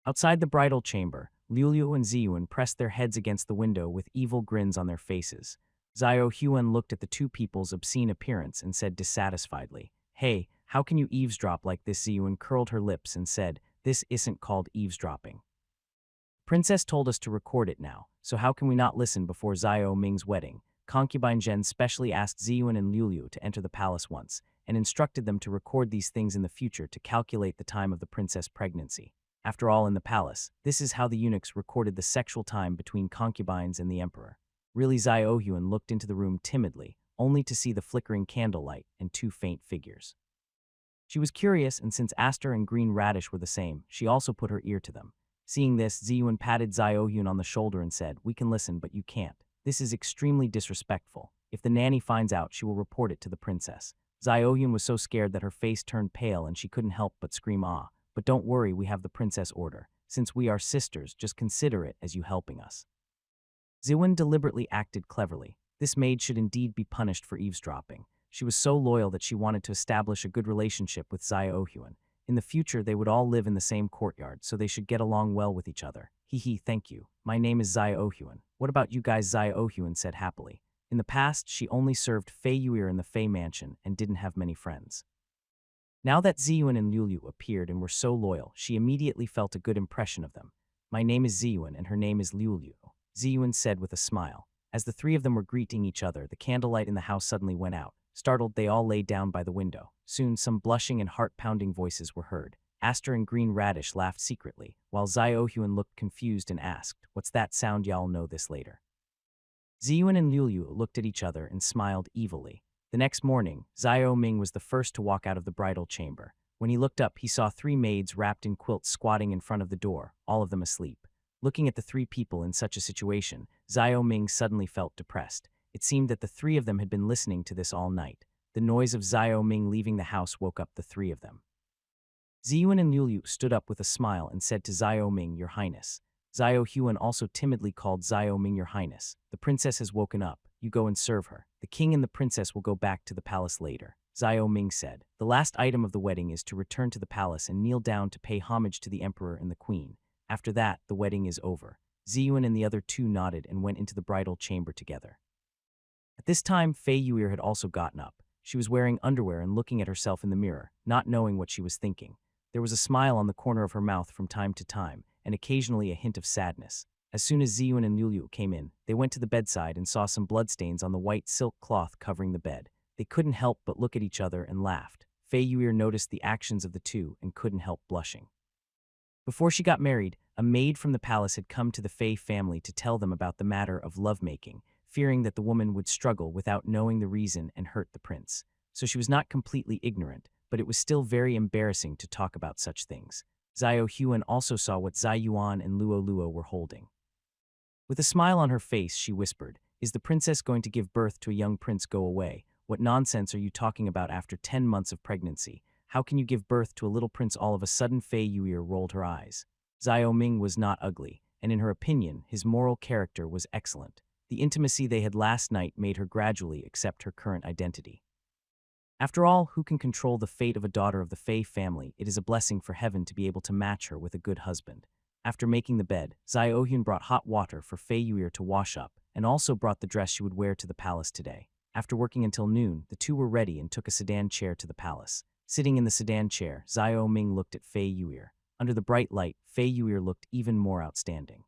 Outside the bridal chamber, Liuliu and Ziyuan pressed their heads against the window with evil grins on their faces. Zhao Huan looked at the two people's obscene appearance and said dissatisfiedly, "Hey, how can you eavesdrop like this?" Ziyuan curled her lips and said, "This isn't called eavesdropping. Princess told us to record it now, so how can we not listen before Zhao Ming's wedding?" Concubine Zhen specially asked Ziyuan and Liuliu to enter the palace once, and instructed them to record these things in the future to calculate the time of the princess' pregnancy. After all, in the palace, this is how the eunuchs recorded the sexual time between concubines and the emperor. Really, Zhao Huan looked into the room timidly, only to see the flickering candlelight and two faint figures. She was curious, and since Aster and Green Radish were the same, she also put her ear to them. Seeing this, Ziyuan patted Zhao Huan on the shoulder and said, "We can listen, but you can't. This is extremely disrespectful. If the nanny finds out, she will report it to the princess." Zhao Huan was so scared that her face turned pale and she couldn't help but scream, "Ah, but don't worry, we have the princess order. Since we are sisters, just consider it as you helping us." Ziyuan deliberately acted cleverly. This maid should indeed be punished for eavesdropping. She was so loyal that she wanted to establish a good relationship with Zhao Huan. In the future, they would all live in the same courtyard, so they should get along well with each other. "Hee, thank you. My name is Zhao Huan. What about you guys?" Zhao Huan said happily. In the past, she only served Fei Yuer in the Fei Mansion and didn't have many friends. Now that Ziyuan and Liuliu appeared and were so loyal, she immediately felt a good impression of them. "My name is Ziyuan and her name is Liuliu," Ziyuan said with a smile. As the three of them were greeting each other, the candlelight in the house suddenly went out. Startled, they all lay down by the window. Soon, some blushing and heart-pounding voices were heard. Aster and Green Radish laughed secretly, while Zhao Huan looked confused and asked, "What's that sound? Y'all know this later." Ziyuan and Liuliu looked at each other and smiled evilly. The next morning, Zhao Ming was the first to walk out of the bridal chamber. When he looked up, he saw three maids wrapped in quilts squatting in front of the door, all of them asleep. Looking at the three people in such a situation, Zhao Ming suddenly felt depressed. It seemed that the three of them had been listening to this all night. The noise of Zhao Ming leaving the house woke up the three of them. Ziyuan and Liuliu stood up with a smile and said to Zhao Ming, "Your Highness." Zhao Huan also timidly called Zhao Ming, "Your Highness. The princess has woken up. You go and serve her. The king and the princess will go back to the palace later." Zhao Ming said, "The last item of the wedding is to return to the palace and kneel down to pay homage to the emperor and the queen. After that, the wedding is over." Ziyuan and the other two nodded and went into the bridal chamber together. At this time, Fei Yuer had also gotten up. She was wearing underwear and looking at herself in the mirror, not knowing what she was thinking. There was a smile on the corner of her mouth from time to time, and occasionally a hint of sadness. As soon as Ziyuan and Liuliu came in, they went to the bedside and saw some bloodstains on the white silk cloth covering the bed. They couldn't help but look at each other and laughed. Fei Yuer noticed the actions of the two and couldn't help blushing. Before she got married, a maid from the palace had come to the Fei family to tell them about the matter of lovemaking, fearing that the woman would struggle without knowing the reason and hurt the prince. So she was not completely ignorant, but it was still very embarrassing to talk about such things. Zhao Huan also saw what Zai Yuan and Luo Luo were holding. With a smile on her face, she whispered, "Is the princess going to give birth to a young prince? Go away. What nonsense are you talking about after 10 months of pregnancy? How can you give birth to a little prince all of a sudden?" Fei Yuer rolled her eyes. Zhao Ming was not ugly, and in her opinion, his moral character was excellent. The intimacy they had last night made her gradually accept her current identity. After all, who can control the fate of a daughter of the Fei family? It is a blessing for heaven to be able to match her with a good husband. After making the bed, Zhao Huan brought hot water for Fei Yuer to wash up, and also brought the dress she would wear to the palace today. After working until noon, the two were ready and took a sedan chair to the palace. Sitting in the sedan chair, Zhao Ming looked at Fei Yuer. Under the bright light, Fei Yuer looked even more outstanding.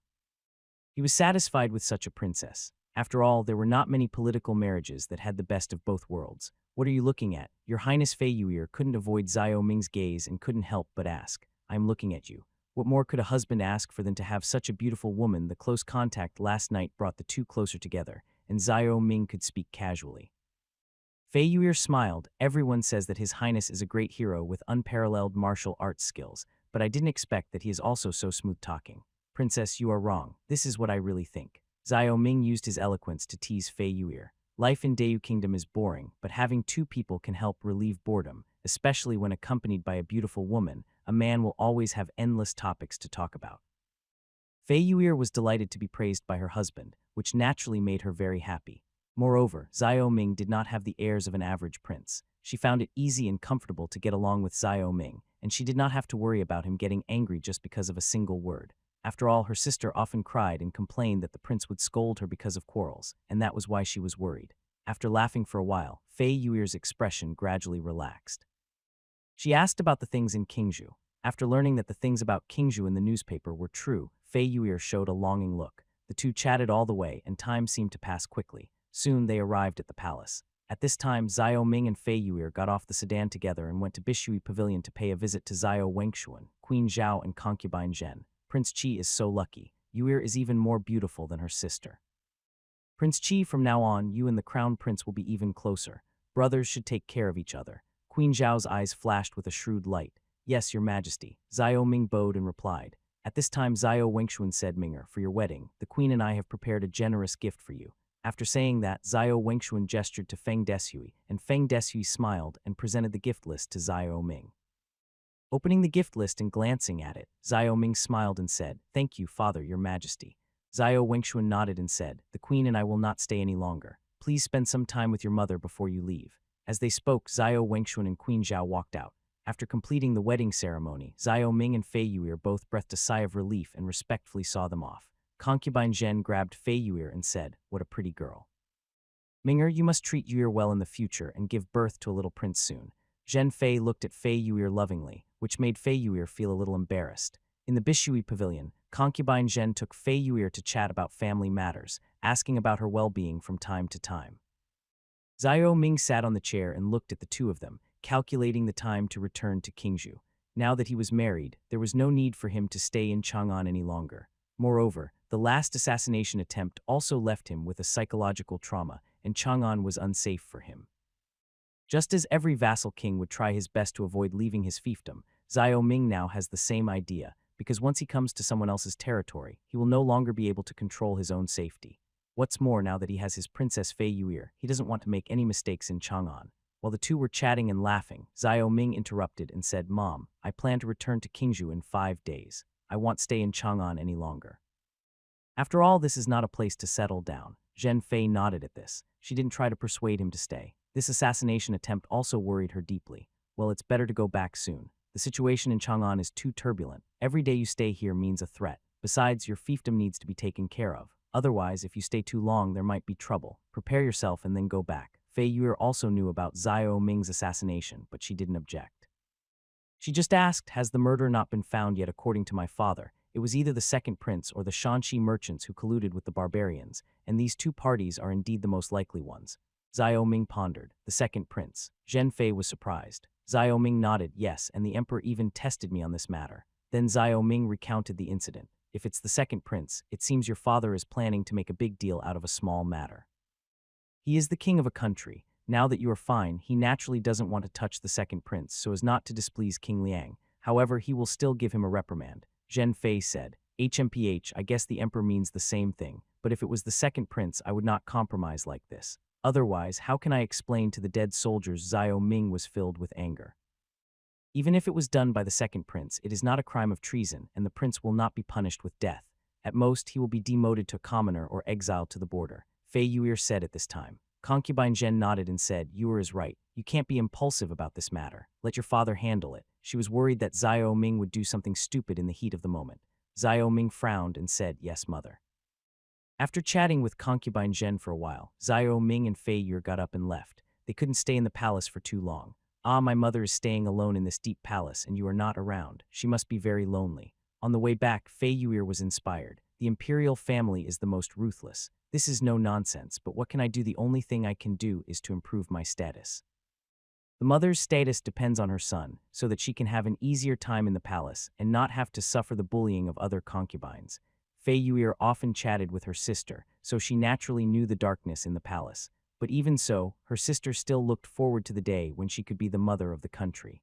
He was satisfied with such a princess. After all, there were not many political marriages that had the best of both worlds. "What are you looking at?" Your Highness. Fei Yuer couldn't avoid Zhao Ming's gaze and couldn't help but ask, "I am looking at you." What more could a husband ask for than to have such a beautiful woman? The close contact last night brought the two closer together, and Zhao Ming could speak casually. Fei Yuer smiled. "Everyone says that His Highness is a great hero with unparalleled martial arts skills, but I didn't expect that he is also so smooth-talking. Princess, you are wrong. This is what I really think." Zhao Ming used his eloquence to tease Fei Yuer. Life in Dayu Kingdom is boring, but having two people can help relieve boredom, especially when accompanied by a beautiful woman. A man will always have endless topics to talk about. Fei Yuer was delighted to be praised by her husband, which naturally made her very happy. Moreover, Zhao Ming did not have the airs of an average prince. She found it easy and comfortable to get along with Zhao Ming, and she did not have to worry about him getting angry just because of a single word. After all, her sister often cried and complained that the prince would scold her because of quarrels, and that was why she was worried. After laughing for a while, Fei Yuer's expression gradually relaxed. She asked about the things in Kingju. After learning that the things about Kingju in the newspaper were true, Fei Yuer showed a longing look. The two chatted all the way, and time seemed to pass quickly. Soon they arrived at the palace. At this time, Xiao Ming and Fei Yuer got off the sedan together and went to Bishui Pavilion to pay a visit to Xiao Wengshuan, Queen Zhao and concubine Zhen. Prince Qi is so lucky. Yuer is even more beautiful than her sister. Prince Qi, from now on, you and the crown prince will be even closer. Brothers should take care of each other. Queen Zhao's eyes flashed with a shrewd light. Yes, your majesty. Xiao Ming bowed and replied. At this time, Xiao Wengshuan said, Minger, for your wedding, the queen and I have prepared a generous gift for you. After saying that, Xiao Wengshuan gestured to Feng Deshui, and Feng Deshui smiled and presented the gift list to Xiao Ming. Opening the gift list and glancing at it, Xiao Ming smiled and said, Thank you, Father, your majesty. Xiao Wengshuan nodded and said, The queen and I will not stay any longer. Please spend some time with your mother before you leave. As they spoke, Xiao Wengshuan and Queen Zhao walked out. After completing the wedding ceremony, Xiao Ming and Fei Yuer both breathed a sigh of relief and respectfully saw them off. Concubine Zhen grabbed Fei Yuer and said, What a pretty girl. Minger, you must treat Yuer well in the future and give birth to a little prince soon. Zhen Fei looked at Fei Yuer lovingly, which made Fei Yuer feel a little embarrassed. In the Bishui Pavilion, concubine Zhen took Fei Yuer to chat about family matters, asking about her well-being from time to time. Xiao Ming sat on the chair and looked at the two of them, calculating the time to return to Kingju. Now that he was married, there was no need for him to stay in Chang'an any longer. Moreover, the last assassination attempt also left him with a psychological trauma, and Chang'an was unsafe for him. Just as every vassal king would try his best to avoid leaving his fiefdom, Xiao Ming now has the same idea, because once he comes to someone else's territory, he will no longer be able to control his own safety. What's more, now that he has his Princess Fei Yuer, he doesn't want to make any mistakes in Chang'an. While the two were chatting and laughing, Xiao Ming interrupted and said, Mom, I plan to return to Kingju in 5 days. I won't stay in Chang'an any longer. After all, this is not a place to settle down. Zhen Fei nodded at this. She didn't try to persuade him to stay. This assassination attempt also worried her deeply. Well, it's better to go back soon. The situation in Chang'an is too turbulent. Every day you stay here means a threat. Besides, your fiefdom needs to be taken care of. Otherwise, if you stay too long, there might be trouble. Prepare yourself and then go back. Fei Yuer also knew about Xiao Ming's assassination, but she didn't object. She just asked, Has the murderer not been found yet? According to my father, it was either the second prince or the Shanxi merchants who colluded with the barbarians, and these two parties are indeed the most likely ones. Xiao Ming pondered. The second prince. Zhen Fei was surprised. Xiao Ming nodded, yes, and the emperor even tested me on this matter. Then Xiao Ming recounted the incident. If it's the second prince, it seems your father is planning to make a big deal out of a small matter. He is the king of a country. Now that you are fine, he naturally doesn't want to touch the second prince so as not to displease King Liang. However, he will still give him a reprimand. Zhen Fei said, HMPH, I guess the emperor means the same thing, but if it was the second prince, I would not compromise like this. Otherwise, how can I explain to the dead soldiers? Xiao Ming was filled with anger. Even if it was done by the second prince, it is not a crime of treason, and the prince will not be punished with death. At most, he will be demoted to a commoner or exiled to the border. Fei Yuer said at this time. Concubine Zhen nodded and said, Yuer is right. You can't be impulsive about this matter. Let your father handle it. She was worried that Xiao Ming would do something stupid in the heat of the moment. Xiao Ming frowned and said, Yes, mother. After chatting with concubine Zhen for a while, Xiao Ming and Fei Yuer got up and left. They couldn't stay in the palace for too long. Ah, my mother is staying alone in this deep palace, and you are not around. She must be very lonely. On the way back, Fei Yuer was inspired. The Imperial family is the most ruthless. This is no nonsense, but what can I do? The only thing I can do is to improve my status. The mother's status depends on her son, so that she can have an easier time in the palace and not have to suffer the bullying of other concubines. Fei Yuer often chatted with her sister, so she naturally knew the darkness in the palace. But even so, her sister still looked forward to the day when she could be the mother of the country.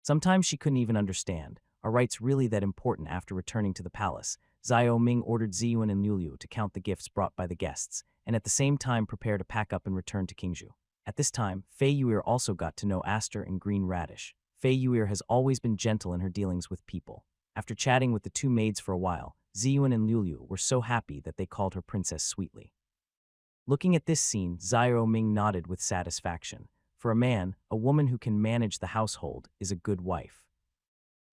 Sometimes she couldn't even understand. Are rights really that important? After returning to the palace, Xiao Ming ordered Ziyuan and Liuliu to count the gifts brought by the guests, and at the same time prepare to pack up and return to Kingju. At this time, Fei Yuer also got to know Aster and Green Radish. Fei Yuer has always been gentle in her dealings with people. After chatting with the two maids for a while, Ziyuan and Liuliu were so happy that they called her princess sweetly. Looking at this scene, Xiao Ming nodded with satisfaction. For a man, a woman who can manage the household is a good wife.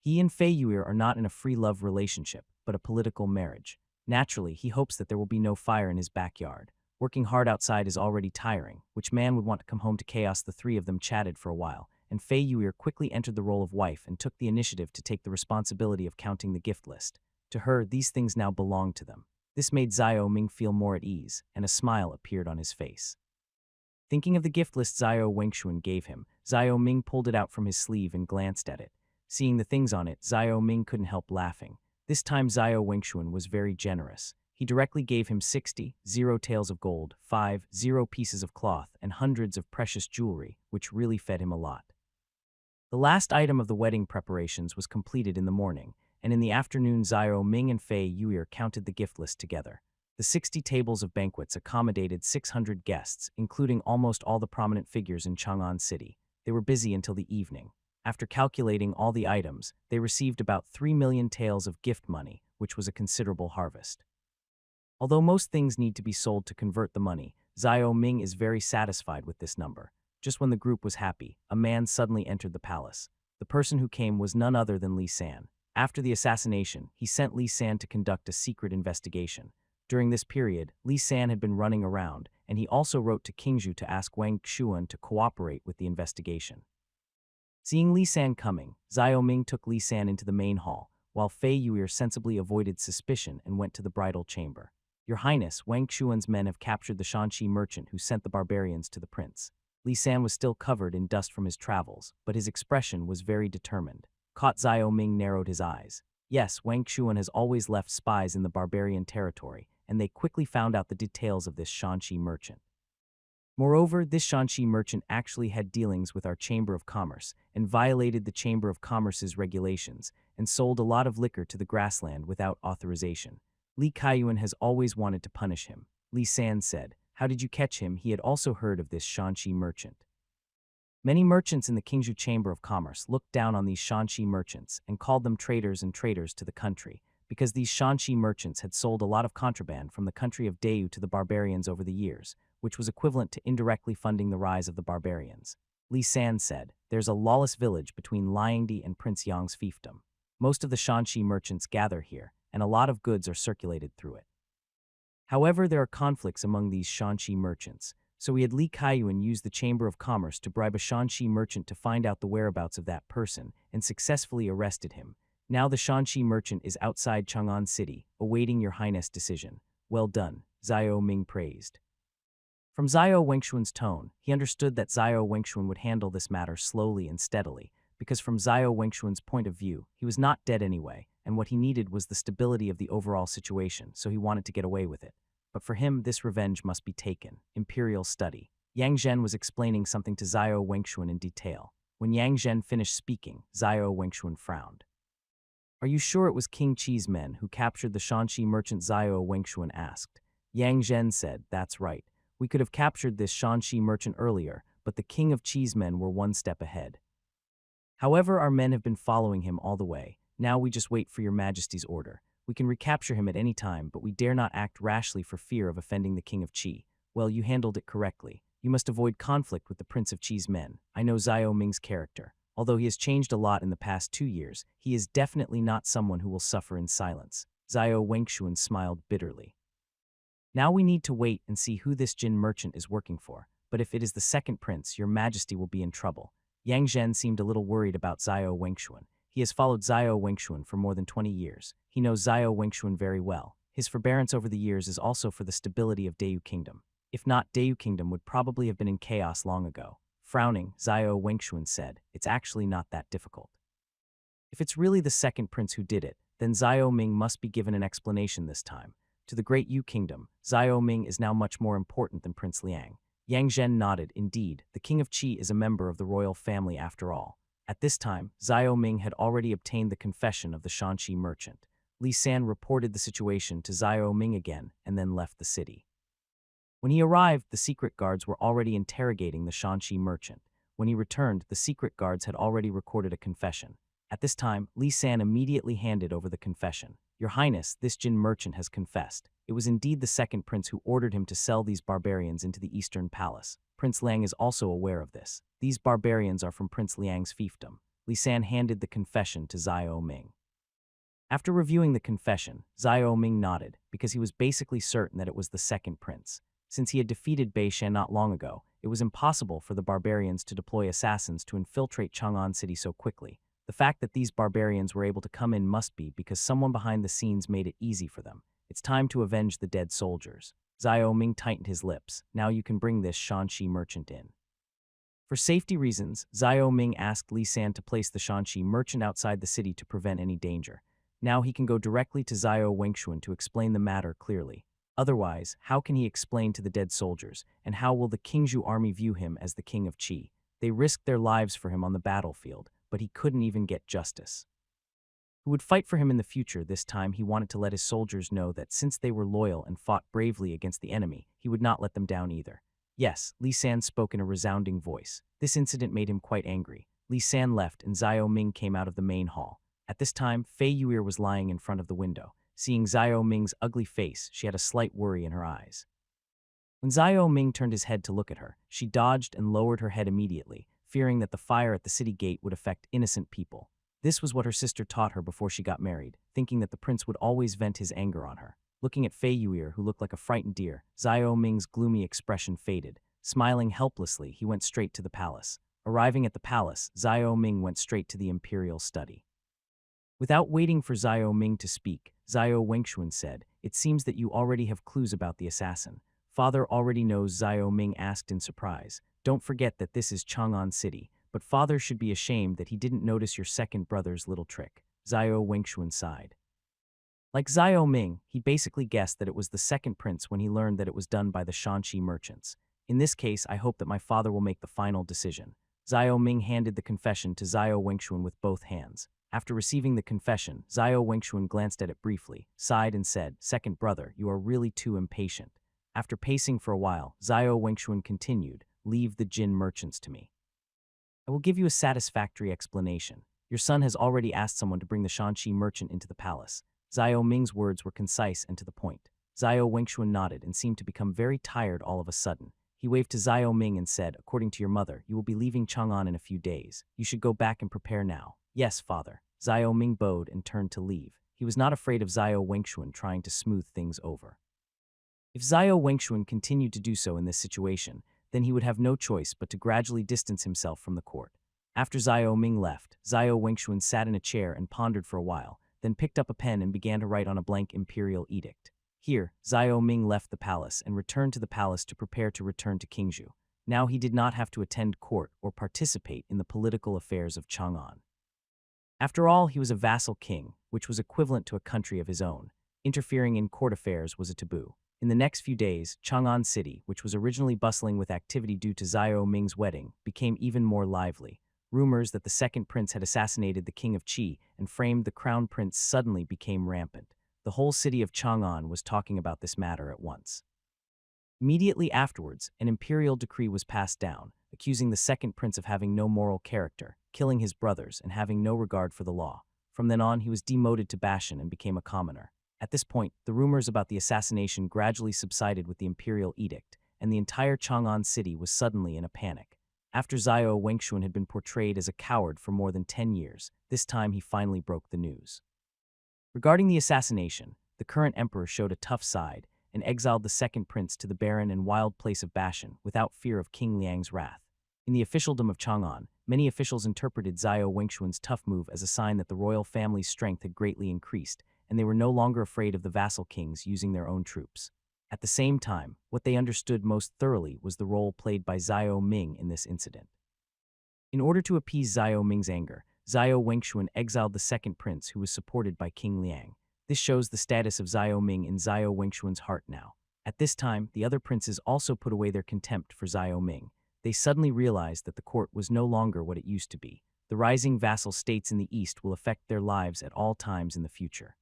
He and Fei Yue are not in a free love relationship, but a political marriage. Naturally, he hopes that there will be no fire in his backyard. Working hard outside is already tiring. Which man would want to come home to chaos? The three of them chatted for a while, and Fei Yue quickly entered the role of wife and took the initiative to take the responsibility of counting the gift list. To her, these things now belonged to them. This made Xiao Ming feel more at ease, and a smile appeared on his face. Thinking of the gift list Xiao Wengshuan gave him, Xiao Ming pulled it out from his sleeve and glanced at it. Seeing the things on it, Xiao Ming couldn't help laughing. This time Xiao Wengshuan was very generous. He directly gave him 60 taels of gold, 5 pieces of cloth, and hundreds of precious jewelry, which really fed him a lot. The last item of the wedding preparations was completed in the morning, and in the afternoon Xiao Ming and Fei Yue counted the gift list together. The 60 tables of banquets accommodated 600 guests, including almost all the prominent figures in Chang'an City. They were busy until the evening. After calculating all the items, they received about 3 million taels of gift money, which was a considerable harvest. Although most things need to be sold to convert the money, Xiao Ming is very satisfied with this number. Just when the group was happy, a man suddenly entered the palace. The person who came was none other than Li San. After the assassination, he sent Li San to conduct a secret investigation. During this period, Li San had been running around, and he also wrote to Qingzhou to ask Wang Xuan to cooperate with the investigation. Seeing Li San coming, Xiao Ming took Li San into the main hall, while Fei Yue sensibly avoided suspicion and went to the bridal chamber. Your Highness, Wang Xuan's men have captured the Shanxi merchant who sent the barbarians to the prince. Li San was still covered in dust from his travels, but his expression was very determined. Caught Xiao Ming narrowed his eyes. Yes, Wang Xuan has always left spies in the barbarian territory, and they quickly found out the details of this Shanxi merchant. Moreover, this Shanxi merchant actually had dealings with our Chamber of Commerce and violated the Chamber of Commerce's regulations and sold a lot of liquor to the grassland without authorization. Li Kaiyuan has always wanted to punish him. Li San said, "How did you catch him?" He had also heard of this Shanxi merchant. Many merchants in the Qingzhou Chamber of Commerce looked down on these Shanxi merchants and called them traitors and traitors to the country, because these Shanxi merchants had sold a lot of contraband from the country of Dayu to the barbarians over the years, which was equivalent to indirectly funding the rise of the barbarians. Li San said, "There's a lawless village between Liangdi and Prince Yang's fiefdom. Most of the Shanxi merchants gather here, and a lot of goods are circulated through it. However, there are conflicts among these Shanxi merchants, so we had Li Kaiyuan use the Chamber of Commerce to bribe a Shanxi merchant to find out the whereabouts of that person, and successfully arrested him. Now the Shanxi merchant is outside Chang'an City, awaiting your Highness' decision." "Well done," Xiao Ming praised. From Xiao Wengshuan's tone, he understood that Xiao Wengshuan would handle this matter slowly and steadily, because from Xiao Wengshuan's point of view, he was not dead anyway, and what he needed was the stability of the overall situation, so he wanted to get away with it. But for him, this revenge must be taken. Imperial study. Yang Zhen was explaining something to Xiao Wengshuan in detail. When Yang Zhen finished speaking, Xiao Wengshuan frowned. "Are you sure it was King Qi's men who captured the Shanxi merchant?" Xiao Wengshuan asked. Yang Zhen said, "That's right. We could have captured this Shanxi merchant earlier, but the King of Qi's men were one step ahead. However, our men have been following him all the way. Now we just wait for your Majesty's order. We can recapture him at any time, but we dare not act rashly for fear of offending the King of Qi." "Well, you handled it correctly. You must avoid conflict with the Prince of Qi's men. I know Xiao Ming's character. Although he has changed a lot in the past 2 years, he is definitely not someone who will suffer in silence." Xiao Wengshuan smiled bitterly. "Now we need to wait and see who this Jin merchant is working for, but if it is the second prince, your Majesty will be in trouble." Yang Zhen seemed a little worried about Xiao Wengshuan. He has followed Xiao Wengshuan for more than 20 years. He knows Xiao Wengshuan very well. His forbearance over the years is also for the stability of Dayu Kingdom. If not, Dayu Kingdom would probably have been in chaos long ago. Frowning, Xiao Wengshuan said, "It's actually not that difficult. If it's really the second prince who did it, then Xiao Ming must be given an explanation this time. To the great Yu Kingdom, Xiao Ming is now much more important than Prince Liang." Yang Zhen nodded. Indeed, the King of Qi is a member of the royal family after all. At this time, Xiao Ming had already obtained the confession of the Shanxi merchant. Li San reported the situation to Xiao Ming again and then left the city. When he arrived, the secret guards were already interrogating the Shanxi merchant. When he returned, the secret guards had already recorded a confession. At this time, Li San immediately handed over the confession. "Your Highness, this Jin merchant has confessed. It was indeed the second prince who ordered him to sell these barbarians into the Eastern Palace. Prince Liang is also aware of this. These barbarians are from Prince Liang's fiefdom." Li San handed the confession to Xiao Ming. After reviewing the confession, Xiao Ming nodded, because he was basically certain that it was the second prince. Since he had defeated Bei Shan not long ago, it was impossible for the barbarians to deploy assassins to infiltrate Chang'an City so quickly. The fact that these barbarians were able to come in must be because someone behind the scenes made it easy for them. It's time to avenge the dead soldiers. Xiao Ming tightened his lips. Now you can bring this Shanxi merchant in. For safety reasons, Xiao Ming asked Li San to place the Shanxi merchant outside the city to prevent any danger. Now he can go directly to Xiao Wengshuan to explain the matter clearly. Otherwise, how can he explain to the dead soldiers, and how will the Qingzhou army view him as the king of Qi? They risked their lives for him on the battlefield, but he couldn't even get justice. Who would fight for him in the future? This time he wanted to let his soldiers know that since they were loyal and fought bravely against the enemy, he would not let them down either. Yes, Li San spoke in a resounding voice. This incident made him quite angry. Li San left and Xiao Ming came out of the main hall. At this time, Fei Yu'er was lying in front of the window. Seeing Xiao Ming's ugly face, she had a slight worry in her eyes. When Xiao Ming turned his head to look at her, she dodged and lowered her head immediately, fearing that the fire at the city gate would affect innocent people. This was what her sister taught her before she got married, thinking that the prince would always vent his anger on her. Looking at Fei Yu'er, who looked like a frightened deer, Xiao Ming's gloomy expression faded. Smiling helplessly, he went straight to the palace. Arriving at the palace, Xiao Ming went straight to the Imperial study. Without waiting for Xiao Ming to speak, Xiao Wengshuan said, "It seems that you already have clues about the assassin." "Father already knows," Xiao Ming asked in surprise. "Don't forget that this is Chang'an City, but father should be ashamed that he didn't notice your second brother's little trick." Xiao Wengshuan sighed. Like Xiao Ming, he basically guessed that it was the second prince when he learned that it was done by the Shanxi merchants. "In this case, I hope that my father will make the final decision." Xiao Ming handed the confession to Xiao Wengshuan with both hands. After receiving the confession, Xiao Wengshuan glanced at it briefly, sighed and said, "Second brother, you are really too impatient." After pacing for a while, Xiao Wengshuan continued, "Leave the Jin merchants to me. I will give you a satisfactory explanation. Your son has already asked someone to bring the Shanxi merchant into the palace." Xiao Ming's words were concise and to the point. Xiao Wengshuan nodded and seemed to become very tired all of a sudden. He waved to Xiao Ming and said, "According to your mother, you will be leaving Chang'an in a few days. You should go back and prepare now." "Yes, father." Xiao Ming bowed and turned to leave. He was not afraid of Xiao Wengshuan trying to smooth things over. If Xiao Wengshuan continued to do so in this situation, then he would have no choice but to gradually distance himself from the court. After Xiao Ming left, Xiao Wengshuan sat in a chair and pondered for a while, then picked up a pen and began to write on a blank imperial edict. Here, Xiao Ming left the palace and returned to the palace to prepare to return to Qingzhou. Now he did not have to attend court or participate in the political affairs of Chang'an. After all, he was a vassal king, which was equivalent to a country of his own. Interfering in court affairs was a taboo. In the next few days, Chang'an City, which was originally bustling with activity due to Xiao Ming's wedding, became even more lively. Rumors that the second prince had assassinated the king of Qi and framed the crown prince suddenly became rampant. The whole city of Chang'an was talking about this matter at once. Immediately afterwards, an imperial decree was passed down, accusing the second prince of having no moral character, killing his brothers, and having no regard for the law. From then on, he was demoted to Bashan and became a commoner. At this point, the rumors about the assassination gradually subsided with the imperial edict, and the entire Chang'an city was suddenly in a panic. After Xiao Wengshuan had been portrayed as a coward for more than 10 years, this time he finally broke the news. Regarding the assassination, the current emperor showed a tough side and exiled the second prince to the barren and wild place of Bashan without fear of King Liang's wrath. In the officialdom of Chang'an, many officials interpreted Xiao Wengshuan's tough move as a sign that the royal family's strength had greatly increased, and they were no longer afraid of the vassal kings using their own troops. At the same time, what they understood most thoroughly was the role played by Xiao Ming in this incident. In order to appease Xiao Ming's anger, Xiao Wengshuan exiled the second prince who was supported by King Liang. This shows the status of Xiao Ming in Xiao Wengshuan's heart now. At this time, the other princes also put away their contempt for Xiao Ming. They suddenly realized that the court was no longer what it used to be. The rising vassal states in the east will affect their lives at all times in the future.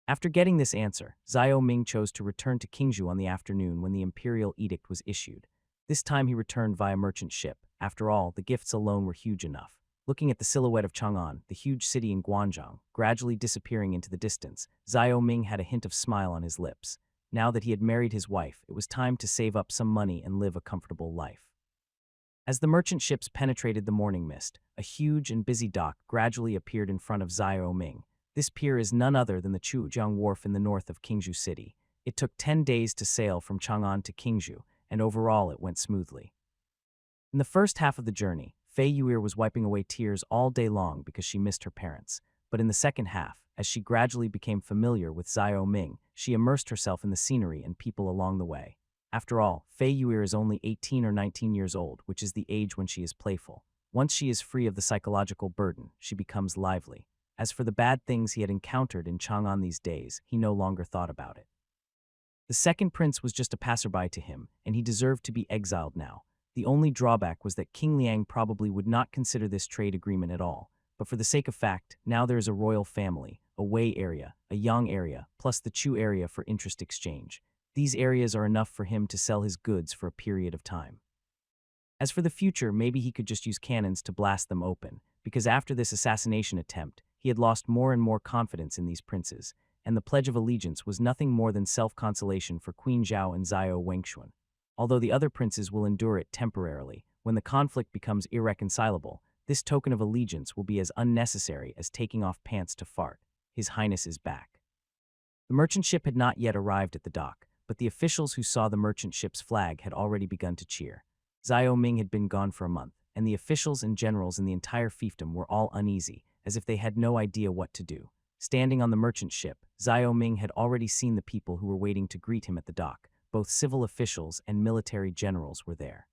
After getting this answer, Xiao Ming chose to return to Qingzhou on the afternoon when the imperial edict was issued. This time he returned via merchant ship. After all, the gifts alone were huge enough. Looking at the silhouette of Chang'an, the huge city in Guanzhong, gradually disappearing into the distance, Xiao Ming had a hint of smile on his lips. Now that he had married his wife, it was time to save up some money and live a comfortable life. As the merchant ships penetrated the morning mist, a huge and busy dock gradually appeared in front of Xiao Ming. This pier is none other than the Chujiang Wharf in the north of Qingzhou City. It took 10 days to sail from Chang'an to Qingzhou, and overall it went smoothly. In the first half of the journey, Fei Yu'er was wiping away tears all day long because she missed her parents. But in the second half, as she gradually became familiar with Xiao Ming, she immersed herself in the scenery and people along the way. After all, Fei Yu'er is only 18 or 19 years old, which is the age when she is playful. Once she is free of the psychological burden, she becomes lively. As for the bad things he had encountered in Chang'an these days, he no longer thought about it. The second prince was just a passerby to him, and he deserved to be exiled now. The only drawback was that King Liang probably would not consider this trade agreement at all. But for the sake of fact, now there is a royal family, a Wei area, a Yang area, plus the Chu area for interest exchange. These areas are enough for him to sell his goods for a period of time. As for the future, maybe he could just use cannons to blast them open, because after this assassination attempt, he had lost more and more confidence in these princes, and the Pledge of Allegiance was nothing more than self-consolation for Queen Zhao and Xiao Wengxuan. Although the other princes will endure it temporarily, when the conflict becomes irreconcilable, this token of allegiance will be as unnecessary as taking off pants to fart. His Highness is back. The merchant ship had not yet arrived at the dock, but the officials who saw the merchant ship's flag had already begun to cheer. Xiao Ming had been gone for a month, and the officials and generals in the entire fiefdom were all uneasy, as if they had no idea what to do. Standing on the merchant ship, Xiao Ming had already seen the people who were waiting to greet him at the dock. Both civil officials and military generals were there.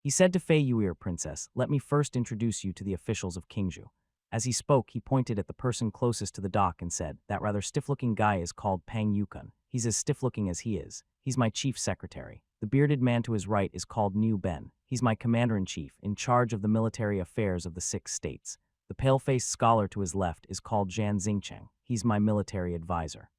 He said to Fei Yu'er, "Princess, let me first introduce you to the officials of Qingzhou." As he spoke, he pointed at the person closest to the dock and said, "That rather stiff-looking guy is called Pang Yukun. He's as stiff-looking as he is. He's my chief secretary. The bearded man to his right is called Niu Ben. He's my commander-in-chief, in charge of the military affairs of the 6 states. The pale-faced scholar to his left is called Zhan Xingcheng. He's my military advisor.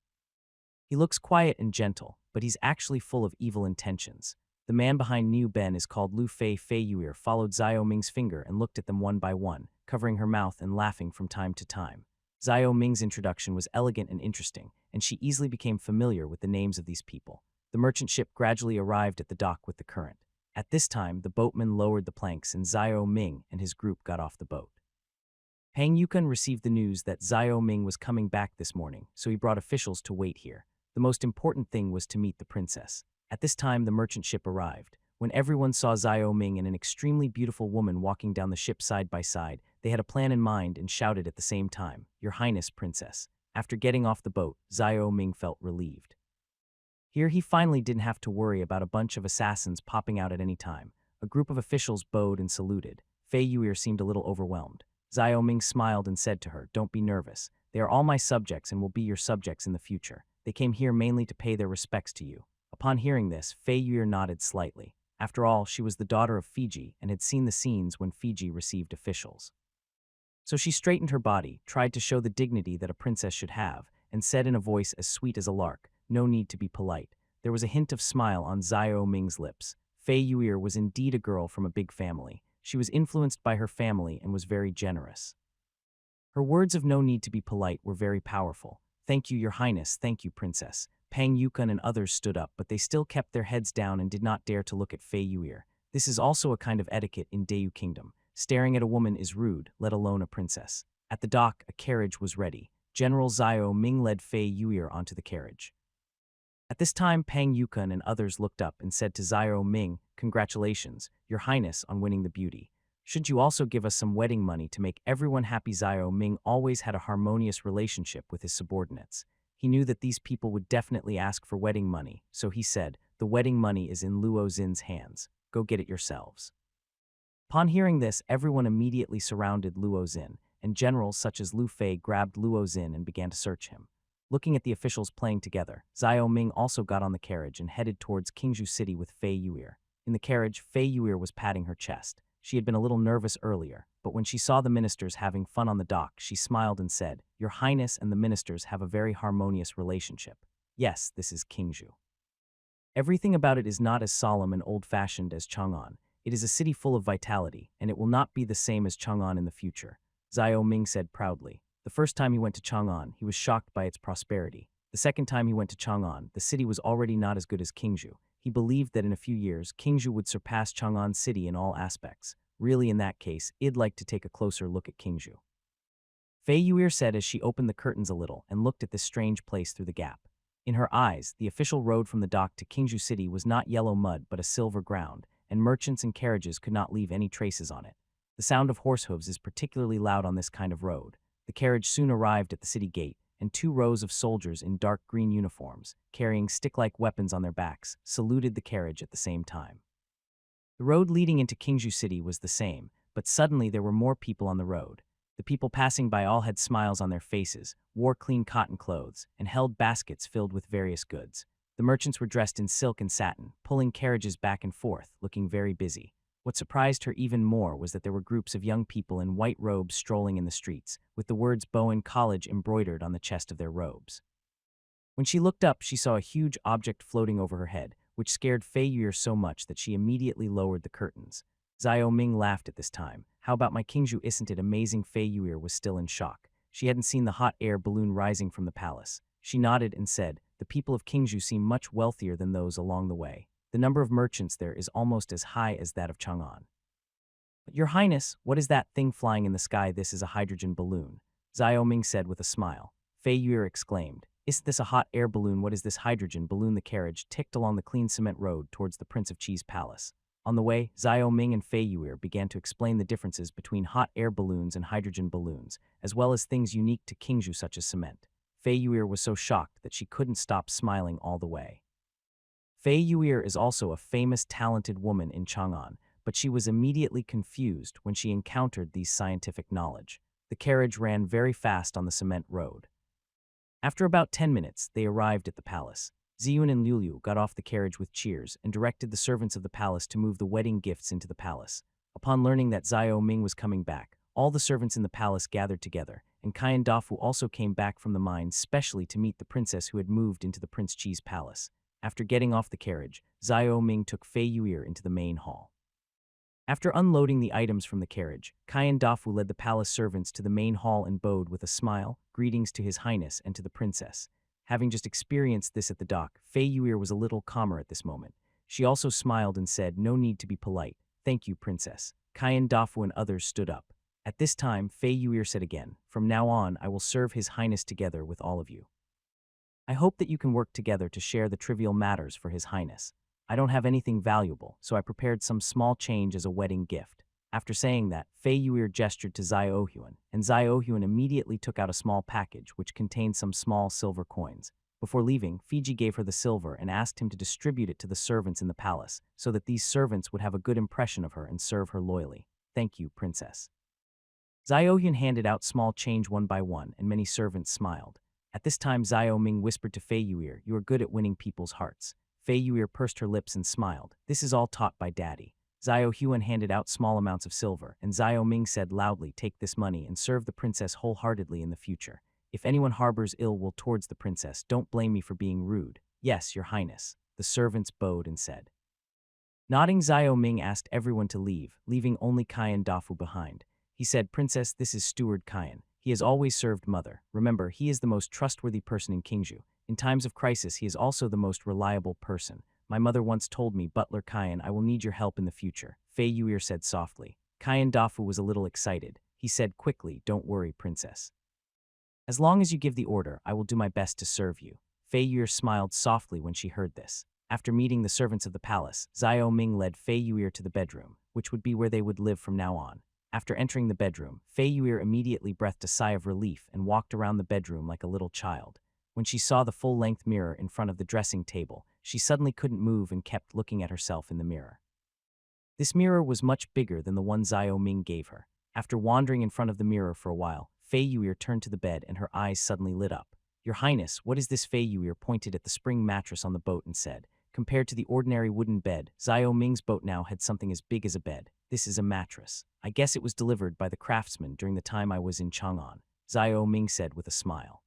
He looks quiet and gentle, but he's actually full of evil intentions." The man behind Niu Ben is called Lu Fei. Fei Yu'er followed Xiao Ming's finger and looked at them one by one, covering her mouth and laughing from time to time. Xiao Ming's introduction was elegant and interesting, and she easily became familiar with the names of these people. The merchant ship gradually arrived at the dock with the current. At this time, the boatman lowered the planks and Xiao Ming and his group got off the boat. Pang Yukun received the news that Xiao Ming was coming back this morning, so he brought officials to wait here. The most important thing was to meet the princess. At this time, the merchant ship arrived. When everyone saw Xiao Ming and an extremely beautiful woman walking down the ship side by side, they had a plan in mind and shouted at the same time, "Your Highness, Princess." After getting off the boat, Xiao Ming felt relieved. Here he finally didn't have to worry about a bunch of assassins popping out at any time. A group of officials bowed and saluted. Fei Yu'er seemed a little overwhelmed. Xiao Ming smiled and said to her, "Don't be nervous. They are all my subjects and will be your subjects in the future. They came here mainly to pay their respects to you." Upon hearing this, Fei Yu'er nodded slightly. After all, she was the daughter of Fiji and had seen the scenes when Fiji received officials. So she straightened her body, tried to show the dignity that a princess should have, and said in a voice as sweet as a lark, "No need to be polite." There was a hint of smile on Xiao Ming's lips. Fei Yu'er was indeed a girl from a big family. She was influenced by her family and was very generous. Her words of no need to be polite were very powerful. "Thank you, Your Highness, thank you, Princess." Pang Yukun and others stood up, but they still kept their heads down and did not dare to look at Fei Yu'er. This is also a kind of etiquette in Dayu Kingdom. Staring at a woman is rude, let alone a princess. At the dock, a carriage was ready. General Xiao Ming led Fei Yu'er onto the carriage. At this time, Pang Yukun and others looked up and said to Xiao Ming, "Congratulations, Your Highness, on winning the beauty. Should you also give us some wedding money to make everyone happy?" Xiao Ming always had a harmonious relationship with his subordinates. He knew that these people would definitely ask for wedding money, so he said, "The wedding money is in Luo Xin's hands. Go get it yourselves." Upon hearing this, everyone immediately surrounded Luo Xin, and generals such as Lu Fei grabbed Luo Xin and began to search him. Looking at the officials playing together, Xiao Ming also got on the carriage and headed towards Qingzhou City with Fei Yu'er. In the carriage, Fei Yu'er was patting her chest. She had been a little nervous earlier, but when she saw the ministers having fun on the dock, she smiled and said, "Your Highness and the ministers have a very harmonious relationship. Yes, this is Qingzhou. Everything about it is not as solemn and old-fashioned as Chang'an. It is a city full of vitality, and it will not be the same as Chang'an in the future," Xiao Ming said proudly. The first time he went to Chang'an, he was shocked by its prosperity. The second time he went to Chang'an, the city was already not as good as Qingzhou. He believed that in a few years, Kingju would surpass Chang'an City in all aspects. Really, in that case, I'd like to take a closer look at Kingju. Fei Yuir said as she opened the curtains a little and looked at this strange place through the gap. In her eyes, the official road from the dock to Kingju City was not yellow mud but a silver ground, and merchants and carriages could not leave any traces on it. The sound of horse hooves is particularly loud on this kind of road. The carriage soon arrived at the city gate, and 2 rows of soldiers in dark green uniforms, carrying stick-like weapons on their backs, saluted the carriage at the same time. The road leading into Kingju City was the same, but suddenly there were more people on the road. The people passing by all had smiles on their faces, wore clean cotton clothes, and held baskets filled with various goods. The merchants were dressed in silk and satin, pulling carriages back and forth, looking very busy. What surprised her even more was that there were groups of young people in white robes strolling in the streets, with the words Bowen College embroidered on the chest of their robes. When she looked up, she saw a huge object floating over her head, which scared Fei Yuir so much that she immediately lowered the curtains. Xiao Ming laughed at this time. How about my Kingju, isn't it amazing? Fei Yuir was still in shock. She hadn't seen the hot air balloon rising from the palace. She nodded and said, the people of Kingju seem much wealthier than those along the way. The number of merchants there is almost as high as that of Chang'an. But Your Highness, what is that thing flying in the sky? This is a hydrogen balloon, Xiao Ming said with a smile. Fei Yuir exclaimed, isn't this a hot air balloon? What is this hydrogen balloon? The carriage ticked along the clean cement road towards the Prince of Cheese Palace. On the way, Xiao Ming and Fei Yuir began to explain the differences between hot air balloons and hydrogen balloons, as well as things unique to Kingju such as cement. Fei Yuir was so shocked that she couldn't stop smiling all the way. Fei Yuir is also a famous, talented woman in Chang'an, but she was immediately confused when she encountered these scientific knowledge. The carriage ran very fast on the cement road. After about 10 minutes, they arrived at the palace. Ziyun and Liuliu got off the carriage with cheers and directed the servants of the palace to move the wedding gifts into the palace. Upon learning that Xiao Ming was coming back, all the servants in the palace gathered together, and Kai and Dafu also came back from the mine specially to meet the princess who had moved into the Prince Cheese Palace. After getting off the carriage, Xiao Ming took Fei Yuir into the main hall. After unloading the items from the carriage, Kai and Dafu led the palace servants to the main hall and bowed with a smile, greetings to His Highness and to the princess. Having just experienced this at the dock, Fei Yuir was a little calmer at this moment. She also smiled and said, no need to be polite. Thank you, princess. Kai and Dafu and others stood up. At this time, Fei Yuir said again, from now on, I will serve His Highness together with all of you. I hope that you can work together to share the trivial matters for His Highness. I don't have anything valuable, so I prepared some small change as a wedding gift. After saying that, Fei Yuir gestured to Xiao Huan, and Xiao Huan immediately took out a small package which contained some small silver coins. Before leaving, Fiji gave her the silver and asked him to distribute it to the servants in the palace, so that these servants would have a good impression of her and serve her loyally. Thank you, princess. Xiao Huan handed out small change one by one, and many servants smiled. At this time, Xiao Ming whispered to Fei Yuir, you are good at winning people's hearts. Fei Yuir pursed her lips and smiled. This is all taught by Daddy. Xiao Huan handed out small amounts of silver, and Xiao Ming said loudly, take this money and serve the princess wholeheartedly in the future. If anyone harbors ill will towards the princess, don't blame me for being rude. Yes, Your Highness. The servants bowed and said. Nodding, Xiao Ming asked everyone to leave, leaving only Kai and Dafu behind. He said, Princess, this is Steward Kayan. He has always served Mother. Remember, he is the most trustworthy person in Kingju. In times of crisis, he is also the most reliable person. My mother once told me, Butler Kayan, I will need your help in the future. Fei Yuir said softly. Kayan Dafu was a little excited. He said quickly, don't worry, Princess. As long as you give the order, I will do my best to serve you. Fei Yuir smiled softly when she heard this. After meeting the servants of the palace, Xiao Ming led Fei Yuir to the bedroom, which would be where they would live from now on. After entering the bedroom, Fei Yuir immediately breathed a sigh of relief and walked around the bedroom like a little child. When she saw the full-length mirror in front of the dressing table, she suddenly couldn't move and kept looking at herself in the mirror. This mirror was much bigger than the one Xiao Ming gave her. After wandering in front of the mirror for a while, Fei Yuir turned to the bed and her eyes suddenly lit up. Your Highness, what is this? Fei Yuir pointed at the spring mattress on the boat and said. Compared to the ordinary wooden bed, Xiao Ming's boat now had something as big as a bed. This is a mattress. I guess it was delivered by the craftsman during the time I was in Chang'an, Xiao Ming said with a smile.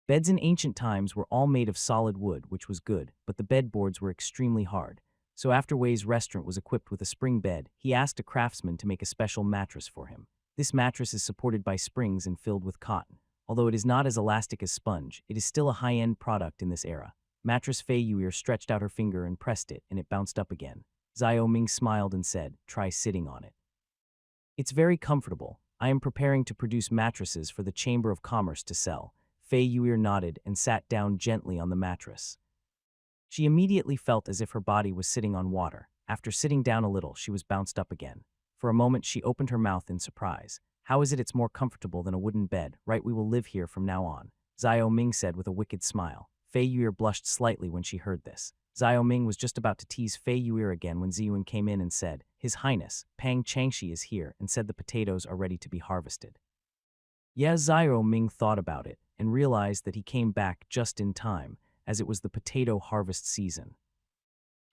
Beds in ancient times were all made of solid wood, which was good, but the bedboards were extremely hard. So after Wei's restaurant was equipped with a spring bed, he asked a craftsman to make a special mattress for him. This mattress is supported by springs and filled with cotton. Although it is not as elastic as sponge, it is still a high-end product in this era. Mattress Fei Yuer stretched out her finger and pressed it, and it bounced up again. Xiao Ming smiled and said, "Try sitting on it." "It's very comfortable. I am preparing to produce mattresses for the Chamber of Commerce to sell." Fei Yuer nodded and sat down gently on the mattress. She immediately felt as if her body was sitting on water. After sitting down a little, she was bounced up again. For a moment, she opened her mouth in surprise. "How is it it's more comfortable than a wooden bed? Right, we will live here from now on," Xiao Ming said with a wicked smile. Fei Yuer blushed slightly when she heard this. Xiao Ming was just about to tease Fei Yuer again when Ziyuan came in and said, "His Highness, Pang Changshi is here and said the potatoes are ready to be harvested." Yeah, Xiao Ming thought about it and realized that he came back just in time, as it was the potato harvest season.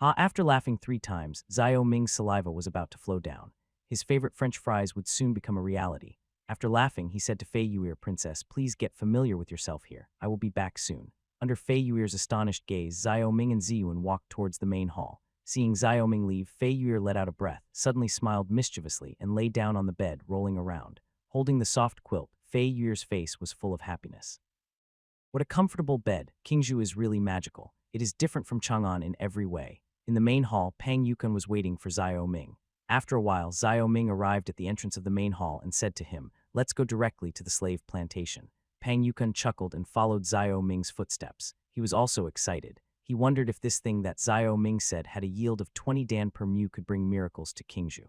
After laughing 3 times, Xiao Ming's saliva was about to flow down. His favorite French fries would soon become a reality. After laughing, he said to Fei Yuer, "Princess, please get familiar with yourself here. I will be back soon." Under Fei Yuer's astonished gaze, Xiao Ming and Ziyuan walked towards the main hall. Seeing Xiao Ming leave, Fei Yuer let out a breath, suddenly smiled mischievously, and lay down on the bed, rolling around. Holding the soft quilt, Fei Yuer's face was full of happiness. What a comfortable bed. Qingzhou is really magical. It is different from Chang'an in every way. In the main hall, Pang Yukun was waiting for Xiao Ming. After a while, Xiao Ming arrived at the entrance of the main hall and said to him, "Let's go directly to the slave plantation." Pang Yukun chuckled and followed Xiao Ming's footsteps. He was also excited. He wondered if this thing that Xiao Ming said had a yield of 20 dan per mu could bring miracles to Qingzhou.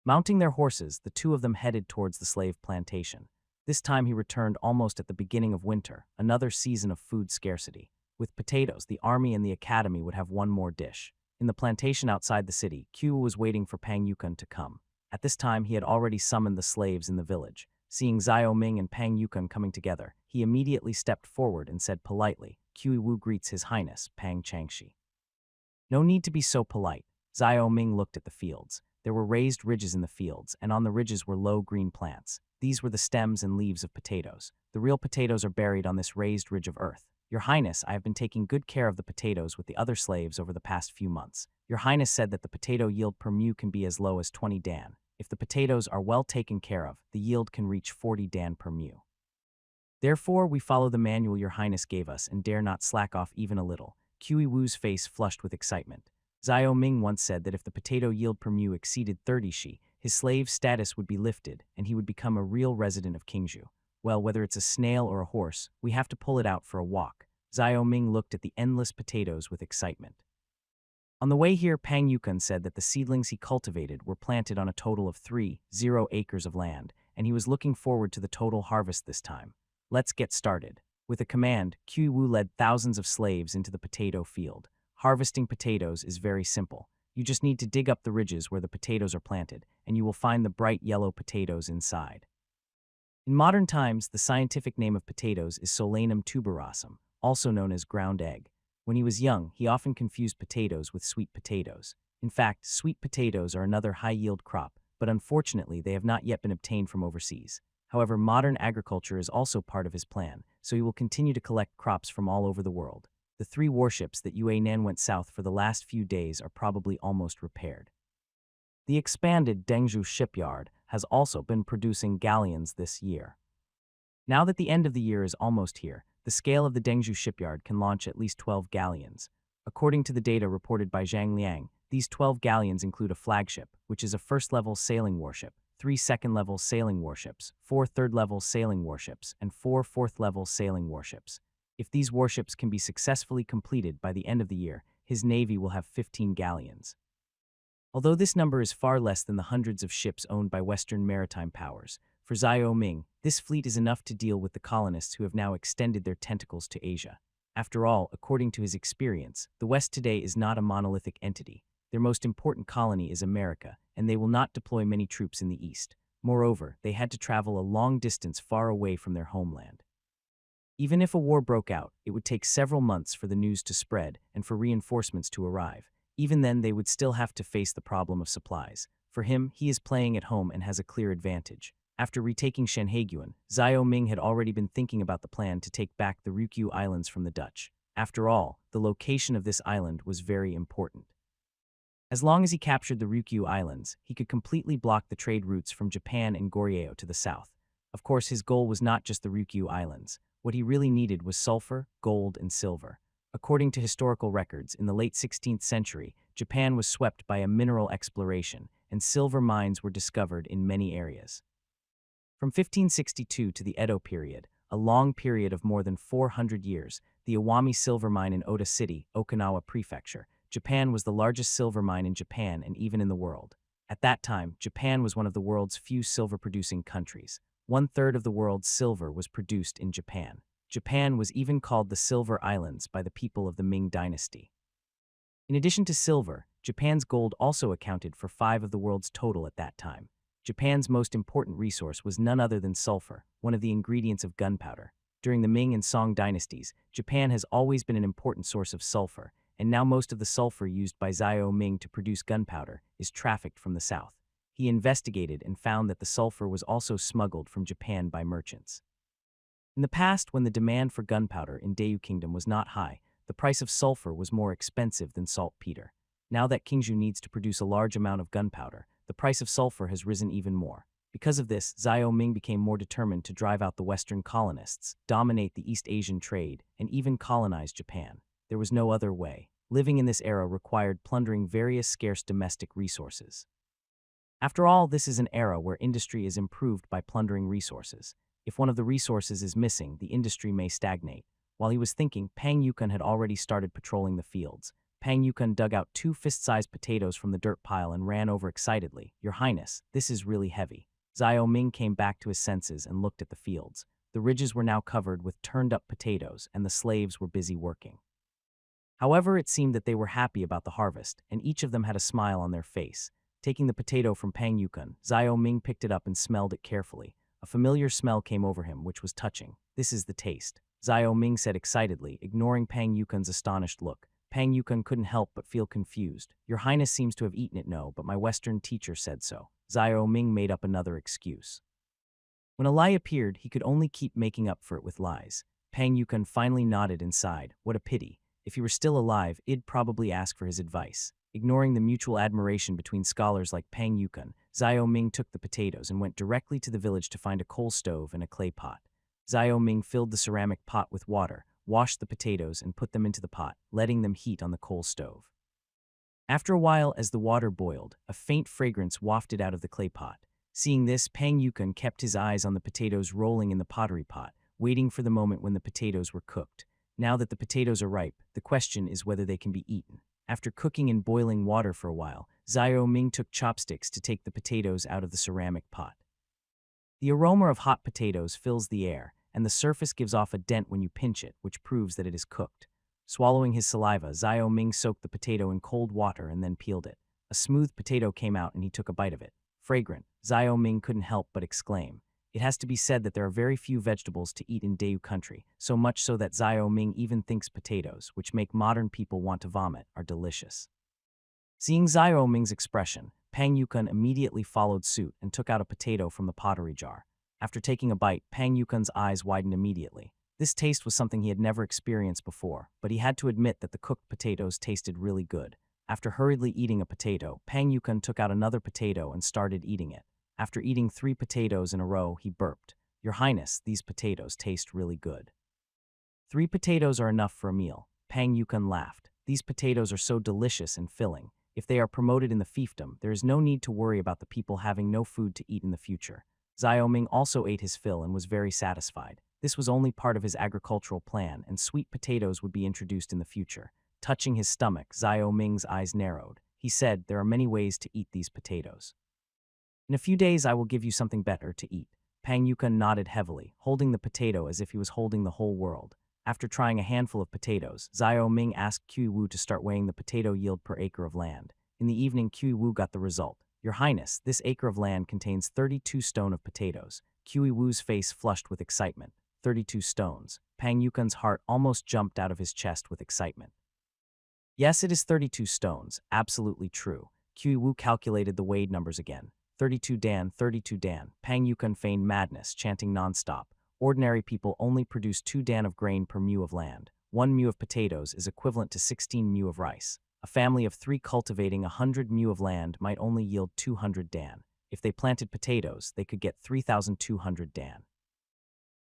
Mounting their horses, the two of them headed towards the slave plantation. This time he returned almost at the beginning of winter, another season of food scarcity. With potatoes, the army and the academy would have one more dish. In the plantation outside the city, Qiu was waiting for Pang Yukun to come. At this time, he had already summoned the slaves in the village. Seeing Xiao Ming and Pang Yukun coming together, he immediately stepped forward and said politely, "Qiu Wu greets His Highness, Pang Changshi." "No need to be so polite." Xiao Ming looked at the fields. There were raised ridges in the fields, and on the ridges were low green plants. These were the stems and leaves of potatoes. The real potatoes are buried on this raised ridge of earth. "Your Highness, I have been taking good care of the potatoes with the other slaves over the past few months. Your Highness said that the potato yield per mu can be as low as 20 dan. If the potatoes are well taken care of, the yield can reach 40 dan per mu. Therefore, we follow the manual Your Highness gave us and dare not slack off even a little." Qi Wu's face flushed with excitement. Xiao Ming once said that if the potato yield per mu exceeded 30 shi, his slave status would be lifted and he would become a real resident of Qingzhou. Well, whether it's a snail or a horse, we have to pull it out for a walk. Xiao Ming looked at the endless potatoes with excitement. On the way here, Pang Yukun said that the seedlings he cultivated were planted on a total of 30 acres of land, and he was looking forward to the total harvest this time. "Let's get started." With a command, Qi Wu led thousands of slaves into the potato field. Harvesting potatoes is very simple. You just need to dig up the ridges where the potatoes are planted, and you will find the bright yellow potatoes inside. In modern times, the scientific name of potatoes is Solanum tuberosum, also known as ground egg. When he was young, he often confused potatoes with sweet potatoes. In fact, sweet potatoes are another high-yield crop, but unfortunately they have not yet been obtained from overseas. However, modern agriculture is also part of his plan, so he will continue to collect crops from all over the world. The 3 warships that Yue Nan went south for the last few days are probably almost repaired. The expanded Dengzhou shipyard has also been producing galleons this year. Now that the end of the year is almost here, the scale of the Dengzhou shipyard can launch at least 12 galleons. According to the data reported by Zhang Liang, these 12 galleons include a flagship, which is a first-level sailing warship, 3 second-level sailing warships, 4 third-level sailing warships, and 4 fourth-level sailing warships. If these warships can be successfully completed by the end of the year, his navy will have 15 galleons. Although this number is far less than the hundreds of ships owned by Western maritime powers, for Xiao Ming, this fleet is enough to deal with the colonists who have now extended their tentacles to Asia. After all, according to his experience, the West today is not a monolithic entity. Their most important colony is America, and they will not deploy many troops in the East. Moreover, they had to travel a long distance far away from their homeland. Even if a war broke out, it would take several months for the news to spread and for reinforcements to arrive. Even then, they would still have to face the problem of supplies. For him, he is playing at home and has a clear advantage. After retaking Shenheiguan, Xiao Ming had already been thinking about the plan to take back the Ryukyu Islands from the Dutch. After all, the location of this island was very important. As long as he captured the Ryukyu Islands, he could completely block the trade routes from Japan and Goryeo to the south. Of course, his goal was not just the Ryukyu Islands. What he really needed was sulfur, gold, and silver. According to historical records, in the late 16th century, Japan was swept by a mineral exploration, and silver mines were discovered in many areas. From 1562 to the Edo period, a long period of more than 400 years, the Iwami silver mine in Oda City, Okinawa Prefecture, Japan was the largest silver mine in Japan and even in the world. At that time, Japan was one of the world's few silver-producing countries. One-third of the world's silver was produced in Japan. Japan was even called the Silver Islands by the people of the Ming Dynasty. In addition to silver, Japan's gold also accounted for 5 of the world's total at that time. Japan's most important resource was none other than sulfur, one of the ingredients of gunpowder. During the Ming and Song dynasties, Japan has always been an important source of sulfur, and now most of the sulfur used by Zhao Ming to produce gunpowder is trafficked from the south. He investigated and found that the sulfur was also smuggled from Japan by merchants. In the past, when the demand for gunpowder in Dayu Kingdom was not high, the price of sulfur was more expensive than saltpeter. Now that Kingju needs to produce a large amount of gunpowder, the price of sulfur has risen even more. Because of this, Zhao Ming became more determined to drive out the Western colonists, dominate the East Asian trade, and even colonize Japan. There was no other way. Living in this era required plundering various scarce domestic resources. After all, this is an era where industry is improved by plundering resources. If one of the resources is missing, the industry may stagnate. While he was thinking, Pang Yukon had already started patrolling the fields. Pang Yukon dug out 2 fist-sized potatoes from the dirt pile and ran over excitedly. "Your Highness, this is really heavy." Zhao Ming came back to his senses and looked at the fields. The ridges were now covered with turned-up potatoes, and the slaves were busy working. However, it seemed that they were happy about the harvest, and each of them had a smile on their face. Taking the potato from Pang Yukon, Zhao Ming picked it up and smelled it carefully. A familiar smell came over him, which was touching. "This is the taste," Zhao Ming said excitedly, ignoring Pang Yukon's astonished look. Pang Yukon couldn't help but feel confused. "Your Highness seems to have eaten it." "No, but my Western teacher said so." Zhao Ming made up another excuse. When a lie appeared, he could only keep making up for it with lies. Pang Yukon finally nodded and sighed. What a pity. If he were still alive, I'd probably ask for his advice. Ignoring the mutual admiration between scholars like Pang Yukon, Zhao Ming took the potatoes and went directly to the village to find a coal stove and a clay pot. Zhao Ming filled the ceramic pot with water, washed the potatoes, and put them into the pot, letting them heat on the coal stove. After a while, as the water boiled, a faint fragrance wafted out of the clay pot. Seeing this, Pang Yukon kept his eyes on the potatoes rolling in the pottery pot, waiting for the moment when the potatoes were cooked. Now that the potatoes are ripe, the question is whether they can be eaten. After cooking in boiling water for a while, Zhao Ming took chopsticks to take the potatoes out of the ceramic pot. The aroma of hot potatoes fills the air, and the surface gives off a dent when you pinch it, which proves that it is cooked. Swallowing his saliva, Zhao Ming soaked the potato in cold water and then peeled it. A smooth potato came out and he took a bite of it. Fragrant, Zhao Ming couldn't help but exclaim. It has to be said that there are very few vegetables to eat in Dayu country, so much so that Zhao Ming even thinks potatoes, which make modern people want to vomit, are delicious. Seeing Zhao Ming's expression, Pang Yukon immediately followed suit and took out a potato from the pottery jar. After taking a bite, Pang Yukon's eyes widened immediately. This taste was something he had never experienced before, but he had to admit that the cooked potatoes tasted really good. After hurriedly eating a potato, Pang Yukon took out another potato and started eating it. After eating 3 potatoes in a row, he burped. "Your Highness, these potatoes taste really good." 3 potatoes are enough for a meal. Pang Yukon laughed. These potatoes are so delicious and filling. If they are promoted in the fiefdom, there is no need to worry about the people having no food to eat in the future. Zhao Ming also ate his fill and was very satisfied. This was only part of his agricultural plan, and sweet potatoes would be introduced in the future. Touching his stomach, Zhao Ming's eyes narrowed. He said, "There are many ways to eat these potatoes. In a few days, I will give you something better to eat." Pang Yukon nodded heavily, holding the potato as if he was holding the whole world. After trying a handful of potatoes, Zhao Ming asked Kui Wu to start weighing the potato yield per acre of land. In the evening, Kui Wu got the result. "Your Highness, this acre of land contains 32 stone of potatoes." Kui Wu's face flushed with excitement. 32 stones. Pang Yukon's heart almost jumped out of his chest with excitement. "Yes, it is 32 stones. Absolutely true." Kui Wu calculated the weighed numbers again. 32 dan, 32 dan. Pang Yukon feigned madness, chanting non-stop. Ordinary people only produce 2 dan of grain per mu of land. 1 mu of potatoes is equivalent to 16 mu of rice. A family of 3 cultivating 100 mu of land might only yield 200 dan. If they planted potatoes, they could get 3,200 dan.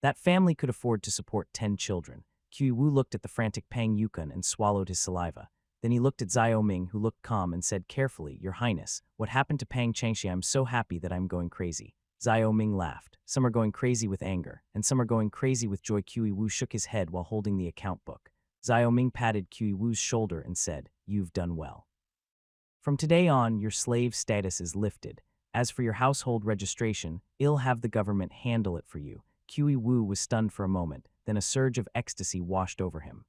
That family could afford to support 10 children. Kui Wu looked at the frantic Pang Yukon and swallowed his saliva. Then he looked at Xiao Ming, who looked calm, and said carefully, Your Highness, what happened to Pang Changxi? I'm so happy that I'm going crazy. Xiao Ming laughed. Some are going crazy with anger, and some are going crazy with joy. Kui Wu shook his head while holding the account book. Xiao Ming patted Kui Wu's shoulder and said, You've done well. From today on, your slave status is lifted. As for your household registration, I'll have the government handle it for you. Kui Wu was stunned for a moment, then a surge of ecstasy washed over him.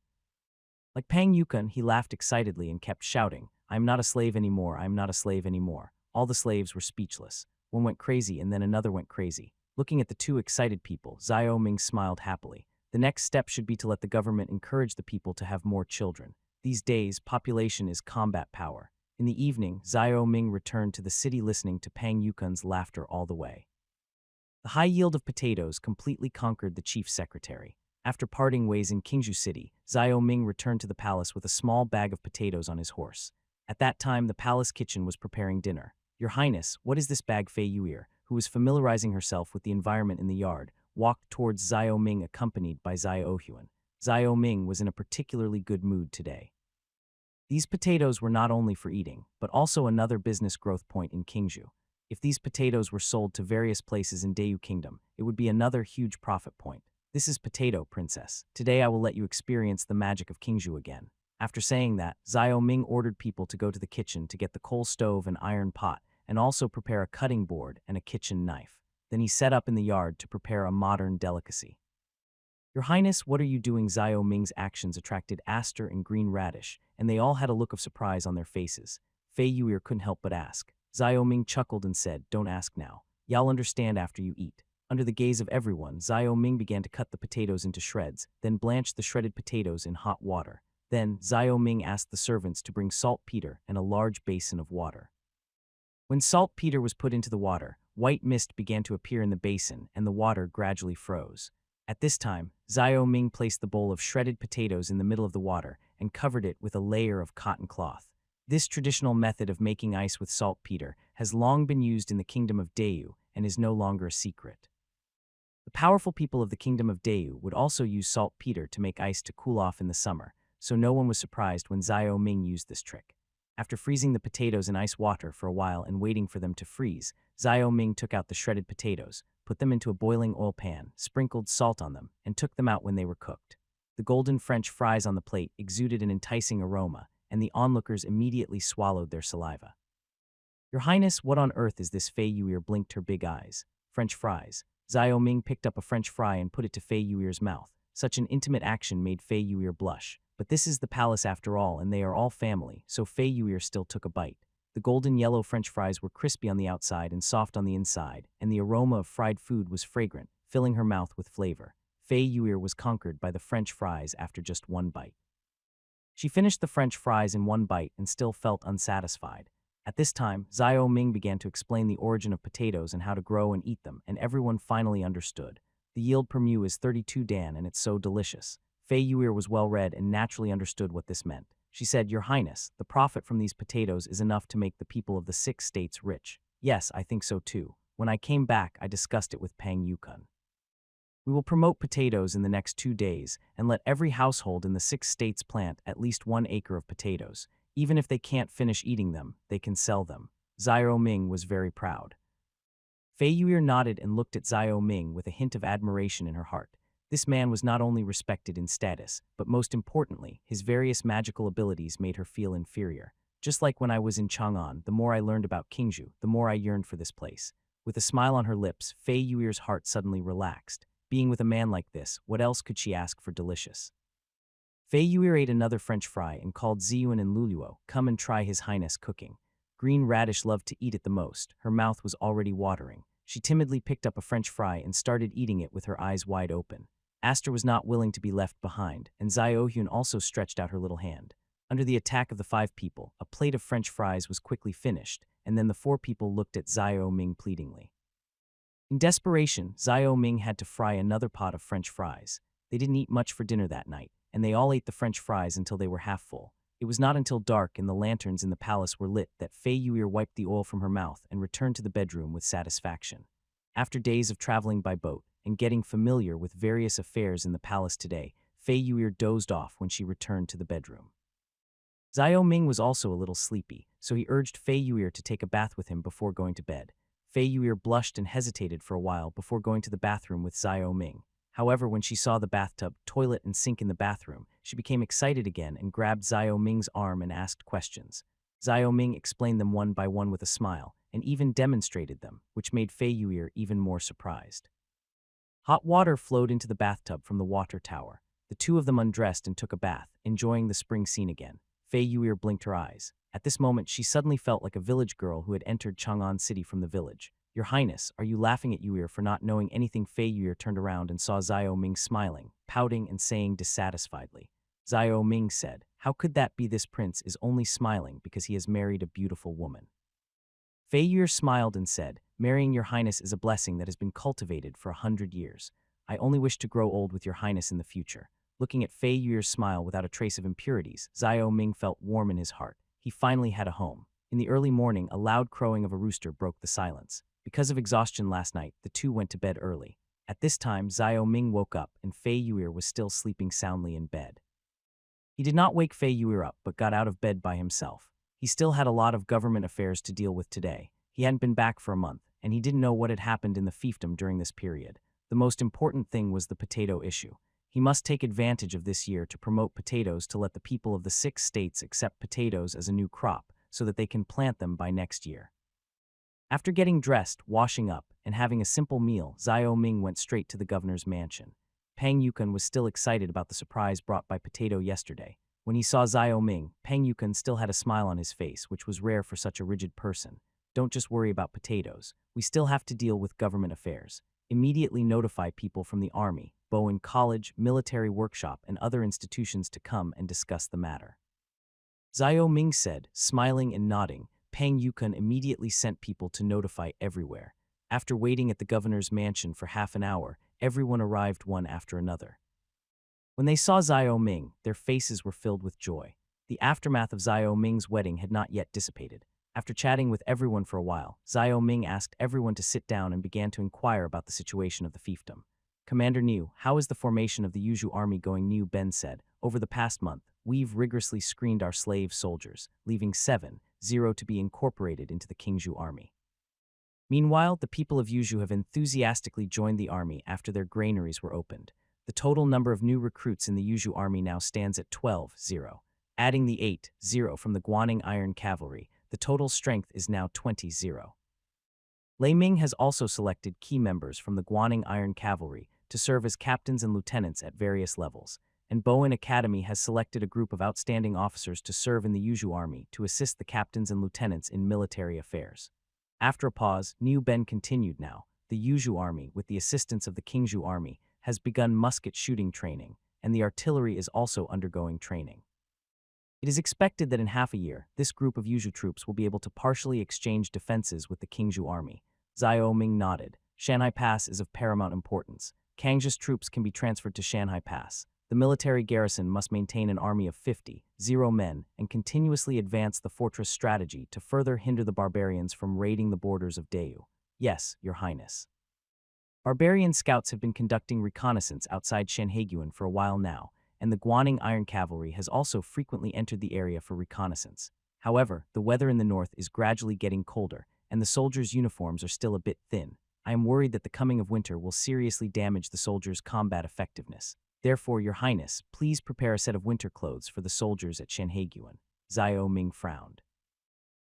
Like Pang Yukon, he laughed excitedly and kept shouting, I'm not a slave anymore, I'm not a slave anymore. All the slaves were speechless. One went crazy and then another went crazy. Looking at the two excited people, Xiao Ming smiled happily. The next step should be to let the government encourage the people to have more children. These days, population is combat power. In the evening, Xiao Ming returned to the city listening to Pang Yukon's laughter all the way. The high yield of potatoes completely conquered the chief secretary. After parting ways in Qingzhou City, Xiao Ming returned to the palace with a small bag of potatoes on his horse. At that time, the palace kitchen was preparing dinner. Your Highness, what is this bag? Fei Yuir, who was familiarizing herself with the environment in the yard, walked towards Xiao Ming accompanied by Xiao Huan. Xiao Ming was in a particularly good mood today. These potatoes were not only for eating, but also another business growth point in Qingzhou. If these potatoes were sold to various places in Dayu Kingdom, it would be another huge profit point. This is Potato Princess. Today I will let you experience the magic of Qingzhou again. After saying that, Xiao Ming ordered people to go to the kitchen to get the coal stove and iron pot, and also prepare a cutting board and a kitchen knife. Then he set up in the yard to prepare a modern delicacy. Your Highness, what are you doing? Xiao Ming's actions attracted Aster and Green Radish, and they all had a look of surprise on their faces. Fei Yuir couldn't help but ask. Xiao Ming chuckled and said, Don't ask now. Y'all understand after you eat. Under the gaze of everyone, Xiao Ming began to cut the potatoes into shreds, then blanched the shredded potatoes in hot water. Then, Xiao Ming asked the servants to bring saltpeter and a large basin of water. When saltpeter was put into the water, white mist began to appear in the basin, and the water gradually froze. At this time, Xiao Ming placed the bowl of shredded potatoes in the middle of the water and covered it with a layer of cotton cloth. This traditional method of making ice with saltpeter has long been used in the Kingdom of Dayu and is no longer a secret. The powerful people of the Kingdom of Dayu would also use saltpeter to make ice to cool off in the summer, so no one was surprised when Xiao Ming used this trick. After freezing the potatoes in ice water for a while and waiting for them to freeze, Xiao Ming took out the shredded potatoes, put them into a boiling oil pan, sprinkled salt on them, and took them out when they were cooked. The golden French fries on the plate exuded an enticing aroma, and the onlookers immediately swallowed their saliva. Your Highness, what on earth is this? Fei Yuir blinked her big eyes. French fries. Xiao Ming picked up a French fry and put it to Fei Yuir's mouth. Such an intimate action made Fei Yuir blush. But this is the palace after all, and they are all family, so Fei Yuir still took a bite. The golden yellow French fries were crispy on the outside and soft on the inside, and the aroma of fried food was fragrant, filling her mouth with flavor. Fei Yuir was conquered by the French fries after just one bite. She finished the French fries in one bite and still felt unsatisfied. At this time, Xiao Ming began to explain the origin of potatoes and how to grow and eat them, and everyone finally understood. The yield per mu is 32 dan and it's so delicious. Fei Yuir was well-read and naturally understood what this meant. She said, Your Highness, the profit from these potatoes is enough to make the people of the 6 states rich. Yes, I think so too. When I came back, I discussed it with Pang Yukon. We will promote potatoes in the next 2 days and let every household in the 6 states plant at least 1 acre of potatoes. Even if they can't finish eating them, they can sell them. Xiao Ming was very proud. Fei Yuir nodded and looked at Xiao Ming with a hint of admiration in her heart. This man was not only respected in status, but most importantly, his various magical abilities made her feel inferior. Just like when I was in Chang'an, the more I learned about Qingzhou, the more I yearned for this place. With a smile on her lips, Fei Yuir's heart suddenly relaxed. Being with a man like this, what else could she ask for delicious? Fei Yuir ate another French fry and called Ziyuan and Luluo, come and try His Highness cooking. Green Radish loved to eat it the most. Her mouth was already watering. She timidly picked up a French fry and started eating it with her eyes wide open. Aster was not willing to be left behind, and Xiao Huan also stretched out her little hand. Under the attack of the 5 people, a plate of French fries was quickly finished, and then the 4 people looked at Xiao Ming pleadingly. In desperation, Xiao Ming had to fry another pot of French fries. They didn't eat much for dinner that night, and they all ate the French fries until they were half full. It was not until dark and the lanterns in the palace were lit that Fei Yuir wiped the oil from her mouth and returned to the bedroom with satisfaction. After days of traveling by boat and getting familiar with various affairs in the palace today, Fei Yuer dozed off when she returned to the bedroom. Xiao Ming was also a little sleepy, so he urged Fei Yuer to take a bath with him before going to bed. Fei Yuer blushed and hesitated for a while before going to the bathroom with Xiao Ming. However, when she saw the bathtub, toilet, and sink in the bathroom, she became excited again and grabbed Xiao Ming's arm and asked questions. Xiao Ming explained them one by one with a smile, and even demonstrated them, which made Fei Yuer even more surprised. Hot water flowed into the bathtub from the water tower. The two of them undressed and took a bath, enjoying the spring scene again. Fei Yuer blinked her eyes. At this moment, she suddenly felt like a village girl who had entered Chang'an City from the village. "Your Highness, are you laughing at Yuer for not knowing anything?" Fei Yuer turned around and saw Xiao Ming smiling, pouting, and saying dissatisfiedly. Xiao Ming said, "How could that be? This prince is only smiling because he has married a beautiful woman." Fei Yuer smiled and said, "Marrying Your Highness is a blessing that has been cultivated for 100 years. I only wish to grow old with Your Highness in the future." Looking at Fei Yuer's smile without a trace of impurities, Xiao Ming felt warm in his heart. He finally had a home. In the early morning, a loud crowing of a rooster broke the silence. Because of exhaustion last night, the two went to bed early. At this time, Xiao Ming woke up and Fei Yuer was still sleeping soundly in bed. He did not wake Fei Yuer up but got out of bed by himself. He still had a lot of government affairs to deal with today. He hadn't been back for a month, and he didn't know what had happened in the fiefdom during this period. The most important thing was the potato issue. He must take advantage of this year to promote potatoes to let the people of the 6 states accept potatoes as a new crop so that they can plant them by next year. After getting dressed, washing up, and having a simple meal, Xiao Ming went straight to the governor's mansion. Pang Yukun was still excited about the surprise brought by Potato yesterday. When he saw Xiao Ming, Pang Yukun still had a smile on his face, which was rare for such a rigid person. "Don't just worry about potatoes. We still have to deal with government affairs. Immediately notify people from the army, Bowen College, military workshop, and other institutions to come and discuss the matter." Xiao Ming said, smiling and nodding. Pang Yukun immediately sent people to notify everywhere. After waiting at the governor's mansion for half an hour, everyone arrived one after another. When they saw Xiao Ming, their faces were filled with joy. The aftermath of Xiao Ming's wedding had not yet dissipated. After chatting with everyone for a while, Xiao Ming asked everyone to sit down and began to inquire about the situation of the fiefdom. "Commander Niu, how is the formation of the Yuzhu army going?" Niu Ben said. "Over the past month, we've rigorously screened our slave soldiers, leaving 7-0 to be incorporated into the Qingzhou army. Meanwhile, the people of Yuzhu have enthusiastically joined the army after their granaries were opened. The total number of new recruits in the Yuzhu army now stands at 12-0. Adding the 8-0 from the Guaning Iron Cavalry, the total strength is now 20-0. Lei Ming has also selected key members from the Guaning Iron Cavalry to serve as captains and lieutenants at various levels, and Bowen Academy has selected a group of outstanding officers to serve in the Yuzhu army to assist the captains and lieutenants in military affairs. After a pause, Niu Ben continued now. The Yuzhu army, with the assistance of the Qingzhou army, has begun musket shooting training, and the artillery is also undergoing training. It is expected that in half a year, this group of Yuzhu troops will be able to partially exchange defenses with the Qingzhou army. Xiao Ming nodded. Shanghai Pass is of paramount importance. Kangji's troops can be transferred to Shanghai Pass. The military garrison must maintain an army of 50-0 men and continuously advance the fortress strategy to further hinder the barbarians from raiding the borders of Dayu. Yes, Your Highness. Barbarian scouts have been conducting reconnaissance outside Shanhaiguan for a while now, and the Guaning Iron Cavalry has also frequently entered the area for reconnaissance. However, the weather in the north is gradually getting colder, and the soldiers' uniforms are still a bit thin. I am worried that the coming of winter will seriously damage the soldiers' combat effectiveness. Therefore, Your Highness, please prepare a set of winter clothes for the soldiers at Shanhaiguan. Xiao Ming frowned.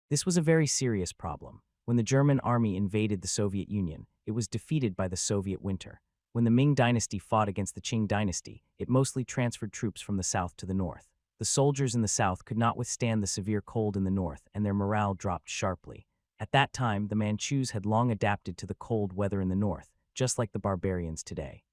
This was a very serious problem. When the German army invaded the Soviet Union, it was defeated by the Soviet winter. When the Ming Dynasty fought against the Qing Dynasty, it mostly transferred troops from the south to the north. The soldiers in the south could not withstand the severe cold in the north, and their morale dropped sharply. At that time, the Manchus had long adapted to the cold weather in the north, just like the barbarians today.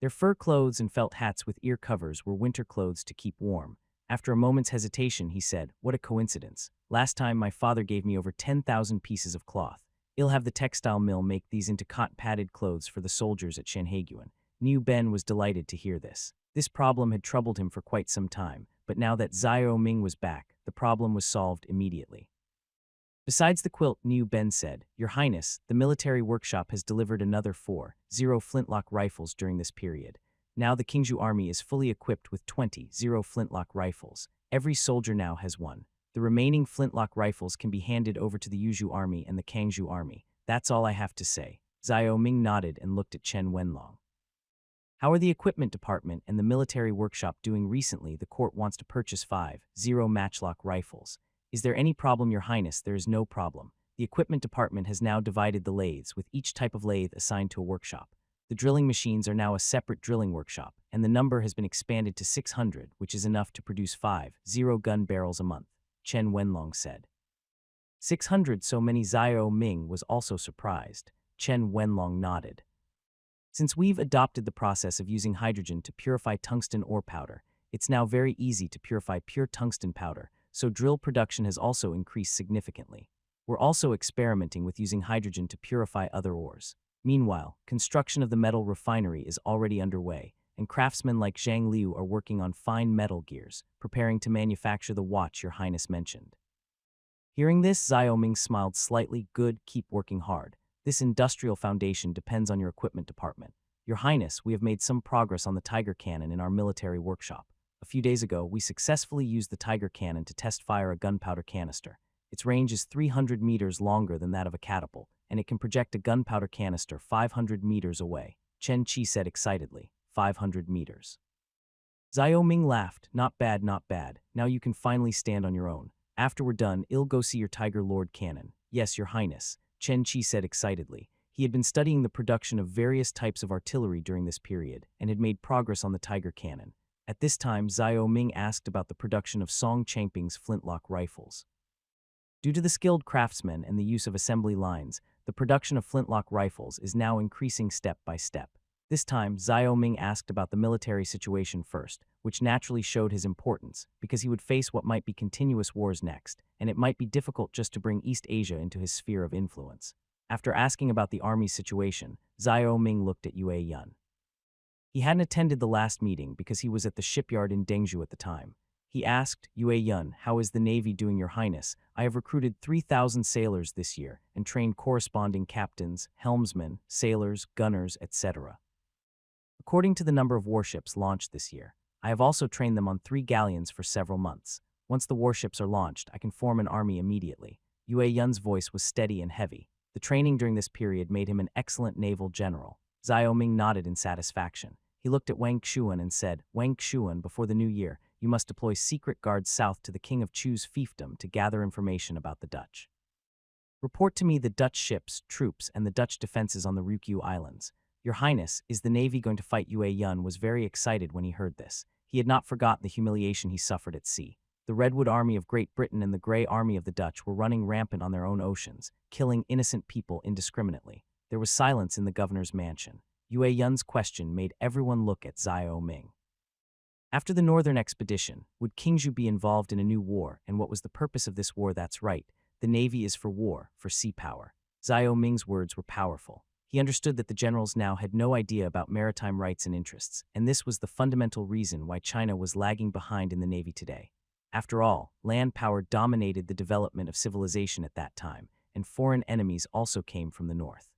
Their fur clothes and felt hats with ear covers were winter clothes to keep warm. After a moment's hesitation, he said, "What a coincidence. Last time my father gave me over 10,000 pieces of cloth. He'll have the textile mill make these into cotton-padded clothes for the soldiers at Shanhaiguan." Niu Ben was delighted to hear this. This problem had troubled him for quite some time, but now that Xiao Ming was back, the problem was solved immediately. Besides the quilt, Niu Ben said, "Your Highness, the military workshop has delivered another 4-0 flintlock rifles during this period. Now the Qingzhou army is fully equipped with 20 flintlock rifles. Every soldier now has one. The remaining flintlock rifles can be handed over to the Yuzhou army and the Kangzhou army. That's all I have to say. Xiao Ming nodded and looked at Chen Wenlong. How are the equipment department and the military workshop doing recently? The court wants to purchase 5 matchlock rifles. Is there any problem, Your Highness? There is no problem. The equipment department has now divided the lathes, with each type of lathe assigned to a workshop. The drilling machines are now a separate drilling workshop, and the number has been expanded to 600, which is enough to produce 5 gun barrels a month, Chen Wenlong said. 600, so many? Xiao Ming was also surprised. Chen Wenlong nodded. Since we've adopted the process of using hydrogen to purify tungsten ore powder, it's now very easy to purify pure tungsten powder, so drill production has also increased significantly. We're also experimenting with using hydrogen to purify other ores. Meanwhile, construction of the metal refinery is already underway, and craftsmen like Zhang Liu are working on fine metal gears, preparing to manufacture the watch Your Highness mentioned. Hearing this, Xiao Ming smiled slightly. Good, keep working hard. This industrial foundation depends on your equipment department. Your Highness, we have made some progress on the Tiger Cannon in our military workshop. A few days ago, we successfully used the Tiger Cannon to test fire a gunpowder canister. Its range is 300 meters longer than that of a catapult, and it can project a gunpowder canister 500 meters away. Chen Qi said excitedly, 500 meters. Xiao Ming laughed. Not bad, not bad. Now you can finally stand on your own. After we're done, I'll go see your Tiger Lord Cannon. Yes, Your Highness, Chen Qi said excitedly. He had been studying the production of various types of artillery during this period, and had made progress on the Tiger Cannon. At this time, Xiao Ming asked about the production of Song Changping's flintlock rifles. Due to the skilled craftsmen and the use of assembly lines, the production of flintlock rifles is now increasing step by step. This time, Xiao Ming asked about the military situation first, which naturally showed his importance, because he would face what might be continuous wars next, and it might be difficult just to bring East Asia into his sphere of influence. After asking about the army's situation, Xiao Ming looked at Yue Yun. He hadn't attended the last meeting because he was at the shipyard in Dengzhou at the time. He asked, Yue Yun, how is the Navy doing, Your Highness? I have recruited 3,000 sailors this year and trained corresponding captains, helmsmen, sailors, gunners, etc. According to the number of warships launched this year, I have also trained them on 3 galleons for several months. Once the warships are launched, I can form an army immediately. Yue Yun's voice was steady and heavy. The training during this period made him an excellent naval general. Xiao Ming nodded in satisfaction. He looked at Wang Xuan and said, Wang Xuan, before the new year, you must deploy secret guards south to the King of Chu's fiefdom to gather information about the Dutch. Report to me the Dutch ships, troops, and the Dutch defenses on the Ryukyu Islands. Your Highness, is the Navy going to fight? Yue Yun was very excited when he heard this. He had not forgotten the humiliation he suffered at sea. The Redwood Army of Great Britain and the Grey Army of the Dutch were running rampant on their own oceans, killing innocent people indiscriminately. There was silence in the governor's mansion. Yue Yun's question made everyone look at Xiao Ming. After the Northern Expedition, would Qingzhou be involved in a new war, and what was the purpose of this war? That's right, the Navy is for war, for sea power. Xiao Ming's words were powerful. He understood that the generals now had no idea about maritime rights and interests, and this was the fundamental reason why China was lagging behind in the Navy today. After all, land power dominated the development of civilization at that time, and foreign enemies also came from the north.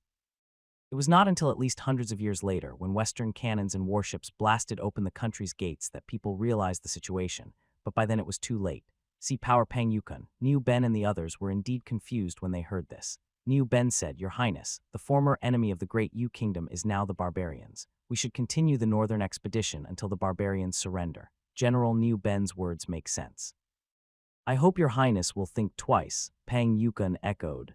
It was not until at least hundreds of years later, when Western cannons and warships blasted open the country's gates, that people realized the situation, but by then it was too late. Sea Power Pang Yukon, Niu Ben and the others were indeed confused when they heard this. Niu Ben said, Your Highness, the former enemy of the Great Yu Kingdom is now the barbarians. We should continue the northern expedition until the barbarians surrender. General Niu Ben's words make sense. I hope Your Highness will think twice, Pang Yukon echoed.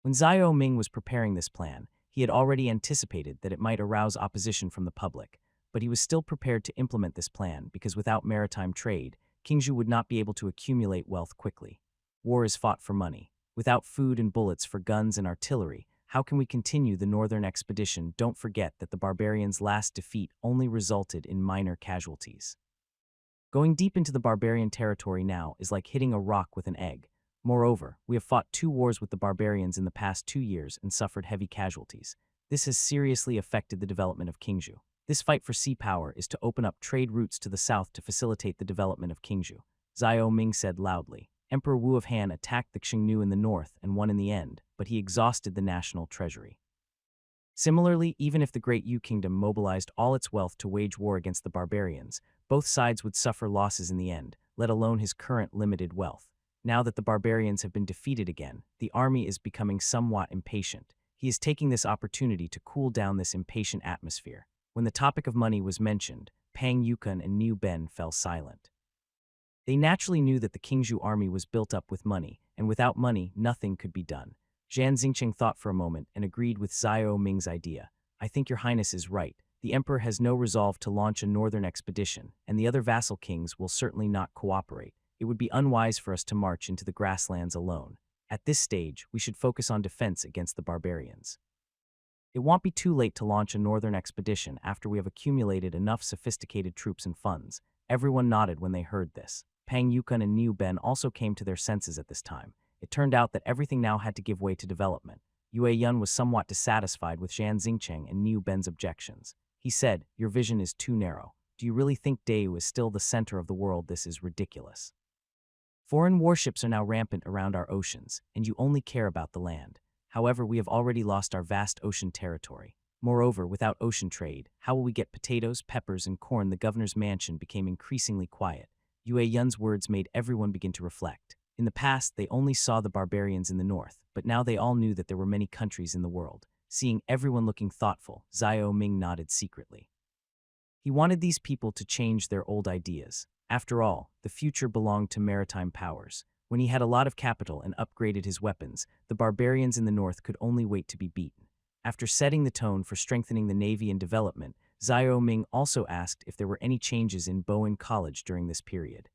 When Xiao Ming was preparing this plan, he had already anticipated that it might arouse opposition from the public, but he was still prepared to implement this plan because without maritime trade, Qingzhou would not be able to accumulate wealth quickly. War is fought for money. Without food and bullets for guns and artillery, how can we continue the northern expedition? Don't forget that the barbarians' last defeat only resulted in minor casualties. Going deep into the barbarian territory now is like hitting a rock with an egg. Moreover, we have fought 2 wars with the barbarians in the past 2 years and suffered heavy casualties. This has seriously affected the development of Qingzhou. This fight for sea power is to open up trade routes to the south to facilitate the development of Qingzhou. Xiao Ming said loudly. Emperor Wu of Han attacked the Xingnu in the north and won in the end, but he exhausted the national treasury. Similarly, even if the Great Yu Kingdom mobilized all its wealth to wage war against the barbarians, both sides would suffer losses in the end, let alone his current limited wealth. Now that the barbarians have been defeated again, the army is becoming somewhat impatient. He is taking this opportunity to cool down this impatient atmosphere. When the topic of money was mentioned, Pang Yukon and Niu Ben fell silent. They naturally knew that the Qingzhou army was built up with money, and without money, nothing could be done. Zhan Xingcheng thought for a moment and agreed with Xiao Ming's idea. I think your highness is right. The emperor has no resolve to launch a northern expedition, and the other vassal kings will certainly not cooperate. It would be unwise for us to march into the grasslands alone. At this stage, we should focus on defense against the barbarians. It won't be too late to launch a northern expedition after we have accumulated enough sophisticated troops and funds. Everyone nodded when they heard this. Pang Yukon and Niu Ben also came to their senses at this time. It turned out that everything now had to give way to development. Yue Yun was somewhat dissatisfied with Zhan Xingcheng and Niu Ben's objections. He said, "Your vision is too narrow. Do you really think Dayu is still the center of the world? This is ridiculous. Foreign warships are now rampant around our oceans, and you only care about the land. However, we have already lost our vast ocean territory. Moreover, without ocean trade, how will we get potatoes, peppers, and corn?" The governor's mansion became increasingly quiet. Yue Yun's words made everyone begin to reflect. In the past, they only saw the barbarians in the north, but now they all knew that there were many countries in the world. Seeing everyone looking thoughtful, Xiao Ming nodded secretly. He wanted these people to change their old ideas. After all, the future belonged to maritime powers. When he had a lot of capital and upgraded his weapons, the barbarians in the north could only wait to be beaten. After setting the tone for strengthening the navy and development, Xiao Ming also asked if there were any changes in Bowen College during this period.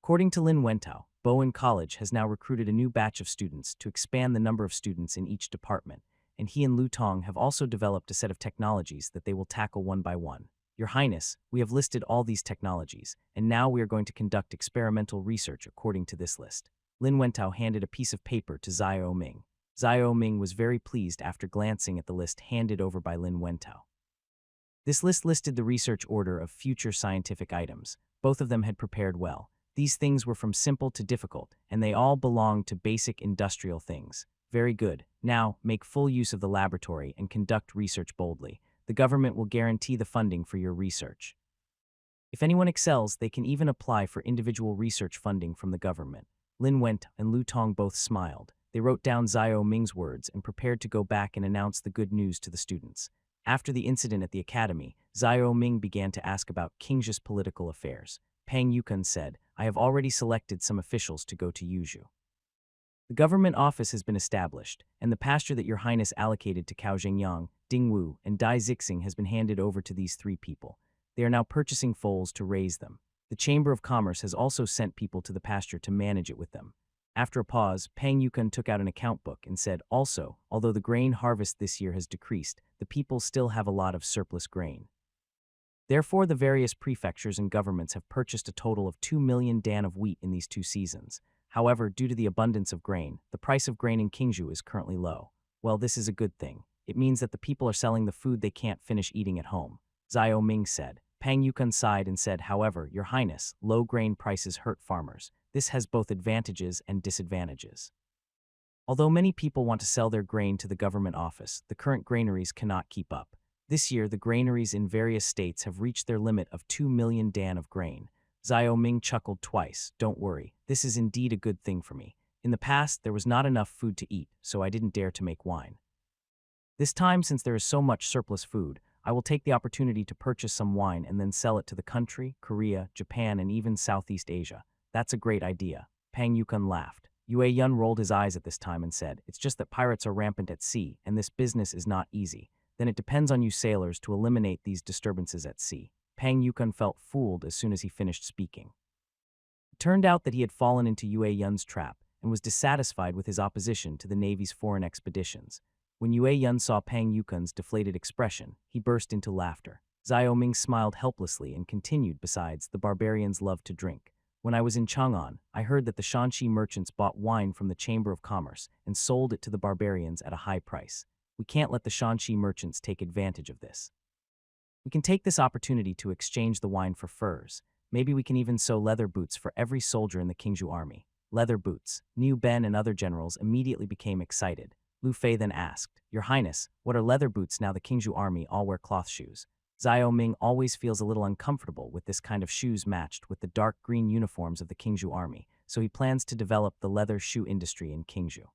According to Lin Wentao, Bowen College has now recruited a new batch of students to expand the number of students in each department, and he and Lu Tong have also developed a set of technologies that they will tackle one by one. Your Highness, we have listed all these technologies, and now we are going to conduct experimental research according to this list. Lin Wentao handed a piece of paper to Xiao Ming. Xiao Ming was very pleased after glancing at the list handed over by Lin Wentao. This list listed the research order of future scientific items. Both of them had prepared well. These things were from simple to difficult, and they all belonged to basic industrial things. Very good. Now, make full use of the laboratory and conduct research boldly. The government will guarantee the funding for your research. If anyone excels, they can even apply for individual research funding from the government. Lin Went and Lu Tong both smiled. They wrote down Xiao Ming's words and prepared to go back and announce the good news to the students. After the incident at the academy, Xiao Ming began to ask about Qingzhou's political affairs. Pang Yukon said, "I have already selected some officials to go to Yuzhou. The government office has been established, and the pasture that your highness allocated to Cao Zhengyang, Ding Wu, and Dai Zixing has been handed over to these three people. They are now purchasing foals to raise them. The Chamber of Commerce has also sent people to the pasture to manage it with them." After a pause, Pang Yukon took out an account book and said, "Also, although the grain harvest this year has decreased, the people still have a lot of surplus grain. Therefore, the various prefectures and governments have purchased a total of 2 million dan of wheat in these 2 seasons. However, due to the abundance of grain, the price of grain in Qingzhou is currently low. Well, this is a good thing. It means that the people are selling the food they can't finish eating at home," Xiao Ming said. Pang Yukon sighed and said, "However, your highness, low grain prices hurt farmers. This has both advantages and disadvantages. Although many people want to sell their grain to the government office, the current granaries cannot keep up. This year, the granaries in various states have reached their limit of 2 million dan of grain." Xiao Ming chuckled twice. "Don't worry, this is indeed a good thing for me. In the past, there was not enough food to eat, so I didn't dare to make wine. This time, since there is so much surplus food, I will take the opportunity to purchase some wine and then sell it to the country, Korea, Japan, and even Southeast Asia. That's a great idea." Pang Yukon laughed. Yue Yun rolled his eyes at this time and said, "It's just that pirates are rampant at sea, and this business is not easy. Then it depends on you sailors to eliminate these disturbances at sea." Pang Yukon felt fooled as soon as he finished speaking. It turned out that he had fallen into Yue Yun's trap and was dissatisfied with his opposition to the Navy's foreign expeditions. When Yue Yun saw Pang Yukon's deflated expression, he burst into laughter. Xiao Ming smiled helplessly and continued, "Besides, the barbarians love to drink. When I was in Chang'an, I heard that the Shanxi merchants bought wine from the Chamber of Commerce and sold it to the barbarians at a high price. We can't let the Shanxi merchants take advantage of this. We can take this opportunity to exchange the wine for furs. Maybe we can even sew leather boots for every soldier in the Qingzhou army." Leather boots. Niu Ben and other generals immediately became excited. Lu Fei then asked, Your Highness, what are leather boots now the Qingzhou army all wear cloth shoes? Xiao Ming always feels a little uncomfortable with this kind of shoes matched with the dark green uniforms of the Qingzhou army, so he plans to develop the leather shoe industry in Qingzhou.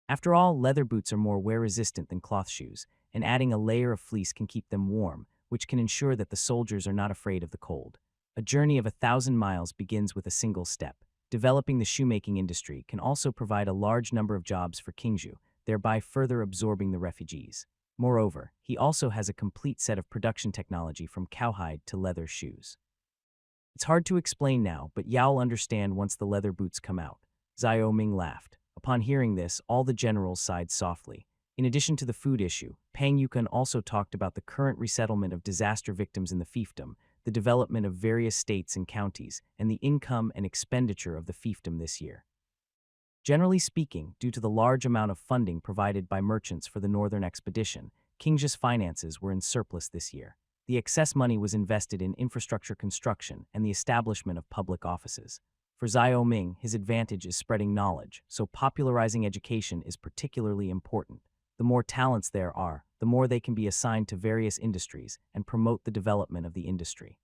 After all, leather boots are more wear-resistant than cloth shoes, and adding a layer of fleece can keep them warm, which can ensure that the soldiers are not afraid of the cold. A journey of 1,000 miles begins with a single step. Developing the shoemaking industry can also provide a large number of jobs for Qingzhou, thereby further absorbing the refugees. Moreover, he also has a complete set of production technology from cowhide to leather shoes. It's hard to explain now, but Yao'll understand once the leather boots come out. Xiao Ming laughed. Upon hearing this, all the generals sighed softly. In addition to the food issue, Pang Yukun also talked about the current resettlement of disaster victims in the fiefdom, the development of various states and counties, and the income and expenditure of the fiefdom this year. Generally speaking, due to the large amount of funding provided by merchants for the northern expedition, Qingzhou's finances were in surplus this year. The excess money was invested in infrastructure construction and the establishment of public offices. For Xiao Ming, his advantage is spreading knowledge, so popularizing education is particularly important. The more talents there are, the more they can be assigned to various industries and promote the development of the industry.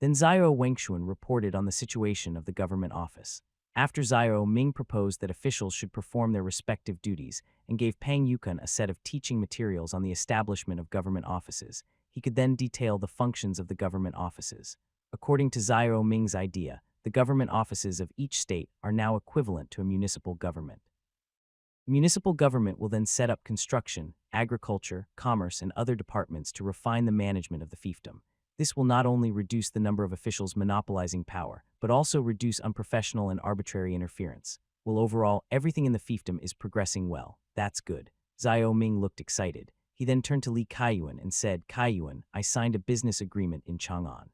Then Xiao Wengshuan reported on the situation of the government office. After Xiao Ming proposed that officials should perform their respective duties and gave Pang Yukun a set of teaching materials on the establishment of government offices, he could then detail the functions of the government offices. According to Xiao Ming's idea, the government offices of each state are now equivalent to a municipal government. The municipal government will then set up construction, agriculture, commerce, and other departments to refine the management of the fiefdom. This will not only reduce the number of officials monopolizing power, but also reduce unprofessional and arbitrary interference. Well, overall, everything in the fiefdom is progressing well. That's good. Xiao Ming looked excited. He then turned to Li Kaiyuan and said, Kaiyuan, I signed a business agreement in Chang'an.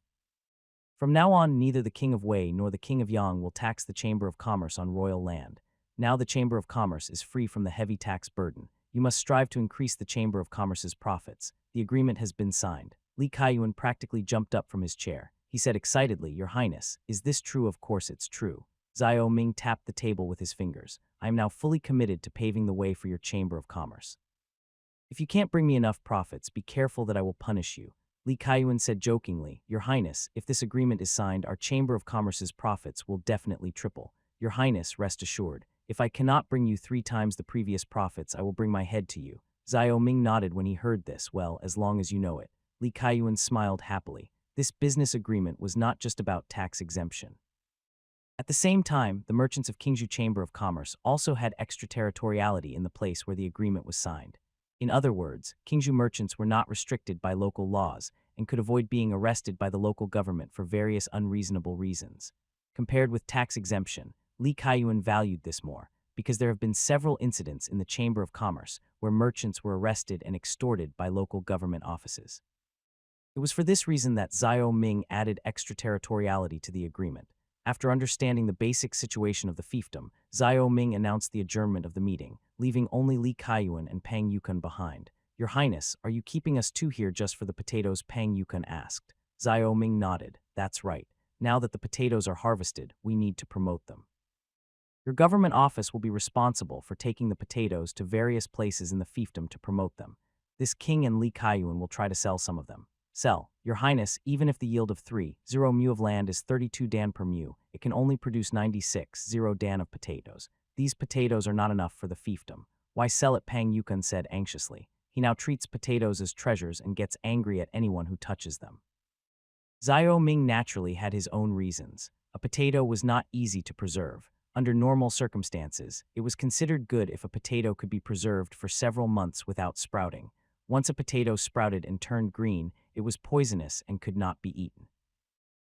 From now on, neither the King of Wei nor the King of Yang will tax the Chamber of Commerce on royal land. Now the Chamber of Commerce is free from the heavy tax burden. You must strive to increase the Chamber of Commerce's profits. The agreement has been signed. Li Kaiyuan practically jumped up from his chair. He said excitedly, Your Highness, is this true? Of course it's true. Xiao Ming tapped the table with his fingers. I am now fully committed to paving the way for your Chamber of Commerce. If you can't bring me enough profits, be careful that I will punish you. Li Kaiyuan said jokingly, Your Highness, if this agreement is signed, our Chamber of Commerce's profits will definitely triple. Your Highness, rest assured, if I cannot bring you 3 times the previous profits, I will bring my head to you. Xiao Ming nodded when he heard this. Well, as long as you know it. Li Kaiyuan smiled happily. This business agreement was not just about tax exemption. At the same time, the merchants of Qingzhou Chamber of Commerce also had extraterritoriality in the place where the agreement was signed. In other words, Qingzhou merchants were not restricted by local laws and could avoid being arrested by the local government for various unreasonable reasons. Compared with tax exemption, Li Kaiyuan valued this more, because there have been several incidents in the Chamber of Commerce where merchants were arrested and extorted by local government offices. It was for this reason that Xiao Ming added extraterritoriality to the agreement. After understanding the basic situation of the fiefdom, Xiao Ming announced the adjournment of the meeting, leaving only Li Kaiyuan and Pang Yukun behind. Your Highness, are you keeping us 2 here just for the potatoes? Pang Yukun asked. Xiao Ming nodded. That's right. Now that the potatoes are harvested, we need to promote them. Your government office will be responsible for taking the potatoes to various places in the fiefdom to promote them. This king and Li Kaiyuan will try to sell some of them. Sell. Your Highness, even if the yield of 3, 0 mu of land is 32 dan per mu, it can only produce 96, 0 dan of potatoes. These potatoes are not enough for the fiefdom. Why sell it? Pang Yukun said anxiously. He now treats potatoes as treasures and gets angry at anyone who touches them. Xiao Ming naturally had his own reasons. A potato was not easy to preserve. Under normal circumstances, it was considered good if a potato could be preserved for several months without sprouting. Once a potato sprouted and turned green, it was poisonous and could not be eaten.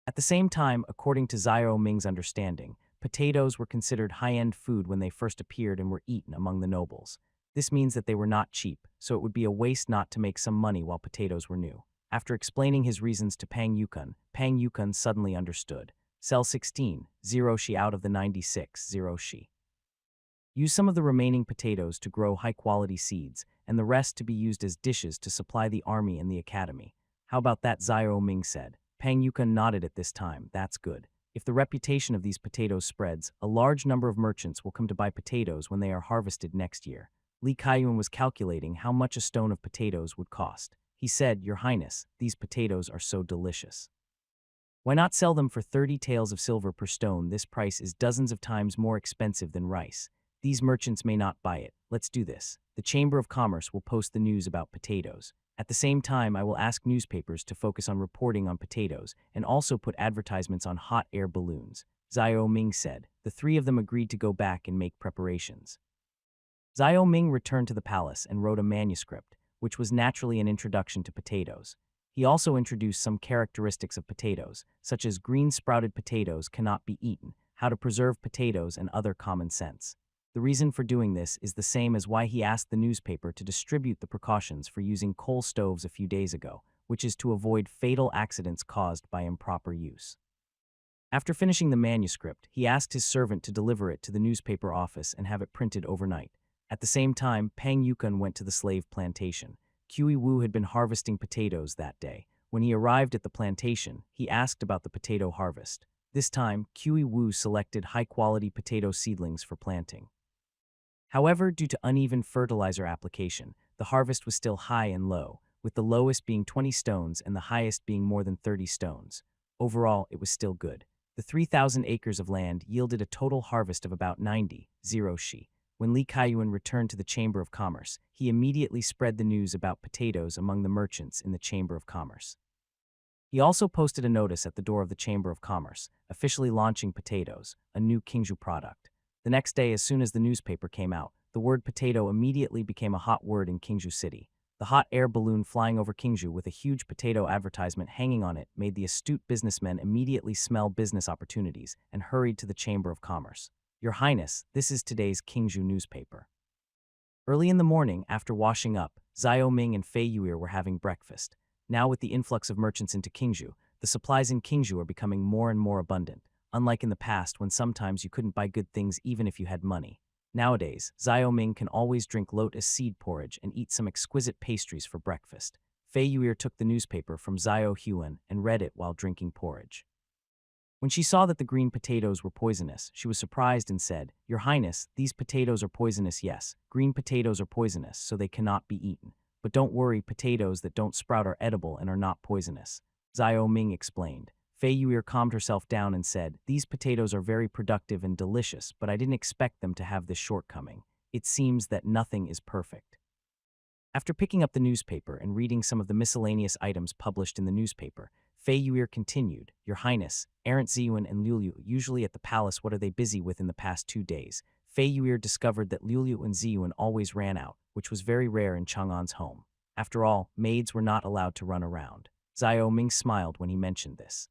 At the same time, according to Xiao Ming's understanding, potatoes were considered high-end food when they first appeared and were eaten among the nobles. This means that they were not cheap, so it would be a waste not to make some money while potatoes were new. After explaining his reasons to Pang Yukun suddenly understood. Sell 16, 0 shi out of the 96, 0 shi. Use some of the remaining potatoes to grow high-quality seeds, and the rest to be used as dishes to supply the army and the academy. How about that? Xiao Ming said. Pang Yukun nodded at this time. That's good. If the reputation of these potatoes spreads, a large number of merchants will come to buy potatoes when they are harvested next year. Li Kaiyuan was calculating how much a stone of potatoes would cost. He said, "Your Highness, these potatoes are so delicious. Why not sell them for 30 taels of silver per stone? This price is dozens of times more expensive than rice. These merchants may not buy it. Let's do this. The Chamber of Commerce will post the news about potatoes. At the same time, I will ask newspapers to focus on reporting on potatoes and also put advertisements on hot air balloons," Zhao Ming said. The three of them agreed to go back and make preparations. Zhao Ming returned to the palace and wrote a manuscript, which was naturally an introduction to potatoes. He also introduced some characteristics of potatoes, such as green sprouted potatoes cannot be eaten, how to preserve potatoes, and other common sense. The reason for doing this is the same as why he asked the newspaper to distribute the precautions for using coal stoves a few days ago, which is to avoid fatal accidents caused by improper use. After finishing the manuscript, he asked his servant to deliver it to the newspaper office and have it printed overnight. At the same time, Pang Yukun went to the slave plantation. Kui Wu had been harvesting potatoes that day. When he arrived at the plantation, he asked about the potato harvest. This time, Kui Wu selected high-quality potato seedlings for planting. However, due to uneven fertilizer application, the harvest was still high and low, with the lowest being 20 stones and the highest being more than 30 stones. Overall, it was still good. The 3,000 acres of land yielded a total harvest of about 90 shi. When Li Kaiyuan returned to the Chamber of Commerce, he immediately spread the news about potatoes among the merchants in the Chamber of Commerce. He also posted a notice at the door of the Chamber of Commerce, officially launching potatoes, a new Qingzhou product. The next day, as soon as the newspaper came out, the word potato immediately became a hot word in Qingzhou City. The hot air balloon flying over Qingzhou with a huge potato advertisement hanging on it made the astute businessmen immediately smell business opportunities and hurried to the Chamber of Commerce. "Your Highness, this is today's Qingzhou newspaper." Early in the morning, after washing up, Zhao Ming and Fei Yuer were having breakfast. Now with the influx of merchants into Qingzhou, the supplies in Qingzhou are becoming more and more abundant, unlike in the past when sometimes you couldn't buy good things even if you had money. Nowadays, Zhao Ming can always drink lotus seed porridge and eat some exquisite pastries for breakfast. Fei Yuer took the newspaper from Zhao Huan and read it while drinking porridge. When she saw that the green potatoes were poisonous, she was surprised and said, "Your Highness, these potatoes are poisonous." "Yes, green potatoes are poisonous, so they cannot be eaten. But don't worry, potatoes that don't sprout are edible and are not poisonous," Zhao Ming explained. Fei Yuer calmed herself down and said, "These potatoes are very productive and delicious, but I didn't expect them to have this shortcoming. It seems that nothing is perfect." After picking up the newspaper and reading some of the miscellaneous items published in the newspaper, Fei Yuer continued, "Your Highness, Errant Ziyuan and Liuliu usually at the palace. What are they busy with in the past 2 days?" Fei Yuer discovered that Liuliu and Ziyuan always ran out, which was very rare in Chang'an's home. After all, maids were not allowed to run around. Zhao Ming smiled when he mentioned this.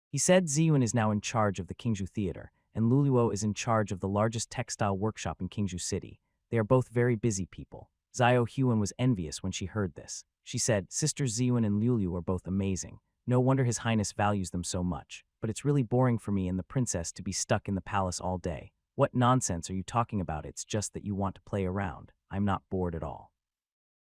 He said Ziyuan is now in charge of the Qingzhou Theater, and Luluo is in charge of the largest textile workshop in Qingzhou City. They are both very busy people. Zhao Huan was envious when she heard this. She said, "Sisters Ziyuan and Lulu are both amazing. No wonder His Highness values them so much. But it's really boring for me and the princess to be stuck in the palace all day." "What nonsense are you talking about? It's just that you want to play around. I'm not bored at all."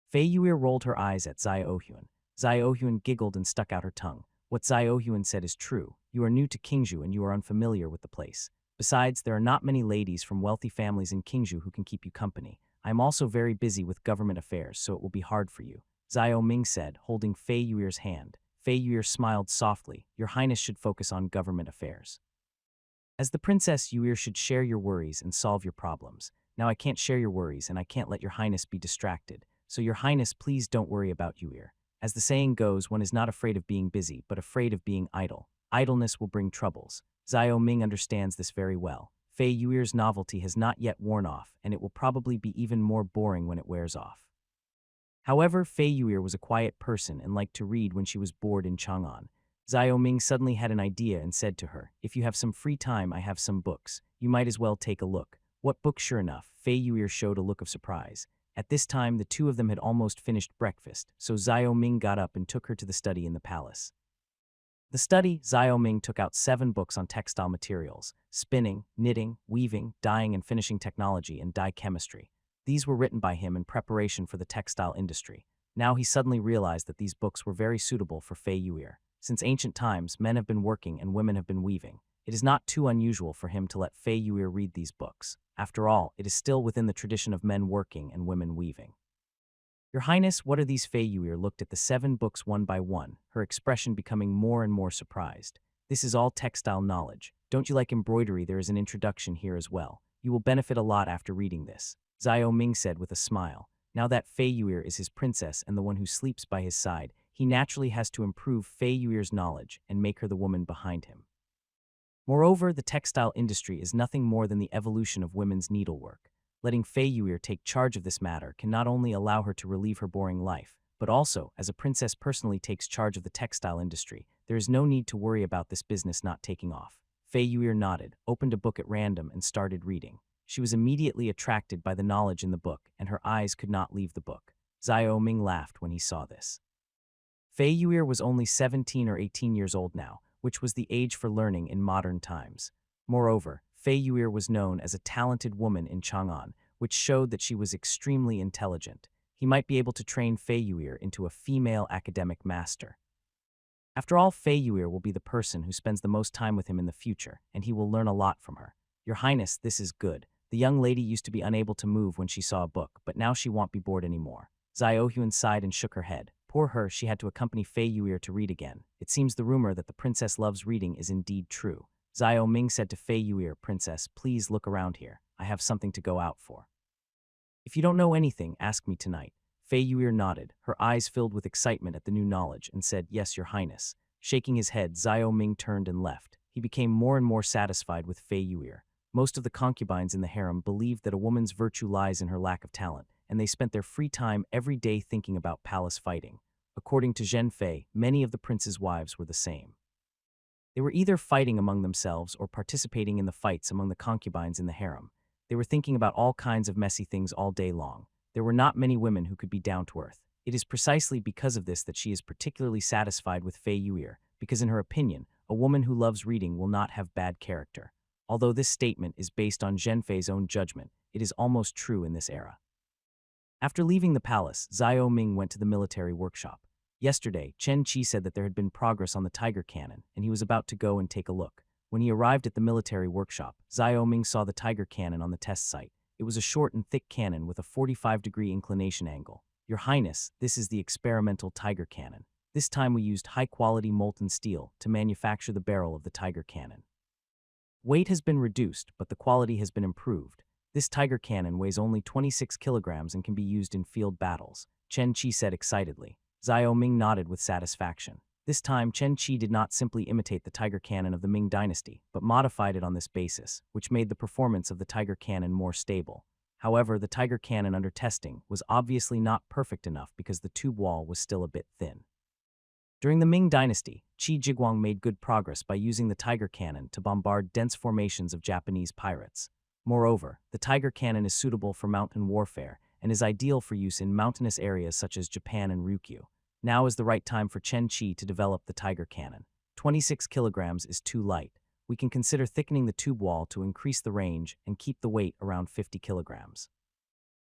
Fei Yuer rolled her eyes at Zhao Huan. Zhao Huan giggled and stuck out her tongue. "What Zhao Huan said is true. You are new to Qingzhou and you are unfamiliar with the place. Besides, there are not many ladies from wealthy families in Qingzhou who can keep you company. I am also very busy with government affairs, so it will be hard for you," Zhao Ming said, holding Fei Yuer's hand. Fei Yuer smiled softly. "Your Highness should focus on government affairs. As the Princess, Yuer should share your worries and solve your problems. Now I can't share your worries and I can't let your Highness be distracted. So Your Highness, please don't worry about Yuer. As the saying goes, one is not afraid of being busy, but afraid of being idle. Idleness will bring troubles." Zhao Ming understands this very well. Fei Yuer's novelty has not yet worn off, and it will probably be even more boring when it wears off. However, Fei Yuer was a quiet person and liked to read when she was bored in Chang'an. Zhao Ming suddenly had an idea and said to her, "If you have some free time, I have some books. You might as well take a look." "What book?" Sure enough, Fei Yuer showed a look of surprise. At this time, the two of them had almost finished breakfast, so Zhao Ming got up and took her to the study in the palace. The study, Zhao Ming took out 7 books on textile materials, spinning, knitting, weaving, dyeing and finishing technology, and dye chemistry. These were written by him in preparation for the textile industry. Now he suddenly realized that these books were very suitable for Fei Yuer. Since ancient times, men have been working and women have been weaving. It is not too unusual for him to let Fei Yuer read these books. After all, it is still within the tradition of men working and women weaving. Your Highness, what are these? Fei Yuir looked at the 7 books one by one, her expression becoming more and more surprised. This is all textile knowledge. Don't you like embroidery? There is an introduction here as well. You will benefit a lot after reading this, Xiao Ming said with a smile. Now that Fei Yuir is his princess and the one who sleeps by his side, he naturally has to improve Fei Yuir's knowledge and make her the woman behind him. Moreover, the textile industry is nothing more than the evolution of women's needlework. Letting Fei Yuir take charge of this matter can not only allow her to relieve her boring life, but also, as a princess personally takes charge of the textile industry, there is no need to worry about this business not taking off. Fei Yuir nodded, opened a book at random, and started reading. She was immediately attracted by the knowledge in the book, and her eyes could not leave the book. Xiao Ming laughed when he saw this. Fei Yuir was only 17 or 18 years old now, which was the age for learning in modern times. Moreover, Fei Yuir was known as a talented woman in Chang'an, which showed that she was extremely intelligent. He might be able to train Fei Yuir into a female academic master. After all, Fei Yuir will be the person who spends the most time with him in the future, and he will learn a lot from her. Your Highness, this is good. The young lady used to be unable to move when she saw a book, but now she won't be bored anymore. Xiao Huan sighed and shook her head. Poor her, she had to accompany Fei Yuir to read again. It seems the rumor that the princess loves reading is indeed true. Xiao Ming said to Fei Yuir, Princess, please look around here. I have something to go out for. If you don't know anything, ask me tonight. Fei Yuir nodded, her eyes filled with excitement at the new knowledge, and said, Yes, Your Highness. Shaking his head, Xiao Ming turned and left. He became more and more satisfied with Fei Yuir. Most of the concubines in the harem believed that a woman's virtue lies in her lack of talent, and they spent their free time every day thinking about palace fighting. According to Zhen Fei, many of the prince's wives were the same. They were either fighting among themselves or participating in the fights among the concubines in the harem. They were thinking about all kinds of messy things all day long. There were not many women who could be down to earth. It is precisely because of this that she is particularly satisfied with Fei Yuir, because in her opinion, a woman who loves reading will not have bad character. Although this statement is based on Zhen Fei's own judgment, it is almost true in this era. After leaving the palace, Xiao Ming went to the military workshop. Yesterday, Chen Qi said that there had been progress on the tiger cannon, and he was about to go and take a look. When he arrived at the military workshop, Xiao Ming saw the tiger cannon on the test site. It was a short and thick cannon with a 45-degree inclination angle. Your Highness, this is the experimental tiger cannon. This time we used high-quality molten steel to manufacture the barrel of the tiger cannon. Weight has been reduced, but the quality has been improved. This tiger cannon weighs only 26 kilograms and can be used in field battles, Chen Qi said excitedly. Xiao Ming nodded with satisfaction. This time, Chen Qi did not simply imitate the tiger cannon of the Ming Dynasty, but modified it on this basis, which made the performance of the tiger cannon more stable. However, the tiger cannon under testing was obviously not perfect enough because the tube wall was still a bit thin. During the Ming Dynasty, Qi Jiguang made good progress by using the tiger cannon to bombard dense formations of Japanese pirates. Moreover, the tiger cannon is suitable for mountain warfare and is ideal for use in mountainous areas such as Japan and Ryukyu. Now is the right time for Chen Qi to develop the tiger cannon. 26 kilograms is too light. We can consider thickening the tube wall to increase the range and keep the weight around 50 kilograms.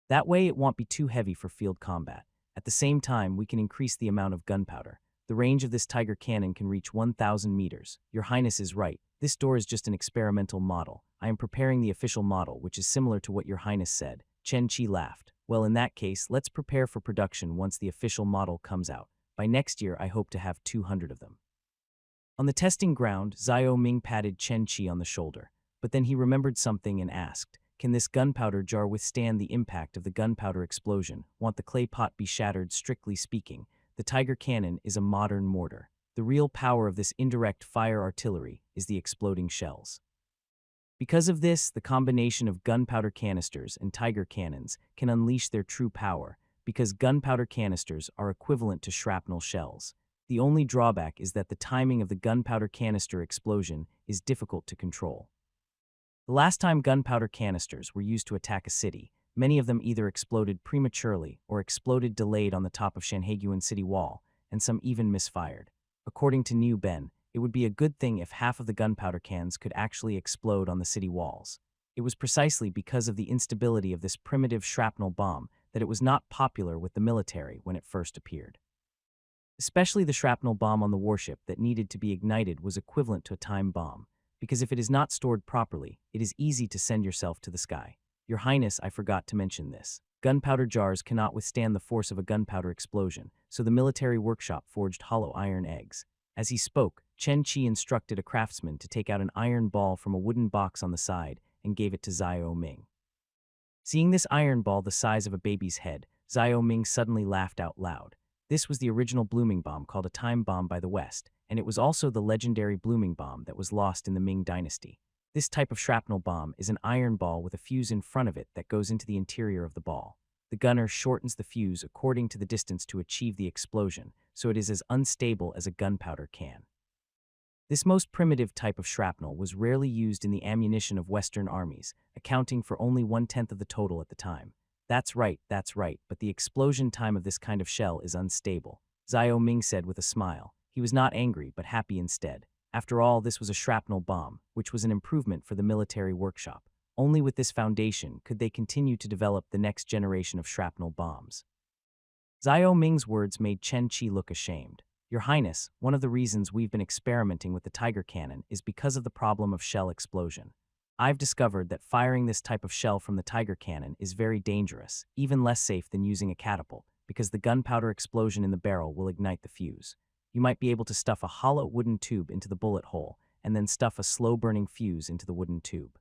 That way it won't be too heavy for field combat. At the same time, we can increase the amount of gunpowder. The range of this tiger cannon can reach 1,000 meters. Your Highness is right. This door is just an experimental model. I am preparing the official model, which is similar to what Your Highness said. Chen Qi laughed. Well, in that case, let's prepare for production once the official model comes out. By next year, I hope to have 200 of them. On the testing ground, Xiao Ming patted Chen Qi on the shoulder, but then he remembered something and asked, Can this gunpowder jar withstand the impact of the gunpowder explosion? Won't the clay pot be shattered? Strictly speaking, the tiger cannon is a modern mortar. The real power of this indirect fire artillery is the exploding shells. Because of this, the combination of gunpowder canisters and tiger cannons can unleash their true power, because gunpowder canisters are equivalent to shrapnel shells. The only drawback is that the timing of the gunpowder canister explosion is difficult to control. The last time gunpowder canisters were used to attack a city, many of them either exploded prematurely or exploded delayed on the top of Shanhaiguan city wall, and some even misfired. According to Niu Ben, it would be a good thing if half of the gunpowder cans could actually explode on the city walls. It was precisely because of the instability of this primitive shrapnel bomb that it was not popular with the military when it first appeared. Especially the shrapnel bomb on the warship that needed to be ignited was equivalent to a time bomb. because if it is not stored properly, it is easy to send yourself to the sky. Your Highness, I forgot to mention this. Gunpowder jars cannot withstand the force of a gunpowder explosion, so the military workshop forged hollow iron eggs. As he spoke, Chen Qi instructed a craftsman to take out an iron ball from a wooden box on the side and gave it to Xiao Ming. Seeing this iron ball the size of a baby's head, Xiao Ming suddenly laughed out loud. This was the original blooming bomb called a time bomb by the West, and it was also the legendary blooming bomb that was lost in the Ming Dynasty. This type of shrapnel bomb is an iron ball with a fuse in front of it that goes into the interior of the ball. The gunner shortens the fuse according to the distance to achieve the explosion, so it is as unstable as a gunpowder can. This most primitive type of shrapnel was rarely used in the ammunition of Western armies, accounting for only 1/10 of the total at the time. That's right, but the explosion time of this kind of shell is unstable, Xiao Ming said with a smile. He was not angry, but happy instead. After all, this was a shrapnel bomb, which was an improvement for the military workshop. Only with this foundation could they continue to develop the next generation of shrapnel bombs. Xiao Ming's words made Chen Qi look ashamed. Your Highness, one of the reasons we've been experimenting with the Tiger Cannon is because of the problem of shell explosion. I've discovered that firing this type of shell from the Tiger Cannon is very dangerous, even less safe than using a catapult, because the gunpowder explosion in the barrel will ignite the fuse. You might be able to stuff a hollow wooden tube into the bullet hole, and then stuff a slow-burning fuse into the wooden tube.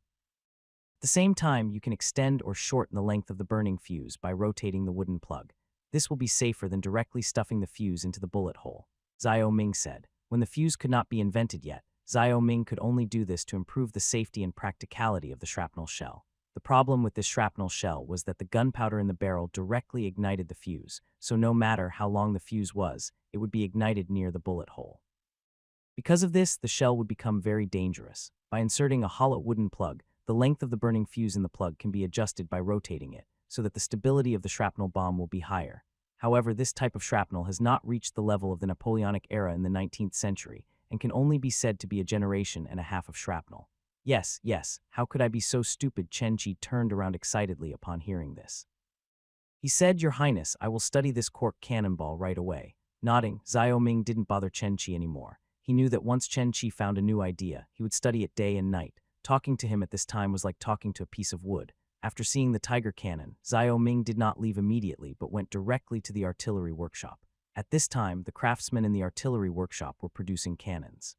At the same time, you can extend or shorten the length of the burning fuse by rotating the wooden plug. This will be safer than directly stuffing the fuse into the bullet hole, Xiao Ming said. When the fuse could not be invented yet, Xiao Ming could only do this to improve the safety and practicality of the shrapnel shell. The problem with this shrapnel shell was that the gunpowder in the barrel directly ignited the fuse, so no matter how long the fuse was, it would be ignited near the bullet hole. Because of this, the shell would become very dangerous. By inserting a hollow wooden plug, the length of the burning fuse in the plug can be adjusted by rotating it, so that the stability of the shrapnel bomb will be higher. However, this type of shrapnel has not reached the level of the Napoleonic era in the 19th century, and can only be said to be a generation and a half of shrapnel. Yes, how could I be so stupid? Chen Qi turned around excitedly upon hearing this. He said, Your Highness, I will study this cork cannonball right away. Nodding, Xiao Ming didn't bother Chen Qi anymore. He knew that once Chen Qi found a new idea, he would study it day and night. Talking to him at this time was like talking to a piece of wood. After seeing the Tiger Cannon, Xiao Ming did not leave immediately but went directly to the artillery workshop. At this time, the craftsmen in the artillery workshop were producing cannons.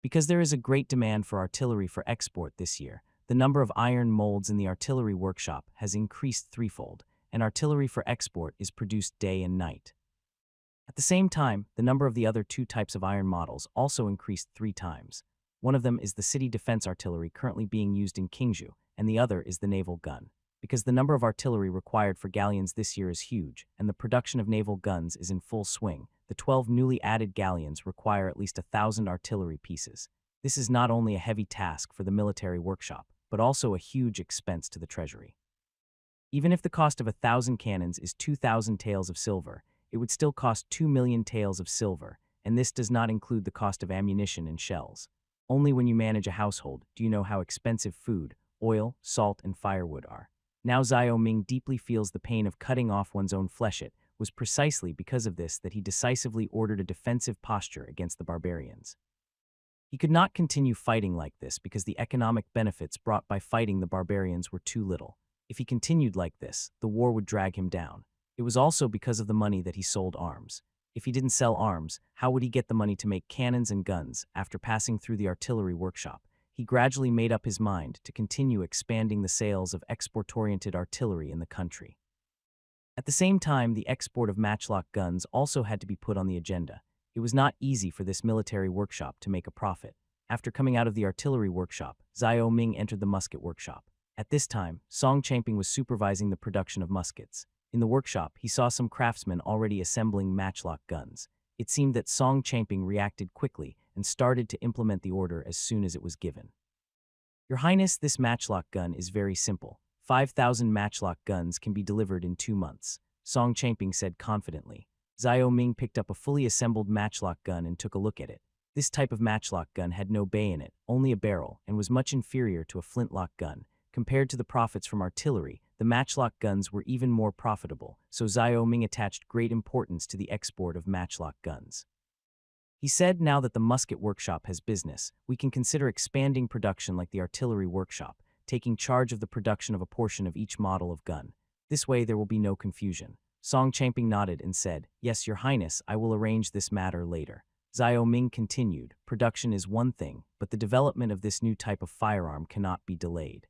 Because there is a great demand for artillery for export this year, the number of iron molds in the artillery workshop has increased threefold, and artillery for export is produced day and night. At the same time, the number of the other two types of iron models also increased 3 times. One of them is the city defense artillery currently being used in Qingzhou, and the other is the naval gun. Because the number of artillery required for galleons this year is huge, and the production of naval guns is in full swing, the 12 newly added galleons require at least 1,000 artillery pieces. This is not only a heavy task for the military workshop, but also a huge expense to the treasury. Even if the cost of 1,000 cannons is 2,000 taels of silver, it would still cost 2 million taels of silver, and this does not include the cost of ammunition and shells. Only when you manage a household do you know how expensive food, oil, salt, and firewood are. Now Xiao Ming deeply feels the pain of cutting off one's own flesh. It was precisely because of this that he decisively ordered a defensive posture against the barbarians. He could not continue fighting like this because the economic benefits brought by fighting the barbarians were too little. If he continued like this, the war would drag him down. It was also because of the money that he sold arms. If he didn't sell arms, how would he get the money to make cannons and guns? After passing through the artillery workshop, he gradually made up his mind to continue expanding the sales of export-oriented artillery in the country. At the same time, the export of matchlock guns also had to be put on the agenda. It was not easy for this military workshop to make a profit. After coming out of the artillery workshop, Xiao Ming entered the musket workshop. At this time, Song Champing was supervising the production of muskets. In the workshop, he saw some craftsmen already assembling matchlock guns. It seemed that Song Champing reacted quickly and started to implement the order as soon as it was given. Your Highness, this matchlock gun is very simple. 5,000 matchlock guns can be delivered in 2 months, Song Champing said confidently. Xiao Ming picked up a fully assembled matchlock gun and took a look at it. This type of matchlock gun had no bay in it, only a barrel, and was much inferior to a flintlock gun. Compared to the profits from artillery, the matchlock guns were even more profitable, so Xiao Ming attached great importance to the export of matchlock guns. He said now that the musket workshop has business, we can consider expanding production like the artillery workshop, taking charge of the production of a portion of each model of gun. This way there will be no confusion. Song Champing nodded and said, "Yes, Your Highness, I will arrange this matter later." Xiao Ming continued, "Production is one thing, but the development of this new type of firearm cannot be delayed.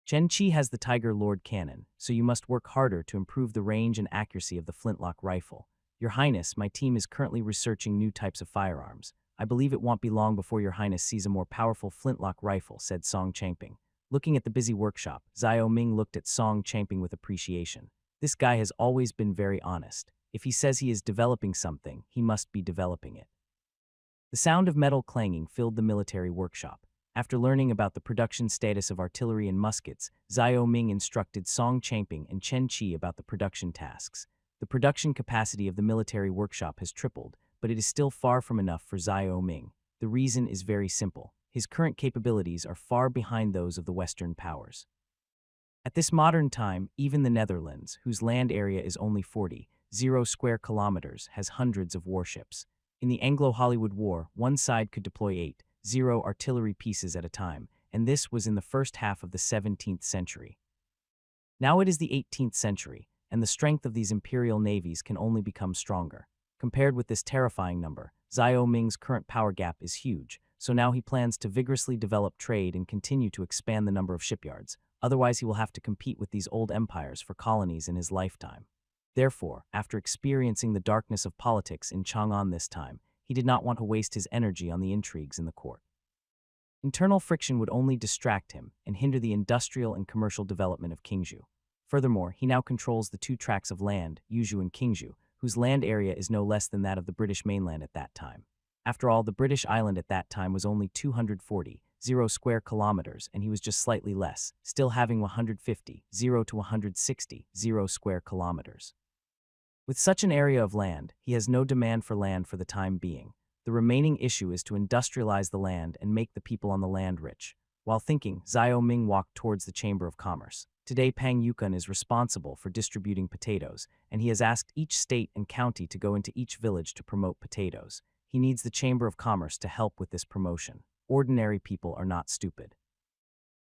Chen Qi has the Tiger Lord cannon, so you must work harder to improve the range and accuracy of the flintlock rifle. Your Highness, my team is currently researching new types of firearms. I believe it won't be long before Your Highness sees a more powerful flintlock rifle," said Song Champing. Looking at the busy workshop, Xiao Ming looked at Song Champing with appreciation. This guy has always been very honest. If he says he is developing something, he must be developing it. The sound of metal clanging filled the military workshop. After learning about the production status of artillery and muskets, Xiao Ming instructed Song Champing and Chen Qi about the production tasks. The production capacity of the military workshop has tripled, but it is still far from enough for Xiao Ming. The reason is very simple. His current capabilities are far behind those of the Western powers. At this modern time, even the Netherlands, whose land area is only 40 square kilometers, has hundreds of warships. In the Anglo-Hollywood War, one side could deploy 8 artillery pieces at a time, and this was in the first half of the 17th century. Now it is the 18th century, and the strength of these imperial navies can only become stronger. Compared with this terrifying number, Xiao Ming's current power gap is huge, so now he plans to vigorously develop trade and continue to expand the number of shipyards. Otherwise, he will have to compete with these old empires for colonies in his lifetime. Therefore, after experiencing the darkness of politics in Chang'an this time, he did not want to waste his energy on the intrigues in the court. Internal friction would only distract him and hinder the industrial and commercial development of Qingzhou. Furthermore, he now controls the 2 tracts of land, Yuzhou and Qingzhou, whose land area is no less than that of the British mainland at that time. After all, the British island at that time was only 240 square kilometers, and he was just slightly less, still having 150 to 160 square kilometers. With such an area of land, he has no demand for land for the time being. The remaining issue is to industrialize the land and make the people on the land rich. While thinking, Xiao Ming walked towards the Chamber of Commerce. Today, Pang Yukun is responsible for distributing potatoes, and he has asked each state and county to go into each village to promote potatoes. He needs the Chamber of Commerce to help with this promotion. Ordinary people are not stupid.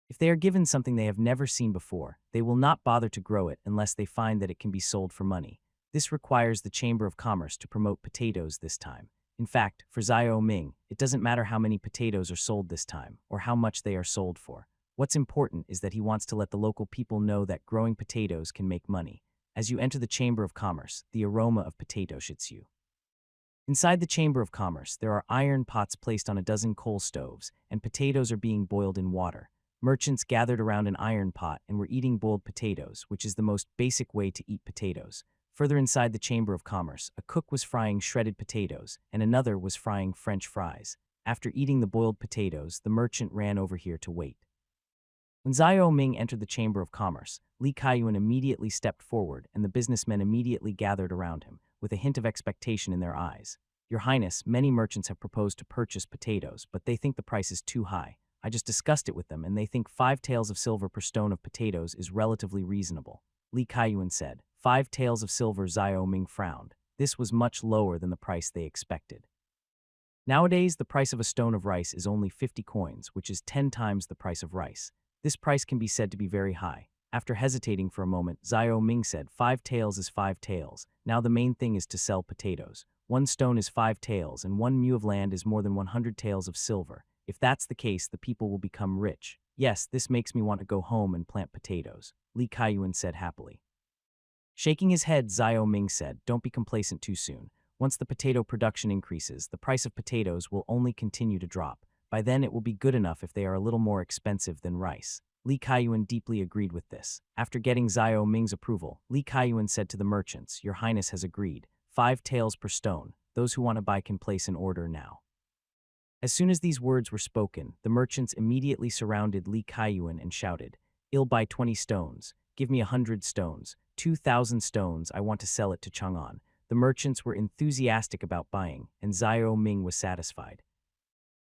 If they are given something they have never seen before, they will not bother to grow it unless they find that it can be sold for money. This requires the Chamber of Commerce to promote potatoes this time. In fact, for Xiao Ming, it doesn't matter how many potatoes are sold this time, or how much they are sold for. What's important is that he wants to let the local people know that growing potatoes can make money. As you enter the Chamber of Commerce, the aroma of potatoes hits you. Inside the Chamber of Commerce, there are iron pots placed on a dozen coal stoves, and potatoes are being boiled in water. Merchants gathered around an iron pot and were eating boiled potatoes, which is the most basic way to eat potatoes. Further inside the Chamber of Commerce, a cook was frying shredded potatoes, and another was frying French fries. After eating the boiled potatoes, the merchant ran over here to wait. When Xiao Ming entered the Chamber of Commerce, Li Kaiyuan immediately stepped forward, and the businessmen immediately gathered around him, with a hint of expectation in their eyes. "Your Highness, many merchants have proposed to purchase potatoes, but they think the price is too high. I just discussed it with them, and they think 5 taels of silver per stone of potatoes is relatively reasonable," Li Kaiyuan said. 5 taels of silver. Xiao Ming frowned. This was much lower than the price they expected. Nowadays, the price of a stone of rice is only 50 coins, which is 10 times the price of rice. This price can be said to be very high. After hesitating for a moment, Xiao Ming said, 5 taels is 5 taels. Now the main thing is to sell potatoes. 1 stone is 5 taels, and 1 mu of land is more than 100 taels of silver. If that's the case, the people will become rich. Yes, this makes me want to go home and plant potatoes, Li Kaiyuan said happily. Shaking his head, Xiao Ming said, "Don't be complacent too soon. Once the potato production increases, the price of potatoes will only continue to drop. By then, it will be good enough if they are a little more expensive than rice." Li Kaiyuan deeply agreed with this. After getting Xiao Ming's approval, Li Kaiyuan said to the merchants, "Your Highness has agreed. 5 taels per stone. Those who want to buy can place an order now." As soon as these words were spoken, the merchants immediately surrounded Li Kaiyuan and shouted, "I'll buy 20 stones. Give me 100 stones. 2,000 stones. I want to sell it to Chang'an." The merchants were enthusiastic about buying, and Xiao Ming was satisfied.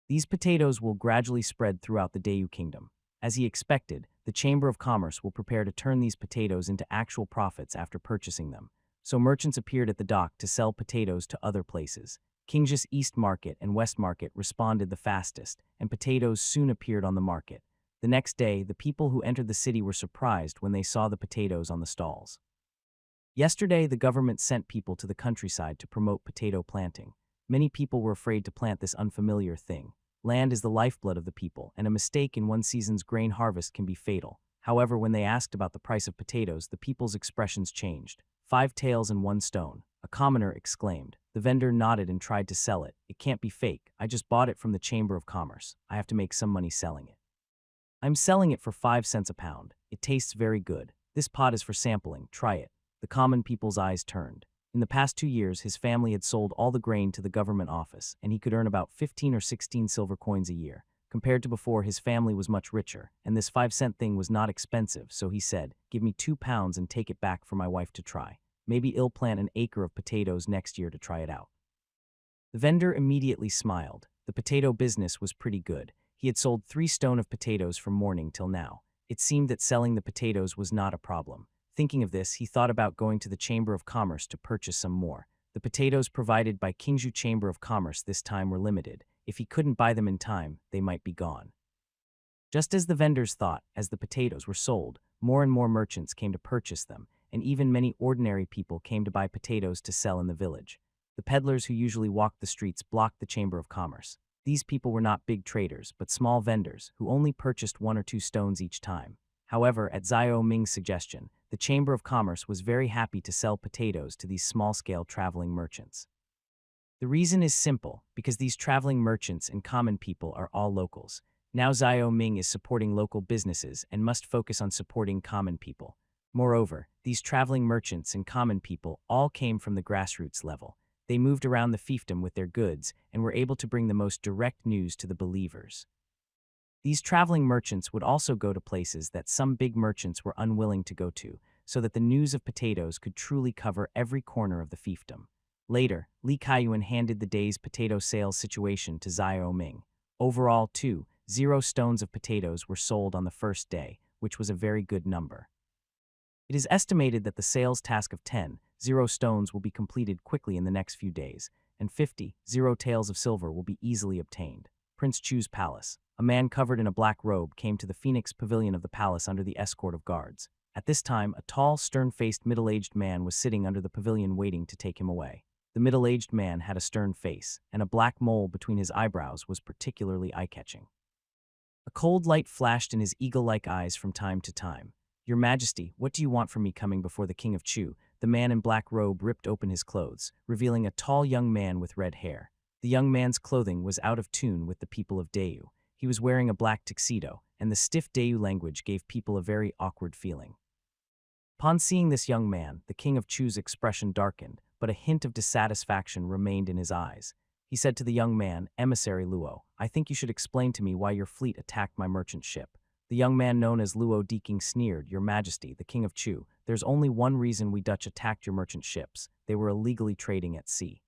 These potatoes will gradually spread throughout the Dayu Kingdom. As he expected, the Chamber of Commerce will prepare to turn these potatoes into actual profits after purchasing them. So merchants appeared at the dock to sell potatoes to other places. King's East Market and West Market responded the fastest, and potatoes soon appeared on the market. The next day, the people who entered the city were surprised when they saw the potatoes on the stalls. Yesterday, the government sent people to the countryside to promote potato planting. Many people were afraid to plant this unfamiliar thing. Land is the lifeblood of the people, and a mistake in one season's grain harvest can be fatal. However, when they asked about the price of potatoes, the people's expressions changed. 5 taels and 1 stone, a commoner exclaimed. The vendor nodded and tried to sell it. It can't be fake. I just bought it from the Chamber of Commerce. I have to make some money selling it. I'm selling it for 5 cents a pound. It tastes very good. This pot is for sampling. Try it. The common people's eyes turned. In the past 2 years, his family had sold all the grain to the government office, and he could earn about 15 or 16 silver coins a year. Compared to before, his family was much richer, and this 5-cent thing was not expensive, so he said, "Give me 2 pounds and take it back for my wife to try. Maybe I'll plant an acre of potatoes next year to try it out." The vendor immediately smiled. The potato business was pretty good. He had sold 3 stone of potatoes from morning till now. It seemed that selling the potatoes was not a problem. Thinking of this, he thought about going to the Chamber of Commerce to purchase some more. The potatoes provided by King's Chamber of Commerce this time were limited. If he couldn't buy them in time, they might be gone. Just as the vendors thought, as the potatoes were sold, more and more merchants came to purchase them, and even many ordinary people came to buy potatoes to sell in the village. The peddlers who usually walked the streets blocked the Chamber of Commerce. These people were not big traders, but small vendors who only purchased 1 or 2 stones each time. However, at Xiao Ming's suggestion, the Chamber of Commerce was very happy to sell potatoes to these small-scale traveling merchants. The reason is simple, because these traveling merchants and common people are all locals. Now Xiao Ming is supporting local businesses and must focus on supporting common people. Moreover, these traveling merchants and common people all came from the grassroots level. They moved around the fiefdom with their goods and were able to bring the most direct news to the believers. These traveling merchants would also go to places that some big merchants were unwilling to go to, so that the news of potatoes could truly cover every corner of the fiefdom. Later, Li Kaiyuan handed the day's potato sales situation to Xiao Ming. Overall, 0 stones of potatoes were sold on the first day, which was a very good number. It is estimated that the sales task of 0 stones will be completed quickly in the next few days, and 0 taels of silver will be easily obtained. Prince Chu's palace. A man covered in a black robe came to the Phoenix Pavilion of the palace under the escort of guards. At this time, a tall, stern-faced middle-aged man was sitting under the pavilion waiting to take him away. The middle-aged man had a stern face, and a black mole between his eyebrows was particularly eye-catching. A cold light flashed in his eagle-like eyes from time to time. "Your Majesty, what do you want from me coming before the King of Chu?" The man in black robe ripped open his clothes, revealing a tall young man with red hair. The young man's clothing was out of tune with the people of Dayu. He was wearing a black tuxedo, and the stiff Dayu language gave people a very awkward feeling. Upon seeing this young man, the King of Chu's expression darkened, but a hint of dissatisfaction remained in his eyes. He said to the young man, "Emissary Luo, I think you should explain to me why your fleet attacked my merchant ship." The young man known as Luo Deking sneered, "Your Majesty, the King of Chu, there's only one reason we Dutch attacked your merchant ships. They were illegally trading at sea.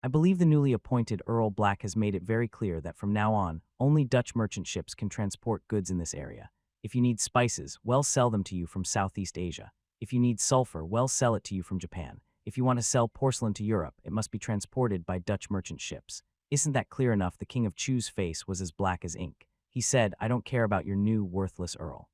I believe the newly appointed Earl Black has made it very clear that from now on, only Dutch merchant ships can transport goods in this area. If you need spices, well, sell them to you from Southeast Asia. If you need sulfur, well, sell it to you from Japan. If you want to sell porcelain to Europe, it must be transported by Dutch merchant ships. Isn't that clear enough?" The King of Chu's face was as black as ink. He said, "I don't care about your new, worthless Earl.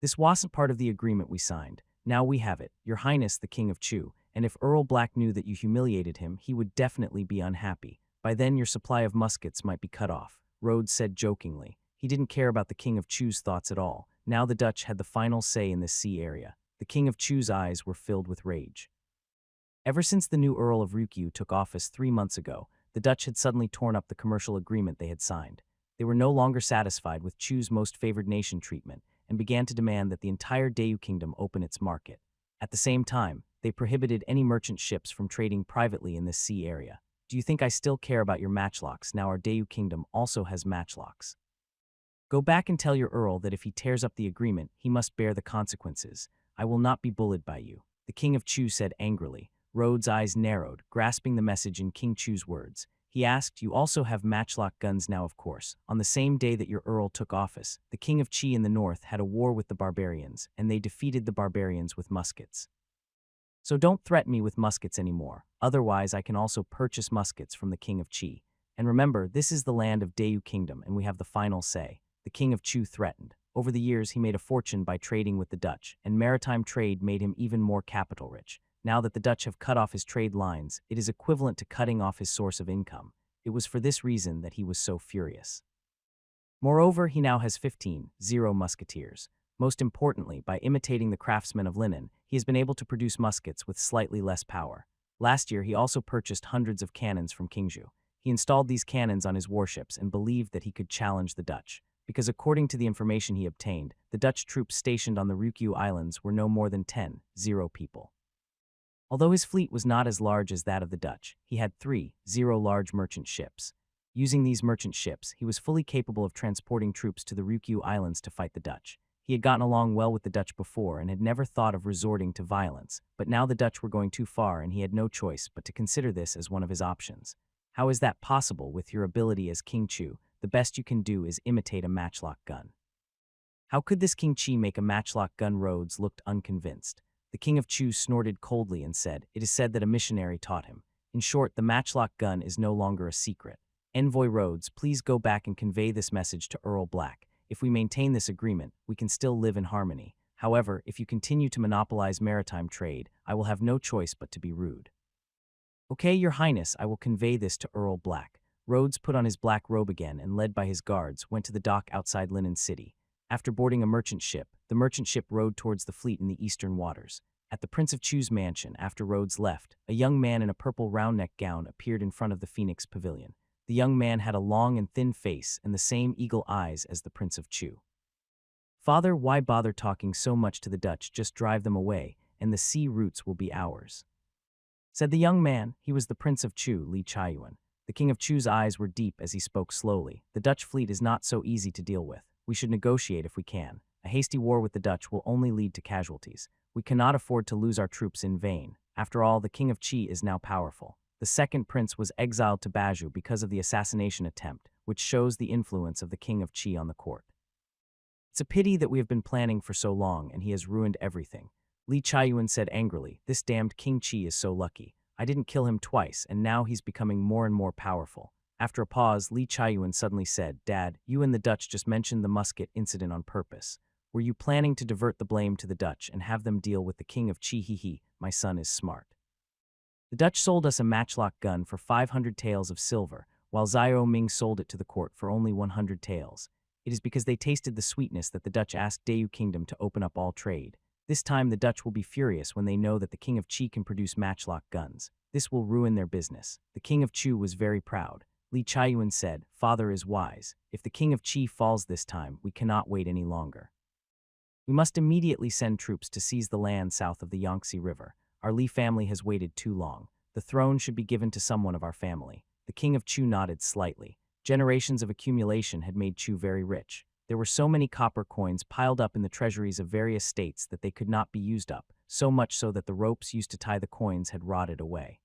This wasn't part of the agreement we signed. Now we have it, Your Highness the King of Chu, and if Earl Black knew that you humiliated him, he would definitely be unhappy. By then your supply of muskets might be cut off," Rhodes said jokingly. He didn't care about the King of Chu's thoughts at all. Now the Dutch had the final say in this sea area. The King of Chu's eyes were filled with rage. Ever since the new Earl of Ryukyu took office 3 months ago, the Dutch had suddenly torn up the commercial agreement they had signed. They were no longer satisfied with Chu's most favored nation treatment and began to demand that the entire Dayu kingdom open its market. At the same time, they prohibited any merchant ships from trading privately in this sea area. "Do you think I still care about your matchlocks now our Dayu kingdom also has matchlocks? Go back and tell your Earl that if he tears up the agreement, he must bear the consequences. I will not be bullied by you," the King of Chu said angrily. Rhodes' eyes narrowed, grasping the message in King Chu's words. He asked, "You also have matchlock guns now, of course." On the same day that your Earl took office, the King of Chi in the north had a war with the barbarians, and they defeated the barbarians with muskets. So don't threaten me with muskets anymore. Otherwise, I can also purchase muskets from the King of Qi. And remember, this is the land of Dayu Kingdom, and we have the final say. The King of Chu threatened. Over the years, he made a fortune by trading with the Dutch, and maritime trade made him even more capital rich. Now that the Dutch have cut off his trade lines, it is equivalent to cutting off his source of income. It was for this reason that he was so furious. Moreover, he now has 15 musketeers. Most importantly, by imitating the craftsmen of linen, he has been able to produce muskets with slightly less power. Last year, he also purchased hundreds of cannons from Kingju. He installed these cannons on his warships and believed that he could challenge the Dutch, because according to the information he obtained, the Dutch troops stationed on the Ryukyu Islands were no more than 10 people. Although his fleet was not as large as that of the Dutch, he had 3 large merchant ships. Using these merchant ships, he was fully capable of transporting troops to the Ryukyu Islands to fight the Dutch. He had gotten along well with the Dutch before and had never thought of resorting to violence, but now the Dutch were going too far and he had no choice but to consider this as one of his options. How is that possible with your ability as King Chu? The best you can do is imitate a matchlock gun. How could this King Chi make a matchlock gun? Rhodes looked unconvinced. The King of Chu snorted coldly and said, "It is said that a missionary taught him. In short, the matchlock gun is no longer a secret. Envoy Rhodes, please go back and convey this message to Earl Black. If we maintain this agreement, we can still live in harmony. However, if you continue to monopolize maritime trade, I will have no choice but to be rude." "Okay, Your Highness, I will convey this to Earl Black." Rhodes put on his black robe again and, led by his guards, went to the dock outside Linen City. After boarding a merchant ship, the merchant ship rowed towards the fleet in the eastern waters. At the Prince of Chu's mansion, after Rhodes left, a young man in a purple round-neck gown appeared in front of the Phoenix Pavilion. The young man had a long and thin face and the same eagle eyes as the Prince of Chu. "Father, why bother talking so much to the Dutch? Just drive them away, and the sea routes will be ours," said the young man. He was the Prince of Chu, Li Chaiyuan. The King of Chu's eyes were deep as he spoke slowly. "The Dutch fleet is not so easy to deal with. We should negotiate if we can. A hasty war with the Dutch will only lead to casualties. We cannot afford to lose our troops in vain. After all, the King of Qi is now powerful. The second prince was exiled to Baju because of the assassination attempt, which shows the influence of the King of Qi on the court. It's a pity that we have been planning for so long and he has ruined everything." Li Chaiyuan said angrily, "This damned King Qi is so lucky. I didn't kill him twice, and now he's becoming more and more powerful." After a pause, Li Chaiyuan suddenly said, "Dad, you and the Dutch just mentioned the musket incident on purpose. Were you planning to divert the blame to the Dutch and have them deal with the King of Qi? He, my son is smart. The Dutch sold us a matchlock gun for 500 taels of silver, while Xiao Ming sold it to the court for only 100 taels. It is because they tasted the sweetness that the Dutch asked Dayu Kingdom to open up all trade. This time the Dutch will be furious when they know that the King of Qi can produce matchlock guns. This will ruin their business." The King of Chu was very proud. Li Chaiyuan said, "Father is wise. If the King of Qi falls this time, we cannot wait any longer. We must immediately send troops to seize the land south of the Yangtze River. Our Li family has waited too long. The throne should be given to someone of our family." The King of Chu nodded slightly. Generations of accumulation had made Chu very rich. There were so many copper coins piled up in the treasuries of various states that they could not be used up, so much so that the ropes used to tie the coins had rotted away.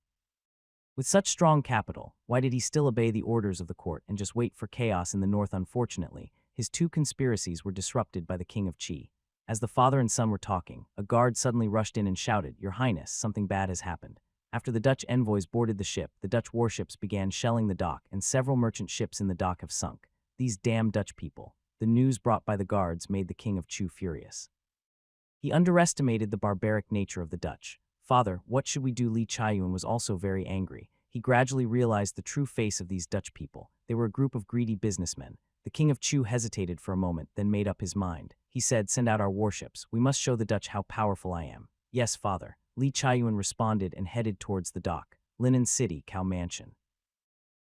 With such strong capital, why did he still obey the orders of the court and just wait for chaos in the north? Unfortunately, his two conspiracies were disrupted by the King of Qi. As the father and son were talking, a guard suddenly rushed in and shouted, "Your Highness, something bad has happened." After the Dutch envoys boarded the ship, the Dutch warships began shelling the dock, and several merchant ships in the dock have sunk. These damn Dutch people. The news brought by the guards made the King of Chu furious. He underestimated the barbaric nature of the Dutch. "Father, what should we do?" Li Chaiyuan was also very angry. He gradually realized the true face of these Dutch people. They were a group of greedy businessmen. The King of Chu hesitated for a moment, then made up his mind. He said, "Send out our warships. We must show the Dutch how powerful I am." "Yes, father." Li Chaiyuan responded and headed towards the dock. Linen City, Cow Mansion.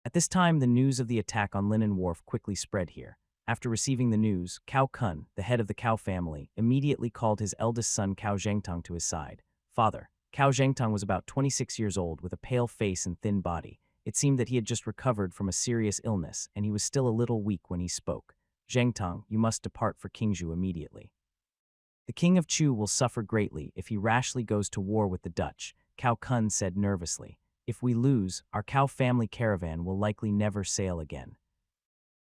At this time, the news of the attack on Linen Wharf quickly spread here. After receiving the news, Cao Kun, the head of the Cao family, immediately called his eldest son Cao Zhengtong to his side. "Father." Cao Zhengtong was about 26 years old with a pale face and thin body. It seemed that he had just recovered from a serious illness, and he was still a little weak when he spoke. "Zhengtong, you must depart for Qingzhou immediately. The King of Chu will suffer greatly if he rashly goes to war with the Dutch," Cao Kun said nervously. "If we lose, our Cao family caravan will likely never sail again.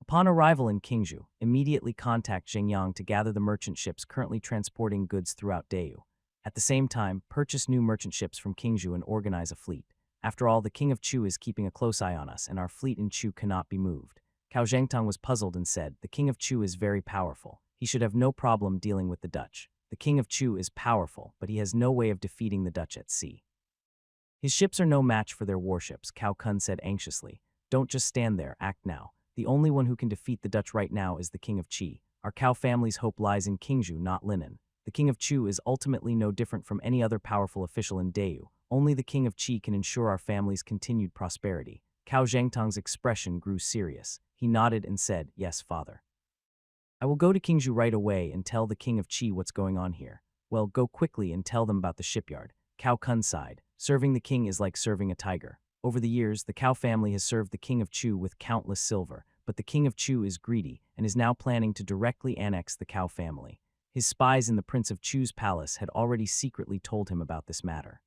Upon arrival in Qingzhou, immediately contact Zhengyang to gather the merchant ships currently transporting goods throughout Dayu." At the same time, purchase new merchant ships from King Zhu and organize a fleet. After all, the King of Chu is keeping a close eye on us, and our fleet in Chu cannot be moved. Cao Zhengtong was puzzled and said, the King of Chu is very powerful. He should have no problem dealing with the Dutch. The King of Chu is powerful, but he has no way of defeating the Dutch at sea. His ships are no match for their warships, Cao Kun said anxiously. Don't just stand there, act now. The only one who can defeat the Dutch right now is the King of Qi. Our Cao family's hope lies in Qingzhou, not Linen. The King of Chu is ultimately no different from any other powerful official in Dayu. Only the King of Qi can ensure our family's continued prosperity. Cao Zhengtong's expression grew serious. He nodded and said, yes, father. I will go to Qingzhou right away and tell the King of Qi what's going on here. Well, go quickly and tell them about the shipyard. Cao Kun sighed. Serving the king is like serving a tiger. Over the years, the Cao family has served the King of Chu with countless silver, but the King of Chu is greedy and is now planning to directly annex the Cao family. His spies in the Prince of Chu's palace had already secretly told him about this matter.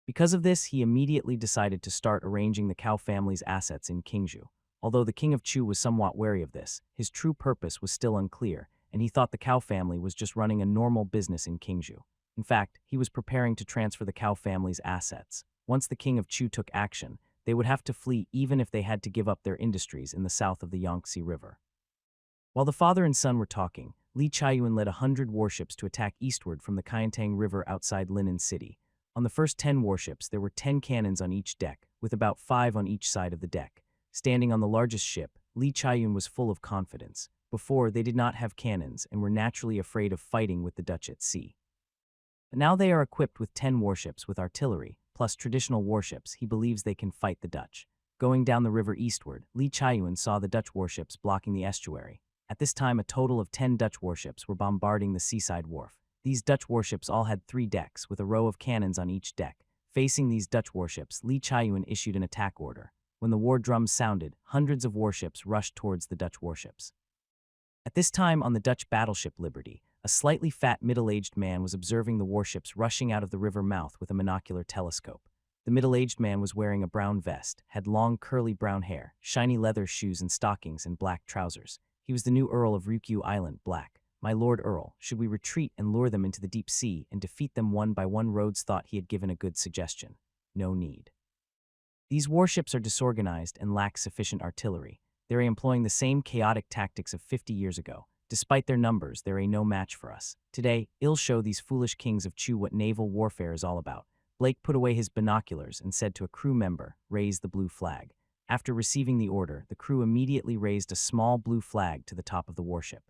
Because of this, he immediately decided to start arranging the Cao family's assets in Qingzhou. Although the King of Chu was somewhat wary of this, his true purpose was still unclear, and he thought the Cao family was just running a normal business in Qingzhou. In fact, he was preparing to transfer the Cao family's assets. Once the King of Chu took action, they would have to flee even if they had to give up their industries in the south of the Yangtze River. While the father and son were talking, Li Chaiyuan led 100 warships to attack eastward from the Qiantang River outside Linen City. On the first 10 warships, there were 10 cannons on each deck, with about 5 on each side of the deck. Standing on the largest ship, Li Chaiyuan was full of confidence. Before, they did not have cannons and were naturally afraid of fighting with the Dutch at sea. But now they are equipped with 10 warships with artillery, plus traditional warships. He believes they can fight the Dutch. Going down the river eastward, Li Chaiyuan saw the Dutch warships blocking the estuary. At this time, a total of 10 Dutch warships were bombarding the seaside wharf. These Dutch warships all had 3 decks, with a row of cannons on each deck. Facing these Dutch warships, Li Chaiyuan issued an attack order. When the war drums sounded, hundreds of warships rushed towards the Dutch warships. At this time, on the Dutch battleship Liberty, a slightly fat middle-aged man was observing the warships rushing out of the river mouth with a monocular telescope. The middle-aged man was wearing a brown vest, had long curly brown hair, shiny leather shoes and stockings, and black trousers. He was the new Earl of Ryukyu Island, Black. My Lord Earl, should we retreat and lure them into the deep sea and defeat them one by one? Rhodes thought he had given a good suggestion. No need. These warships are disorganized and lack sufficient artillery. They are employing the same chaotic tactics of 50 years ago. Despite their numbers, they are no match for us. Today, I'll show these foolish kings of Chu what naval warfare is all about. Blake put away his binoculars and said to a crew member, raise the blue flag. After receiving the order, the crew immediately raised a small blue flag to the top of the warship.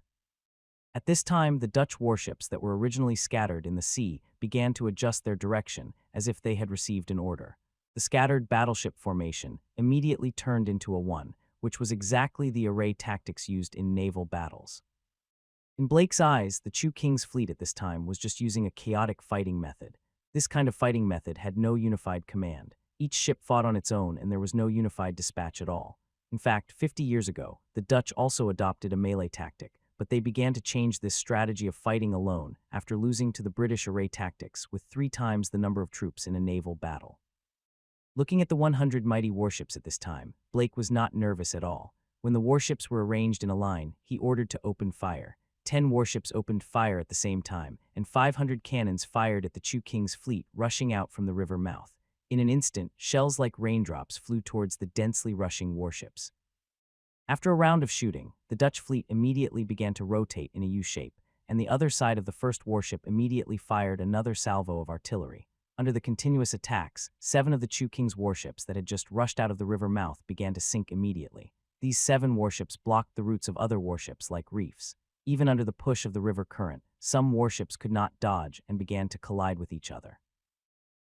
At this time, the Dutch warships that were originally scattered in the sea began to adjust their direction as if they had received an order. The scattered battleship formation immediately turned into a 1, which was exactly the array tactics used in naval battles. In Blake's eyes, the Chu King's fleet at this time was just using a chaotic fighting method. This kind of fighting method had no unified command. Each ship fought on its own and there was no unified dispatch at all. In fact, 50 years ago, the Dutch also adopted a melee tactic, but they began to change this strategy of fighting alone after losing to the British array tactics with 3 times the number of troops in a naval battle. Looking at the 100 mighty warships at this time, Blake was not nervous at all. When the warships were arranged in a line, he ordered to open fire. 10 warships opened fire at the same time, and 500 cannons fired at the Chu King's fleet rushing out from the river mouth. In an instant, shells like raindrops flew towards the densely rushing warships. After a round of shooting, the Dutch fleet immediately began to rotate in a U-shape, and the other side of the first warship immediately fired another salvo of artillery. Under the continuous attacks, 7 of the Chu King's warships that had just rushed out of the river mouth began to sink immediately. These 7 warships blocked the routes of other warships like reefs. Even under the push of the river current, some warships could not dodge and began to collide with each other.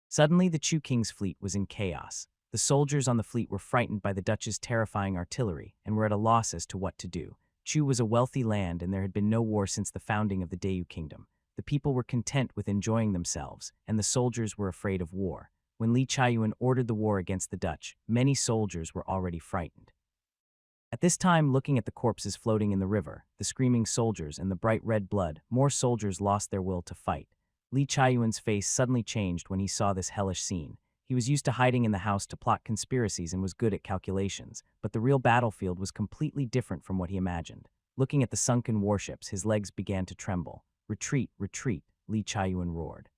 Suddenly, the Chu King's fleet was in chaos. The soldiers on the fleet were frightened by the Dutch's terrifying artillery and were at a loss as to what to do. Chu was a wealthy land and there had been no war since the founding of the Dayu Kingdom. The people were content with enjoying themselves, and the soldiers were afraid of war. When Li Chaiyuan ordered the war against the Dutch, many soldiers were already frightened. At this time, looking at the corpses floating in the river, the screaming soldiers and the bright red blood, more soldiers lost their will to fight. Li Chaiyuan's face suddenly changed when he saw this hellish scene. He was used to hiding in the house to plot conspiracies and was good at calculations, but the real battlefield was completely different from what he imagined. Looking at the sunken warships, his legs began to tremble. Retreat, retreat, Li Chaiyuan roared.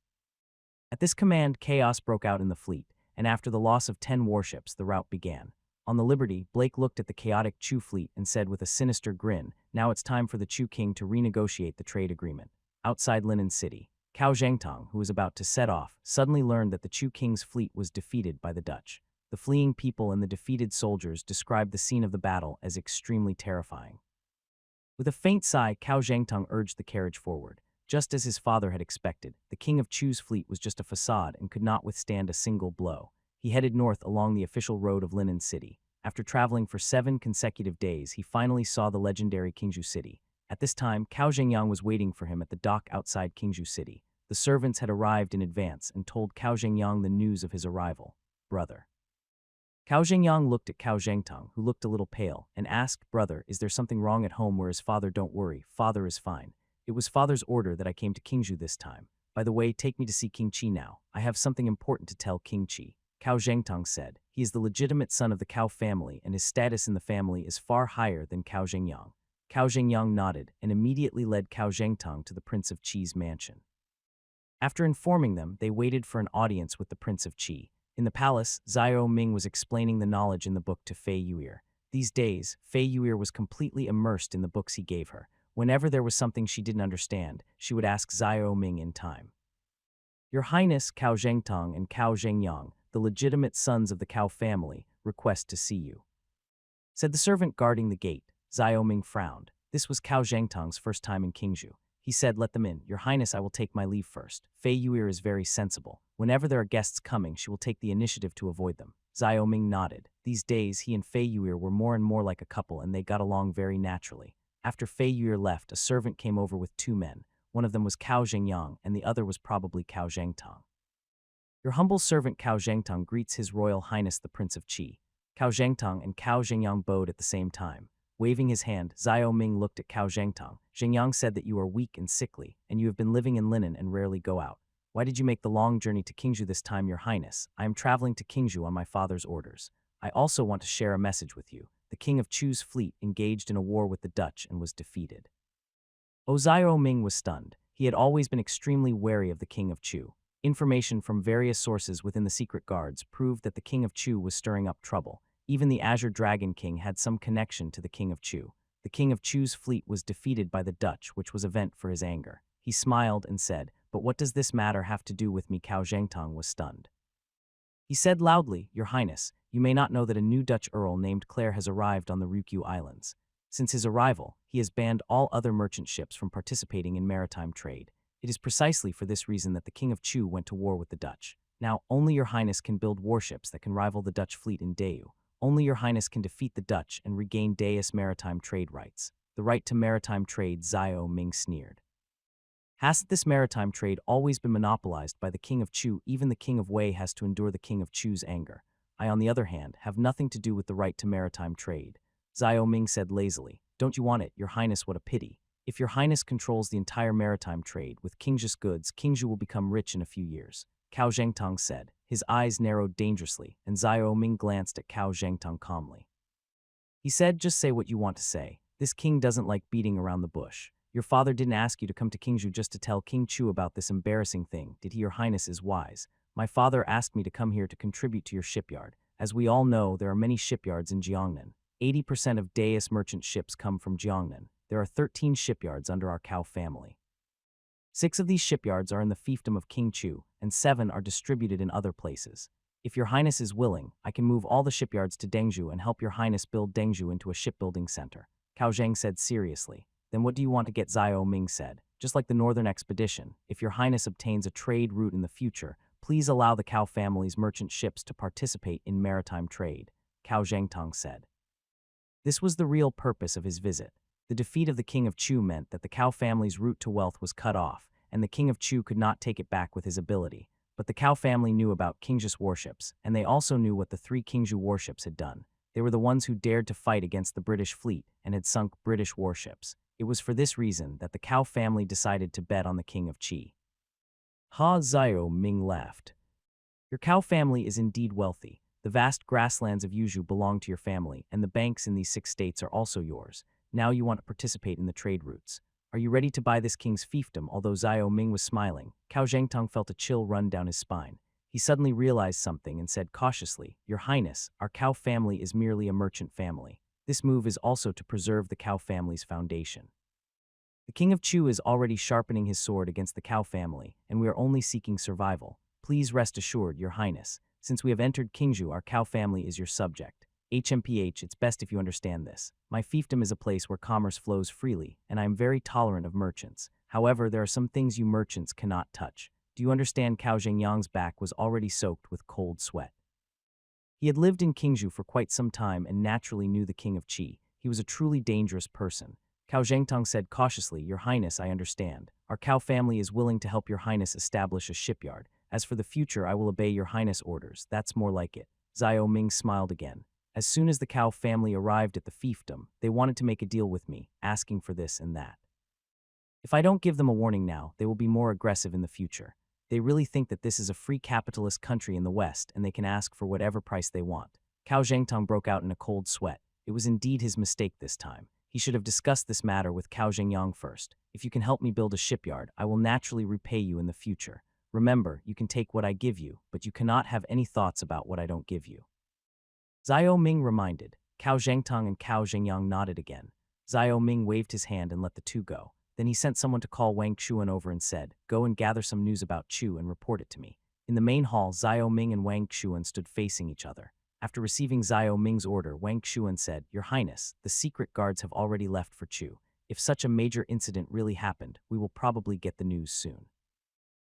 At this command, chaos broke out in the fleet, and after the loss of 10 warships, the rout began. On the Liberty, Blake looked at the chaotic Chu fleet and said with a sinister grin, "Now it's time for the Chu king to renegotiate the trade agreement." Outside Linen City, Cao Zhengtong, who was about to set off, suddenly learned that the Chu king's fleet was defeated by the Dutch. The fleeing people and the defeated soldiers described the scene of the battle as extremely terrifying. With a faint sigh, Cao Zhengtong urged the carriage forward. Just as his father had expected, the king of Chu's fleet was just a facade and could not withstand a single blow. He headed north along the official road of Linen City. After traveling for 7 consecutive days, he finally saw the legendary Qingzhou City. At this time, Cao Zhengyang was waiting for him at the dock outside Qingzhou City. The servants had arrived in advance and told Cao Zhengyang the news of his arrival. "Brother." Cao Zhengyang looked at Cao Zhengtong, who looked a little pale, and asked, "Brother, is there something wrong at home where his father? Don't worry, father is fine. It was father's order that I came to Qingzhou this time. By the way, take me to see King Qi now. I have something important to tell King Qi." Cao Zhengtong said. He is the legitimate son of the Cao family, and his status in the family is far higher than Cao Zhengyang. Cao Zhengyang nodded and immediately led Cao Zhengtong to the Prince of Qi's mansion. After informing them, they waited for an audience with the Prince of Qi. In the palace, Xiao Ming was explaining the knowledge in the book to Fei Yu'er. These days, Fei Yu'er was completely immersed in the books he gave her. Whenever there was something she didn't understand, she would ask Xiao Ming in time. "Your Highness, Cao Zhengtong and Cao Zhengyang, the legitimate sons of the Cao family, request to see you," said the servant guarding the gate. Xiao Ming frowned. This was Cao Zhengtong's first time in Qingzhou. He said, "Let them in. Your Highness, I will take my leave first." Fei Yu'er is very sensible. Whenever there are guests coming, she will take the initiative to avoid them. Xiao Ming nodded. These days, he and Fei Yu'er were more and more like a couple, and they got along very naturally. After Fei Yu'er left, a servant came over with 2 men. One of them was Cao Zhengyang, and the other was probably Cao Zhengtong. "Your humble servant Cao Zhengtong greets His Royal Highness the Prince of Qi." Cao Zhengtong and Cao Zhengyang bowed at the same time. Waving his hand, Xiao Ming looked at Cao Zhengtong. "Zhengyang said that you are weak and sickly, and you have been living in linen and rarely go out. Why did you make the long journey to Qingzhou this time, Your Highness? I am traveling to Qingzhou on my father's orders. I also want to share a message with you. The king of Chu's fleet engaged in a war with the Dutch and was defeated." Xiao Ming was stunned. He had always been extremely wary of the king of Chu. Information from various sources within the secret guards proved that the king of Chu was stirring up trouble. Even the Azure Dragon King had some connection to the king of Chu. The king of Chu's fleet was defeated by the Dutch, which was a vent for his anger. He smiled and said, "But what does this matter have to do with me?" Cao Zhengtong was stunned. He said loudly, "Your Highness, you may not know that a new Dutch earl named Claire has arrived on the Ryukyu Islands. Since his arrival, he has banned all other merchant ships from participating in maritime trade. It is precisely for this reason that the king of Chu went to war with the Dutch. Now, only Your Highness can build warships that can rival the Dutch fleet in Dayu. Only Your Highness can defeat the Dutch and regain Dayus maritime trade rights." The right to maritime trade, Xiao Ming sneered. "Hasn't this maritime trade always been monopolized by the king of Chu? Even the king of Wei has to endure the king of Chu's anger. I, on the other hand, have nothing to do with the right to maritime trade." Xiao Ming said lazily, "Don't you want it, Your Highness? What a pity. If Your Highness controls the entire maritime trade with Qingzhou's goods, Qingzhou will become rich in a few years." Cao Zhengtong said. His eyes narrowed dangerously, and Xiao Ming glanced at Cao Zhengtong calmly. He said, "Just say what you want to say. This king doesn't like beating around the bush. Your father didn't ask you to come to Qingzhou just to tell King Chu about this embarrassing thing, did he? Your Highness is wise. My father asked me to come here to contribute to your shipyard. As we all know, there are many shipyards in Jiangnan. 80% of Dayus merchant ships come from Jiangnan. There are 13 shipyards under our Cao family. 6 of these shipyards are in the fiefdom of King Chu, and 7 are distributed in other places. If Your Highness is willing, I can move all the shipyards to Dengzhou and help Your Highness build Dengzhou into a shipbuilding center." Cao Zheng said seriously. "Then what do you want to get?" Xiao Ming said. "Just like the Northern Expedition, if Your Highness obtains a trade route in the future, please allow the Cao family's merchant ships to participate in maritime trade," Cao Zhengtong said. This was the real purpose of his visit. The defeat of the king of Chu meant that the Cao family's route to wealth was cut off, and the king of Chu could not take it back with his ability. But the Cao family knew about Qingzhou's warships, and they also knew what the 3 Qingzhou warships had done. They were the ones who dared to fight against the British fleet and had sunk British warships. It was for this reason that the Cao family decided to bet on the king of Qi. Ha! Xiao Ming laughed. "Your Cao family is indeed wealthy. The vast grasslands of Yuzhou belong to your family, and the banks in these 6 states are also yours. Now you want to participate in the trade routes. Are you ready to buy this king's fiefdom? Although Xiao Ming was smiling, Cao Zhengtong felt a chill run down his spine. He suddenly realized something and said cautiously, Your Highness, our Cao family is merely a merchant family. This move is also to preserve the Cao family's foundation. The King of Chu is already sharpening his sword against the Cao family, and we are only seeking survival. Please rest assured, Your Highness, since we have entered Qingzhou, our Cao family is your subject. HMPH, it's best if you understand this. My fiefdom is a place where commerce flows freely, and I am very tolerant of merchants. However, there are some things you merchants cannot touch. Do you understand? Cao Zhengyang's back was already soaked with cold sweat. He had lived in Qingzhou for quite some time and naturally knew the King of Qi. He was a truly dangerous person. Cao Zhengtong said cautiously, Your Highness, I understand. Our Cao family is willing to help Your Highness establish a shipyard. As for the future, I will obey Your Highness' orders. That's more like it. Xiao Ming smiled again. As soon as the Cao family arrived at the fiefdom, they wanted to make a deal with me, asking for this and that. If I don't give them a warning now, they will be more aggressive in the future. They really think that this is a free capitalist country in the West and they can ask for whatever price they want. Cao Zhengtong broke out in a cold sweat. It was indeed his mistake this time. He should have discussed this matter with Cao Zhengyang first. If you can help me build a shipyard, I will naturally repay you in the future. Remember, you can take what I give you, but you cannot have any thoughts about what I don't give you. Xiao Ming reminded. Cao Zhengtong and Cao Zhengyang nodded again. Xiao Ming waved his hand and let the two go. Then he sent someone to call Wang Xuan over and said, Go and gather some news about Chu and report it to me. In the main hall, Xiao Ming and Wang Xuan stood facing each other. After receiving Xiao Ming's order, Wang Xuan said, Your Highness, the secret guards have already left for Chu. If such a major incident really happened, we will probably get the news soon.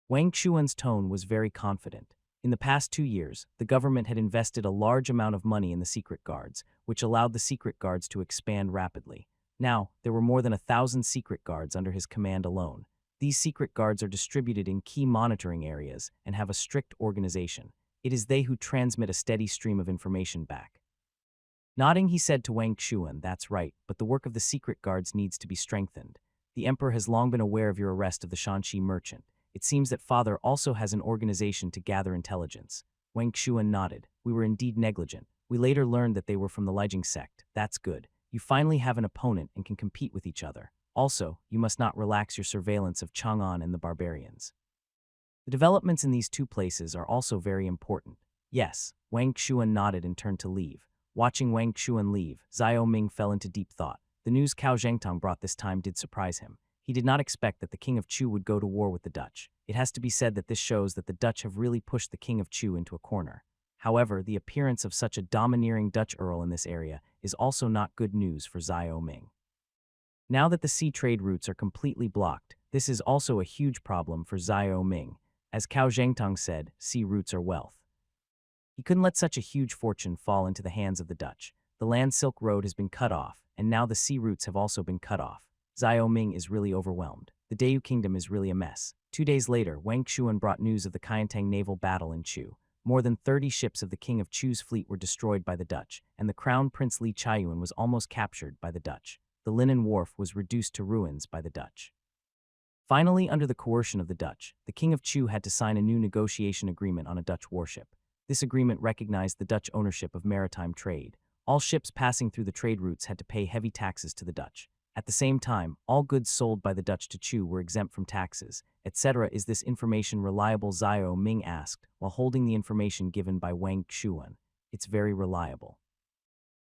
Wang Xuan's tone was very confident. In the past 2 years, the government had invested a large amount of money in the secret guards, which allowed the secret guards to expand rapidly. Now, there were more than 1,000 secret guards under his command alone. These secret guards are distributed in key monitoring areas and have a strict organization. It is they who transmit a steady stream of information back. Nodding, he said to Wang Xuan, That's right, but the work of the secret guards needs to be strengthened. The emperor has long been aware of your arrest of the Shanxi merchant. It seems that father also has an organization to gather intelligence. Wang Xuan nodded. We were indeed negligent. We later learned that they were from the Lijing sect. That's good. You finally have an opponent and can compete with each other. Also, you must not relax your surveillance of Chang'an and the barbarians. The developments in these two places are also very important. Yes, Wang Xuan nodded and turned to leave. Watching Wang Xuan leave, Xiao Ming fell into deep thought. The news Cao Zhengtong brought this time did surprise him. He did not expect that the King of Chu would go to war with the Dutch. It has to be said that this shows that the Dutch have really pushed the King of Chu into a corner. However, the appearance of such a domineering Dutch earl in this area is also not good news for Xiao Ming. Now that the sea trade routes are completely blocked, this is also a huge problem for Xiao Ming. As Cao Zhengtong said, sea routes are wealth. He couldn't let such a huge fortune fall into the hands of the Dutch. The land silk road has been cut off, and now the sea routes have also been cut off. Xiao Ming is really overwhelmed. The Dayu kingdom is really a mess. 2 days later, Wang Xuan brought news of the Qiantang naval battle in Chu. More than 30 ships of the King of Chu's fleet were destroyed by the Dutch, and the Crown Prince Li Chaiyuan was almost captured by the Dutch. The linen wharf was reduced to ruins by the Dutch. Finally, under the coercion of the Dutch, the King of Chu had to sign a new negotiation agreement on a Dutch warship. This agreement recognized the Dutch ownership of maritime trade. All ships passing through the trade routes had to pay heavy taxes to the Dutch. At the same time, all goods sold by the Dutch to Chu were exempt from taxes, etc. Is this information reliable? Xiao Ming asked, while holding the information given by Wang Xuan. It's very reliable.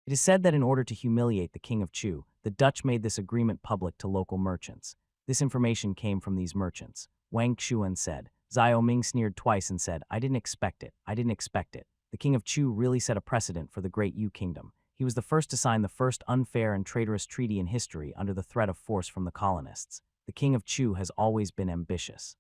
It is said that in order to humiliate the King of Chu, the Dutch made this agreement public to local merchants. This information came from these merchants. Wang Xuan said. Xiao Ming sneered twice and said, I didn't expect it. I didn't expect it. The King of Chu really set a precedent for the great Yu kingdom. He was the first to sign the first unfair and traitorous treaty in history under the threat of force from the colonists. The King of Chu has always been ambitious.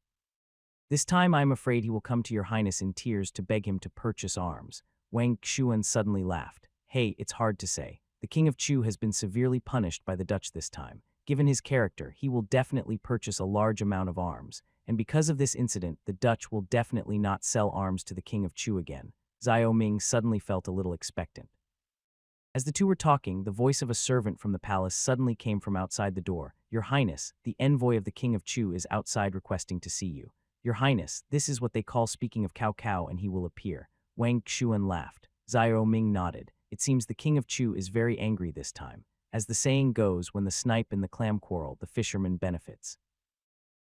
This time I am afraid he will come to your highness in tears to beg him to purchase arms. Wang Xuan suddenly laughed. Hey, it's hard to say. The King of Chu has been severely punished by the Dutch this time. Given his character, he will definitely purchase a large amount of arms. And because of this incident, the Dutch will definitely not sell arms to the King of Chu again. Xiao Ming suddenly felt a little expectant. As the two were talking, the voice of a servant from the palace suddenly came from outside the door. Your Highness, the envoy of the King of Chu is outside requesting to see you. Your Highness, this is what they call speaking of Cao Cao and he will appear. Wang Xuan laughed. Xiao Ming nodded. It seems the King of Chu is very angry this time. As the saying goes, when the snipe and the clam quarrel, the fisherman benefits.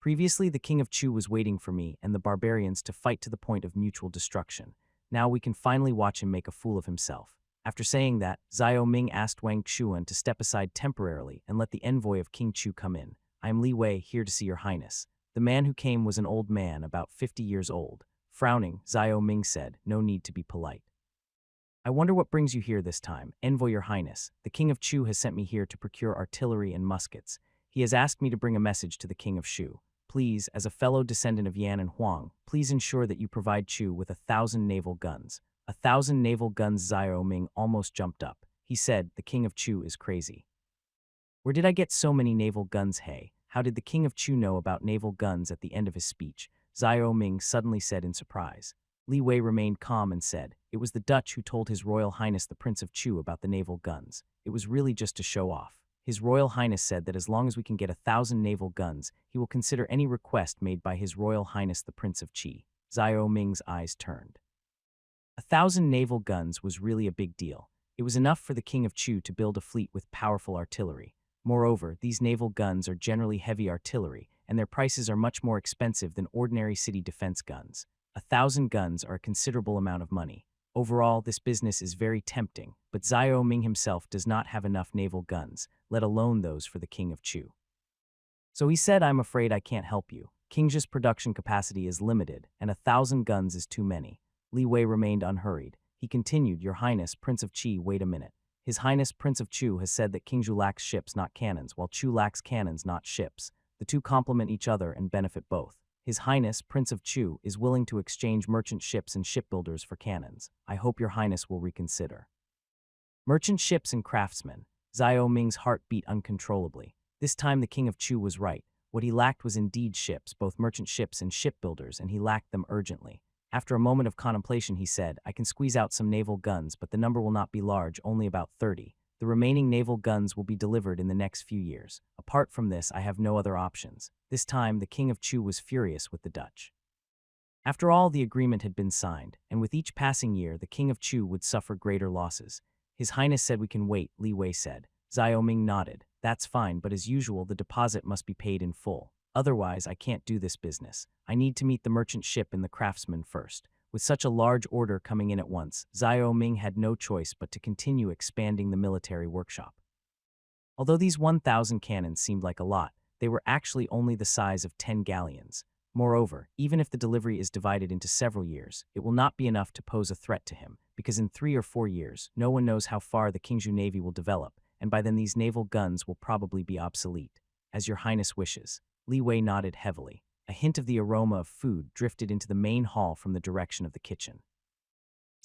Previously, the king of Chu was waiting for me and the barbarians to fight to the point of mutual destruction. Now we can finally watch him make a fool of himself. After saying that, Xiao Ming asked Wang Xuan to step aside temporarily and let the envoy of King Chu come in. I am Li Wei, here to see your highness. The man who came was an old man, about 50 years old. Frowning, Xiao Ming said, no need to be polite. I wonder what brings you here this time. Envoy, your highness. The king of Chu has sent me here to procure artillery and muskets. He has asked me to bring a message to the king of Shu. Please, as a fellow descendant of Yan and Huang, please ensure that you provide Chu with 1,000 naval guns. 1,000 naval guns. Xiao Ming almost jumped up. He said, the king of Chu is crazy. Where did I get so many naval guns, hey? How did the king of Chu know about naval guns at the end of his speech? Xiao Ming suddenly said in surprise. Li Wei remained calm and said, it was the Dutch who told His Royal Highness the Prince of Chu about the naval guns. It was really just to show off. His Royal Highness said that as long as we can get 1,000 naval guns, he will consider any request made by His Royal Highness the Prince of Qi. Xiao Ming's eyes turned. 1,000 naval guns was really a big deal. It was enough for the king of Chu to build a fleet with powerful artillery. Moreover, these naval guns are generally heavy artillery, and their prices are much more expensive than ordinary city defense guns. 1,000 guns are a considerable amount of money. Overall, this business is very tempting, but Xiao Ming himself does not have enough naval guns, let alone those for the king of Chu. So he said, I'm afraid I can't help you. King's production capacity is limited, and 1,000 guns is too many. Li Wei remained unhurried. He continued, Your Highness, Prince of Qi, wait a minute. His Highness, Prince of Chu, has said that Kingzhu lacks ships, not cannons, while Chu lacks cannons, not ships. The two complement each other and benefit both. His Highness, Prince of Chu, is willing to exchange merchant ships and shipbuilders for cannons. I hope Your Highness will reconsider. Merchant ships and craftsmen. Xiao Ming's heart beat uncontrollably. This time the king of Chu was right. What he lacked was indeed ships, both merchant ships and shipbuilders, and he lacked them urgently. After a moment of contemplation, he said, I can squeeze out some naval guns, but the number will not be large, only about 30. The remaining naval guns will be delivered in the next few years. Apart from this, I have no other options. This time, the king of Chu was furious with the Dutch. After all, the agreement had been signed, and with each passing year, the king of Chu would suffer greater losses. His Highness said we can wait, Li Wei said. Xiao Ming nodded. That's fine, but as usual, the deposit must be paid in full. Otherwise, I can't do this business. I need to meet the merchant ship and the craftsman first. With such a large order coming in at once, Xiao Ming had no choice but to continue expanding the military workshop. Although these 1,000 cannons seemed like a lot, they were actually only the size of 10 galleons. Moreover, even if the delivery is divided into several years, it will not be enough to pose a threat to him, because in 3 or 4 years, no one knows how far the Kingzhu Navy will develop, and by then these naval guns will probably be obsolete. As Your Highness wishes. Li Wei nodded heavily. A hint of the aroma of food drifted into the main hall from the direction of the kitchen.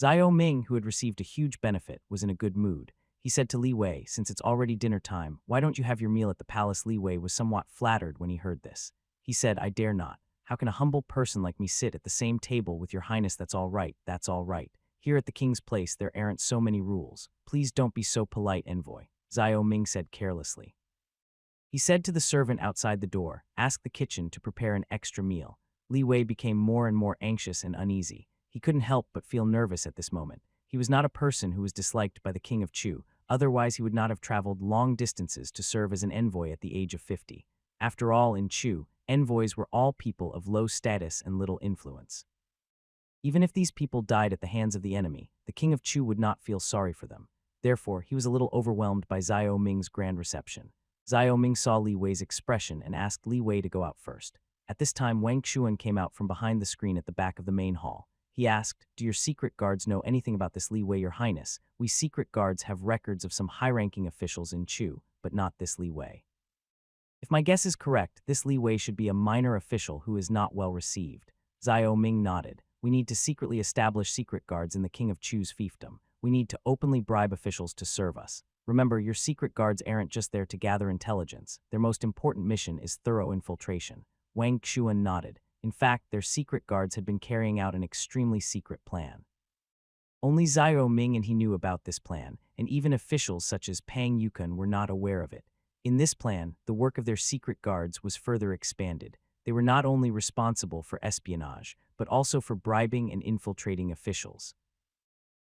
Xiao Ming, who had received a huge benefit, was in a good mood. He said to Li Wei, since it's already dinner time, why don't you have your meal at the palace? Li Wei was somewhat flattered when he heard this. He said, I dare not. How can a humble person like me sit at the same table with Your Highness? That's all right, that's all right. Here at the king's place there aren't so many rules. Please don't be so polite, envoy, Xiao Ming said carelessly. He said to the servant outside the door, ask the kitchen to prepare an extra meal. Li Wei became more and more anxious and uneasy. He couldn't help but feel nervous at this moment. He was not a person who was disliked by the king of Chu, otherwise he would not have traveled long distances to serve as an envoy at the age of 50. After all, in Chu, envoys were all people of low status and little influence. Even if these people died at the hands of the enemy, the king of Chu would not feel sorry for them. Therefore, he was a little overwhelmed by Xiao Ming's grand reception. Xiao Ming saw Li Wei's expression and asked Li Wei to go out first. At this time, Wang Xuan came out from behind the screen at the back of the main hall. He asked, do your secret guards know anything about this Li Wei, Your Highness? We secret guards have records of some high-ranking officials in Chu, but not this Li Wei. If my guess is correct, this Li Wei should be a minor official who is not well received. Xiao Ming nodded. We need to secretly establish secret guards in the King of Chu's fiefdom. We need to openly bribe officials to serve us. Remember, your secret guards aren't just there to gather intelligence. Their most important mission is thorough infiltration. Wang Xuan nodded. In fact, their secret guards had been carrying out an extremely secret plan. Only Xiao Ming and he knew about this plan, and even officials such as Pang Yukun were not aware of it. In this plan, the work of their secret guards was further expanded. They were not only responsible for espionage, but also for bribing and infiltrating officials.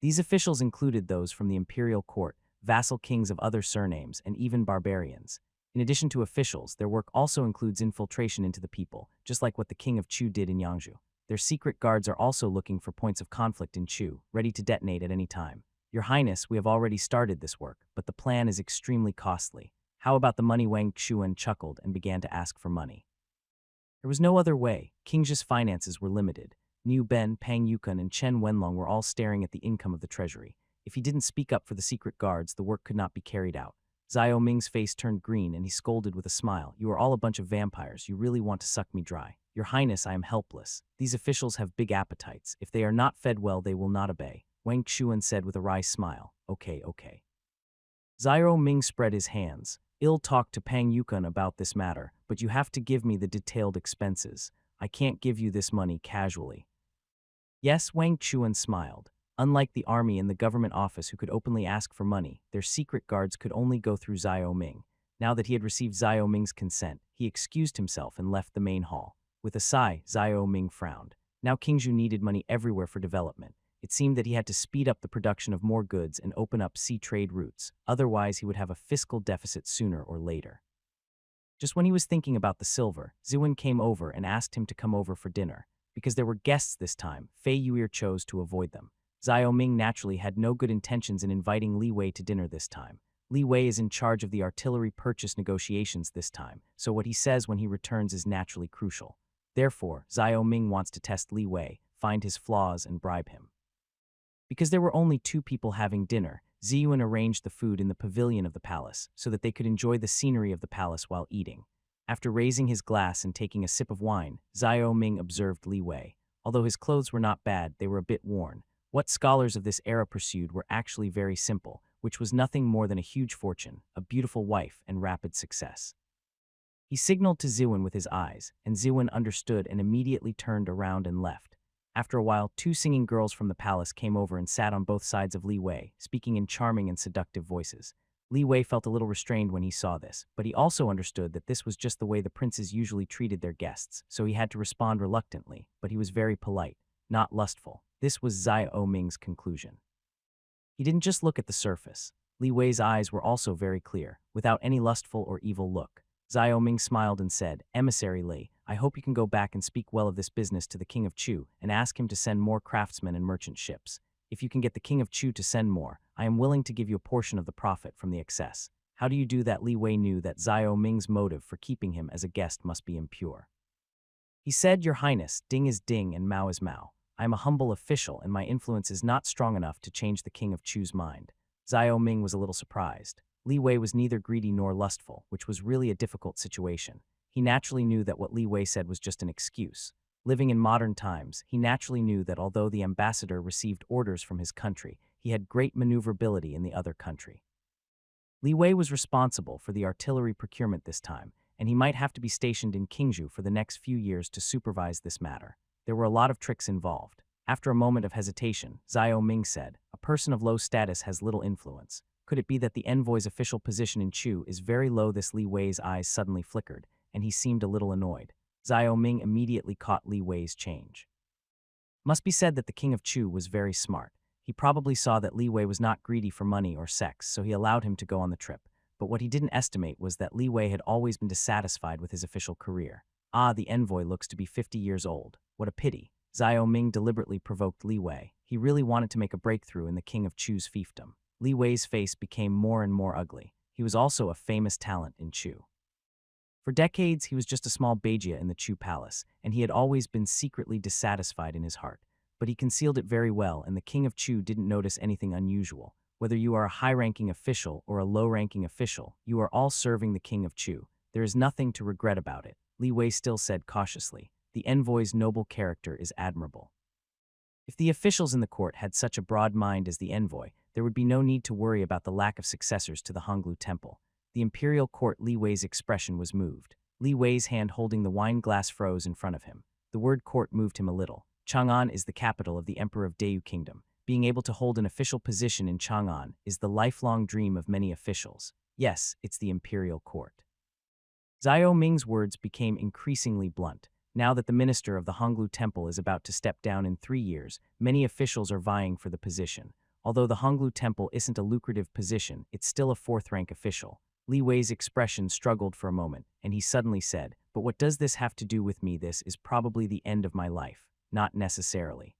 These officials included those from the Imperial court, vassal kings of other surnames, and even barbarians. In addition to officials, their work also includes infiltration into the people, just like what the king of Chu did in Yangzhou. Their secret guards are also looking for points of conflict in Chu, ready to detonate at any time. Your Highness, we have already started this work, but the plan is extremely costly. How about the money? Wang Xuan chuckled and began to ask for money. There was no other way. King's finances were limited. Niu Ben, Pang Yukun, and Chen Wenlong were all staring at the income of the treasury. If he didn't speak up for the secret guards, the work could not be carried out. Xiao Ming's face turned green and he scolded with a smile. You are all a bunch of vampires. You really want to suck me dry. Your Highness, I am helpless. These officials have big appetites. If they are not fed well, they will not obey. Wang Xuan said with a wry smile. Okay. Xiao Ming spread his hands. I'll talk to Pang Yukun about this matter, but you have to give me the detailed expenses. I can't give you this money casually. Yes, Wang Xuan smiled. Unlike the army and the government office who could openly ask for money, their secret guards could only go through Xiao Ming. Now that he had received Xiao Ming's consent, he excused himself and left the main hall. With a sigh, Xiao Ming frowned. Now Qingzhou needed money everywhere for development. It seemed that he had to speed up the production of more goods and open up sea trade routes, otherwise he would have a fiscal deficit sooner or later. Just when he was thinking about the silver, Ziwen came over and asked him to come over for dinner. Because there were guests this time, Fei Yuir chose to avoid them. Xiao Ming naturally had no good intentions in inviting Li Wei to dinner this time. Li Wei is in charge of the artillery purchase negotiations this time, so what he says when he returns is naturally crucial. Therefore, Xiao Ming wants to test Li Wei, find his flaws, and bribe him. Because there were only 2 people having dinner, Ziyuan arranged the food in the pavilion of the palace so that they could enjoy the scenery of the palace while eating. After raising his glass and taking a sip of wine, Xiao Ming observed Li Wei. Although his clothes were not bad, they were a bit worn. What scholars of this era pursued were actually very simple, which was nothing more than a huge fortune, a beautiful wife, and rapid success. He signaled to Ziwen with his eyes, and Ziwen understood and immediately turned around and left. After a while, 2 singing girls from the palace came over and sat on both sides of Li Wei, speaking in charming and seductive voices. Li Wei felt a little restrained when he saw this, but he also understood that this was just the way the princes usually treated their guests, so he had to respond reluctantly, but he was very polite, not lustful. This was Xiao Ming's conclusion. He didn't just look at the surface. Li Wei's eyes were also very clear, without any lustful or evil look. Xiao Ming smiled and said, Emissary Li, I hope you can go back and speak well of this business to the King of Chu and ask him to send more craftsmen and merchant ships. If you can get the King of Chu to send more, I am willing to give you a portion of the profit from the excess. How do you do that? Li Wei knew that Xiao Ming's motive for keeping him as a guest must be impure. He said, Your Highness, Ding is Ding and Mao is Mao. I am a humble official and my influence is not strong enough to change the King of Chu's mind. Xiao Ming was a little surprised. Li Wei was neither greedy nor lustful, which was really a difficult situation. He naturally knew that what Li Wei said was just an excuse. Living in modern times, he naturally knew that although the ambassador received orders from his country, he had great maneuverability in the other country. Li Wei was responsible for the artillery procurement this time, and he might have to be stationed in Qingzhou for the next few years to supervise this matter. There were a lot of tricks involved. After a moment of hesitation, Xiao Ming said, A person of low status has little influence. Could it be that the envoy's official position in Chu is very low? This Li Wei's eyes suddenly flickered, and he seemed a little annoyed. Xiao Ming immediately caught Li Wei's change. Must be said that the King of Chu was very smart. He probably saw that Li Wei was not greedy for money or sex, so he allowed him to go on the trip. But what he didn't estimate was that Li Wei had always been dissatisfied with his official career. The envoy looks to be 50 years old. What a pity. Xiao Ming deliberately provoked Li Wei. He really wanted to make a breakthrough in the King of Chu's fiefdom. Li Wei's face became more and more ugly. He was also a famous talent in Chu. For decades, he was just a small Bejia in the Chu palace, and he had always been secretly dissatisfied in his heart. But he concealed it very well, and the King of Chu didn't notice anything unusual. Whether you are a high-ranking official or a low-ranking official, you are all serving the King of Chu. There is nothing to regret about it. Li Wei still said cautiously, The envoy's noble character is admirable. If the officials in the court had such a broad mind as the envoy, there would be no need to worry about the lack of successors to the Honglu Temple. The imperial court. Li Wei's expression was moved. Li Wei's hand holding the wine glass froze in front of him. The word court moved him a little. Chang'an is the capital of the Emperor of Dayu Kingdom. Being able to hold an official position in Chang'an is the lifelong dream of many officials. Yes, it's the imperial court. Xiao Ming's words became increasingly blunt. Now that the minister of the Honglu Temple is about to step down in 3 years, many officials are vying for the position. Although the Honglu Temple isn't a lucrative position, it's still a fourth-rank official. Li Wei's expression struggled for a moment, and he suddenly said, "But what does this have to do with me? This is probably the end of my life." Not necessarily.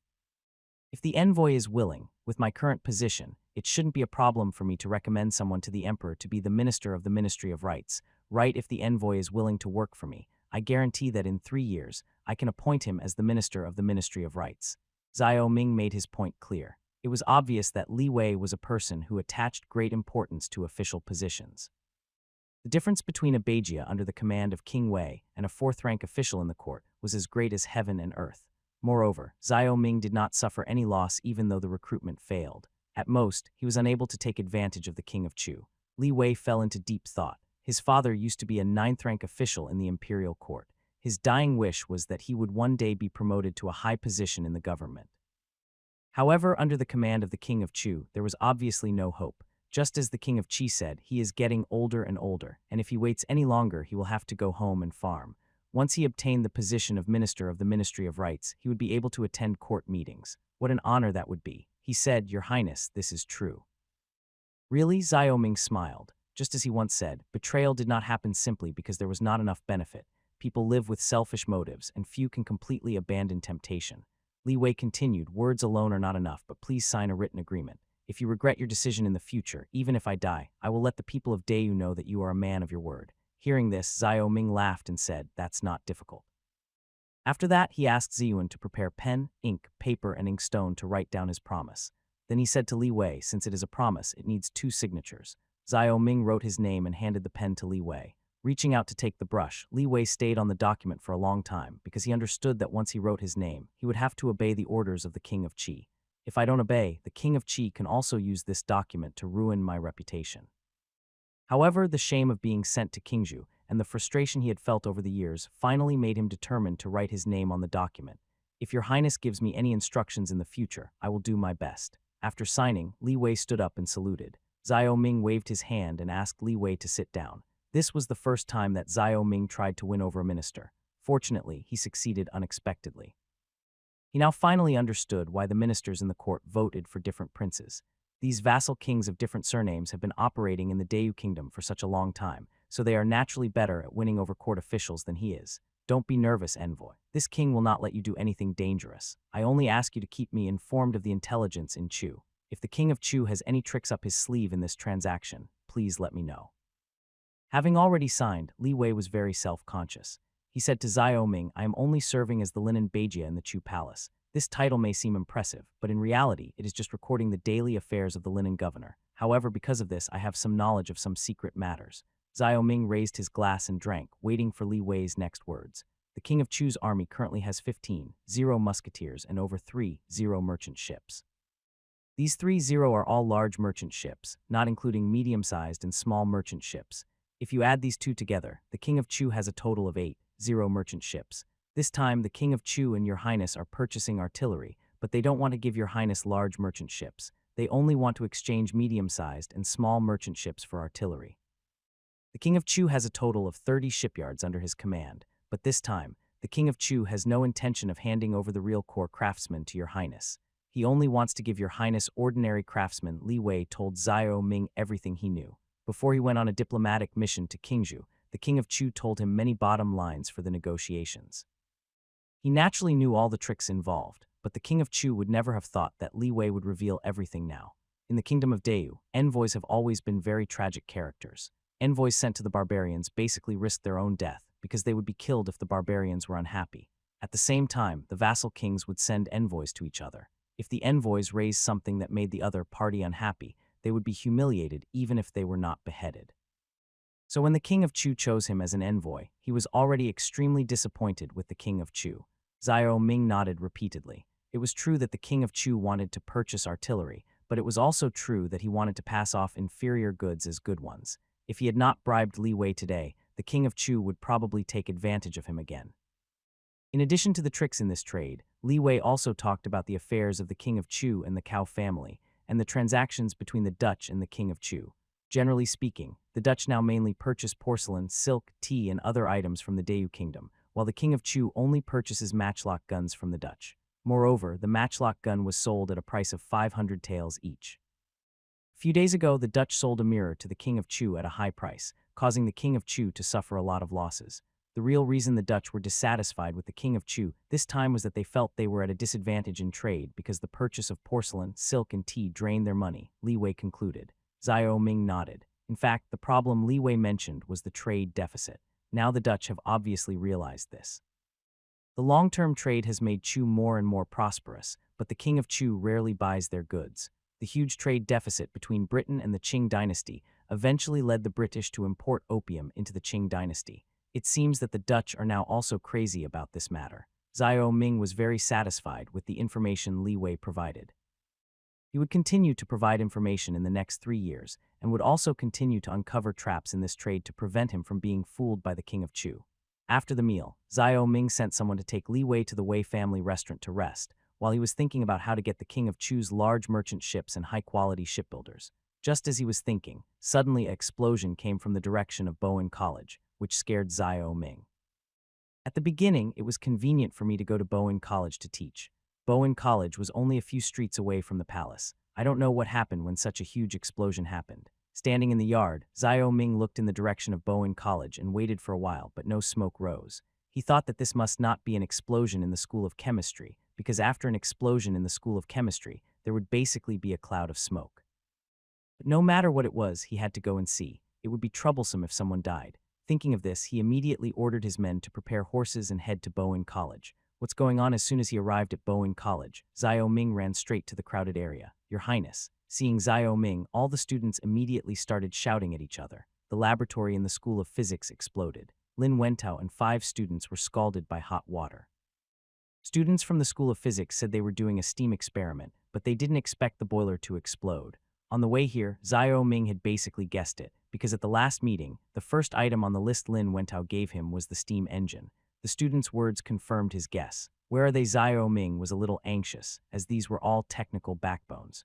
If the envoy is willing, with my current position, it shouldn't be a problem for me to recommend someone to the emperor to be the minister of the Ministry of Rights. Right, if the envoy is willing to work for me, I guarantee that in 3 years, I can appoint him as the minister of the Ministry of Rights. Xiao Ming made his point clear. It was obvious that Li Wei was a person who attached great importance to official positions. The difference between a Beijia under the command of King Wei and a fourth-rank official in the court was as great as heaven and earth. Moreover, Xiao Ming did not suffer any loss even though the recruitment failed. At most, he was unable to take advantage of the King of Chu. Li Wei fell into deep thought. His father used to be a ninth-rank official in the Imperial court. His dying wish was that he would one day be promoted to a high position in the government. However, under the command of the King of Chu, there was obviously no hope. Just as the King of Qi said, he is getting older and older, and if he waits any longer, he will have to go home and farm. Once he obtained the position of Minister of the Ministry of Rights, he would be able to attend court meetings. What an honor that would be. He said, "Your Highness, this is true." Really? Xiao Ming smiled. Just as he once said, betrayal did not happen simply because there was not enough benefit. People live with selfish motives, and few can completely abandon temptation. Li Wei continued, "Words alone are not enough, but please sign a written agreement. If you regret your decision in the future, even if I die, I will let the people of Dayu know that you are a man of your word." Hearing this, Xiao Ming laughed and said, "That's not difficult." After that, he asked Ziyuan to prepare pen, ink, paper, and inkstone to write down his promise. Then he said to Li Wei, "Since it is a promise, it needs 2 signatures." Xiao Ming wrote his name and handed the pen to Li Wei. Reaching out to take the brush, Li Wei stayed on the document for a long time because he understood that once he wrote his name, he would have to obey the orders of the King of Qi. If I don't obey, the King of Qi can also use this document to ruin my reputation. However, the shame of being sent to Qingzhou and the frustration he had felt over the years finally made him determined to write his name on the document. "If your Highness gives me any instructions in the future, I will do my best." After signing, Li Wei stood up and saluted. Xiao Ming waved his hand and asked Li Wei to sit down. This was the first time that Xiao Ming tried to win over a minister. Fortunately, he succeeded unexpectedly. He now finally understood why the ministers in the court voted for different princes. These vassal kings of different surnames have been operating in the Dayu kingdom for such a long time, so they are naturally better at winning over court officials than he is. Don't be nervous, envoy. This king will not let you do anything dangerous. I only ask you to keep me informed of the intelligence in Chu. If the King of Chu has any tricks up his sleeve in this transaction, please let me know. Having already signed, Li Wei was very self-conscious. He said to Xiao Ming, "I am only serving as the linen Beijia in the Chu Palace. This title may seem impressive, but in reality, it is just recording the daily affairs of the linen governor. However, because of this, I have some knowledge of some secret matters." Xiao Ming raised his glass and drank, waiting for Li Wei's next words. The King of Chu's army currently has 15 musketeers and over 3 merchant ships. These 3 are all large merchant ships, not including medium-sized and small merchant ships. If you add these 2 together, the King of Chu has a total of 8 merchant ships. This time, the King of Chu and Your Highness are purchasing artillery, but they don't want to give Your Highness large merchant ships. They only want to exchange medium-sized and small merchant ships for artillery. The King of Chu has a total of 30 shipyards under his command, but this time, the King of Chu has no intention of handing over the real core craftsmen to Your Highness. He only wants to give Your Highness ordinary craftsmen. Li Wei told Xiao Ming everything he knew. Before he went on a diplomatic mission to Qingzhou, the King of Chu told him many bottom lines for the negotiations. He naturally knew all the tricks involved, but the King of Chu would never have thought that Li Wei would reveal everything now. In the Kingdom of Dayu, envoys have always been very tragic characters. Envoys sent to the barbarians basically risked their own death because they would be killed if the barbarians were unhappy. At the same time, the vassal kings would send envoys to each other. If the envoys raised something that made the other party unhappy, they would be humiliated even if they were not beheaded. So when the King of Chu chose him as an envoy, he was already extremely disappointed with the King of Chu. Xiao Ming nodded repeatedly. It was true that the King of Chu wanted to purchase artillery, but it was also true that he wanted to pass off inferior goods as good ones. If he had not bribed Li Wei today, the King of Chu would probably take advantage of him again. In addition to the tricks in this trade, Li Wei also talked about the affairs of the King of Chu and the Cao family, and the transactions between the Dutch and the King of Chu. Generally speaking, the Dutch now mainly purchase porcelain, silk, tea, and other items from the Dayu kingdom, while the King of Chu only purchases matchlock guns from the Dutch. Moreover, the matchlock gun was sold at a price of 500 taels each. A few days ago, the Dutch sold a mirror to the King of Chu at a high price, causing the King of Chu to suffer a lot of losses. The real reason the Dutch were dissatisfied with the King of Chu this time was that they felt they were at a disadvantage in trade because the purchase of porcelain, silk, and tea drained their money, Li Wei concluded. Xiao Ming nodded. In fact, the problem Li Wei mentioned was the trade deficit. Now the Dutch have obviously realized this. The long-term trade has made Chu more and more prosperous, but the King of Chu rarely buys their goods. The huge trade deficit between Britain and the Qing dynasty eventually led the British to import opium into the Qing dynasty. It seems that the Dutch are now also crazy about this matter. Xiao Ming was very satisfied with the information Li Wei provided. He would continue to provide information in the next 3 years and would also continue to uncover traps in this trade to prevent him from being fooled by the King of Chu. After the meal, Xiao Ming sent someone to take Li Wei to the Wei family restaurant to rest, while he was thinking about how to get the King of Chu's large merchant ships and high-quality shipbuilders. Just as he was thinking, suddenly an explosion came from the direction of Bowen College, which scared Xiao Ming. At the beginning, it was convenient for me to go to Bowen College to teach. Bowen College was only a few streets away from the palace. I don't know what happened when such a huge explosion happened. Standing in the yard, Xiao Ming looked in the direction of Bowen College and waited for a while, but no smoke rose. He thought that this must not be an explosion in the School of Chemistry, because after an explosion in the School of Chemistry, there would basically be a cloud of smoke. But no matter what it was, he had to go and see. It would be troublesome if someone died. Thinking of this, he immediately ordered his men to prepare horses and head to Bowen College. What's going on? As soon as he arrived at Bowen College, Xiao Ming ran straight to the crowded area. Your Highness. Seeing Xiao Ming, all the students immediately started shouting at each other. The laboratory in the School of Physics exploded. Lin Wentao and 5 students were scalded by hot water. Students from the School of Physics said they were doing a steam experiment, but they didn't expect the boiler to explode. On the way here, Xiao Ming had basically guessed it, because at the last meeting, the first item on the list Lin Wentao gave him was the steam engine. The student's words confirmed his guess. Where are they? Xiao Ming was a little anxious, as these were all technical backbones.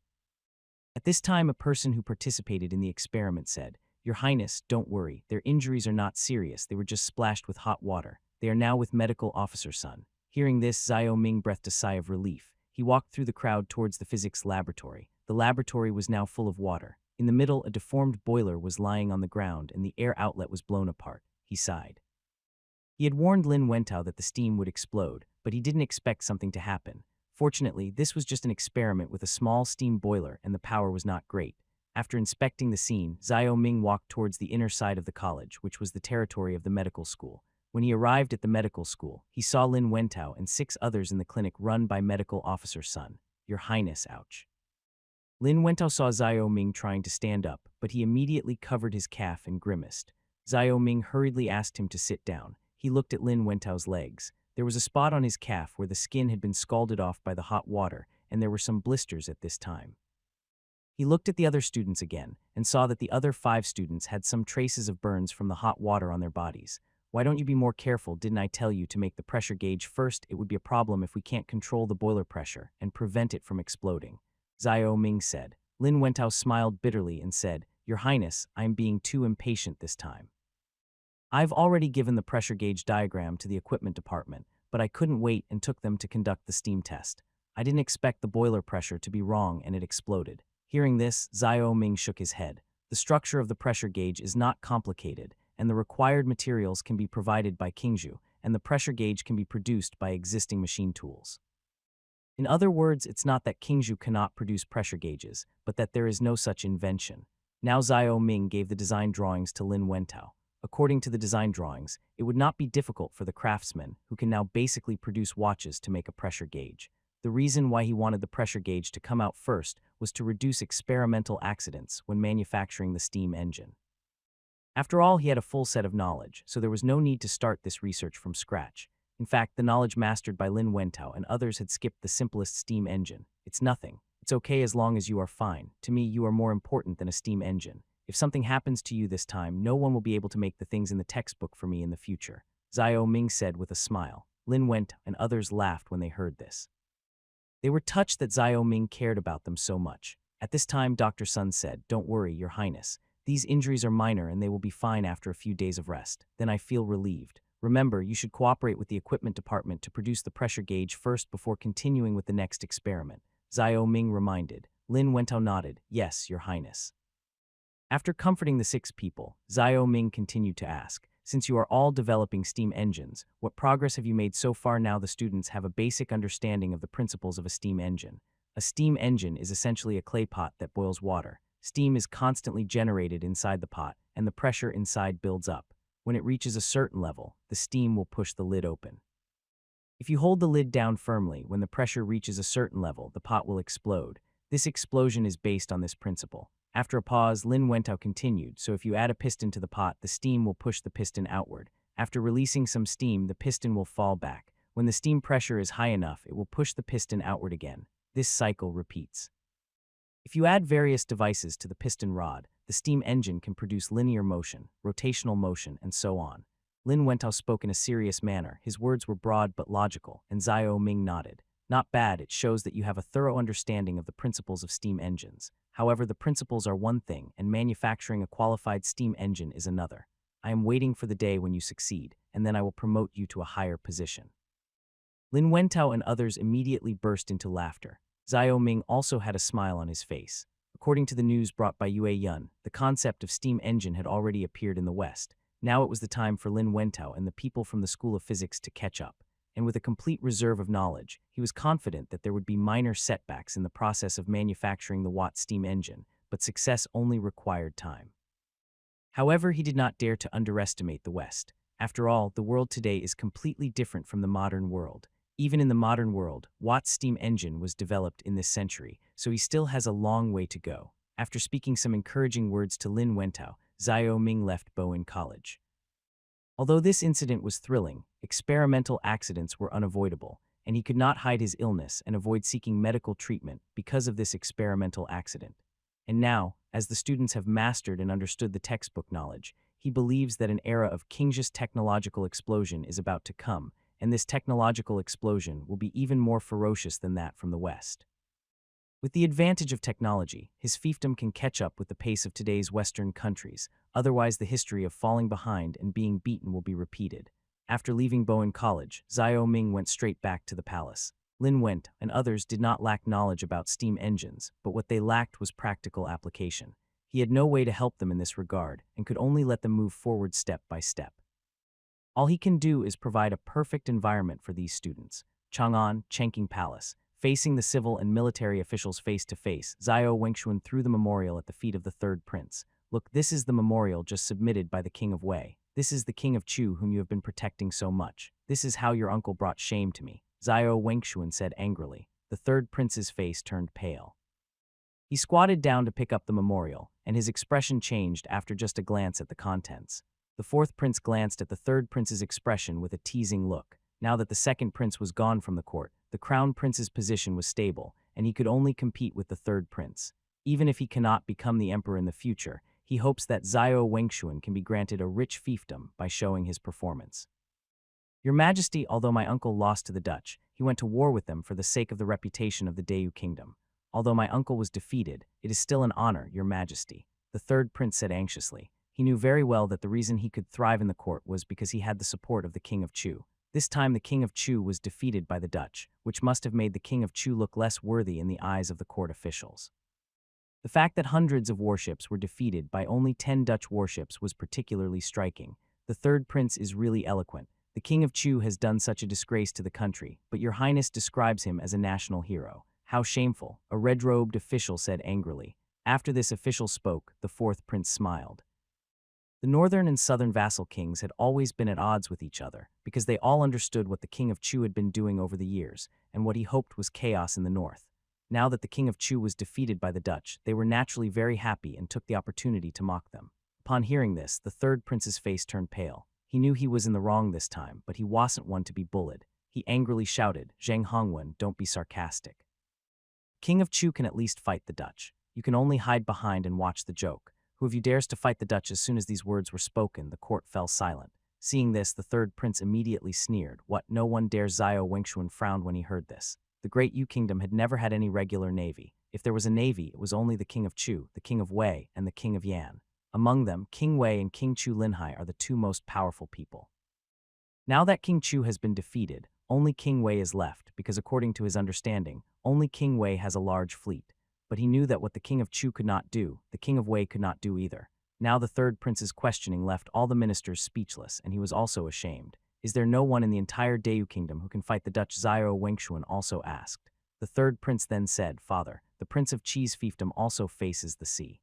At this time, a person who participated in the experiment said, Your Highness, don't worry, their injuries are not serious, they were just splashed with hot water. They are now with medical officer's son. Hearing this, Xiao Ming breathed a sigh of relief. He walked through the crowd towards the physics laboratory. The laboratory was now full of water. In the middle, a deformed boiler was lying on the ground and the air outlet was blown apart. He sighed. He had warned Lin Wentao that the steam would explode, but he didn't expect something to happen. Fortunately, this was just an experiment with a small steam boiler and the power was not great. After inspecting the scene, Xiao Ming walked towards the inner side of the college, which was the territory of the medical school. When he arrived at the medical school, he saw Lin Wentao and 6 others in the clinic run by medical officer's son. Your Highness, ouch. Lin Wentao saw Xiao Ming trying to stand up, but he immediately covered his calf and grimaced. Xiao Ming hurriedly asked him to sit down. He looked at Lin Wentao's legs. There was a spot on his calf where the skin had been scalded off by the hot water, and there were some blisters at this time. He looked at the other students again, and saw that the other 5 students had some traces of burns from the hot water on their bodies. Why don't you be more careful? Didn't I tell you to make the pressure gauge first? It would be a problem if we can't control the boiler pressure and prevent it from exploding, Xiao Ming said. Lin Wentao smiled bitterly and said, Your Highness, I am being too impatient this time. I've already given the pressure gauge diagram to the equipment department, but I couldn't wait and took them to conduct the steam test. I didn't expect the boiler pressure to be wrong and it exploded. Hearing this, Xiao Ming shook his head. The structure of the pressure gauge is not complicated, and the required materials can be provided by Qingzhou, and the pressure gauge can be produced by existing machine tools. In other words, it's not that Qingzhou cannot produce pressure gauges, but that there is no such invention. Now Xiao Ming gave the design drawings to Lin Wentao. According to the design drawings, it would not be difficult for the craftsman, who can now basically produce watches, to make a pressure gauge. The reason why he wanted the pressure gauge to come out first was to reduce experimental accidents when manufacturing the steam engine. After all, he had a full set of knowledge, so there was no need to start this research from scratch. In fact, the knowledge mastered by Lin Wentao and others had skipped the simplest steam engine. It's nothing. It's okay as long as you are fine. To me, you are more important than a steam engine. If something happens to you this time, no one will be able to make the things in the textbook for me in the future, Xiao Ming said with a smile. Lin Wentao and others laughed when they heard this. They were touched that Xiao Ming cared about them so much. At this time, Dr. Sun said, Don't worry, Your Highness. These injuries are minor and they will be fine after a few days of rest. Then I feel relieved. Remember, you should cooperate with the equipment department to produce the pressure gauge first before continuing with the next experiment, Xiao Ming reminded. Lin Wentao nodded. Yes, Your Highness. After comforting the 6 people, Xiao Ming continued to ask, since you are all developing steam engines, what progress have you made so far? Now the students have a basic understanding of the principles of a steam engine. A steam engine is essentially a clay pot that boils water. Steam is constantly generated inside the pot, and the pressure inside builds up. When it reaches a certain level, the steam will push the lid open. If you hold the lid down firmly, when the pressure reaches a certain level, the pot will explode. This explosion is based on this principle. After a pause, Lin Wentao continued, so if you add a piston to the pot, the steam will push the piston outward. After releasing some steam, the piston will fall back. When the steam pressure is high enough, it will push the piston outward again. This cycle repeats. If you add various devices to the piston rod, the steam engine can produce linear motion, rotational motion, and so on. Lin Wentao spoke in a serious manner. His words were broad but logical, and Xiao Ming nodded. Not bad, it shows that you have a thorough understanding of the principles of steam engines. However, the principles are one thing, and manufacturing a qualified steam engine is another. I am waiting for the day when you succeed, and then I will promote you to a higher position. Lin Wentao and others immediately burst into laughter. Xiao Ming also had a smile on his face. According to the news brought by Yue Yun, the concept of steam engine had already appeared in the West. Now it was the time for Lin Wentao and the people from the School of Physics to catch up. And with a complete reserve of knowledge, he was confident that there would be minor setbacks in the process of manufacturing the Watt steam engine, but success only required time. However, he did not dare to underestimate the West. After all, the world today is completely different from the modern world. Even in the modern world, Watt's steam engine was developed in this century, so he still has a long way to go. After speaking some encouraging words to Lin Wentao, Xiao Ming left Bowen College. Although this incident was thrilling, experimental accidents were unavoidable, and he could not hide his illness and avoid seeking medical treatment because of this experimental accident. And now, as the students have mastered and understood the textbook knowledge, he believes that an era of King's technological explosion is about to come, and this technological explosion will be even more ferocious than that from the West. With the advantage of technology, his fiefdom can catch up with the pace of today's Western countries, otherwise the history of falling behind and being beaten will be repeated. After leaving Bowen College, Xiao Ming went straight back to the palace. Lin Wentao and others did not lack knowledge about steam engines, but what they lacked was practical application. He had no way to help them in this regard, and could only let them move forward step by step. All he can do is provide a perfect environment for these students. Chang'an, Chengqing Palace. Facing the civil and military officials face to face, Xiao Wengshuan threw the memorial at the feet of the third prince. Look, this is the memorial just submitted by the king of Wei. This is the king of Chu whom you have been protecting so much. This is how your uncle brought shame to me, Xiao Wengshuan said angrily. The third prince's face turned pale. He squatted down to pick up the memorial, and his expression changed after just a glance at the contents. The fourth prince glanced at the third prince's expression with a teasing look. Now that the second prince was gone from the court, the crown prince's position was stable, and he could only compete with the third prince. Even if he cannot become the emperor in the future, he hopes that Xiao Wengshuan can be granted a rich fiefdom by showing his performance. Your Majesty, although my uncle lost to the Dutch, he went to war with them for the sake of the reputation of the Dayu kingdom. Although my uncle was defeated, it is still an honor, Your Majesty, the third prince said anxiously. He knew very well that the reason he could thrive in the court was because he had the support of the king of Chu. This time the king of Chu was defeated by the Dutch, which must have made the king of Chu look less worthy in the eyes of the court officials. The fact that hundreds of warships were defeated by only 10 Dutch warships was particularly striking. The third prince is really eloquent. The king of Chu has done such a disgrace to the country, but your highness describes him as a national hero. How shameful, a red-robed official said angrily. After this official spoke, the fourth prince smiled. The northern and southern vassal kings had always been at odds with each other, because they all understood what the king of Chu had been doing over the years, and what he hoped was chaos in the north. Now that the king of Chu was defeated by the Dutch, they were naturally very happy and took the opportunity to mock them. Upon hearing this, the third prince's face turned pale. He knew he was in the wrong this time, but he wasn't one to be bullied. He angrily shouted, Zhang Hongwen, don't be sarcastic. King of Chu can at least fight the Dutch. You can only hide behind and watch the joke. Who of you dares to fight the Dutch? As soon as these words were spoken, the court fell silent. Seeing this, the third prince immediately sneered. What, no one dares? Xiao Wengshuan frowned when he heard this. The great Yu kingdom had never had any regular navy. If there was a navy, it was only the king of Chu, the king of Wei, and the king of Yan. Among them, King Wei and King Chu Linhai are the two most powerful people. Now that King Chu has been defeated, only King Wei is left because according to his understanding, only King Wei has a large fleet. But he knew that what the King of Chu could not do, the King of Wei could not do either. Now the third prince's questioning left all the ministers speechless, and he was also ashamed. Is there no one in the entire Dayu kingdom who can fight the Dutch? Xiao Wengshuan also asked. The third prince then said, Father, the prince of Chi's fiefdom also faces the sea.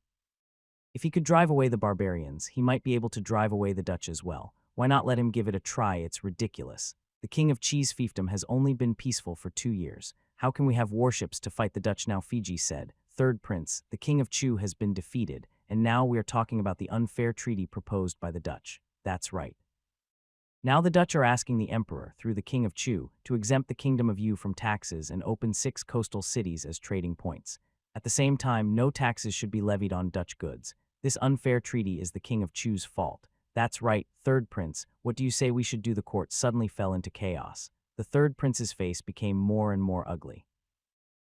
If he could drive away the barbarians, he might be able to drive away the Dutch as well. Why not let him give it a try? It's ridiculous. The king of Chi's fiefdom has only been peaceful for 2 years. How can we have warships to fight the Dutch now? Fiji said. Third prince, the king of Chu has been defeated, and now we are talking about the unfair treaty proposed by the Dutch. That's right. Now the Dutch are asking the emperor, through the king of Chu, to exempt the kingdom of Yu from taxes and open 6 coastal cities as trading points. At the same time, no taxes should be levied on Dutch goods. This unfair treaty is the king of Chu's fault. That's right, third prince, what do you say we should do? The court suddenly fell into chaos. The third prince's face became more and more ugly.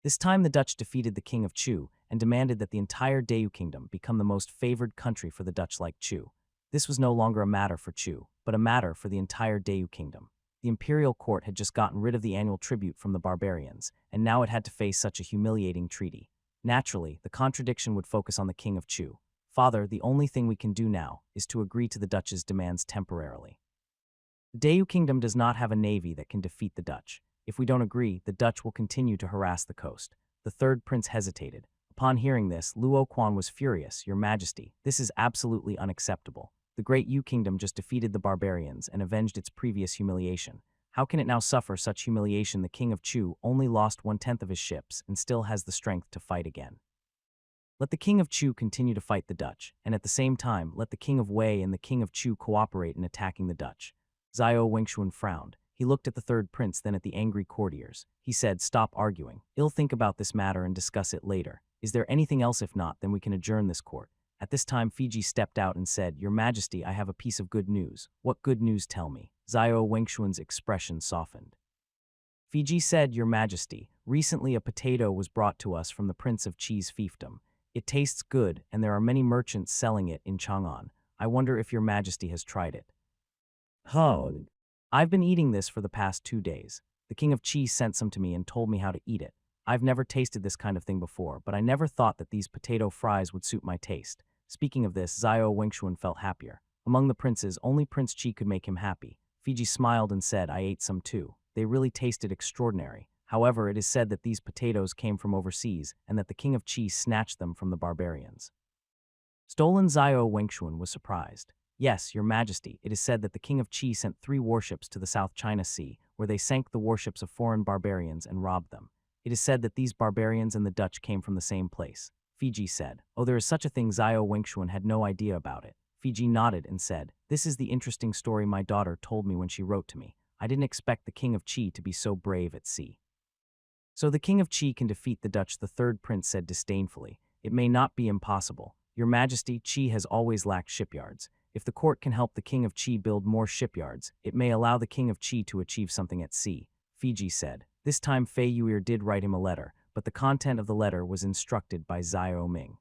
This time the Dutch defeated the king of Chu and demanded that the entire Dayu kingdom become the most favored country for the Dutch like Chu. This was no longer a matter for Chu, but a matter for the entire Dayu kingdom. The Imperial court had just gotten rid of the annual tribute from the barbarians, and now it had to face such a humiliating treaty. Naturally, the contradiction would focus on the king of Chu. Father, the only thing we can do now is to agree to the Dutch's demands temporarily. The Dayu kingdom does not have a navy that can defeat the Dutch. If we don't agree, the Dutch will continue to harass the coast. The third prince hesitated. Upon hearing this, Luo Quan was furious. Your Majesty, this is absolutely unacceptable. The great Yu kingdom just defeated the barbarians and avenged its previous humiliation. How can it now suffer such humiliation? The king of Chu only lost 1/10 of his ships and still has the strength to fight again. Let the king of Chu continue to fight the Dutch, and at the same time, let the king of Wei and the king of Chu cooperate in attacking the Dutch. Xiao Wengshuan frowned. He looked at the third prince, then at the angry courtiers. He said, Stop arguing. I'll think about this matter and discuss it later. Is there anything else? If not, then we can adjourn this court. At this time, Fiji stepped out and said, Your Majesty, I have a piece of good news. What good news? Tell me. Xiao Wengshuan's expression softened. Fiji said, Your Majesty, recently a potato was brought to us from the Prince of Chi's fiefdom. It tastes good, and there are many merchants selling it in Chang'an. I wonder if Your Majesty has tried it. Oh. I've been eating this for the past 2 days. The king of Chi sent some to me and told me how to eat it. I've never tasted this kind of thing before, but I never thought that these potato fries would suit my taste. Speaking of this, Xiao Wengshuan felt happier. Among the princes, only Prince Chi could make him happy. Fiji smiled and said, I ate some too. They really tasted extraordinary. However, it is said that these potatoes came from overseas and that the king of Chi snatched them from the barbarians. Stolen. Xiao Wengshuan was surprised. Yes, Your Majesty, it is said that the king of Chi sent 3 warships to the South China Sea, where they sank the warships of foreign barbarians and robbed them. It is said that these barbarians and the Dutch came from the same place. Fiji said, Oh, there is such a thing. Xiao Wengshuan had no idea about it. Fiji nodded and said, This is the interesting story my daughter told me when she wrote to me. I didn't expect the king of Chi to be so brave at sea. So the king of Chi can defeat the Dutch, the third prince said disdainfully. It may not be impossible. Your Majesty, Chi has always lacked shipyards. If the court can help the king of Chi build more shipyards, it may allow the king of Chi to achieve something at sea. Fiji said. This time Fei Yuir did write him a letter, but the content of the letter was instructed by Xiao Ming.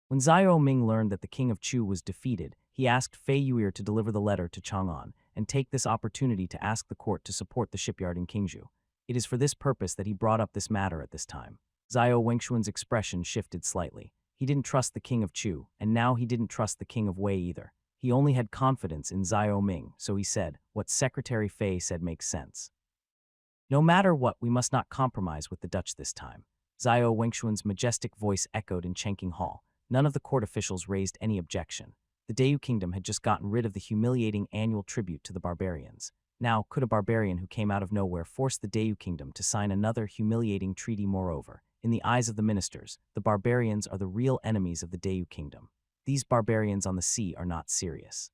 When Xiao Ming learned that the king of Chu was defeated, he asked Fei Yuir to deliver the letter to Chang'an and take this opportunity to ask the court to support the shipyard in Qingzhou. It is for this purpose that he brought up this matter at this time. Xiao Wengshuan's expression shifted slightly. He didn't trust the king of Chu, and now he didn't trust the king of Wei either. He only had confidence in Xiao Ming, so he said, What Secretary Fei said makes sense. No matter what, we must not compromise with the Dutch this time. Xiao Wengshuan's majestic voice echoed in Chengqing Hall. None of the court officials raised any objection. The Dayu kingdom had just gotten rid of the humiliating annual tribute to the barbarians. Now, could a barbarian who came out of nowhere force the Dayu kingdom to sign another humiliating treaty? Moreover, in the eyes of the ministers, the barbarians are the real enemies of the Dayu kingdom. These barbarians on the sea are not serious.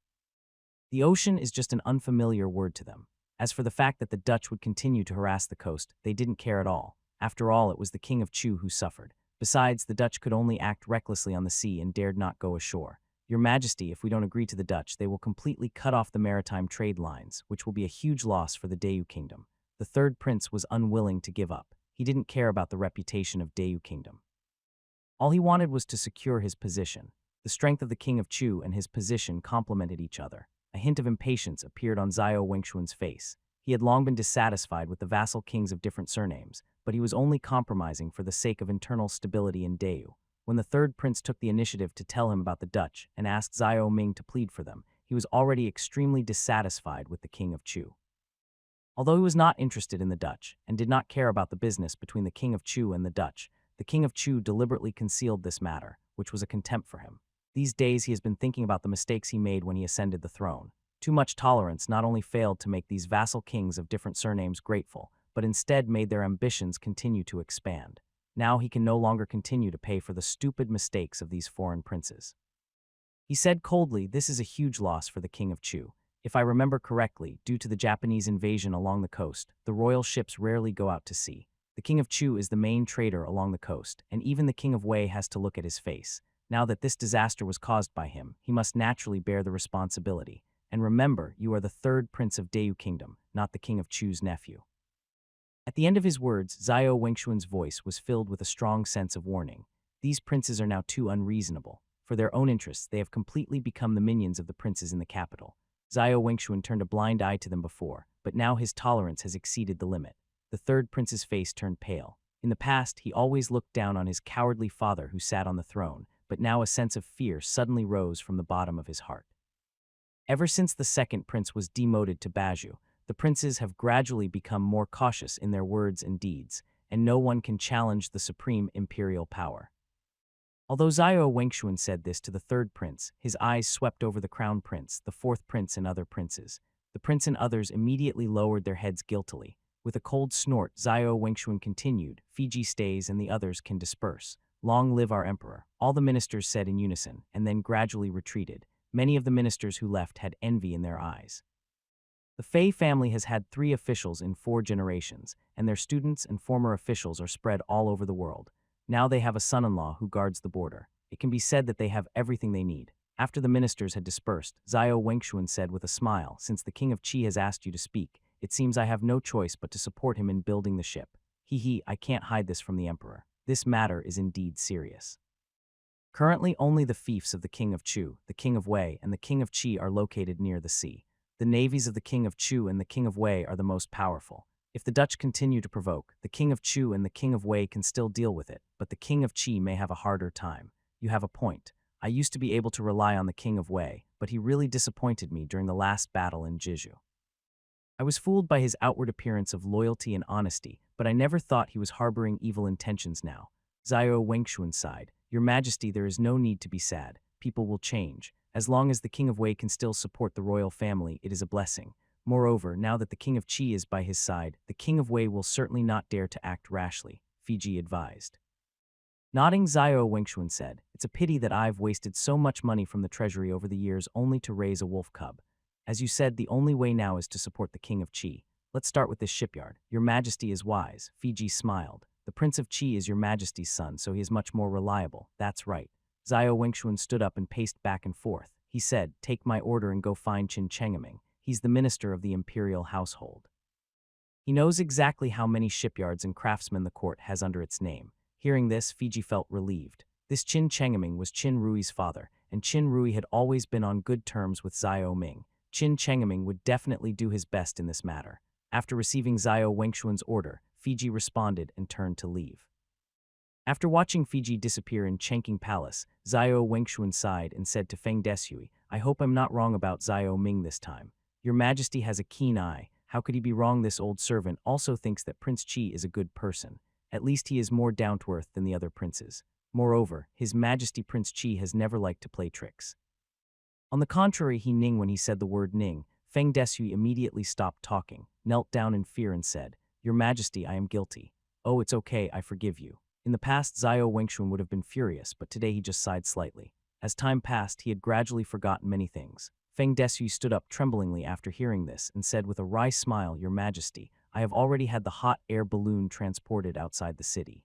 The ocean is just an unfamiliar word to them. As for the fact that the Dutch would continue to harass the coast, they didn't care at all. After all, it was the king of Chu who suffered. Besides, the Dutch could only act recklessly on the sea and dared not go ashore. Your Majesty, if we don't agree to the Dutch, they will completely cut off the maritime trade lines, which will be a huge loss for the Dayu kingdom. The third prince was unwilling to give up. He didn't care about the reputation of Dayu kingdom. All he wanted was to secure his position. The strength of the king of Chu and his position complemented each other. A hint of impatience appeared on Zhao Wengshuan's face. He had long been dissatisfied with the vassal kings of different surnames, but he was only compromising for the sake of internal stability in Deu. When the third prince took the initiative to tell him about the Dutch and asked Zhao Ming to plead for them, he was already extremely dissatisfied with the king of Chu. Although he was not interested in the Dutch and did not care about the business between the king of Chu and the Dutch, the king of Chu deliberately concealed this matter, which was a contempt for him. These days he has been thinking about the mistakes he made when he ascended the throne. Too much tolerance not only failed to make these vassal kings of different surnames grateful, but instead made their ambitions continue to expand. Now he can no longer continue to pay for the stupid mistakes of these foreign princes. He said coldly, "This is a huge loss for the king of Chu. If I remember correctly, due to the Japanese invasion along the coast, the royal ships rarely go out to sea. The king of Chu is the main trader along the coast, and even the king of Wei has to look at his face. Now that this disaster was caused by him, he must naturally bear the responsibility. And remember, you are the third prince of Deu Kingdom, not the king of Chu's nephew." At the end of his words, Zhao Wengshuan's voice was filled with a strong sense of warning. These princes are now too unreasonable. For their own interests, they have completely become the minions of the princes in the capital. Zhao Wengshuan turned a blind eye to them before, but now his tolerance has exceeded the limit. The third prince's face turned pale. In the past, he always looked down on his cowardly father who sat on the throne, but now a sense of fear suddenly rose from the bottom of his heart. Ever since the second prince was demoted to Baju, the princes have gradually become more cautious in their words and deeds, and no one can challenge the supreme imperial power. Although Zhao Wengshuan said this to the third prince, his eyes swept over the crown prince, the fourth prince, and other princes. The prince and others immediately lowered their heads guiltily. With a cold snort, Zhao Wengshuan continued, "Fiji stays and the others can disperse. Long live our emperor," all the ministers said in unison, and then gradually retreated. Many of the ministers who left had envy in their eyes. The Fei family has had 3 officials in 4 generations, and their students and former officials are spread all over the world. Now they have a son-in-law who guards the border. It can be said that they have everything they need. After the ministers had dispersed, Zhao Wengshuan said with a smile, "Since the king of Qi has asked you to speak, it seems I have no choice but to support him in building the ship. I can't hide this from the emperor. This matter is indeed serious." Currently, only the fiefs of the king of Chu, the king of Wei, and the king of Qi are located near the sea. The navies of the king of Chu and the king of Wei are the most powerful. If the Dutch continue to provoke, the king of Chu and the king of Wei can still deal with it, but the king of Qi may have a harder time. You have a point. I used to be able to rely on the king of Wei, but he really disappointed me during the last battle in Jeju. I was fooled by his outward appearance of loyalty and honesty, but I never thought he was harboring evil intentions now. Zhao Wengshuan sighed, "Your Majesty, there is no need to be sad. People will change. As long as the king of Wei can still support the royal family, it is a blessing. Moreover, now that the king of Qi is by his side, the king of Wei will certainly not dare to act rashly," Fiji advised. Nodding, Zhao Wengshuan said, "It's a pity that I've wasted so much money from the treasury over the years only to raise a wolf cub. As you said, the only way now is to support the king of Qi. Let's start with this shipyard. Your Majesty is wise." Fiji smiled. "The Prince of Qi is your Majesty's son, so he is much more reliable." "That's right." Zhao Wengshuan stood up and paced back and forth. He said, "Take my order and go find Qin Chengaming. He's the minister of the imperial household. He knows exactly how many shipyards and craftsmen the court has under its name." Hearing this, Fiji felt relieved. This Qin Chengaming was Qin Rui's father, and Qin Rui had always been on good terms with Zhao Ming. Qin Chengaming would definitely do his best in this matter. After receiving Zhao Wengshuan's order, Fiji responded and turned to leave. After watching Fiji disappear in Chengqing Palace, Zhao Wengshuan sighed and said to Feng Deshui, "I hope I'm not wrong about Zhao Ming this time. Your Majesty has a keen eye. How could he be wrong? This old servant also thinks that Prince Qi is a good person. At least he is more down-to-earth than the other princes. Moreover, His Majesty Prince Qi has never liked to play tricks." On the contrary, he Ning when he said the word Ning, Feng Deshui immediately stopped talking, knelt down in fear and said, "Your Majesty, I am guilty." "Oh, it's okay, I forgive you." In the past, Zhao Wengshuan would have been furious, but today he just sighed slightly. As time passed, he had gradually forgotten many things. Feng Deshui stood up tremblingly after hearing this and said with a wry smile, "Your Majesty, I have already had the hot air balloon transported outside the city.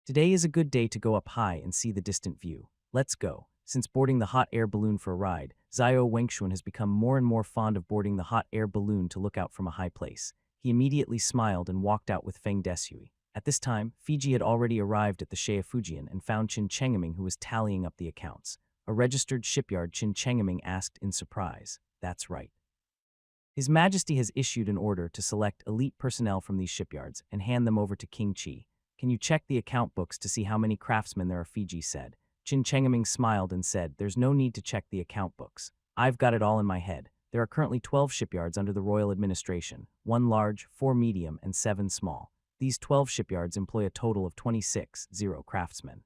Today is a good day to go up high and see the distant view. Let's go." Since boarding the hot air balloon for a ride, Zhao Wengshuan has become more and more fond of boarding the hot air balloon to look out from a high place. He immediately smiled and walked out with Feng Deshui. At this time, Fiji had already arrived at the Shea-Fujian and found Qin Chengaming, who was tallying up the accounts. A registered shipyard, Qin Chengaming asked in surprise. that's right. His Majesty has issued an order to select elite personnel from these shipyards and hand them over to King Chi. Can you check the account books to see how many craftsmen there are? Fiji said. Qin Chengaming smiled and said, there's no need to check the account books. I've got it all in my head. There are currently 12 shipyards under the royal administration, 1 large, 4 medium, and 7 small. These 12 shipyards employ a total of 26 craftsmen.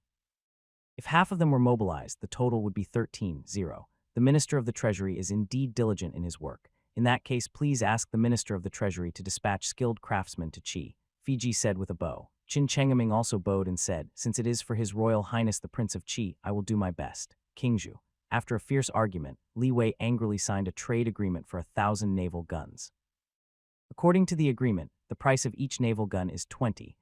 If half of them were mobilized, the total would be 13 The Minister of the Treasury is indeed diligent in his work. In that case, please ask the Minister of the Treasury to dispatch skilled craftsmen to Qi, Fiji said with a bow. Qin Chengaming also bowed and said, since it is for His Royal Highness the Prince of Qi, I will do my best. Kingzhu. After a fierce argument, Li Wei angrily signed a trade agreement for 1,000 naval guns. According to the agreement, the price of each naval gun is 20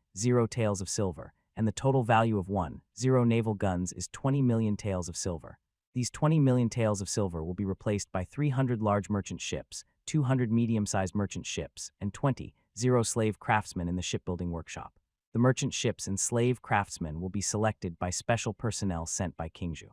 taels of silver, and the total value of 1 naval guns is 20 million taels of silver. These 20 million taels of silver will be replaced by 300 large merchant ships, 200 medium-sized merchant ships, and 20 slave craftsmen in the shipbuilding workshop. The merchant ships and slave craftsmen will be selected by special personnel sent by Kingzhu.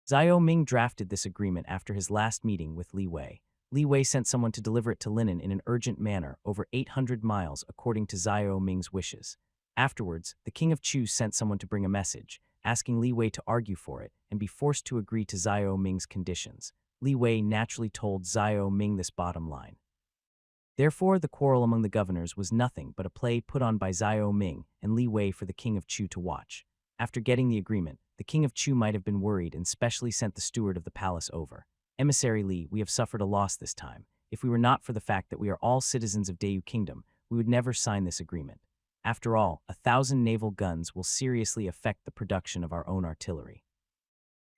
Zhao Ming drafted this agreement after his last meeting with Li Wei. Li Wei sent someone to deliver it to Linen in an urgent manner over 800 miles according to Zhao Ming's wishes. Afterwards, the King of Chu sent someone to bring a message, asking Li Wei to argue for it and be forced to agree to Zhao Ming's conditions. Li Wei naturally told Zhao Ming this bottom line. Therefore, the quarrel among the governors was nothing but a play put on by Zhao Ming and Li Wei for the King of Chu to watch. After getting the agreement, the King of Chu might have been worried and specially sent the steward of the palace over. Emissary Li, we have suffered a loss this time. If we were not for the fact that we are all citizens of Dayu Kingdom, we would never sign this agreement. After all, 1,000 naval guns will seriously affect the production of our own artillery.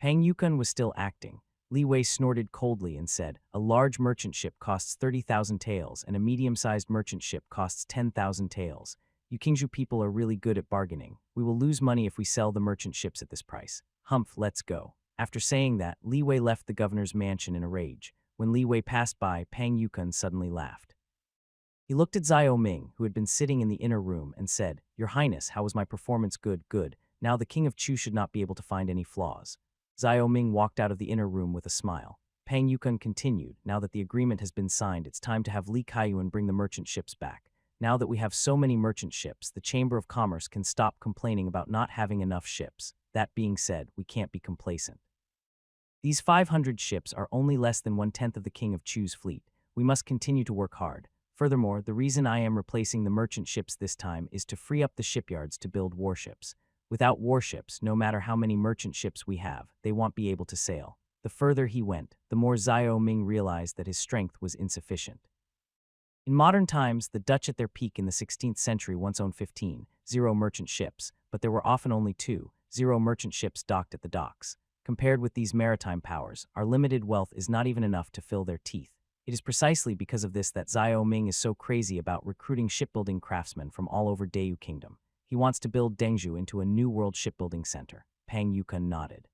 Pang Yukun was still acting. Li Wei snorted coldly and said, a large merchant ship costs 30,000 taels and a medium-sized merchant ship costs 10,000 taels. You Kingzhu people are really good at bargaining. We will lose money if we sell the merchant ships at this price. Humph, let's go. After saying that, Li Wei left the governor's mansion in a rage. When Li Wei passed by, Pang Yukun suddenly laughed. He looked at Zhao Ming, who had been sitting in the inner room, and said, Your Highness, how was my performance? Good, good. Now the King of Chu should not be able to find any flaws. Zhao Ming walked out of the inner room with a smile. Pang Yukun continued, now that the agreement has been signed, it's time to have Li Kaiyuan bring the merchant ships back. Now that we have so many merchant ships, the Chamber of Commerce can stop complaining about not having enough ships. That being said, we can't be complacent. These 500 ships are only less than 1/10 of the King of Chu's fleet. We must continue to work hard. Furthermore, the reason I am replacing the merchant ships this time is to free up the shipyards to build warships. Without warships, no matter how many merchant ships we have, they won't be able to sail. The further he went, the more Zhao Ming realized that his strength was insufficient. In modern times, the Dutch at their peak in the 16th century once owned 15 merchant ships, but there were often only 2 merchant ships docked at the docks. Compared with these maritime powers, our limited wealth is not even enough to fill their teeth. It is precisely because of this that Zhao Ming is so crazy about recruiting shipbuilding craftsmen from all over Dayu Kingdom. He wants to build Dengzhou into a new world shipbuilding center. Pang Yukun nodded.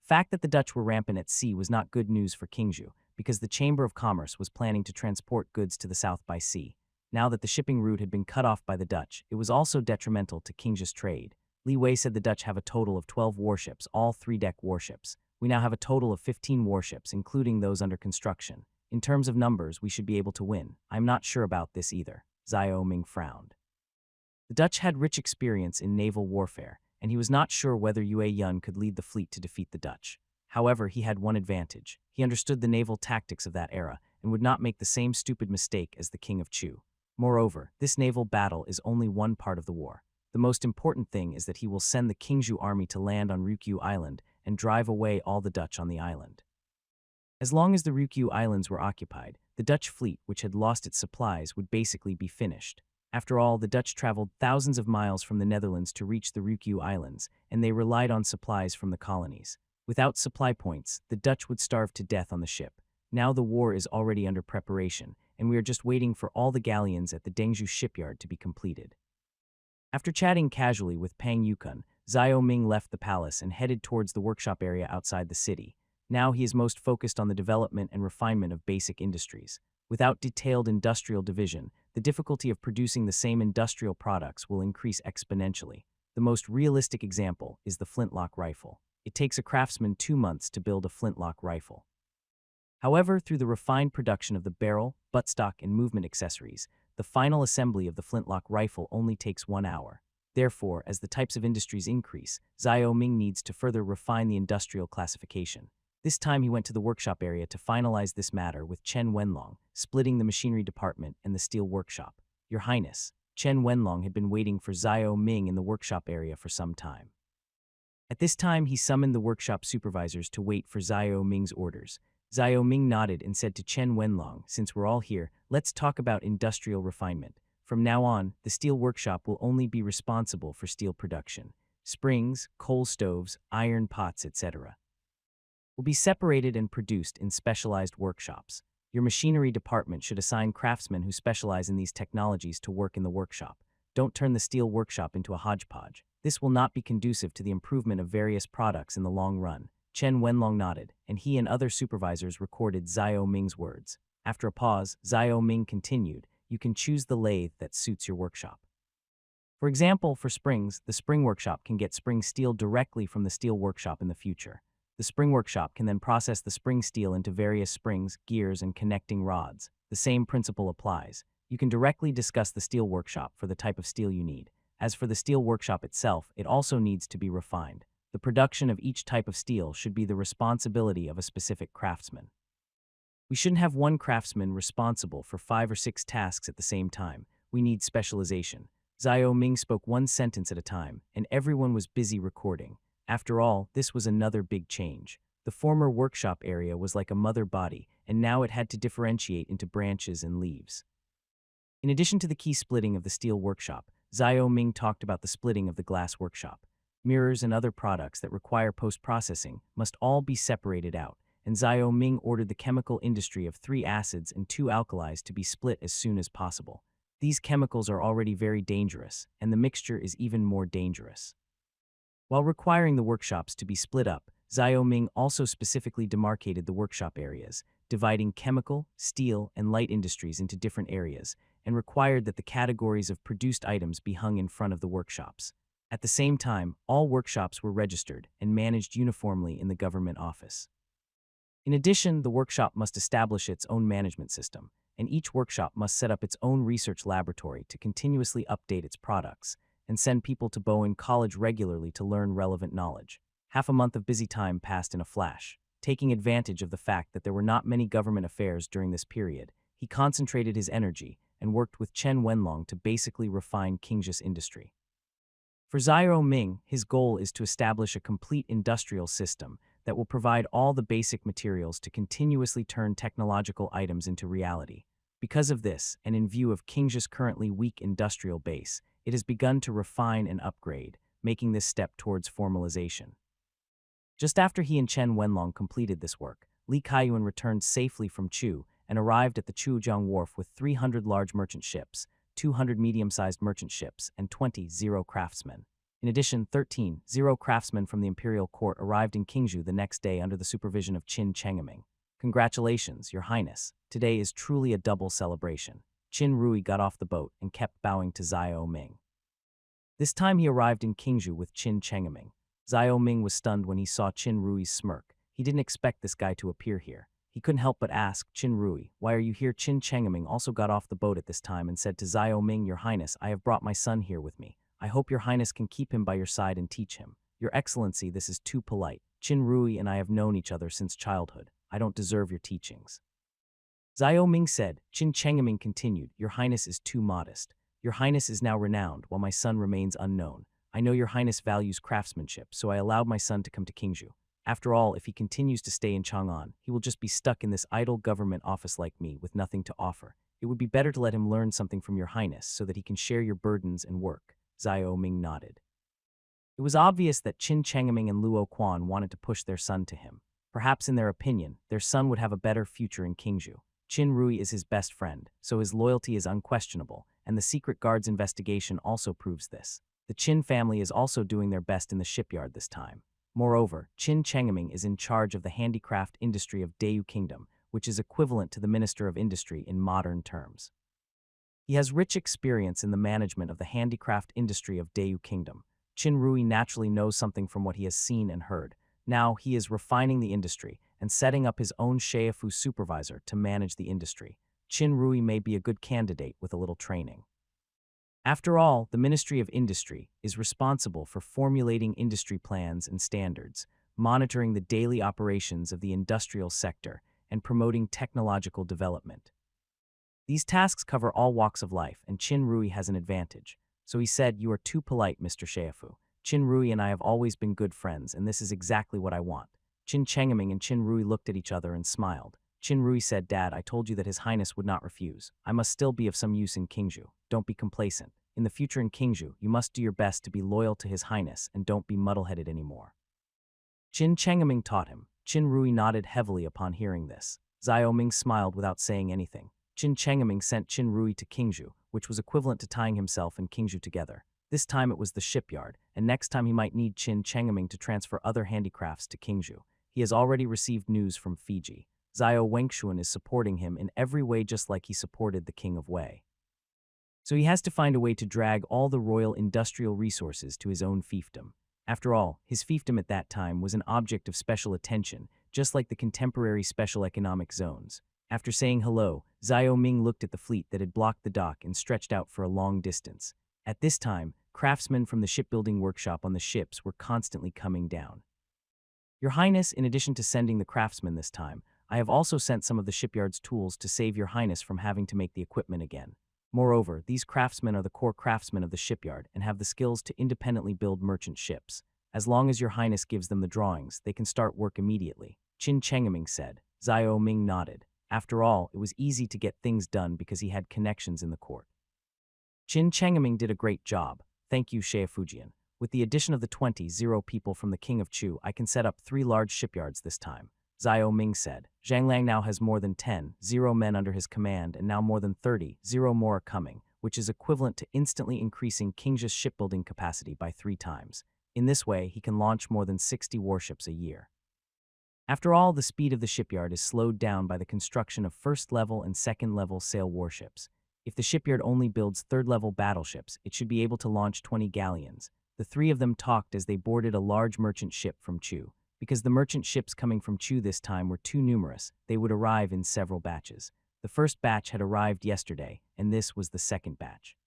The fact that the Dutch were rampant at sea was not good news for Kingzhou, because the Chamber of Commerce was planning to transport goods to the south by sea. Now that the shipping route had been cut off by the Dutch, it was also detrimental to Kingzhou's trade. Li Wei said the Dutch have a total of 12 warships, all 3-deck warships. We now have a total of 15 warships, including those under construction. In terms of numbers, we should be able to win. I'm not sure about this either. Zhao Ming frowned. The Dutch had rich experience in naval warfare, and he was not sure whether Yue Yun could lead the fleet to defeat the Dutch. However, he had one advantage. He understood the naval tactics of that era and would not make the same stupid mistake as the King of Chu. Moreover, this naval battle is only one part of the war. The most important thing is that he will send the Kingzhou army to land on Ryukyu Island and drive away all the Dutch on the island. As long as the Ryukyu Islands were occupied, the Dutch fleet, which had lost its supplies, would basically be finished. After all, the Dutch traveled thousands of miles from the Netherlands to reach the Ryukyu Islands, and they relied on supplies from the colonies. Without supply points, the Dutch would starve to death on the ship. Now the war is already under preparation, and we are just waiting for all the galleons at the Dengzhou shipyard to be completed. After chatting casually with Pang Yukun, Zhao Ming left the palace and headed towards the workshop area outside the city. Now he is most focused on the development and refinement of basic industries. Without detailed industrial division, the difficulty of producing the same industrial products will increase exponentially. The most realistic example is the flintlock rifle. It takes a craftsman 2 months to build a flintlock rifle. However, through the refined production of the barrel, buttstock, and movement accessories, the final assembly of the flintlock rifle only takes 1 hour. Therefore, as the types of industries increase, Xiao Ming needs to further refine the industrial classification. This time he went to the workshop area to finalize this matter with Chen Wenlong, splitting the machinery department and the steel workshop. Your Highness, Chen Wenlong had been waiting for Xiao Ming in the workshop area for some time. At this time, he summoned the workshop supervisors to wait for Xiao Ming's orders. Xiao Ming nodded and said to Chen Wenlong, "Since we're all here, let's talk about industrial refinement. From now on, the steel workshop will only be responsible for steel production. Springs, coal stoves, iron pots, etc. will be separated and produced in specialized workshops. Your machinery department should assign craftsmen who specialize in these technologies to work in the workshop. Don't turn the steel workshop into a hodgepodge. This will not be conducive to the improvement of various products in the long run." Chen Wenlong nodded, and he and other supervisors recorded Xiao Ming's words. After a pause, Xiao Ming continued, "You can choose the lathe that suits your workshop. For example, for springs, the spring workshop can get spring steel directly from the steel workshop in the future. The spring workshop can then process the spring steel into various springs, gears, and connecting rods. The same principle applies. You can directly discuss the steel workshop for the type of steel you need. As for the steel workshop itself, it also needs to be refined. The production of each type of steel should be the responsibility of a specific craftsman. We shouldn't have one craftsman responsible for 5 or 6 tasks at the same time. We need specialization." Xiao Ming spoke one sentence at a time, and everyone was busy recording. After all, this was another big change. The former workshop area was like a mother body, and now it had to differentiate into branches and leaves. In addition to the key splitting of the steel workshop, Xiao Ming talked about the splitting of the glass workshop. Mirrors and other products that require post-processing must all be separated out, and Xiao Ming ordered the chemical industry of 3 acids and 2 alkalis to be split as soon as possible. These chemicals are already very dangerous, and the mixture is even more dangerous. While requiring the workshops to be split up, Xiao Ming also specifically demarcated the workshop areas, dividing chemical, steel, and light industries into different areas, and required that the categories of produced items be hung in front of the workshops. At the same time, all workshops were registered and managed uniformly in the government office. In addition, the workshop must establish its own management system, and each workshop must set up its own research laboratory to continuously update its products, and send people to Bowen College regularly to learn relevant knowledge. Half a month of busy time passed in a flash. Taking advantage of the fact that there were not many government affairs during this period, he concentrated his energy and worked with Chen Wenlong to basically refine Qingjia's industry. For Xiao Ming, his goal is to establish a complete industrial system that will provide all the basic materials to continuously turn technological items into reality. Because of this, and in view of Qingjia's currently weak industrial base, it has begun to refine and upgrade, making this step towards formalization. Just after he and Chen Wenlong completed this work, Li Kaiyuan returned safely from Chu and arrived at the Chujiang Wharf with 300 large merchant ships, 200 medium-sized merchant ships, and 20 zero craftsmen. In addition, 13 zero craftsmen from the Imperial court arrived in Qingzhou the next day under the supervision of Qin Chengeming. "Congratulations, Your Highness. Today is truly a double celebration." Qin Rui got off the boat and kept bowing to Xiao Ming. This time he arrived in Qingzhou with Qin Chengeming. Xiao Ming was stunned when he saw Qin Rui's smirk. He didn't expect this guy to appear here. He couldn't help but ask, "Qin Rui, why are you here?" Qin Chengeming also got off the boat at this time and said to Xiao Ming, "Your Highness, I have brought my son here with me. I hope Your Highness can keep him by your side and teach him. Your Excellency, this is too polite. Qin Rui and I have known each other since childhood. I don't deserve your teachings." Xiao Ming said. Qin Chengeming continued, "Your Highness is too modest. Your Highness is now renowned, while my son remains unknown. I know Your Highness values craftsmanship, so I allowed my son to come to Qingzhou. After all, if he continues to stay in Chang'an, he will just be stuck in this idle government office like me with nothing to offer. It would be better to let him learn something from Your Highness so that he can share your burdens and work." Xiao Ming nodded. It was obvious that Qin Chengeming and Luo Quan wanted to push their son to him. Perhaps in their opinion, their son would have a better future in Qingzhou. Qin Rui is his best friend, so his loyalty is unquestionable, and the secret guard's investigation also proves this. The Qin family is also doing their best in the shipyard this time. Moreover, Qin Chengeming is in charge of the handicraft industry of Dayu Kingdom, which is equivalent to the Minister of Industry in modern terms. He has rich experience in the management of the handicraft industry of Dayu Kingdom. Qin Rui naturally knows something from what he has seen and heard. Now he is refining the industry and setting up his own Sheifu supervisor to manage the industry. Qin Rui may be a good candidate with a little training. After all, the Ministry of Industry is responsible for formulating industry plans and standards, monitoring the daily operations of the industrial sector, and promoting technological development. These tasks cover all walks of life, and Qin Rui has an advantage. So he said, "You are too polite, Mr. Sheifu. Qin Rui and I have always been good friends, and this is exactly what I want." Qin Chengaming and Qin Rui looked at each other and smiled. Qin Rui said, "Dad, I told you that His Highness would not refuse. I must still be of some use in Qingzhou. Don't be complacent. In the future in Qingzhou, you must do your best to be loyal to His Highness and don't be muddle-headed anymore." Qin Chengaming taught him. Qin Rui nodded heavily upon hearing this. Xiao Ming smiled without saying anything. Qin Chengaming sent Qin Rui to Qingzhou, which was equivalent to tying himself and Qingzhou together. This time it was the shipyard, and next time he might need Qin Chengaming to transfer other handicrafts to Qingzhou. He has already received news from Fiji. Xiao Wengshuan is supporting him in every way just like he supported the King of Wei. So he has to find a way to drag all the royal industrial resources to his own fiefdom. After all, his fiefdom at that time was an object of special attention, just like the contemporary special economic zones. After saying hello, Xiao Ming looked at the fleet that had blocked the dock and stretched out for a long distance. At this time, craftsmen from the shipbuilding workshop on the ships were constantly coming down. "Your Highness, in addition to sending the craftsmen this time, I have also sent some of the shipyard's tools to save your Highness from having to make the equipment again. Moreover, these craftsmen are the core craftsmen of the shipyard and have the skills to independently build merchant ships. As long as your Highness gives them the drawings, they can start work immediately," Qin Chengaming said. Xiao Ming nodded. After all, it was easy to get things done because he had connections in the court. Qin Chengaming did a great job. "Thank you, Sheifujian. With the addition of the 20 people from the King of Chu, I can set up 3 large shipyards this time," Xiao Ming said. "Zhang Lang now has more than 10 men under his command, and now more than 30 more are coming, which is equivalent to instantly increasing Qingzhou's shipbuilding capacity by 3 times. In this way, he can launch more than 60 warships a year." After all, the speed of the shipyard is slowed down by the construction of first-level and second-level sail warships. If the shipyard only builds third-level battleships, it should be able to launch 20 galleons. The 3 of them talked as they boarded a large merchant ship from Chu. Because the merchant ships coming from Chu this time were too numerous, they would arrive in several batches. The first batch had arrived yesterday, and this was the second batch.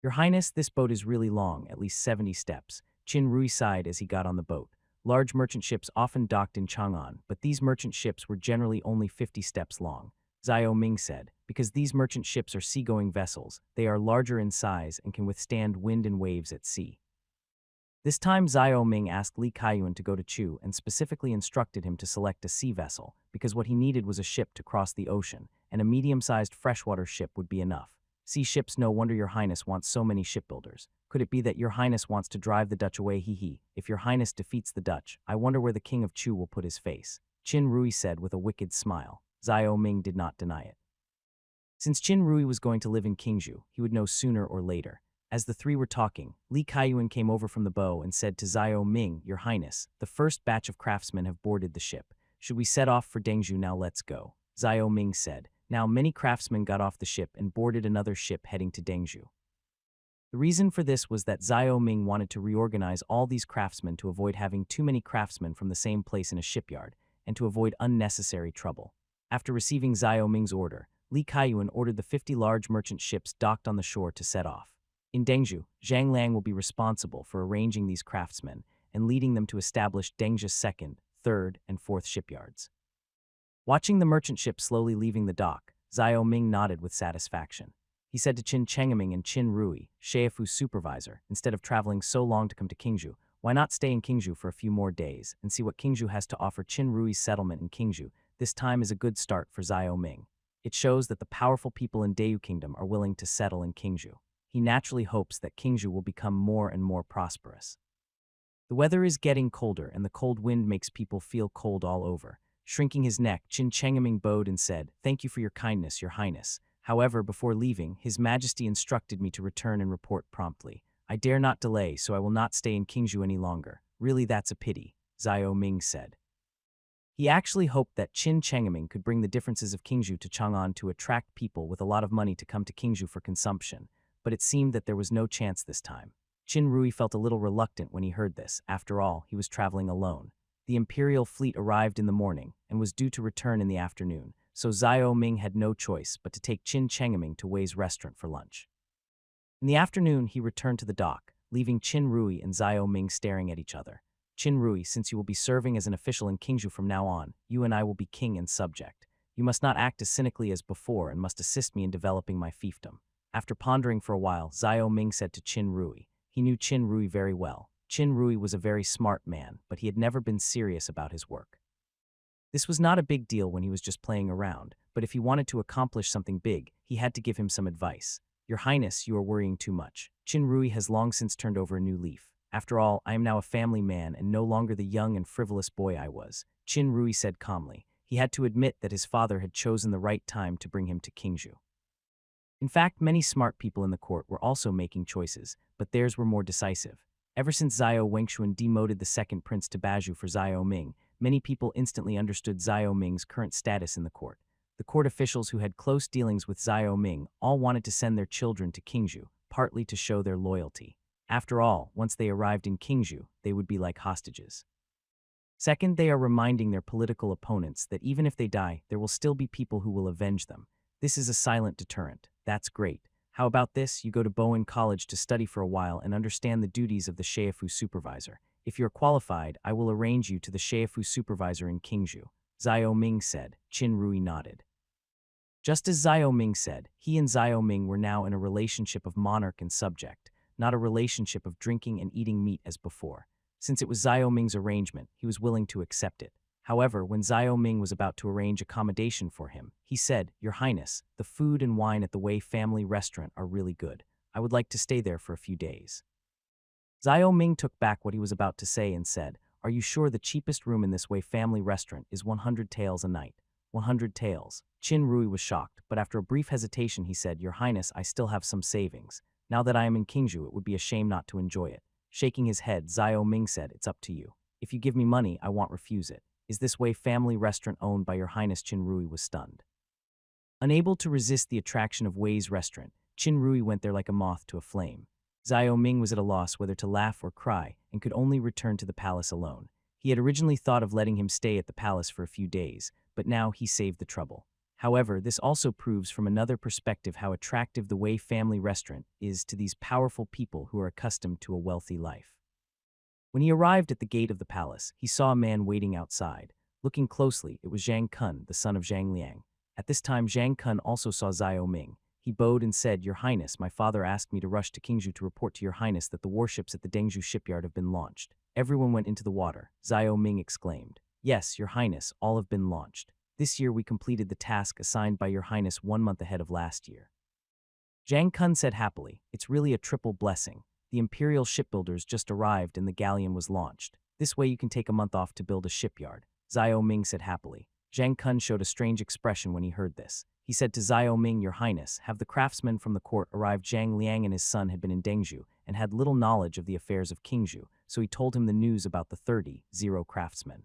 "Your Highness, this boat is really long, at least 70 steps. Qin Rui sighed as he got on the boat. Large merchant ships often docked in Chang'an, but these merchant ships were generally only 50 steps long. Xiao Ming said, "Because these merchant ships are seagoing vessels, they are larger in size and can withstand wind and waves at sea." This time Xiao Ming asked Li Kaiyuan to go to Chu and specifically instructed him to select a sea vessel, because what he needed was a ship to cross the ocean, and a medium-sized freshwater ship would be enough. "Sea ships, no wonder your Highness wants so many shipbuilders. Could it be that your Highness wants to drive the Dutch away? Hee. If your Highness defeats the Dutch, I wonder where the King of Chu will put his face," Qin Rui said with a wicked smile. Xiao Ming did not deny it. Since Qin Rui was going to live in Qingzhou, he would know sooner or later. As the 3 were talking, Li Kaiyuan came over from the bow and said to Xiao Ming, "Your Highness, the first batch of craftsmen have boarded the ship. Should we set off for Dengzhou now? Let's go." Xiao Ming said. Now many craftsmen got off the ship and boarded another ship heading to Dengzhou. The reason for this was that Xiao Ming wanted to reorganize all these craftsmen to avoid having too many craftsmen from the same place in a shipyard, and to avoid unnecessary trouble. After receiving Xiao Ming's order, Li Kaiyuan ordered the 50 large merchant ships docked on the shore to set off. In Dengzhou, Zhang Lang will be responsible for arranging these craftsmen and leading them to establish Dengzhou's 2nd, 3rd, and 4th shipyards. Watching the merchant ships slowly leaving the dock, Xiao Ming nodded with satisfaction. He said to Qin Chengaming and Qin Rui, Sheifu's supervisor, instead of traveling so long to come to Qingzhou, why not stay in Qingzhou for a few more days and see what Qingzhou has to offer? Qin Rui's settlement in Qingzhou this time is a good start for Xiao Ming. It shows that the powerful people in Deu Kingdom are willing to settle in Qingzhou. He naturally hopes that Qingzhou will become more and more prosperous. The weather is getting colder, and the cold wind makes people feel cold all over. Shrinking his neck, Qin Chengaming bowed and said, "Thank you for your kindness, Your Highness. However, before leaving, His Majesty instructed me to return and report promptly. I dare not delay, so I will not stay in Qingzhou any longer. Really, that's a pity," Xiao Ming said. He actually hoped that Qin Chengaming could bring the differences of Qingzhou to Chang'an to attract people with a lot of money to come to Qingzhou for consumption, but it seemed that there was no chance this time. Qin Rui felt a little reluctant when he heard this. After all, he was traveling alone. The Imperial fleet arrived in the morning and was due to return in the afternoon, so Xiao Ming had no choice but to take Qin Chengaming to Wei's restaurant for lunch. In the afternoon, he returned to the dock, leaving Qin Rui and Xiao Ming staring at each other. Qin Rui, since you will be serving as an official in Qingzhou from now on, you and I will be king and subject. You must not act as cynically as before and must assist me in developing my fiefdom. After pondering for a while, Xiao Ming said to Qin Rui. He knew Qin Rui very well. Qin Rui was a very smart man, but he had never been serious about his work. This was not a big deal when he was just playing around, but if he wanted to accomplish something big, he had to give him some advice. Your Highness, you are worrying too much. Qin Rui has long since turned over a new leaf. After all, I am now a family man and no longer the young and frivolous boy I was, Qin Rui said calmly. He had to admit that his father had chosen the right time to bring him to Qingzhou. In fact, many smart people in the court were also making choices, but theirs were more decisive. Ever since Xiao Wengshuan demoted the second prince to Baju for Xiao Ming, many people instantly understood Xiao Ming's current status in the court. The court officials who had close dealings with Xiao Ming all wanted to send their children to Qingzhou, partly to show their loyalty. After all, once they arrived in Qingzhou, they would be like hostages. Second, they are reminding their political opponents that even if they die, there will still be people who will avenge them. This is a silent deterrent. That's great. How about this? You go to Bowen College to study for a while and understand the duties of the Sheifu supervisor. If you're qualified, I will arrange you to the Sheifu supervisor in Qingzhou, Xiao Ming said. Qin Rui nodded. Just as Xiao Ming said, he and Xiao Ming were now in a relationship of monarch and subject, not a relationship of drinking and eating meat as before. Since it was Xiao Ming's arrangement, he was willing to accept it. However, when Xiao Ming was about to arrange accommodation for him, he said, Your Highness, the food and wine at the Wei family restaurant are really good. I would like to stay there for a few days. Xiao Ming took back what he was about to say and said, Are you sure the cheapest room in this Wei family restaurant is 100 taels a night? 100 taels. Qin Rui was shocked, but after a brief hesitation he said, Your Highness, I still have some savings. Now that I am in Qingzhou, it would be a shame not to enjoy it. Shaking his head, Xiao Ming said, It's up to you. If you give me money, I won't refuse it. Is this Wei family restaurant owned by Your Highness? Qin Rui was stunned. Unable to resist the attraction of Wei's restaurant, Qin Rui went there like a moth to a flame. Xiao Ming was at a loss whether to laugh or cry and could only return to the palace alone. He had originally thought of letting him stay at the palace for a few days, but now he saved the trouble. However, this also proves from another perspective how attractive the Wei family restaurant is to these powerful people who are accustomed to a wealthy life. When he arrived at the gate of the palace, he saw a man waiting outside. Looking closely, it was Zhang Kun, the son of Zhang Liang. At this time, Zhang Kun also saw Xiao Ming. He bowed and said, Your Highness, my father asked me to rush to Qingzhou to report to Your Highness that the warships at the Dengzhou shipyard have been launched. Everyone went into the water, Xiao Ming exclaimed. Yes, Your Highness, all have been launched. This year we completed the task assigned by Your Highness 1 month ahead of last year. Zhang Kun said happily, It's really a triple blessing. The Imperial shipbuilders just arrived and the galleon was launched. This way you can take a month off to build a shipyard. Xiao Ming said happily. Zhang Kun showed a strange expression when he heard this. He said to Xiao Ming, Your Highness, have the craftsmen from the court arrived? Zhang Liang and his son had been in Dengzhou and had little knowledge of the affairs of Qingzhou, so he told him the news about the 30,000 craftsmen.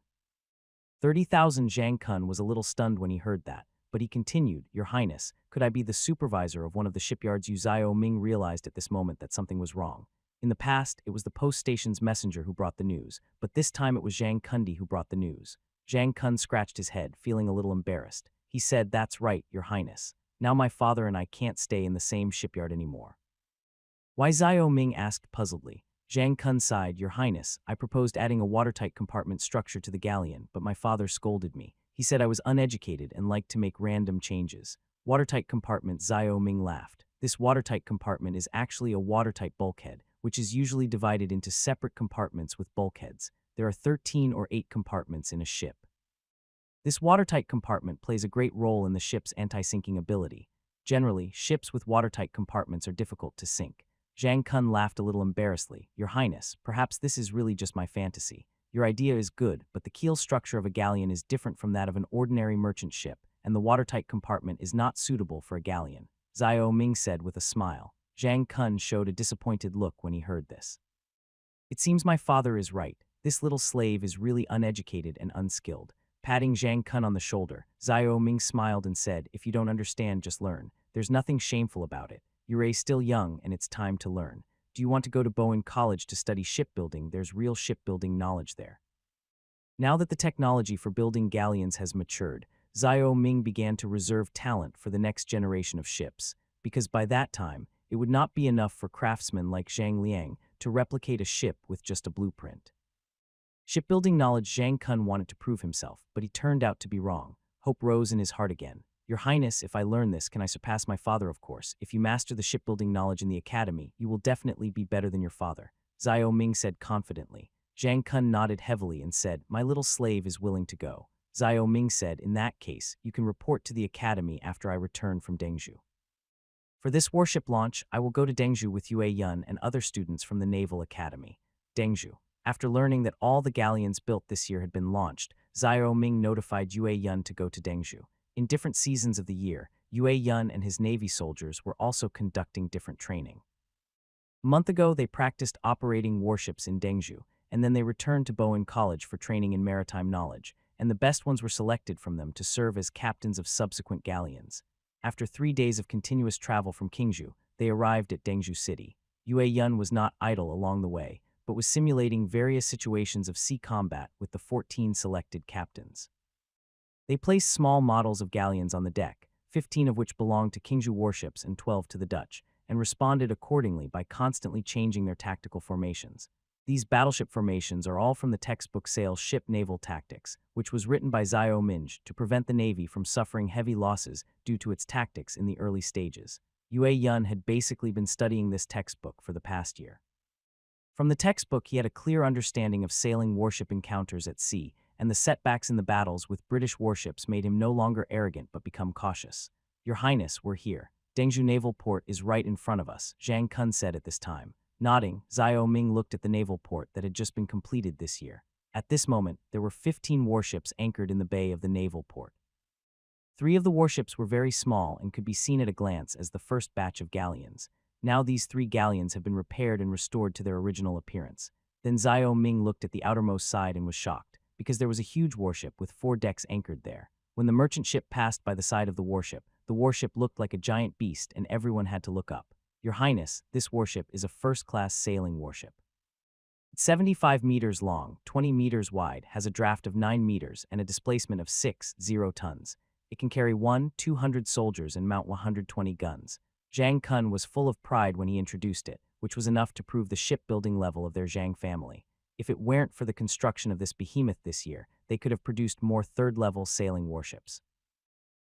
30,000. Zhang Kun was a little stunned when he heard that, but he continued, Your Highness, could I be the supervisor of one of the shipyards? Xiao Ming realized at this moment that something was wrong. In the past, it was the post station's messenger who brought the news, but this time it was Zhang Kundi who brought the news. Zhang Kun scratched his head, feeling a little embarrassed. He said, That's right, Your Highness. Now my father and I can't stay in the same shipyard anymore. Why? Xiao Ming asked puzzledly. Zhang Kun sighed, Your Highness, I proposed adding a watertight compartment structure to the galleon, but my father scolded me. He said I was uneducated and liked to make random changes. Watertight compartment. Xiao Ming laughed. This watertight compartment is actually a watertight bulkhead, which is usually divided into separate compartments with bulkheads. There are 13 or 8 compartments in a ship. This watertight compartment plays a great role in the ship's anti-sinking ability. Generally, ships with watertight compartments are difficult to sink. Zhang Kun laughed a little embarrassedly. Your Highness, perhaps this is really just my fantasy. Your idea is good, but the keel structure of a galleon is different from that of an ordinary merchant ship, and the watertight compartment is not suitable for a galleon, Xiao Ming said with a smile. Zhang Kun showed a disappointed look when he heard this. It seems my father is right. This little slave is really uneducated and unskilled. Patting Zhang Kun on the shoulder, Xiao Ming smiled and said, If you don't understand, just learn. There's nothing shameful about it. You're still young and it's time to learn. Do you want to go to Bowen College to study shipbuilding? There's real shipbuilding knowledge there. Now that the technology for building galleons has matured, Zhao Ming began to reserve talent for the next generation of ships, because by that time, it would not be enough for craftsmen like Zhang Liang to replicate a ship with just a blueprint. Shipbuilding knowledge. Zhang Kun wanted to prove himself, but he turned out to be wrong. Hope rose in his heart again. Your Highness, if I learn this, can I surpass my father? Of course. If you master the shipbuilding knowledge in the academy, you will definitely be better than your father, Zhao Ming said confidently. Zhang Kun nodded heavily and said, my little slave is willing to go. Zhao Ming said, in that case, you can report to the academy after I return from Dengzhou. For this warship launch, I will go to Dengzhou with Yue Yun and other students from the Naval Academy. Dengzhou. After learning that all the galleons built this year had been launched, Zhao Ming notified Yue Yun to go to Dengzhou. In different seasons of the year, Yue Yun and his Navy soldiers were also conducting different training. A month ago, they practiced operating warships in Dengzhou, and then they returned to Bowen College for training in maritime knowledge, and the best ones were selected from them to serve as captains of subsequent galleons. After 3 days of continuous travel from Qingzhou, they arrived at Dengzhou City. Yue Yun was not idle along the way, but was simulating various situations of sea combat with the 14 selected captains. They placed small models of galleons on the deck, 15 of which belonged to Qingzhou warships and 12 to the Dutch, and responded accordingly by constantly changing their tactical formations. These battleship formations are all from the textbook Sail Ship Naval Tactics, which was written by Zhao Ming to prevent the Navy from suffering heavy losses due to its tactics in the early stages. Yue Yun had basically been studying this textbook for the past year. From the textbook, he had a clear understanding of sailing warship encounters at sea, and the setbacks in the battles with British warships made him no longer arrogant but become cautious. Your Highness, we're here. Dengzhou Naval Port is right in front of us, Zhang Kun said at this time. Nodding, Zhao Ming looked at the naval port that had just been completed this year. At this moment, there were 15 warships anchored in the bay of the naval port. 3 of the warships were very small and could be seen at a glance as the first batch of galleons. Now these 3 galleons have been repaired and restored to their original appearance. Then Zhao Ming looked at the outermost side and was shocked, because there was a huge warship with 4 decks anchored there. When the merchant ship passed by the side of the warship looked like a giant beast and everyone had to look up. Your Highness, this warship is a first-class sailing warship. It's 75 meters long, 20 meters wide, has a draft of 9 meters and a displacement of 60 tons. It can carry 200 soldiers and mount 120 guns. Zhang Kun was full of pride when he introduced it, which was enough to prove the shipbuilding level of their Zhang family. If it weren't for the construction of this behemoth this year, they could have produced more third-level sailing warships.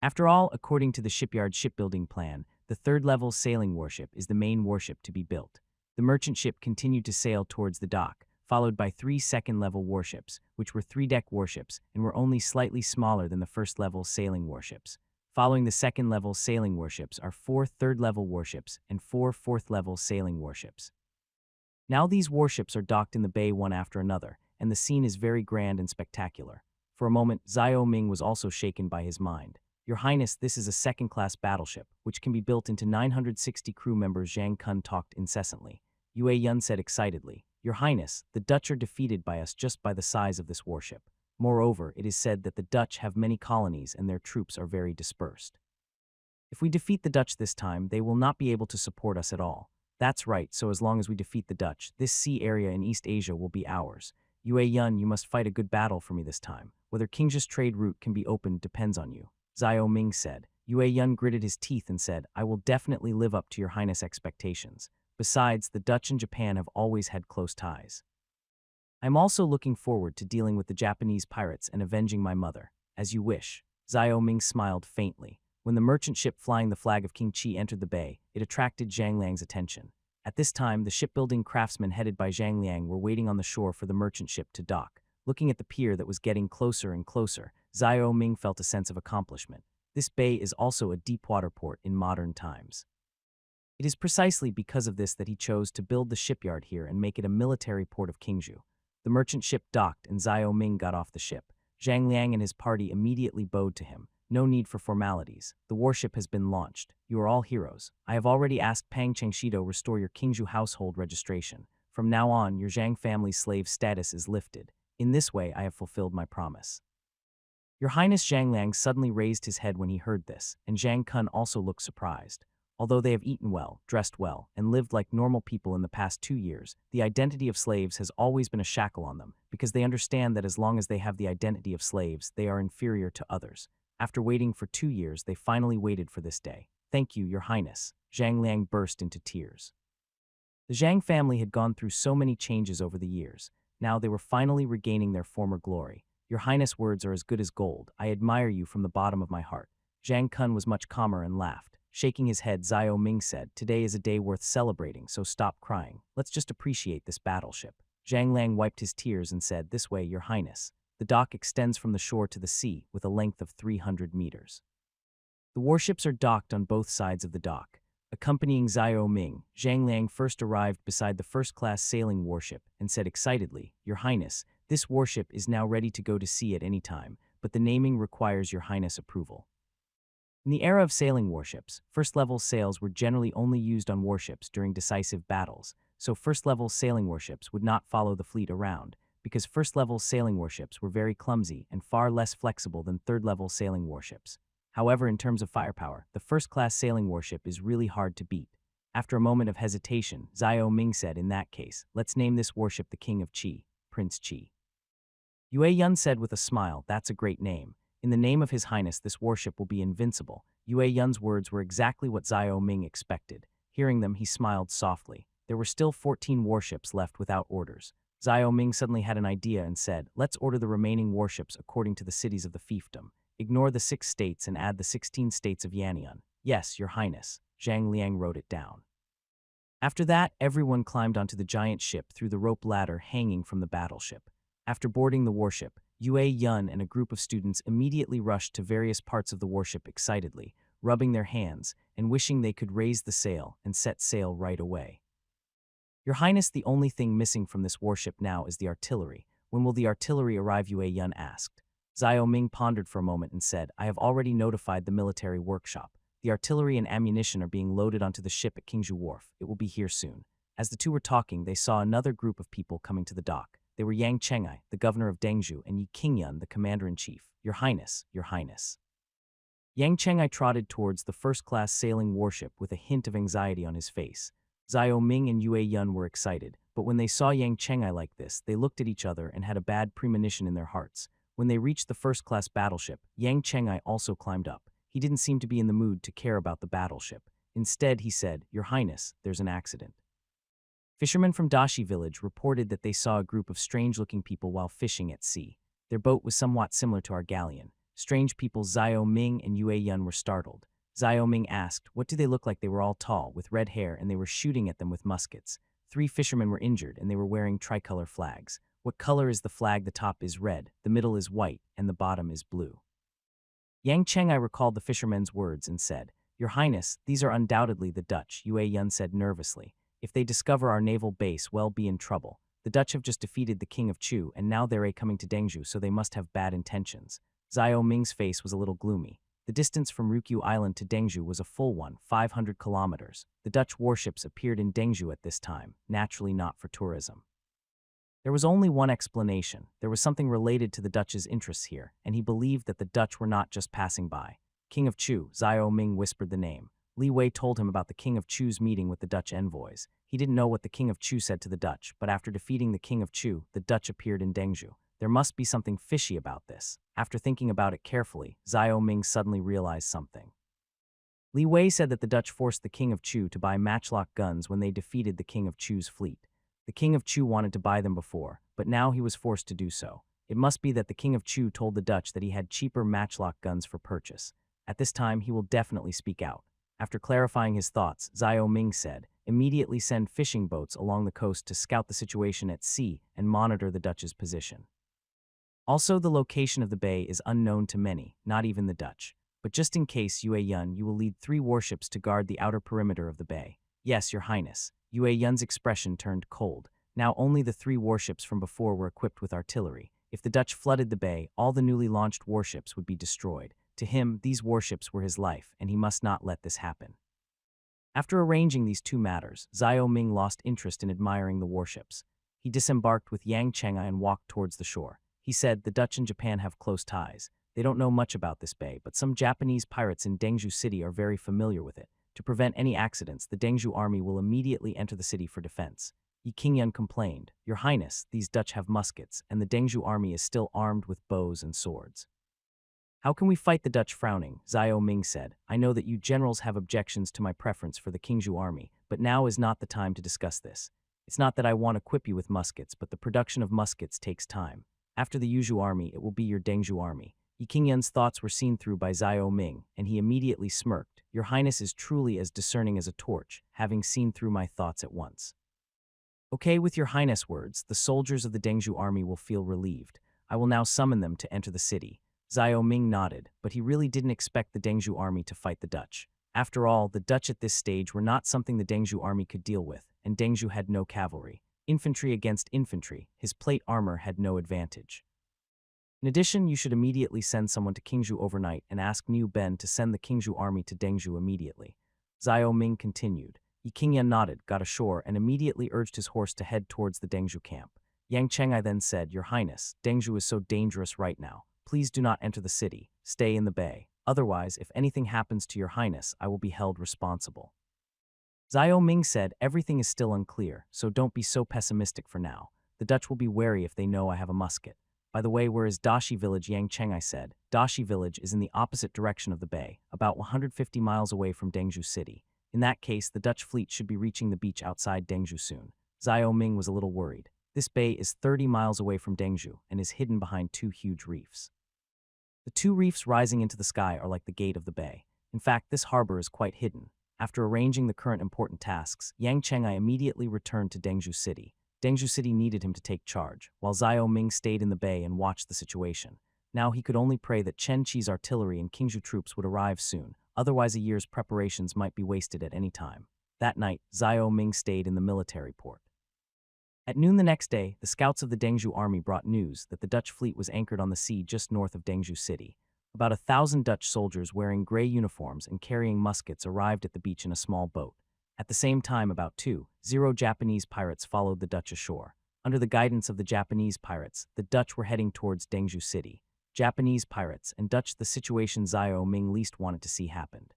After all, according to the shipyard shipbuilding plan, the third-level sailing warship is the main warship to be built. The merchant ship continued to sail towards the dock, followed by 3 second-level warships, which were 3-deck warships and were only slightly smaller than the first-level sailing warships. Following the second-level sailing warships are 4 third-level warships and 4 fourth-level sailing warships. Now these warships are docked in the bay one after another, and the scene is very grand and spectacular. For a moment, Zhao Ming was also shaken by his mind. Your Highness, this is a second-class battleship, which can be built into 960 crew members. Zhang Kun talked incessantly. Yue Yun said excitedly, Your Highness, the Dutch are defeated by us just by the size of this warship. Moreover, it is said that the Dutch have many colonies and their troops are very dispersed. If we defeat the Dutch this time, they will not be able to support us at all. That's right, so as long as we defeat the Dutch, this sea area in East Asia will be ours. Yue Yun, you must fight a good battle for me this time. Whether Qingzhou's trade route can be opened depends on you. Zhao Ming said. Yue Yun gritted his teeth and said, I will definitely live up to your Highness' expectations. Besides, the Dutch and Japan have always had close ties. I'm also looking forward to dealing with the Japanese pirates and avenging my mother. As you wish. Zhao Ming smiled faintly. When the merchant ship flying the flag of King Qi entered the bay, it attracted Zhang Liang's attention. At this time, the shipbuilding craftsmen headed by Zhang Liang were waiting on the shore for the merchant ship to dock. Looking at the pier that was getting closer and closer, Zhao Ming felt a sense of accomplishment. This bay is also a deep-water port in modern times. It is precisely because of this that he chose to build the shipyard here and make it a military port of Qingzhou. The merchant ship docked and Zhao Ming got off the ship. Zhang Liang and his party immediately bowed to him. No need for formalities. The warship has been launched. You are all heroes. I have already asked Pang Chengshido restore your Qingzhou household registration. From now on, your Zhang family's slave status is lifted. In this way, I have fulfilled my promise. Your Highness. Zhang Liang suddenly raised his head when he heard this, and Zhang Kun also looked surprised. Although they have eaten well, dressed well, and lived like normal people in the past 2 years, the identity of slaves has always been a shackle on them, because they understand that as long as they have the identity of slaves, they are inferior to others. After waiting for 2 years, they finally waited for this day. Thank you, Your Highness. Zhang Liang burst into tears. The Zhang family had gone through so many changes over the years. Now they were finally regaining their former glory. Your Highness' words are as good as gold. I admire you from the bottom of my heart. Zhang Kun was much calmer and laughed. Shaking his head, Xiao Ming said, today is a day worth celebrating, so stop crying. Let's just appreciate this battleship. Zhang Liang wiped his tears and said, this way, Your Highness. The dock extends from the shore to the sea with a length of 300 meters. The warships are docked on both sides of the dock. Accompanying Xiao Ming, Zhang Liang first arrived beside the first-class sailing warship and said excitedly, Your Highness, this warship is now ready to go to sea at any time, but the naming requires Your Highness' approval. In the era of sailing warships, first-level sails were generally only used on warships during decisive battles, so first-level sailing warships would not follow the fleet around, because first-level sailing warships were very clumsy and far less flexible than third-level sailing warships. However, in terms of firepower, the first-class sailing warship is really hard to beat. After a moment of hesitation, Xiao Ming said, in that case, let's name this warship the King of Qi, Prince Qi. Yue Yun said with a smile, that's a great name. In the name of His Highness, this warship will be invincible. Yue Yun's words were exactly what Xiao Ming expected. Hearing them, he smiled softly. There were still 14 warships left without orders. Xiao Ming suddenly had an idea and said, let's order the remaining warships according to the cities of the fiefdom. Ignore the 6 states and add the 16 states of Yanyun. Yes, Your Highness. Zhang Liang wrote it down. After that, everyone climbed onto the giant ship through the rope ladder hanging from the battleship. After boarding the warship, Yue Yun and a group of students immediately rushed to various parts of the warship excitedly, rubbing their hands and wishing they could raise the sail and set sail right away. Your Highness, the only thing missing from this warship now is the artillery. When will the artillery arrive? Yue Yun asked. Xiao Ming pondered for a moment and said, I have already notified the military workshop. The artillery and ammunition are being loaded onto the ship at Qingzhou Wharf. It will be here soon. As the two were talking, they saw another group of people coming to the dock. They were Yang Chengai, the governor of Dengzhou, and Yi Qingyun, the commander-in-chief. Your Highness, Your Highness. Yang Chengai trotted towards the first-class sailing warship with a hint of anxiety on his face. Xiao Ming and Yue Yun were excited, but when they saw Yang Chengai like this, they looked at each other and had a bad premonition in their hearts. When they reached the first-class battleship, Yang Chengai also climbed up. He didn't seem to be in the mood to care about the battleship. Instead, he said, Your Highness, there's an accident. Fishermen from Dashi village reported that they saw a group of strange-looking people while fishing at sea. Their boat was somewhat similar to our galleon. Strange people Xiao Ming and Yue Yun were startled. Xiao Ming asked, what do they look like? They were all tall, with red hair, and they were shooting at them with muskets. 3 fishermen were injured, and they were wearing tricolor flags. What color is the flag? The top is red, the middle is white, and the bottom is blue. Yang Chengai recalled the fishermen's words and said, Your Highness, these are undoubtedly the Dutch, Yue Yun said nervously. If they discover our naval base, we'll be in trouble. The Dutch have just defeated the King of Chu, and now they're coming to Dengzhou, so they must have bad intentions. Xiao Ming's face was a little gloomy. The distance from Ryukyu Island to Dengzhou was a full one, 500 kilometers. The Dutch warships appeared in Dengzhou at this time, naturally not for tourism. There was only one explanation. There was something related to the Dutch's interests here, and he believed that the Dutch were not just passing by. King of Chu, Xiao Ming whispered the name. Li Wei told him about the King of Chu's meeting with the Dutch envoys. He didn't know what the King of Chu said to the Dutch, but after defeating the King of Chu, the Dutch appeared in Dengzhou. There must be something fishy about this. After thinking about it carefully, Xiao Ming suddenly realized something. Li Wei said that the Dutch forced the King of Chu to buy matchlock guns when they defeated the King of Chu's fleet. The King of Chu wanted to buy them before, but now he was forced to do so. It must be that the King of Chu told the Dutch that he had cheaper matchlock guns for purchase. At this time, he will definitely speak out. After clarifying his thoughts, Xiao Ming said, immediately send fishing boats along the coast to scout the situation at sea and monitor the Dutch's position. Also, the location of the bay is unknown to many, not even the Dutch. But just in case, Yue Yun, you will lead 3 warships to guard the outer perimeter of the bay. Yes, Your Highness. Yue Yun's expression turned cold. Now only the 3 warships from before were equipped with artillery. If the Dutch flooded the bay, all the newly launched warships would be destroyed. To him, these warships were his life, and he must not let this happen. After arranging these 2 matters, Xiao Ming lost interest in admiring the warships. He disembarked with Yang Chengai and walked towards the shore. He said, the Dutch and Japan have close ties. They don't know much about this bay, but some Japanese pirates in Dengzhou City are very familiar with it. To prevent any accidents, the Dengzhou army will immediately enter the city for defense. Yi Qingyan complained, Your Highness, these Dutch have muskets, and the Dengzhou army is still armed with bows and swords. How can we fight the Dutch? Frowning, Xiao Ming said, I know that you generals have objections to my preference for the Qingzhou army, but now is not the time to discuss this. It's not that I want to equip you with muskets, but the production of muskets takes time. After the Yuzhou army, it will be your Dengzhou army. Yi Qingyan's thoughts were seen through by Xiao Ming, and he immediately smirked. Your Highness is truly as discerning as a torch, having seen through my thoughts at once. Okay, with your Highness' words, the soldiers of the Dengzhou army will feel relieved. I will now summon them to enter the city. Xiao Ming nodded, but he really didn't expect the Dengzhou army to fight the Dutch. After all, the Dutch at this stage were not something the Dengzhou army could deal with, and Dengzhou had no cavalry. Infantry against infantry, his plate armor had no advantage. In addition, you should immediately send someone to Qingzhou overnight and ask Niu Ben to send the Qingzhou army to Dengzhou immediately. Xiao Ming continued. Yi Qingyan nodded, got ashore, and immediately urged his horse to head towards the Dengzhou camp. Yang Chengai then said, Your Highness, Dengzhou is so dangerous right now. Please do not enter the city. Stay in the bay. Otherwise, if anything happens to your Highness, I will be held responsible. Xiao Ming said, Everything is still unclear, so don't be so pessimistic for now. The Dutch will be wary if they know I have a musket. By the way, where is Dashi village? Yang Chengai said. Dashi village is in the opposite direction of the bay, about 150 miles away from Dengzhou city. In that case, the Dutch fleet should be reaching the beach outside Dengzhou soon. Xiao Ming was a little worried. This bay is 30 miles away from Dengzhou and is hidden behind two huge reefs. The two reefs rising into the sky are like the gate of the bay. In fact, this harbor is quite hidden. After arranging the current important tasks, Yang Chengai immediately returned to Dengzhou city. Dengzhou city needed him to take charge, while Xiao Ming stayed in the bay and watched the situation. Now he could only pray that Chen Qi's artillery and Qingzhou troops would arrive soon, otherwise a year's preparations might be wasted at any time. That night, Xiao Ming stayed in the military port. At noon the next day, the scouts of the Dengzhou army brought news that the Dutch fleet was anchored on the sea just north of Dengzhou city. About 1,000 Dutch soldiers wearing gray uniforms and carrying muskets arrived at the beach in a small boat. At the same time, about 2,000 Japanese pirates followed the Dutch ashore. Under the guidance of the Japanese pirates, the Dutch were heading towards Dengzhou city. Japanese pirates and Dutch, the situation Xiao Ming least wanted to see happened.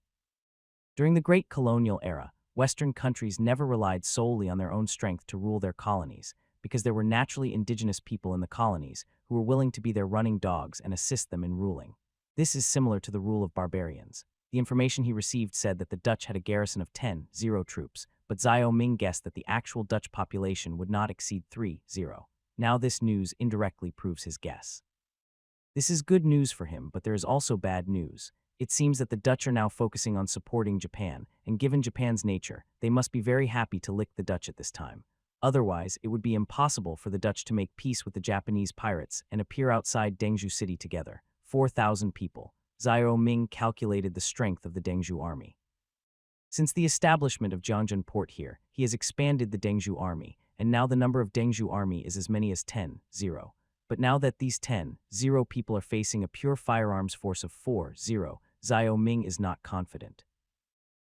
During the Great Colonial Era, Western countries never relied solely on their own strength to rule their colonies, because there were naturally indigenous people in the colonies who were willing to be their running dogs and assist them in ruling. This is similar to the rule of barbarians. The information he received said that the Dutch had a garrison of 10,000 troops, but Xiao Ming guessed that the actual Dutch population would not exceed 30,000. Now this news indirectly proves his guess. This is good news for him, but there is also bad news. It seems that the Dutch are now focusing on supporting Japan, and given Japan's nature, they must be very happy to lick the Dutch at this time. Otherwise, it would be impossible for the Dutch to make peace with the Japanese pirates and appear outside Dengzhou city together. 4,000 people. Xiao Ming calculated the strength of the Dengzhou army. Since the establishment of Jiangnan port here, he has expanded the Dengzhou army, and now the number of Dengzhou army is as many as 10,000. But now that these 10,000 people are facing a pure firearms force of 40,000, Xiao Ming is not confident.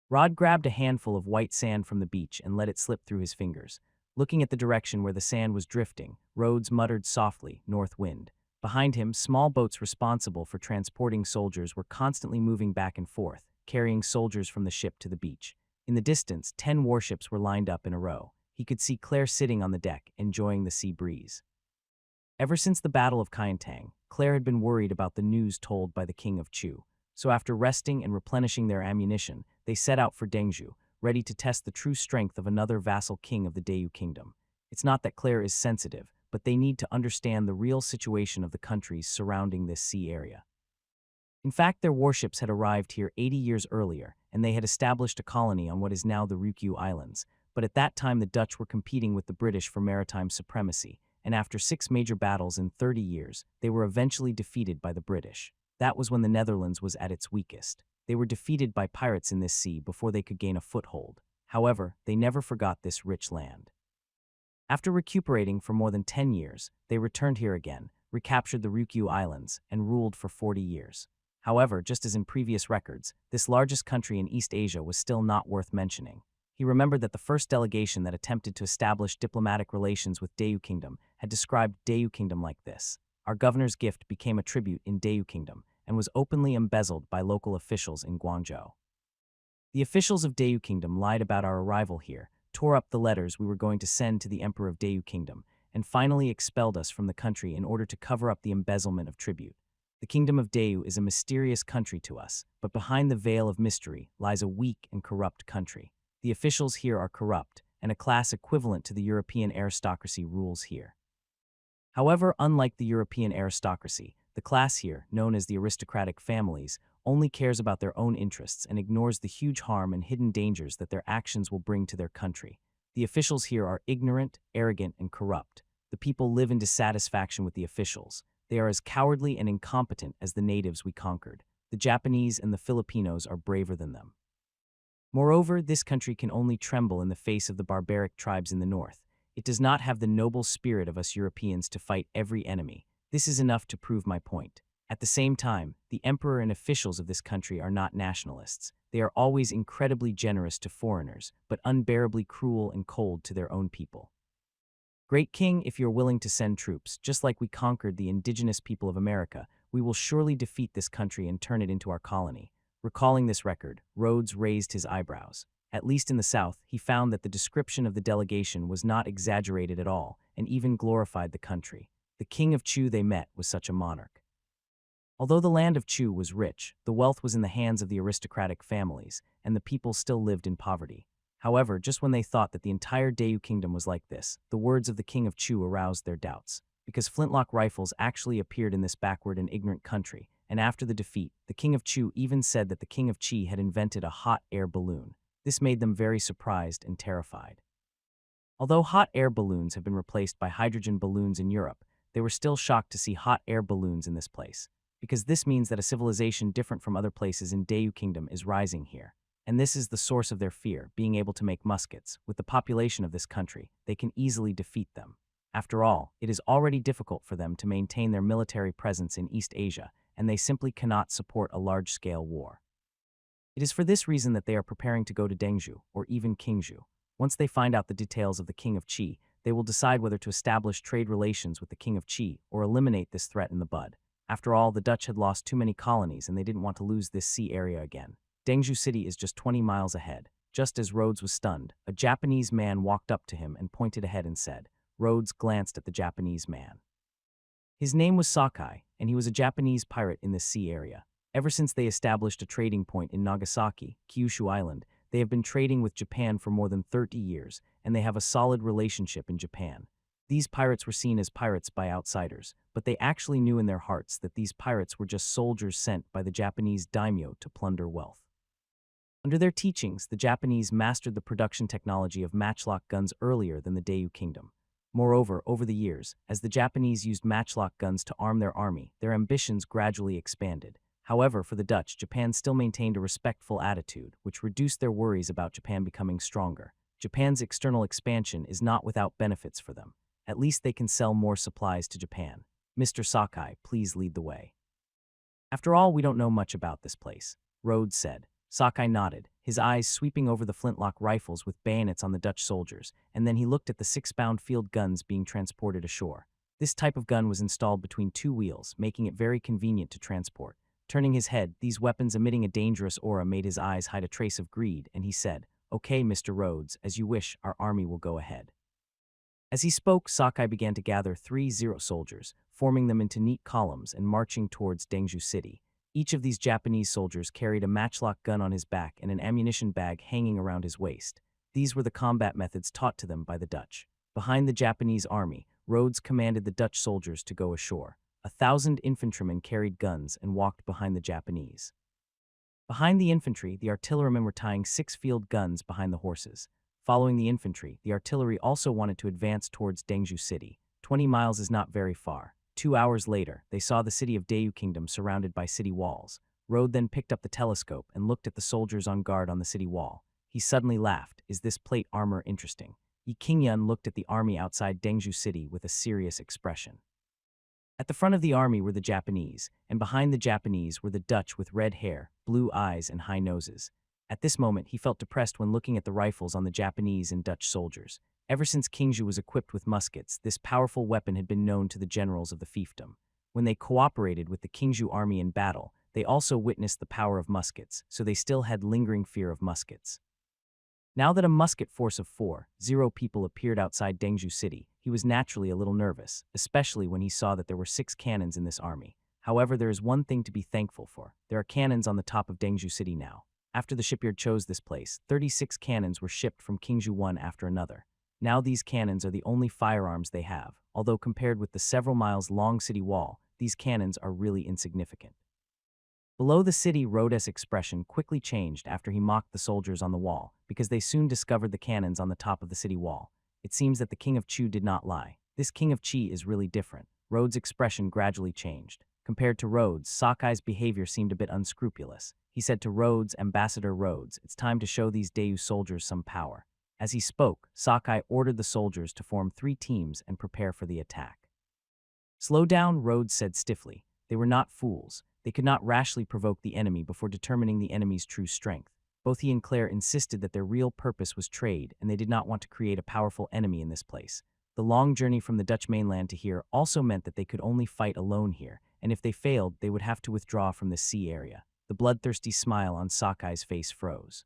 Rod grabbed a handful of white sand from the beach and let it slip through his fingers. Looking at the direction where the sand was drifting, Rhodes muttered softly, "North wind." Behind him, small boats responsible for transporting soldiers were constantly moving back and forth, carrying soldiers from the ship to the beach. In the distance, 10 warships were lined up in a row. He could see Claire sitting on the deck, enjoying the sea breeze. Ever since the Battle of Kaintang, Claire had been worried about the news told by the King of Chu. So after resting and replenishing their ammunition, they set out for Dengzhou, ready to test the true strength of another vassal king of the Dayu kingdom. It's not that Claire is sensitive, but they need to understand the real situation of the countries surrounding this sea area. In fact, their warships had arrived here 80 years earlier, and they had established a colony on what is now the Ryukyu Islands. But at that time, the Dutch were competing with the British for maritime supremacy, and after 6 major battles in 30 years, they were eventually defeated by the British. That was when the Netherlands was at its weakest. They were defeated by pirates in this sea before they could gain a foothold. However, they never forgot this rich land. After recuperating for more than 10 years, they returned here again, recaptured the Ryukyu Islands, and ruled for 40 years. However, just as in previous records, this largest country in East Asia was still not worth mentioning. He remembered that the first delegation that attempted to establish diplomatic relations with Dayu Kingdom had described Dayu Kingdom like this: "Our governor's gift became a tribute in Dayu Kingdom and was openly embezzled by local officials in Guangzhou." The officials of Dayu Kingdom lied about our arrival here, tore up the letters we were going to send to the Emperor of Dayu Kingdom, and finally expelled us from the country in order to cover up the embezzlement of tribute. The Kingdom of Dayu is a mysterious country to us, but behind the veil of mystery lies a weak and corrupt country. The officials here are corrupt, and a class equivalent to the European aristocracy rules here. However, unlike the European aristocracy, the class here, known as the aristocratic families, only cares about their own interests and ignores the huge harm and hidden dangers that their actions will bring to their country. The officials here are ignorant, arrogant, and corrupt. The people live in dissatisfaction with the officials. They are as cowardly and incompetent as the natives we conquered. The Japanese and the Filipinos are braver than them. Moreover, this country can only tremble in the face of the barbaric tribes in the north. It does not have the noble spirit of us Europeans to fight every enemy. This is enough to prove my point. At the same time, the emperor and officials of this country are not nationalists. They are always incredibly generous to foreigners, but unbearably cruel and cold to their own people. Great King, if you're willing to send troops, just like we conquered the indigenous people of America, we will surely defeat this country and turn it into our colony. Recalling this record, Rhodes raised his eyebrows. At least in the South, he found that the description of the delegation was not exaggerated at all, and even glorified the country. The king of Chu they met was such a monarch. Although the land of Chu was rich, the wealth was in the hands of the aristocratic families, and the people still lived in poverty. However, just when they thought that the entire Dayu kingdom was like this, the words of the king of Chu aroused their doubts. Because flintlock rifles actually appeared in this backward and ignorant country, and after the defeat, the king of Chu even said that the king of Qi had invented a hot air balloon. This made them very surprised and terrified. Although hot air balloons have been replaced by hydrogen balloons in Europe, they were still shocked to see hot air balloons in this place, because this means that a civilization different from other places in Dayu Kingdom is rising here. And this is the source of their fear, being able to make muskets. With the population of this country, they can easily defeat them. After all, it is already difficult for them to maintain their military presence in East Asia, and they simply cannot support a large-scale war. It is for this reason that they are preparing to go to Dengzhou, or even Qingzhou. Once they find out the details of the King of Qi, they will decide whether to establish trade relations with the King of Qi or eliminate this threat in the bud. After all, the Dutch had lost too many colonies and they didn't want to lose this sea area again. Dengzhou City is just 20 miles ahead. Just as Rhodes was stunned, a Japanese man walked up to him and pointed ahead and said. Rhodes glanced at the Japanese man. His name was Sakai, and he was a Japanese pirate in this sea area. Ever since they established a trading point in Nagasaki, Kyushu Island, they have been trading with Japan for more than 30 years, and they have a solid relationship in Japan. These pirates were seen as pirates by outsiders, but they actually knew in their hearts that these pirates were just soldiers sent by the Japanese daimyo to plunder wealth. Under their teachings, the Japanese mastered the production technology of matchlock guns earlier than the Dayu Kingdom. Moreover, over the years, as the Japanese used matchlock guns to arm their army, their ambitions gradually expanded. However, for the Dutch, Japan still maintained a respectful attitude, which reduced their worries about Japan becoming stronger. Japan's external expansion is not without benefits for them. At least they can sell more supplies to Japan. Mr. Sakai, please lead the way. After all, we don't know much about this place, Rhodes said. Sakai nodded, his eyes sweeping over the flintlock rifles with bayonets on the Dutch soldiers, and then he looked at the 6-pound field guns being transported ashore. This type of gun was installed between 2 wheels, making it very convenient to transport. Turning his head, these weapons emitting a dangerous aura made his eyes hide a trace of greed, and he said, "Okay, Mr. Rhodes, as you wish, our army will go ahead." As he spoke, Sakai began to gather 3 soldiers, forming them into neat columns and marching towards Dengzhou City. Each of these Japanese soldiers carried a matchlock gun on his back and an ammunition bag hanging around his waist. These were the combat methods taught to them by the Dutch. Behind the Japanese army, Rhodes commanded the Dutch soldiers to go ashore. 1,000 infantrymen carried guns and walked behind the Japanese. Behind the infantry, the artillerymen were tying 6 field guns behind the horses. Following the infantry, the artillery also wanted to advance towards Dengzhou City. 20 miles is not very far. 2 hours later, they saw the city of Dayu Kingdom surrounded by city walls. Rhodes then picked up the telescope and looked at the soldiers on guard on the city wall. He suddenly laughed. Is this plate armor interesting? Yi Qingyun looked at the army outside Dengzhou City with a serious expression. At the front of the army were the Japanese, and behind the Japanese were the Dutch with red hair, blue eyes, and high noses. At this moment, he felt depressed when looking at the rifles on the Japanese and Dutch soldiers. Ever since Qingzhou was equipped with muskets, this powerful weapon had been known to the generals of the fiefdom. When they cooperated with the Qingzhou army in battle, they also witnessed the power of muskets, so they still had lingering fear of muskets. Now that a musket force of 4-0 people appeared outside Dengzhou City, he was naturally a little nervous, especially when he saw that there were 6 cannons in this army. However, there is one thing to be thankful for. There are cannons on the top of Dengzhou City now. After the shipyard chose this place, 36 cannons were shipped from Qingzhou one after another. Now these cannons are the only firearms they have, although compared with the several miles long city wall, these cannons are really insignificant. Below the city, Rod's expression quickly changed after he mocked the soldiers on the wall, because they soon discovered the cannons on the top of the city wall. It seems that the King of Chu did not lie. This King of Qi is really different. Rod's expression gradually changed. Compared to Rhodes, Sakai's behavior seemed a bit unscrupulous. He said to Rhodes, "Ambassador Rhodes, it's time to show these Dayu soldiers some power." As he spoke, Sakai ordered the soldiers to form 3 teams and prepare for the attack. "Slow down," Rhodes said stiffly. They were not fools. They could not rashly provoke the enemy before determining the enemy's true strength. Both he and Claire insisted that their real purpose was trade, and they did not want to create a powerful enemy in this place. The long journey from the Dutch mainland to here also meant that they could only fight alone here, and if they failed, they would have to withdraw from the sea area. The bloodthirsty smile on Sakai's face froze.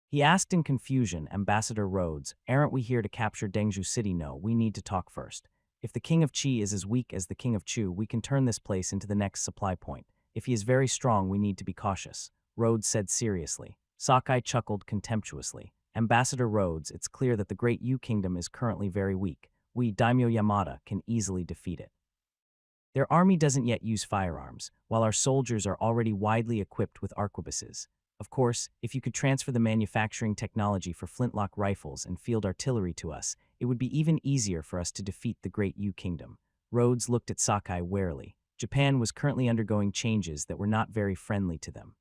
He asked in confusion, "Ambassador Rhodes, aren't we here to capture Dengzhou City? No, we need to talk first. If the King of Qi is as weak as the King of Chu, we can turn this place into the next supply point. If he is very strong, we need to be cautious," Rhodes said seriously. Sakai chuckled contemptuously. "Ambassador Rhodes, it's clear that the Great Yu Kingdom is currently very weak. We, Daimyo Yamada, can easily defeat it. Their army doesn't yet use firearms, while our soldiers are already widely equipped with arquebuses. Of course, if you could transfer the manufacturing technology for flintlock rifles and field artillery to us, it would be even easier for us to defeat the Great Yu Kingdom." Rhodes looked at Sakai warily. Japan was currently undergoing changes that were not very friendly to them.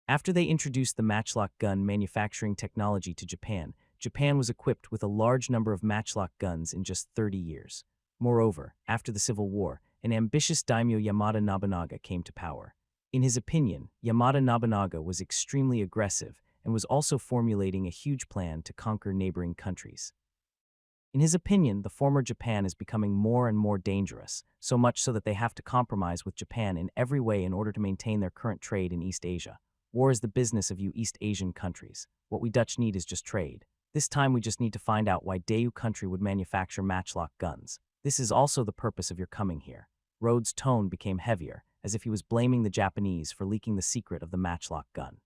After they introduced the matchlock gun manufacturing technology to Japan, Japan was equipped with a large number of matchlock guns in just 30 years. Moreover, after the Civil War, an ambitious daimyo Yamada Nobunaga came to power. In his opinion, Yamada Nobunaga was extremely aggressive and was also formulating a huge plan to conquer neighboring countries. In his opinion, the former Japan is becoming more and more dangerous, so much so that they have to compromise with Japan in every way in order to maintain their current trade in East Asia. War is the business of you East Asian countries. What we Dutch need is just trade. This time we just need to find out why Dayu country would manufacture matchlock guns. This is also the purpose of your coming here. Rhodes' tone became heavier, as if he was blaming the Japanese for leaking the secret of the matchlock gun.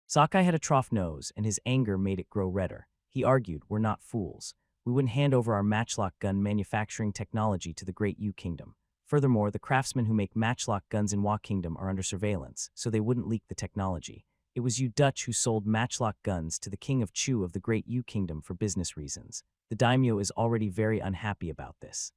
Sakai had a trough nose, and his anger made it grow redder. He argued, "We're not fools. We wouldn't hand over our matchlock gun manufacturing technology to the Great Yu Kingdom. Furthermore, the craftsmen who make matchlock guns in Wa Kingdom are under surveillance, so they wouldn't leak the technology. It was you Dutch who sold matchlock guns to the King of Chu of the Great Yu Kingdom for business reasons. The daimyo is already very unhappy about this.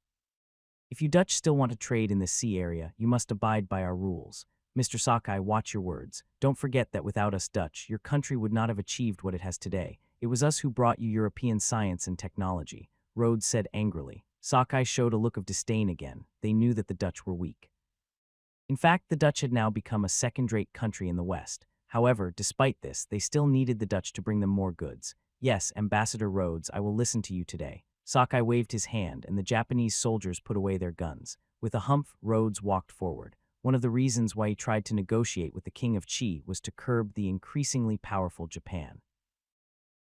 If you Dutch still want to trade in this sea area, you must abide by our rules. Mr. Sakai, watch your words. Don't forget that without us Dutch, your country would not have achieved what it has today. It was us who brought you European science and technology," Rhodes said angrily. Sakai showed a look of disdain again. They knew that the Dutch were weak. In fact, the Dutch had now become a second-rate country in the West. However, despite this, they still needed the Dutch to bring them more goods. "Yes, Ambassador Rhodes, I will listen to you today." Sakai waved his hand, and the Japanese soldiers put away their guns. With a humph, Rhodes walked forward. One of the reasons why he tried to negotiate with the King of Qi was to curb the increasingly powerful Japan.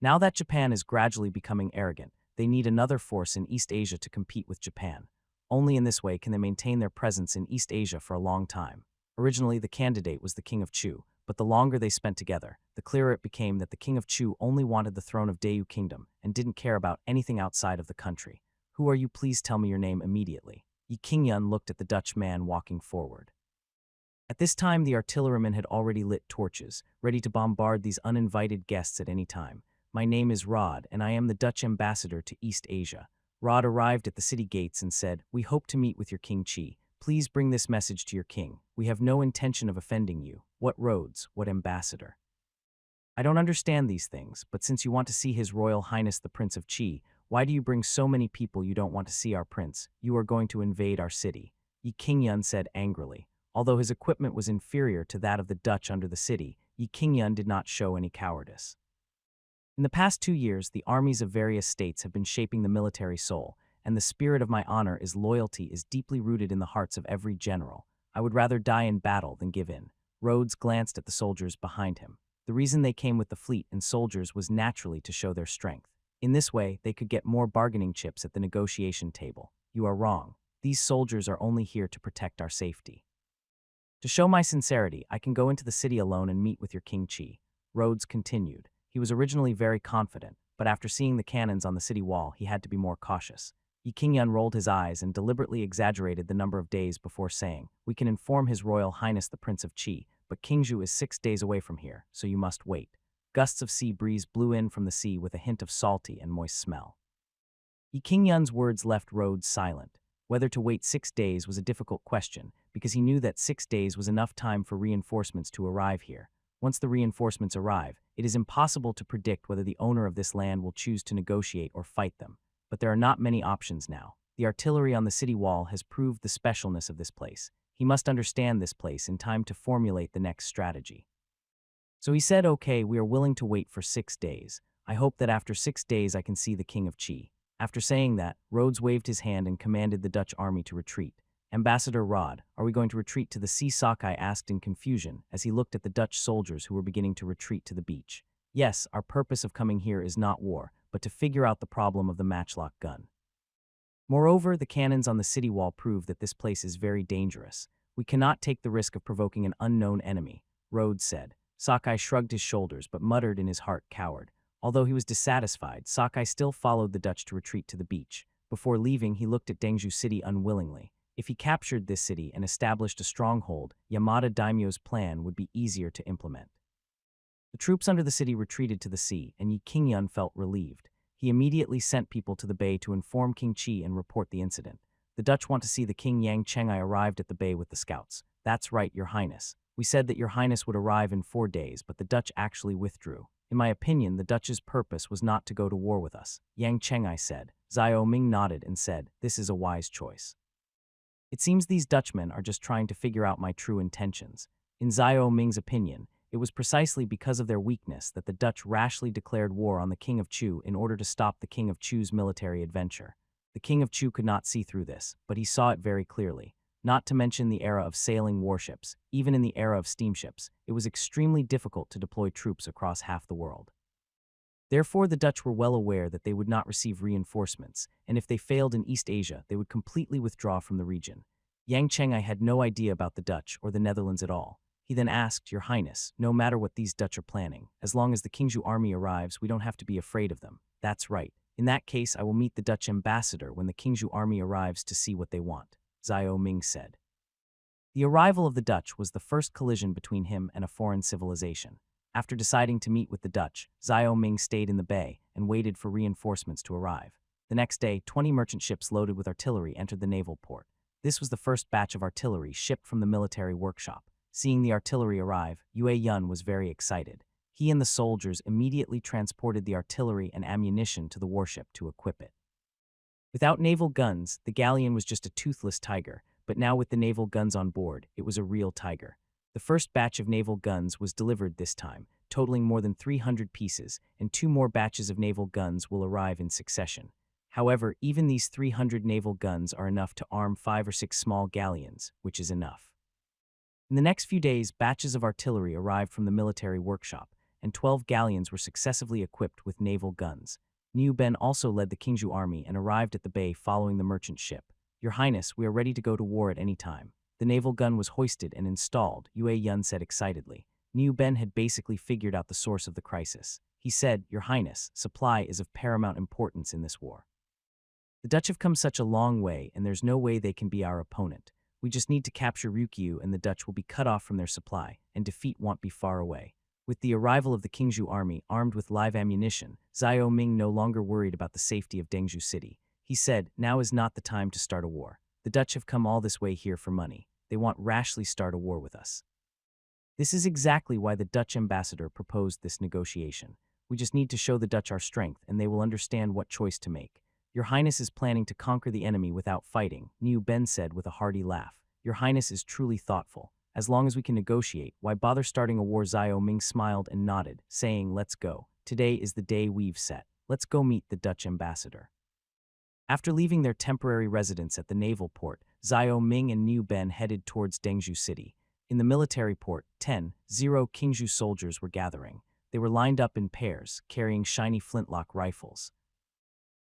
Now that Japan is gradually becoming arrogant, they need another force in East Asia to compete with Japan. Only in this way can they maintain their presence in East Asia for a long time. Originally, the candidate was the King of Chu, but the longer they spent together, the clearer it became that the King of Chu only wanted the throne of Dayu Kingdom and didn't care about anything outside of the country. "Who are you? Please tell me your name immediately." Yi Qingyun looked at the Dutch man walking forward. At this time, the artillerymen had already lit torches, ready to bombard these uninvited guests at any time. "My name is Rod, and I am the Dutch ambassador to East Asia." Rod arrived at the city gates and said, "We hope to meet with your King Qi. Please bring this message to your king. We have no intention of offending you." "What Rhodes? What ambassador?" "I don't understand these things, but since you want to see His Royal Highness the Prince of Qi, why do you bring so many people? You don't want to see our prince. You are going to invade our city," Yi Qingyun said angrily. Although his equipment was inferior to that of the Dutch under the city, Yi Qingyun did not show any cowardice. In the past 2 years, the armies of various states have been shaping the military soul, and the spirit of my honor is loyalty is deeply rooted in the hearts of every general. I would rather die in battle than give in. Rhodes glanced at the soldiers behind him. The reason they came with the fleet and soldiers was naturally to show their strength. In this way, they could get more bargaining chips at the negotiation table. You are wrong. These soldiers are only here to protect our safety. To show my sincerity, I can go into the city alone and meet with your King Chi. Rhodes continued. He was originally very confident, but after seeing the cannons on the city wall, he had to be more cautious. Yi Qingyun rolled his eyes and deliberately exaggerated the number of days before saying, "We can inform His Royal Highness the Prince of Qi, but Qingzhou is 6 days away from here, so you must wait." Gusts of sea breeze blew in from the sea with a hint of salty and moist smell. Yi Qingyun's words left Rhodes silent. Whether to wait 6 days was a difficult question, because he knew that 6 days was enough time for reinforcements to arrive here. Once the reinforcements arrive, it is impossible to predict whether the owner of this land will choose to negotiate or fight them. But there are not many options now. The artillery on the city wall has proved the specialness of this place. He must understand this place in time to formulate the next strategy. So he said, "Okay, we are willing to wait for 6 days. I hope that after 6 days I can see the King of Qi." After saying that, Rhodes waved his hand and commanded the Dutch army to retreat. "Ambassador Rod, are we going to retreat to the sea?" Sakai asked in confusion as he looked at the Dutch soldiers who were beginning to retreat to the beach. "Yes, our purpose of coming here is not war, but to figure out the problem of the matchlock gun. Moreover, the cannons on the city wall prove that this place is very dangerous. We cannot take the risk of provoking an unknown enemy," Rhodes said. Sakai shrugged his shoulders but muttered in his heart, "Coward." Although he was dissatisfied, Sakai still followed the Dutch to retreat to the beach. Before leaving, he looked at Dengzhou City unwillingly. If he captured this city and established a stronghold, Yamada Daimyo's plan would be easier to implement. The troops under the city retreated to the sea, and Yi Qingyun felt relieved. He immediately sent people to the bay to inform King Qi and report the incident. "The Dutch want to see the King. Yang Chengai arrived at the bay with the scouts." "That's right, Your Highness. We said that Your Highness would arrive in 4 days, but the Dutch actually withdrew. In my opinion, the Dutch's purpose was not to go to war with us," Yang Chengai said. Xiao Ming nodded and said, "This is a wise choice. It seems these Dutchmen are just trying to figure out my true intentions." In Xiao Ming's opinion, it was precisely because of their weakness that the Dutch rashly declared war on the King of Chu in order to stop the King of Chu's military adventure. The King of Chu could not see through this, but he saw it very clearly. Not to mention the era of sailing warships, even in the era of steamships, it was extremely difficult to deploy troops across half the world. Therefore, the Dutch were well aware that they would not receive reinforcements, and if they failed in East Asia, they would completely withdraw from the region. Yang Chengai had no idea about the Dutch or the Netherlands at all. He then asked, "Your Highness, no matter what these Dutch are planning, as long as the Qingzhou army arrives, we don't have to be afraid of them." "That's right. In that case, I will meet the Dutch ambassador when the Qingzhou army arrives to see what they want," Xiao Ming said. The arrival of the Dutch was the first collision between him and a foreign civilization. After deciding to meet with the Dutch, Xiao Ming stayed in the bay and waited for reinforcements to arrive. The next day, 20 merchant ships loaded with artillery entered the naval port. This was the first batch of artillery shipped from the military workshop. Seeing the artillery arrive, Yue Yun was very excited. He and the soldiers immediately transported the artillery and ammunition to the warship to equip it. Without naval guns, the galleon was just a toothless tiger, but now with the naval guns on board, it was a real tiger. The first batch of naval guns was delivered this time, totaling more than 300 pieces, and 2 more batches of naval guns will arrive in succession. However, even these 300 naval guns are enough to arm 5 or 6 small galleons, which is enough. In the next few days, batches of artillery arrived from the military workshop, and 12 galleons were successively equipped with naval guns. Niu Ben also led the Qingzhou army and arrived at the bay following the merchant ship. "Your Highness, we are ready to go to war at any time." The naval gun was hoisted and installed, Yue Yun said excitedly. Niu Ben had basically figured out the source of the crisis. He said, "Your Highness, supply is of paramount importance in this war. The Dutch have come such a long way, and there's no way they can be our opponent. We just need to capture Ryukyu and the Dutch will be cut off from their supply, and defeat won't be far away." With the arrival of the Qingzhou army armed with live ammunition, Xiao Ming no longer worried about the safety of Dengzhou City. He said, "Now is not the time to start a war. The Dutch have come all this way here for money. They want rashly start a war with us." This is exactly why the Dutch ambassador proposed this negotiation. We just need to show the Dutch our strength, and they will understand what choice to make. "Your Highness is planning to conquer the enemy without fighting," Niu Ben said with a hearty laugh. "Your Highness is truly thoughtful. As long as we can negotiate, why bother starting a war?" Xiao Ming smiled and nodded, saying, "Let's go. Today is the day we've set. Let's go meet the Dutch ambassador." After leaving their temporary residence at the naval port, Xiao Ming and Niu Ben headed towards Dengzhou City. In the military port, 10-0 Qingzhou soldiers were gathering. They were lined up in pairs, carrying shiny flintlock rifles.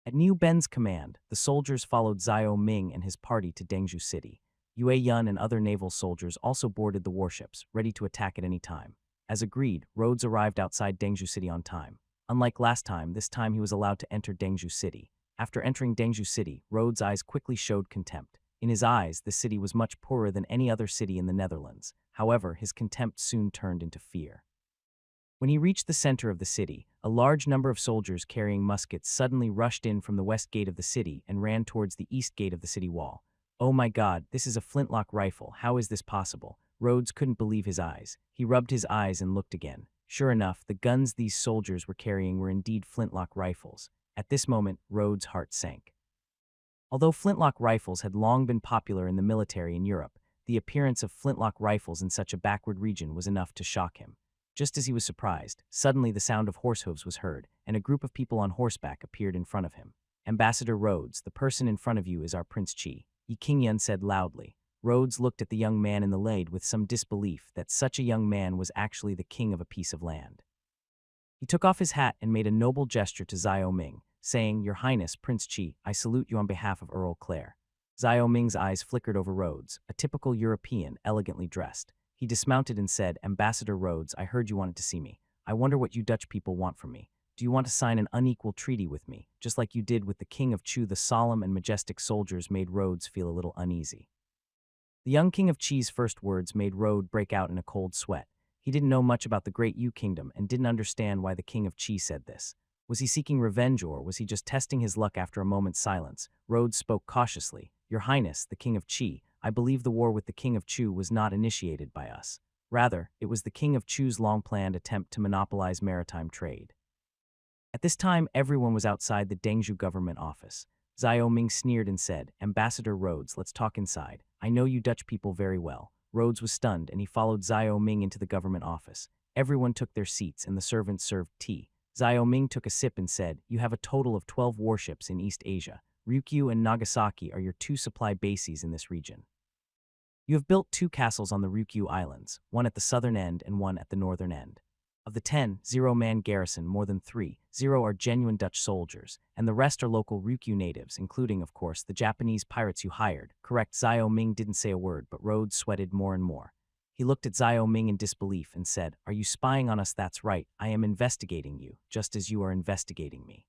At Niu Ben's command, the soldiers followed Xiao Ming and his party to Dengzhou City. Yue Yun and other naval soldiers also boarded the warships, ready to attack at any time. As agreed, Rhodes arrived outside Dengzhou City on time. Unlike last time, this time he was allowed to enter Dengzhou City. After entering Dengzhou City, Rhodes' eyes quickly showed contempt. In his eyes, the city was much poorer than any other city in the Netherlands. However, his contempt soon turned into fear. When he reached the center of the city, a large number of soldiers carrying muskets suddenly rushed in from the west gate of the city and ran towards the east gate of the city wall. "Oh my God, this is a flintlock rifle. How is this possible?" Rhodes couldn't believe his eyes. He rubbed his eyes and looked again. Sure enough, the guns these soldiers were carrying were indeed flintlock rifles. At this moment, Rhodes' heart sank. Although flintlock rifles had long been popular in the military in Europe, the appearance of flintlock rifles in such a backward region was enough to shock him. Just as he was surprised, suddenly the sound of horse hooves was heard, and a group of people on horseback appeared in front of him. "Ambassador Rhodes, the person in front of you is our Prince Qi," Yi Qingyun said loudly. Rhodes looked at the young man in the lead with some disbelief that such a young man was actually the king of a piece of land. He took off his hat and made a noble gesture to Xiao Ming, saying, "Your Highness, Prince Qi, I salute you on behalf of Earl Clare." Xiao Ming's eyes flickered over Rhodes, a typical European, elegantly dressed. He dismounted and said, "Ambassador Rhodes, I heard you wanted to see me. I wonder what you Dutch people want from me. Do you want to sign an unequal treaty with me, just like you did with the King of Chu?" The solemn and majestic soldiers made Rhodes feel a little uneasy. The young King of Qi's first words made Rhodes break out in a cold sweat. He didn't know much about the Great Yu Kingdom and didn't understand why the King of Qi said this. Was he seeking revenge or was he just testing his luck? After a moment's silence, Rhodes spoke cautiously. "Your Highness, the King of Qi, I believe the war with the King of Chu was not initiated by us. Rather, it was the King of Chu's long-planned attempt to monopolize maritime trade." At this time, everyone was outside the Dengzhou government office. Xiao Ming sneered and said, "Ambassador Rhodes, let's talk inside. I know you Dutch people very well." Rhodes was stunned and he followed Xiao Ming into the government office. Everyone took their seats and the servants served tea. Xiao Ming took a sip and said, "You have a total of 12 warships in East Asia. Ryukyu and Nagasaki are your two supply bases in this region. You have built 2 castles on the Ryukyu Islands, one at the southern end and one at the northern end. Of the 10-0-man garrison, more than 3-0 are genuine Dutch soldiers, and the rest are local Ryukyu natives, including, of course, the Japanese pirates you hired." Correct. Xiao Ming didn't say a word, but Rhodes sweated more and more. He looked at Xiao Ming in disbelief and said, "Are you spying on us?" "That's right, I am investigating you, just as you are investigating me,"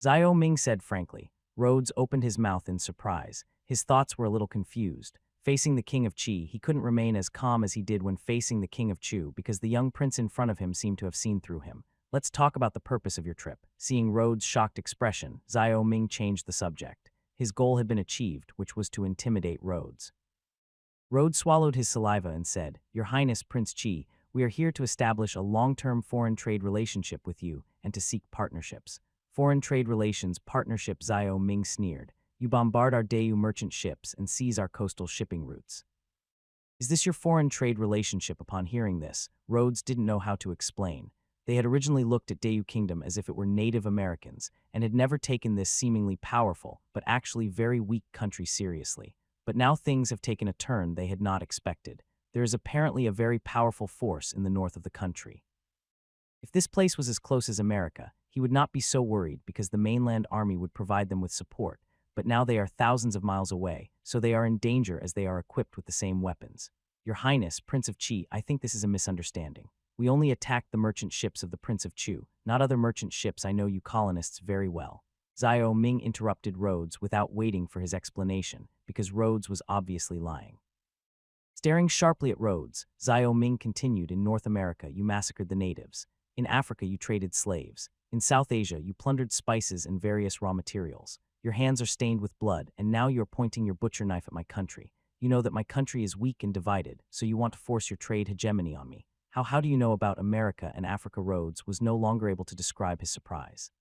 Xiao Ming said frankly. Rhodes opened his mouth in surprise. His thoughts were a little confused. Facing the King of Qi, he couldn't remain as calm as he did when facing the King of Chu because the young prince in front of him seemed to have seen through him. "Let's talk about the purpose of your trip." Seeing Rhodes' shocked expression, Xiao Ming changed the subject. His goal had been achieved, which was to intimidate Rhodes. Rhodes swallowed his saliva and said, "Your Highness, Prince Qi, we are here to establish a long-term foreign trade relationship with you and to seek partnerships." "Foreign trade relations partnership," Xiao Ming sneered. "You bombard our Dayu merchant ships and seize our coastal shipping routes. Is this your foreign trade relationship?" Upon hearing this, Rhodes didn't know how to explain. They had originally looked at Dayu Kingdom as if it were Native Americans and had never taken this seemingly powerful, but actually very weak country seriously. But now things have taken a turn they had not expected. There is apparently a very powerful force in the north of the country. If this place was as close as America, he would not be so worried because the mainland army would provide them with support. But now they are thousands of miles away, so they are in danger as they are equipped with the same weapons. "Your Highness, Prince of Qi, I think this is a misunderstanding. We only attacked the merchant ships of the Prince of Chu, not other merchant ships. I know you colonists very well." Xiao Ming interrupted Rhodes without waiting for his explanation, because Rhodes was obviously lying. Staring sharply at Rhodes, Xiao Ming continued, "In North America, you massacred the natives. In Africa, you traded slaves. In South Asia, you plundered spices and various raw materials. Your hands are stained with blood, and now you are pointing your butcher knife at my country. You know that my country is weak and divided, so you want to force your trade hegemony on me. How do you know about America and Africa?" Rhodes was no longer able to describe his surprise.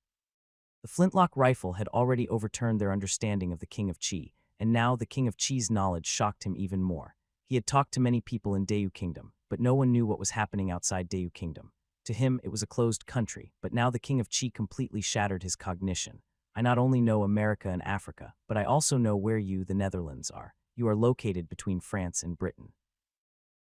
The flintlock rifle had already overturned their understanding of the King of Qi, and now the King of Qi's knowledge shocked him even more. He had talked to many people in Dayu Kingdom, but no one knew what was happening outside Dayu Kingdom. To him, it was a closed country, but now the King of Qi completely shattered his cognition. "I not only know America and Africa, but I also know where you, the Netherlands, are. You are located between France and Britain.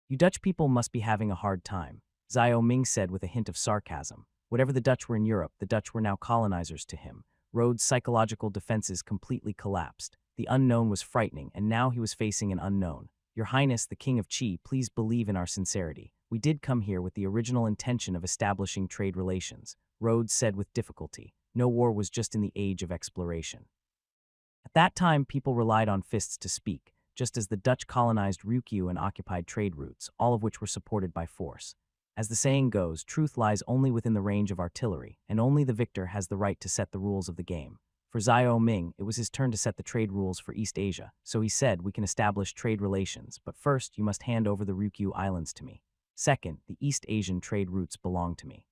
You Dutch people must be having a hard time, Xiao Ming said with a hint of sarcasm. Whatever the Dutch were in Europe, the Dutch were now colonizers to him. Rhodes' psychological defenses completely collapsed. The unknown was frightening, and now he was facing an unknown. Your Highness, the King of Qi, please believe in our sincerity. We did come here with the original intention of establishing trade relations, Rhodes said with difficulty. No war was just in the age of exploration. At that time, people relied on fists to speak, just as the Dutch colonized Ryukyu and occupied trade routes, all of which were supported by force. As the saying goes, truth lies only within the range of artillery, and only the victor has the right to set the rules of the game. For Xiao Ming, it was his turn to set the trade rules for East Asia, so he said, we can establish trade relations, but first you must hand over the Ryukyu Islands to me. Second, the East Asian trade routes belong to me.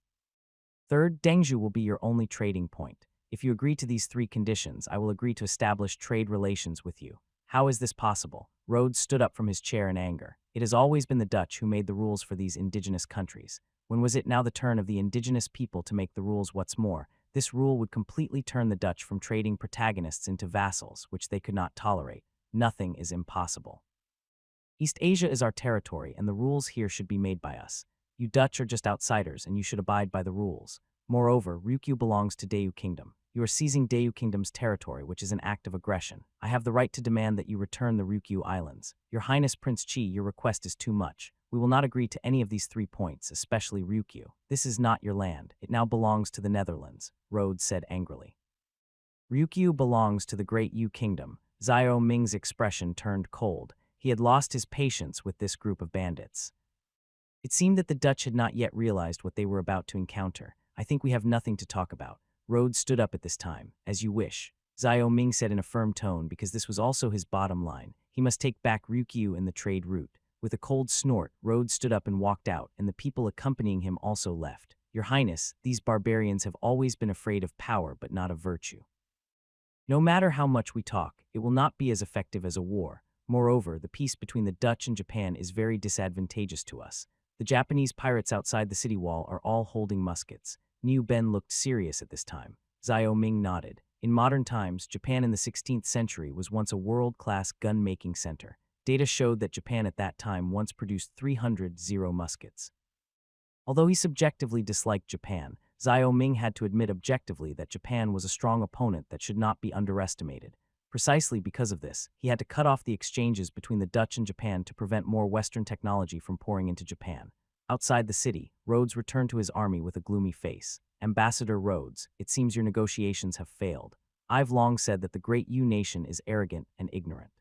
Third, Dengzhou will be your only trading point. If you agree to these three conditions, I will agree to establish trade relations with you. How is this possible? Rhodes stood up from his chair in anger. It has always been the Dutch who made the rules for these indigenous countries. When was it now the turn of the indigenous people to make the rules? What's more, this rule would completely turn the Dutch from trading protagonists into vassals, which they could not tolerate. Nothing is impossible. East Asia is our territory, and the rules here should be made by us. You Dutch are just outsiders, and you should abide by the rules. Moreover, Ryukyu belongs to Dayu Kingdom. You are seizing Dayu Kingdom's territory, which is an act of aggression. I have the right to demand that you return the Ryukyu Islands. Your Highness Prince Qi, your request is too much. We will not agree to any of these 3 points, especially Ryukyu. This is not your land. It now belongs to the Netherlands, Rhodes said angrily. Ryukyu belongs to the Great Yu Kingdom. Xiao Ming's expression turned cold. He had lost his patience with this group of bandits. It seemed that the Dutch had not yet realized what they were about to encounter. I think we have nothing to talk about. Rhodes stood up at this time. As you wish, Xiao Ming said in a firm tone, because this was also his bottom line. He must take back Ryukyu and the trade route. With a cold snort, Rhodes stood up and walked out, and the people accompanying him also left. Your Highness, these barbarians have always been afraid of power but not of virtue. No matter how much we talk, it will not be as effective as a war. Moreover, the peace between the Dutch and Japan is very disadvantageous to us. The Japanese pirates outside the city wall are all holding muskets. Niu Ben looked serious at this time. Xiao Ming nodded. In modern times, Japan in the 16th century was once a world-class gun-making center. Data showed that Japan at that time once produced 300 Zero muskets. Although he subjectively disliked Japan, Xiao Ming had to admit objectively that Japan was a strong opponent that should not be underestimated. Precisely because of this, he had to cut off the exchanges between the Dutch and Japan to prevent more Western technology from pouring into Japan. Outside the city, Rhodes returned to his army with a gloomy face. Ambassador Rhodes, it seems your negotiations have failed. I've long said that the great Yu nation is arrogant and ignorant.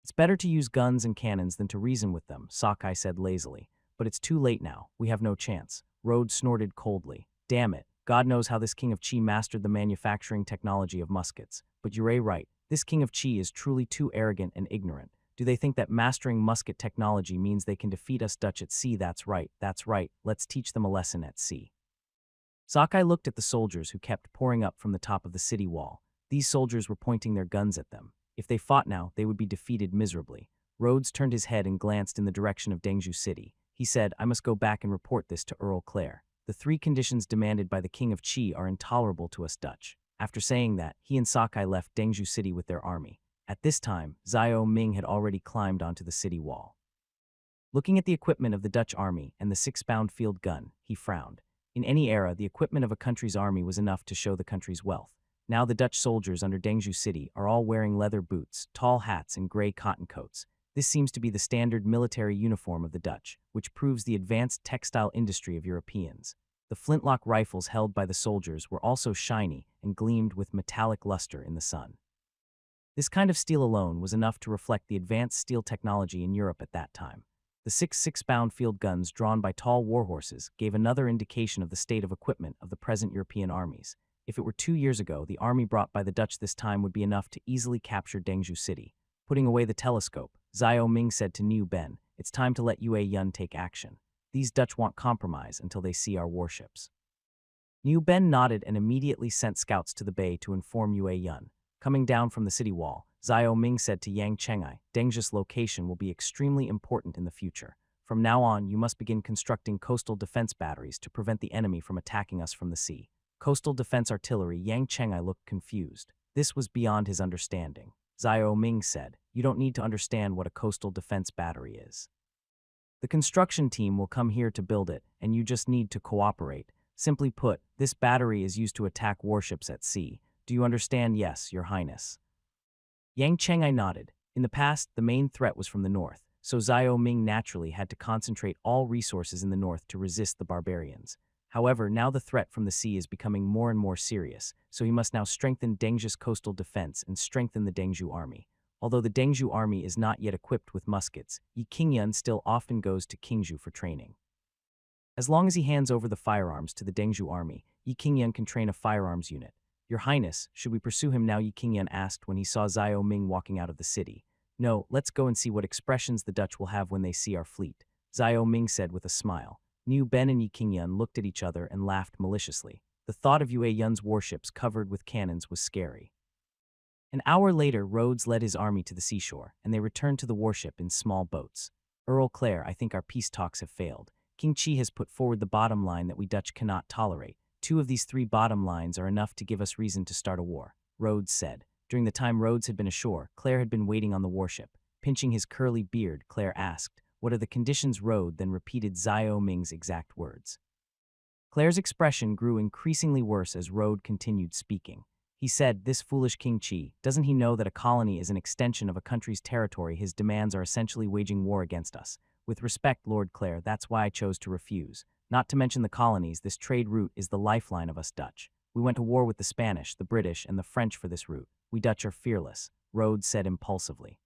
It's better to use guns and cannons than to reason with them, Sakai said lazily. But it's too late now. We have no chance. Rhodes snorted coldly. Damn it. God knows how this King of Qi mastered the manufacturing technology of muskets. But you're right. This King of Qi is truly too arrogant and ignorant. Do they think that mastering musket technology means they can defeat us Dutch at sea? That's right. Let's teach them a lesson at sea. Sakai looked at the soldiers who kept pouring up from the top of the city wall. These soldiers were pointing their guns at them. If they fought now, they would be defeated miserably. Rhodes turned his head and glanced in the direction of Dengzhou City. He said, I must go back and report this to Earl Clare. The 3 conditions demanded by the King of Qi are intolerable to us Dutch. After saying that, he and Sakai left Dengzhou City with their army. At this time, Xiao Ming had already climbed onto the city wall. Looking at the equipment of the Dutch army and the 6-pound field gun, he frowned. In any era, the equipment of a country's army was enough to show the country's wealth. Now the Dutch soldiers under Dengzhou City are all wearing leather boots, tall hats, and gray cotton coats. This seems to be the standard military uniform of the Dutch, which proves the advanced textile industry of Europeans. The flintlock rifles held by the soldiers were also shiny and gleamed with metallic luster in the sun. This kind of steel alone was enough to reflect the advanced steel technology in Europe at that time. The 6-pound field guns drawn by tall warhorses gave another indication of the state of equipment of the present European armies. If it were 2 years ago, the army brought by the Dutch this time would be enough to easily capture Dengzhou City. Putting away the telescope, Xiao Ming said to Niu Ben, it's time to let Yue Yun take action. These Dutch want compromise until they see our warships. Niu Ben nodded and immediately sent scouts to the bay to inform Yue Yun. Coming down from the city wall, Xiao Ming said to Yang Chengai, Dengzhou's location will be extremely important in the future. From now on, you must begin constructing coastal defense batteries to prevent the enemy from attacking us from the sea. Coastal defense artillery. Yang Chengai looked confused. This was beyond his understanding. Xiao Ming said, You don't need to understand what a coastal defense battery is. The construction team will come here to build it, and you just need to cooperate. Simply put, this battery is used to attack warships at sea. Do you understand? Yes, Your Highness. Yang Chengai nodded. In the past, the main threat was from the north, so Xiao Ming naturally had to concentrate all resources in the north to resist the barbarians. However, now the threat from the sea is becoming more and more serious, so he must now strengthen Dengzhi's coastal defense and strengthen the Dengzhi army. Although the Dengzhi army is not yet equipped with muskets, Yi Qingyan still often goes to Qingzhou for training. As long as he hands over the firearms to the Dengzhi army, Yi Qingyan can train a firearms unit. Your Highness, should we pursue him now? Yi Qingyan asked when he saw Xiao Ming walking out of the city. No, let's go and see what expressions the Dutch will have when they see our fleet, Xiao Ming said with a smile. Niu Ben and Yi Qingyan looked at each other and laughed maliciously. The thought of Yue Yun's warships covered with cannons was scary. An hour later, Rhodes led his army to the seashore, and they returned to the warship in small boats. Earl Clare, I think our peace talks have failed. King Chi has put forward the bottom line that we Dutch cannot tolerate. 2 of these 3 bottom lines are enough to give us reason to start a war, Rhodes said. During the time Rhodes had been ashore, Clare had been waiting on the warship. Pinching his curly beard, Clare asked, "What are the conditions?" Rhodes then repeated Xiao Ming's exact words. Clare's expression grew increasingly worse as Rhodes continued speaking. He said, "This foolish King Chi, doesn't he know that a colony is an extension of a country's territory? His demands are essentially waging war against us. With respect, Lord Clare, that's why I chose to refuse. Not to mention the colonies, this trade route is the lifeline of us Dutch. We went to war with the Spanish, the British, and the French for this route. We Dutch are fearless," Rhodes said impulsively.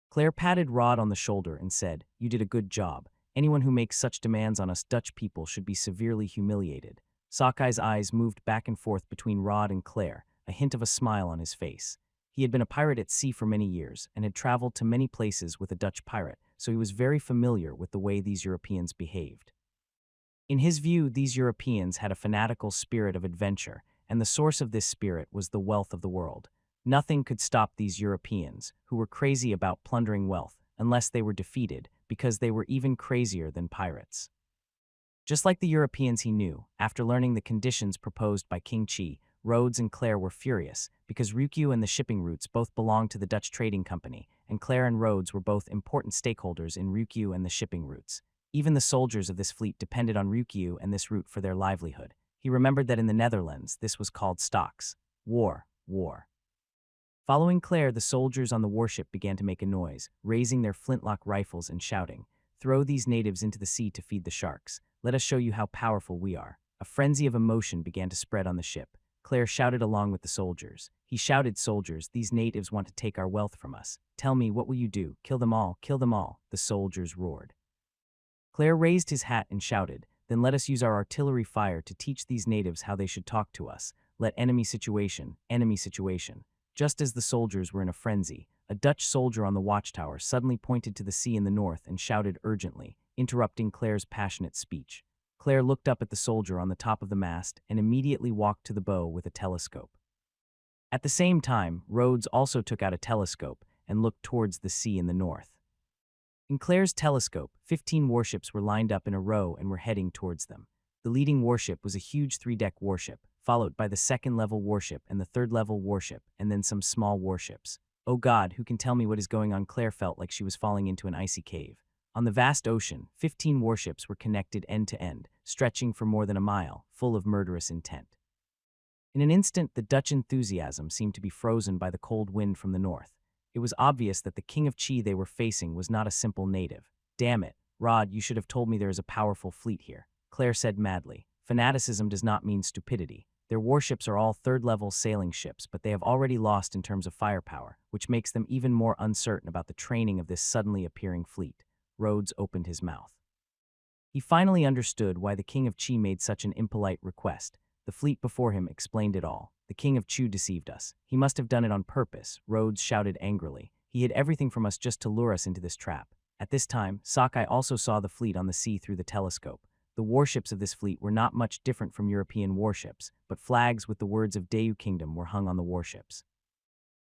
Clare patted Rod on the shoulder and said, "You did a good job. Anyone who makes such demands on us Dutch people should be severely humiliated." Sockey's eyes moved back and forth between Rod and Clare, a hint of a smile on his face. He had been a pirate at sea for many years and had traveled to many places with a Dutch pirate, so he was very familiar with the way these Europeans behaved. In his view, these Europeans had a fanatical spirit of adventure, and the source of this spirit was the wealth of the world. Nothing could stop these Europeans, who were crazy about plundering wealth, unless they were defeated, because they were even crazier than pirates. Just like the Europeans he knew, after learning the conditions proposed by King Chi, Rhodes and Clare were furious, because Ryukyu and the shipping routes both belonged to the Dutch Trading Company, and Clare and Rhodes were both important stakeholders in Ryukyu and the shipping routes. Even the soldiers of this fleet depended on Ryukyu and this route for their livelihood. He remembered that in the Netherlands, this was called stocks. War. Following Clare, the soldiers on the warship began to make a noise, raising their flintlock rifles and shouting, "Throw these natives into the sea to feed the sharks. Let us show you how powerful we are." A frenzy of emotion began to spread on the ship. Clare shouted along with the soldiers. He shouted, "Soldiers, these natives want to take our wealth from us. Tell me, what will you do? Kill them all, kill them all," the soldiers roared. Clare raised his hat and shouted, "Then let us use our artillery fire to teach these natives how they should talk to us. Let enemy situation, enemy situation." Just as the soldiers were in a frenzy, a Dutch soldier on the watchtower suddenly pointed to the sea in the north and shouted urgently, interrupting Clare's passionate speech. Clare looked up at the soldier on the top of the mast and immediately walked to the bow with a telescope. At the same time, Rhodes also took out a telescope and looked towards the sea in the north. In Clare's telescope, 15 warships were lined up in a row and were heading towards them. The leading warship was a huge 3-deck warship, followed by the 2nd-level warship and the 3rd-level warship, and then some small warships. "Oh God, who can tell me what is going on?" Clare felt like she was falling into an icy cave. On the vast ocean, 15 warships were connected end to end, stretching for more than a mile, full of murderous intent. In an instant, the Dutch enthusiasm seemed to be frozen by the cold wind from the north. It was obvious that the King of Chi they were facing was not a simple native. "Damn it, Rod, you should have told me there is a powerful fleet here," Clare said madly. "Fanaticism does not mean stupidity. Their warships are all 3rd-level sailing ships, but they have already lost in terms of firepower, which makes them even more uncertain about the training of this suddenly appearing fleet." Rhodes opened his mouth. He finally understood why the King of Chi made such an impolite request. The fleet before him explained it all. "The King of Chu deceived us. He must have done it on purpose," Rhodes shouted angrily. "He hid everything from us just to lure us into this trap." At this time, Sockeye also saw the fleet on the sea through the telescope. The warships of this fleet were not much different from European warships, but flags with the words of Dayu Kingdom were hung on the warships.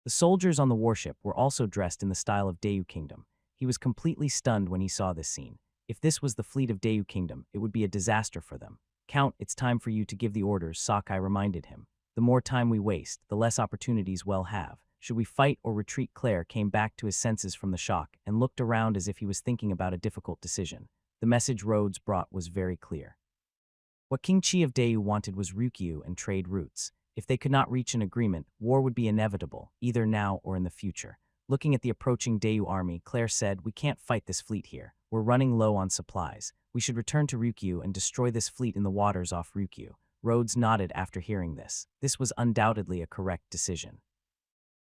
The soldiers on the warship were also dressed in the style of Dayu Kingdom. He was completely stunned when he saw this scene. If this was the fleet of Dayu Kingdom, it would be a disaster for them. "Count, it's time for you to give the orders," Sockeye reminded him. "The more time we waste, the less opportunities we'll have." Should we fight or retreat? Claire came back to his senses from the shock and looked around as if he was thinking about a difficult decision. The message Rhodes brought was very clear. What King Chi of Dayu wanted was Ryukyu and trade routes. If they could not reach an agreement, war would be inevitable, either now or in the future. Looking at the approaching Dayu army, Claire said, "We can't fight this fleet here. We're running low on supplies. We should return to Ryukyu and destroy this fleet in the waters off Ryukyu." Rhodes nodded after hearing this. This was undoubtedly a correct decision.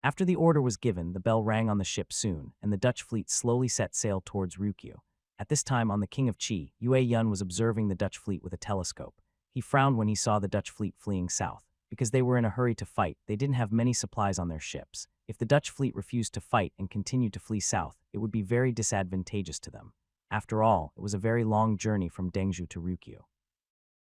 After the order was given, the bell rang on the ship soon, and the Dutch fleet slowly set sail towards Ryukyu. At this time, on the King of Qi, Yue Yun was observing the Dutch fleet with a telescope. He frowned when he saw the Dutch fleet fleeing south. Because they were in a hurry to fight, they didn't have many supplies on their ships. If the Dutch fleet refused to fight and continued to flee south, it would be very disadvantageous to them. After all, it was a very long journey from Dengzhou to Ryukyu.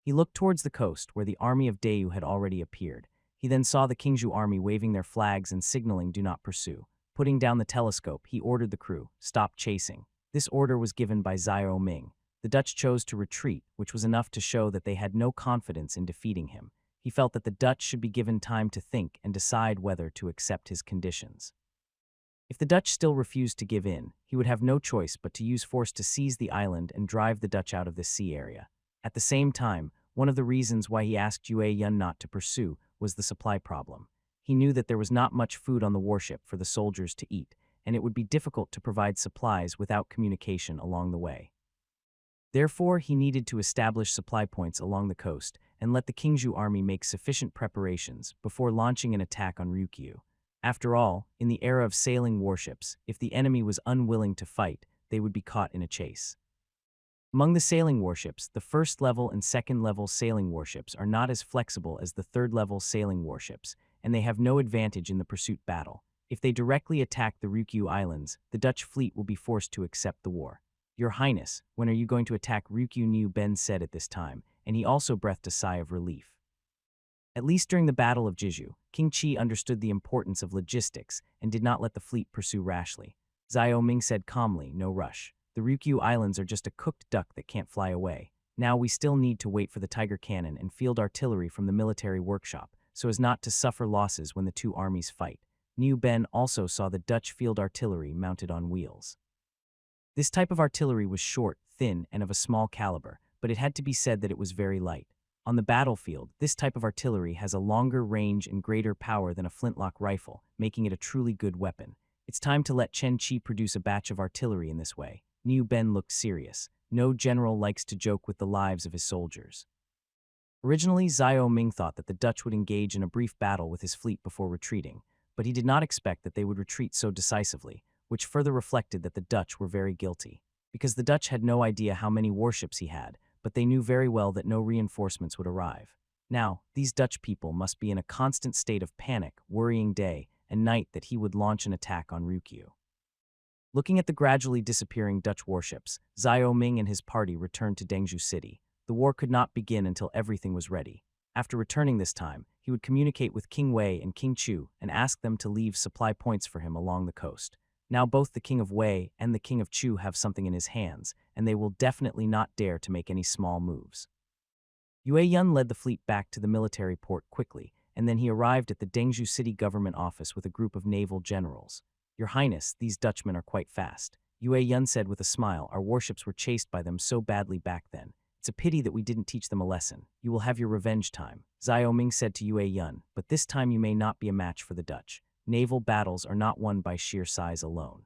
He looked towards the coast, where the army of Dayu had already appeared. He then saw the Qingzhou army waving their flags and signaling "Do not pursue." Putting down the telescope, he ordered the crew, "Stop chasing." This order was given by Xiao Ming. The Dutch chose to retreat, which was enough to show that they had no confidence in defeating him. He felt that the Dutch should be given time to think and decide whether to accept his conditions. If the Dutch still refused to give in, he would have no choice but to use force to seize the island and drive the Dutch out of this sea area. At the same time, one of the reasons why he asked Yue Yun not to pursue was the supply problem. He knew that there was not much food on the warship for the soldiers to eat, and it would be difficult to provide supplies without communication along the way. Therefore, he needed to establish supply points along the coast and let the Qingzhou army make sufficient preparations before launching an attack on Ryukyu. After all, in the era of sailing warships, if the enemy was unwilling to fight, they would be caught in a chase. Among the sailing warships, the first-level and second-level sailing warships are not as flexible as the third-level sailing warships, and they have no advantage in the pursuit battle. If they directly attack the Ryukyu Islands, the Dutch fleet will be forced to accept the war. "Your Highness, when are you going to attack Ryukyu?" Niu Ben said at this time, and he also breathed a sigh of relief. At least during the Battle of Jiju, King Qi understood the importance of logistics and did not let the fleet pursue rashly. Xiao Ming said calmly, "No rush. The Ryukyu Islands are just a cooked duck that can't fly away. Now we still need to wait for the Tiger Cannon and field artillery from the military workshop, so as not to suffer losses when the two armies fight." Niu Ben also saw the Dutch field artillery mounted on wheels. This type of artillery was short, thin, and of a small caliber, but it had to be said that it was very light. On the battlefield, this type of artillery has a longer range and greater power than a flintlock rifle, making it a truly good weapon. It's time to let Chen Qi produce a batch of artillery in this way. Niu Ben looked serious. No general likes to joke with the lives of his soldiers. Originally, Xiao Ming thought that the Dutch would engage in a brief battle with his fleet before retreating, but he did not expect that they would retreat so decisively, which further reflected that the Dutch were very guilty. Because the Dutch had no idea how many warships he had, but they knew very well that no reinforcements would arrive. Now, these Dutch people must be in a constant state of panic, worrying day and night that he would launch an attack on Ryukyu. Looking at the gradually disappearing Dutch warships, Xiao Ming and his party returned to Dengzhou City. The war could not begin until everything was ready. After returning this time, he would communicate with King Wei and King Chu and ask them to leave supply points for him along the coast. Now both the King of Wei and the King of Chu have something in his hands, and they will definitely not dare to make any small moves. Yue Yun led the fleet back to the military port quickly, and then he arrived at the Dengzhou City government office with a group of naval generals. "Your Highness, these Dutchmen are quite fast," Yue Yun said with a smile. "Our warships were chased by them so badly back then. It's a pity that we didn't teach them a lesson. You will have your revenge time," Xiao Ming said to Yue Yun, "but this time you may not be a match for the Dutch. Naval battles are not won by sheer size alone.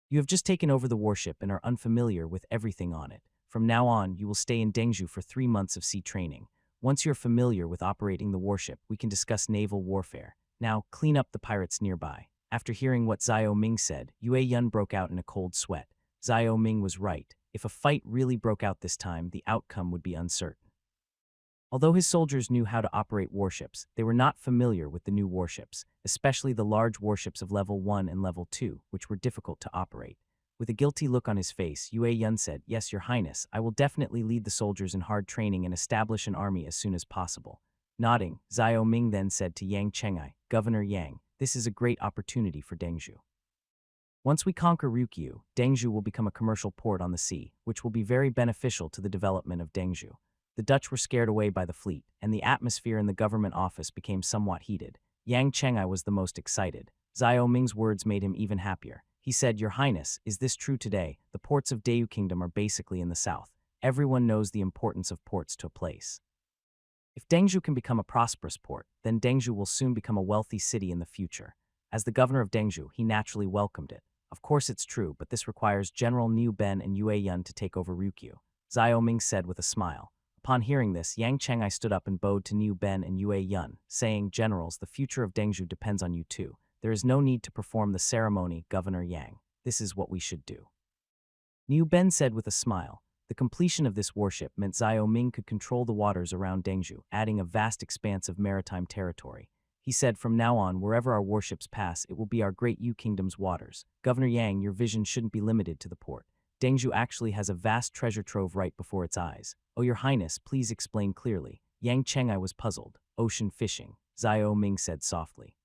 You have just taken over the warship and are unfamiliar with everything on it. From now on, you will stay in Dengzhou for 3 months of sea training. Once you're familiar with operating the warship, we can discuss naval warfare. Now, clean up the pirates nearby." After hearing what Xiao Ming said, Yue Yun broke out in a cold sweat. Xiao Ming was right. If a fight really broke out this time, the outcome would be uncertain. Although his soldiers knew how to operate warships, they were not familiar with the new warships, especially the large warships of Level 1 and Level 2, which were difficult to operate. With a guilty look on his face, Yue Yun said, "Yes, Your Highness, I will definitely lead the soldiers in hard training and establish an army as soon as possible." Nodding, Xiao Ming then said to Yang Chengai, "Governor Yang, this is a great opportunity for Dengzhou. Once we conquer Ryukyu, Dengzhou will become a commercial port on the sea, which will be very beneficial to the development of Dengzhou." The Dutch were scared away by the fleet, and the atmosphere in the government office became somewhat heated. Yang Chengai was the most excited. Xiao Ming's words made him even happier. He said, "Your Highness, is this true today? The ports of Dayu Kingdom are basically in the south. Everyone knows the importance of ports to a place. If Dengzhou can become a prosperous port, then Dengzhou will soon become a wealthy city in the future." As the governor of Dengzhou, he naturally welcomed it. Of course it's true, but this requires General Niu Ben and Yue Yun to take over Ryukyu, Xiao Ming said with a smile. Upon hearing this, Yang Chengai stood up and bowed to Niu Ben and Yue Yun, saying, "Generals, the future of Dengzhou depends on you too. There is no need to perform the ceremony, Governor Yang. This is what we should do." Niu Ben said with a smile. The completion of this warship meant Xiao Ming could control the waters around Dengzhou, adding a vast expanse of maritime territory. He said, "From now on, wherever our warships pass, it will be our great Yu Kingdom's waters. Governor Yang, your vision shouldn't be limited to the port. Dengzhou actually has a vast treasure trove right before its eyes. Oh, your Highness, please explain clearly." Yang Chengai was puzzled. "Ocean fishing," Xiao Ming said softly.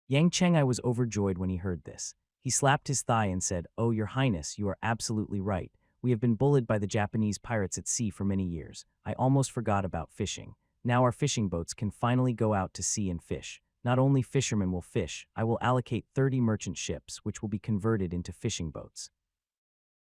Yang Chengai was overjoyed when he heard this. He slapped his thigh and said, "Oh, your Highness, you are absolutely right. We have been bullied by the Japanese pirates at sea for many years. I almost forgot about fishing. Now our fishing boats can finally go out to sea and fish. Not only fishermen will fish, I will allocate 30 merchant ships, which will be converted into fishing boats.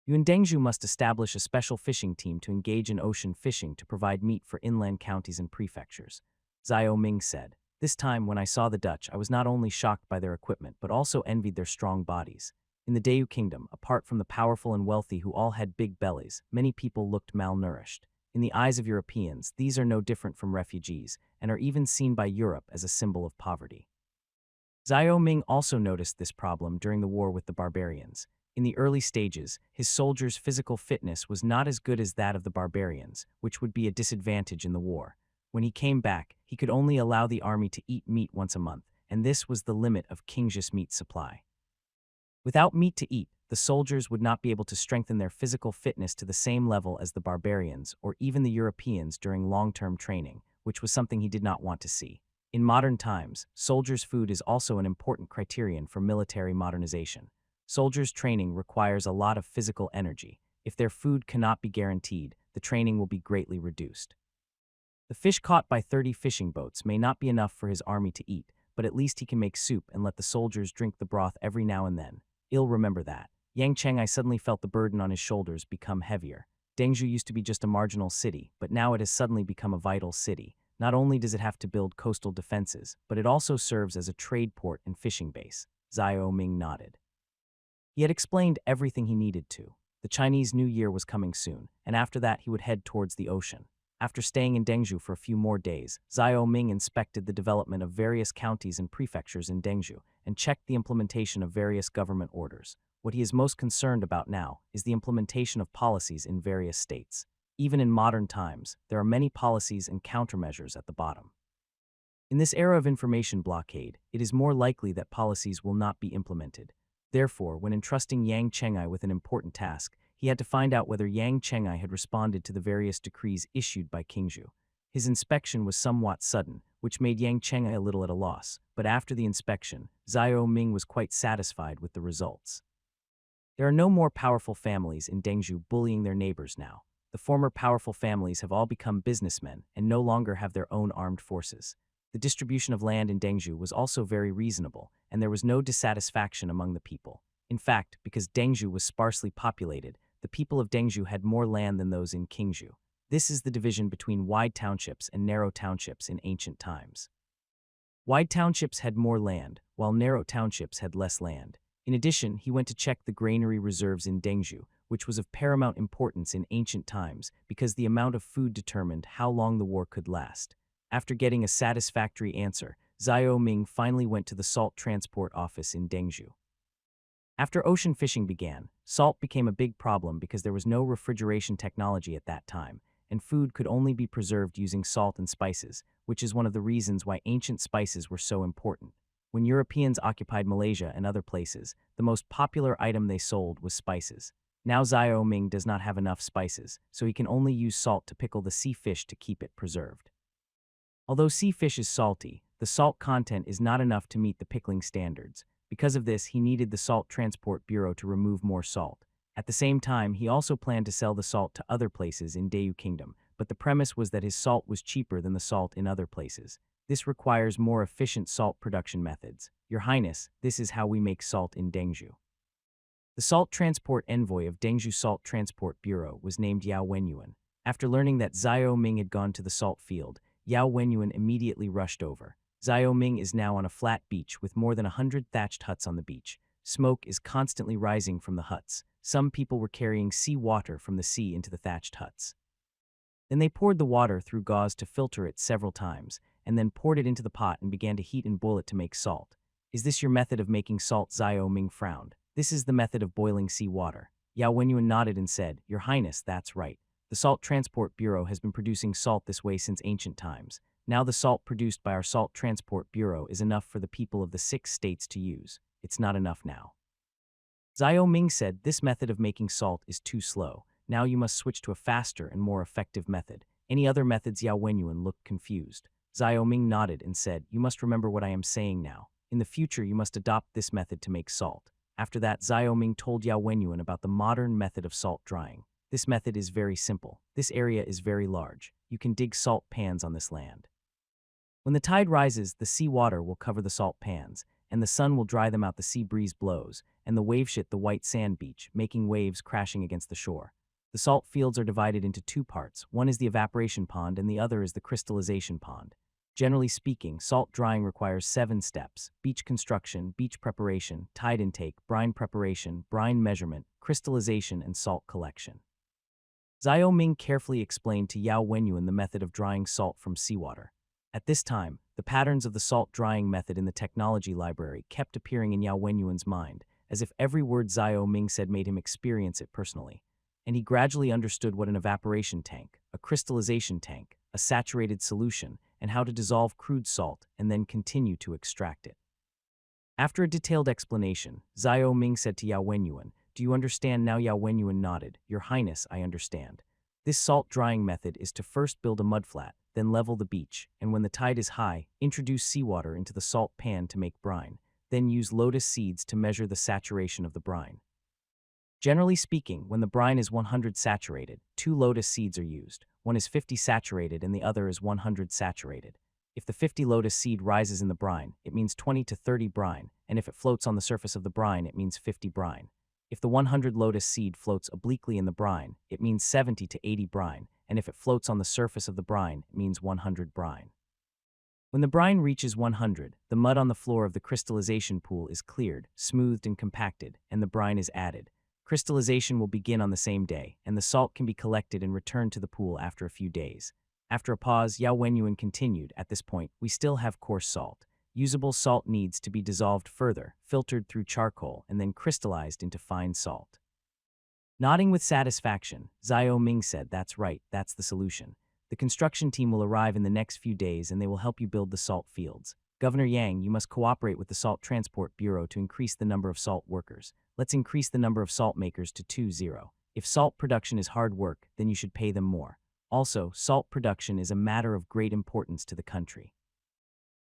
You and Dengzhou must establish a special fishing team to engage in ocean fishing to provide meat for inland counties and prefectures," Xiao Ming said. "This time, when I saw the Dutch, I was not only shocked by their equipment, but also envied their strong bodies. In the Dayu Kingdom, apart from the powerful and wealthy who all had big bellies, many people looked malnourished. In the eyes of Europeans, these are no different from refugees, and are even seen by Europe as a symbol of poverty." Xiao Ming also noticed this problem during the war with the barbarians. In the early stages, his soldiers' physical fitness was not as good as that of the barbarians, which would be a disadvantage in the war. When he came back, he could only allow the army to eat meat once a month, and this was the limit of King's meat supply. Without meat to eat, the soldiers would not be able to strengthen their physical fitness to the same level as the barbarians or even the Europeans during long-term training, which was something he did not want to see. In modern times, soldiers' food is also an important criterion for military modernization. Soldiers' training requires a lot of physical energy. If their food cannot be guaranteed, the training will be greatly reduced. The fish caught by 30 fishing boats may not be enough for his army to eat, but at least he can make soup and let the soldiers drink the broth every now and then. He'll remember that. Yang Chengai suddenly felt the burden on his shoulders become heavier. Dengzhou used to be just a marginal city, but now it has suddenly become a vital city. Not only does it have to build coastal defenses, but it also serves as a trade port and fishing base. Xiao Ming nodded. He had explained everything he needed to. The Chinese New Year was coming soon, and after that he would head towards the ocean. After staying in Dengzhou for a few more days, Xiao Ming inspected the development of various counties and prefectures in Dengzhou and checked the implementation of various government orders. What he is most concerned about now is the implementation of policies in various states. Even in modern times, there are many policies and countermeasures at the bottom. In this era of information blockade, it is more likely that policies will not be implemented. Therefore, when entrusting Yang Chengai with an important task, he had to find out whether Yang Chengai had responded to the various decrees issued by Kingzhou. His inspection was somewhat sudden, which made Yang Chengai a little at a loss, but after the inspection, Xiao Ming was quite satisfied with the results. There are no more powerful families in Dengzhou bullying their neighbors now. The former powerful families have all become businessmen and no longer have their own armed forces. The distribution of land in Dengzhou was also very reasonable, and there was no dissatisfaction among the people. In fact, because Dengzhou was sparsely populated, the people of Dengzhou had more land than those in Kingzhou. This is the division between wide townships and narrow townships in ancient times. Wide townships had more land, while narrow townships had less land. In addition, he went to check the granary reserves in Dengzhou, which was of paramount importance in ancient times because the amount of food determined how long the war could last. After getting a satisfactory answer, Xiao Ming finally went to the salt transport office in Dengzhou. After ocean fishing began, salt became a big problem because there was no refrigeration technology at that time, and food could only be preserved using salt and spices, which is one of the reasons why ancient spices were so important. When Europeans occupied Malaysia and other places, the most popular item they sold was spices. Now Xiao Ming does not have enough spices, so he can only use salt to pickle the sea fish to keep it preserved. Although sea fish is salty, the salt content is not enough to meet the pickling standards. Because of this, he needed the Salt Transport Bureau to remove more salt. At the same time, he also planned to sell the salt to other places in Dayu Kingdom, but the premise was that his salt was cheaper than the salt in other places. This requires more efficient salt production methods. Your Highness, this is how we make salt in Dengzhou. The salt transport envoy of Dengzhou Salt Transport Bureau was named Yao Wenyuan. After learning that Xiao Ming had gone to the salt field, Yao Wenyuan immediately rushed over. Xiao Ming is now on a flat beach with more than 100 thatched huts on the beach. Smoke is constantly rising from the huts. Some people were carrying sea water from the sea into the thatched huts. Then they poured the water through gauze to filter it several times, and then poured it into the pot and began to heat and boil it to make salt. Is this your method of making salt? Xiao Ming frowned. This is the method of boiling sea water. Yao Wenyuan nodded and said, Your Highness, that's right. The Salt Transport Bureau has been producing salt this way since ancient times. Now the salt produced by our Salt Transport Bureau is enough for the people of the 6 states to use. It's not enough now. Xiao Ming said, This method of making salt is too slow. Now you must switch to a faster and more effective method. Any other methods? Yao Wenyuan looked confused. Xiao Ming nodded and said, You must remember what I am saying now. In the future, you must adopt this method to make salt. After that, Xiao Ming told Yao Wenyuan about the modern method of salt drying. This method is very simple. This area is very large. You can dig salt pans on this land. When the tide rises, the sea water will cover the salt pans, and the sun will dry them out. The sea breeze blows, and the wave hit the white sand beach, making waves crashing against the shore. The salt fields are divided into 2 parts. One is the evaporation pond and the other is the crystallization pond. Generally speaking, salt drying requires 7 steps: beach construction, beach preparation, tide intake, brine preparation, brine measurement, crystallization, and salt collection. Xiao Ming carefully explained to Yao Wenyuan the method of drying salt from seawater. At this time, the patterns of the salt drying method in the technology library kept appearing in Yao Wenyuan's mind, as if every word Xiao Ming said made him experience it personally. And he gradually understood what an evaporation tank, a crystallization tank, a saturated solution, and how to dissolve crude salt and then continue to extract it. After a detailed explanation, Xiao Ming said to Yao Wenyuan, Do you understand now? Yao Wenyuan nodded. Your Highness, I understand. This salt drying method is to first build a mudflat, then level the beach, and when the tide is high, introduce seawater into the salt pan to make brine, then use lotus seeds to measure the saturation of the brine. Generally speaking, when the brine is 100 saturated, 2 lotus seeds are used. One is 50 saturated and the other is 100 saturated. If the 50 lotus seed rises in the brine, it means 20 to 30 brine, and if it floats on the surface of the brine, it means 50 brine. If the 100 lotus seed floats obliquely in the brine, it means 70 to 80 brine, and if it floats on the surface of the brine, it means 100 brine. When the brine reaches 100, the mud on the floor of the crystallization pool is cleared, smoothed and compacted, and the brine is added. Crystallization will begin on the same day, and the salt can be collected and returned to the pool after a few days. After a pause, Yao Wenyuan continued, At this point, we still have coarse salt. Usable salt needs to be dissolved further, filtered through charcoal, and then crystallized into fine salt. Nodding with satisfaction, Xiao Ming said, That's right, that's the solution. The construction team will arrive in the next few days and they will help you build the salt fields. Governor Yang, you must cooperate with the Salt Transport Bureau to increase the number of salt workers. Let's increase the number of salt makers to 20. If salt production is hard work, then you should pay them more. Also, salt production is a matter of great importance to the country.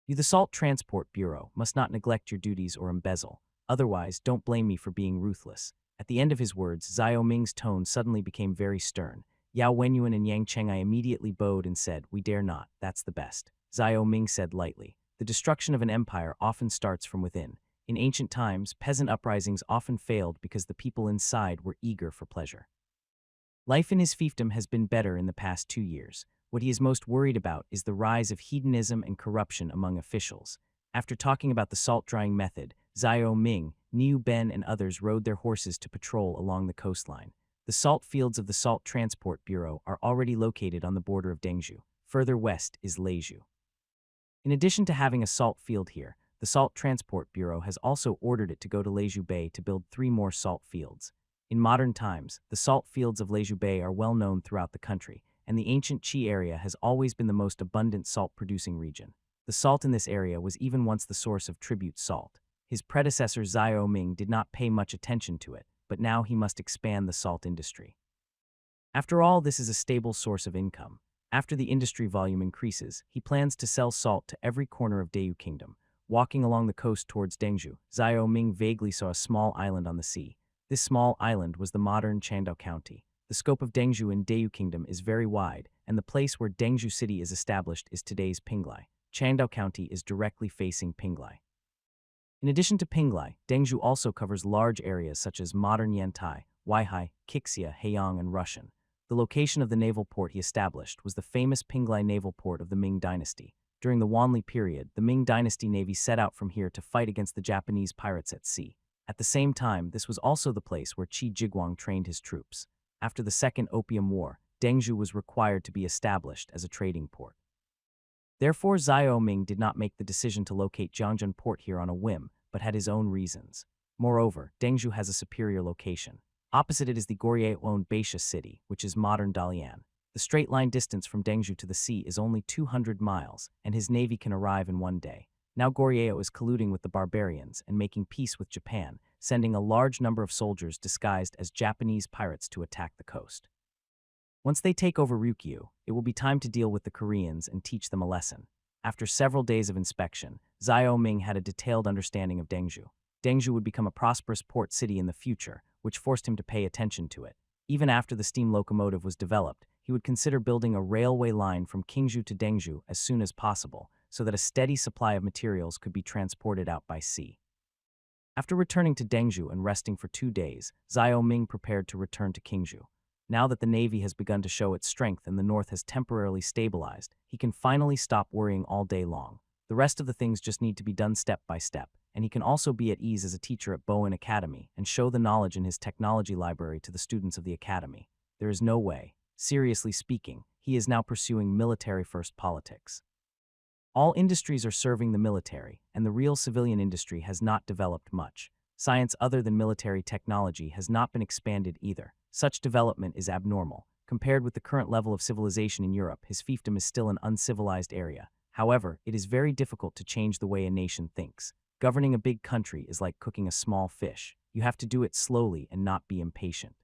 You, the Salt Transport Bureau, must not neglect your duties or embezzle. Otherwise, don't blame me for being ruthless. At the end of his words, Xiao Ming's tone suddenly became very stern. Yao Wenyuan and Yang Chengai immediately bowed and said, We dare not, that's the best. Xiao Ming said lightly, The destruction of an empire often starts from within. In ancient times, peasant uprisings often failed because the people inside were eager for pleasure. Life in his fiefdom has been better in the past 2 years. What he is most worried about is the rise of hedonism and corruption among officials. After talking about the salt drying method, Xiao Ming, Niu Ben and others rode their horses to patrol along the coastline. The salt fields of the Salt Transport Bureau are already located on the border of Dengzhou. Further west is Leizhou. In addition to having a salt field here, the Salt Transport Bureau has also ordered it to go to Leizhou Bay to build 3 more salt fields. In modern times, the salt fields of Leizhou Bay are well known throughout the country, and the ancient Qi area has always been the most abundant salt-producing region. The salt in this area was even once the source of tribute salt. His predecessor Xiao Ming did not pay much attention to it, but now he must expand the salt industry. After all, this is a stable source of income. After the industry volume increases, he plans to sell salt to every corner of Dayu Kingdom. Walking along the coast towards Dengzhou, Xiao Ming vaguely saw a small island on the sea. This small island was the modern Chandao County. The scope of Dengzhou in Dayu Kingdom is very wide, and the place where Dengzhou City is established is today's Pinglai. Changdao County is directly facing Pinglai. In addition to Pinglai, Dengzhou also covers large areas such as modern Yantai, Weihai, Qixia, Heiyang, and Russian. The location of the naval port he established was the famous Pinglai naval port of the Ming Dynasty. During the Wanli period, the Ming Dynasty Navy set out from here to fight against the Japanese pirates at sea. At the same time, this was also the place where Qi Jiguang trained his troops. After the Second Opium War, Dengzhou was required to be established as a trading port. Therefore, Xiao Ming did not make the decision to locate Jiangzhen port here on a whim, but had his own reasons. Moreover, Dengzhou has a superior location. Opposite it is the Goryeo-owned Baisha city, which is modern Dalian. The straight-line distance from Dengzhou to the sea is only 200 miles, and his navy can arrive in one day. Now Goryeo is colluding with the barbarians and making peace with Japan, sending a large number of soldiers disguised as Japanese pirates to attack the coast. Once they take over Ryukyu, it will be time to deal with the Koreans and teach them a lesson. After several days of inspection, Xiao Ming had a detailed understanding of Dengzhou. Dengzhou would become a prosperous port city in the future, which forced him to pay attention to it. Even after the steam locomotive was developed, he would consider building a railway line from Qingzhou to Dengzhou as soon as possible, so that a steady supply of materials could be transported out by sea. After returning to Dengzhou and resting for 2 days, Xiao Ming prepared to return to Qingzhou. Now that the Navy has begun to show its strength and the North has temporarily stabilized, he can finally stop worrying all day long. The rest of the things just need to be done step by step, and he can also be at ease as a teacher at Bowen Academy and show the knowledge in his technology library to the students of the academy. There is no way, seriously speaking, he is now pursuing military-first politics. All industries are serving the military, and the real civilian industry has not developed much. Science other than military technology has not been expanded either. Such development is abnormal. Compared with the current level of civilization in Europe, his fiefdom is still an uncivilized area. However, it is very difficult to change the way a nation thinks. Governing a big country is like cooking a small fish. You have to do it slowly and not be impatient.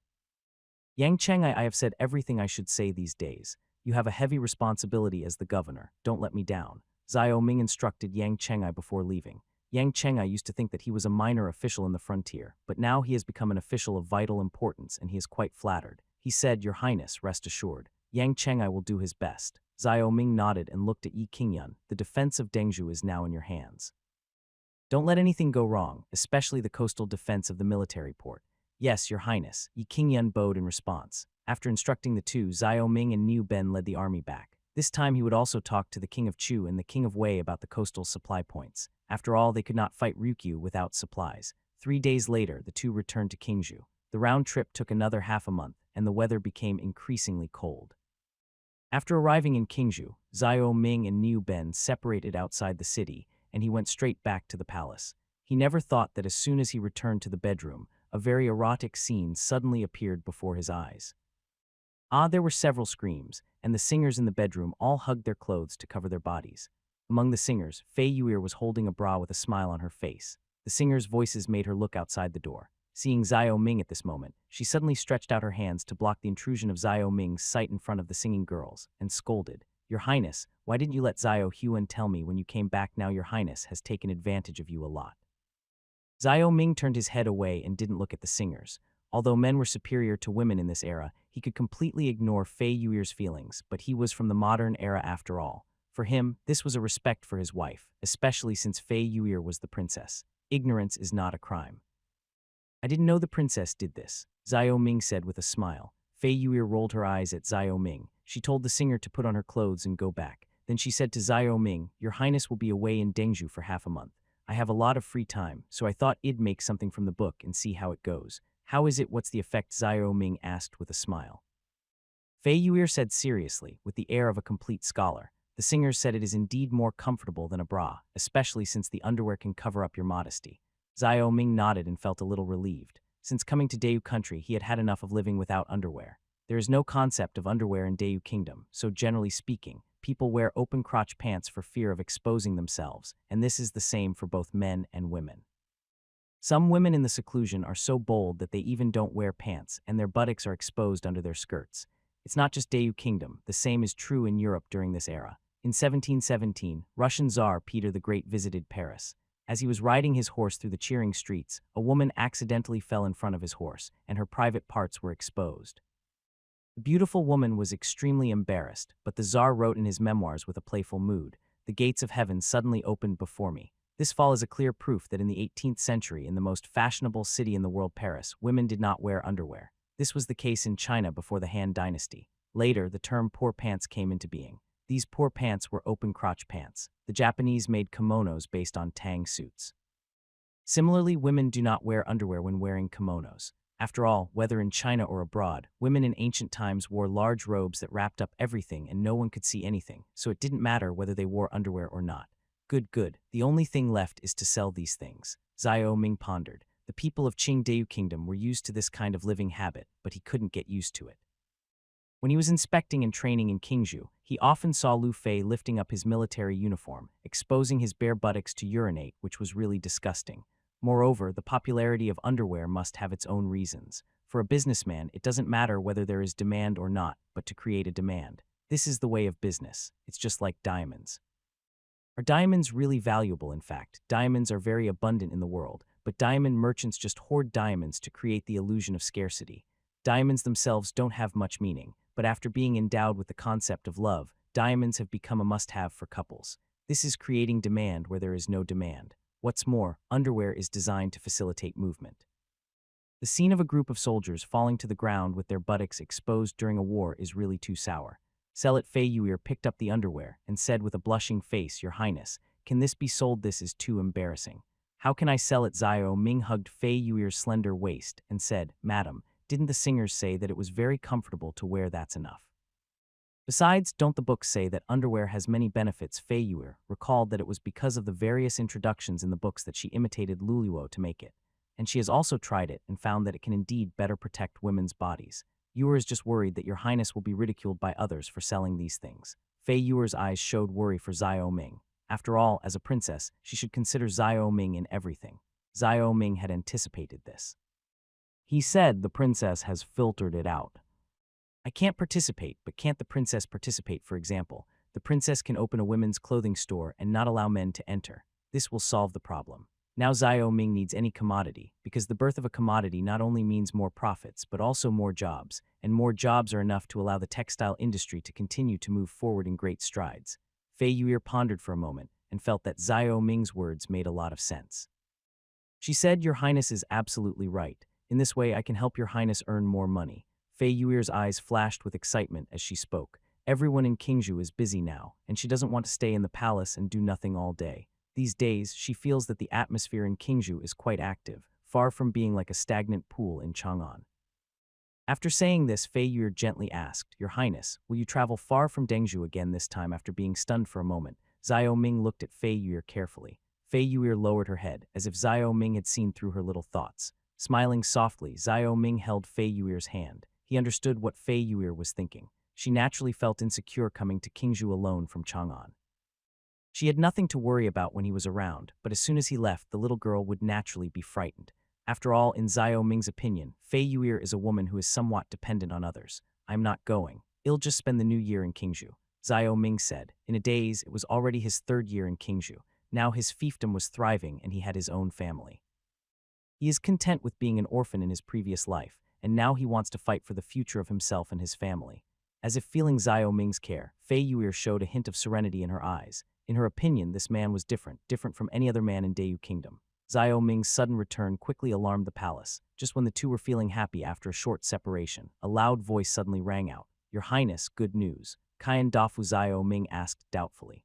Yang Cheng, I have said everything I should say these days. You have a heavy responsibility as the governor. Don't let me down. Xiao Ming instructed Yang Cheng before leaving. Yang Cheng used to think that he was a minor official in the frontier, but now he has become an official of vital importance and he is quite flattered. He said, "Your Highness, rest assured. Yang Cheng will do his best." Xiao Ming nodded and looked at Yi Qingyun. The defense of Dengzhou is now in your hands. Don't let anything go wrong, especially the coastal defense of the military port. Yes, Your Highness, Yi Qingyun bowed in response. After instructing the two, Xiao Ming and Niu Ben led the army back. This time he would also talk to the King of Chu and the King of Wei about the coastal supply points. After all, they could not fight Ryukyu without supplies. 3 days later, the two returned to Qingzhou. The round trip took another half a month, and the weather became increasingly cold. After arriving in Qingzhou, Xiao Ming and Niu Ben separated outside the city, and he went straight back to the palace. He never thought that as soon as he returned to the bedroom, a very erotic scene suddenly appeared before his eyes. There were several screams, and the singers in the bedroom all hugged their clothes to cover their bodies. Among the singers, Fei Yuer was holding a bra with a smile on her face. The singers' voices made her look outside the door. Seeing Xiao Ming at this moment, she suddenly stretched out her hands to block the intrusion of Xiao Ming's sight in front of the singing girls, and scolded, "Your Highness, why didn't you let Xiao Huan tell me when you came back? Now your Highness has taken advantage of you a lot." Xiao Ming turned his head away and didn't look at the singers. Although men were superior to women in this era, he could completely ignore Fei Yuer's feelings, but he was from the modern era after all. For him, this was a respect for his wife, especially since Fei Yuer was the princess. Ignorance is not a crime. "I didn't know the princess did this," Xiao Ming said with a smile. Fei Yuer rolled her eyes at Xiao Ming. She told the singer to put on her clothes and go back. Then she said to Xiao Ming, "Your Highness will be away in Dengzhou for half a month. I have a lot of free time, so I thought I'd make something from the book and see how it goes." "How is it? What's the effect?" Xiao Ming asked with a smile. Fei Yuer said seriously, with the air of a complete scholar. The singers said it is indeed more comfortable than a bra, especially since the underwear can cover up your modesty. Xiao Ming nodded and felt a little relieved. Since coming to Dayu country, he had had enough of living without underwear. There is no concept of underwear in Dayu kingdom, so generally speaking, people wear open-crotch pants for fear of exposing themselves, and this is the same for both men and women. Some women in the seclusion are so bold that they even don't wear pants, and their buttocks are exposed under their skirts. It's not just Dayu kingdom, the same is true in Europe during this era. In 1717, Russian Tsar Peter the Great visited Paris. As he was riding his horse through the cheering streets, a woman accidentally fell in front of his horse, and her private parts were exposed. The beautiful woman was extremely embarrassed, but the Tsar wrote in his memoirs with a playful mood, "The the gates of heaven suddenly opened before me. This fall is a clear proof that in the 18th century, in the most fashionable city in the world, Paris, women did not wear underwear. This was the case in China before the Han Dynasty. Later, the term poor pants came into being. These poor pants were open-crotch pants. The Japanese made kimonos based on tang suits. Similarly, women do not wear underwear when wearing kimonos. After all, whether in China or abroad, women in ancient times wore large robes that wrapped up everything and no one could see anything, so it didn't matter whether they wore underwear or not. Good. The only thing left is to sell these things. Xiao Ming pondered. The people of Qingdao Kingdom were used to this kind of living habit, but he couldn't get used to it. When he was inspecting and training in Qingzhou, he often saw Lu Fei lifting up his military uniform, exposing his bare buttocks to urinate, which was really disgusting. Moreover, the popularity of underwear must have its own reasons. For a businessman, it doesn't matter whether there is demand or not, but to create a demand. This is the way of business. It's just like diamonds. Are diamonds really valuable? In fact, diamonds are very abundant in the world, but diamond merchants just hoard diamonds to create the illusion of scarcity. Diamonds themselves don't have much meaning, but after being endowed with the concept of love, diamonds have become a must-have for couples. This is creating demand where there is no demand. What's more, underwear is designed to facilitate movement. The scene of a group of soldiers falling to the ground with their buttocks exposed during a war is really too sour. Zealot Fei Yuer picked up the underwear and said with a blushing face, "Your Highness, can this be sold? This is too embarrassing." "How can I sell it?" Xiao Ming hugged Fei Yuer's slender waist and said, "Madam, didn't the singers say that it was very comfortable to wear? That's enough. Besides, don't the books say that underwear has many benefits?" Fei Yuer recalled that it was because of the various introductions in the books that she imitated Luluo to make it, and she has also tried it and found that it can indeed better protect women's bodies. Yuer is just worried that Your Highness will be ridiculed by others for selling these things. Fei Yuer's eyes showed worry for Xiao Ming. After all, as a princess, she should consider Xiao Ming in everything. Xiao Ming had anticipated this. He said, "The princess has filtered it out. I can't participate, but can't the princess participate? For example, the princess can open a women's clothing store and not allow men to enter. This will solve the problem." Now Xiao Ming needs any commodity, because the birth of a commodity not only means more profits, but also more jobs, and more jobs are enough to allow the textile industry to continue to move forward in great strides. Fei Yuer pondered for a moment and felt that Xiao Ming's words made a lot of sense. She said, "Your Highness is absolutely right. In this way, I can help Your Highness earn more money." Fei Yuer's eyes flashed with excitement as she spoke. Everyone in Qingzhou is busy now, and she doesn't want to stay in the palace and do nothing all day. These days, she feels that the atmosphere in Qingzhou is quite active, far from being like a stagnant pool in Chang'an. After saying this, Fei Yuer gently asked, "Your Highness, will you travel far from Dengzhou again this time?" After being stunned for a moment, Xiao Ming looked at Fei Yuer carefully. Fei Yuer lowered her head, as if Xiao Ming had seen through her little thoughts. Smiling softly, Xiao Ming held Fei Yuer's hand. He understood what Fei Yuer was thinking. She naturally felt insecure coming to Qingzhou alone from Chang'an. She had nothing to worry about when he was around, but as soon as he left, the little girl would naturally be frightened. After all, in Xiao Ming's opinion, Fei Yuer is a woman who is somewhat dependent on others. "I'm not going. I'll just spend the new year in Qingzhou," Xiao Ming said. In a daze, it was already his third year in Qingzhou. Now his fiefdom was thriving and he had his own family. He is content with being an orphan in his previous life, and now he wants to fight for the future of himself and his family. As if feeling Xiao Ming's care, Fei Yuer showed a hint of serenity in her eyes. In her opinion, this man was different from any other man in Dayou Kingdom. Xiao Ming's sudden return quickly alarmed the palace. Just when the two were feeling happy after a short separation, a loud voice suddenly rang out. "Your Highness, good news." "Qian Dafu?" Xiao Ming asked doubtfully.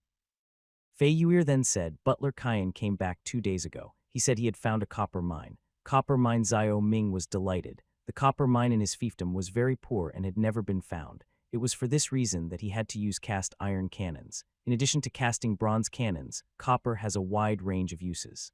Fei Yuer then said, "Butler Qian came back 2 days ago. He said he had found a copper mine." Copper mine? Xiao Ming was delighted. The copper mine in his fiefdom was very poor and had never been found. It was for this reason that he had to use cast iron cannons. In addition to casting bronze cannons, copper has a wide range of uses.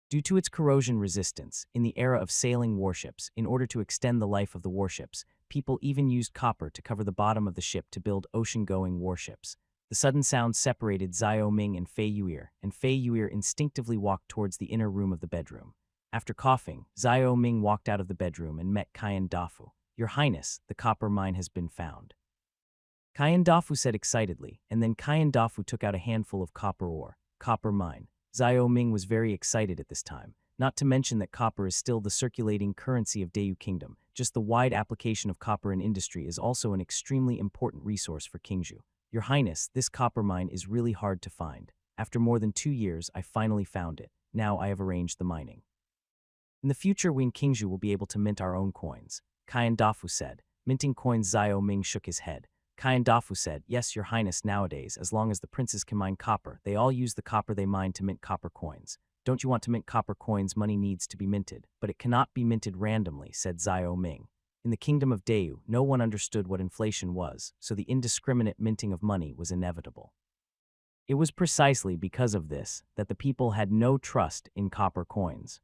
Due to its corrosion resistance, in the era of sailing warships, in order to extend the life of the warships, people even used copper to cover the bottom of the ship to build ocean-going warships. The sudden sound separated Xiao Ming and Fei Yuer instinctively walked towards the inner room of the bedroom. After coughing, Xiao Ming walked out of the bedroom and met Qian Dafu. "Your Highness, the copper mine has been found," Qian Dafu said excitedly, and then Qian Dafu took out a handful of copper ore. Copper mine. Xiao Ming was very excited at this time, not to mention that copper is still the circulating currency of Dayou Kingdom. Just the wide application of copper in industry is also an extremely important resource for Qingzhou. Your Highness, this copper mine is really hard to find. After more than 2 years, I finally found it. Now I have arranged the mining. In the future, we in Qingzhou will be able to mint our own coins, Qian Dafu said. Minting coins. Xiao Ming shook his head. Qian Dafu said, yes, Your Highness, nowadays, as long as the princes can mine copper, they all use the copper they mine to mint copper coins. Don't you want to mint copper coins? Money needs to be minted, but it cannot be minted randomly, said Xiao Ming. In the kingdom of Deu, no one understood what inflation was, so the indiscriminate minting of money was inevitable. It was precisely because of this that the people had no trust in copper coins.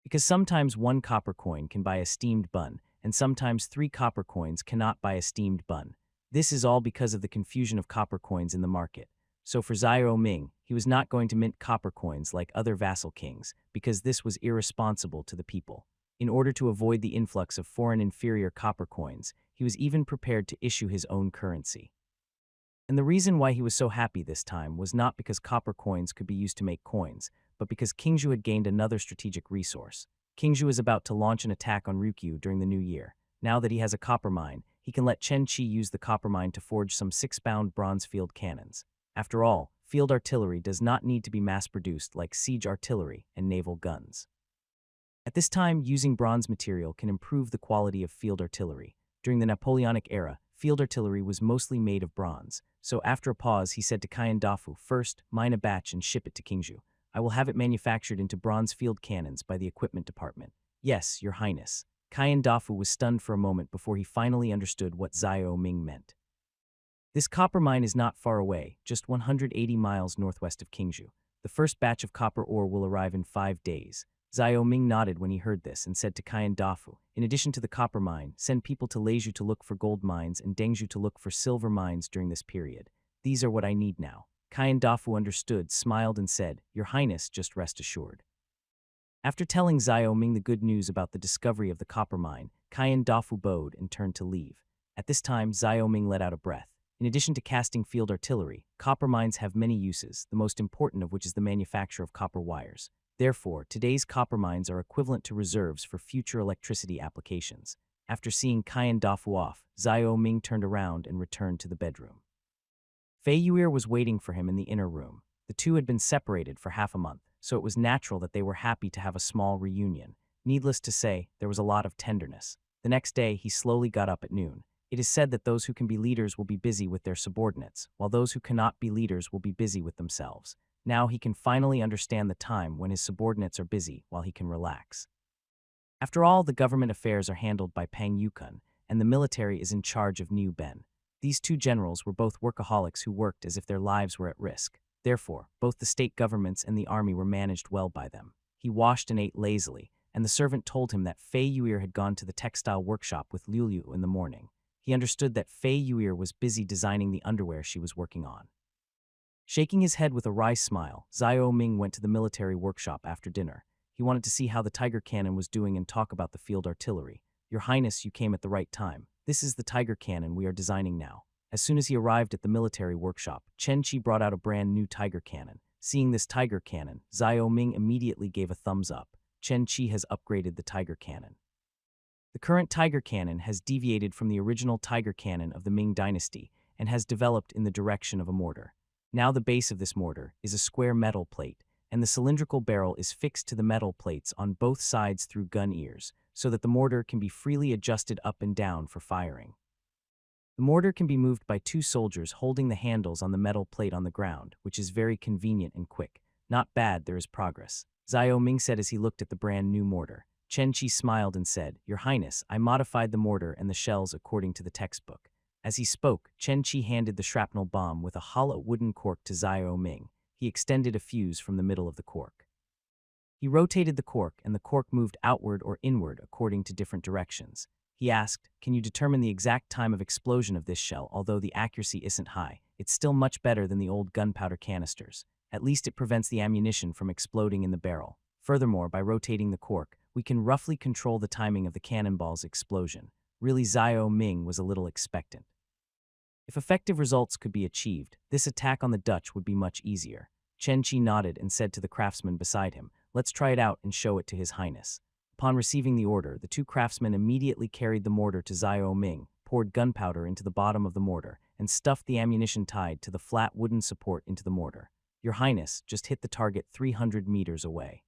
Because sometimes 1 copper coin can buy a steamed bun, and sometimes 3 copper coins cannot buy a steamed bun. This is all because of the confusion of copper coins in the market. So for Xiao Ming, he was not going to mint copper coins like other vassal kings, because this was irresponsible to the people. In order to avoid the influx of foreign inferior copper coins, he was even prepared to issue his own currency. And the reason why he was so happy this time was not because copper coins could be used to make coins, but because Qingzhou had gained another strategic resource. Qingzhou is about to launch an attack on Ryukyu during the new year. Now that he has a copper mine, he can let Chen Qi use the copper mine to forge some 6-pound bronze field cannons. After all, field artillery does not need to be mass-produced like siege artillery and naval guns. At this time, using bronze material can improve the quality of field artillery. During the Napoleonic era, field artillery was mostly made of bronze, so after a pause he said to Qian Dafu, first, mine a batch and ship it to Qingzhou. I will have it manufactured into bronze field cannons by the equipment department. Yes, Your Highness. Qian Dafu was stunned for a moment before he finally understood what Xiao Ming meant. This copper mine is not far away, just 180 miles northwest of Qingzhou. The first batch of copper ore will arrive in 5 days. Xiao Ming nodded when he heard this and said to Qian Dafu, in addition to the copper mine, send people to Leizhou to look for gold mines and Dengzhou to look for silver mines during this period. These are what I need now. Qian Dafu understood, smiled and said, Your Highness, just rest assured. After telling Xiao Ming the good news about the discovery of the copper mine, Qian Dafu bowed and turned to leave. At this time, Xiao Ming let out a breath. In addition to casting field artillery, copper mines have many uses, the most important of which is the manufacture of copper wires. Therefore, today's copper mines are equivalent to reserves for future electricity applications. After seeing Qian Dafu off, Xiao Ming turned around and returned to the bedroom. Fei Yu'er was waiting for him in the inner room. The two had been separated for half a month, so it was natural that they were happy to have a small reunion. Needless to say, there was a lot of tenderness. The next day, he slowly got up at noon. It is said that those who can be leaders will be busy with their subordinates, while those who cannot be leaders will be busy with themselves. Now he can finally understand the time when his subordinates are busy while he can relax. After all, the government affairs are handled by Pang Yukun, and the military is in charge of Niu Ben. These two generals were both workaholics who worked as if their lives were at risk. Therefore, both the state governments and the army were managed well by them. He washed and ate lazily, and the servant told him that Fei Yu'er had gone to the textile workshop with Liu Liu in the morning. He understood that Fei Yu'er was busy designing the underwear she was working on. Shaking his head with a wry smile, Xiao Ming went to the military workshop after dinner. He wanted to see how the tiger cannon was doing and talk about the field artillery. Your Highness, you came at the right time. This is the tiger cannon we are designing now. As soon as he arrived at the military workshop, Chen Qi brought out a brand new tiger cannon. Seeing this tiger cannon, Xiao Ming immediately gave a thumbs up. Chen Qi has upgraded the tiger cannon. The current tiger cannon has deviated from the original tiger cannon of the Ming Dynasty and has developed in the direction of a mortar. Now the base of this mortar is a square metal plate, and the cylindrical barrel is fixed to the metal plates on both sides through gun ears, so that the mortar can be freely adjusted up and down for firing. The mortar can be moved by 2 soldiers holding the handles on the metal plate on the ground, which is very convenient and quick. Not bad, there is progress, Xiao Ming said as he looked at the brand new mortar. Chen Qi smiled and said, Your Highness, I modified the mortar and the shells according to the textbook. As he spoke, Chen Qi handed the shrapnel bomb with a hollow wooden cork to Xiao Ming. He extended a fuse from the middle of the cork. He rotated the cork, and the cork moved outward or inward according to different directions. He asked, Can you determine the exact time of explosion of this shell? Although the accuracy isn't high, it's still much better than the old gunpowder canisters. At least it prevents the ammunition from exploding in the barrel. Furthermore, by rotating the cork, we can roughly control the timing of the cannonball's explosion. Really, Xiao Ming was a little expectant. If effective results could be achieved, this attack on the Dutch would be much easier. Chen Qi nodded and said to the craftsman beside him, Let's try it out and show it to His Highness. Upon receiving the order, the 2 craftsmen immediately carried the mortar to Xiao Ming, poured gunpowder into the bottom of the mortar, and stuffed the ammunition tied to the flat wooden support into the mortar. Your Highness, just hit the target 300 meters away.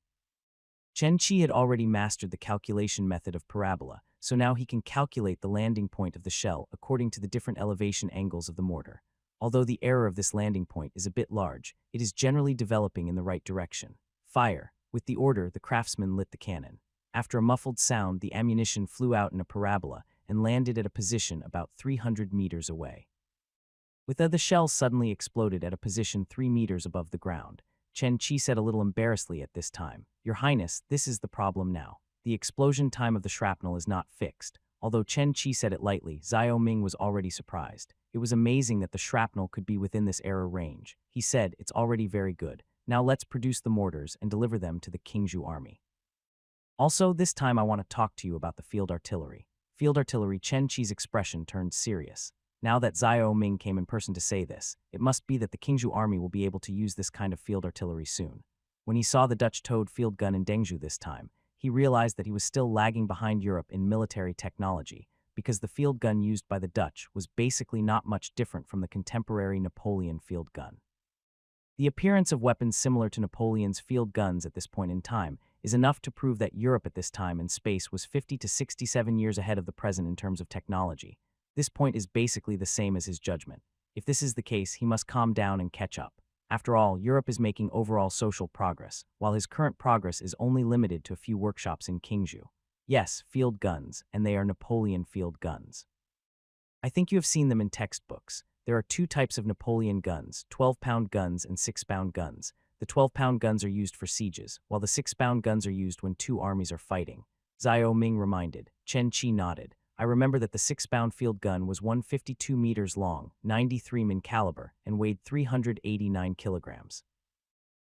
Chen Qi had already mastered the calculation method of parabola, so now he can calculate the landing point of the shell according to the different elevation angles of the mortar. Although the error of this landing point is a bit large, it is generally developing in the right direction. Fire. With the order, the craftsman lit the cannon. After a muffled sound, the ammunition flew out in a parabola and landed at a position about 300 meters away. With the shell suddenly exploded at a position 3 meters above the ground. Chen Qi said a little embarrassedly at this time, "Your Highness, this is the problem now. The explosion time of the shrapnel is not fixed." Although Chen Qi said it lightly, Xiao Ming was already surprised. It was amazing that the shrapnel could be within this error range. He said, "It's already very good. Now let's produce the mortars and deliver them to the Qingzhou army." Also, this time I want to talk to you about the field artillery. Field artillery. Chen Qi's expression turned serious. Now that Xiao Ming came in person to say this, it must be that the Qingzhou army will be able to use this kind of field artillery soon. When he saw the Dutch towed field gun in Dengzhou this time, he realized that he was still lagging behind Europe in military technology, because the field gun used by the Dutch was basically not much different from the contemporary Napoleon field gun. The appearance of weapons similar to Napoleon's field guns at this point in time is enough to prove that Europe at this time in space was 50 to 67 years ahead of the present in terms of technology. This point is basically the same as his judgment. If this is the case, he must calm down and catch up. After all, Europe is making overall social progress, while his current progress is only limited to a few workshops in Qingzhou. Yes, field guns, and they are Napoleon field guns. I think you have seen them in textbooks. There are two types of Napoleon guns, 12-pound guns and 6-pound guns. The 12-pound guns are used for sieges, while the 6-pound guns are used when two armies are fighting. Xiao Ming reminded. Chen Qi nodded. I remember that the 6-pound field gun was 152 meters long, 93 min caliber, and weighed 389 kilograms.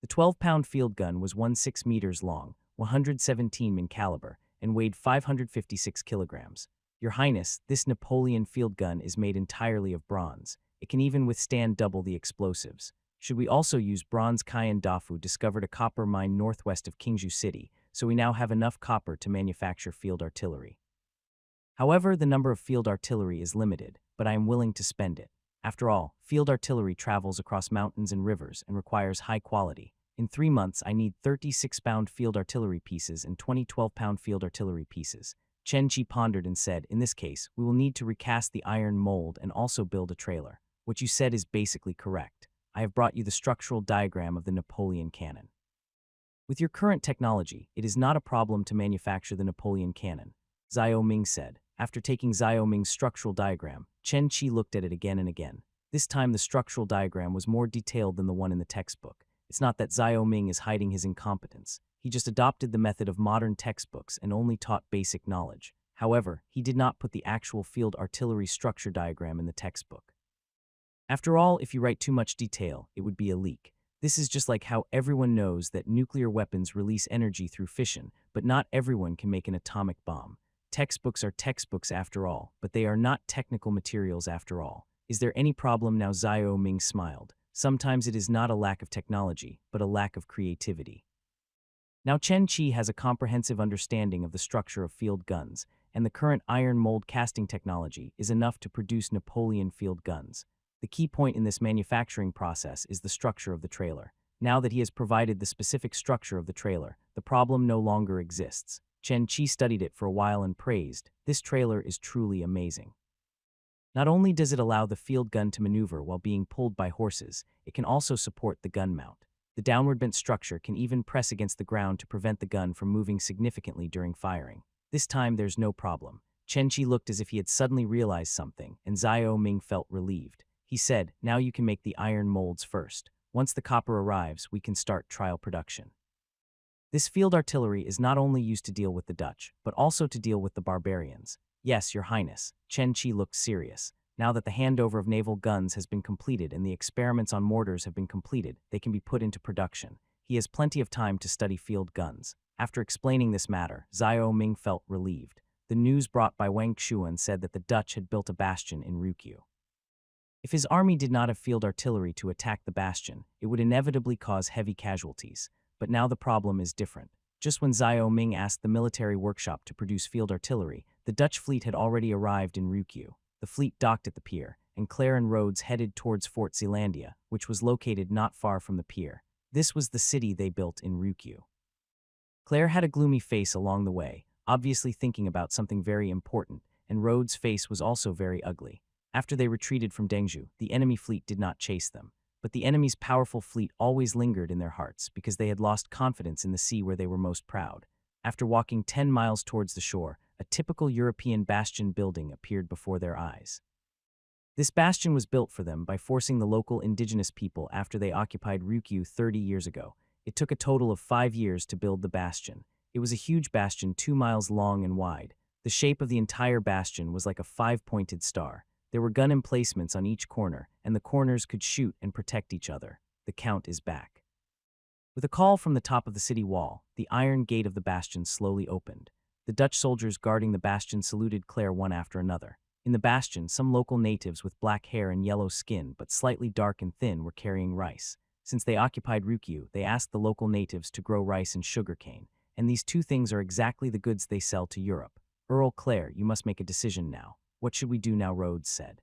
The 12-pound field gun was 16 meters long, 117 min caliber, and weighed 556 kilograms. Your Highness, this Napoleon field gun is made entirely of bronze. It can even withstand double the explosives. Should we also use bronze? Qian Dafu discovered a copper mine northwest of Qingzhou City, so we now have enough copper to manufacture field artillery. However, the number of field artillery is limited, but I am willing to spend it. After all, field artillery travels across mountains and rivers and requires high quality. In 3 months, I need 36-pound field artillery pieces and 20 12-pound field artillery pieces. Chen Qi pondered and said, in this case, we will need to recast the iron mold and also build a trailer. What you said is basically correct. I have brought you the structural diagram of the Napoleon cannon. With your current technology, it is not a problem to manufacture the Napoleon cannon, Xiao Ming said. After taking Xiao Ming's structural diagram, Chen Qi looked at it again and again. This time the structural diagram was more detailed than the one in the textbook. It's not that Xiao Ming is hiding his incompetence. He just adopted the method of modern textbooks and only taught basic knowledge. However, he did not put the actual field artillery structure diagram in the textbook. After all, if you write too much detail, it would be a leak. This is just like how everyone knows that nuclear weapons release energy through fission, but not everyone can make an atomic bomb. Textbooks are textbooks after all, but they are not technical materials after all. Is there any problem now? Xiao Ming smiled. Sometimes it is not a lack of technology, but a lack of creativity. Now Chen Qi has a comprehensive understanding of the structure of field guns, and the current iron mold casting technology is enough to produce Napoleon field guns. The key point in this manufacturing process is the structure of the trailer. Now that he has provided the specific structure of the trailer, the problem no longer exists. Chen Qi studied it for a while and praised, "This trailer is truly amazing." Not only does it allow the field gun to maneuver while being pulled by horses, it can also support the gun mount. The downward bent structure can even press against the ground to prevent the gun from moving significantly during firing. This time there's no problem. Chen Qi looked as if he had suddenly realized something, and Xiao Ming felt relieved. He said, "Now you can make the iron molds first. Once the copper arrives, we can start trial production." This field artillery is not only used to deal with the Dutch, but also to deal with the barbarians. Yes, Your Highness. Chen Qi looked serious. Now that the handover of naval guns has been completed and the experiments on mortars have been completed, they can be put into production. He has plenty of time to study field guns. After explaining this matter, Xiao Ming felt relieved. The news brought by Wang Xuan said that the Dutch had built a bastion in Ryukyu. If his army did not have field artillery to attack the bastion, it would inevitably cause heavy casualties. But now the problem is different. Just when Xiao Ming asked the military workshop to produce field artillery, the Dutch fleet had already arrived in Ryukyu. The fleet docked at the pier, and Claire and Rhodes headed towards Fort Zealandia, which was located not far from the pier. This was the city they built in Ryukyu. Claire had a gloomy face along the way, obviously thinking about something very important, and Rhodes' face was also very ugly. After they retreated from Dengju, the enemy fleet did not chase them. But the enemy's powerful fleet always lingered in their hearts because they had lost confidence in the sea where they were most proud. After walking 10 miles towards the shore, a typical European bastion building appeared before their eyes. This bastion was built for them by forcing the local indigenous people after they occupied Ryukyu 30 years ago. It took a total of 5 years to build the bastion. It was a huge bastion 2 miles long and wide. The shape of the entire bastion was like a 5-pointed star. There were gun emplacements on each corner, and the corners could shoot and protect each other. The Count is back. With a call from the top of the city wall, the iron gate of the bastion slowly opened. The Dutch soldiers guarding the bastion saluted Claire one after another. In the bastion, some local natives with black hair and yellow skin, but slightly dark and thin, were carrying rice. Since they occupied Ryukyu, they asked the local natives to grow rice and sugarcane, and these two things are exactly the goods they sell to Europe. Earl Claire, you must make a decision now. What should we do now? Rhodes said.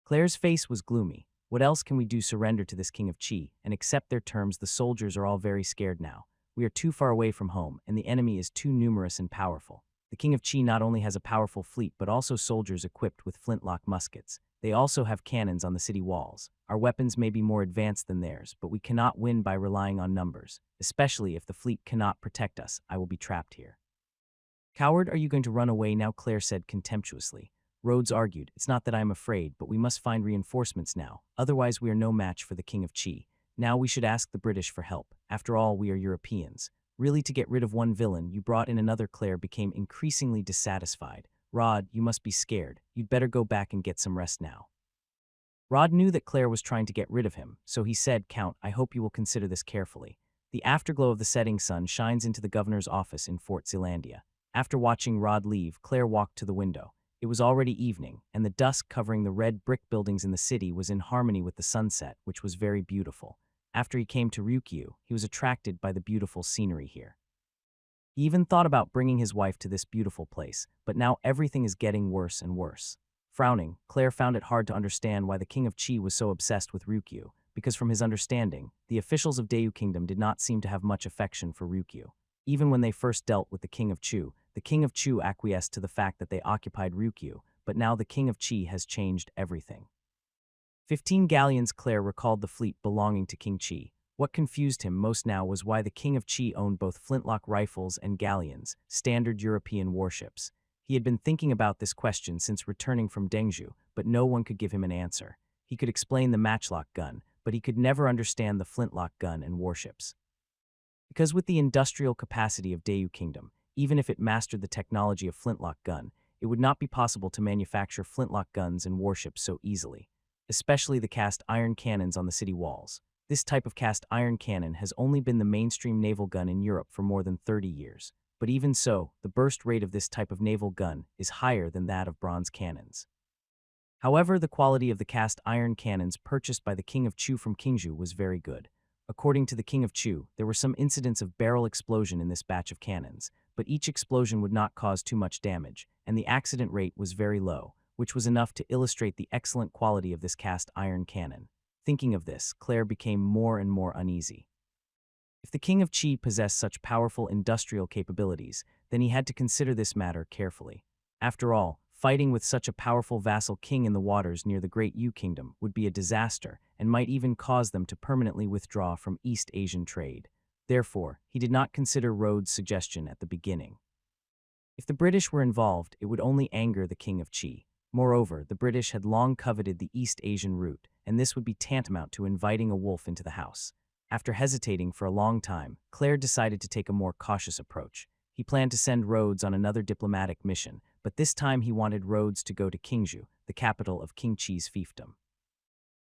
Claire's face was gloomy. What else can we do? Surrender to this king of Qi and accept their terms. The soldiers are all very scared now. We are too far away from home, and the enemy is too numerous and powerful. The king of Qi not only has a powerful fleet but also soldiers equipped with flintlock muskets. They also have cannons on the city walls. Our weapons may be more advanced than theirs, but we cannot win by relying on numbers. Especially if the fleet cannot protect us, I will be trapped here. Coward, are you going to run away now? Claire said contemptuously. Rhodes argued, it's not that I am afraid, but we must find reinforcements now. Otherwise we are no match for the king of Qi. Now we should ask the British for help. After all, we are Europeans. Really, to get rid of one villain, you brought in another. Claire became increasingly dissatisfied. Rod, you must be scared. You'd better go back and get some rest now. Rod knew that Claire was trying to get rid of him, so he said, Count, I hope you will consider this carefully. The afterglow of the setting sun shines into the governor's office in Fort Zealandia. After watching Rod leave, Claire walked to the window. It was already evening, and the dusk covering the red brick buildings in the city was in harmony with the sunset, which was very beautiful. After he came to Ryukyu, he was attracted by the beautiful scenery here. He even thought about bringing his wife to this beautiful place, but now everything is getting worse and worse. Frowning, Claire found it hard to understand why the king of Qi was so obsessed with Ryukyu, because from his understanding, the officials of Dayu Kingdom did not seem to have much affection for Ryukyu. Even when they first dealt with the king of Chu, the king of Chu acquiesced to the fact that they occupied Ryukyu, but now the king of Qi has changed everything. 15 galleons. Claire recalled the fleet belonging to King Qi. What confused him most now was why the king of Qi owned both flintlock rifles and galleons, standard European warships. He had been thinking about this question since returning from Dengju, but no one could give him an answer. He could explain the matchlock gun, but he could never understand the flintlock gun and warships. Because with the industrial capacity of Dayu Kingdom, even if it mastered the technology of flintlock gun, it would not be possible to manufacture flintlock guns and warships so easily, especially the cast iron cannons on the city walls. This type of cast iron cannon has only been the mainstream naval gun in Europe for more than 30 years. But even so, the burst rate of this type of naval gun is higher than that of bronze cannons. However, the quality of the cast iron cannons purchased by the King of Chu from Kingju was very good. According to the King of Chu, there were some incidents of barrel explosion in this batch of cannons, but each explosion would not cause too much damage, and the accident rate was very low, which was enough to illustrate the excellent quality of this cast iron cannon. Thinking of this, Claire became more and more uneasy. If the King of Qi possessed such powerful industrial capabilities, then he had to consider this matter carefully. After all, fighting with such a powerful vassal king in the waters near the Great Yu Kingdom would be a disaster and might even cause them to permanently withdraw from East Asian trade. Therefore, he did not consider Rhodes' suggestion at the beginning. If the British were involved, it would only anger the King of Qi. Moreover, the British had long coveted the East Asian route, and this would be tantamount to inviting a wolf into the house. After hesitating for a long time, Claire decided to take a more cautious approach. He planned to send Rhodes on another diplomatic mission, but this time he wanted Rhodes to go to Kingju, the capital of King Qi's fiefdom.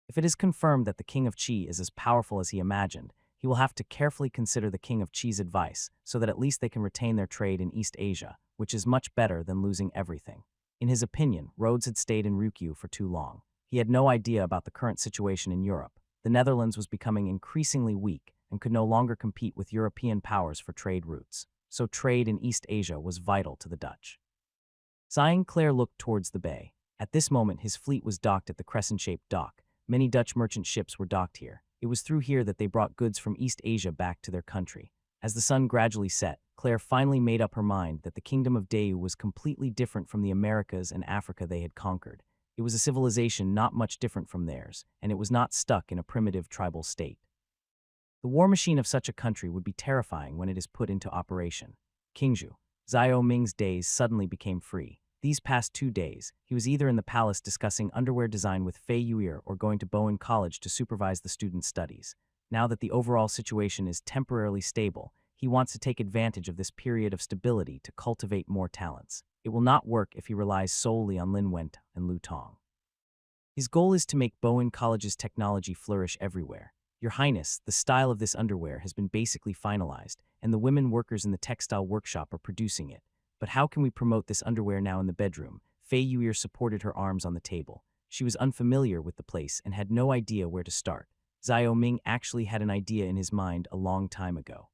If it is confirmed that the King of Qi is as powerful as he imagined, he will have to carefully consider the King of Qi's advice so that at least they can retain their trade in East Asia, which is much better than losing everything. In his opinion, Rhodes had stayed in Ryukyu for too long. He had no idea about the current situation in Europe. The Netherlands was becoming increasingly weak and could no longer compete with European powers for trade routes. So trade in East Asia was vital to the Dutch. Sighing, Claire looked towards the bay. At this moment, his fleet was docked at the crescent-shaped dock. Many Dutch merchant ships were docked here. It was through here that they brought goods from East Asia back to their country. As the sun gradually set, Claire finally made up her mind that the kingdom of Deu was completely different from the Americas and Africa they had conquered. It was a civilization not much different from theirs, and it was not stuck in a primitive tribal state. The war machine of such a country would be terrifying when it is put into operation. Kingju. Xiao Ming's days suddenly became free. These past 2 days, he was either in the palace discussing underwear design with Fei Yuir or going to Bowen College to supervise the students' studies. Now that the overall situation is temporarily stable, he wants to take advantage of this period of stability to cultivate more talents. It will not work if he relies solely on Lin Went and Lu Tong. His goal is to make Bowen College's technology flourish everywhere. Your Highness, the style of this underwear has been basically finalized, and the women workers in the textile workshop are producing it. But how can we promote this underwear now in the bedroom? Fei Yuir supported her arms on the table. She was unfamiliar with the place and had no idea where to start. Xiao Ming actually had an idea in his mind a long time ago.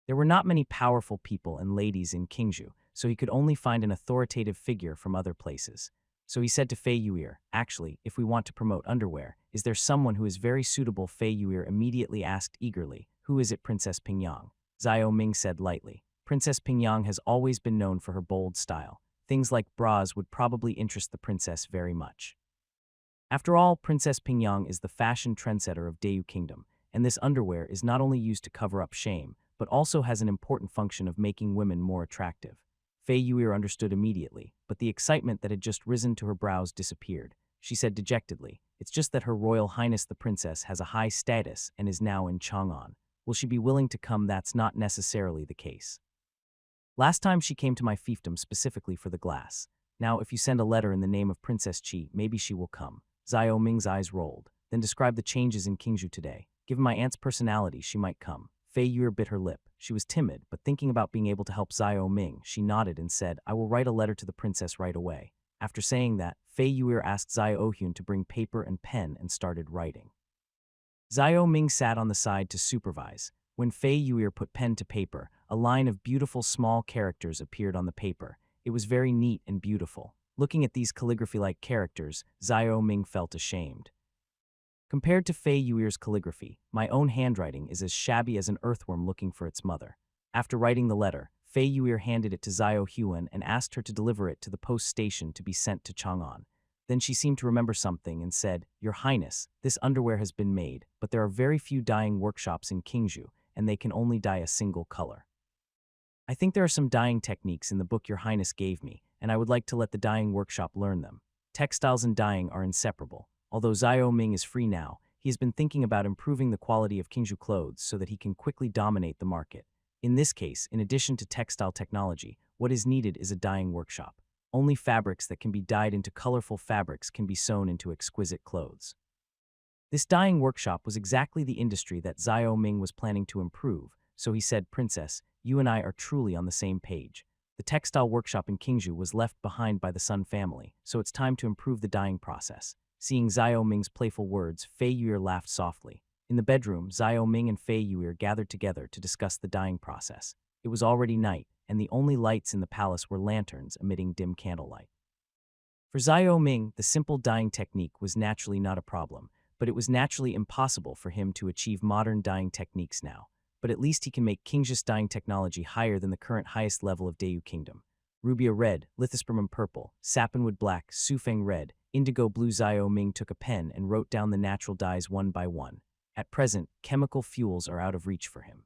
There were not many powerful people and ladies in Kingju, so he could only find an authoritative figure from other places. So he said to Fei Yuir, actually, if we want to promote underwear, is there someone who is very suitable? Fei Yuir immediately asked eagerly, who is it? Princess Pingyang. Xiao Ming said lightly. Princess Pingyang has always been known for her bold style. Things like bras would probably interest the princess very much. After all, Princess Pingyang is the fashion trendsetter of Deu Kingdom, and this underwear is not only used to cover up shame, but also has an important function of making women more attractive. Fei Yuir understood immediately, but the excitement that had just risen to her brows disappeared. She said dejectedly, it's just that Her Royal Highness the Princess has a high status and is now in Chang'an. Will she be willing to come? That's not necessarily the case. Last time she came to my fiefdom specifically for the glass. Now, if you send a letter in the name of Princess Qi, maybe she will come. Xiao Ming's eyes rolled. Then describe the changes in Kingju today. Given my aunt's personality, she might come. Fei Yuir bit her lip. She was timid, but thinking about being able to help Xiao Ming, she nodded and said, I will write a letter to the princess right away. After saying that, Fei Yuir asked Xiao Hyun to bring paper and pen and started writing. Xiao Ming sat on the side to supervise. When Fei Yuir put pen to paper, a line of beautiful small characters appeared on the paper. It was very neat and beautiful. Looking at these calligraphy-like characters, Xiao Ming felt ashamed. Compared to Fei Yuir's calligraphy, my own handwriting is as shabby as an earthworm looking for its mother. After writing the letter, Fei Yuir handed it to Xiao Hyun and asked her to deliver it to the post station to be sent to Chang'an. Then she seemed to remember something and said, Your Highness, this underwear has been made, but there are very few dyeing workshops in Kingju, and they can only dye a single color. I think there are some dyeing techniques in the book Your Highness gave me, and I would like to let the dyeing workshop learn them. Textiles and dyeing are inseparable. Although Xiao Ming is free now, he has been thinking about improving the quality of Kingju clothes so that he can quickly dominate the market. In this case, in addition to textile technology, what is needed is a dyeing workshop. Only fabrics that can be dyed into colorful fabrics can be sewn into exquisite clothes. This dyeing workshop was exactly the industry that Xiao Ming was planning to improve, so he said, Princess, you and I are truly on the same page. The textile workshop in Kingju was left behind by the Sun family, so it's time to improve the dyeing process. Seeing Xiao Ming's playful words, Fei Yuir laughed softly. In the bedroom, Xiao Ming and Fei Yuir gathered together to discuss the dyeing process. It was already night, and the only lights in the palace were lanterns emitting dim candlelight. For Xiao Ming, the simple dyeing technique was naturally not a problem, but it was naturally impossible for him to achieve modern dyeing techniques now. But at least he can make Kingju's dyeing technology higher than the current highest level of Deu Kingdom. Rubia red, lithospermum purple, sapinwood black, sufeng red, indigo blue. Xiao Ming took a pen and wrote down the natural dyes one by one. At present, chemical fuels are out of reach for him.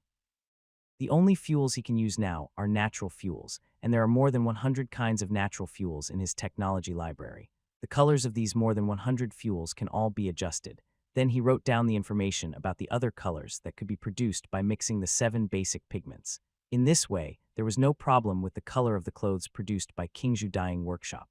The only fuels he can use now are natural fuels, and there are more than 100 kinds of natural fuels in his technology library. The colors of these more than 100 fuels can all be adjusted. Then he wrote down the information about the other colors that could be produced by mixing the 7 basic pigments. In this way, there was no problem with the color of the clothes produced by Kingju Dyeing Workshop.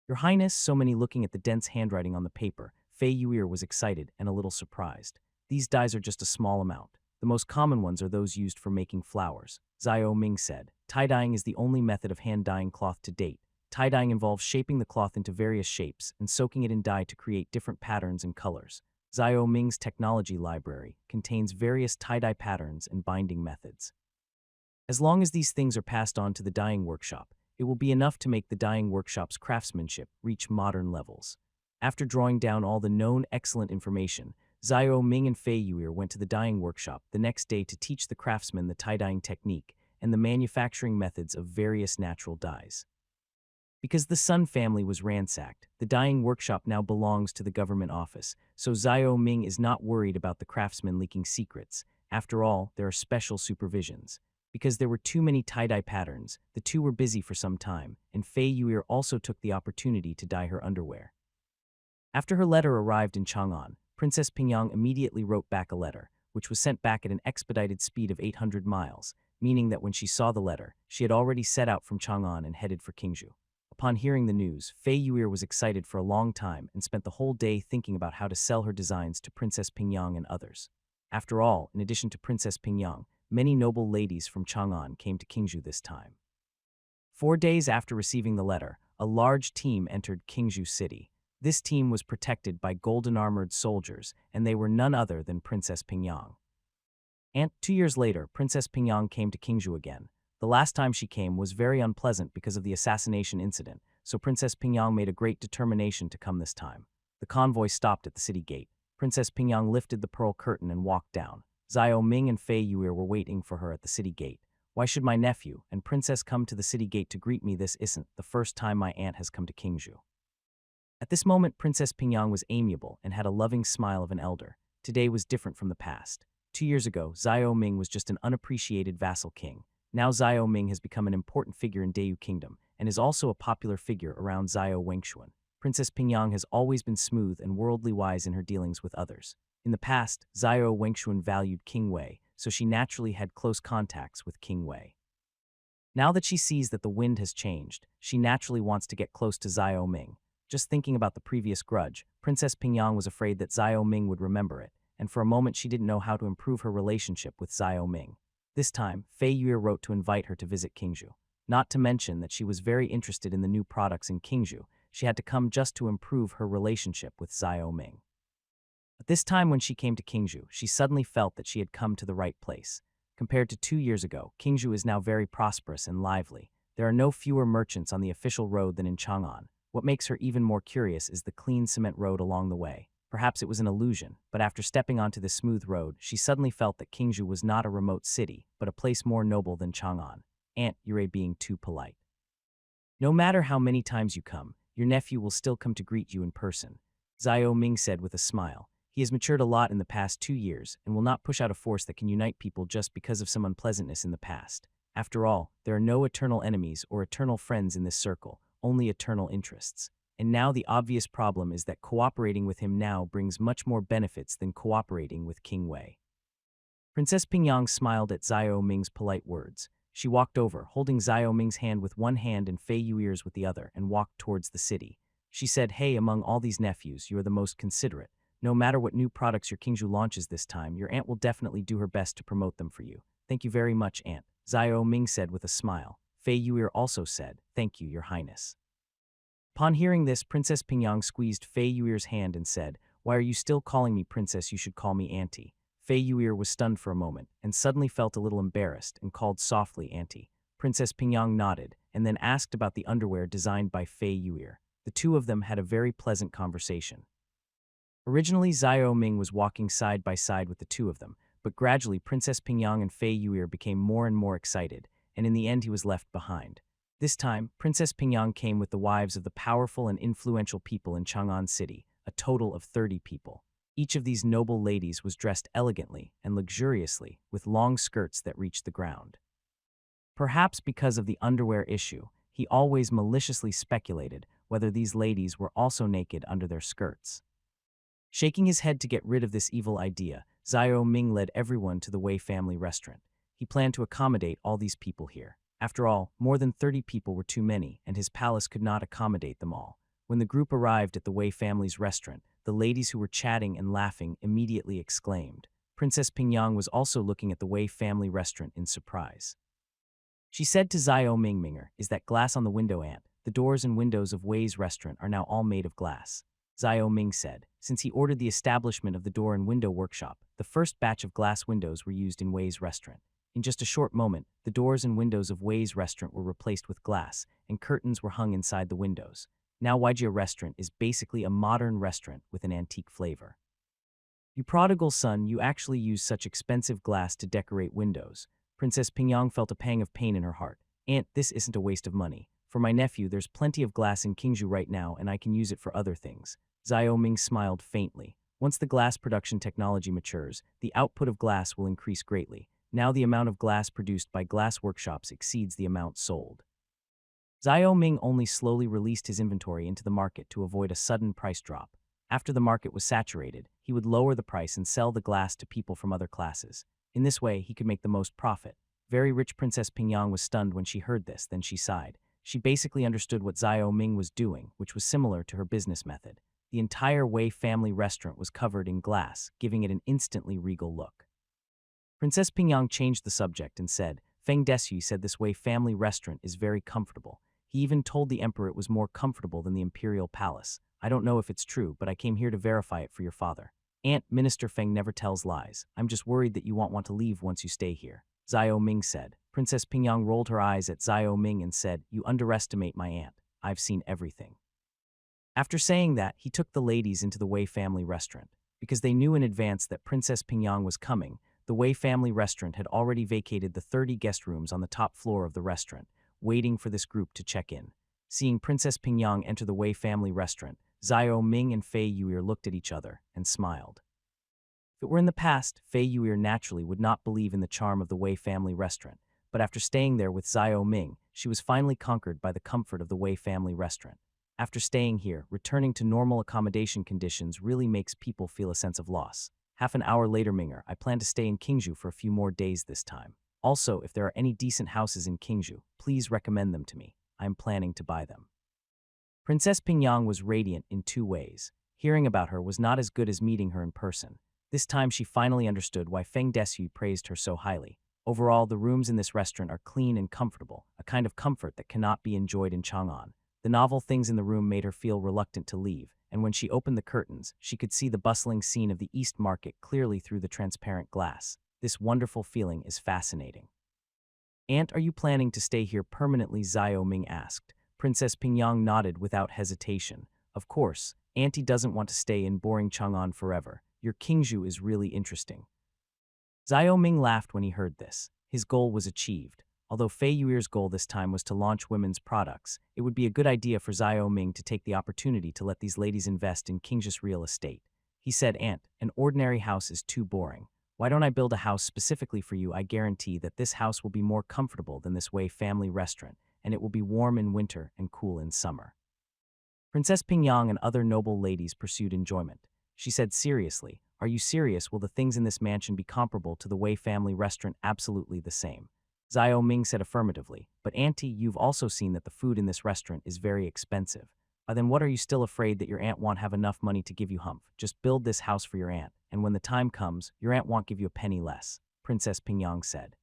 Your Highness, so many looking at the dense handwriting on the paper, Fei Yuir was excited and a little surprised. These dyes are just a small amount. The most common ones are those used for making flowers. Xiao Ming said, tie-dyeing is the only method of hand-dyeing cloth to date. Tie-dyeing involves shaping the cloth into various shapes and soaking it in dye to create different patterns and colors. Xiao Ming's technology library contains various tie-dye patterns and binding methods. As long as these things are passed on to the dyeing workshop, It will be enough to make the dyeing workshop's craftsmanship reach modern levels. After drawing down all the known excellent information, Xiao Ming and Fei Yuer went to the dyeing workshop the next day to teach the craftsmen the tie-dyeing technique and the manufacturing methods of various natural dyes. Because the Sun family was ransacked, the dyeing workshop now belongs to the government office, so Xiao Ming is not worried about the craftsmen leaking secrets. After all, there are special supervisions. Because there were too many tie-dye patterns, the two were busy for some time, and Fei Yuer also took the opportunity to dye her underwear. After her letter arrived in Chang'an, Princess Pingyang immediately wrote back a letter, which was sent back at an expedited speed of 800 miles, meaning that when she saw the letter, she had already set out from Chang'an and headed for Qingzhou. Upon hearing the news, Fei Yuer was excited for a long time and spent the whole day thinking about how to sell her designs to Princess Pingyang and others. After all, in addition to Princess Pingyang, many noble ladies from Chang'an came to Qingzhou this time. 4 days after receiving the letter, a large team entered Qingzhou City. This team was protected by golden-armored soldiers, and they were none other than Princess Pingyang. And 2 years later, Princess Pingyang came to Qingzhou again. The last time she came was very unpleasant because of the assassination incident, so Princess Pingyang made a great determination to come this time. The convoy stopped at the city gate. Princess Pingyang lifted the pearl curtain and walked down. Xiao Ming and Fei Yuer were waiting for her at the city gate. Why should my nephew and princess come to the city gate to greet me? This isn't the first time my aunt has come to Qingzhou. At this moment, Princess Pingyang was amiable and had a loving smile of an elder. Today was different from the past. 2 years ago, Xiao Ming was just an unappreciated vassal king. Now Xiao Ming has become an important figure in Dayu Kingdom and is also a popular figure around Xiao Wengshuan. Princess Pingyang has always been smooth and worldly wise in her dealings with others. In the past, Xiao Wengshuan valued King Wei, so she naturally had close contacts with King Wei. Now that she sees that the wind has changed, she naturally wants to get close to Xiao Ming. Just thinking about the previous grudge, Princess Pingyang was afraid that Xiao Ming would remember it, and for a moment she didn't know how to improve her relationship with Xiao Ming. This time, Fei Yuer wrote to invite her to visit Qingzhou. Not to mention that she was very interested in the new products in Qingzhou, she had to come just to improve her relationship with Xiao Ming. But this time when she came to Qingzhou, she suddenly felt that she had come to the right place. Compared to 2 years ago, Qingzhou is now very prosperous and lively. There are no fewer merchants on the official road than in Chang'an. What makes her even more curious is the clean cement road along the way. Perhaps it was an illusion, but after stepping onto this smooth road, she suddenly felt that Qingzhou was not a remote city, but a place more noble than Chang'an. Aunt Yurei being too polite. No matter how many times you come, your nephew will still come to greet you in person, Xiao Ming said with a smile. He has matured a lot in the past 2 years and will not push out a force that can unite people just because of some unpleasantness in the past. After all, there are no eternal enemies or eternal friends in this circle, only eternal interests. And now the obvious problem is that cooperating with him now brings much more benefits than cooperating with King Wei. Princess Pingyang smiled at Xiao Ming's polite words. She walked over, holding Xiao Ming's hand with one hand and Fei Yuer's with the other, and walked towards the city. She said, "Hey, among all these nephews, you are the most considerate. No matter what new products your Qingzhou launches this time, your aunt will definitely do her best to promote them for you." "Thank you very much, Aunt," Xiao Ming said with a smile. Fei Yuer also said, "Thank you, Your Highness." Upon hearing this, Princess Pingyang squeezed Fei Yuer's hand and said, "Why are you still calling me princess? You should call me auntie." Fei Yuer was stunned for a moment and suddenly felt a little embarrassed and called softly auntie. Princess Pingyang nodded and then asked about the underwear designed by Fei Yuer. The two of them had a very pleasant conversation. Originally, Xiao Ming was walking side by side with the two of them, but gradually Princess Pingyang and Fei Yuer became more and more excited, and in the end he was left behind. This time, Princess Pingyang came with the wives of the powerful and influential people in Chang'an City, a total of 30 people. Each of these noble ladies was dressed elegantly and luxuriously, with long skirts that reached the ground. Perhaps because of the underwear issue, he always maliciously speculated whether these ladies were also naked under their skirts. Shaking his head to get rid of this evil idea, Xiao Ming led everyone to the Wei family restaurant. He planned to accommodate all these people here. After all, more than 30 people were too many, and his palace could not accommodate them all. When the group arrived at the Wei family's restaurant, the ladies who were chatting and laughing immediately exclaimed. Princess Pingyang was also looking at the Wei family restaurant in surprise. She said to Xiao Mingminger, "Is that glass on the window, Aunt? The doors and windows of Wei's restaurant are now all made of glass." Xiao Ming said, since he ordered the establishment of the door and window workshop, the first batch of glass windows were used in Wei's restaurant. In just a short moment, the doors and windows of Wei's restaurant were replaced with glass, and curtains were hung inside the windows. Now Waijia Restaurant is basically a modern restaurant with an antique flavor. You prodigal son, you actually use such expensive glass to decorate windows. Princess Pingyang felt a pang of pain in her heart. Aunt, this isn't a waste of money. For my nephew, there's plenty of glass in Qingzhou right now, and I can use it for other things. Xiao Ming smiled faintly. Once the glass production technology matures, the output of glass will increase greatly. Now the amount of glass produced by glass workshops exceeds the amount sold. Xiao Ming only slowly released his inventory into the market to avoid a sudden price drop. After the market was saturated, he would lower the price and sell the glass to people from other classes. In this way, he could make the most profit. Very rich Princess Pingyang was stunned when she heard this, then she sighed. She basically understood what Xiao Ming was doing, which was similar to her business method. The entire Wei family restaurant was covered in glass, giving it an instantly regal look. Princess Pingyang changed the subject and said, Feng Desu said this Wei family restaurant is very comfortable. He even told the emperor it was more comfortable than the Imperial palace. I don't know if it's true, but I came here to verify it for your father. Aunt, Minister Feng never tells lies. I'm just worried that you won't want to leave once you stay here. Xiao Ming said. Princess Pingyang rolled her eyes at Xiao Ming and said, You underestimate my aunt. I've seen everything. After saying that, he took the ladies into the Wei family restaurant. Because they knew in advance that Princess Pingyang was coming, the Wei family restaurant had already vacated the 30 guest rooms on the top floor of the restaurant, waiting for this group to check in. Seeing Princess Pingyang enter the Wei family restaurant, Xiao Ming and Fei Yuer looked at each other and smiled. If it were in the past, Fei Yuer naturally would not believe in the charm of the Wei family restaurant, but after staying there with Xiao Ming, she was finally conquered by the comfort of the Wei family restaurant. After staying here, returning to normal accommodation conditions really makes people feel a sense of loss. Half an hour later, Minger, I plan to stay in Qingzhou for a few more days this time. Also, if there are any decent houses in Qingzhou, please recommend them to me. I am planning to buy them. Princess Pingyang was radiant in two ways. Hearing about her was not as good as meeting her in person. This time she finally understood why Feng Desu praised her so highly. Overall, the rooms in this restaurant are clean and comfortable, a kind of comfort that cannot be enjoyed in Chang'an. The novel things in the room made her feel reluctant to leave, and when she opened the curtains, she could see the bustling scene of the East Market clearly through the transparent glass. This wonderful feeling is fascinating. Aunt, are you planning to stay here permanently? Xiao Ming asked. Princess Pingyang nodded without hesitation. Of course, Auntie doesn't want to stay in boring Chang'an forever. Your Qingzhou is really interesting. Xiao Ming laughed when he heard this. His goal was achieved. Although Fei Yuer's goal this time was to launch women's products, it would be a good idea for Xiao Ming to take the opportunity to let these ladies invest in Qingzhou's real estate. He said, Aunt, an ordinary house is too boring. Why don't I build a house specifically for you? I guarantee that this house will be more comfortable than this Wei family restaurant, and it will be warm in winter and cool in summer. Princess Pingyang and other noble ladies pursued enjoyment. She said seriously, Are you serious? Will the things in this mansion be comparable to the Wei family restaurant? Absolutely the same. Xiao Ming said affirmatively, But Auntie, you've also seen that the food in this restaurant is very expensive. Then what are you still afraid that your aunt won't have enough money to give you? Humph? Just build this house for your aunt, and when the time comes, your aunt won't give you a penny less, Princess Pingyang said.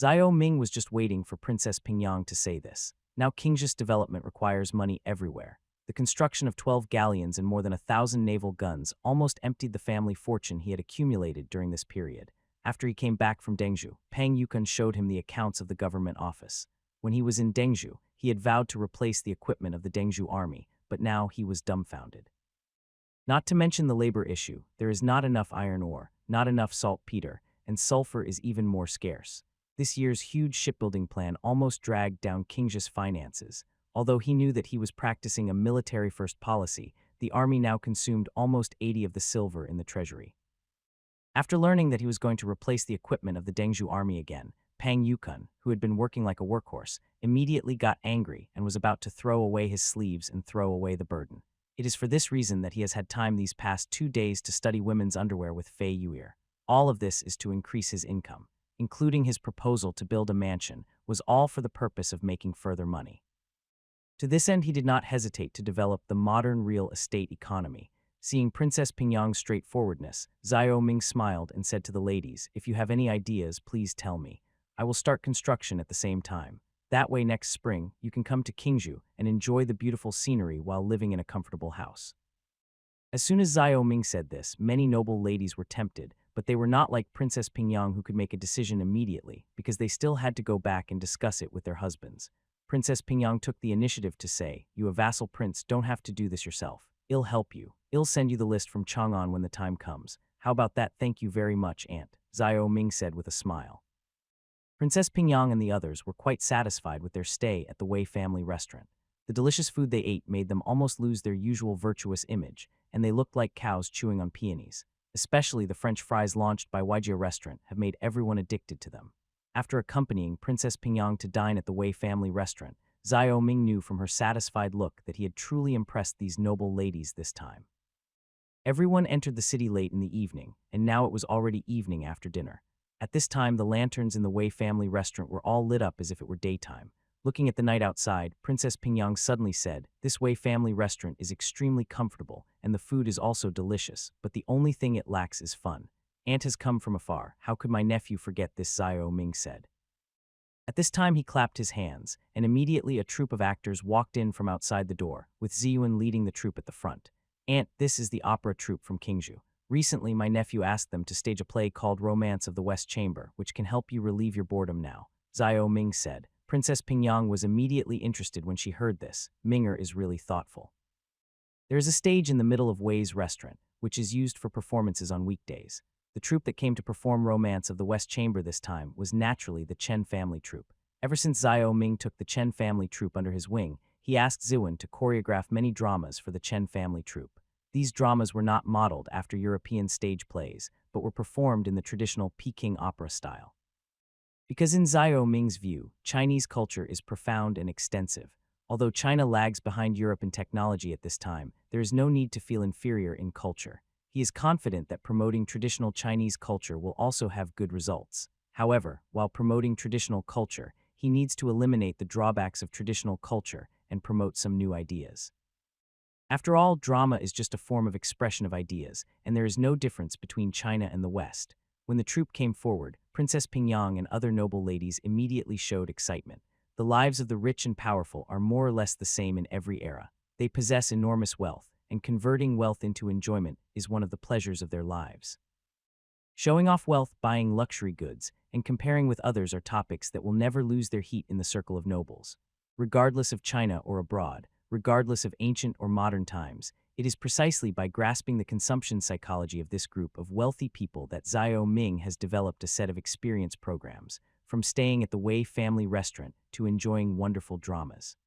Xiao Ming was just waiting for Princess Pingyang to say this. Now Qingzhou's development requires money everywhere. The construction of 12 galleons and more than 1,000 naval guns almost emptied the family fortune he had accumulated during this period. After he came back from Dengzhou, Pang Yukun showed him the accounts of the government office. When he was in Dengzhou, he had vowed to replace the equipment of the Dengzhou army, but now he was dumbfounded. Not to mention the labor issue, there is not enough iron ore, not enough saltpeter, and sulfur is even more scarce. This year's huge shipbuilding plan almost dragged down Qingzhou's finances. Although he knew that he was practicing a military-first policy, the army now consumed almost 80 of the silver in the treasury. After learning that he was going to replace the equipment of the Dengzhou army again, Pang Yukun, who had been working like a workhorse, immediately got angry and was about to throw away his sleeves and throw away the burden. It is for this reason that he has had time these past 2 days to study women's underwear with Fei Yuer. All of this is to increase his income, including his proposal to build a mansion, was all for the purpose of making further money. To this end, he did not hesitate to develop the modern real estate economy. Seeing Princess Pingyang's straightforwardness, Xiao Ming smiled and said to the ladies, If you have any ideas, please tell me. I will start construction at the same time. That way next spring, you can come to Qingzhou and enjoy the beautiful scenery while living in a comfortable house. As soon as Xiao Ming said this, many noble ladies were tempted, but they were not like Princess Pingyang who could make a decision immediately because they still had to go back and discuss it with their husbands. Princess Pingyang took the initiative to say, "You a vassal prince don't have to do this yourself. I'll help you. I'll send you the list from Chang'an when the time comes. How about that? Thank you very much, Aunt," Xiao Ming said with a smile. Princess Pingyang and the others were quite satisfied with their stay at the Wei family restaurant. The delicious food they ate made them almost lose their usual virtuous image, and they looked like cows chewing on peonies. Especially the French fries launched by Waijia restaurant have made everyone addicted to them. After accompanying Princess Pingyang to dine at the Wei family restaurant, Xiao Ming knew from her satisfied look that he had truly impressed these noble ladies this time. Everyone entered the city late in the evening, and now it was already evening after dinner. At this time, the lanterns in the Wei family restaurant were all lit up as if it were daytime. Looking at the night outside, Princess Pingyang suddenly said, "This Wei family restaurant is extremely comfortable, and the food is also delicious, but the only thing it lacks is fun. Aunt has come from afar. How could my nephew forget this?" Xiao Ming said. At this time he clapped his hands, and immediately a troupe of actors walked in from outside the door, with Ziyuan leading the troupe at the front. "Aunt, this is the opera troupe from Qingzhou. Recently my nephew asked them to stage a play called Romance of the West Chamber, which can help you relieve your boredom now," Xiao Ming said. Princess Pingyang was immediately interested when she heard this. Minger is really thoughtful. There is a stage in the middle of Wei's restaurant, which is used for performances on weekdays. The troupe that came to perform Romance of the West Chamber this time was naturally the Chen family troupe. Ever since Xiao Ming took the Chen family troupe under his wing, he asked Ziwen to choreograph many dramas for the Chen family troupe. These dramas were not modeled after European stage plays, but were performed in the traditional Peking opera style. Because in Xiao Ming's view, Chinese culture is profound and extensive. Although China lags behind Europe in technology at this time, there is no need to feel inferior in culture. He is confident that promoting traditional Chinese culture will also have good results. However, while promoting traditional culture, he needs to eliminate the drawbacks of traditional culture and promote some new ideas. After all, drama is just a form of expression of ideas, and there is no difference between China and the West. When the troupe came forward, Princess Pingyang and other noble ladies immediately showed excitement. The lives of the rich and powerful are more or less the same in every era. They possess enormous wealth, and converting wealth into enjoyment is one of the pleasures of their lives. Showing off wealth, buying luxury goods, and comparing with others are topics that will never lose their heat in the circle of nobles. Regardless of China or abroad, regardless of ancient or modern times, it is precisely by grasping the consumption psychology of this group of wealthy people that Xiao Ming has developed a set of experience programs, from staying at the Wei family restaurant to enjoying wonderful dramas.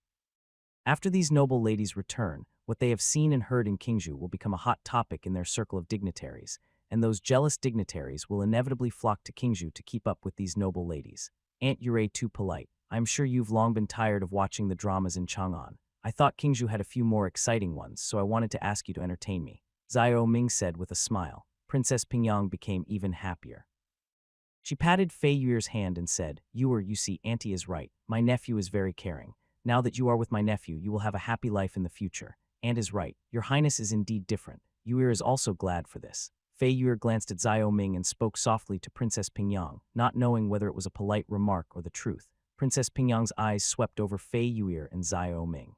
After these noble ladies return, what they have seen and heard in Qingzhou will become a hot topic in their circle of dignitaries, and those jealous dignitaries will inevitably flock to Qingzhou to keep up with these noble ladies. "Aunt, you're too polite. I'm sure you've long been tired of watching the dramas in Chang'an. I thought Qingzhou had a few more exciting ones, so I wanted to ask you to entertain me," Xiao Ming said with a smile. Princess Pingyang became even happier. She patted Fei Yuer's hand and said, You see, Auntie is right. My nephew is very caring. Now that you are with my nephew, you will have a happy life in the future. Aunt is right. Your Highness is indeed different. Yuer is also glad for this." Fei Yuer glanced at Xiao Ming and spoke softly to Princess Pingyang, not knowing whether it was a polite remark or the truth. Princess Pingyang's eyes swept over Fei Yuer and Xiao Ming.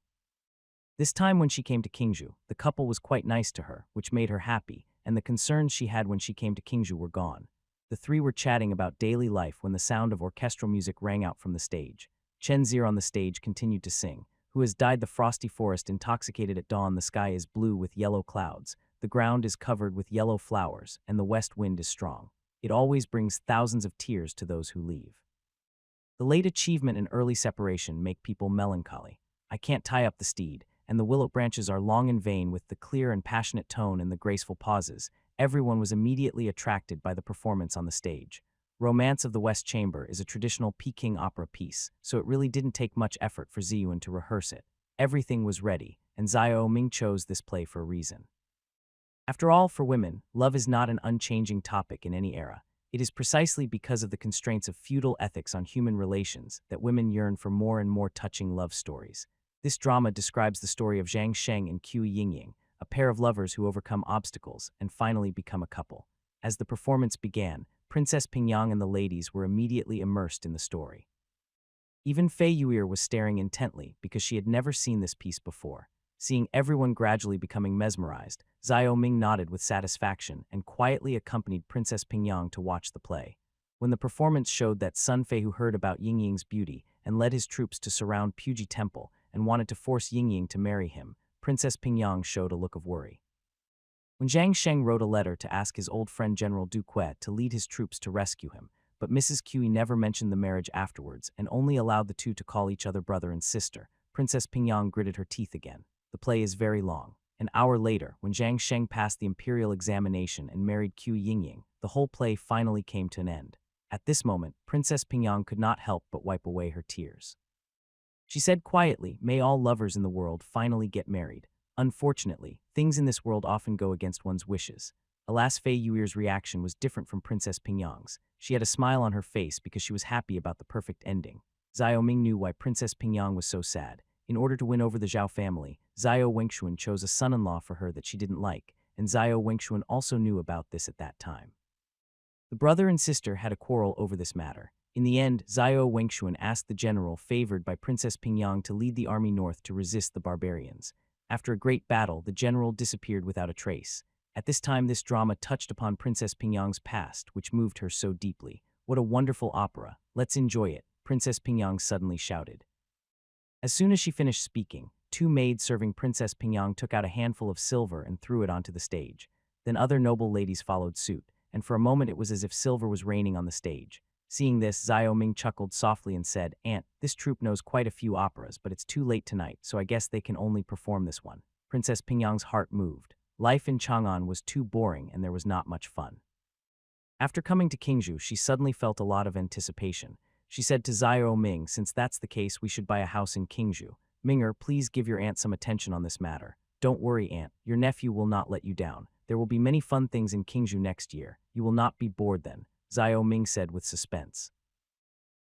This time when she came to Qingzhou, the couple was quite nice to her, which made her happy, and the concerns she had when she came to Qingzhou were gone. The three were chatting about daily life when the sound of orchestral music rang out from the stage. Chen Zir on the stage continued to sing. "Who has dyed the frosty forest intoxicated at dawn? The sky is blue with yellow clouds. The ground is covered with yellow flowers, and the west wind is strong. It always brings thousands of tears to those who leave. The late achievement and early separation make people melancholy. I can't tie up the steed, and the willow branches are long in vain." With the clear and passionate tone and the graceful pauses, everyone was immediately attracted by the performance on the stage. Romance of the West Chamber is a traditional Peking opera piece, so it really didn't take much effort for Ziyuan to rehearse it. Everything was ready, and Xiao Ming chose this play for a reason. After all, for women, love is not an unchanging topic in any era. It is precisely because of the constraints of feudal ethics on human relations that women yearn for more and more touching love stories. This drama describes the story of Zhang Sheng and Qu Yingying, a pair of lovers who overcome obstacles and finally become a couple. As the performance began, Princess Pingyang and the ladies were immediately immersed in the story. Even Fei Yuer was staring intently because she had never seen this piece before. Seeing everyone gradually becoming mesmerized, Xiao Ming nodded with satisfaction and quietly accompanied Princess Pingyang to watch the play. When the performance showed that Sun Fei, who heard about Ying Ying's beauty and led his troops to surround Puji Temple and wanted to force Ying Ying to marry him, Princess Pingyang showed a look of worry. When Zhang Sheng wrote a letter to ask his old friend General Du Que to lead his troops to rescue him, but Mrs. Kui never mentioned the marriage afterwards and only allowed the two to call each other brother and sister, Princess Pingyang gritted her teeth again. The play is very long. An hour later, when Zhang Sheng passed the Imperial examination and married Qiu Yingying, the whole play finally came to an end. At this moment, Princess Pingyang could not help but wipe away her tears. She said quietly, "May all lovers in the world finally get married. Unfortunately, things in this world often go against one's wishes." Alas, Fei Yuir's reaction was different from Princess Pingyang's. She had a smile on her face because she was happy about the perfect ending. Xiao Ming knew why Princess Pingyang was so sad. In order to win over the Zhao family, Xiao Wengshuan chose a son-in-law for her that she didn't like, and Xiao Wengshuan also knew about this at that time. The brother and sister had a quarrel over this matter. In the end, Xiao Wengshuan asked the general favored by Princess Pingyang to lead the army north to resist the barbarians. After a great battle, the general disappeared without a trace. At this time, this drama touched upon Princess Pingyang's past, which moved her so deeply. "What a wonderful opera. Let's enjoy it," Princess Pingyang suddenly shouted. As soon as she finished speaking, two maids serving Princess Pingyang took out a handful of silver and threw it onto the stage. Then other noble ladies followed suit, and for a moment it was as if silver was raining on the stage. Seeing this, Xiao Ming chuckled softly and said, "Aunt, this troupe knows quite a few operas, but it's too late tonight, so I guess they can only perform this one." Princess Pingyang's heart moved. Life in Chang'an was too boring and there was not much fun. After coming to Qingzhou, she suddenly felt a lot of anticipation. She said to Xiao Ming, "Since that's the case, we should buy a house in Qingzhou. Minger, please give your aunt some attention on this matter. Don't worry, aunt. Your nephew will not let you down. There will be many fun things in Qingzhou next year. You will not be bored then," Xiao Ming said with suspense.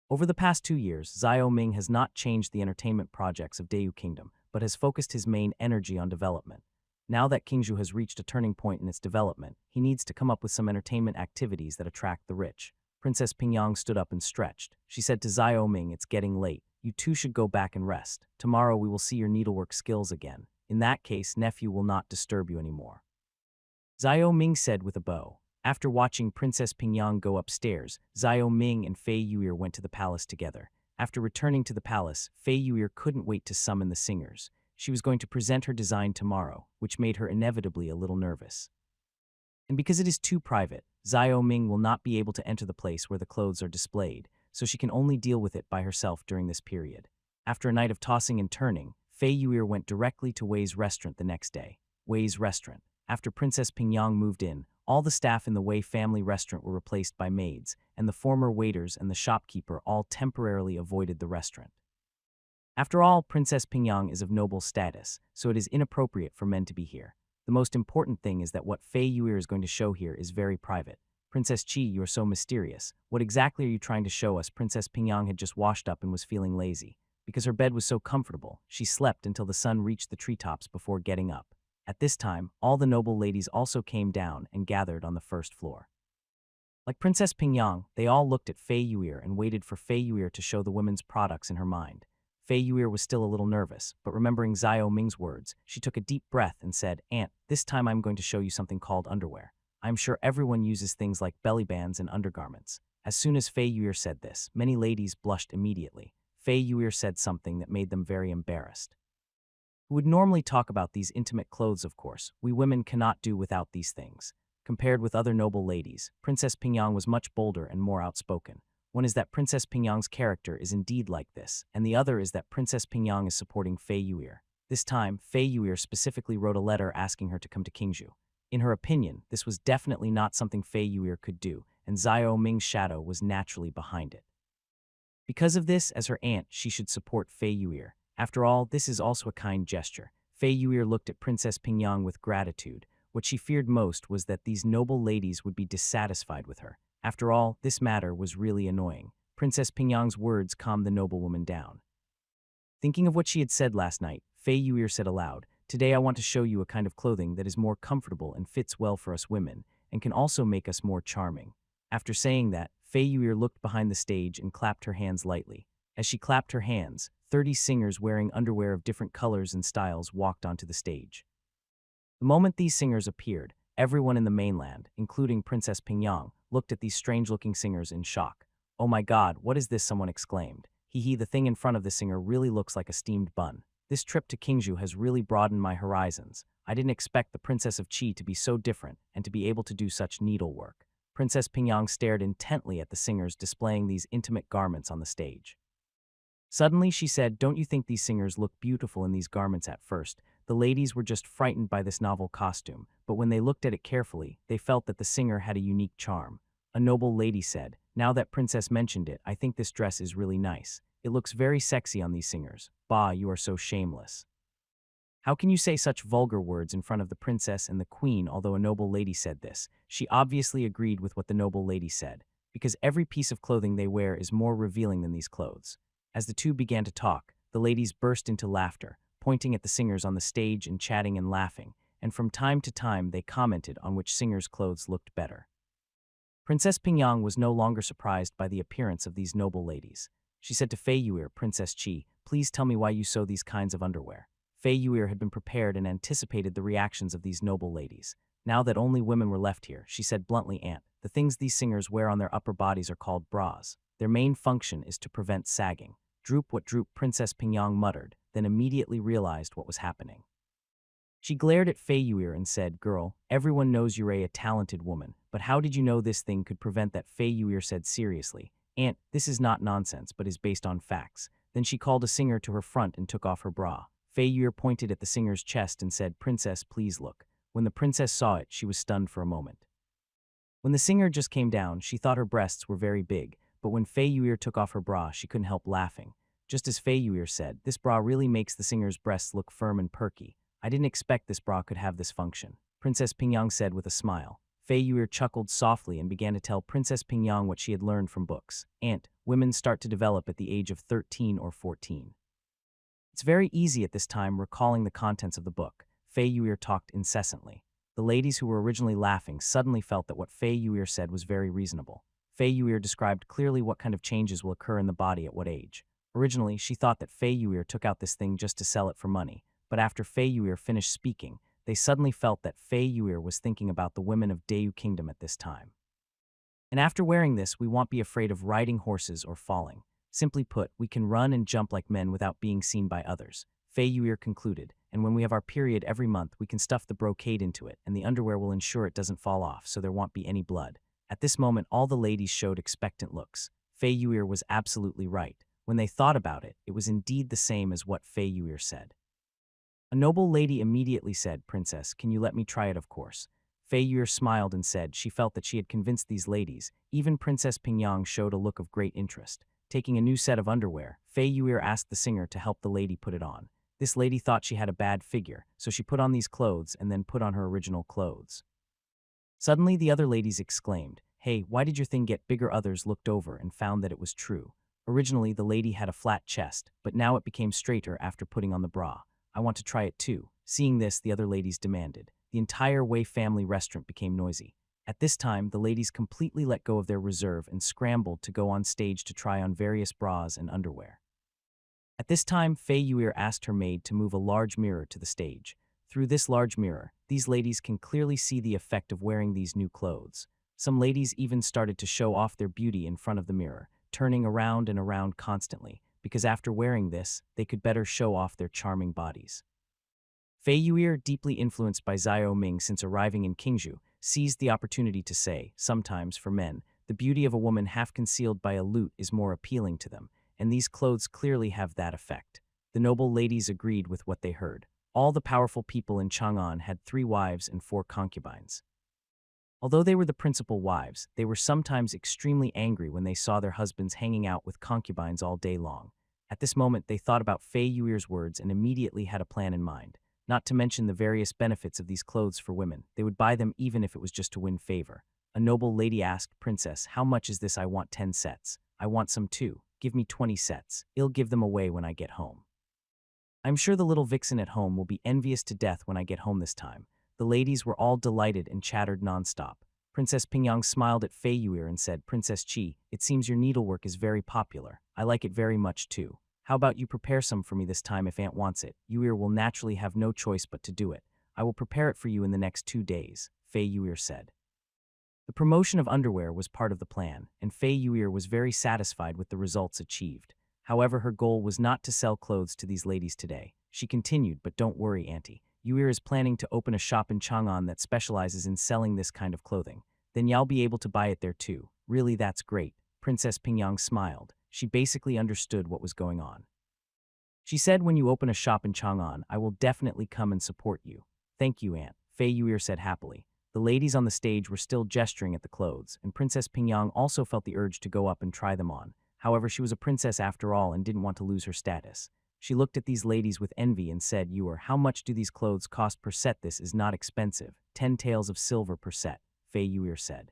Over the past 2 years, Xiao Ming has not changed the entertainment projects of Dayu Kingdom, but has focused his main energy on development. Now that Qingzhou has reached a turning point in its development, he needs to come up with some entertainment activities that attract the rich. Princess Pingyang stood up and stretched. She said to Xiao Ming, "It's getting late. You two should go back and rest. Tomorrow we will see your needlework skills again. In that case, nephew will not disturb you anymore," Xiao Ming said with a bow. After watching Princess Pingyang go upstairs, Xiao Ming and Fei Yuir went to the palace together. After returning to the palace, Fei Yuir couldn't wait to summon the singers. She was going to present her design tomorrow, which made her inevitably a little nervous. And because it is too private, Xiao Ming will not be able to enter the place where the clothes are displayed, so she can only deal with it by herself during this period. After a night of tossing and turning, Fei Yuir went directly to Wei's restaurant the next day. Wei's restaurant. After Princess Pingyang moved in, all the staff in the Wei family restaurant were replaced by maids, and the former waiters and the shopkeeper all temporarily avoided the restaurant. After all, Princess Pingyang is of noble status, so it is inappropriate for men to be here. The most important thing is that what Fei Yuir is going to show here is very private. "Princess Qi, you are so mysterious. What exactly are you trying to show us?" Princess Pingyang had just washed up and was feeling lazy. Because her bed was so comfortable, she slept until the sun reached the treetops before getting up. At this time, all the noble ladies also came down and gathered on the first floor. Like Princess Pingyang, they all looked at Fei Yuir and waited for Fei Yuir to show the women's products in her mind. Fei Yuir was still a little nervous, but remembering Xiao Ming's words, she took a deep breath and said, "Aunt, this time I'm going to show you something called underwear. I'm sure everyone uses things like belly bands and undergarments." As soon as Fei Yuir said this, many ladies blushed immediately. Fei Yuir said something that made them very embarrassed. "We would normally talk about these intimate clothes, of course. We women cannot do without these things." Compared with other noble ladies, Princess Pingyang was much bolder and more outspoken. One is that Princess Pingyang's character is indeed like this, and the other is that Princess Pingyang is supporting Fei Yuir. This time, Fei Yuir specifically wrote a letter asking her to come to Qingzhou. In her opinion, this was definitely not something Fei Yuir could do, and Xiao Ming's shadow was naturally behind it. Because of this, as her aunt, she should support Fei Yuir. After all, this is also a kind gesture. Fei Yuir looked at Princess Pingyang with gratitude. What she feared most was that these noble ladies would be dissatisfied with her. After all, this matter was really annoying. Princess Pingyang's words calmed the noblewoman down. Thinking of what she had said last night, Fei Yuir said aloud, "Today I want to show you a kind of clothing that is more comfortable and fits well for us women, and can also make us more charming." After saying that, Fei Yuir looked behind the stage and clapped her hands lightly. As she clapped her hands, 30 singers wearing underwear of different colors and styles walked onto the stage. The moment these singers appeared, everyone in the mainland, including Princess Pingyang, looked at these strange-looking singers in shock. "Oh my god, what is this?" someone exclaimed. "Hee, the thing in front of the singer really looks like a steamed bun. This trip to Kingju has really broadened my horizons. I didn't expect the Princess of Qi to be so different and to be able to do such needlework." Princess Pingyang stared intently at the singers displaying these intimate garments on the stage. Suddenly she said, "Don't you think these singers look beautiful in these garments?" At first, the ladies were just frightened by this novel costume, but when they looked at it carefully, they felt that the singer had a unique charm. A noble lady said, "Now that Princess mentioned it, I think this dress is really nice. It looks very sexy on these singers. Bah, you are so shameless. How can you say such vulgar words in front of the princess and the queen?" Although a noble lady said this, she obviously agreed with what the noble lady said, because every piece of clothing they wear is more revealing than these clothes. As the two began to talk, the ladies burst into laughter, pointing at the singers on the stage and chatting and laughing, and from time to time they commented on which singer's clothes looked better. Princess Pingyang was no longer surprised by the appearance of these noble ladies. She said to Fei Yuer, "Princess Qi, please tell me why you sew these kinds of underwear." Fei Yuer had been prepared and anticipated the reactions of these noble ladies. Now that only women were left here, she said bluntly, "Aunt, the things these singers wear on their upper bodies are called bras. Their main function is to prevent sagging." "Droop what droop," Princess Pingyang muttered, then immediately realized what was happening. She glared at Fei Yuer and said, "Girl, everyone knows you're a talented woman, but how did you know this thing could prevent that?" Fei Yuer said seriously, "Aunt, this is not nonsense but is based on facts." Then she called a singer to her front and took off her bra. Fei Yuer pointed at the singer's chest and said, "Princess, please look." When the princess saw it, she was stunned for a moment. When the singer just came down, she thought her breasts were very big, but when Fei Yuer took off her bra, she couldn't help laughing. Just as Fei Yuer said, "This bra really makes the singer's breasts look firm and perky. I didn't expect this bra could have this function," Princess Pingyang said with a smile. Fei Yuer chuckled softly and began to tell Princess Pingyang what she had learned from books. "Aunt, women start to develop at the age of 13 or 14. It's very easy at this time recalling the contents of the book." Fei Yuer talked incessantly. The ladies who were originally laughing suddenly felt that what Fei Yuer said was very reasonable. Fei Yuer described clearly what kind of changes will occur in the body at what age. Originally, she thought that Fei Yuer took out this thing just to sell it for money, but after Fei Yuer finished speaking, they suddenly felt that Fei Yuer was thinking about the women of Dayu Kingdom at this time. "And after wearing this, we won't be afraid of riding horses or falling. Simply put, we can run and jump like men without being seen by others," Fei Yuer concluded, "and when we have our period every month, we can stuff the brocade into it, and the underwear will ensure it doesn't fall off, so there won't be any blood." At this moment, all the ladies showed expectant looks. Fei Yuer was absolutely right. When they thought about it, it was indeed the same as what Fei Yuer said. A noble lady immediately said, "Princess, can you let me try it?" "Of course." Fei Yuer smiled and said she felt that she had convinced these ladies. Even Princess Pingyang showed a look of great interest. Taking a new set of underwear, Fei Yuer asked the singer to help the lady put it on. This lady thought she had a bad figure, so she put on these clothes and then put on her original clothes. Suddenly, the other ladies exclaimed, "Hey, why did your thing get bigger?" Others looked over and found that it was true. Originally, the lady had a flat chest, but now it became straighter after putting on the bra. "I want to try it too." Seeing this, the other ladies demanded. The entire Wei family restaurant became noisy. At this time, the ladies completely let go of their reserve and scrambled to go on stage to try on various bras and underwear. At this time, Fei Yuer asked her maid to move a large mirror to the stage. Through this large mirror, these ladies can clearly see the effect of wearing these new clothes. Some ladies even started to show off their beauty in front of the mirror, turning around and around constantly, because after wearing this, they could better show off their charming bodies. Fei Yuer, deeply influenced by Xiao Ming since arriving in Kingju, seized the opportunity to say, sometimes, for men, the beauty of a woman half concealed by a lute is more appealing to them, and these clothes clearly have that effect. The noble ladies agreed with what they heard. All the powerful people in Chang'an had 3 wives and 4 concubines. Although they were the principal wives, they were sometimes extremely angry when they saw their husbands hanging out with concubines all day long. At this moment, they thought about Fei Yuer's words and immediately had a plan in mind. Not to mention the various benefits of these clothes for women. They would buy them even if it was just to win favor. A noble lady asked, "Princess, how much is this?" "I want 10 sets. "I want some too. Give me 20 sets. I'll give them away when I get home. I'm sure the little vixen at home will be envious to death when I get home this time." The ladies were all delighted and chattered nonstop. Princess Pingyang smiled at Fei Yuir and said, Princess Chi, it seems your needlework is very popular. I like it very much too. How about you prepare some for me this time if Aunt wants it? Yuir will naturally have no choice but to do it. I will prepare it for you in the next 2 days, Fei Yuir said. The promotion of underwear was part of the plan, and Fei Yuir was very satisfied with the results achieved. However, her goal was not to sell clothes to these ladies today. She continued, but don't worry, Auntie. Yuir is planning to open a shop in Chang'an that specializes in selling this kind of clothing. Then y'all be able to buy it there too. Really, that's great. Princess Pingyang smiled. She basically understood what was going on. She said, when you open a shop in Chang'an, I will definitely come and support you. Thank you, Aunt, Fei Yuir said happily. The ladies on the stage were still gesturing at the clothes, and Princess Pingyang also felt the urge to go up and try them on. However, she was a princess after all and didn't want to lose her status. She looked at these ladies with envy and said, Yuir, how much do these clothes cost per set? This is not expensive. 10 taels of silver per set, Fei Yuir said.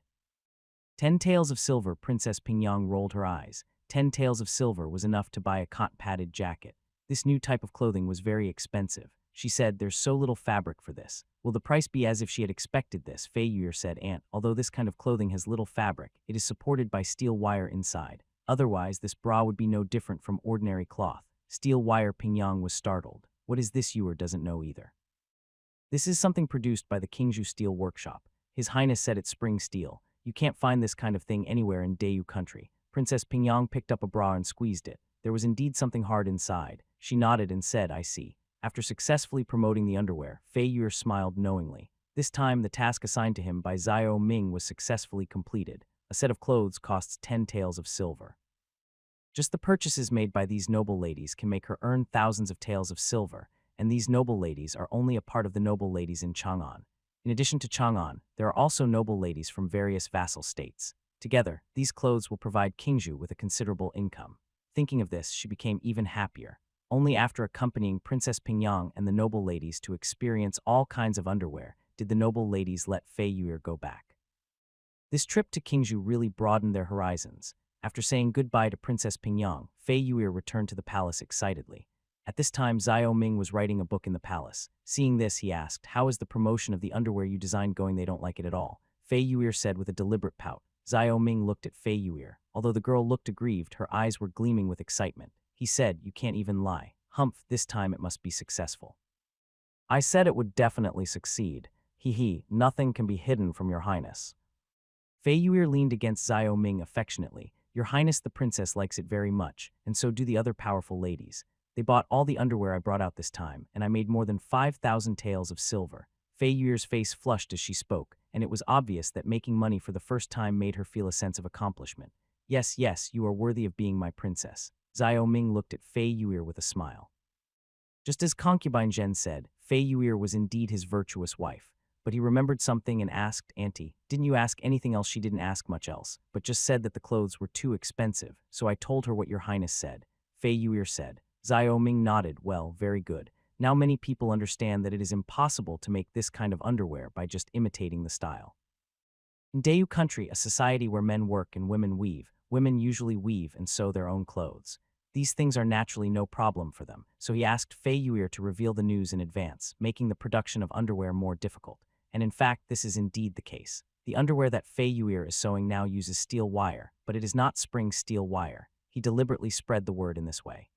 10 taels of silver, Princess Pingyang rolled her eyes. 10 taels of silver was enough to buy a cotton-padded jacket. This new type of clothing was very expensive. She said, there's so little fabric for this. Will the price be as if she had expected this? Fei Yuir said, Aunt, although this kind of clothing has little fabric, it is supported by steel wire inside. Otherwise, this bra would be no different from ordinary cloth. Steel wire. Pingyang was startled. What is this? Yuir doesn't know either. This is something produced by the Qingzhou Steel Workshop. His Highness said it's spring steel. You can't find this kind of thing anywhere in Dayu country. Princess Pingyang picked up a bra and squeezed it. There was indeed something hard inside. She nodded and said, I see. After successfully promoting the underwear, Fei Yuir smiled knowingly. This time, the task assigned to him by Xiao Ming was successfully completed. A set of clothes costs 10 taels of silver. Just the purchases made by these noble ladies can make her earn thousands of taels of silver, and these noble ladies are only a part of the noble ladies in Chang'an. In addition to Chang'an, there are also noble ladies from various vassal states. Together, these clothes will provide Qingzhou with a considerable income. Thinking of this, she became even happier. Only after accompanying Princess Pingyang and the noble ladies to experience all kinds of underwear did the noble ladies let Fei Yuir go back. This trip to Qingzhou really broadened their horizons. After saying goodbye to Princess Pingyang, Fei Yuir returned to the palace excitedly. At this time, Xiao Ming was writing a book in the palace. Seeing this, he asked, how is the promotion of the underwear you designed going? They don't like it at all, Fei Yuir said with a deliberate pout. Xiao Ming looked at Fei Yuir. Although the girl looked aggrieved, her eyes were gleaming with excitement. He said, you can't even lie. Humph, this time it must be successful. I said it would definitely succeed. He, nothing can be hidden from your highness. Fei Yuir leaned against Xiao Ming affectionately. Your highness the princess likes it very much, and so do the other powerful ladies. They bought all the underwear I brought out this time, and I made more than 5,000 taels of silver. Fei Yuir's face flushed as she spoke, and it was obvious that making money for the first time made her feel a sense of accomplishment. Yes, you are worthy of being my princess. Xiao Ming looked at Fei Yuir with a smile. Just as concubine Zhen said, Fei Yuir was indeed his virtuous wife. But he remembered something and asked, Auntie, didn't you ask anything else? She didn't ask much else, but just said that the clothes were too expensive, so I told her what your highness said. Fei Yuir said. Xiao Ming nodded. Well, very good. Now many people understand that it is impossible to make this kind of underwear by just imitating the style. In Dayu country, a society where men work and women weave, women usually weave and sew their own clothes. These things are naturally no problem for them, so he asked Fei Yuir to reveal the news in advance, making the production of underwear more difficult. And in fact, this is indeed the case. The underwear that Fei Yuir is sewing now uses steel wire, but it is not spring steel wire. He deliberately spread the word in this way.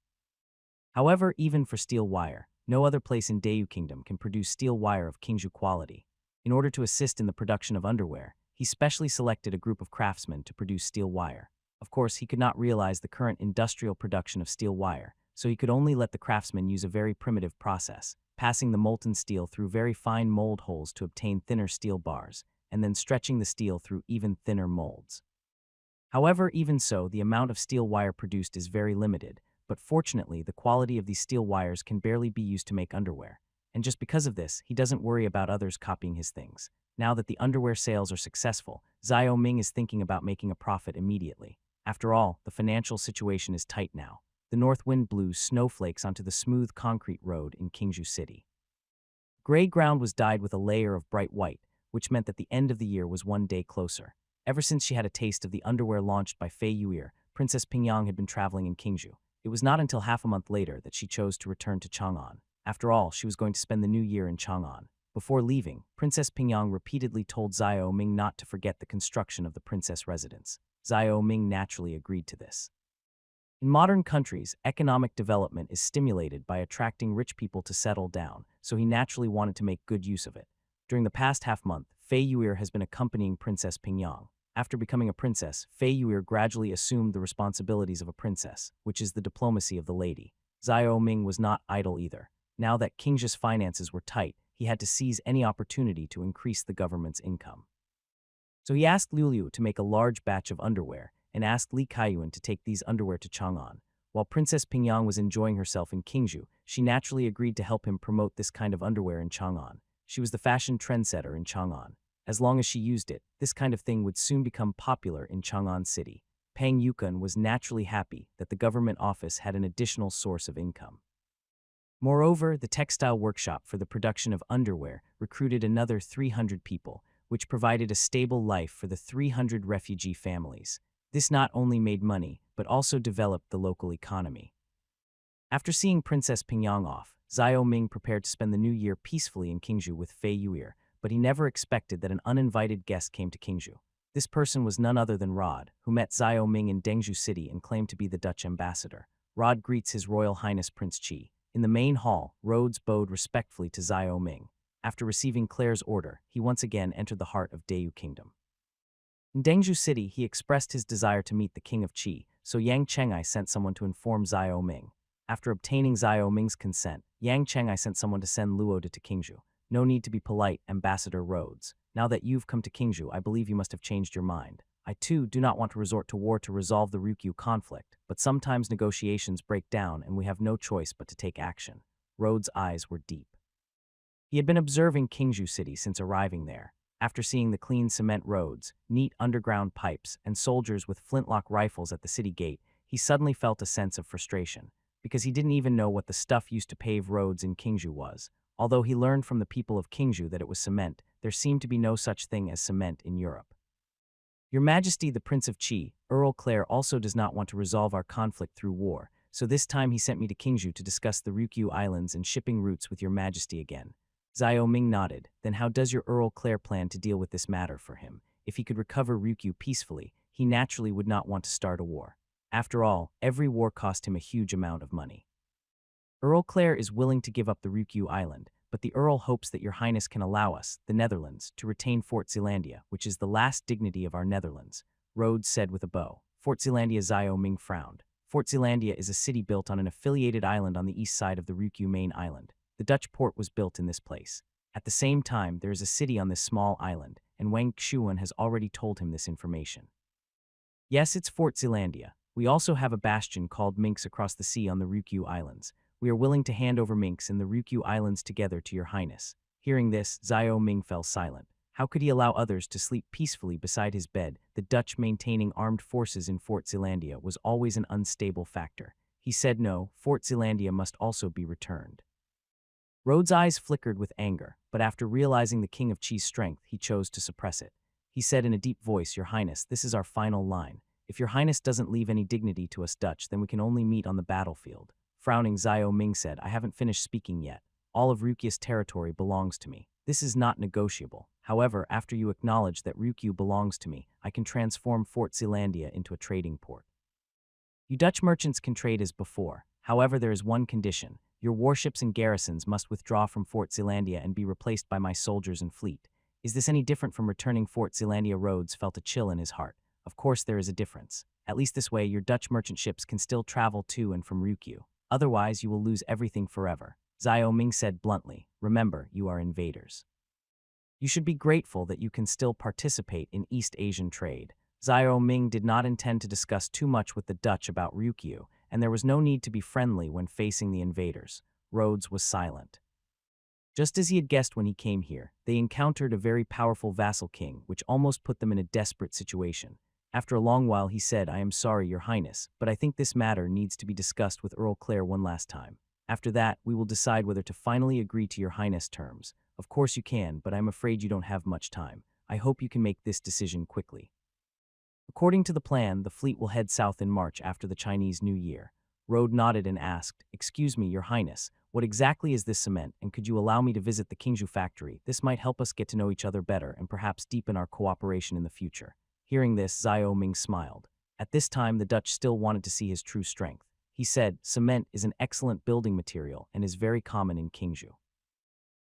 However, even for steel wire, no other place in Dayu Kingdom can produce steel wire of Qingzhou quality. In order to assist in the production of underwear, he specially selected a group of craftsmen to produce steel wire. Of course, he could not realize the current industrial production of steel wire, so he could only let the craftsmen use a very primitive process, passing the molten steel through very fine mold holes to obtain thinner steel bars, and then stretching the steel through even thinner molds. However, even so, the amount of steel wire produced is very limited, but fortunately, the quality of these steel wires can barely be used to make underwear. And just because of this, he doesn't worry about others copying his things. Now that the underwear sales are successful, Xiao Ming is thinking about making a profit immediately. After all, the financial situation is tight now. The north wind blew snowflakes onto the smooth concrete road in Qingzhou City. Gray ground was dyed with a layer of bright white, which meant that the end of the year was one day closer. Ever since she had a taste of the underwear launched by Fei Yuir, Princess Pingyang had been traveling in Qingzhou. It was not until half a month later that she chose to return to Chang'an. After all, she was going to spend the new year in Chang'an. Before leaving, Princess Pingyang repeatedly told Xiao Ming not to forget the construction of the princess residence. Xiao Ming naturally agreed to this. In modern countries, economic development is stimulated by attracting rich people to settle down, so he naturally wanted to make good use of it. During the past half-month, Fei Yuer has been accompanying Princess Pingyang. After becoming a princess, Fei Yuer gradually assumed the responsibilities of a princess, which is the diplomacy of the lady. Xiao Ming was not idle either. Now that Qingzhi's finances were tight, he had to seize any opportunity to increase the government's income. So he asked Liu Liu to make a large batch of underwear, and asked Li Kaiyuan to take these underwear to Chang'an. While Princess Pingyang was enjoying herself in Qingzhou, she naturally agreed to help him promote this kind of underwear in Chang'an. She was the fashion trendsetter in Chang'an. As long as she used it, this kind of thing would soon become popular in Chang'an City. Pang Yukun was naturally happy that the government office had an additional source of income. Moreover, the textile workshop for the production of underwear recruited another 300 people, which provided a stable life for the 300 refugee families. This not only made money, but also developed the local economy. After seeing Princess Pingyang off, Xiao Ming prepared to spend the new year peacefully in Qingzhou with Fei Yuer, but he never expected that an uninvited guest came to Qingzhou. This person was none other than Rod, who met Xiao Ming in Dengzhou City and claimed to be the Dutch ambassador. Rod greets His Royal Highness Prince Qi. In the main hall, Rhodes bowed respectfully to Xiao Ming. After receiving Claire's order, he once again entered the heart of Dayu Kingdom. In Dengzhou City, he expressed his desire to meet the King of Qi, so Yang Chengai sent someone to inform Xiao Ming. After obtaining Xiao Ming's consent, Yang Chengai sent someone to send Luoda to Qingzhou. No need to be polite, Ambassador Rhodes. Now that you've come to Qingzhou, I believe you must have changed your mind. I too do not want to resort to war to resolve the Ryukyu conflict, but sometimes negotiations break down and we have no choice but to take action. Rhodes' eyes were deep. He had been observing Qingzhou City since arriving there. After seeing the clean cement roads, neat underground pipes, and soldiers with flintlock rifles at the city gate, he suddenly felt a sense of frustration, because he didn't even know what the stuff used to pave roads in Qingzhou was. Although he learned from the people of Qingzhou that it was cement, there seemed to be no such thing as cement in Europe. Your Majesty, the Prince of Qi, Earl Clare also does not want to resolve our conflict through war, so this time he sent me to Qingzhou to discuss the Ryukyu Islands and shipping routes with Your Majesty again. Xiao Ming nodded. Then how does your Earl Clare plan to deal with this matter for him? If he could recover Ryukyu peacefully, he naturally would not want to start a war. After all, every war cost him a huge amount of money. Earl Clare is willing to give up the Ryukyu Island, but the Earl hopes that Your Highness can allow us, the Netherlands, to retain Fort Zeelandia, which is the last dignity of our Netherlands, Rhodes said with a bow. Fort Zeelandia. Xiao Ming frowned. Fort Zeelandia is a city built on an affiliated island on the east side of the Ryukyu main island. The Dutch port was built in this place. At the same time, there is a city on this small island, and Wang Xuan has already told him this information. Yes, it's Fort Zeelandia. We also have a bastion called Minx across the sea on the Ryukyu Islands. We are willing to hand over Minx and the Ryukyu Islands together to Your Highness. Hearing this, Xiao Ming fell silent. How could he allow others to sleep peacefully beside his bed? The Dutch maintaining armed forces in Fort Zeelandia was always an unstable factor. He said no, Fort Zeelandia must also be returned. Rhodes' eyes flickered with anger, but after realizing the King of Qi's strength, he chose to suppress it. He said in a deep voice, Your Highness, this is our final line. If Your Highness doesn't leave any dignity to us Dutch, then we can only meet on the battlefield. Frowning, Xiao Ming said, I haven't finished speaking yet. All of Ryukyu's territory belongs to me. This is not negotiable. However, after you acknowledge that Ryukyu belongs to me, I can transform Fort Zeelandia into a trading port. You Dutch merchants can trade as before. However, there is one condition. Your warships and garrisons must withdraw from Fort Zeelandia and be replaced by my soldiers and fleet. Is this any different from returning Fort Zeelandia? Rhodes felt a chill in his heart. Of course there is a difference. At least this way your Dutch merchant ships can still travel to and from Ryukyu. Otherwise you will lose everything forever. Xiao Ming said bluntly, remember, you are invaders. You should be grateful that you can still participate in East Asian trade. Xiao Ming did not intend to discuss too much with the Dutch about Ryukyu, and there was no need to be friendly when facing the invaders. Rhodes was silent. Just as he had guessed when he came here, they encountered a very powerful vassal king, which almost put them in a desperate situation. After a long while he said, I am sorry, Your Highness, but I think this matter needs to be discussed with Earl Clare one last time. After that, we will decide whether to finally agree to Your Highness' terms. Of course you can, but I'm afraid you don't have much time. I hope you can make this decision quickly. According to the plan, the fleet will head south in March after the Chinese New Year. Rode nodded and asked, "Excuse me, Your Highness, what exactly is this cement, and could you allow me to visit the Kingju factory? This might help us get to know each other better and perhaps deepen our cooperation in the future." Hearing this, Xiao Ming smiled. At this time, the Dutch still wanted to see his true strength. He said, "Cement is an excellent building material and is very common in Kingju.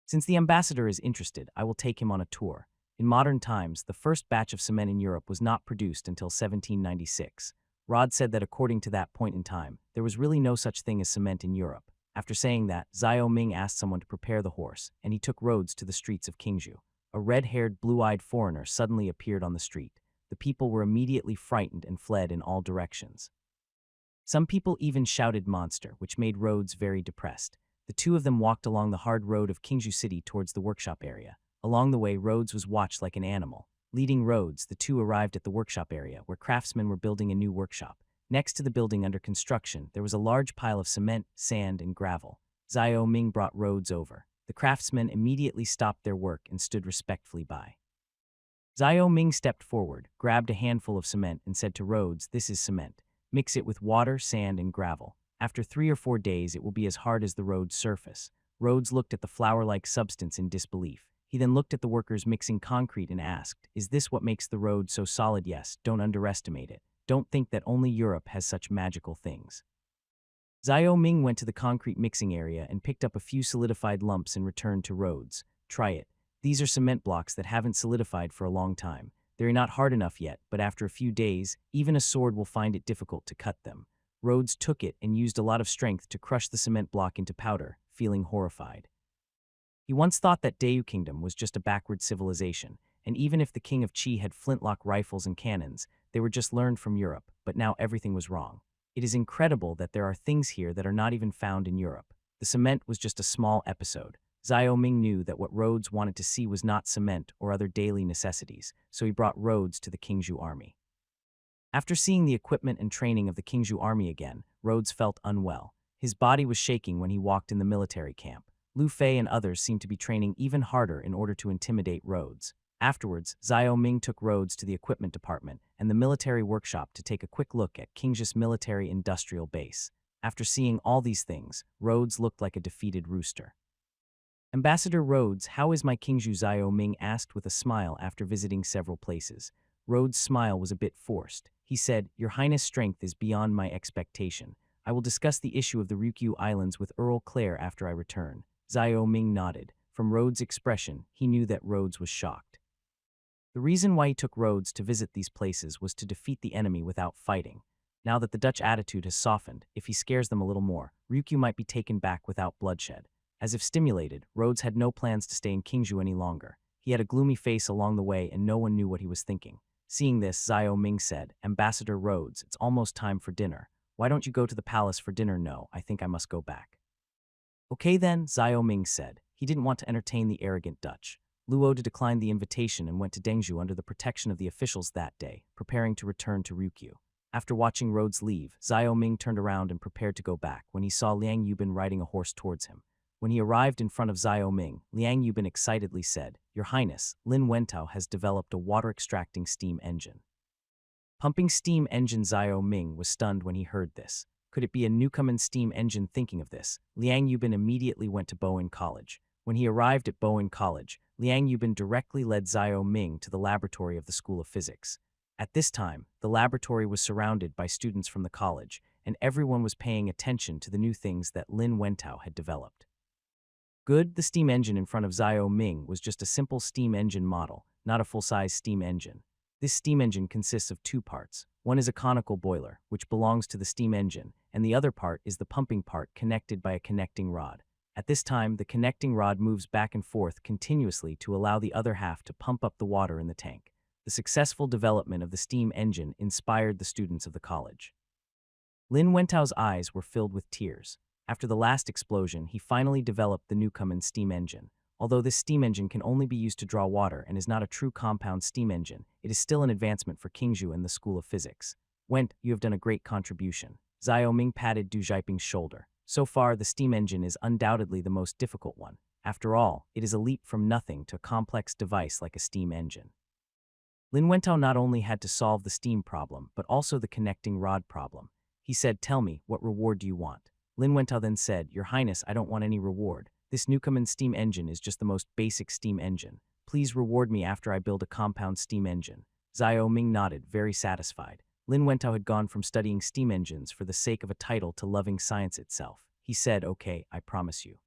Since the ambassador is interested, I will take him on a tour." In modern times, the first batch of cement in Europe was not produced until 1796. Rod said that according to that point in time, there was really no such thing as cement in Europe. After saying that, Xiao Ming asked someone to prepare the horse, and he took Rhodes to the streets of Kingju. A red-haired, blue-eyed foreigner suddenly appeared on the street. The people were immediately frightened and fled in all directions. Some people even shouted "monster," which made Rhodes very depressed. The two of them walked along the hard road of Kingju City towards the workshop area. Along the way, Rhodes was watched like an animal. Leading Rhodes, the two arrived at the workshop area, where craftsmen were building a new workshop. Next to the building under construction, there was a large pile of cement, sand, and gravel. Xiao Ming brought Rhodes over. The craftsmen immediately stopped their work and stood respectfully by. Xiao Ming stepped forward, grabbed a handful of cement, and said to Rhodes, "This is cement. Mix it with water, sand, and gravel. After 3 or 4 days, it will be as hard as the road's surface." Rhodes looked at the flour-like substance in disbelief. He then looked at the workers mixing concrete and asked, "Is this what makes the road so solid?" "Yes, don't underestimate it. Don't think that only Europe has such magical things." Xiao Ming went to the concrete mixing area and picked up a few solidified lumps and returned to Rhodes. "Try it. These are cement blocks that haven't solidified for a long time. They're not hard enough yet, but after a few days, even a sword will find it difficult to cut them." Rhodes took it and used a lot of strength to crush the cement block into powder, feeling horrified. He once thought that Dayu Kingdom was just a backward civilization, and even if the king of Qi had flintlock rifles and cannons, they were just learned from Europe, but now everything was wrong. It is incredible that there are things here that are not even found in Europe. The cement was just a small episode. Xiao Ming knew that what Rhodes wanted to see was not cement or other daily necessities, so he brought Rhodes to the Kingju army. After seeing the equipment and training of the Kingju army again, Rhodes felt unwell. His body was shaking when he walked in the military camp. Lu Fei and others seemed to be training even harder in order to intimidate Rhodes. Afterwards, Xiao Ming took Rhodes to the equipment department and the military workshop to take a quick look at Kingju's military industrial base. After seeing all these things, Rhodes looked like a defeated rooster. "Ambassador Rhodes, how is my Kingju?" Xiao Ming asked with a smile after visiting several places. Rhodes' smile was a bit forced. He said, "Your Highness' strength is beyond my expectation. I will discuss the issue of the Ryukyu Islands with Earl Clare after I return." Xiao Ming nodded. From Rhodes' expression, he knew that Rhodes was shocked. The reason why he took Rhodes to visit these places was to defeat the enemy without fighting. Now that the Dutch attitude has softened, if he scares them a little more, Ryukyu might be taken back without bloodshed. As if stimulated, Rhodes had no plans to stay in Kingju any longer. He had a gloomy face along the way and no one knew what he was thinking. Seeing this, Xiao Ming said, "Ambassador Rhodes, it's almost time for dinner. Why don't you go to the palace for dinner?" "No, I think I must go back." "Okay then," Xiao Ming said. He didn't want to entertain the arrogant Dutch. Luo declined the invitation and went to Dengzhou under the protection of the officials that day, preparing to return to Ryukyu. After watching Rhodes leave, Xiao Ming turned around and prepared to go back when he saw Liang Yubin riding a horse towards him. When he arrived in front of Xiao Ming, Liang Yubin excitedly said, "Your Highness, Lin Wentao has developed a water-extracting steam engine." Pumping steam engine. Xiao Ming was stunned when he heard this. Could it be a Newcomen steam engine? Thinking of this, Liang Yubin immediately went to Bowen College. When he arrived at Bowen College, Liang Yubin directly led Xiao Ming to the laboratory of the School of Physics. At this time, the laboratory was surrounded by students from the college, and everyone was paying attention to the new things that Lin Wentao had developed. Good, the steam engine in front of Xiao Ming was just a simple steam engine model, not a full-size steam engine. This steam engine consists of 2 parts. One is a conical boiler, which belongs to the steam engine, and the other part is the pumping part connected by a connecting rod. At this time, the connecting rod moves back and forth continuously to allow the other half to pump up the water in the tank. The successful development of the steam engine inspired the students of the college. Lin Wentao's eyes were filled with tears. After the last explosion, he finally developed the Newcomen steam engine. Although this steam engine can only be used to draw water and is not a true compound steam engine, it is still an advancement for Kingju and the School of Physics. "Went, you have done a great contribution." Xiao Ming patted Du Xiaoping's shoulder. "So far, the steam engine is undoubtedly the most difficult one. After all, it is a leap from nothing to a complex device like a steam engine." Lin Wentao not only had to solve the steam problem, but also the connecting rod problem. He said, "Tell me, what reward do you want?" Lin Wentao then said, "Your Highness, I don't want any reward. This Newcomen steam engine is just the most basic steam engine. Please reward me after I build a compound steam engine." Xiao Ming nodded, very satisfied. Lin Wentao had gone from studying steam engines for the sake of a title to loving science itself. He said, "Okay, I promise you."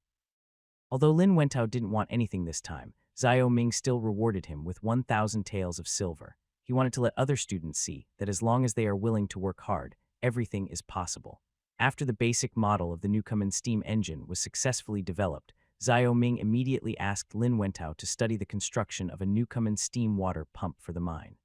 Although Lin Wentao didn't want anything this time, Xiao Ming still rewarded him with 1,000 taels of silver. He wanted to let other students see that as long as they are willing to work hard, everything is possible. After the basic model of the Newcomen steam engine was successfully developed, Xiao Ming immediately asked Lin Wentao to study the construction of a Newcomen steam water pump for the mine.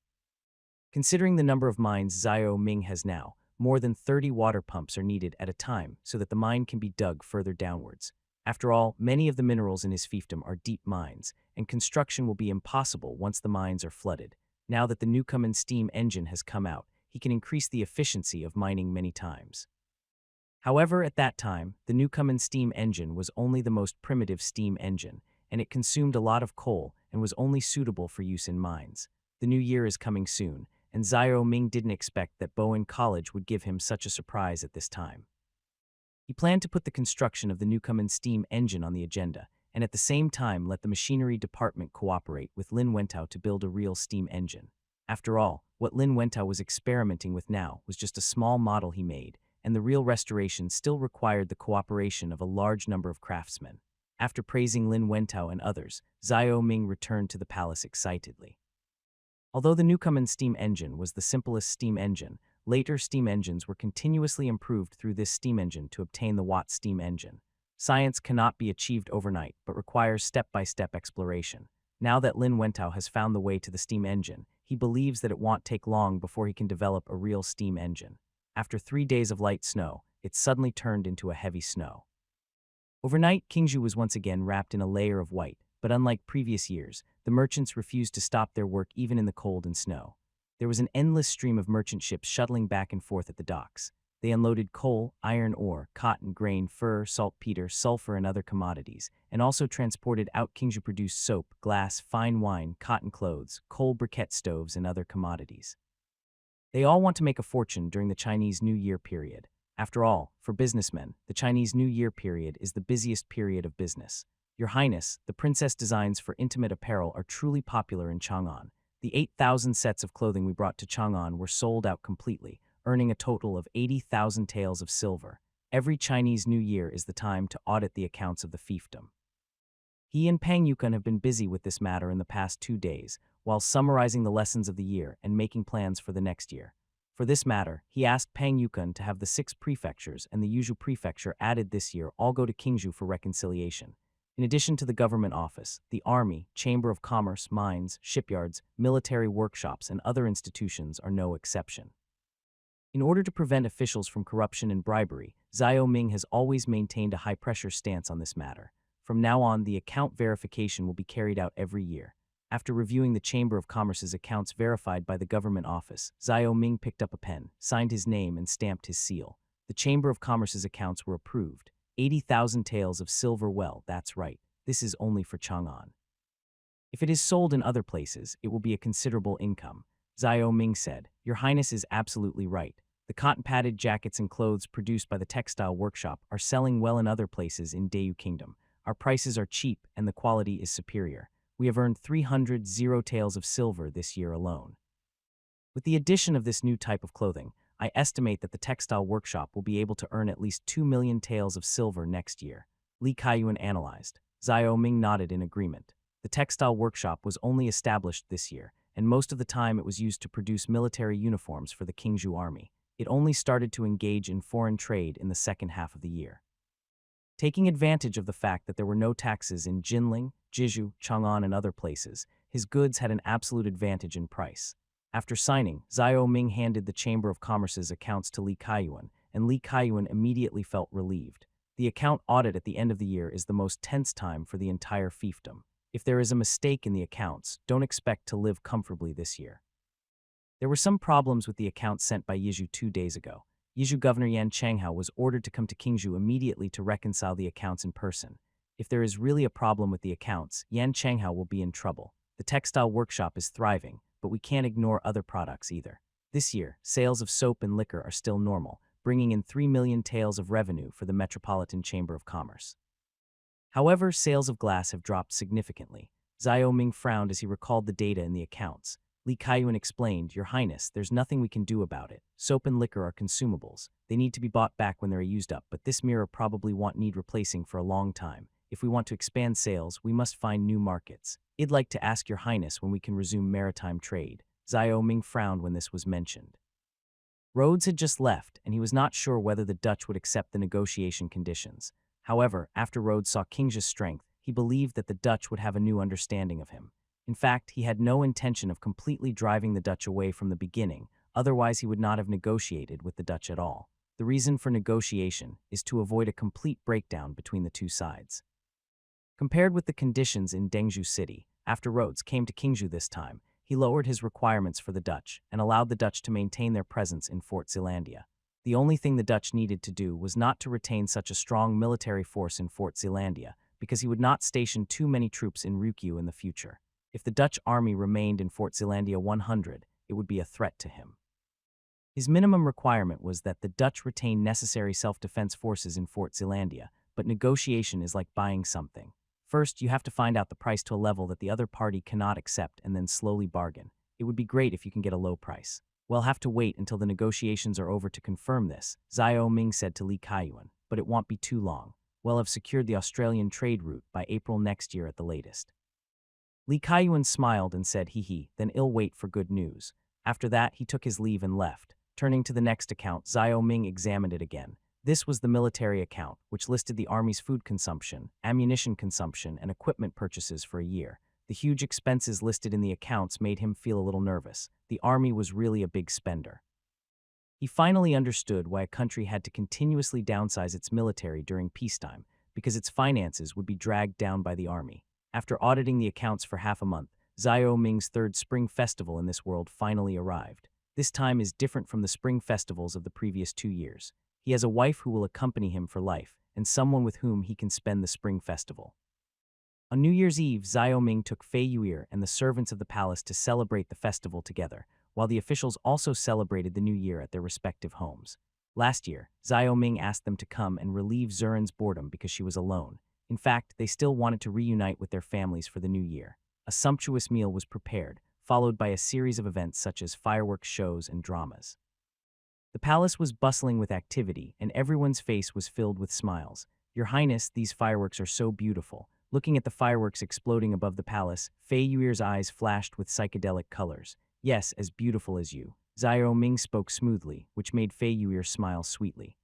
Considering the number of mines Xiao Ming has now, more than 30 water pumps are needed at a time so that the mine can be dug further downwards. After all, many of the minerals in his fiefdom are deep mines, and construction will be impossible once the mines are flooded. Now that the Newcomen steam engine has come out, he can increase the efficiency of mining many times. However, at that time, the Newcomen steam engine was only the most primitive steam engine, and it consumed a lot of coal and was only suitable for use in mines. The new year is coming soon, and Xiao Ming didn't expect that Bowen College would give him such a surprise at this time. He planned to put the construction of the Newcomen steam engine on the agenda, and at the same time let the machinery department cooperate with Lin Wentao to build a real steam engine. After all, what Lin Wentao was experimenting with now was just a small model he made, and the real restoration still required the cooperation of a large number of craftsmen. After praising Lin Wentao and others, Xiao Ming returned to the palace excitedly. Although the Newcomen steam engine was the simplest steam engine, later steam engines were continuously improved through this steam engine to obtain the Watt steam engine. Science cannot be achieved overnight, but requires step-by-step exploration. Now that Lin Wentao has found the way to the steam engine, he believes that it won't take long before he can develop a real steam engine. After 3 days of light snow, it suddenly turned into a heavy snow. Overnight, Qingzhou was once again wrapped in a layer of white, but unlike previous years, the merchants refused to stop their work even in the cold and snow. There was an endless stream of merchant ships shuttling back and forth at the docks. They unloaded coal, iron ore, cotton, grain, fur, saltpeter, sulfur, and other commodities, and also transported out Qingzhou-produced soap, glass, fine wine, cotton clothes, coal briquette stoves, and other commodities. They all want to make a fortune during the Chinese New Year period. After all, for businessmen, the Chinese New Year period is the busiest period of business. Your Highness, the princess designs for intimate apparel are truly popular in Chang'an. The 8,000 sets of clothing we brought to Chang'an were sold out completely, earning a total of 80,000 taels of silver. Every Chinese New Year is the time to audit the accounts of the fiefdom. He and Pang Yukun have been busy with this matter in the past 2 days, while summarizing the lessons of the year and making plans for the next year. For this matter, he asked Pang Yukun to have the 6 prefectures and the Yuzhou prefecture added this year all go to Qingzhou for reconciliation. In addition to the government office, the army, chamber of commerce, mines, shipyards, military workshops, and other institutions are no exception. In order to prevent officials from corruption and bribery, Xiao Ming has always maintained a high-pressure stance on this matter. From now on, the account verification will be carried out every year. After reviewing the Chamber of Commerce's accounts verified by the government office, Xiao Ming picked up a pen, signed his name, and stamped his seal. The Chamber of Commerce's accounts were approved. 80,000 taels of silver, well, that's right. This is only for Chang'an. If it is sold in other places, it will be a considerable income. Xiao Ming said, "Your Highness is absolutely right. The cotton-padded jackets and clothes produced by the textile workshop are selling well in other places in Dayu Kingdom. Our prices are cheap and the quality is superior. We have earned 300 taels of silver this year alone. With the addition of this new type of clothing, I estimate that the textile workshop will be able to earn at least 2 million taels of silver next year." Li Kaiyuan analyzed. Xiao Ming nodded in agreement. The textile workshop was only established this year, and most of the time it was used to produce military uniforms for the Qingzhou army. It only started to engage in foreign trade in the second half of the year. Taking advantage of the fact that there were no taxes in Jinling, Jizhu, Chang'an, and other places, his goods had an absolute advantage in price. After signing, Xiao Ming handed the Chamber of Commerce's accounts to Li Kaiyuan, and Li Kaiyuan immediately felt relieved. The account audit at the end of the year is the most tense time for the entire fiefdom. If there is a mistake in the accounts, don't expect to live comfortably this year. There were some problems with the accounts sent by Yizhou 2 days ago. Yizhou Governor Yan Changhao was ordered to come to Qingzhou immediately to reconcile the accounts in person. If there is really a problem with the accounts, Yan Changhao will be in trouble. The textile workshop is thriving, but we can't ignore other products either. This year, sales of soap and liquor are still normal. bringing in 3 million taels of revenue for the Metropolitan Chamber of Commerce. However, sales of glass have dropped significantly. Xiao Ming frowned as he recalled the data in the accounts. Li Kaiyuan explained, Your Highness, there's nothing we can do about it. Soap and liquor are consumables. They need to be bought back when they're used up, but this mirror probably won't need replacing for a long time. If we want to expand sales, we must find new markets. I'd like to ask Your Highness when we can resume maritime trade. Xiao Ming frowned when this was mentioned. Rhodes had just left, and he was not sure whether the Dutch would accept the negotiation conditions. However, after Rhodes saw King's strength, he believed that the Dutch would have a new understanding of him. In fact, he had no intention of completely driving the Dutch away from the beginning, otherwise he would not have negotiated with the Dutch at all. The reason for negotiation is to avoid a complete breakdown between the two sides. Compared with the conditions in Dengzhou City, after Rhodes came to Kingzhou this time, he lowered his requirements for the Dutch and allowed the Dutch to maintain their presence in Fort Zeelandia. The only thing the Dutch needed to do was not to retain such a strong military force in Fort Zeelandia, because he would not station too many troops in Ryukyu in the future. If the Dutch army remained in Fort Zeelandia 100, it would be a threat to him. His minimum requirement was that the Dutch retain necessary self-defense forces in Fort Zeelandia, but negotiation is like buying something. First, you have to find out the price to a level that the other party cannot accept and then slowly bargain. It would be great if you can get a low price. We'll have to wait until the negotiations are over to confirm this, Xiao Ming said to Li Kaiyuan, but it won't be too long. We'll have secured the Australian trade route by April next year at the latest. Li Kaiyuan smiled and said, hee, then I'll wait for good news. After that, he took his leave and left. Turning to the next account, Xiao Ming examined it again. This was the military account, which listed the army's food consumption, ammunition consumption, and equipment purchases for a year. The huge expenses listed in the accounts made him feel a little nervous. The army was really a big spender. He finally understood why a country had to continuously downsize its military during peacetime, because its finances would be dragged down by the army. After auditing the accounts for half a month, Xiao Ming's third spring festival in this world finally arrived. This time is different from the spring festivals of the previous 2 years. He has a wife who will accompany him for life, and someone with whom he can spend the spring festival. On New Year's Eve, Xiao Ming took Fei Yu'er and the servants of the palace to celebrate the festival together, while the officials also celebrated the new year at their respective homes. Last year, Xiao Ming asked them to come and relieve Zurin's boredom because she was alone. In fact, they still wanted to reunite with their families for the new year. A sumptuous meal was prepared, followed by a series of events such as fireworks shows and dramas. The palace was bustling with activity, and everyone's face was filled with smiles. Your Highness, these fireworks are so beautiful. Looking at the fireworks exploding above the palace, Fei Yu'er's eyes flashed with psychedelic colors. Yes, as beautiful as you. Xiao Ming spoke smoothly, which made Fei Yu'er smile sweetly.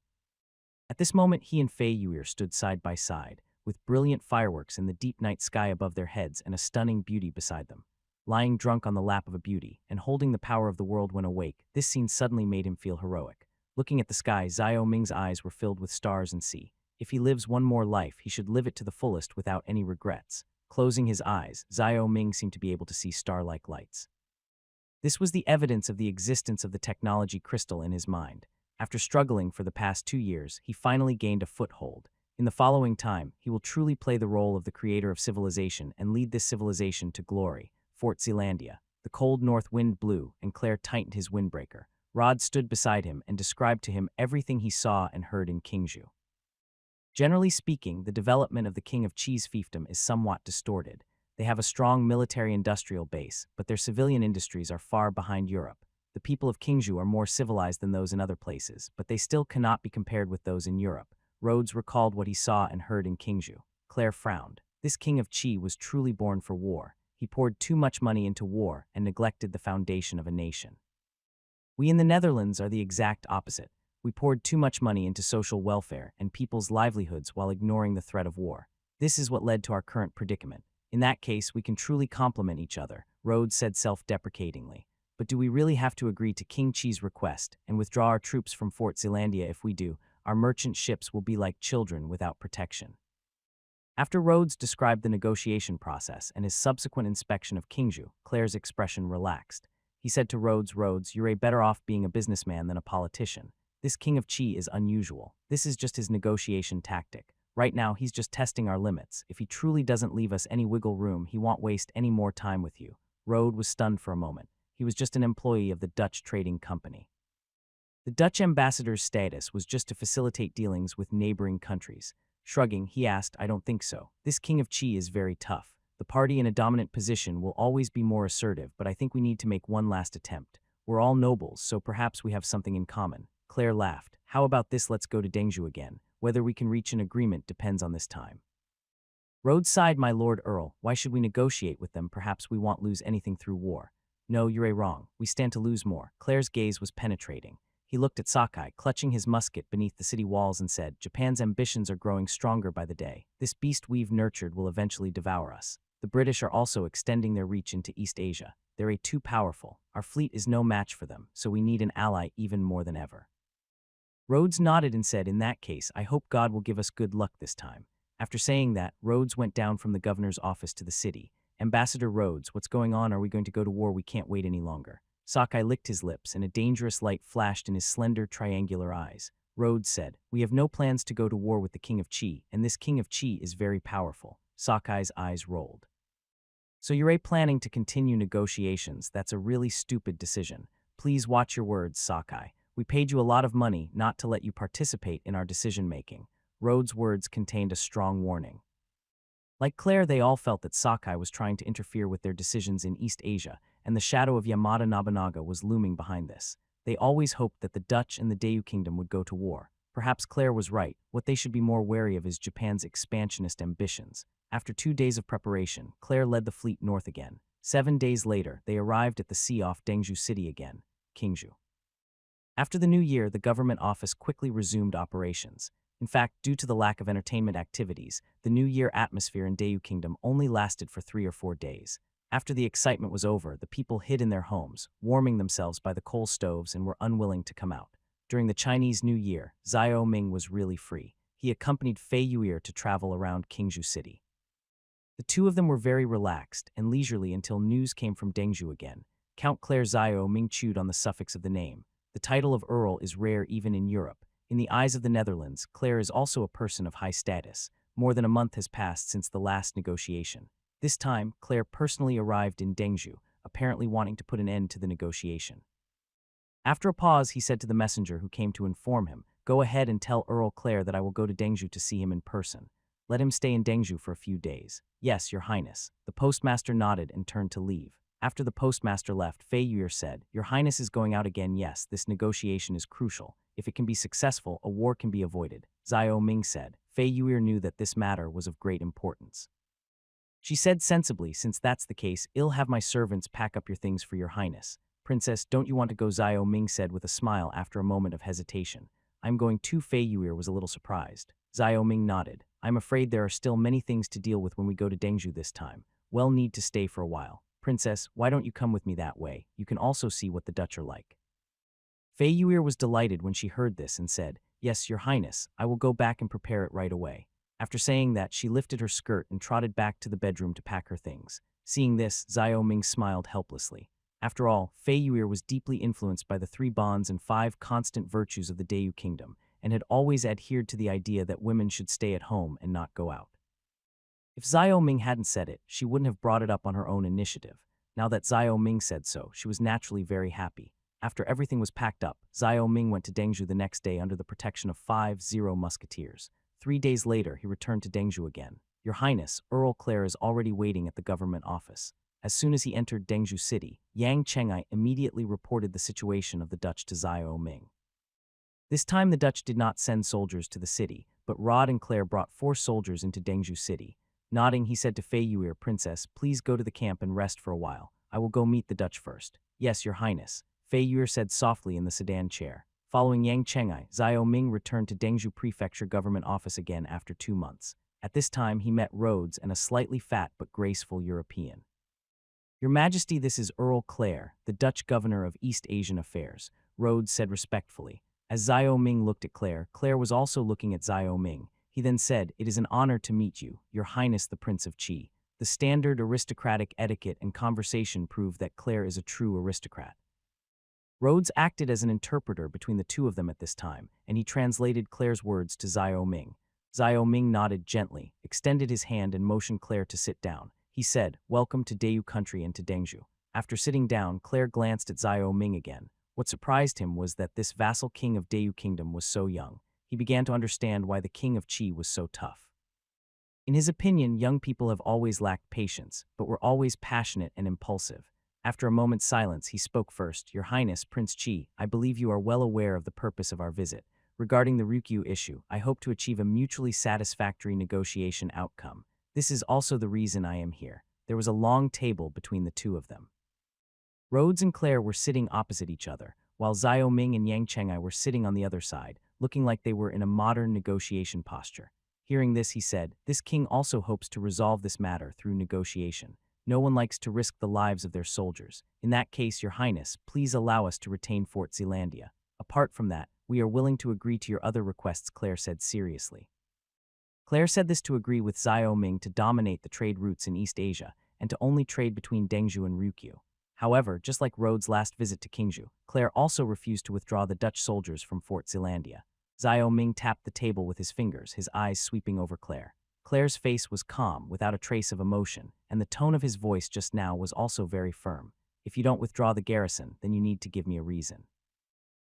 At this moment, he and Fei Yu'er stood side by side, with brilliant fireworks in the deep night sky above their heads and a stunning beauty beside them. Lying drunk on the lap of a beauty, and holding the power of the world when awake, this scene suddenly made him feel heroic. Looking at the sky, Xiao Ming's eyes were filled with stars and sea. If he lives one more life, he should live it to the fullest without any regrets. Closing his eyes, Xiao Ming seemed to be able to see star-like lights. This was the evidence of the existence of the technology crystal in his mind. After struggling for the past 2 years, he finally gained a foothold. In the following time, he will truly play the role of the creator of civilization and lead this civilization to glory. Fort Zeelandia. The cold north wind blew, and Claire tightened his windbreaker. Rod stood beside him and described to him everything he saw and heard in Kingzhou. Generally speaking, the development of the King of Chi's fiefdom is somewhat distorted. They have a strong military-industrial base, but their civilian industries are far behind Europe. The people of Kingzhou are more civilized than those in other places, but they still cannot be compared with those in Europe. Rhodes recalled what he saw and heard in Kingzhou. Claire frowned. This King of Chi was truly born for war. He poured too much money into war and neglected the foundation of a nation. We in the Netherlands are the exact opposite. We poured too much money into social welfare and people's livelihoods while ignoring the threat of war. This is what led to our current predicament. In that case, we can truly complement each other, Rhodes said self-deprecatingly. But do we really have to agree to King Chi's request and withdraw our troops from Fort Zeelandia? If we do, our merchant ships will be like children without protection. After Rhodes described the negotiation process and his subsequent inspection of Kingzhou, Claire's expression relaxed. He said to Rhodes, you're better off being a businessman than a politician. This King of Chi is unusual. This is just his negotiation tactic. Right now, he's just testing our limits. If he truly doesn't leave us any wiggle room, he won't waste any more time with you. Rhodes was stunned for a moment. He was just an employee of the Dutch trading company. The Dutch ambassador's status was just to facilitate dealings with neighboring countries. Shrugging, he asked, I don't think so. This king of Qi is very tough. The party in a dominant position will always be more assertive, but I think we need to make one last attempt. We're all nobles, so perhaps we have something in common. Claire laughed. How about this, let's go to Dengzhou again. Whether we can reach an agreement depends on this time. Rhodes sighed, my lord Earl, why should we negotiate with them? Perhaps we won't lose anything through war. No, you're wrong. We stand to lose more. Claire's gaze was penetrating. He looked at Sakai, clutching his musket beneath the city walls, and said, Japan's ambitions are growing stronger by the day. This beast we've nurtured will eventually devour us. The British are also extending their reach into East Asia. They're too powerful. Our fleet is no match for them, so we need an ally even more than ever. Rhodes nodded and said, in that case, I hope God will give us good luck this time. After saying that, Rhodes went down from the governor's office to the city. Ambassador Rhodes, what's going on? Are we going to go to war? We can't wait any longer. Sakai licked his lips, and a dangerous light flashed in his slender, triangular eyes. Rhodes said, we have no plans to go to war with the King of Qi, and this King of Qi is very powerful. Sakai's eyes rolled. So you're planning to continue negotiations? That's a really stupid decision. Please watch your words, Sakai. We paid you a lot of money not to let you participate in our decision-making. Rhodes' words contained a strong warning. Like Claire, they all felt that Sakai was trying to interfere with their decisions in East Asia, and the shadow of Yamada Nobunaga was looming behind this. They always hoped that the Dutch and the Dayu Kingdom would go to war. Perhaps Claire was right. What they should be more wary of is Japan's expansionist ambitions. After 2 days of preparation, Claire led the fleet north again. 7 days later, they arrived at the sea off Dengzhou City again, Qingzhou. After the new year, the government office quickly resumed operations. In fact, due to the lack of entertainment activities, the New Year atmosphere in Dayu Kingdom only lasted for 3 or 4 days. After the excitement was over, the people hid in their homes, warming themselves by the coal stoves, and were unwilling to come out. During the Chinese New Year, Xiao Ming was really free. He accompanied Fei Yuer to travel around Qingzhou City. The two of them were very relaxed and leisurely until news came from Dengzhou again. Count Claire Xiao Ming chewed on the suffix of the name. The title of Earl is rare even in Europe. In the eyes of the Netherlands, Claire is also a person of high status. More than a month has passed since the last negotiation. This time, Claire personally arrived in Dengzhou, apparently wanting to put an end to the negotiation. After a pause, he said to the messenger who came to inform him, Go ahead and tell Earl Claire that I will go to Dengzhou to see him in person. Let him stay in Dengzhou for a few days. Yes, Your Highness. The postmaster nodded and turned to leave. After the postmaster left, Fei Yuer said, Your Highness is going out again. Yes, this negotiation is crucial. If it can be successful, a war can be avoided. Xiao Ming said. Fei Yuer knew that this matter was of great importance. She said sensibly, Since that's the case, I'll have my servants pack up your things for Your Highness. Princess, don't you want to go? Xiao Ming said with a smile after a moment of hesitation. I'm going too. Fei Yuer was a little surprised. Xiao Ming nodded. I'm afraid there are still many things to deal with when we go to Dengzhou this time. We'll need to stay for a while. Princess, why don't you come with me that way? You can also see what the Dutch are like. Fei Yuer was delighted when she heard this and said, Yes, Your Highness, I will go back and prepare it right away. After saying that, she lifted her skirt and trotted back to the bedroom to pack her things. Seeing this, Xiao Ming smiled helplessly. After all, Fei Yuer was deeply influenced by the 3 bonds and 5 constant virtues of the Dayu Kingdom, and had always adhered to the idea that women should stay at home and not go out. If Xiao Ming hadn't said it, she wouldn't have brought it up on her own initiative. Now that Xiao Ming said so, she was naturally very happy. After everything was packed up, Xiao Ming went to Dengzhou the next day under the protection of 5 musketeers. 3 days later, he returned to Dengzhou again. Your Highness, Earl Claire is already waiting at the government office. As soon as he entered Dengzhou City, Yang Chengai immediately reported the situation of the Dutch to Xiao Ming. This time the Dutch did not send soldiers to the city, but Rod and Claire brought 4 soldiers into Dengzhou City. Nodding, he said to Fei Yuer, Princess, please go to the camp and rest for a while. I will go meet the Dutch first. Yes, Your Highness, Fei Yuer said softly in the sedan chair. Following Yang Chengai, Xiao Ming returned to Dengzhou Prefecture government office again after 2 months. At this time, he met Rhodes and a slightly fat but graceful European. Your Majesty, this is Earl Claire, the Dutch governor of East Asian affairs, Rhodes said respectfully. As Xiao Ming looked at Claire, Claire was also looking at Xiao Ming. He then said, It is an honor to meet you, Your Highness the Prince of Qi. The standard aristocratic etiquette and conversation prove that Claire is a true aristocrat. Rhodes acted as an interpreter between the two of them at this time, and he translated Claire's words to Xiao Ming. Xiao Ming nodded gently, extended his hand and motioned Claire to sit down. He said, Welcome to Dayu country and to Dengzhou. After sitting down, Claire glanced at Xiao Ming again. What surprised him was that this vassal king of Dayu Kingdom was so young. He began to understand why the king of Qi was so tough. In his opinion, young people have always lacked patience, but were always passionate and impulsive. After a moment's silence, he spoke first. Your Highness, Prince Qi, I believe you are well aware of the purpose of our visit. Regarding the Ryukyu issue, I hope to achieve a mutually satisfactory negotiation outcome. This is also the reason I am here. There was a long table between the two of them. Rhodes and Claire were sitting opposite each other, while Xiao Ming and Yang Cheng'ai were sitting on the other side, looking like they were in a modern negotiation posture. Hearing this, he said, "This king also hopes to resolve this matter through negotiation. No one likes to risk the lives of their soldiers. In that case, Your Highness, please allow us to retain Fort Zealandia. Apart from that, we are willing to agree to your other requests," Claire said seriously. Claire said this to agree with Xiao Ming to dominate the trade routes in East Asia and to only trade between Dengzhou and Ryukyu. However, just like Rhodes' last visit to Qingzhou, Claire also refused to withdraw the Dutch soldiers from Fort Zealandia. Xiao Ming tapped the table with his fingers, his eyes sweeping over Claire. Claire's face was calm, without a trace of emotion, and the tone of his voice just now was also very firm. "If you don't withdraw the garrison, then you need to give me a reason."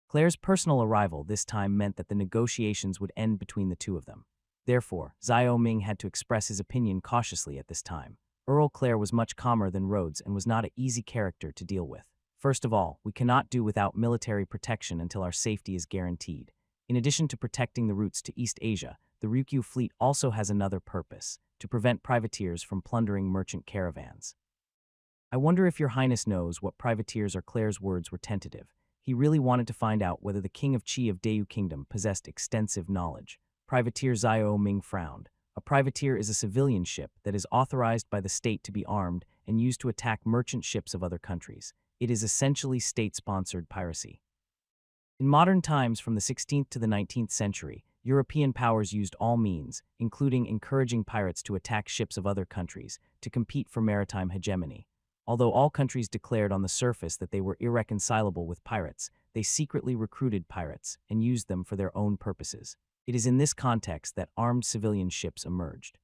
Claire's personal arrival this time meant that the negotiations would end between the two of them. Therefore, Xiao Ming had to express his opinion cautiously at this time. Earl Claire was much calmer than Rhodes and was not an easy character to deal with. First of all, we cannot do without military protection until our safety is guaranteed. In addition to protecting the routes to East Asia, the Ryukyu fleet also has another purpose, to prevent privateers from plundering merchant caravans. I wonder if Your Highness knows what privateers are. Claire's words were tentative. He really wanted to find out whether the King of Qi of Dayu Kingdom possessed extensive knowledge. Privateer Xiao Ming frowned. A privateer is a civilian ship that is authorized by the state to be armed and used to attack merchant ships of other countries. It is essentially state-sponsored piracy. In modern times, from the 16th to the 19th century, European powers used all means, including encouraging pirates to attack ships of other countries, to compete for maritime hegemony. Although all countries declared on the surface that they were irreconcilable with pirates, they secretly recruited pirates and used them for their own purposes. It is in this context that armed civilian ships emerged.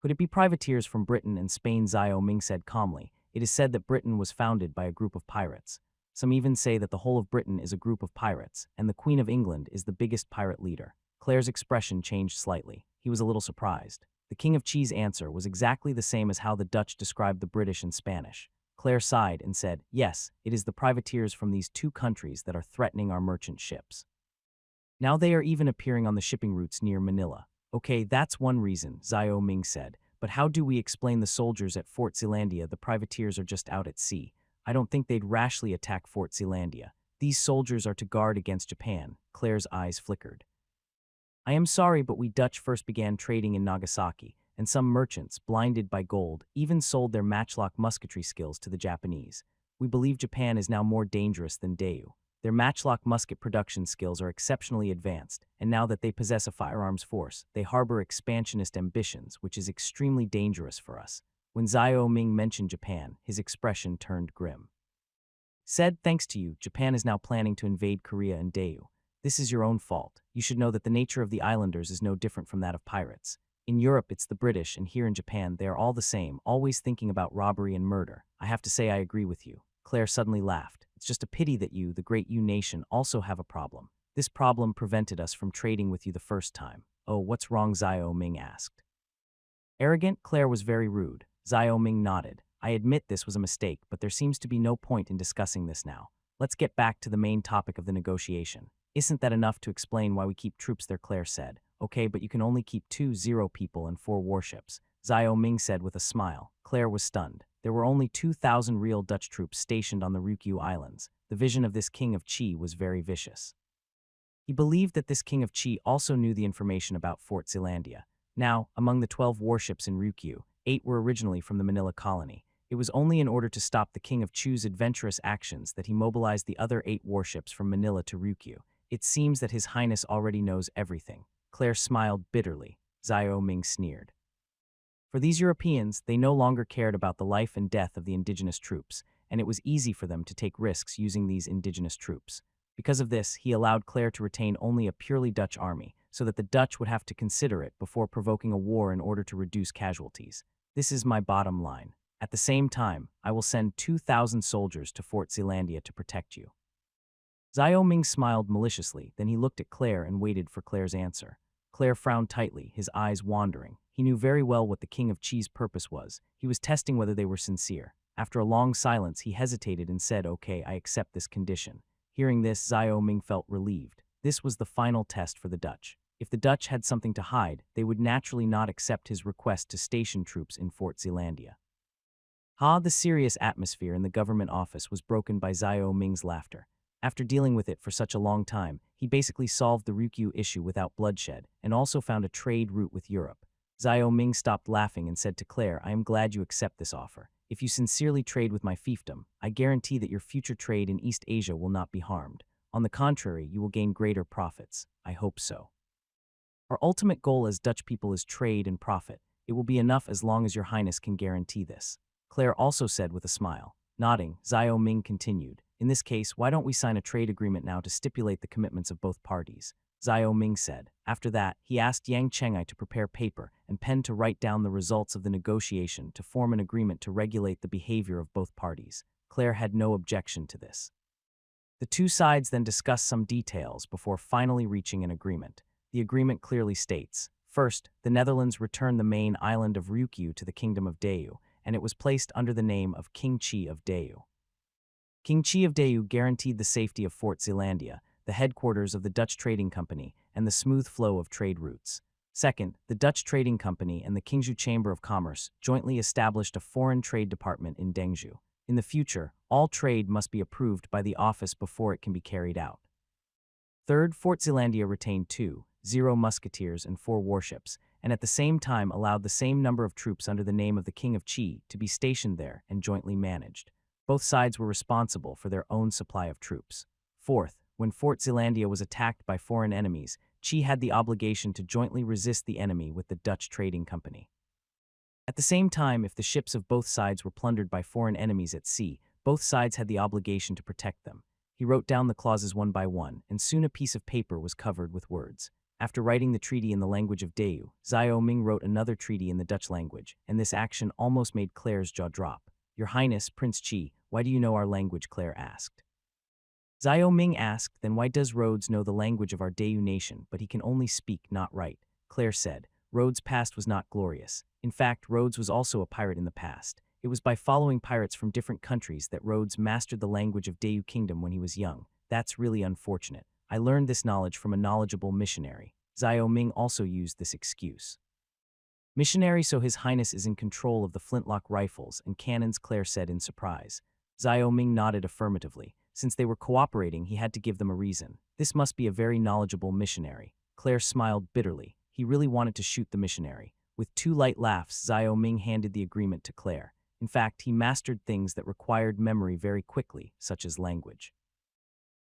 Could it be privateers from Britain and Spain? Xiao Ming said calmly. It is said that Britain was founded by a group of pirates. Some even say that the whole of Britain is a group of pirates, and the Queen of England is the biggest pirate leader. Claire's expression changed slightly. He was a little surprised. The King of Qi's answer was exactly the same as how the Dutch described the British in Spanish. Claire sighed and said, "Yes, it is the privateers from these two countries that are threatening our merchant ships. Now they are even appearing on the shipping routes near Manila." "Okay, that's one reason," Xiao Ming said. "But how do we explain the soldiers at Fort Zealandia? The privateers are just out at sea. I don't think they'd rashly attack Fort Zealandia. These soldiers are to guard against Japan." Claire's eyes flickered. "I am sorry, but we Dutch first began trading in Nagasaki, and some merchants, blinded by gold, even sold their matchlock musketry skills to the Japanese. We believe Japan is now more dangerous than Dayu. Their matchlock musket production skills are exceptionally advanced, and now that they possess a firearms force, they harbor expansionist ambitions, which is extremely dangerous for us." When Xiao Ming mentioned Japan, his expression turned grim. Said, "Thanks to you, Japan is now planning to invade Korea and Dayu. This is your own fault. You should know that the nature of the islanders is no different from that of pirates. In Europe, it's the British, and here in Japan, they are all the same, always thinking about robbery and murder. I have to say I agree with you." Claire suddenly laughed. "It's just a pity that you, the great you nation, also have a problem. This problem prevented us from trading with you the first time." "Oh, what's wrong?" Xiao Ming asked. Arrogant, Claire was very rude. Xiao Ming nodded. "I admit this was a mistake, but there seems to be no point in discussing this now. Let's get back to the main topic of the negotiation." "Isn't that enough to explain why we keep troops there?" Claire said. "Okay, but you can only keep 2 people and 4 warships," Xiao Ming said with a smile. Claire was stunned. There were only 2,000 real Dutch troops stationed on the Ryukyu Islands. The vision of this King of Qi was very vicious. He believed that this King of Qi also knew the information about Fort Zealandia. Now, among the 12 warships in Ryukyu, 8 were originally from the Manila colony. It was only in order to stop the King of Chu's adventurous actions that he mobilized the other 8 warships from Manila to Ryukyu. It seems that His Highness already knows everything. Claire smiled bitterly. Xiao Ming sneered. For these Europeans, they no longer cared about the life and death of the indigenous troops, and it was easy for them to take risks using these indigenous troops. Because of this, he allowed Claire to retain only a purely Dutch army, so that the Dutch would have to consider it before provoking a war in order to reduce casualties. This is my bottom line. At the same time, I will send 2,000 soldiers to Fort Zealandia to protect you. Xiao Ming smiled maliciously, then he looked at Claire and waited for Claire's answer. Claire frowned tightly, his eyes wandering. He knew very well what the King of Chi's purpose was. He was testing whether they were sincere. After a long silence, he hesitated and said, "Okay, I accept this condition." Hearing this, Xiao Ming felt relieved. This was the final test for the Dutch. If the Dutch had something to hide, they would naturally not accept his request to station troops in Fort Zeelandia. The serious atmosphere in the government office was broken by Xiao Ming's laughter. After dealing with it for such a long time, he basically solved the Ryukyu issue without bloodshed, and also found a trade route with Europe. Xiao Ming stopped laughing and said to Claire, "I am glad you accept this offer. If you sincerely trade with my fiefdom, I guarantee that your future trade in East Asia will not be harmed. On the contrary, you will gain greater profits. I hope so. Our ultimate goal as Dutch people is trade and profit. It will be enough as long as your highness can guarantee this." Claire also said with a smile. Nodding, Xiao Ming continued, "In this case, why don't we sign a trade agreement now to stipulate the commitments of both parties?" Xiao Ming said. After that, he asked Yang Chengai to prepare paper and pen to write down the results of the negotiation to form an agreement to regulate the behavior of both parties. Claire had no objection to this. The two sides then discussed some details before finally reaching an agreement. The agreement clearly states, first, the Netherlands returned the main island of Ryukyu to the Kingdom of Dayu, and it was placed under the name of King Chi of Dayu. King Chi of Dayu guaranteed the safety of Fort Zeelandia, the headquarters of the Dutch Trading Company, and the smooth flow of trade routes. Second, the Dutch Trading Company and the Kingzhou Chamber of Commerce jointly established a foreign trade department in Dengzhou. In the future, all trade must be approved by the office before it can be carried out. Third, Fort Zeelandia retained 0 musketeers and 4 warships, and at the same time allowed the same number of troops under the name of the King of Chi to be stationed there and jointly managed. Both sides were responsible for their own supply of troops. Fourth, when Fort Zeelandia was attacked by foreign enemies, Chi had the obligation to jointly resist the enemy with the Dutch Trading Company. At the same time, if the ships of both sides were plundered by foreign enemies at sea, both sides had the obligation to protect them. He wrote down the clauses one by one, and soon a piece of paper was covered with words. After writing the treaty in the language of Dayu, Xiao Ming wrote another treaty in the Dutch language, and this action almost made Claire's jaw drop. "Your Highness, Prince Chi, why do you know our language?" Claire asked. Xiao Ming asked, "Then why does Rhodes know the language of our Dayu nation, but he can only speak, not write?" Claire said, "Rhodes' past was not glorious. In fact, Rhodes was also a pirate in the past. It was by following pirates from different countries that Rhodes mastered the language of Dayu Kingdom when he was young. That's really unfortunate. I learned this knowledge from a knowledgeable missionary." Xiao Ming also used this excuse. "Missionary, so His Highness is in control of the flintlock rifles and cannons," Claire said in surprise. Xiao Ming nodded affirmatively. Since they were cooperating, he had to give them a reason. This must be a very knowledgeable missionary. Claire smiled bitterly. He really wanted to shoot the missionary. With 2 light laughs, Xiao Ming handed the agreement to Claire. In fact, he mastered things that required memory very quickly, such as language.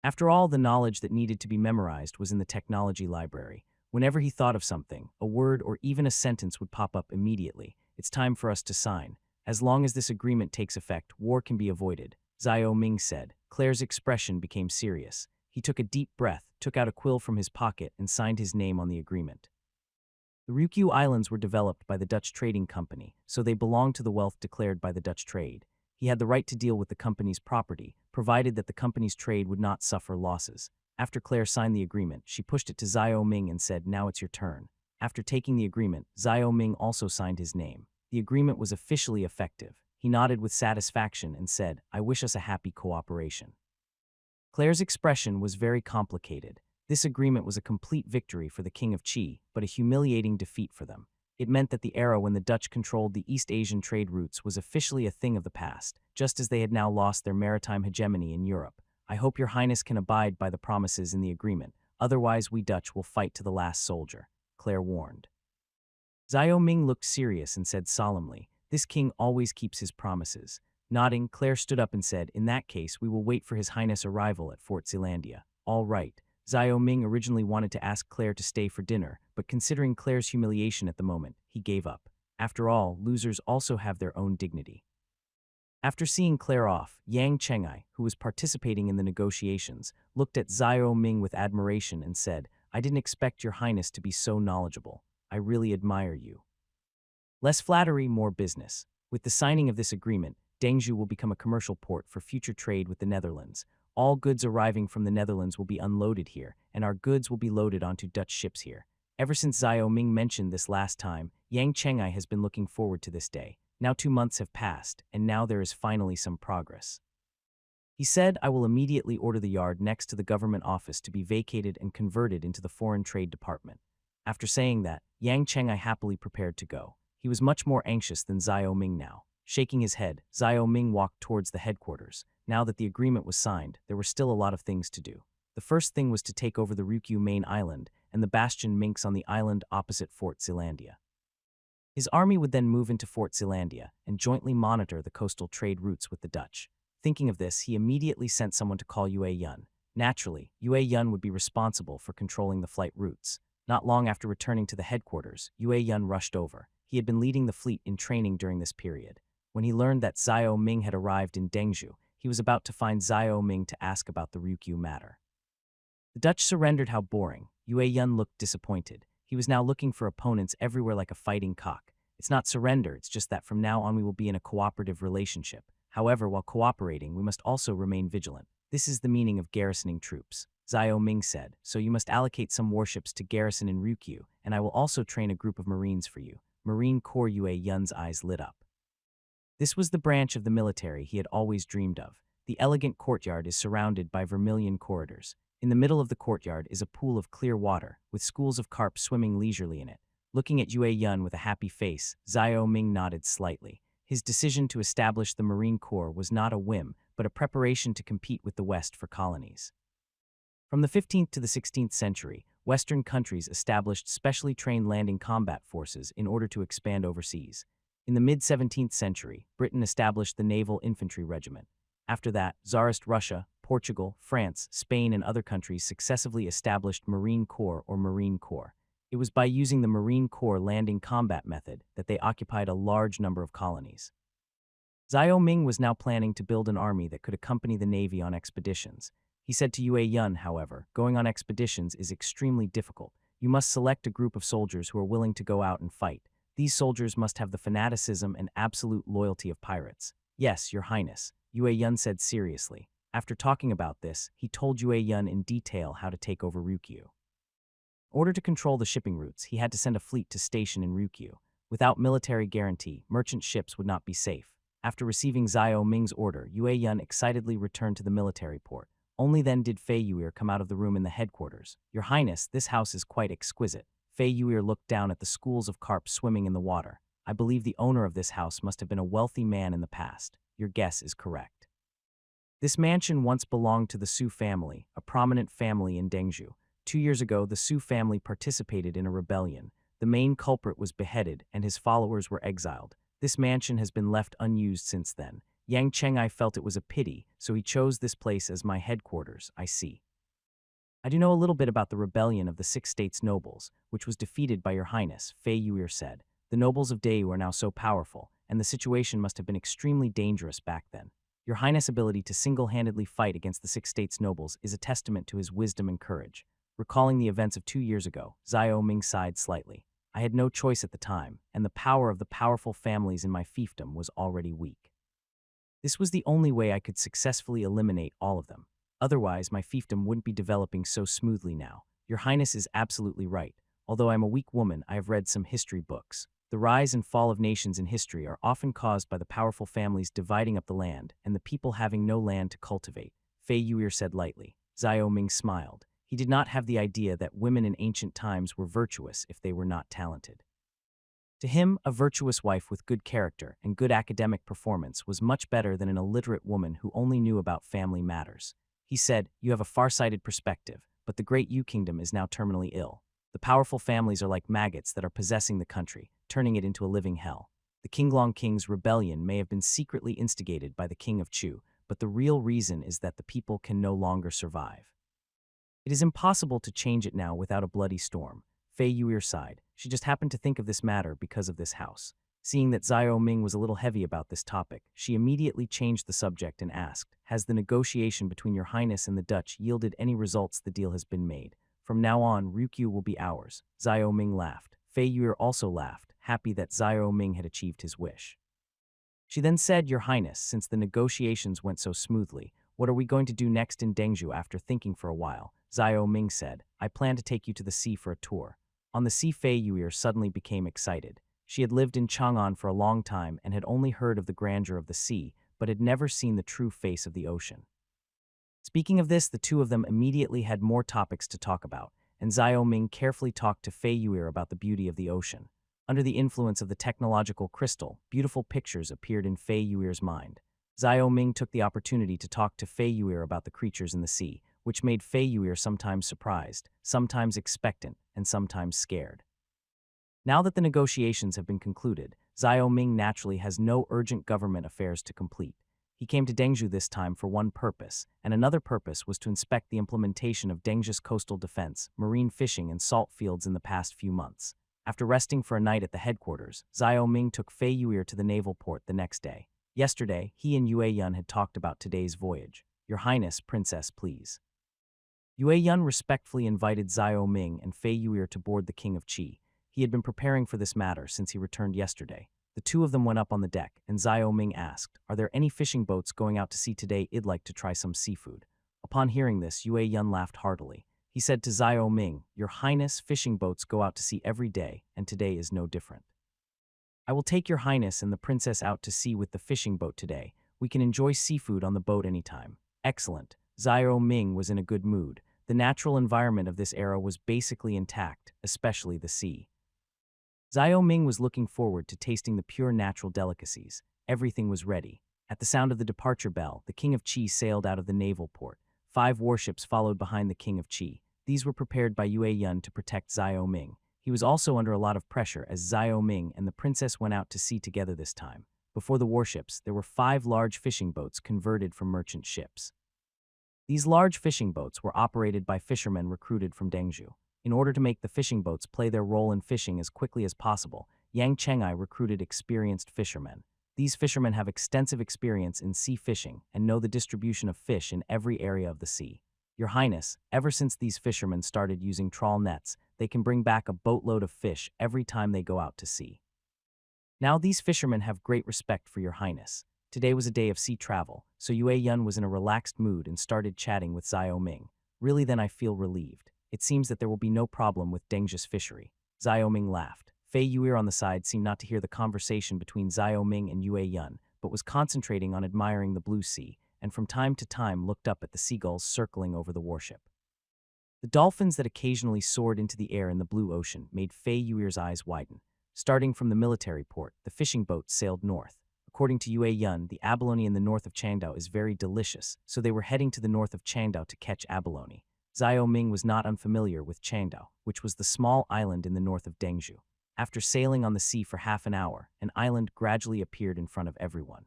After all, the knowledge that needed to be memorized was in the technology library. Whenever he thought of something, a word or even a sentence would pop up immediately. "It's time for us to sign. As long as this agreement takes effect, war can be avoided," Xiao Ming said. Claire's expression became serious. He took a deep breath, took out a quill from his pocket, and signed his name on the agreement. The Ryukyu Islands were developed by the Dutch Trading Company, so they belonged to the wealth declared by the Dutch trade. He had the right to deal with the company's property, provided that the company's trade would not suffer losses. After Claire signed the agreement, she pushed it to Xiao Ming and said, "Now it's your turn." After taking the agreement, Xiao Ming also signed his name. The agreement was officially effective. He nodded with satisfaction and said, "I wish us a happy cooperation." Claire's expression was very complicated. This agreement was a complete victory for the King of Chi, but a humiliating defeat for them. It meant that the era when the Dutch controlled the East Asian trade routes was officially a thing of the past, just as they had now lost their maritime hegemony in Europe. "I hope your Highness can abide by the promises in the agreement, otherwise we Dutch will fight to the last soldier," Claire warned. Xiao Ming looked serious and said solemnly, "This king always keeps his promises." Nodding, Claire stood up and said, "In that case, we will wait for His Highness' arrival at Fort Zeelandia." "All right." Xiao Ming originally wanted to ask Claire to stay for dinner, but considering Claire's humiliation at the moment, he gave up. After all, losers also have their own dignity. After seeing Claire off, Yang Chengai, who was participating in the negotiations, looked at Xiao Ming with admiration and said, "I didn't expect your Highness to be so knowledgeable. I really admire you." Less flattery, more business. With the signing of this agreement, Dengzhou will become a commercial port for future trade with the Netherlands. All goods arriving from the Netherlands will be unloaded here, and our goods will be loaded onto Dutch ships here. Ever since Xiao Ming mentioned this last time, Yang Chengai has been looking forward to this day. Now 2 months have passed, and now there is finally some progress. He said, I will immediately order the yard next to the government office to be vacated and converted into the Foreign Trade Department. After saying that, Yang Chengai happily prepared to go. He was much more anxious than Xiao Ming now. Shaking his head, Xiao Ming walked towards the headquarters. Now that the agreement was signed, there were still a lot of things to do. The first thing was to take over the Ryukyu main island and the bastion Minks on the island opposite Fort Zealandia. His army would then move into Fort Zealandia and jointly monitor the coastal trade routes with the Dutch. Thinking of this, he immediately sent someone to call Yue Yun. Naturally, Yue Yun would be responsible for controlling the flight routes. Not long after returning to the headquarters, Yue Yun rushed over. He had been leading the fleet in training during this period. When he learned that Xiao Ming had arrived in Dengzhou, he was about to find Xiao Ming to ask about the Ryukyu matter. The Dutch surrendered. How boring. Yue Yun looked disappointed. He was now looking for opponents everywhere like a fighting cock. It's not surrender, it's just that from now on we will be in a cooperative relationship. However, while cooperating, we must also remain vigilant. This is the meaning of garrisoning troops. Xiao Ming said, so you must allocate some warships to garrison in Ryukyu, and I will also train a group of Marines for you. Marine Corps. Yue Yun's eyes lit up. This was the branch of the military he had always dreamed of. The elegant courtyard is surrounded by vermilion corridors. In the middle of the courtyard is a pool of clear water, with schools of carp swimming leisurely in it. Looking at Yue Yun with a happy face, Xiao Ming nodded slightly. His decision to establish the Marine Corps was not a whim, but a preparation to compete with the West for colonies. From the 15th to the 16th century, Western countries established specially trained landing combat forces in order to expand overseas. In the mid-17th century, Britain established the Naval Infantry Regiment. After that, Tsarist Russia, Portugal, France, Spain, and other countries successively established Marine Corps or Marine Corps. It was by using the Marine Corps landing combat method that they occupied a large number of colonies. Xiao Ming was now planning to build an army that could accompany the Navy on expeditions. He said to Yue Yun, however, going on expeditions is extremely difficult. You must select a group of soldiers who are willing to go out and fight. These soldiers must have the fanaticism and absolute loyalty of pirates. Yes, Your Highness, Yue Yun said seriously. After talking about this, he told Yue Yun in detail how to take over Ryukyu. In order to control the shipping routes, he had to send a fleet to station in Ryukyu. Without military guarantee, merchant ships would not be safe. After receiving Xiao Ming's order, Yue Yun excitedly returned to the military port. Only then did Fei Yuer come out of the room in the headquarters. Your Highness, this house is quite exquisite. Fei Yuer looked down at the schools of carp swimming in the water. I believe the owner of this house must have been a wealthy man in the past. Your guess is correct. This mansion once belonged to the Su family, a prominent family in Dengzhou. 2 years ago, the Su family participated in a rebellion. The main culprit was beheaded, and his followers were exiled. This mansion has been left unused since then. Yang Chengai felt it was a pity, so he chose this place as my headquarters. I see. I do know a little bit about the rebellion of the Six States nobles, which was defeated by Your Highness, Fei Yuer said. The nobles of Dayu are now so powerful, and the situation must have been extremely dangerous back then. Your Highness' ability to single-handedly fight against the Six States nobles is a testament to his wisdom and courage. Recalling the events of 2 years ago, Xiao Ming sighed slightly. I had no choice at the time, and the power of the powerful families in my fiefdom was already weak. This was the only way I could successfully eliminate all of them. Otherwise, my fiefdom wouldn't be developing so smoothly now. Your Highness is absolutely right. Although I'm a weak woman, I have read some history books. The rise and fall of nations in history are often caused by the powerful families dividing up the land and the people having no land to cultivate, Fei Yuer said lightly. Xiao Ming smiled. He did not have the idea that women in ancient times were virtuous if they were not talented. To him, a virtuous wife with good character and good academic performance was much better than an illiterate woman who only knew about family matters. He said, you have a far-sighted perspective, but the great Yu kingdom is now terminally ill. The powerful families are like maggots that are possessing the country, turning it into a living hell. The Qinglong King's rebellion may have been secretly instigated by the King of Chu, but the real reason is that the people can no longer survive. It is impossible to change it now without a bloody storm. Fei Yuer sighed. She just happened to think of this matter because of this house. Seeing that Xiao Ming was a little heavy about this topic, she immediately changed the subject and asked, has the negotiation between Your Highness and the Dutch yielded any results? The deal has been made. From now on, Ryukyu will be ours. Xiao Ming laughed. Fei Yuer also laughed, happy that Xiao Ming had achieved his wish. She then said, Your Highness, since the negotiations went so smoothly, What are we going to do next in Dengzhou? After thinking for a while, Xiao Ming said, I plan to take you to the sea for a tour. On the sea, Fei Yuer suddenly became excited. She had lived in Chang'an for a long time and had only heard of the grandeur of the sea, but had never seen the true face of the ocean. Speaking of this, the two of them immediately had more topics to talk about, and Xiao Ming carefully talked to Fei Yuer about the beauty of the ocean. Under the influence of the technological crystal, beautiful pictures appeared in Fei Yuer's mind. Xiao Ming took the opportunity to talk to Fei Yuer about the creatures in the sea, which made Fei Yuer sometimes surprised, sometimes expectant, and sometimes scared. Now that the negotiations have been concluded, Xiao Ming naturally has no urgent government affairs to complete. He came to Dengzhou this time for one purpose, and another purpose was to inspect the implementation of Dengzhou's coastal defense, marine fishing, and salt fields in the past few months. After resting for a night at the headquarters, Xiao Ming took Fei Yuer to the naval port the next day. Yesterday, he and Yue Yun had talked about today's voyage. Your Highness, Princess, please. Yue Yun respectfully invited Xiao Ming and Fei Yuer to board the King of Qi. He had been preparing for this matter since he returned yesterday. The two of them went up on the deck, and Xiao Ming asked, Are there any fishing boats going out to sea today? I'd like to try some seafood. Upon hearing this, Yue Yun laughed heartily. He said to Xiao Ming, Your Highness, fishing boats go out to sea every day, and today is no different. I will take Your Highness and the princess out to sea with the fishing boat today. We can enjoy seafood on the boat anytime. Excellent. Xiao Ming was in a good mood. The natural environment of this era was basically intact, especially the sea. Xiao Ming was looking forward to tasting the pure natural delicacies. Everything was ready. At the sound of the departure bell, the King of Qi sailed out of the naval port. 5 warships followed behind the King of Qi. These were prepared by Yue Yun to protect Xiao Ming. He was also under a lot of pressure as Xiao Ming and the princess went out to sea together this time. Before the warships, there were 5 large fishing boats converted from merchant ships. These large fishing boats were operated by fishermen recruited from Dengzhou. In order to make the fishing boats play their role in fishing as quickly as possible, Yang Chengai recruited experienced fishermen. These fishermen have extensive experience in sea fishing and know the distribution of fish in every area of the sea. Your Highness, ever since these fishermen started using trawl nets, they can bring back a boatload of fish every time they go out to sea. Now these fishermen have great respect for Your Highness. Today was a day of sea travel, so Yue Yun was in a relaxed mood and started chatting with Xiao Ming. Really, then I feel relieved. It seems that there will be no problem with Dengzhou's fishery. Xiao Ming laughed. Fei Yuer on the side seemed not to hear the conversation between Xiao Ming and Yue Yun, but was concentrating on admiring the blue sea, and from time to time looked up at the seagulls circling over the warship. The dolphins that occasionally soared into the air in the blue ocean made Fei Yuer's eyes widen. Starting from the military port, the fishing boats sailed north. According to Yue Yun, the abalone in the north of Changdao is very delicious, so they were heading to the north of Changdao to catch abalone. Xiao Ming was not unfamiliar with Changdao, which was the small island in the north of Dengzhou. After sailing on the sea for half an hour, an island gradually appeared in front of everyone.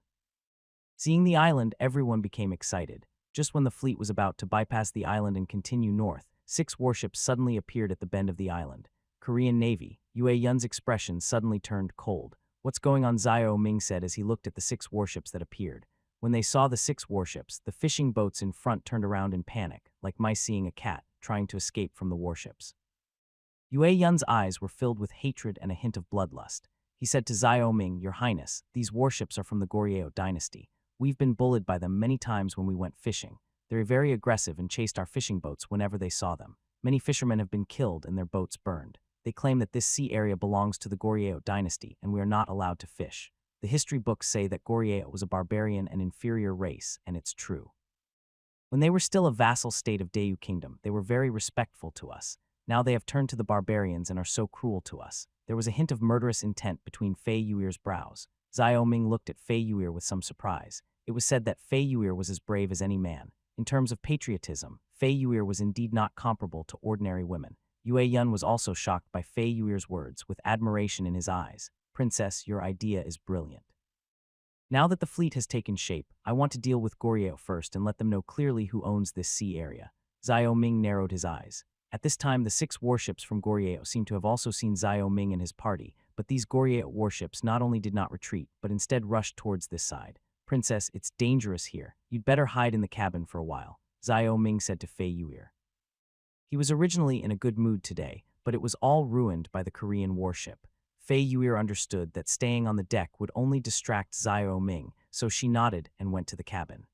Seeing the island, everyone became excited. Just when the fleet was about to bypass the island and continue north, 6 warships suddenly appeared at the bend of the island. Korean Navy. Yue Yun's expression suddenly turned cold. What's going on? Xiao Ming said as he looked at the 6 warships that appeared. When they saw the 6 warships, the fishing boats in front turned around in panic, like mice seeing a cat, trying to escape from the warships. Yue Yun's eyes were filled with hatred and a hint of bloodlust. He said to Xiao Ming, Your Highness, these warships are from the Goryeo dynasty. We've been bullied by them many times when we went fishing. They're very aggressive and chased our fishing boats whenever they saw them. Many fishermen have been killed and their boats burned. They claim that this sea area belongs to the Goryeo dynasty and we are not allowed to fish. The history books say that Goryeo was a barbarian and inferior race, and it's true. When they were still a vassal state of Dayu Kingdom, they were very respectful to us. Now they have turned to the barbarians and are so cruel to us. There was a hint of murderous intent between Fei Yuer's brows. Xiao Ming looked at Fei Yuer with some surprise. It was said that Fei Yuer was as brave as any man. In terms of patriotism, Fei Yuer was indeed not comparable to ordinary women. Yue Yun was also shocked by Fei Yuer's words, with admiration in his eyes. Princess, your idea is brilliant. Now that the fleet has taken shape, I want to deal with Goryeo first and let them know clearly who owns this sea area. Xiao Ming narrowed his eyes. At this time, the 6 warships from Goryeo seemed to have also seen Xiao Ming and his party, but these Goryeo warships not only did not retreat, but instead rushed towards this side. Princess, it's dangerous here. You'd better hide in the cabin for a while, Xiao Ming said to Fei Yuer. He was originally in a good mood today, but it was all ruined by the Korean warship. Fei Yuer understood that staying on the deck would only distract Xiao Ming, so she nodded and went to the cabin.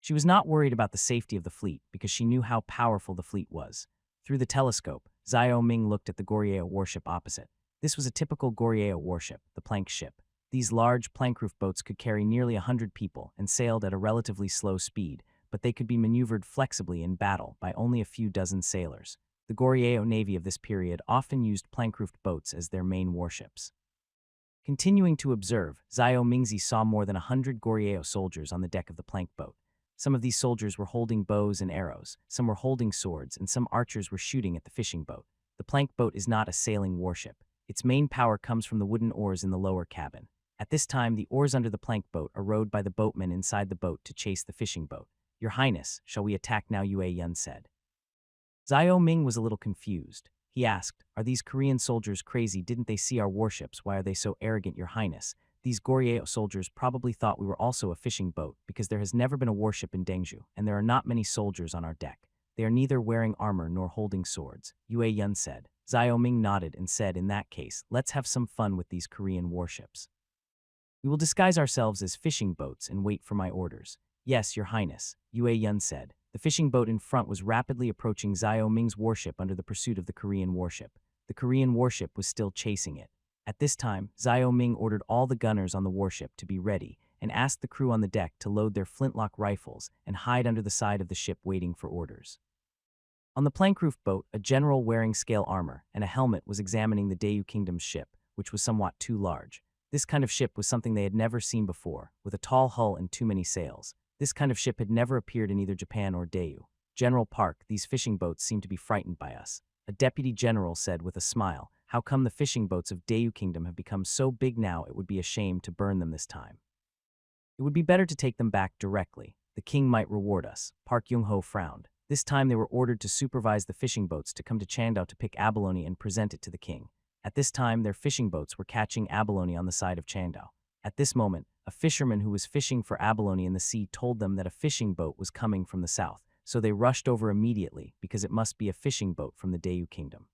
She was not worried about the safety of the fleet because she knew how powerful the fleet was. Through the telescope, Xiao Ming looked at the Goryeo warship opposite. This was a typical Goryeo warship, the plank ship. These large plank-roof boats could carry nearly 100 people and sailed at a relatively slow speed, but they could be maneuvered flexibly in battle by only a few dozen sailors. The Goryeo navy of this period often used plank-roofed boats as their main warships. Continuing to observe, Xiao Mingzi saw more than 100 Goryeo soldiers on the deck of the plank boat. Some of these soldiers were holding bows and arrows, some were holding swords, and some archers were shooting at the fishing boat. The plank boat is not a sailing warship. Its main power comes from the wooden oars in the lower cabin. At this time, the oars under the plank boat are rowed by the boatmen inside the boat to chase the fishing boat. "Your Highness, shall we attack now?" Yue Yun said. Xiao Ming was a little confused. He asked, "Are these Korean soldiers crazy? Didn't they see our warships? Why are they so arrogant, Your Highness?" These Goryeo soldiers probably thought we were also a fishing boat because there has never been a warship in Dengzhou, and there are not many soldiers on our deck. They are neither wearing armor nor holding swords, Yue Yun said. Xiao Ming nodded and said, "In that case, let's have some fun with these Korean warships. We will disguise ourselves as fishing boats and wait for my orders." "Yes, Your Highness," Yue Yun said. The fishing boat in front was rapidly approaching Xiao Ming's warship under the pursuit of the Korean warship. The Korean warship was still chasing it. At this time, Xiao Ming ordered all the gunners on the warship to be ready and asked the crew on the deck to load their flintlock rifles and hide under the side of the ship waiting for orders. On the plank-roof boat, a general wearing scale armor and a helmet was examining the Dayu Kingdom's ship, which was somewhat too large. This kind of ship was something they had never seen before, with a tall hull and too many sails. This kind of ship had never appeared in either Japan or Dayu. "General Park, these fishing boats seem to be frightened by us," a deputy general said with a smile. "How come the fishing boats of Dayu Kingdom have become so big now it would be a shame to burn them this time? It would be better to take them back directly. The king might reward us." Park Yung-ho frowned. This time they were ordered to supervise the fishing boats to come to Chandao to pick abalone and present it to the king. At this time, their fishing boats were catching abalone on the side of Chandao. At this moment, a fisherman who was fishing for abalone in the sea told them that a fishing boat was coming from the south, so they rushed over immediately because it must be a fishing boat from the Dayu Kingdom.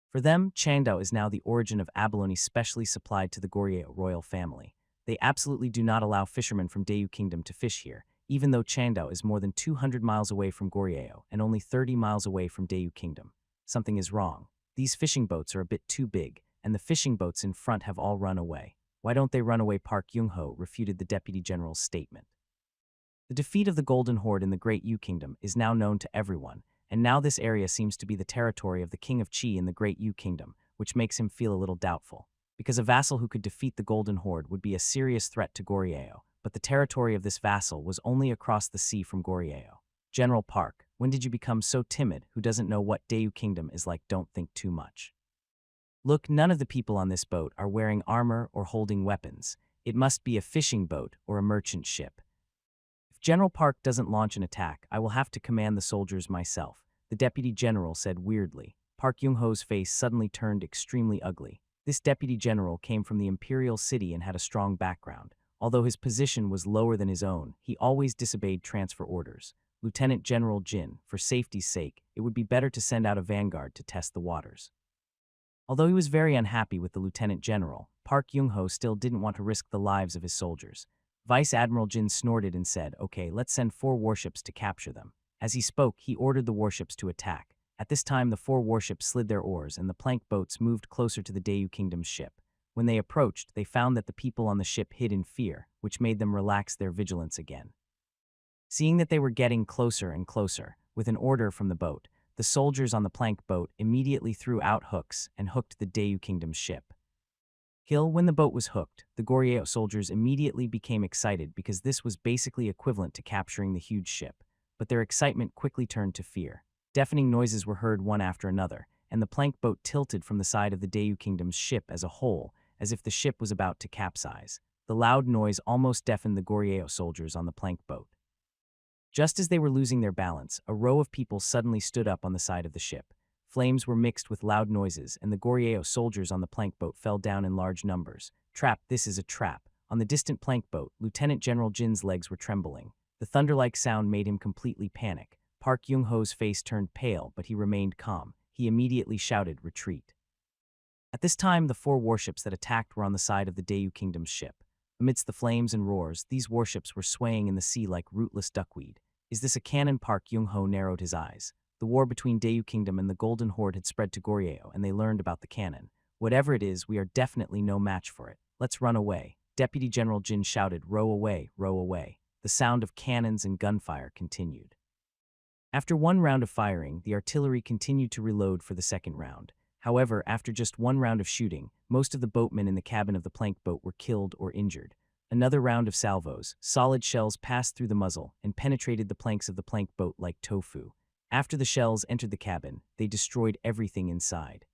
For them, Chandao is now the origin of abalone specially supplied to the Goryeo royal family. They absolutely do not allow fishermen from Dayu Kingdom to fish here, even though Chandao is more than 200 miles away from Goryeo and only 30 miles away from Dayu Kingdom. Something is wrong. These fishing boats are a bit too big, and the fishing boats in front have all run away. "Why don't they run away?" Park Yung-ho refuted the deputy general's statement. The defeat of the Golden Horde in the Great Yu Kingdom is now known to everyone, and now this area seems to be the territory of the King of Qi in the Great Yu Kingdom, which makes him feel a little doubtful. Because a vassal who could defeat the Golden Horde would be a serious threat to Goryeo, but the territory of this vassal was only across the sea from Goryeo. "General Park, when did you become so timid? Who doesn't know what Dayu Kingdom is like? Don't think too much. Look, none of the people on this boat are wearing armor or holding weapons. It must be a fishing boat or a merchant ship. If General Park doesn't launch an attack, I will have to command the soldiers myself," the deputy general said weirdly. Park Yung-ho's face suddenly turned extremely ugly. This deputy general came from the Imperial city and had a strong background. Although his position was lower than his own, he always disobeyed transfer orders. "Lieutenant General Jin, for safety's sake, it would be better to send out a vanguard to test the waters." Although he was very unhappy with the lieutenant general, Park Yung-ho still didn't want to risk the lives of his soldiers. Vice Admiral Jin snorted and said, "Okay, let's send 4 warships to capture them." As he spoke, he ordered the warships to attack. At this time, the 4 warships slid their oars and the plank boats moved closer to the Dayu Kingdom's ship. When they approached, they found that the people on the ship hid in fear, which made them relax their vigilance again. Seeing that they were getting closer and closer, with an order from the boat, the soldiers on the plank boat immediately threw out hooks and hooked the Dayu Kingdom's ship. When the boat was hooked, the Goryeo soldiers immediately became excited because this was basically equivalent to capturing the huge ship. But their excitement quickly turned to fear. Deafening noises were heard one after another, and the plank boat tilted from the side of the Dayu Kingdom's ship as a whole, as if the ship was about to capsize. The loud noise almost deafened the Goryeo soldiers on the plank boat. Just as they were losing their balance, a row of people suddenly stood up on the side of the ship. Flames were mixed with loud noises, and the Goryeo soldiers on the plank boat fell down in large numbers. "Trap, this is a trap." On the distant plank boat, Lieutenant General Jin's legs were trembling. The thunder-like sound made him completely panic. Park Yung-ho's face turned pale, but he remained calm. He immediately shouted, "Retreat." At this time, the 4 warships that attacked were on the side of the Dayu Kingdom's ship. Amidst the flames and roars, these warships were swaying in the sea like rootless duckweed. Is this a cannon? Park Yung-ho narrowed his eyes. The war between Dayu Kingdom and the Golden Horde had spread to Goryeo, and they learned about the cannon. Whatever it is, we are definitely no match for it. Let's run away. Deputy General Jin shouted, row away, row away. The sound of cannons and gunfire continued. After one round of firing, the artillery continued to reload for the second round. However, after just one round of shooting, most of the boatmen in the cabin of the plank boat were killed or injured. Another round of salvos, solid shells passed through the muzzle and penetrated the planks of the plank boat like tofu. After the shells entered the cabin, they destroyed everything inside.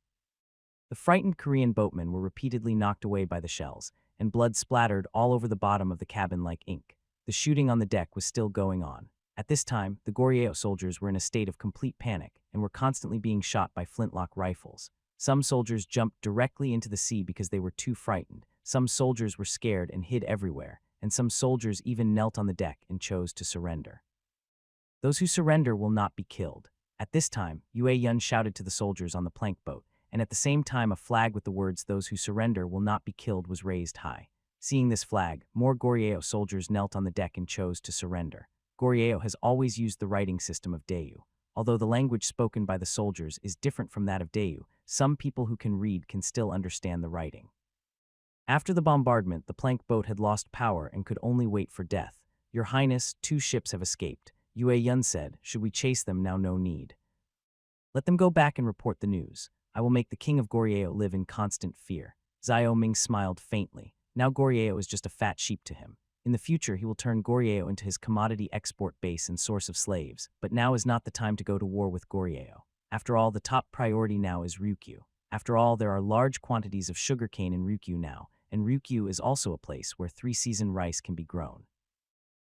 The frightened Korean boatmen were repeatedly knocked away by the shells, and blood splattered all over the bottom of the cabin like ink. The shooting on the deck was still going on. At this time, the Goryeo soldiers were in a state of complete panic and were constantly being shot by flintlock rifles. Some soldiers jumped directly into the sea because they were too frightened. Some soldiers were scared and hid everywhere, and some soldiers even knelt on the deck and chose to surrender. Those who surrender will not be killed. At this time, Yue Yun shouted to the soldiers on the plank boat, and at the same time a flag with the words "Those who surrender will not be killed" was raised high. Seeing this flag, more Goryeo soldiers knelt on the deck and chose to surrender. Goryeo has always used the writing system of Dayu. Although the language spoken by the soldiers is different from that of Dayu, some people who can read can still understand the writing. After the bombardment, the plank boat had lost power and could only wait for death. Your Highness, 2 ships have escaped. Yue Yun said, should we chase them now? No need. Let them go back and report the news. I will make the king of Goryeo live in constant fear. Xiao Ming smiled faintly. Now Goryeo is just a fat sheep to him. In the future, he will turn Goryeo into his commodity export base and source of slaves, but now is not the time to go to war with Goryeo. After all, the top priority now is Ryukyu. After all, there are large quantities of sugarcane in Ryukyu now, and Ryukyu is also a place where 3-season rice can be grown.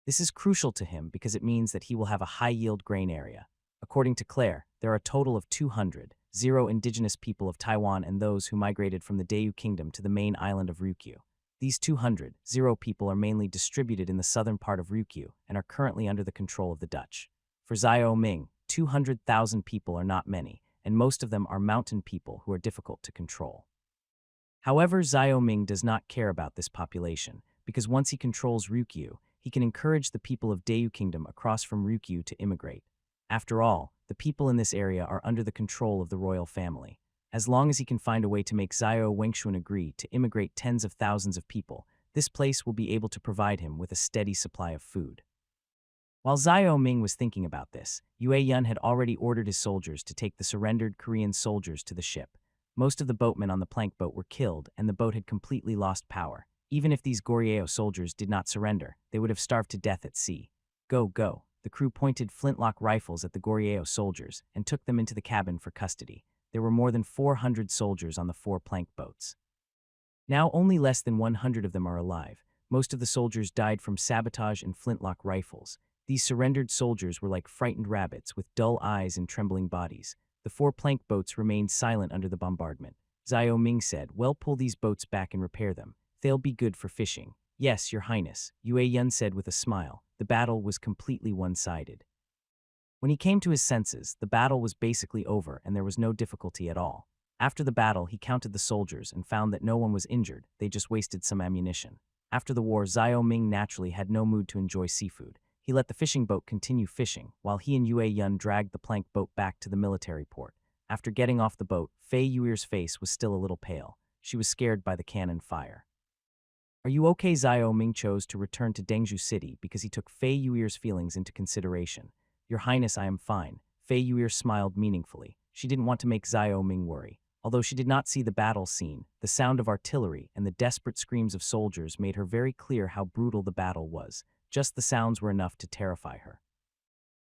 This is crucial to him because it means that he will have a high-yield grain area. According to Claire, there are a total of 200 indigenous people of Taiwan and those who migrated from the Dayu Kingdom to the main island of Ryukyu. These 200 people are mainly distributed in the southern part of Ryukyu and are currently under the control of the Dutch. For Xiao Ming, 200,000 people are not many, and most of them are mountain people who are difficult to control. However, Xiao Ming does not care about this population, because once he controls Ryukyu, he can encourage the people of Dayu Kingdom across from Ryukyu to immigrate. After all, the people in this area are under the control of the royal family. As long as he can find a way to make Xiao Wengxuan agree to immigrate tens of thousands of people, this place will be able to provide him with a steady supply of food. While Xiao Ming was thinking about this, Yue Yun had already ordered his soldiers to take the surrendered Korean soldiers to the ship. Most of the boatmen on the plank boat were killed, and the boat had completely lost power. Even if these Goryeo soldiers did not surrender, they would have starved to death at sea. Go, go. The crew pointed flintlock rifles at the Goryeo soldiers and took them into the cabin for custody. There were more than 400 soldiers on the 4 plank boats. Now only less than 100 of them are alive. Most of the soldiers died from sabotage and flintlock rifles. These surrendered soldiers were like frightened rabbits with dull eyes and trembling bodies. The 4 plank boats remained silent under the bombardment. Xiao Ming said, well, pull these boats back and repair them. They'll be good for fishing. Yes, Your Highness, Yue Yun said with a smile. The battle was completely one-sided. When he came to his senses, the battle was basically over and there was no difficulty at all. After the battle, he counted the soldiers and found that no one was injured, they just wasted some ammunition. After the war, Xiao Ming naturally had no mood to enjoy seafood. He let the fishing boat continue fishing, while he and Yue Yun dragged the plank boat back to the military port. After getting off the boat, Fei Yuer's face was still a little pale. She was scared by the cannon fire. Are you okay? Xiao Ming chose to return to Dengzhou City because he took Fei Yuer's feelings into consideration. Your Highness, I am fine. Fei Yuer smiled meaningfully. She didn't want to make Xiao Ming worry. Although she did not see the battle scene, the sound of artillery and the desperate screams of soldiers made her very clear how brutal the battle was. Just the sounds were enough to terrify her.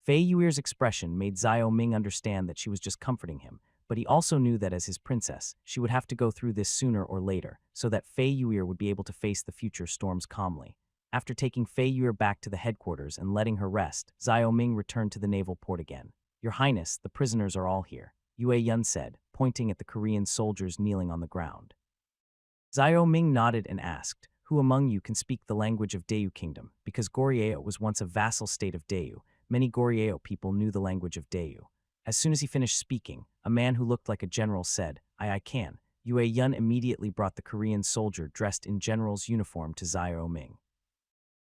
Fei Yuer's expression made Xiao Ming understand that she was just comforting him, but he also knew that as his princess, she would have to go through this sooner or later, so that Fei Yuer would be able to face the future storms calmly. After taking Fei Yuer back to the headquarters and letting her rest, Xiao Ming returned to the naval port again. Your Highness, the prisoners are all here, Yue Yun said, pointing at the Korean soldiers kneeling on the ground. Xiao Ming nodded and asked, who among you can speak the language of Dayu Kingdom? Because Goryeo was once a vassal state of Dayu, many Goryeo people knew the language of Dayu. As soon as he finished speaking, a man who looked like a general said, I can. Yue Yun immediately brought the Korean soldier dressed in general's uniform to Zhao Ming.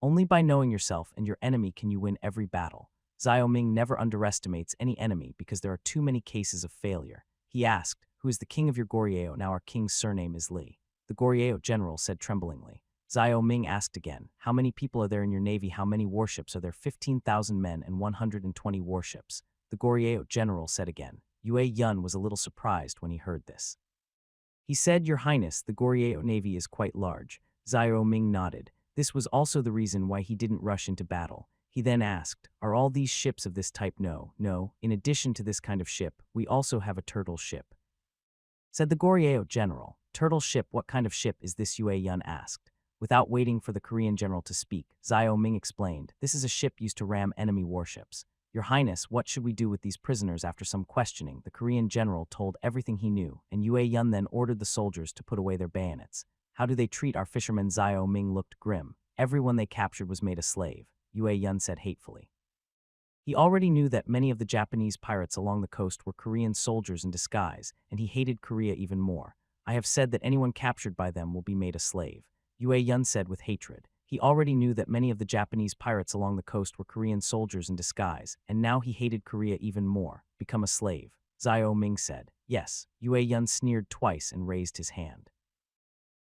Only by knowing yourself and your enemy can you win every battle. Zhao Ming never underestimates any enemy because there are too many cases of failure. He asked, "Who is the king of your Goryeo? Now our king's surname is Li." The Goryeo general said tremblingly. Zhao Ming asked again, "How many people are there in your navy? How many warships are there?" 15,000 men and 120 warships. The Goryeo general said again. Yue Yun was a little surprised when he heard this. He said, "Your Highness, the Goryeo navy is quite large." Zhao Ming nodded. This was also the reason why he didn't rush into battle. He then asked, "Are all these ships of this type?" No. In addition to this kind of ship, we also have a turtle ship," said the Goryeo general. "Turtle ship? What kind of ship is this?" Yue Yun asked. Without waiting for the Korean general to speak, Zhao Ming explained, "This is a ship used to ram enemy warships." "Your Highness, what should we do with these prisoners?" After some questioning, the Korean general told everything he knew, and Yue Yun then ordered the soldiers to put away their bayonets. "How do they treat our fishermen?" Zhao Ming looked grim. "Everyone they captured was made a slave," Yue Yun said hatefully. He already knew that many of the Japanese pirates along the coast were Korean soldiers in disguise, and he hated Korea even more. "I have said that anyone captured by them will be made a slave," Yue Yun said with hatred. He already knew that many of the Japanese pirates along the coast were Korean soldiers in disguise, and now he hated Korea even more. "Become a slave," Zhao Ming said. "Yes." Yue Yun sneered twice and raised his hand.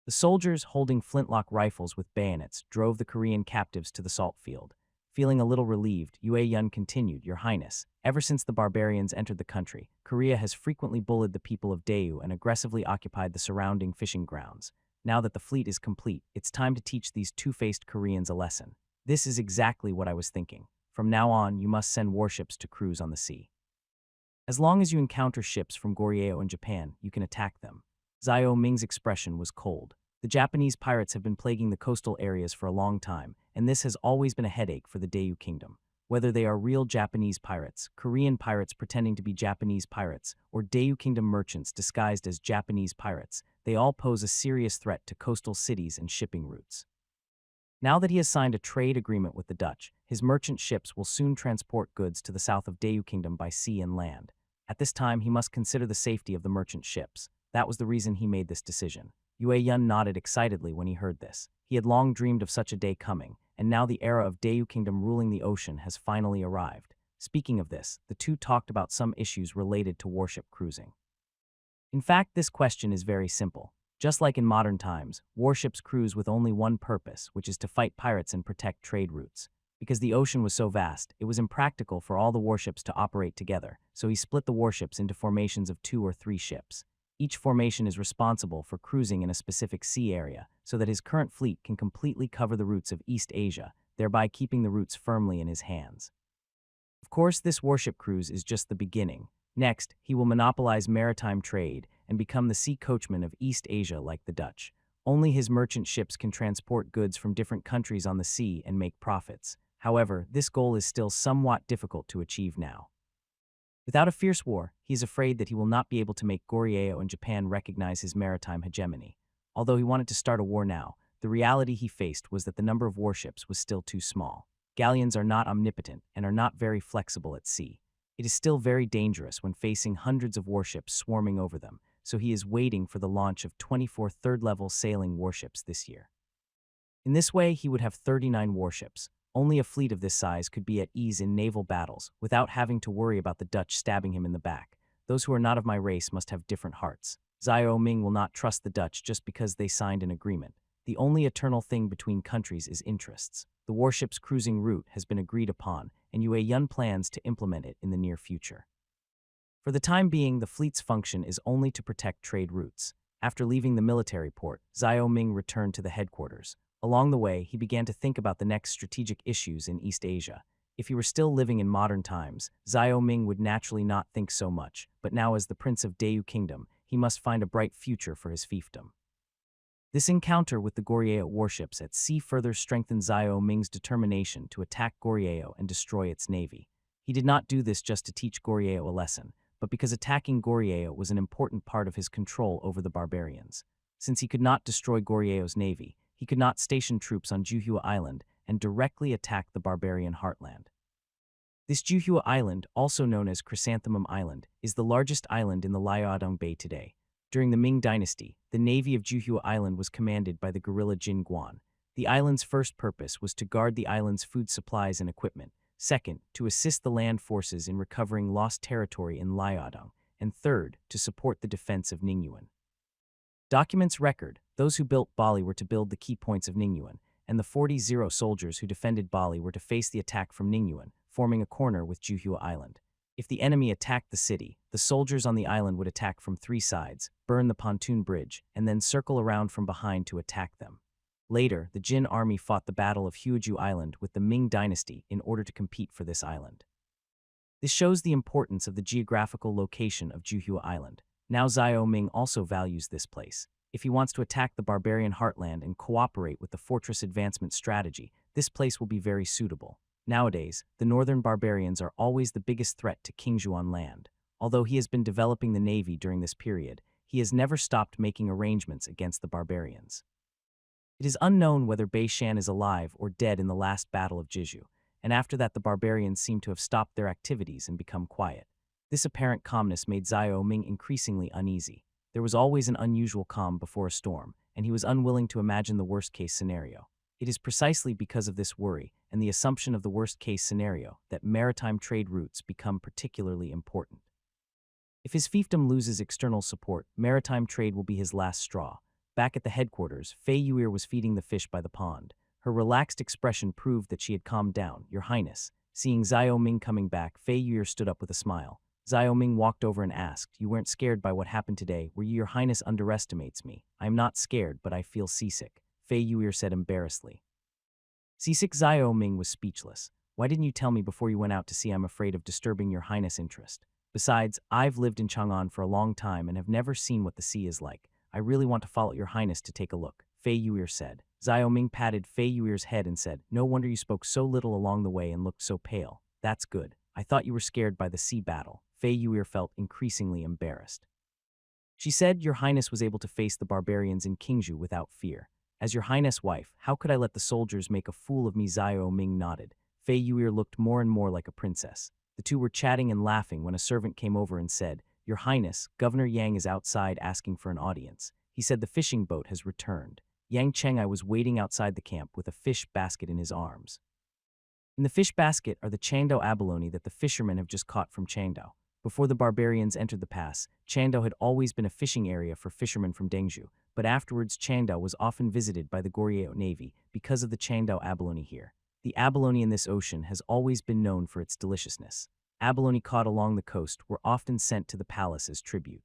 The soldiers, holding flintlock rifles with bayonets, drove the Korean captives to the salt field. Feeling a little relieved, Yue Yun continued, "Your Highness, ever since the barbarians entered the country, Korea has frequently bullied the people of Daewoo and aggressively occupied the surrounding fishing grounds. Now that the fleet is complete, it's time to teach these two-faced Koreans a lesson." "This is exactly what I was thinking. From now on, you must send warships to cruise on the sea. As long as you encounter ships from Goryeo and Japan, you can attack them." Zhao Ming's expression was cold. The Japanese pirates have been plaguing the coastal areas for a long time, and this has always been a headache for the Daewoo Kingdom. Whether they are real Japanese pirates, Korean pirates pretending to be Japanese pirates, or Daewoo Kingdom merchants disguised as Japanese pirates, they all pose a serious threat to coastal cities and shipping routes. Now that he has signed a trade agreement with the Dutch, his merchant ships will soon transport goods to the south of Daewoo Kingdom by sea and land. At this time, he must consider the safety of the merchant ships. That was the reason he made this decision. Yue Yun nodded excitedly when he heard this. He had long dreamed of such a day coming, and now the era of Daewoo Kingdom ruling the ocean has finally arrived. Speaking of this, the two talked about some issues related to warship cruising. In fact, this question is very simple. Just like in modern times, warships cruise with only one purpose, which is to fight pirates and protect trade routes. Because the ocean was so vast, it was impractical for all the warships to operate together, so he split the warships into formations of 2 or 3 ships. Each formation is responsible for cruising in a specific sea area, so that his current fleet can completely cover the routes of East Asia, thereby keeping the routes firmly in his hands. Of course, this warship cruise is just the beginning. Next, he will monopolize maritime trade and become the sea coachman of East Asia like the Dutch. Only his merchant ships can transport goods from different countries on the sea and make profits. However, this goal is still somewhat difficult to achieve now. Without a fierce war, he is afraid that he will not be able to make Goryeo and Japan recognize his maritime hegemony. Although he wanted to start a war now, the reality he faced was that the number of warships was still too small. Galleons are not omnipotent and are not very flexible at sea. It is still very dangerous when facing hundreds of warships swarming over them, so he is waiting for the launch of 24 third-level sailing warships this year. In this way, he would have 39 warships. Only a fleet of this size could be at ease in naval battles without having to worry about the Dutch stabbing him in the back. Those who are not of my race must have different hearts. Zhao Ming will not trust the Dutch just because they signed an agreement. The only eternal thing between countries is interests. The warship's cruising route has been agreed upon, and Yue Yun plans to implement it in the near future. For the time being, the fleet's function is only to protect trade routes. After leaving the military port, Zhao Ming returned to the headquarters. Along the way, he began to think about the next strategic issues in East Asia. If he were still living in modern times, Zhao Ming would naturally not think so much, but now as the prince of Daewoo Kingdom, he must find a bright future for his fiefdom. This encounter with the Goryeo warships at sea further strengthened Zhao Ming's determination to attack Goryeo and destroy its navy. He did not do this just to teach Goryeo a lesson, but because attacking Goryeo was an important part of his control over the barbarians. Since he could not destroy Goryeo's navy, he could not station troops on Juhua Island and directly attack the barbarian heartland. This Juhua Island, also known as Chrysanthemum Island, is the largest island in the Liaodong Bay today. During the Ming Dynasty, the navy of Juhua Island was commanded by the guerrilla Jin Guan. The island's first purpose was to guard the island's food supplies and equipment, second, to assist the land forces in recovering lost territory in Liaodong, and third, to support the defense of Ningyuan. Documents record, those who built Bali were to build the key points of Ningyuan, and the 40 soldiers who defended Bali were to face the attack from Ningyuan, forming a corner with Juhua Island. If the enemy attacked the city, the soldiers on the island would attack from 3 sides, burn the pontoon bridge, and then circle around from behind to attack them. Later, the Jin army fought the Battle of Huiju Island with the Ming Dynasty in order to compete for this island. This shows the importance of the geographical location of Juhua Island. Now Xiao Ming also values this place. If he wants to attack the barbarian heartland and cooperate with the fortress advancement strategy, this place will be very suitable. Nowadays, the northern barbarians are always the biggest threat to King Zhuan land. Although he has been developing the navy during this period, he has never stopped making arrangements against the barbarians. It is unknown whether Bei Shan is alive or dead in the last battle of Jiju, and after that the barbarians seem to have stopped their activities and become quiet. This apparent calmness made Xiao Ming increasingly uneasy. There was always an unusual calm before a storm, and he was unwilling to imagine the worst-case scenario. It is precisely because of this worry and the assumption of the worst-case scenario that maritime trade routes become particularly important. If his fiefdom loses external support, maritime trade will be his last straw. Back at the headquarters, Fei Yuer was feeding the fish by the pond. Her relaxed expression proved that she had calmed down. "Your Highness." Seeing Xiao Ming coming back, Fei Yuer stood up with a smile. Xiao Ming walked over and asked, "You weren't scared by what happened today, were you? Your Highness underestimates me." "I am not scared, but I feel seasick," Fei Yuer said embarrassedly. Seasick? Xiao Ming was speechless. "Why didn't you tell me before you went out to sea? I'm afraid of disturbing your Highness' interest. Besides, I've lived in Chang'an for a long time and have never seen what the sea is like. I really want to follow your Highness to take a look," Fei Yuer said. Xiao Ming patted Fei Yuer's head and said, "No wonder you spoke so little along the way and looked so pale. That's good. I thought you were scared by the sea battle." Fei Yuer felt increasingly embarrassed. She said, "Your Highness was able to face the barbarians in Qingzhou without fear. As your Highness' wife, how could I let the soldiers make a fool of me?" Xiao Ming nodded. Fei Yuer looked more and more like a princess. The two were chatting and laughing when a servant came over and said, "Your Highness, Governor Yang is outside asking for an audience. He said the fishing boat has returned." Yang Chengai was waiting outside the camp with a fish basket in his arms. In the fish basket are the Changdao abalone that the fishermen have just caught from Changdao. Before the barbarians entered the pass, Changdao had always been a fishing area for fishermen from Dengzhou, but afterwards Changdao was often visited by the Goryeo Navy because of the Changdao abalone here. The abalone in this ocean has always been known for its deliciousness. Abalone caught along the coast were often sent to the palace as tribute.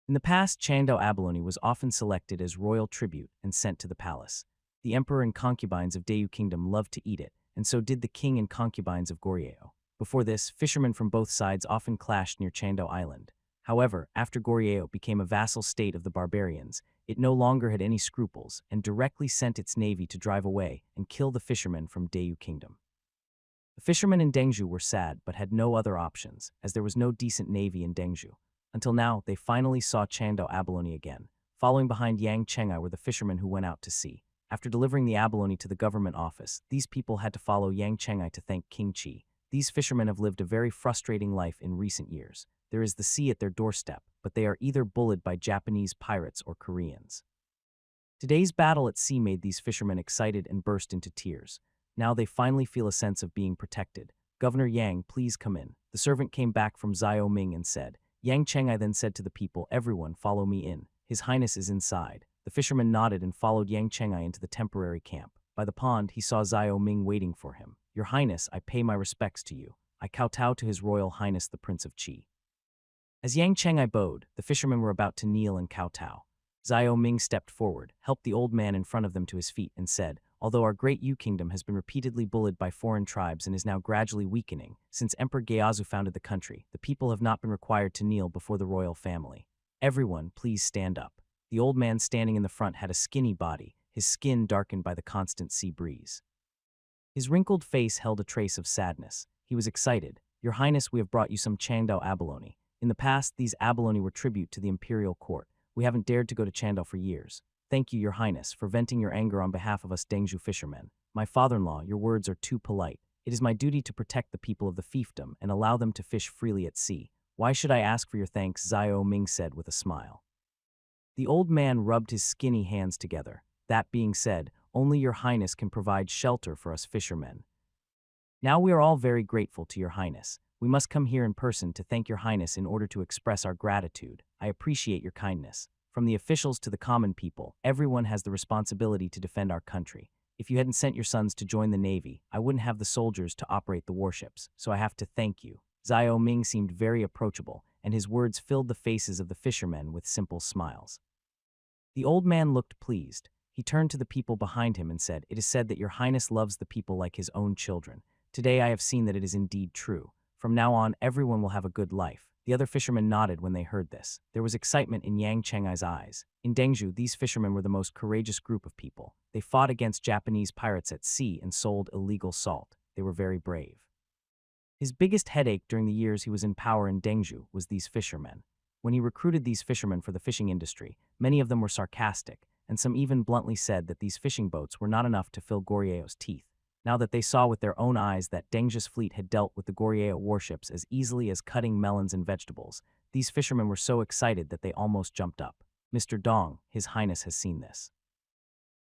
In the past, Changdao abalone was often selected as royal tribute and sent to the palace. The emperor and concubines of Dayu Kingdom loved to eat it, and so did the king and concubines of Goryeo. Before this, fishermen from both sides often clashed near Changdao Island. However, after Goryeo became a vassal state of the barbarians, it no longer had any scruples and directly sent its navy to drive away and kill the fishermen from Dayu Kingdom. The fishermen in Dengzhou were sad but had no other options, as there was no decent navy in Dengzhou. Until now, they finally saw Changdao abalone again. Following behind Yang Chengai were the fishermen who went out to sea. After delivering the abalone to the government office, these people had to follow Yang Chengai to thank King Qi. These fishermen have lived a very frustrating life in recent years. There is the sea at their doorstep, but they are either bullied by Japanese pirates or Koreans. Today's battle at sea made these fishermen excited and burst into tears. Now they finally feel a sense of being protected. "Governor Yang, please come in." The servant came back from Xiao Ming and said. Yang Chengai then said to the people, "Everyone, follow me in. His Highness is inside." The fisherman nodded and followed Yang Chengai into the temporary camp. By the pond, he saw Xiao Ming waiting for him. "Your Highness, I pay my respects to you. I kowtow to His Royal Highness the Prince of Qi." As Yang Chengai bowed, the fishermen were about to kneel and kowtow. Xiao Ming stepped forward, helped the old man in front of them to his feet, and said, "Although our great Yu kingdom has been repeatedly bullied by foreign tribes and is now gradually weakening, since Emperor Geazu founded the country, the people have not been required to kneel before the royal family. Everyone, please stand up." The old man standing in the front had a skinny body, his skin darkened by the constant sea breeze. His wrinkled face held a trace of sadness. He was excited. "Your Highness, we have brought you some Changdao abalone. In the past, these abalone were tribute to the Imperial court. We haven't dared to go to Changdao for years. Thank you, Your Highness, for venting your anger on behalf of us Dengzhou fishermen. My father-in-law, your words are too polite. It is my duty to protect the people of the fiefdom and allow them to fish freely at sea. Why should I ask for your thanks?" Xiao Ming said with a smile. The old man rubbed his skinny hands together. That being said, only your highness can provide shelter for us fishermen. Now we are all very grateful to your highness. We must come here in person to thank your highness in order to express our gratitude. I appreciate your kindness. From the officials to the common people, everyone has the responsibility to defend our country. If you hadn't sent your sons to join the navy, I wouldn't have the soldiers to operate the warships, so I have to thank you. Xiao Ming seemed very approachable, and his words filled the faces of the fishermen with simple smiles. The old man looked pleased. He turned to the people behind him and said, "It is said that your highness loves the people like his own children. Today I have seen that it is indeed true. From now on, everyone will have a good life." The other fishermen nodded when they heard this. There was excitement in Yang Chengai's eyes. In Dengzhou, these fishermen were the most courageous group of people. They fought against Japanese pirates at sea and sold illegal salt. They were very brave. His biggest headache during the years he was in power in Dengzhou was these fishermen. When he recruited these fishermen for the fishing industry, many of them were sarcastic, and some even bluntly said that these fishing boats were not enough to fill Goryeo's teeth. Now that they saw with their own eyes that Dengzhou's fleet had dealt with the Goryeo warships as easily as cutting melons and vegetables, these fishermen were so excited that they almost jumped up. "Mr. Dong, His Highness has seen this.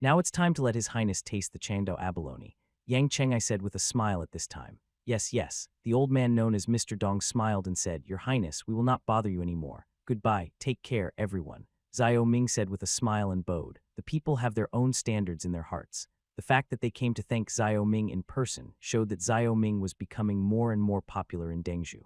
Now it's time to let His Highness taste the Changdo abalone," Yang Chengai said with a smile at this time. "Yes, yes." The old man known as Mr. Dong smiled and said, "Your Highness, we will not bother you anymore. Goodbye, take care, everyone." Xiao Ming said with a smile and bowed. The people have their own standards in their hearts. The fact that they came to thank Xiao Ming in person showed that Xiao Ming was becoming more and more popular in Dengzhou.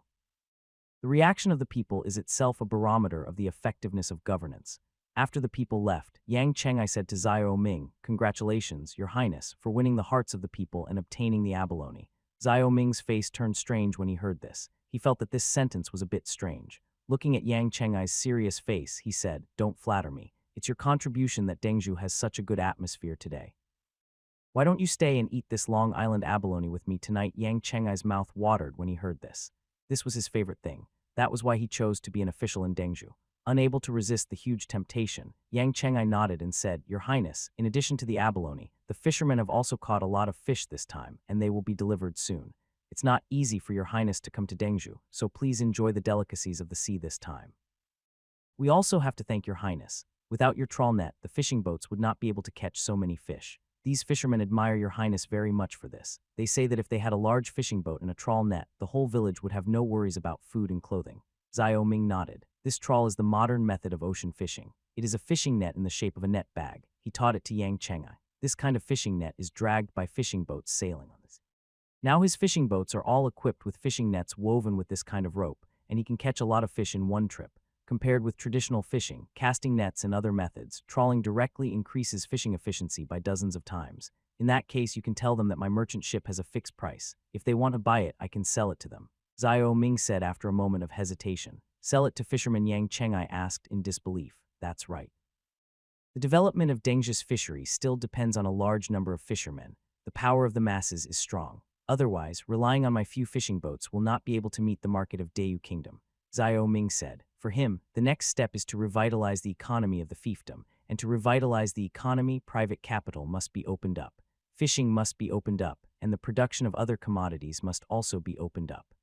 The reaction of the people is itself a barometer of the effectiveness of governance. After the people left, Yang Chengai said to Xiao Ming, "Congratulations, Your Highness, for winning the hearts of the people and obtaining the abalone." Xiao Ming's face turned strange when he heard this. He felt that this sentence was a bit strange. Looking at Yang Chengai's serious face, he said, "Don't flatter me. It's your contribution that Dengzhou has such a good atmosphere today. Why don't you stay and eat this Long Island abalone with me tonight?" Yang Chengai's mouth watered when he heard this. This was his favorite thing. That was why he chose to be an official in Dengzhou. Unable to resist the huge temptation, Yang Chengai nodded and said, "Your Highness, in addition to the abalone, the fishermen have also caught a lot of fish this time, and they will be delivered soon. It's not easy for Your Highness to come to Dengzhou, so please enjoy the delicacies of the sea this time. We also have to thank Your Highness. Without your trawl net, the fishing boats would not be able to catch so many fish. These fishermen admire Your Highness very much for this. They say that if they had a large fishing boat and a trawl net, the whole village would have no worries about food and clothing." Xiao Ming nodded. This trawl is the modern method of ocean fishing. It is a fishing net in the shape of a net bag. He taught it to Yang Chengai. This kind of fishing net is dragged by fishing boats sailing on this. Now his fishing boats are all equipped with fishing nets woven with this kind of rope, and he can catch a lot of fish in one trip. Compared with traditional fishing, casting nets and other methods, trawling directly increases fishing efficiency by dozens of times. In that case, you can tell them that my merchant ship has a fixed price. If they want to buy it, I can sell it to them." Xiao Ming said after a moment of hesitation. "Sell it to fisherman?" Yang Chengai asked in disbelief. "That's right. The development of Dengzhou's fishery still depends on a large number of fishermen. The power of the masses is strong. Otherwise, relying on my few fishing boats will not be able to meet the market of Dayu Kingdom." Xiao Ming said. For him, the next step is to revitalize the economy of the fiefdom, and to revitalize the economy, private capital must be opened up. Fishing must be opened up, and the production of other commodities must also be opened up.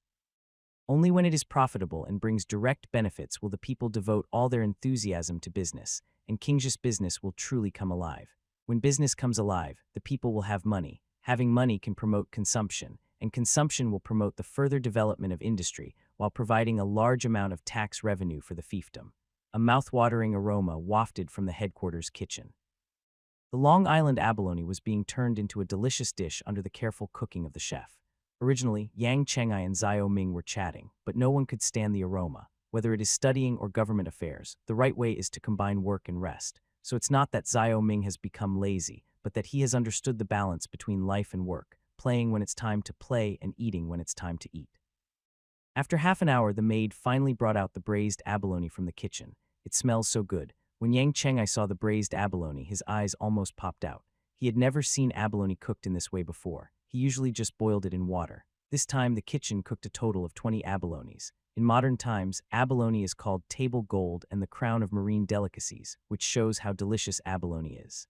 Only when it is profitable and brings direct benefits will the people devote all their enthusiasm to business, and King's business will truly come alive. When business comes alive, the people will have money. Having money can promote consumption, and consumption will promote the further development of industry while providing a large amount of tax revenue for the fiefdom. A mouth-watering aroma wafted from the headquarters kitchen. The Long Island abalone was being turned into a delicious dish under the careful cooking of the chef. Originally, Yang Chengai and Xiao Ming were chatting, but no one could stand the aroma. Whether it is studying or government affairs, the right way is to combine work and rest. So it's not that Xiao Ming has become lazy, but that he has understood the balance between life and work, playing when it's time to play and eating when it's time to eat. After half an hour, the maid finally brought out the braised abalone from the kitchen. It smells so good. When Yang Chengai saw the braised abalone, his eyes almost popped out. He had never seen abalone cooked in this way before. He usually just boiled it in water. This time, the kitchen cooked a total of 20 abalones. In modern times, abalone is called table gold and the crown of marine delicacies, which shows how delicious abalone is.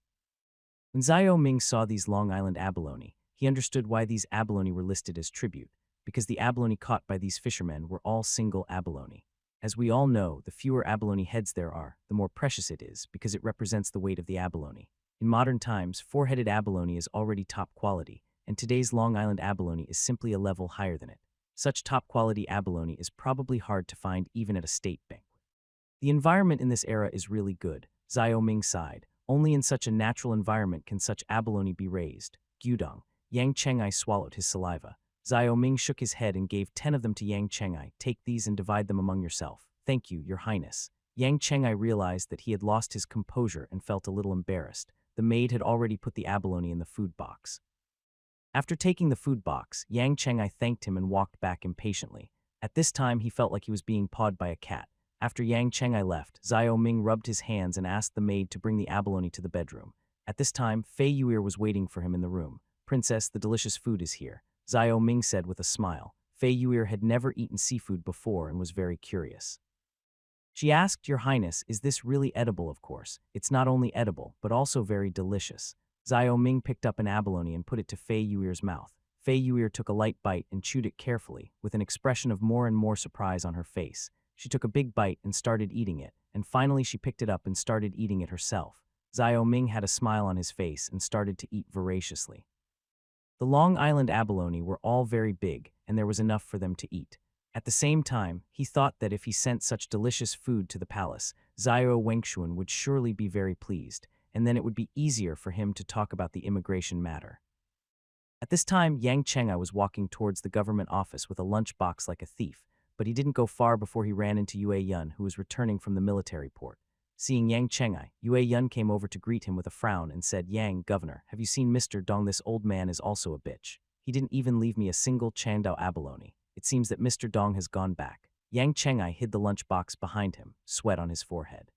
When Xiao Ming saw these Long Island abalone, he understood why these abalone were listed as tribute, because the abalone caught by these fishermen were all single abalone. As we all know, the fewer abalone heads there are, the more precious it is because it represents the weight of the abalone. In modern times, four-headed abalone is already top quality, and today's Long Island abalone is simply a level higher than it. Such top-quality abalone is probably hard to find even at a state banquet. The environment in this era is really good, Xiao Ming sighed. Only in such a natural environment can such abalone be raised. Gudong. Yang Chengai swallowed his saliva. Xiao Ming shook his head and gave 10 of them to Yang Chengai. Take these and divide them among yourself. Thank you, your highness. Yang Chengai realized that he had lost his composure and felt a little embarrassed. The maid had already put the abalone in the food box. After taking the food box, Yang Chengai thanked him and walked back impatiently. At this time, he felt like he was being pawed by a cat. After Yang Chengai left, Xiao Ming rubbed his hands and asked the maid to bring the abalone to the bedroom. At this time, Fei Yuer was waiting for him in the room. Princess, the delicious food is here, Xiao Ming said with a smile. Fei Yuer had never eaten seafood before and was very curious. She asked, Your Highness, is this really edible? Of course. It's not only edible, but also very delicious. Xiao Ming picked up an abalone and put it to Fei Yuer's mouth. Fei Yuer took a light bite and chewed it carefully, with an expression of more and more surprise on her face. She took a big bite and started eating it, and finally she picked it up and started eating it herself. Xiao Ming had a smile on his face and started to eat voraciously. The Long Island abalone were all very big, and there was enough for them to eat. At the same time, he thought that if he sent such delicious food to the palace, Xiao Wengshuan would surely be very pleased, and then it would be easier for him to talk about the immigration matter. At this time, Yang Chengai was walking towards the government office with a lunchbox like a thief, but he didn't go far before he ran into Yue Yun, who was returning from the military port. Seeing Yang Chengai, Yue Yun came over to greet him with a frown and said, Yang, Governor, have you seen Mr. Dong? This old man is also a bitch. He didn't even leave me a single Chandao abalone. It seems that Mr. Dong has gone back. Yang Chengai hid the lunchbox behind him, sweat on his forehead.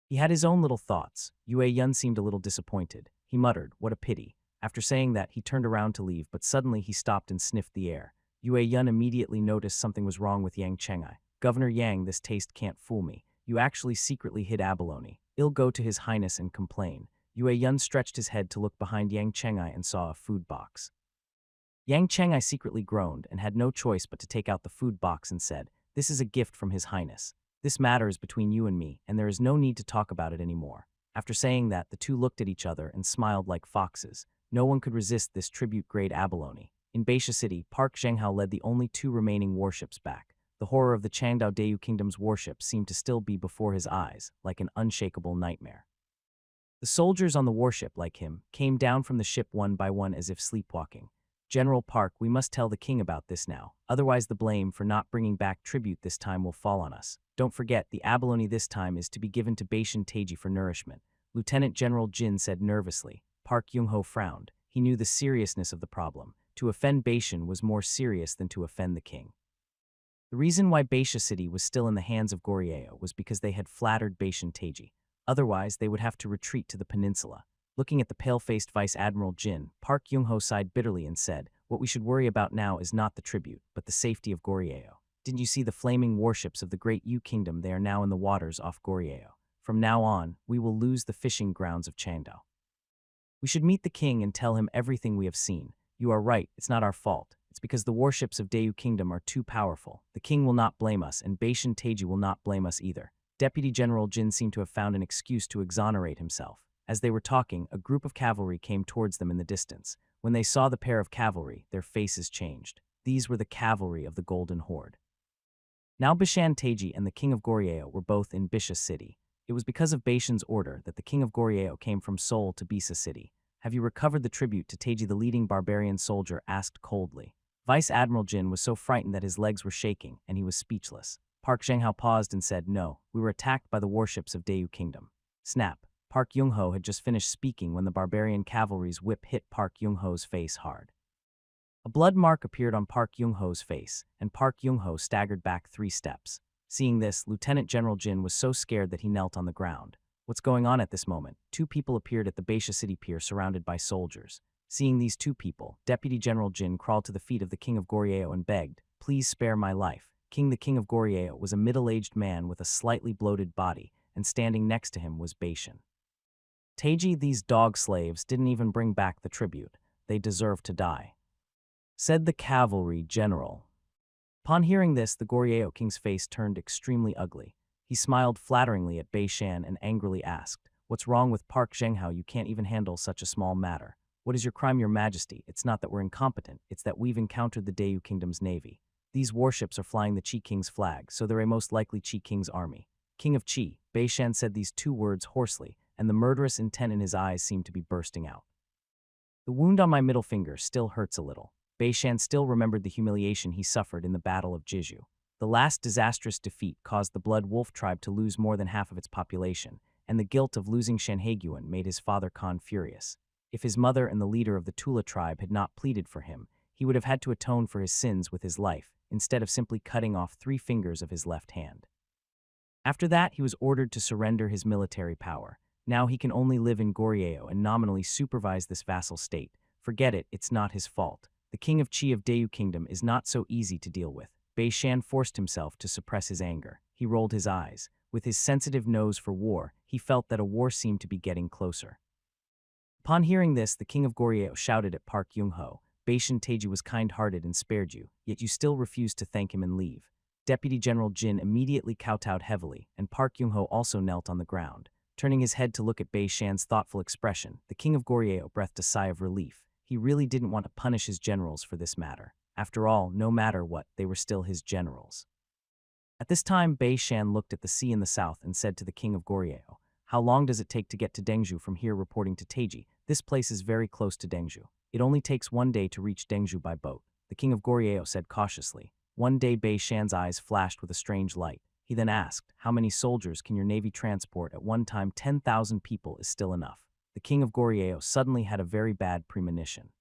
He had his own little thoughts. Yue Yun seemed a little disappointed. He muttered, what a pity. After saying that, he turned around to leave, but suddenly he stopped and sniffed the air. Yue Yun immediately noticed something was wrong with Yang Chengai. Governor Yang, this taste can't fool me. You actually secretly hid abalone. I'll go to His Highness and complain. Yue Yun stretched his head to look behind Yang Chengai and saw a food box. Yang Chengai secretly groaned and had no choice but to take out the food box and said, This is a gift from His Highness. This matter is between you and me, and there is no need to talk about it anymore. After saying that, the two looked at each other and smiled like foxes. No one could resist this tribute-grade abalone. In Beisha City, Park Zhenghao led the only two remaining warships back. The horror of the Changdao Dayu Kingdom's warships seemed to still be before his eyes, like an unshakable nightmare. The soldiers on the warship, like him, came down from the ship one by one as if sleepwalking. General Park, we must tell the king about this now, otherwise the blame for not bringing back tribute this time will fall on us. Don't forget, the abalone this time is to be given to Beishan Teiji for nourishment. Lieutenant General Jin said nervously. Park Yung-ho frowned. He knew the seriousness of the problem. To offend Beishan was more serious than to offend the king. The reason why Beisha City was still in the hands of Goryeo was because they had flattered Beishan Teiji. Otherwise, they would have to retreat to the peninsula. Looking at the pale-faced Vice Admiral Jin, Park Yung-ho sighed bitterly and said, What we should worry about now is not the tribute, but the safety of Goryeo. Didn't you see the flaming warships of the great Yu Kingdom? They are now in the waters off Goryeo. From now on, we will lose the fishing grounds of Changdao. We should meet the king and tell him everything we have seen. You are right, it's not our fault. It's because the warships of Dayu Kingdom are too powerful. The king will not blame us, and Beishan Teiji will not blame us either. Deputy General Jin seemed to have found an excuse to exonerate himself. As they were talking, a group of cavalry came towards them in the distance. When they saw the pair of cavalry, their faces changed. These were the cavalry of the Golden Horde. Now Bishan Teiji and the king of Goryeo were both in Bisha City. It was because of Beishan's order that the king of Goryeo came from Seoul to Bisa City. Have you recovered the tribute? To Teiji, the leading barbarian soldier, asked coldly. Vice Admiral Jin was so frightened that his legs were shaking, and he was speechless. Park Zhenghao paused and said, No, we were attacked by the warships of Dayu Kingdom. Snap. Park Yung-ho had just finished speaking when the barbarian cavalry's whip hit Park Yung-ho's face hard. A blood mark appeared on Park Yung-ho's face, and Park Yung-ho staggered back 3 steps. Seeing this, Lieutenant General Jin was so scared that he knelt on the ground. What's going on at this moment? 2 people appeared at the Beisha City pier surrounded by soldiers. Seeing these 2 people, Deputy General Jin crawled to the feet of the king of Goryeo and begged, Please spare my life. The king of Goryeo was a middle-aged man with a slightly bloated body, and standing next to him was Beishan Teiji. These dog slaves didn't even bring back the tribute. They deserve to die, said the cavalry general. Upon hearing this, the Goryeo king's face turned extremely ugly. He smiled flatteringly at Bei Shan and angrily asked, "What's wrong with Park Zhenghao? You can't even handle such a small matter. What is your crime, your majesty? It's not that we're incompetent, it's that we've encountered the Dayu Kingdom's navy. These warships are flying the Qi King's flag, so they're a most likely Qi King's army." King of Qi, Bei Shan said these two words hoarsely, and the murderous intent in his eyes seemed to be bursting out. "The wound on my middle finger still hurts a little." Bei Shan still remembered the humiliation he suffered in the Battle of Jiju. The last disastrous defeat caused the Blood Wolf tribe to lose more than half of its population, and the guilt of losing Shanhaiguan made his father Khan furious. If his mother and the leader of the Tula tribe had not pleaded for him, he would have had to atone for his sins with his life, instead of simply cutting off 3 fingers of his left hand. After that, he was ordered to surrender his military power. Now he can only live in Goryeo and nominally supervise this vassal state. Forget it, it's not his fault. The king of Qi of Dayu Kingdom is not so easy to deal with. Bei Shan forced himself to suppress his anger. He rolled his eyes. With his sensitive nose for war, he felt that a war seemed to be getting closer. Upon hearing this, the king of Goryeo shouted at Park Yung-ho, "Bei Shan Taiji was kind-hearted and spared you, yet you still refused to thank him and leave." Deputy General Jin immediately kowtowed heavily, and Park Yung-ho also knelt on the ground. Turning his head to look at Bei Shan's thoughtful expression, the king of Goryeo breathed a sigh of relief. He really didn't want to punish his generals for this matter. After all, no matter what, they were still his generals. At this time, Bei Shan looked at the sea in the south and said to the king of Goryeo, "How long does it take to get to Dengzhou from here?" Reporting to Taiji, "This place is very close to Dengzhou. It only takes 1 day to reach Dengzhou by boat," the king of Goryeo said cautiously. One day Bei Shan's eyes flashed with a strange light. He then asked, "How many soldiers can your navy transport at one time? 10,000 people is still enough." The king of Goryeo suddenly had a very bad premonition.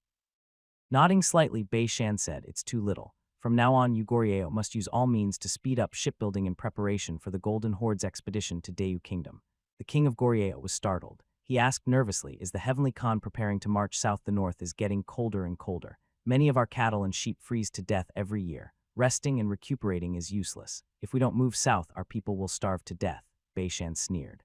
Nodding slightly, Bei Shan said, "It's too little. From now on, you Goryeo must use all means to speed up shipbuilding in preparation for the Golden Horde's expedition to Dayu Kingdom." The king of Goryeo was startled. He asked nervously, "Is the Heavenly Khan preparing to march south? The north is getting colder and colder. Many of our cattle and sheep freeze to death every year. Resting and recuperating is useless. If we don't move south, our people will starve to death," Bei Shan sneered.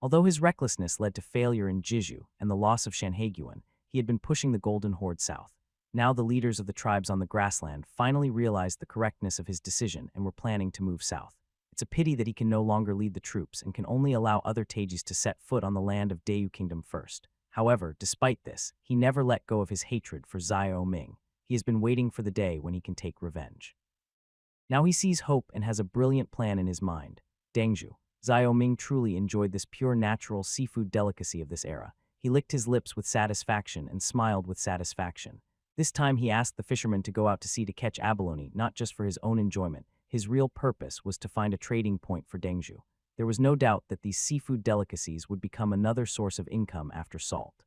Although his recklessness led to failure in Jiju and the loss of Shanhaiguan, he had been pushing the Golden Horde south. Now the leaders of the tribes on the grassland finally realized the correctness of his decision and were planning to move south. It's a pity that he can no longer lead the troops and can only allow other Taijis to set foot on the land of Dayu Kingdom first. However, despite this, he never let go of his hatred for Xiao Ming. He has been waiting for the day when he can take revenge. Now he sees hope and has a brilliant plan in his mind. Dengzhou. Xiao Ming truly enjoyed this pure natural seafood delicacy of this era. He licked his lips with satisfaction and smiled with satisfaction. This time he asked the fisherman to go out to sea to catch abalone, not just for his own enjoyment. His real purpose was to find a trading point for Dengzhou. There was no doubt that these seafood delicacies would become another source of income after salt.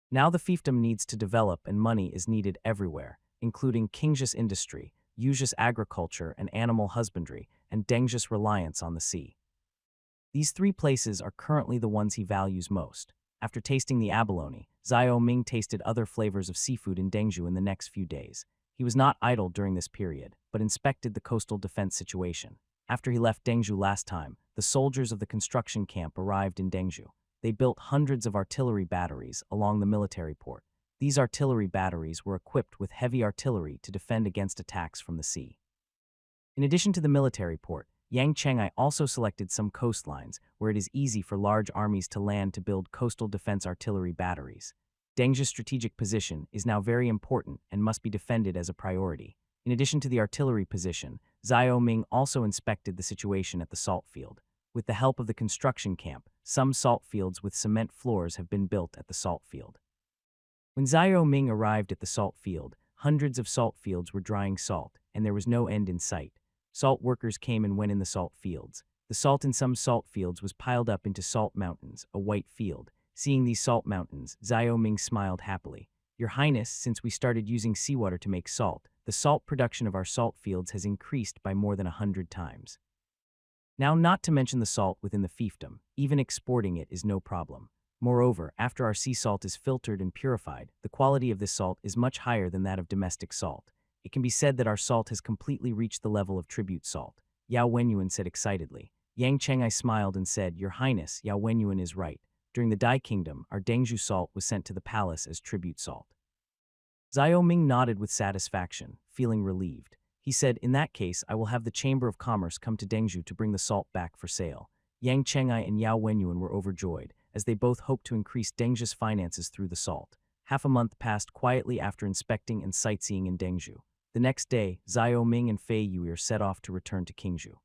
Now the fiefdom needs to develop and money is needed everywhere, including Qingzhi's industry, Yuzhi's agriculture and animal husbandry, and Dengzhi's reliance on the sea. These 3 places are currently the ones he values most. After tasting the abalone, Xiao Ming tasted other flavors of seafood in Dengzhou in the next few days. He was not idle during this period, but inspected the coastal defense situation. After he left Dengzhou last time, the soldiers of the construction camp arrived in Dengzhou. They built hundreds of artillery batteries along the military port. These artillery batteries were equipped with heavy artillery to defend against attacks from the sea. In addition to the military port, Yang Chengai also selected some coastlines where it is easy for large armies to land to build coastal defense artillery batteries. Dengzhou's strategic position is now very important and must be defended as a priority. In addition to the artillery position, Xiao Ming also inspected the situation at the salt field. With the help of the construction camp, some salt fields with cement floors have been built at the salt field. When Xiao Ming arrived at the salt field, hundreds of salt fields were drying salt, and there was no end in sight. Salt workers came and went in the salt fields. The salt in some salt fields was piled up into salt mountains, a white field. Seeing these salt mountains, Xiao Ming smiled happily. "Your Highness, since we started using seawater to make salt, the salt production of our salt fields has increased by more than 100 times. Now, not to mention the salt within the fiefdom, even exporting it is no problem. Moreover, after our sea salt is filtered and purified, the quality of this salt is much higher than that of domestic salt. It can be said that our salt has completely reached the level of tribute salt," Yao Wenyuan said excitedly. Yang Chengai smiled and said, "Your Highness, Yao Wenyuan is right. During the Dai Kingdom, our Dengzhou salt was sent to the palace as tribute salt." Xiao Ming nodded with satisfaction, feeling relieved. He said, in that case, I will have the Chamber of Commerce come to Dengzhou to bring the salt back for sale. Yang Chengai and Yao Wenyuan were overjoyed, as they both hoped to increase Dengzhou's finances through the salt. Half a month passed quietly after inspecting and sightseeing in Dengzhou. The next day, Xiao Ming and Fei Yuer set off to return to Qingzhou.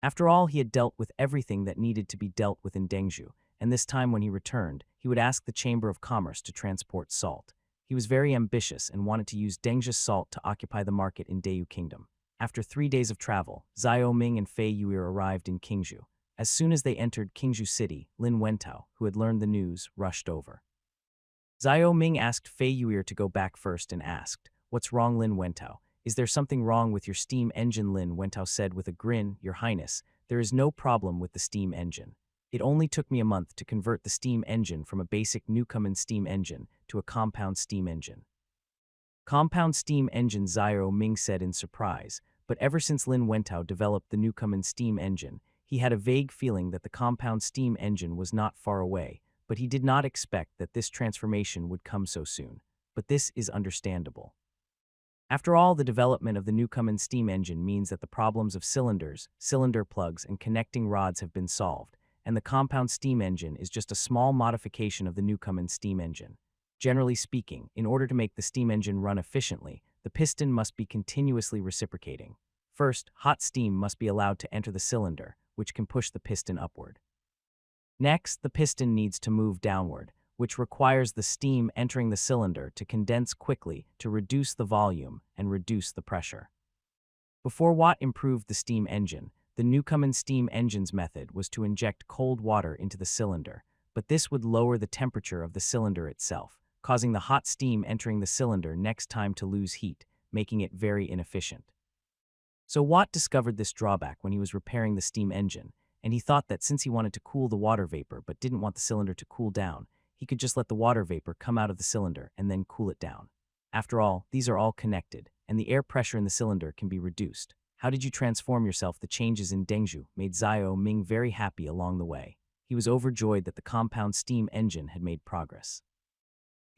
After all, he had dealt with everything that needed to be dealt with in Dengzhou, and this time when he returned, he would ask the Chamber of Commerce to transport salt. He was very ambitious and wanted to use Dengzhou's salt to occupy the market in Dayu Kingdom. After 3 days of travel, Xiao Ming and Fei Yuer arrived in Qingzhou. As soon as they entered Qingzhou City, Lin Wentao, who had learned the news, rushed over. Xiao Ming asked Fei Yuer to go back first and asked, "What's wrong, Lin Wentao? Is there something wrong with your steam engine?" Lin Wentao said with a grin, "Your Highness, there is no problem with the steam engine. It only took me a month to convert the steam engine from a basic Newcomen steam engine to a compound steam engine." Compound steam engine, Xiao Ming said in surprise, but ever since Lin Wentao developed the Newcomen steam engine, he had a vague feeling that the compound steam engine was not far away, but he did not expect that this transformation would come so soon. But this is understandable. After all, the development of the Newcomen steam engine means that the problems of cylinders, cylinder plugs, and connecting rods have been solved, and the compound steam engine is just a small modification of the Newcomen steam engine. Generally speaking, in order to make the steam engine run efficiently, the piston must be continuously reciprocating. First, hot steam must be allowed to enter the cylinder, which can push the piston upward. Next, the piston needs to move downward, which requires the steam entering the cylinder to condense quickly to reduce the volume and reduce the pressure. Before Watt improved the steam engine, the Newcomen steam engine's method was to inject cold water into the cylinder, but this would lower the temperature of the cylinder itself, causing the hot steam entering the cylinder next time to lose heat, making it very inefficient. So Watt discovered this drawback when he was repairing the steam engine, and he thought that since he wanted to cool the water vapor but didn't want the cylinder to cool down, he could just let the water vapor come out of the cylinder and then cool it down. After all, these are all connected, and the air pressure in the cylinder can be reduced. How did you transform yourself? The changes in Dengzhou made Xiao Ming very happy along the way. He was overjoyed that the compound steam engine had made progress.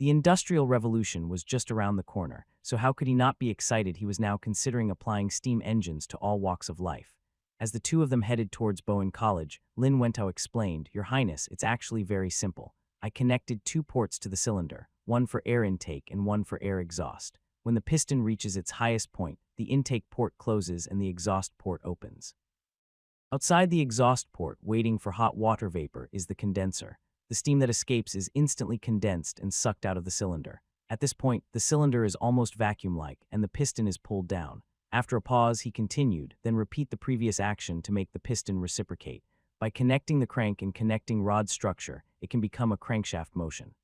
The Industrial Revolution was just around the corner, so how could he not be excited? He was now considering applying steam engines to all walks of life. As the two of them headed towards Bowen College, Lin Wentao explained, "Your Highness, it's actually very simple. I connected 2 ports to the cylinder, one for air intake and one for air exhaust. When the piston reaches its highest point, the intake port closes and the exhaust port opens. Outside the exhaust port, waiting for hot water vapor, is the condenser. The steam that escapes is instantly condensed and sucked out of the cylinder. At this point, the cylinder is almost vacuum-like and the piston is pulled down. After a pause, he continued, then repeat the previous action to make the piston reciprocate. By connecting the crank and connecting rod structure, it can become a crankshaft motion.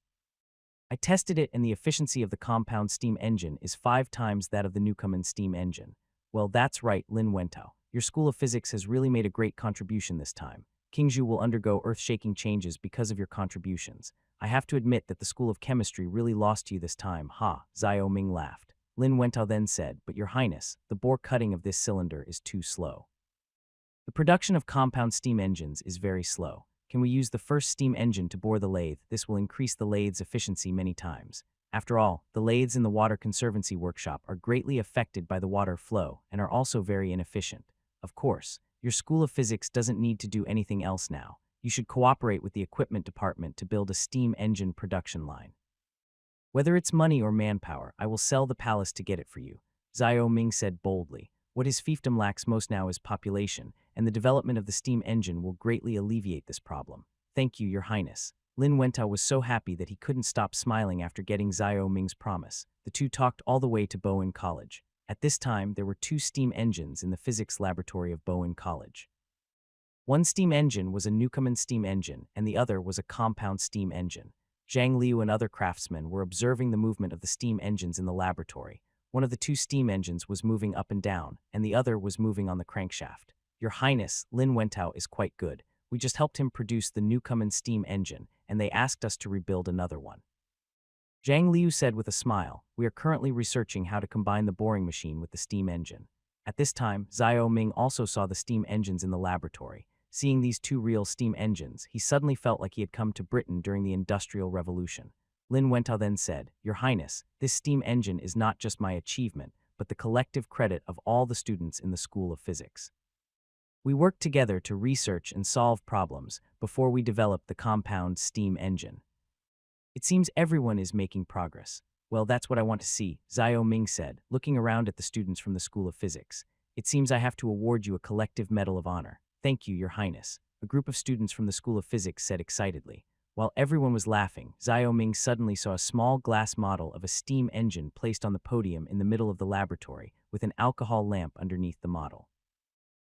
I tested it and the efficiency of the compound steam engine is 5 times that of the Newcomen steam engine." "Well, that's right, Lin Wentao. Your School of Physics has really made a great contribution this time. Qingzhou will undergo earth-shaking changes because of your contributions. I have to admit that the School of Chemistry really lost to you this time." "Ha," Xiao Ming laughed. Lin Wentao then said, "But Your Highness, the bore cutting of this cylinder is too slow. The production of compound steam engines is very slow. Can we use the first steam engine to bore the lathe? This will increase the lathe's efficiency many times. After all, the lathes in the Water Conservancy workshop are greatly affected by the water flow and are also very inefficient. Of course, your School of Physics doesn't need to do anything else now. You should cooperate with the equipment department to build a steam engine production line. Whether it's money or manpower, I will sell the palace to get it for you," Xiao Ming said boldly. What his fiefdom lacks most now is population, and the development of the steam engine will greatly alleviate this problem. "Thank you, Your Highness." Lin Wentao was so happy that he couldn't stop smiling after getting Xiao Ming's promise. The two talked all the way to Bowen College. At this time, there were 2 steam engines in the physics laboratory of Bowen College. One steam engine was a Newcomen steam engine, and the other was a compound steam engine. Zhang Liu and other craftsmen were observing the movement of the steam engines in the laboratory. One of the 2 steam engines was moving up and down, and the other was moving on the crankshaft. "Your Highness, Lin Wentao is quite good. We just helped him produce the Newcomen steam engine, and they asked us to rebuild another one." Zhang Liu said with a smile, "We are currently researching how to combine the boring machine with the steam engine." At this time, Xiao Ming also saw the steam engines in the laboratory. Seeing these 2 real steam engines, he suddenly felt like he had come to Britain during the Industrial Revolution. Lin Wentao then said, "Your Highness, this steam engine is not just my achievement, but the collective credit of all the students in the School of Physics. We worked together to research and solve problems before we developed the compound steam engine. It seems everyone is making progress. Well, that's what I want to see, Xiao Ming said, looking around at the students from the School of Physics. It seems I have to award you a collective medal of honor. Thank you, Your Highness, a group of students from the School of Physics said excitedly. While everyone was laughing, Xiao Ming suddenly saw a small glass model of a steam engine placed on the podium in the middle of the laboratory with an alcohol lamp underneath the model.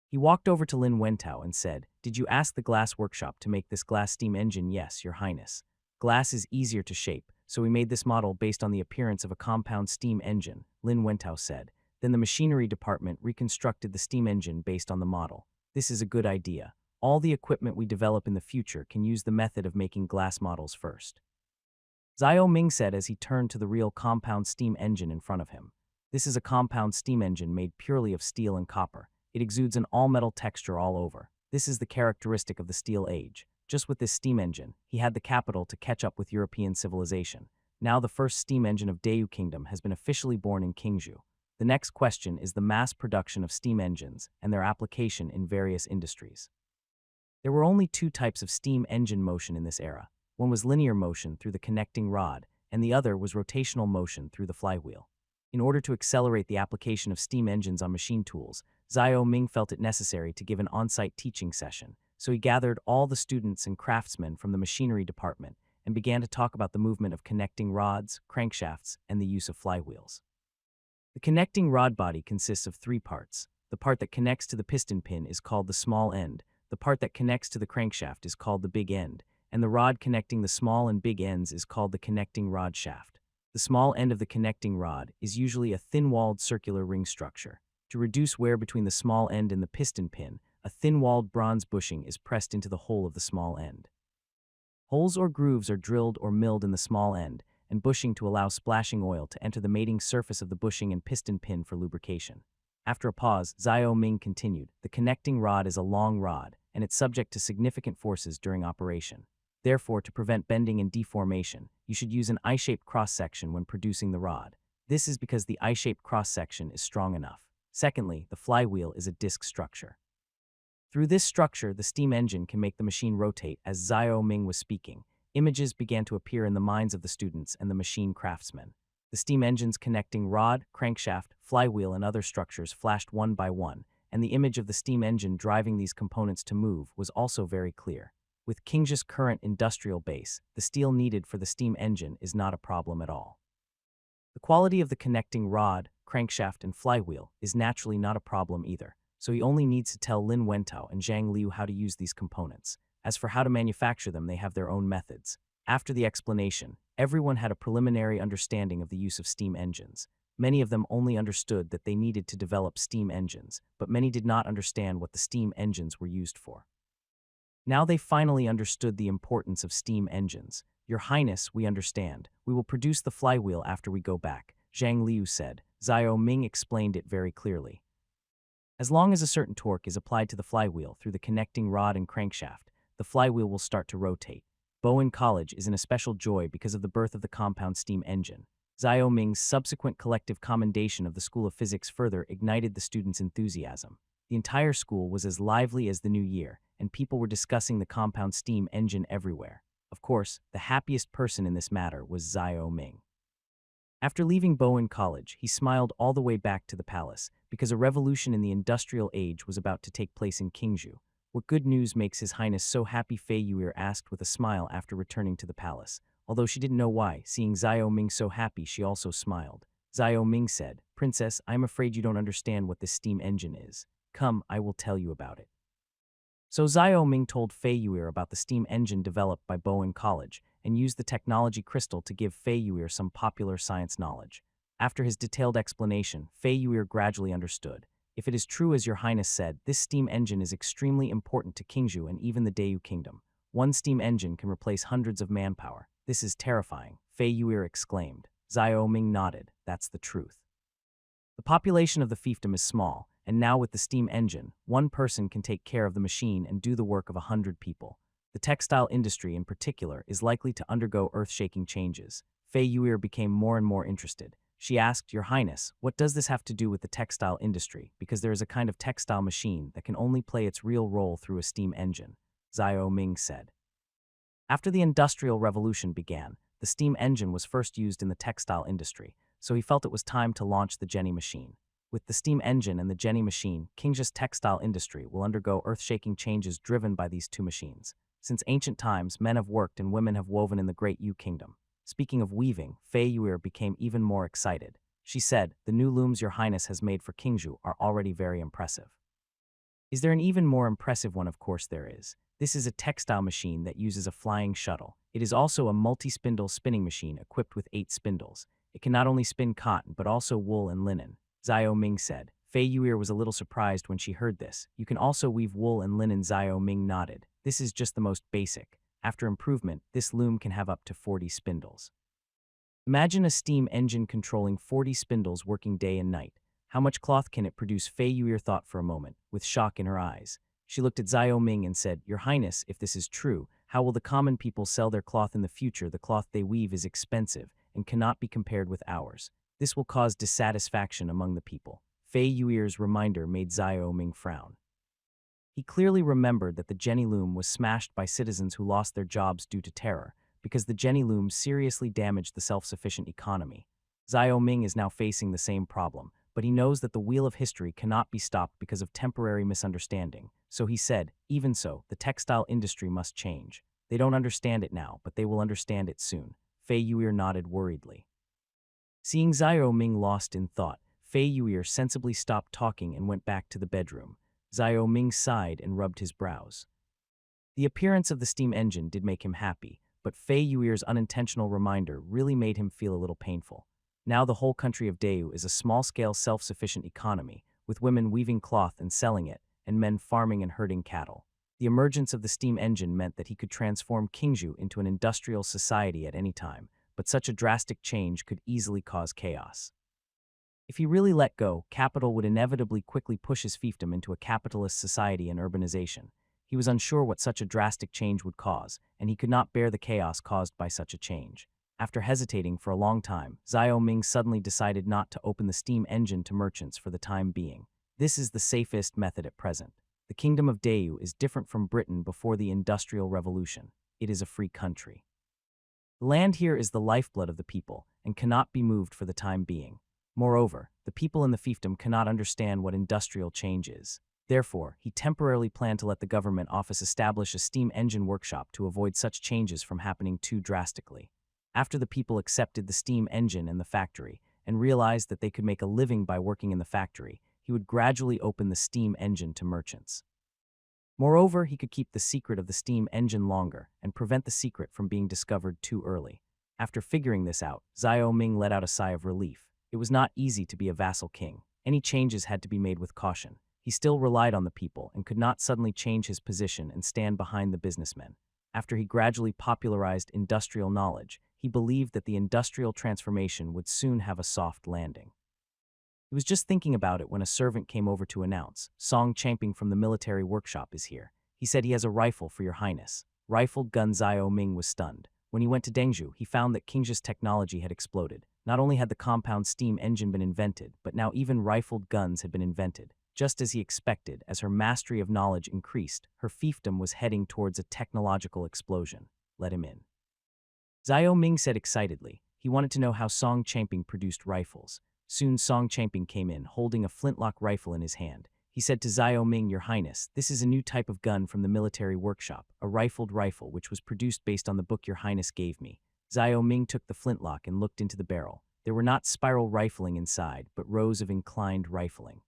He walked over to Lin Wentao and said, "Did you ask the glass workshop to make this glass steam engine?" "Yes, Your Highness. Glass is easier to shape, so we made this model based on the appearance of a compound steam engine," Lin Wentao said. Then the machinery department reconstructed the steam engine based on the model. "This is a good idea. All the equipment we develop in the future can use the method of making glass models first," Xiao Ming said as he turned to the real compound steam engine in front of him. This is a compound steam engine made purely of steel and copper. It exudes an all-metal texture all over. This is the characteristic of the Steel Age. Just with this steam engine, he had the capital to catch up with European civilization. Now the first steam engine of Dayu Kingdom has been officially born in Qingzhou. The next question is the mass production of steam engines and their application in various industries. There were only two types of steam engine motion in this era. One was linear motion through the connecting rod, and the other was rotational motion through the flywheel. In order to accelerate the application of steam engines on machine tools, Xiao Ming felt it necessary to give an on-site teaching session, so he gathered all the students and craftsmen from the machinery department and began to talk about the movement of connecting rods, crankshafts, and the use of flywheels. The connecting rod body consists of three parts. The part that connects to the piston pin is called the small end, the part that connects to the crankshaft is called the big end, and the rod connecting the small and big ends is called the connecting rod shaft. The small end of the connecting rod is usually a thin-walled circular ring structure. To reduce wear between the small end and the piston pin, a thin-walled bronze bushing is pressed into the hole of the small end. Holes or grooves are drilled or milled in the small end, and bushing to allow splashing oil to enter the mating surface of the bushing and piston pin for lubrication. After a pause, Xiao Ming continued, "The connecting rod is a long rod, and it's subject to significant forces during operation. Therefore, to prevent bending and deformation, you should use an I-shaped cross-section when producing the rod. This is because the I-shaped cross-section is strong enough. Secondly, the flywheel is a disc structure. Through this structure, the steam engine can make the machine rotate." As Xiao Ming was speaking, images began to appear in the minds of the students and the machine craftsmen. The steam engine's connecting rod, crankshaft, flywheel, and other structures flashed one by one, and the image of the steam engine driving these components to move was also very clear. With Qingzhou's current industrial base, the steel needed for the steam engine is not a problem at all. The quality of the connecting rod, crankshaft, and flywheel is naturally not a problem either, so he only needs to tell Lin Wentao and Zhang Liu how to use these components. As for how to manufacture them, they have their own methods. After the explanation, everyone had a preliminary understanding of the use of steam engines. Many of them only understood that they needed to develop steam engines, but many did not understand what the steam engines were used for. Now they finally understood the importance of steam engines. "Your Highness, we understand. We will produce the flywheel after we go back," Zhang Liu said. Xiao Ming explained it very clearly. As long as a certain torque is applied to the flywheel through the connecting rod and crankshaft, the flywheel will start to rotate. Bowen College is in a special joy because of the birth of the compound steam engine. Xiao Ming's subsequent collective commendation of the School of Physics further ignited the students' enthusiasm. The entire school was as lively as the new year, and people were discussing the compound steam engine everywhere. Of course, the happiest person in this matter was Xiao Ming. After leaving Bowen College, he smiled all the way back to the palace, because a revolution in the industrial age was about to take place in Qingzhou. "What good news makes His Highness so happy?" Fei Yuer asked with a smile after returning to the palace. Although she didn't know why, seeing Xiao Ming so happy, she also smiled. Xiao Ming said, "Princess, I am afraid you don't understand what this steam engine is. Come, I will tell you about it." So Xiao Ming told Fei Yuer about the steam engine developed by Bowen College, and used the technology crystal to give Fei Yuer some popular science knowledge. After his detailed explanation, Fei Yuer gradually understood. "If it is true as Your Highness said, this steam engine is extremely important to Qingzhou and even the Dayu Kingdom. One steam engine can replace hundreds of manpower. This is terrifying," Fei Yuer exclaimed. Xiao Ming nodded. "That's the truth. The population of the fiefdom is small, and now with the steam engine, one person can take care of the machine and do the work of 100 people. The textile industry in particular is likely to undergo earth-shaking changes." Fei Yuer became more and more interested. She asked, Your Highness, what does this have to do with the textile industry? Because there is a kind of textile machine that can only play its real role through a steam engine, Xiao Ming said. After the Industrial Revolution began, the steam engine was first used in the textile industry, so he felt it was time to launch the Jenny machine. With the steam engine and the Jenny machine, Qingzhi's textile industry will undergo earth-shaking changes driven by these two machines. Since ancient times, men have worked and women have woven in the Great Yu Kingdom. Speaking of weaving, Fei Yuer became even more excited. She said, The new looms Your Highness has made for Qingzhou are already very impressive. Is there an even more impressive one? Of course there is. This is a textile machine that uses a flying shuttle. It is also a multi-spindle spinning machine equipped with 8 spindles. It can not only spin cotton but also wool and linen, Xiao Ming said. Fei Yuer was a little surprised when she heard this. You can also weave wool and linen, Xiao Ming nodded. This is just the most basic. After improvement, this loom can have up to 40 spindles. Imagine a steam engine controlling 40 spindles working day and night. How much cloth can it produce? Fei Yuer thought for a moment, with shock in her eyes. She looked at Xiao Ming and said, Your Highness, if this is true, how will the common people sell their cloth in the future? The cloth they weave is expensive and cannot be compared with ours. This will cause dissatisfaction among the people. Fei Yuer's reminder made Xiao Ming frown. He clearly remembered that the Jenny loom was smashed by citizens who lost their jobs due to terror, because the Jenny loom seriously damaged the self-sufficient economy. Xiao Ming is now facing the same problem, but he knows that the wheel of history cannot be stopped because of temporary misunderstanding. So he said, Even so, the textile industry must change. They don't understand it now, but they will understand it soon. Fei Yuer nodded worriedly. Seeing Xiao Ming lost in thought, Fei Yuer sensibly stopped talking and went back to the bedroom. Xiao Ming sighed and rubbed his brows. The appearance of the steam engine did make him happy, but Fei Yuer's unintentional reminder really made him feel a little painful. Now the whole country of Dayu is a small-scale self-sufficient economy, with women weaving cloth and selling it, and men farming and herding cattle. The emergence of the steam engine meant that he could transform Qingzhou into an industrial society at any time, but such a drastic change could easily cause chaos. If he really let go, capital would inevitably quickly push his fiefdom into a capitalist society and urbanization. He was unsure what such a drastic change would cause, and he could not bear the chaos caused by such a change. After hesitating for a long time, Xiao Ming suddenly decided not to open the steam engine to merchants for the time being. This is the safest method at present. The Kingdom of Dayu is different from Britain before the Industrial Revolution. It is a free country. The land here is the lifeblood of the people and cannot be moved for the time being. Moreover, the people in the fiefdom cannot understand what industrial change is. Therefore, he temporarily planned to let the government office establish a steam engine workshop to avoid such changes from happening too drastically. After the people accepted the steam engine and the factory, and realized that they could make a living by working in the factory, he would gradually open the steam engine to merchants. Moreover, he could keep the secret of the steam engine longer and prevent the secret from being discovered too early. After figuring this out, Xiao Ming let out a sigh of relief. It was not easy to be a vassal king. Any changes had to be made with caution. He still relied on the people and could not suddenly change his position and stand behind the businessmen. After he gradually popularized industrial knowledge, he believed that the industrial transformation would soon have a soft landing. He was just thinking about it when a servant came over to announce, Song Champing from the military workshop is here. He said he has a rifle for your highness. Rifled gun. Xiao Ming was stunned. When he went to Dengzhou, he found that Qingzhi's technology had exploded. Not only had the compound steam engine been invented, but now even rifled guns had been invented. Just as he expected, as her mastery of knowledge increased, her fiefdom was heading towards a technological explosion. Let him in. Xiao Ming said excitedly. He wanted to know how Song Champing produced rifles. Soon Song Champing came in, holding a flintlock rifle in his hand. He said to Xiao Ming, Your Highness, this is a new type of gun from the military workshop, a rifled rifle which was produced based on the book Your Highness gave me. Xiao Ming took the flintlock and looked into the barrel. There were not spiral rifling inside, but rows of inclined rifling.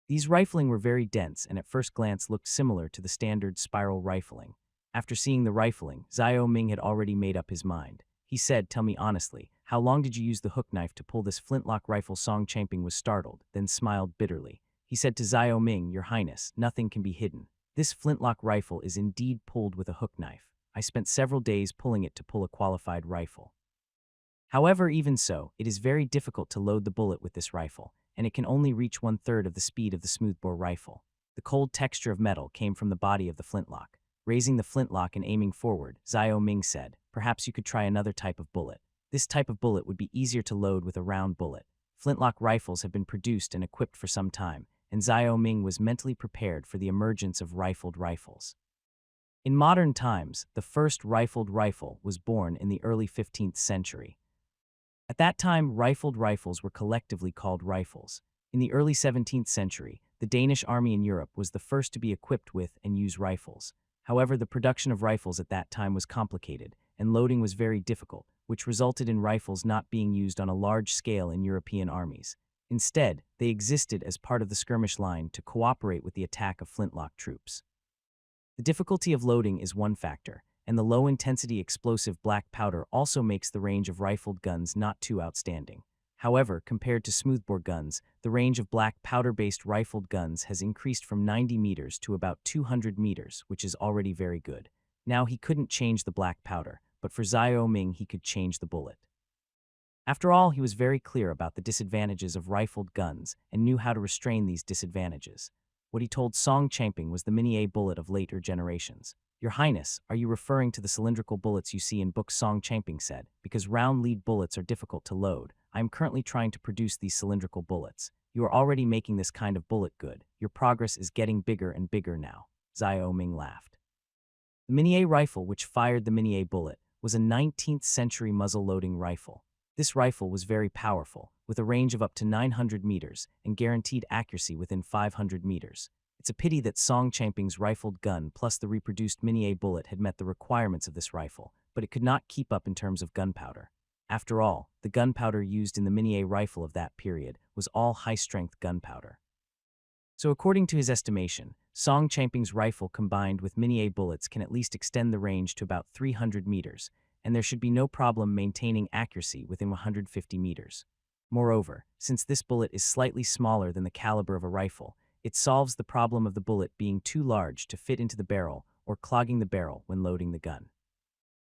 These rifling were very dense and at first glance looked similar to the standard spiral rifling. After seeing the rifling, Xiao Ming had already made up his mind. He said, Tell me honestly, how long did you use the hook knife to pull this flintlock rifle? Song Champing was startled, then smiled bitterly. He said to Xiao Ming, Your Highness, nothing can be hidden. This flintlock rifle is indeed pulled with a hook knife. I spent several days pulling it to pull a qualified rifle. However, even so, it is very difficult to load the bullet with this rifle, and it can only reach 1/3 of the speed of the smoothbore rifle. The cold texture of metal came from the body of the flintlock. Raising the flintlock and aiming forward, Xiao Ming said, Perhaps you could try another type of bullet. This type of bullet would be easier to load with a round bullet. Flintlock rifles have been produced and equipped for some time, and Xiao Ming was mentally prepared for the emergence of rifled rifles. In modern times, the first rifled rifle was born in the early 15th century. At that time, rifled rifles were collectively called rifles. In the early 17th century, the Danish army in Europe was the first to be equipped with and use rifles. However, the production of rifles at that time was complicated, and loading was very difficult, which resulted in rifles not being used on a large scale in European armies. Instead, they existed as part of the skirmish line to cooperate with the attack of flintlock troops. The difficulty of loading is one factor, and the low-intensity explosive black powder also makes the range of rifled guns not too outstanding. However, compared to smoothbore guns, the range of black powder-based rifled guns has increased from 90 meters to about 200 meters, which is already very good. Now he couldn't change the black powder, but for Xiao Ming he could change the bullet. After all, he was very clear about the disadvantages of rifled guns and knew how to restrain these disadvantages. What he told Song Champing was the mini-A bullet of later generations. "Your Highness, are you referring to the cylindrical bullets you see in books?" Song Champing said. "Because round lead bullets are difficult to load, I am currently trying to produce these cylindrical bullets. You are already making this kind of bullet good. Your progress is getting bigger and bigger now." Xiao Ming laughed. The mini-A rifle which fired the mini-A bullet was a 19th century muzzle-loading rifle. This rifle was very powerful, with a range of up to 900 meters and guaranteed accuracy within 500 meters. It's a pity that Song Champing's rifled gun plus the reproduced mini-A bullet had met the requirements of this rifle, but it could not keep up in terms of gunpowder. After all, the gunpowder used in the mini-A rifle of that period was all high-strength gunpowder. So according to his estimation, Song Champing's rifle combined with mini-A bullets can at least extend the range to about 300 meters, and there should be no problem maintaining accuracy within 150 meters. Moreover, since this bullet is slightly smaller than the caliber of a rifle, it solves the problem of the bullet being too large to fit into the barrel or clogging the barrel when loading the gun.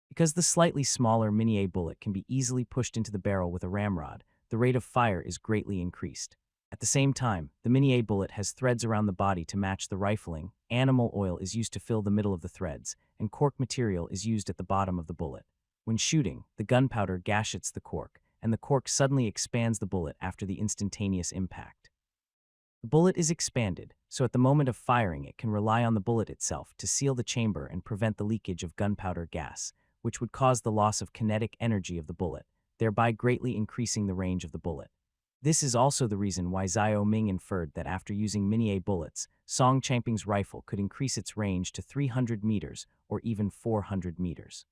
Because the slightly smaller mini-A bullet can be easily pushed into the barrel with a ramrod, the rate of fire is greatly increased. At the same time, the mini-A bullet has threads around the body to match the rifling, animal oil is used to fill the middle of the threads, and cork material is used at the bottom of the bullet. When shooting, the gunpowder gashets the cork, and the cork suddenly expands the bullet after the instantaneous impact. The bullet is expanded, so at the moment of firing it can rely on the bullet itself to seal the chamber and prevent the leakage of gunpowder gas, which would cause the loss of kinetic energy of the bullet, thereby greatly increasing the range of the bullet. This is also the reason why Xiao Ming inferred that after using mini-A bullets, Song Champing's rifle could increase its range to 300 meters or even 400 meters.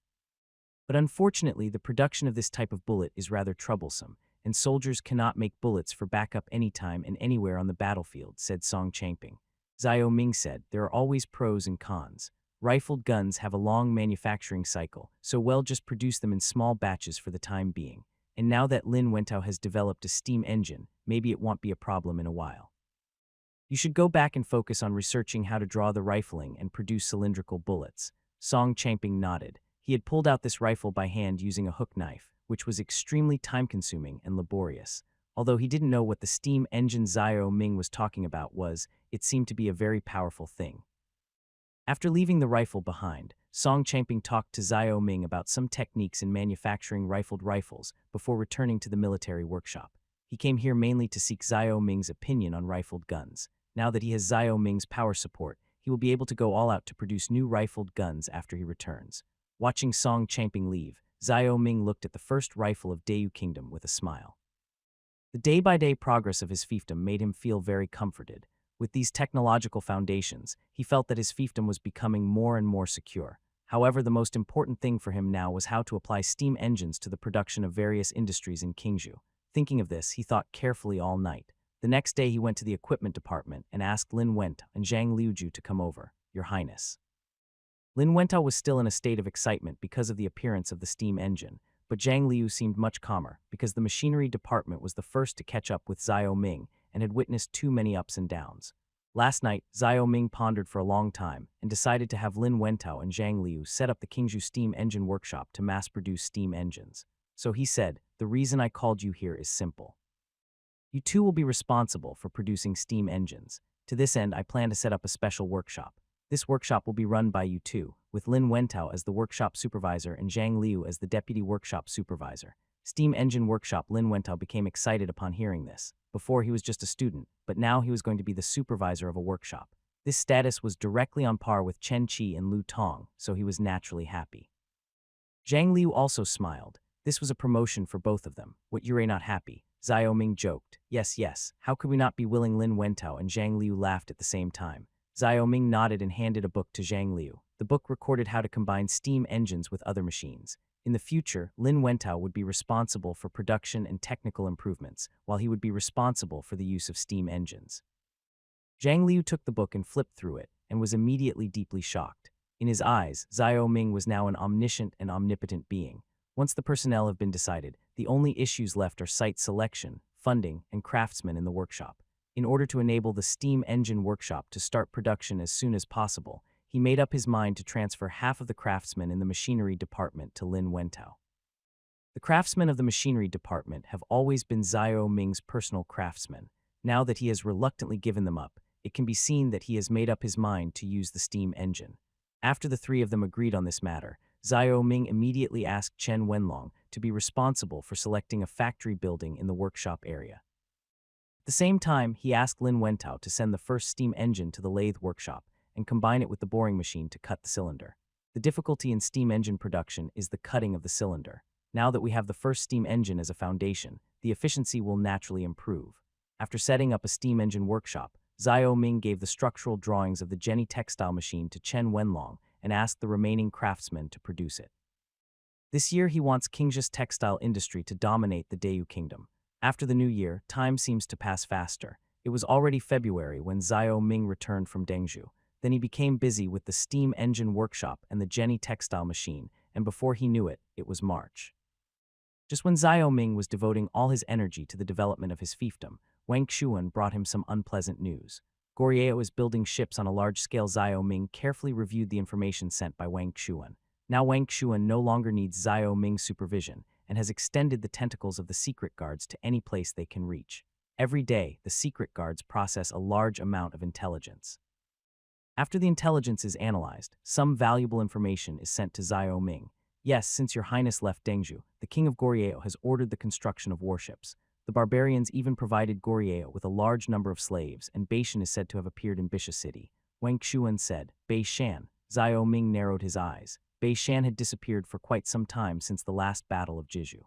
But unfortunately, the production of this type of bullet is rather troublesome, and soldiers cannot make bullets for backup anytime and anywhere on the battlefield, said Song Champing. Xiao Ming said, "There are always pros and cons. Rifled guns have a long manufacturing cycle, so we'll just produce them in small batches for the time being. And now that Lin Wentao has developed a steam engine, maybe it won't be a problem in a while. You should go back and focus on researching how to draw the rifling and produce cylindrical bullets." Song Champing nodded. He had pulled out this rifle by hand using a hook knife, which was extremely time-consuming and laborious. Although he didn't know what the steam engine Xiao Ming was talking about was, it seemed to be a very powerful thing. After leaving the rifle behind, Song Champing talked to Xiao Ming about some techniques in manufacturing rifled rifles before returning to the military workshop. He came here mainly to seek Xiao Ming's opinion on rifled guns. Now that he has Xiao Ming's power support, he will be able to go all out to produce new rifled guns after he returns. Watching Song Champing leave, Xiao Ming looked at the first rifle of Dayu Kingdom with a smile. The day-by-day progress of his fiefdom made him feel very comforted. With these technological foundations, he felt that his fiefdom was becoming more and more secure. However, the most important thing for him now was how to apply steam engines to the production of various industries in Qingzhou. Thinking of this, he thought carefully all night. The next day he went to the equipment department and asked Lin Wentao and Zhang Liuju to come over. "Your Highness." Lin Wentao was still in a state of excitement because of the appearance of the steam engine, but Zhang Liu seemed much calmer because the machinery department was the first to catch up with Xiao Ming and had witnessed too many ups and downs. Last night, Xiao Ming pondered for a long time and decided to have Lin Wentao and Zhang Liu set up the Qingzhou Steam Engine Workshop to mass-produce steam engines. So he said, "The reason I called you here is simple. You two will be responsible for producing steam engines. To this end, I plan to set up a special workshop. This workshop will be run by you two, with Lin Wentao as the workshop supervisor and Zhang Liu as the deputy workshop supervisor. Steam Engine Workshop. Lin Wentao became excited upon hearing this. Before he was just a student, but now he was going to be the supervisor of a workshop. This status was directly on par with Chen Qi and Lu Tong, so he was naturally happy. Zhang Liu also smiled. This was a promotion for both of them. What, you're not happy? Xiao Ming joked. Yes, how could we not be willing? Lin Wentao and Zhang Liu laughed at the same time. Xiao Ming nodded and handed a book to Zhang Liu. The book recorded how to combine steam engines with other machines. In the future, Lin Wentao would be responsible for production and technical improvements, while he would be responsible for the use of steam engines. Zhang Liu took the book and flipped through it, and was immediately deeply shocked. In his eyes, Xiao Ming was now an omniscient and omnipotent being. Once the personnel have been decided, the only issues left are site selection, funding, and craftsmen in the workshop. In order to enable the steam engine workshop to start production as soon as possible, he made up his mind to transfer half of the craftsmen in the machinery department to Lin Wentao. The craftsmen of the machinery department have always been Xiao Ming's personal craftsmen. Now that he has reluctantly given them up, it can be seen that he has made up his mind to use the steam engine. After the three of them agreed on this matter, Xiao Ming immediately asked Chen Wenlong to be responsible for selecting a factory building in the workshop area. At the same time, he asked Lin Wentao to send the first steam engine to the lathe workshop and combine it with the boring machine to cut the cylinder. The difficulty in steam engine production is the cutting of the cylinder. Now that we have the first steam engine as a foundation, the efficiency will naturally improve. After setting up a steam engine workshop, Xiao Ming gave the structural drawings of the Jenny textile machine to Chen Wenlong and asked the remaining craftsmen to produce it. This year he wants Qingzhi's textile industry to dominate the Dayu kingdom. After the new year, time seems to pass faster. It was already February when Xiao Ming returned from Dengzhou. Then he became busy with the steam engine workshop and the Jenny textile machine, and before he knew it, it was March. Just when Xiao Ming was devoting all his energy to the development of his fiefdom, Wang Xuan brought him some unpleasant news. Goryeo is building ships on a large scale. Xiao Ming carefully reviewed the information sent by Wang Xuan. Now Wang Xuan no longer needs Xiao Ming's supervision and has extended the tentacles of the secret guards to any place they can reach. Every day, the secret guards process a large amount of intelligence. After the intelligence is analyzed, some valuable information is sent to Xiao Ming. Yes, since your highness left Dengzhou, the king of Goryeo has ordered the construction of warships. The barbarians even provided Goryeo with a large number of slaves, and Beishan is said to have appeared in Bisha city. Wang Xuan said, Beishan. Xiao Ming narrowed his eyes. Beishan had disappeared for quite some time since the last battle of Jizhu.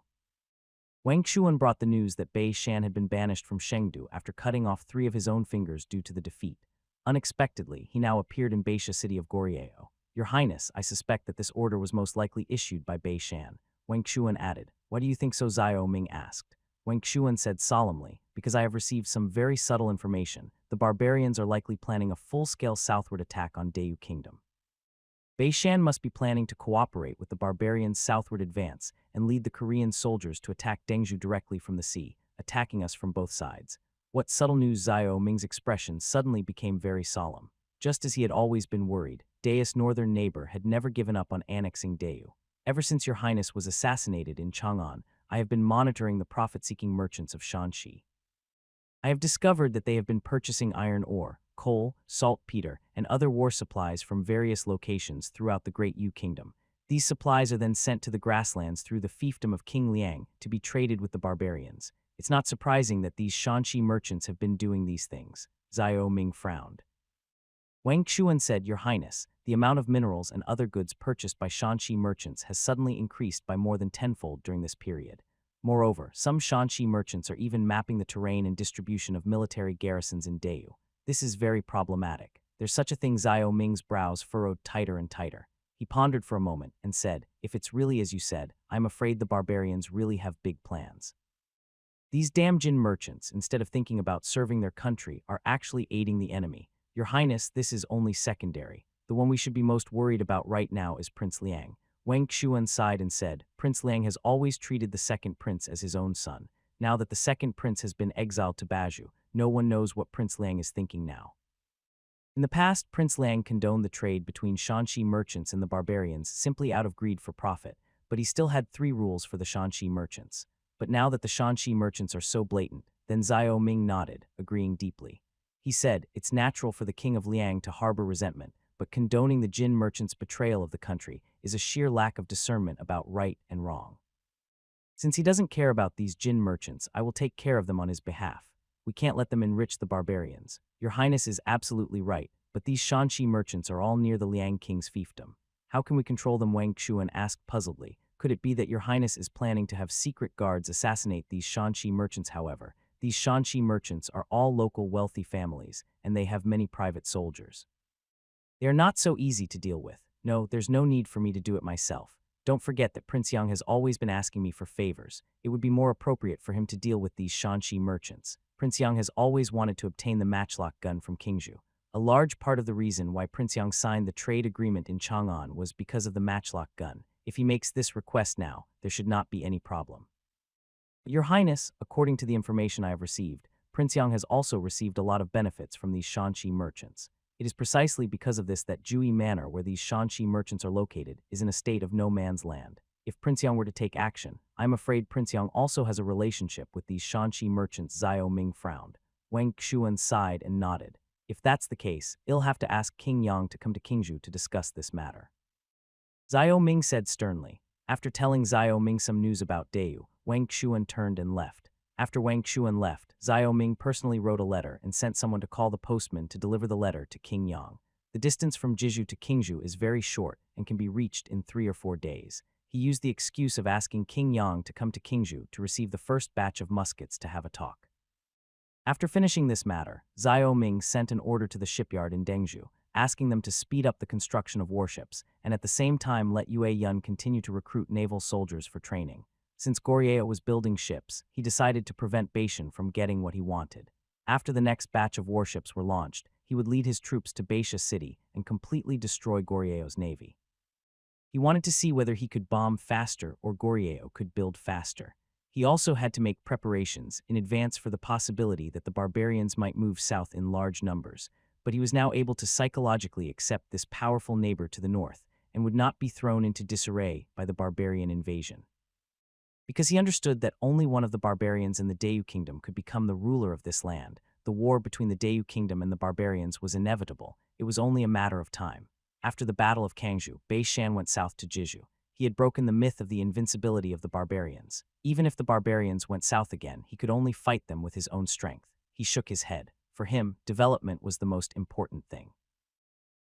Wang Xuan brought the news that Beishan had been banished from Chengdu after cutting off 3 of his own fingers due to the defeat. Unexpectedly, he now appeared in Beisha city of Goryeo. Your Highness, I suspect that this order was most likely issued by Beishan. Wang Xuan added. Why do you think so? Xiao Ming asked. Wang Xuan said solemnly, because I have received some very subtle information. The barbarians are likely planning a full-scale southward attack on Dayu Kingdom. Beishan must be planning to cooperate with the barbarians' southward advance and lead the Korean soldiers to attack Dengzhou directly from the sea, attacking us from both sides. What subtle news? Xiao Ming's expression suddenly became very solemn. Just as he had always been worried, Dayu's northern neighbor had never given up on annexing Dayu. Ever since your highness was assassinated in Chang'an, I have been monitoring the profit-seeking merchants of Shanxi. I have discovered that they have been purchasing iron ore, coal, saltpeter, and other war supplies from various locations throughout the Great Yu Kingdom. These supplies are then sent to the grasslands through the fiefdom of King Liang to be traded with the barbarians. It's not surprising that these Shanxi merchants have been doing these things. Xiao Ming frowned. Wang Xuan said, Your Highness, the amount of minerals and other goods purchased by Shanxi merchants has suddenly increased by more than tenfold during this period. Moreover, some Shanxi merchants are even mapping the terrain and distribution of military garrisons in Dayu. This is very problematic. There's such a thing. Xiao Ming's brows furrowed tighter and tighter. He pondered for a moment and said, If it's really as you said, I'm afraid the barbarians really have big plans. These damn Jin merchants, instead of thinking about serving their country, are actually aiding the enemy. Your Highness, this is only secondary. The one we should be most worried about right now is Prince Liang. Wang Xuan sighed and said, Prince Liang has always treated the second prince as his own son. Now that the second prince has been exiled to Baju, no one knows what Prince Liang is thinking now. In the past, Prince Liang condoned the trade between Shanxi merchants and the barbarians simply out of greed for profit, but he still had 3 rules for the Shanxi merchants. But now that the Shanxi merchants are so blatant, then Xiao Ming nodded, agreeing deeply. He said, It's natural for the king of Liang to harbor resentment, but condoning the Jin merchants' betrayal of the country is a sheer lack of discernment about right and wrong. Since he doesn't care about these Jin merchants, I will take care of them on his behalf. We can't let them enrich the barbarians. Your Highness is absolutely right, but these Shanxi merchants are all near the Liang King's fiefdom. How can we control them? Wang Xuan asked puzzledly. Could it be that your Highness is planning to have secret guards assassinate these Shanxi merchants? However, these Shanxi merchants are all local wealthy families, and they have many private soldiers. They are not so easy to deal with. No, there's no need for me to do it myself. Don't forget that Prince Yang has always been asking me for favors. It would be more appropriate for him to deal with these Shanxi merchants. Prince Yang has always wanted to obtain the matchlock gun from Qingzhou. A large part of the reason why Prince Yang signed the trade agreement in Chang'an was because of the matchlock gun. If he makes this request now, there should not be any problem. Your Highness, according to the information I have received, Prince Yang has also received a lot of benefits from these Shanxi merchants. It is precisely because of this that Jui Manor, where these Shanxi merchants are located, is in a state of no man's land. If Prince Yang were to take action, I'm afraid Prince Yang also has a relationship with these Shanxi merchants. Xiao Ming frowned. Wang Xuan sighed and nodded. If that's the case, he'll have to ask King Yang to come to Qingzhou to discuss this matter. Xiao Ming said sternly. After telling Xiao Ming some news about Dayu, Wang Xuan turned and left. After Wang Xuan left, Xiao Ming personally wrote a letter and sent someone to call the postman to deliver the letter to King Yang. The distance from Jizhu to Qingzhou is very short and can be reached in 3 or 4 days. He used the excuse of asking King Yang to come to Qingzhou to receive the first batch of muskets to have a talk. After finishing this matter, Xiao Ming sent an order to the shipyard in Dengzhou, asking them to speed up the construction of warships and at the same time let Yue Yun continue to recruit naval soldiers for training. Since Goryeo was building ships, he decided to prevent Baishan from getting what he wanted. After the next batch of warships were launched, he would lead his troops to Baisha City and completely destroy Goryeo's navy. He wanted to see whether he could bomb faster or Goryeo could build faster. He also had to make preparations in advance for the possibility that the barbarians might move south in large numbers, but he was now able to psychologically accept this powerful neighbor to the north and would not be thrown into disarray by the barbarian invasion. Because he understood that only one of the barbarians in the Dayu kingdom could become the ruler of this land, the war between the Dayu kingdom and the barbarians was inevitable. It was only a matter of time. After the Battle of Kangzhou, Bei Shan went south to Jizhu. He had broken the myth of the invincibility of the barbarians. Even if the barbarians went south again, he could only fight them with his own strength. He shook his head. For him, development was the most important thing.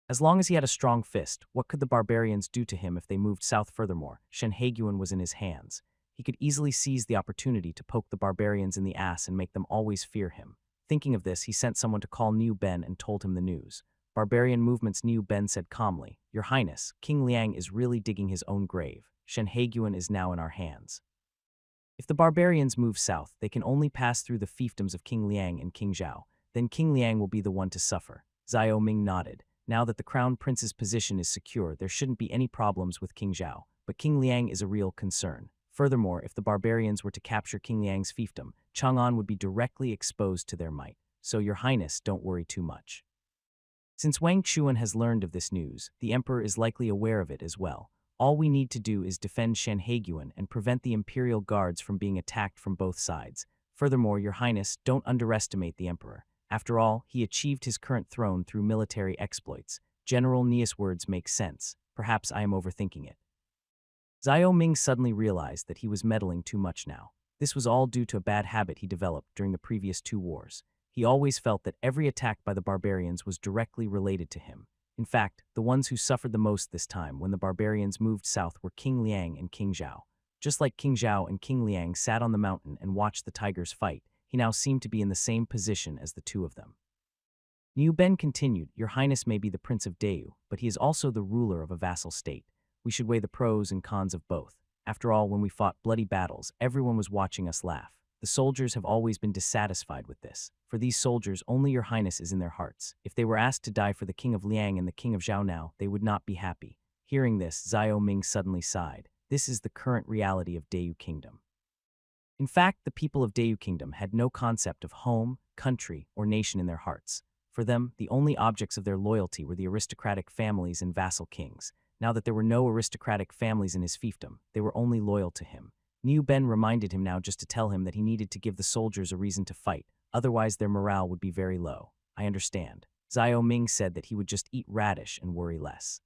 As long as he had a strong fist, what could the barbarians do to him if they moved south? Furthermore, Shen Haiguan was in his hands. He could easily seize the opportunity to poke the barbarians in the ass and make them always fear him. Thinking of this, he sent someone to call Niu Ben and told him the news. Barbarian movements. Niu Ben said calmly, "Your Highness, King Liang is really digging his own grave. Shen Haiguan is now in our hands. If the barbarians move south, they can only pass through the fiefdoms of King Liang and King Zhao. Then King Liang will be the one to suffer." Xiao Ming nodded. Now that the crown prince's position is secure, there shouldn't be any problems with King Zhao, but King Liang is a real concern. Furthermore, if the barbarians were to capture King Liang's fiefdom, Chang'an would be directly exposed to their might. So, Your Highness, don't worry too much. Since Wang Xuan has learned of this news, the Emperor is likely aware of it as well. All we need to do is defend Shen Haiguan and prevent the Imperial guards from being attacked from both sides. Furthermore, Your Highness, don't underestimate the Emperor. After all, he achieved his current throne through military exploits. General Nia's words make sense. Perhaps I am overthinking it. Xiao Ming suddenly realized that he was meddling too much now. This was all due to a bad habit he developed during the previous 2 wars. He always felt that every attack by the barbarians was directly related to him. In fact, the ones who suffered the most this time when the barbarians moved south were King Liang and King Zhao. Just like King Zhao and King Liang sat on the mountain and watched the tigers fight, he now seemed to be in the same position as the 2 of them. Niu Ben continued, "Your Highness may be the Prince of Dayu, but he is also the ruler of a vassal state. We should weigh the pros and cons of both. After all, when we fought bloody battles, everyone was watching us laugh. The soldiers have always been dissatisfied with this. For these soldiers, only Your Highness is in their hearts. If they were asked to die for the King of Liang and the King of Zhao now, they would not be happy." Hearing this, Xiao Ming suddenly sighed. This is the current reality of Dayu Kingdom. In fact, the people of Dayu Kingdom had no concept of home, country, or nation in their hearts. For them, the only objects of their loyalty were the aristocratic families and vassal kings. Now that there were no aristocratic families in his fiefdom, they were only loyal to him. Niu Ben reminded him now just to tell him that he needed to give the soldiers a reason to fight, otherwise their morale would be very low. "I understand." Xiao Ming said that he would just eat radish and worry less.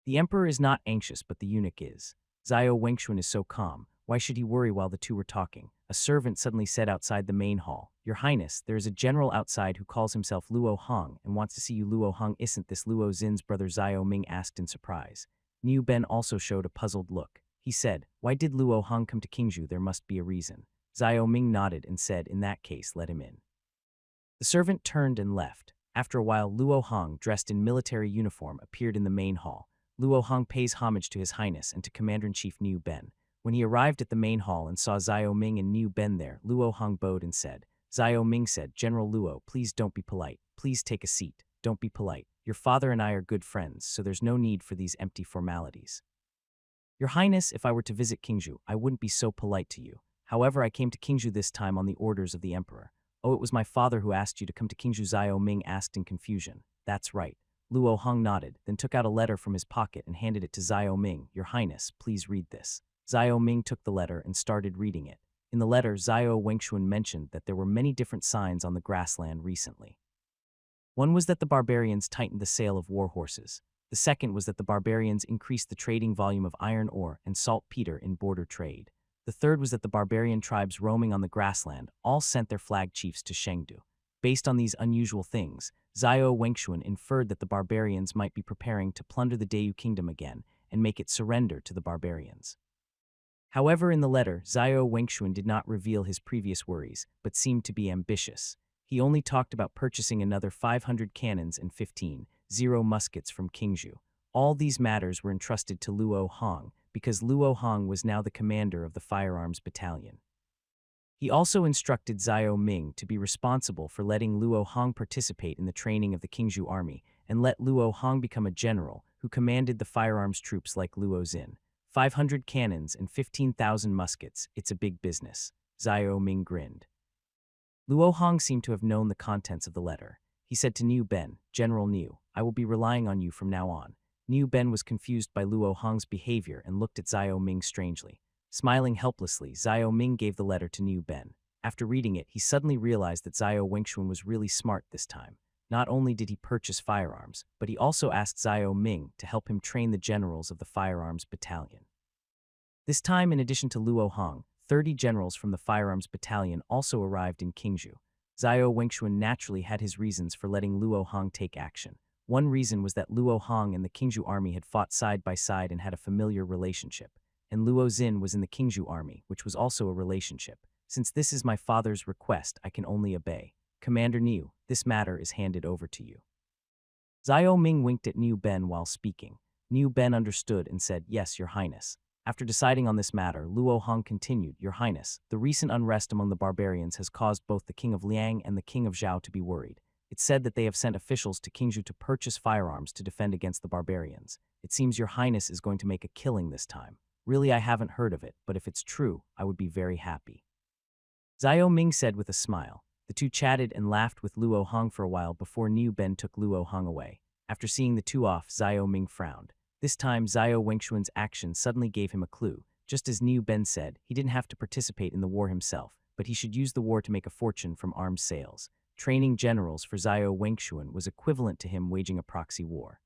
The Emperor is not anxious, but the eunuch is. Xiao Wengxuan is so calm. Why should he worry while the two were talking? A servant suddenly said outside the main hall, "Your Highness, there is a general outside who calls himself Luo Hong and wants to see you." Luo Hong, isn't this Luo Xin's brother? Xiao Ming asked in surprise. Niu Ben also showed a puzzled look. He said, "Why did Luo Hong come to Qingzhou? There must be a reason." Xiao Ming nodded and said, "In that case, let him in." The servant turned and left. After a while, Luo Hong, dressed in military uniform, appeared in the main hall. Luo Hong pays homage to His Highness and to Commander-in-Chief Niu Ben. When he arrived at the main hall and saw Xiao Ming and Niu Ben there, Luo Hong bowed and said, Xiao Ming said, "General Luo, please don't be polite. Please take a seat. Don't be polite. Your father and I are good friends, so there's no need for these empty formalities." "Your Highness, if I were to visit Qingzhou, I wouldn't be so polite to you. However, I came to Qingzhou this time on the orders of the Emperor." "Oh, it was my father who asked you to come to Qingzhou?" Xiao Ming asked in confusion. "That's right." Luo Hong nodded, then took out a letter from his pocket and handed it to Xiao Ming. "Your Highness, please read this." Xiao Ming took the letter and started reading it. In the letter, Xiao Wengshuan mentioned that there were many different signs on the grassland recently. One was that the barbarians tightened the sale of war horses. The second was that the barbarians increased the trading volume of iron ore and saltpeter in border trade. The third was that the barbarian tribes roaming on the grassland all sent their flag chiefs to Chengdu. Based on these unusual things, Xiao Wengshuan inferred that the barbarians might be preparing to plunder the Dayu kingdom again and make it surrender to the barbarians. However, in the letter, Xiao Wengshuan did not reveal his previous worries, but seemed to be ambitious. He only talked about purchasing another 500 cannons and 15 muskets from Qingzhou. All these matters were entrusted to Luo Hong, because Luo Hong was now the commander of the firearms battalion. He also instructed Xiao Ming to be responsible for letting Luo Hong participate in the training of the Qingzhou army, and let Luo Hong become a general who commanded the firearms troops like Luo Xin. 500 cannons and 15,000 muskets, it's a big business. Xiao Ming grinned. Luo Hong seemed to have known the contents of the letter. He said to Niu Ben, "General Niu, I will be relying on you from now on." Niu Ben was confused by Luo Hong's behavior and looked at Xiao Ming strangely. Smiling helplessly, Xiao Ming gave the letter to Niu Ben. After reading it, he suddenly realized that Xiao Wengshuan was really smart this time. Not only did he purchase firearms, but he also asked Xiao Ming to help him train the generals of the firearms battalion. This time, in addition to Luo Hong, 30 generals from the firearms battalion also arrived in Qingzhou. Xiao Wengshuan naturally had his reasons for letting Luo Hong take action. One reason was that Luo Hong and the Qingzhou army had fought side by side and had a familiar relationship, and Luo Xin was in the Qingzhou army, which was also a relationship. "Since this is my father's request, I can only obey. Commander Niu, this matter is handed over to you." Xiao Ming winked at Niu Ben while speaking. Niu Ben understood and said, "Yes, Your Highness." After deciding on this matter, Luo Hong continued, "Your Highness, the recent unrest among the barbarians has caused both the King of Liang and the King of Zhao to be worried. It's said that they have sent officials to Qingzhou to purchase firearms to defend against the barbarians. It seems Your Highness is going to make a killing this time. Really, I haven't heard of it, but if it's true, I would be very happy." Xiao Ming said with a smile. The two chatted and laughed with Luo Hong for a while before Niu Ben took Luo Hong away. After seeing the two off, Xiao Ming frowned. This time, Xiao Wengshuan's action suddenly gave him a clue. Just as Niu Ben said, he didn't have to participate in the war himself, but he should use the war to make a fortune from arms sales. Training generals for Xiao Wengshuan was equivalent to him waging a proxy war.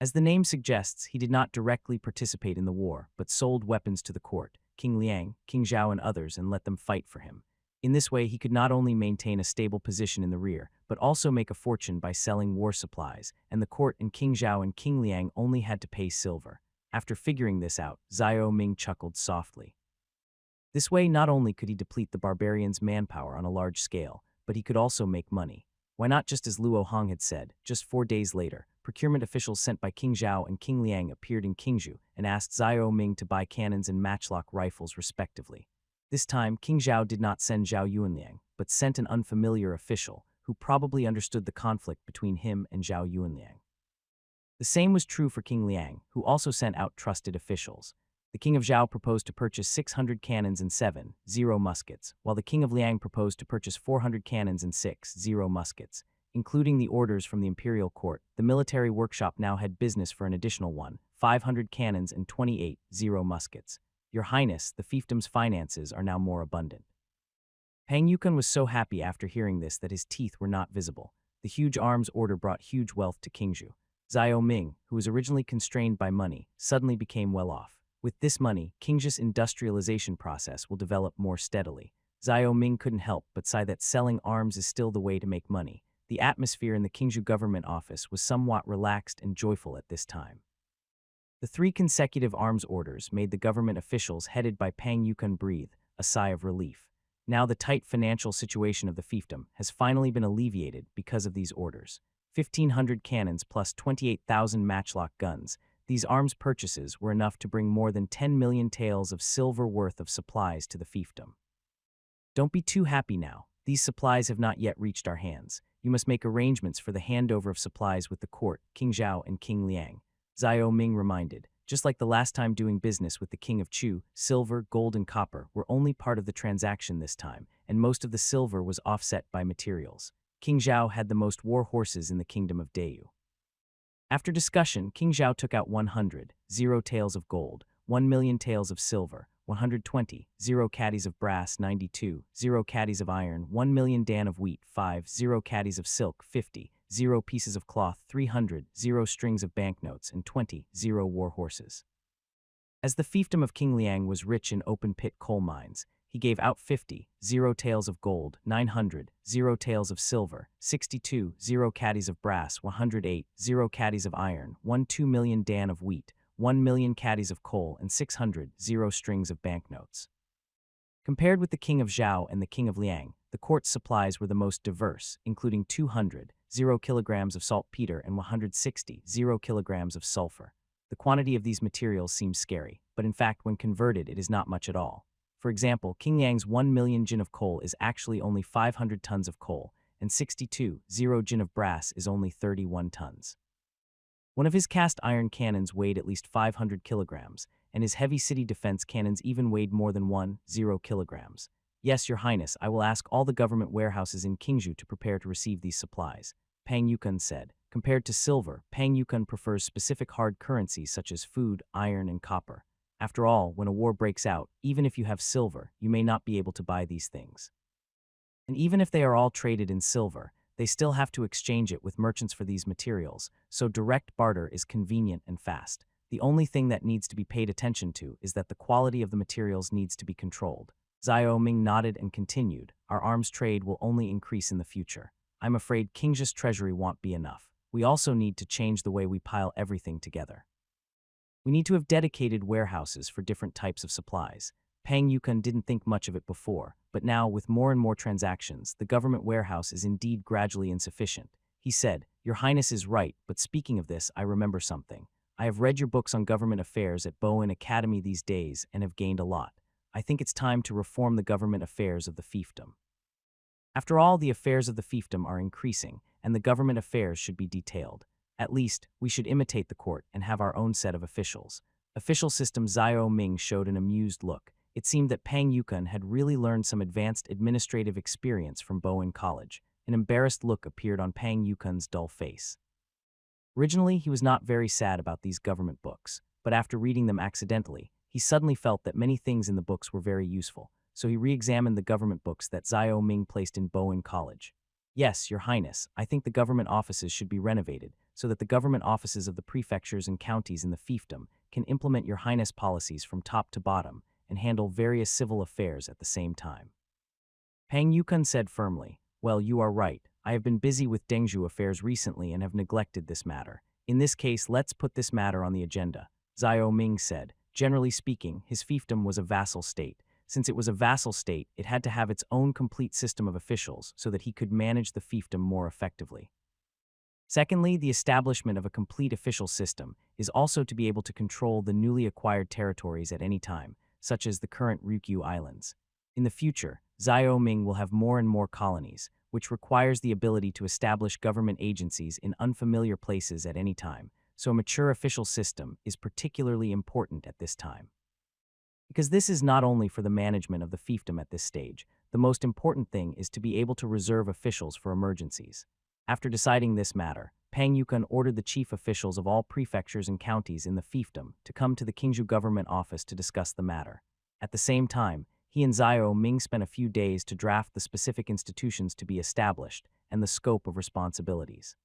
As the name suggests, he did not directly participate in the war, but sold weapons to the court, King Liang, King Zhao and others, and let them fight for him. In this way, he could not only maintain a stable position in the rear, but also make a fortune by selling war supplies, and the court and King Zhao and King Liang only had to pay silver. After figuring this out, Xiao Ming chuckled softly. This way, not only could he deplete the barbarians' manpower on a large scale, but he could also make money. Why not just as Luo Hong had said? Just 4 days later, procurement officials sent by King Zhao and King Liang appeared in Qingzhou and asked Xiao Ming to buy cannons and matchlock rifles respectively. This time, King Zhao did not send Zhao Yuanliang, but sent an unfamiliar official who probably understood the conflict between him and Zhao Yuanliang. The same was true for King Liang, who also sent out trusted officials. The King of Zhao proposed to purchase 600 cannons and 7 muskets, while the King of Liang proposed to purchase 400 cannons and 6 muskets. Including the orders from the Imperial court, the military workshop now had business for an additional 500 cannons and 28 muskets. Your Highness, the fiefdom's finances are now more abundant. Pang Yukon was so happy after hearing this that his teeth were not visible. The huge arms order brought huge wealth to Qingzhou. Xiao Ming, who was originally constrained by money, suddenly became well off. With this money, Qing's industrialization process will develop more steadily. Xiao Ming couldn't help but sigh that selling arms is still the way to make money. The atmosphere in the Qingzhou government office was somewhat relaxed and joyful at this time. The 3 consecutive arms orders made the government officials headed by Pang Yukun breathe a sigh of relief. Now the tight financial situation of the fiefdom has finally been alleviated because of these orders. 1,500 cannons plus 28,000 matchlock guns. These arms purchases were enough to bring more than 10 million taels of silver worth of supplies to the fiefdom. Don't be too happy now. These supplies have not yet reached our hands. You must make arrangements for the handover of supplies with the court, King Zhao and King Liang. Xiao Ming reminded. Just like the last time doing business with the King of Chu, silver, gold, and copper were only part of the transaction this time, and most of the silver was offset by materials. King Zhao had the most war horses in the kingdom of Dayu. After discussion, King Zhao took out 100, 0 taels of gold, 1 million taels of silver, 120, 0 caddies of brass, 92, 0 caddies of iron, 1 million dan of wheat, 5, 0 caddies of silk, 50, 0 pieces of cloth, 300, 0 strings of banknotes, and 20, 0 war horses. As the fiefdom of King Liang was rich in open-pit coal mines, he gave out 50, 0 taels of gold, 900, 0 taels of silver, 62, 0 caddies of brass, 108, 0 caddies of iron, 2 million dan of wheat, 1 million caddies of coal, and 600, 0 strings of banknotes. Compared with the King of Zhao and the King of Liang, the court's supplies were the most diverse, including 200, 0 kilograms of saltpeter and 160, 0 kilograms of sulfur. The quantity of these materials seems scary, but in fact when converted it is not much at all. For example, King Liang's 1 million jin of coal is actually only 500 tons of coal, and 62, 0 jin of brass is only 31 tons. One of his cast iron cannons weighed at least 500 kilograms, and his heavy city defense cannons even weighed more than 10 kilograms. Yes, Your Highness, I will ask all the government warehouses in Qingzhou to prepare to receive these supplies, Pang Yukun said. Compared to silver, Pang Yukun prefers specific hard currencies such as food, iron, and copper. After all, when a war breaks out, even if you have silver, you may not be able to buy these things. And even if they are all traded in silver, they still have to exchange it with merchants for these materials, so direct barter is convenient and fast. The only thing that needs to be paid attention to is that the quality of the materials needs to be controlled. Xiao Ming nodded and continued, our arms trade will only increase in the future. I'm afraid Qing's treasury won't be enough. We also need to change the way we pile everything together. We need to have dedicated warehouses for different types of supplies. Pang Yukun didn't think much of it before, but now with more and more transactions, the government warehouse is indeed gradually insufficient. He said, Your Highness is right, but speaking of this, I remember something. I have read your books on government affairs at Bowen Academy these days and have gained a lot. I think it's time to reform the government affairs of the fiefdom. After all, the affairs of the fiefdom are increasing, and the government affairs should be detailed. At least, we should imitate the court and have our own set of officials. Official system Xiao Ming showed an amused look. It seemed that Pang Yukun had really learned some advanced administrative experience from Bowen College. An embarrassed look appeared on Pang Yukun's dull face. Originally, he was not very sad about these government books, but after reading them accidentally, he suddenly felt that many things in the books were very useful, so he re-examined the government books that Xiao Ming placed in Bowen College. Yes, Your Highness, I think the government offices should be renovated so that the government offices of the prefectures and counties in the fiefdom can implement Your Highness policies from top to bottom and handle various civil affairs at the same time. Pang Yukun said firmly, Well, you are right. I have been busy with Dengzhou affairs recently and have neglected this matter. In this case, let's put this matter on the agenda. Xiao Ming said, generally speaking, his fiefdom was a vassal state. Since it was a vassal state, it had to have its own complete system of officials so that he could manage the fiefdom more effectively. Secondly, the establishment of a complete official system is also to be able to control the newly acquired territories at any time, such as the current Ryukyu Islands. In the future, Xiao Ming will have more and more colonies, which requires the ability to establish government agencies in unfamiliar places at any time, so a mature official system is particularly important at this time. Because this is not only for the management of the fiefdom at this stage, the most important thing is to be able to reserve officials for emergencies. After deciding this matter, Pang Yukun ordered the chief officials of all prefectures and counties in the fiefdom to come to the Qingzhou government office to discuss the matter. At the same time, he and Xiao Ming spent a few days to draft the specific institutions to be established and the scope of responsibilities.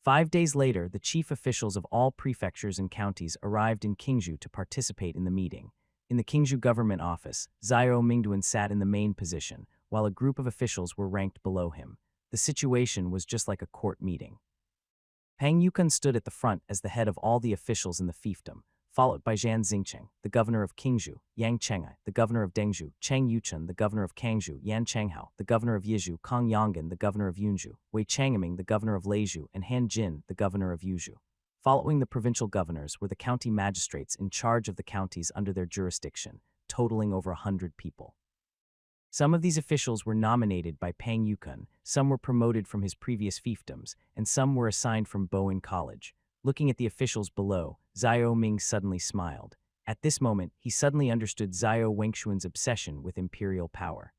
5 days later, the chief officials of all prefectures and counties arrived in Qingzhou to participate in the meeting. In the Qingzhou government office, Zhao Mingduan sat in the main position, while a group of officials were ranked below him. The situation was just like a court meeting. Pang Yukun stood at the front as the head of all the officials in the fiefdom, followed by Zhan Xingcheng, the governor of Qingzhou, Yang Chengai, the governor of Dengzhou, Cheng Yuchun, the governor of Kangzhou, Yan Chenghao, the governor of Yizhou, Kong Yonggan, the governor of Yunzhou, Wei Changming, the governor of Leizhou, and Han Jin, the governor of Yuzhou. Following the provincial governors were the county magistrates in charge of the counties under their jurisdiction, totaling over 100 people. Some of these officials were nominated by Pang Yukun, some were promoted from his previous fiefdoms, and some were assigned from Bowen College. Looking at the officials below, Zhao Ming suddenly smiled. At this moment, he suddenly understood Zhao Wengshuan's obsession with imperial power.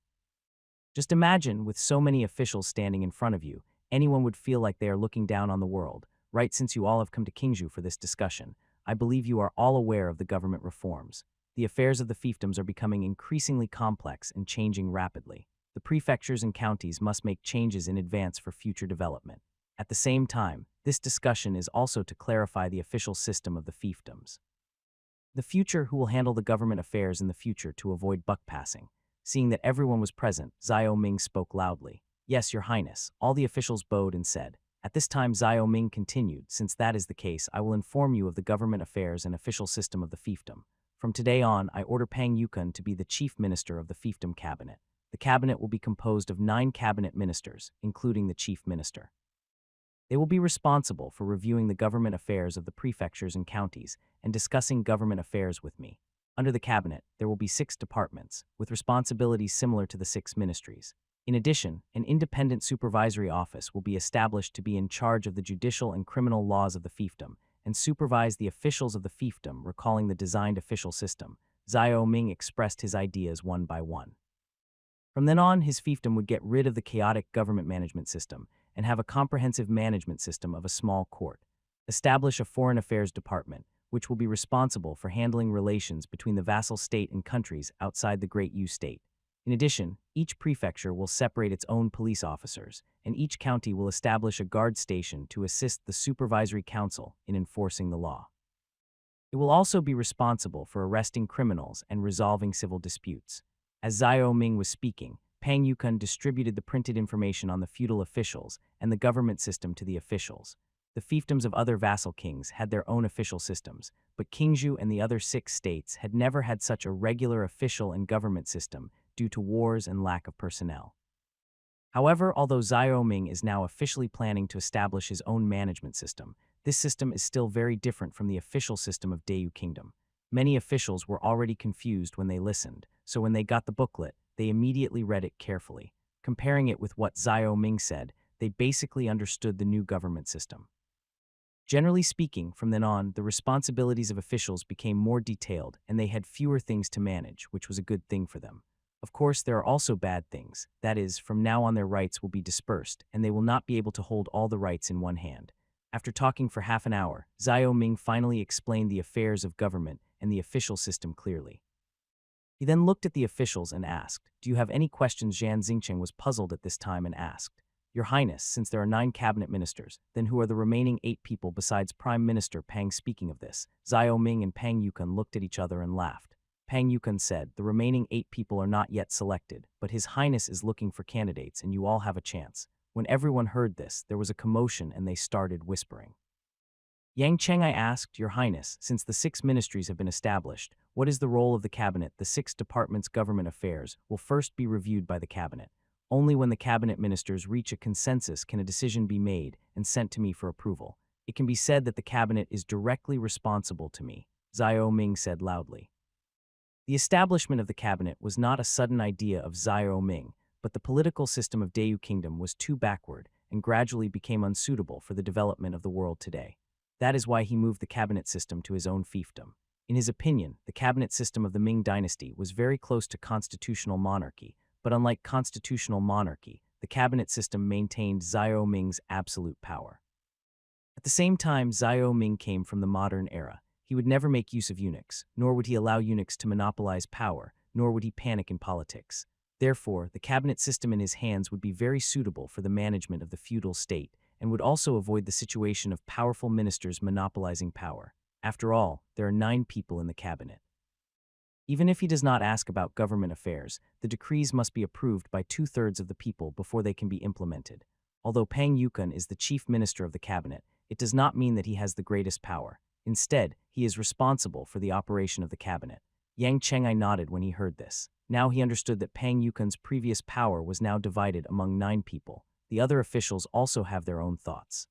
Just imagine, with so many officials standing in front of you, anyone would feel like they are looking down on the world. Right, since you all have come to Qingzhou for this discussion, I believe you are all aware of the government reforms. The affairs of the fiefdoms are becoming increasingly complex and changing rapidly. The prefectures and counties must make changes in advance for future development. At the same time, this discussion is also to clarify the official system of the fiefdoms. The future who will handle the government affairs in the future to avoid buck passing. Seeing that everyone was present, Zhao Ming spoke loudly. Yes, Your Highness. All the officials bowed and said. At this time, Zhao Ming continued, since that is the case, I will inform you of the government affairs and official system of the fiefdom. From today on, I order Pang Yukun to be the chief minister of the fiefdom cabinet. The cabinet will be composed of 9 cabinet ministers, including the chief minister. They will be responsible for reviewing the government affairs of the prefectures and counties and discussing government affairs with me. Under the cabinet, there will be 6 departments, with responsibilities similar to the 6 ministries. In addition, an independent supervisory office will be established to be in charge of the judicial and criminal laws of the fiefdom and supervise the officials of the fiefdom, recalling the designed official system. Zhao Ming expressed his ideas one by one. From then on, his fiefdom would get rid of the chaotic government management system and have a comprehensive management system of a small court. Establish a foreign affairs department, which will be responsible for handling relations between the vassal state and countries outside the Great Yu state. In addition, each prefecture will separate its own police officers, and each county will establish a guard station to assist the supervisory council in enforcing the law. It will also be responsible for arresting criminals and resolving civil disputes. As Zhao Ming was speaking, Pang Yukun distributed the printed information on the feudal officials and the government system to the officials. The fiefdoms of other vassal kings had their own official systems, but Qingzhou and the other 6 states had never had such a regular official and government system due to wars and lack of personnel. However, although Zhao Ming is now officially planning to establish his own management system, this system is still very different from the official system of Dayu Kingdom. Many officials were already confused when they listened, so when they got the booklet, they immediately read it carefully. Comparing it with what Zhao Ming said, they basically understood the new government system. Generally speaking, from then on, the responsibilities of officials became more detailed and they had fewer things to manage, which was a good thing for them. Of course, there are also bad things. That is, from now on their rights will be dispersed, and they will not be able to hold all the rights in one hand. After talking for half an hour, Zhao Ming finally explained the affairs of government and the official system clearly. He then looked at the officials and asked, "Do you have any questions?" Zhan Xingcheng was puzzled at this time and asked, "Your Highness, since there are 9 cabinet ministers, then who are the remaining 8 people besides Prime Minister Pang?" Speaking of this, Zhao Ming and Pang Yukun looked at each other and laughed. Pang Yukun said, "The remaining 8 people are not yet selected, but His Highness is looking for candidates and you all have a chance." When everyone heard this, there was a commotion and they started whispering. Yang Chengai asked, "Your Highness, since the 6 ministries have been established, what is the role of the cabinet? The 6 departments' government affairs will first be reviewed by the cabinet. Only when the cabinet ministers reach a consensus can a decision be made and sent to me for approval. It can be said that the cabinet is directly responsible to me," Zhao Ming said loudly. The establishment of the cabinet was not a sudden idea of Zhao Ming, but the political system of Dayu Kingdom was too backward and gradually became unsuitable for the development of the world today. That is why he moved the cabinet system to his own fiefdom. In his opinion, the cabinet system of the Ming Dynasty was very close to constitutional monarchy, but unlike constitutional monarchy, the cabinet system maintained Zhao Ming's absolute power. At the same time, Zhao Ming came from the modern era. He would never make use of eunuchs, nor would he allow eunuchs to monopolize power, nor would he panic in politics. Therefore, the cabinet system in his hands would be very suitable for the management of the feudal state, and would also avoid the situation of powerful ministers monopolizing power. After all, there are 9 people in the cabinet. Even if he does not ask about government affairs, the decrees must be approved by 2/3 of the people before they can be implemented. Although Pang Yukon is the chief minister of the cabinet, it does not mean that he has the greatest power. Instead, he is responsible for the operation of the cabinet. Yang Chengai nodded when he heard this. Now he understood that Pang Yukon's previous power was now divided among 9 people. The other officials also have their own thoughts.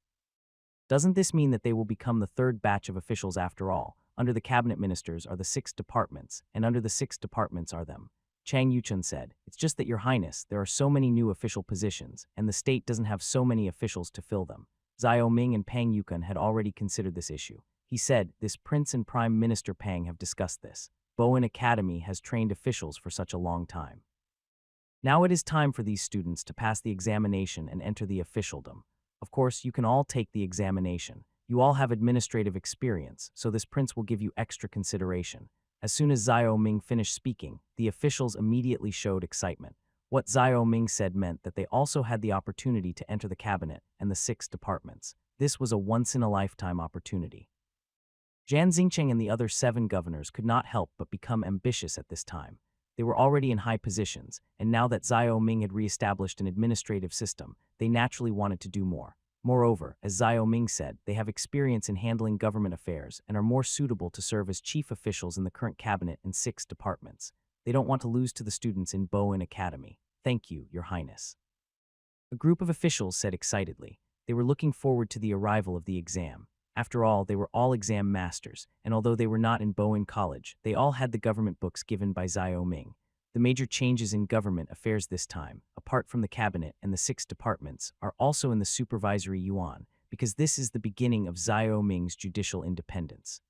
Doesn't this mean that they will become the 3rd batch of officials after all? Under the cabinet ministers are the 6 departments, and under the 6 departments are them. Chang Yuchun said, "It's just that, Your Highness, there are so many new official positions, and the state doesn't have so many officials to fill them." Xiao Ming and Pang Yukun had already considered this issue. He said, "This Prince and Prime Minister Pang have discussed this. Bowen Academy has trained officials for such a long time. Now it is time for these students to pass the examination and enter the officialdom. Of course, you can all take the examination. You all have administrative experience, so this prince will give you extra consideration." As soon as Xiao Ming finished speaking, the officials immediately showed excitement. What Xiao Ming said meant that they also had the opportunity to enter the cabinet and the 6 departments. This was a once-in-a-lifetime opportunity. Jan Xingcheng and the other 7 governors could not help but become ambitious at this time. They were already in high positions, and now that Xiao Ming had re-established an administrative system, they naturally wanted to do more. Moreover, as Xiao Ming said, they have experience in handling government affairs and are more suitable to serve as chief officials in the current cabinet and 6 departments. They don't want to lose to the students in Bowen Academy. "Thank you, Your Highness." A group of officials said excitedly. They were looking forward to the arrival of the exam. After all, they were all exam masters, and although they were not in Bowen College, they all had the government books given by Xiao Ming. The major changes in government affairs this time, apart from the cabinet and the 6 departments, are also in the supervisory yuan, because this is the beginning of Xiao Ming's judicial independence.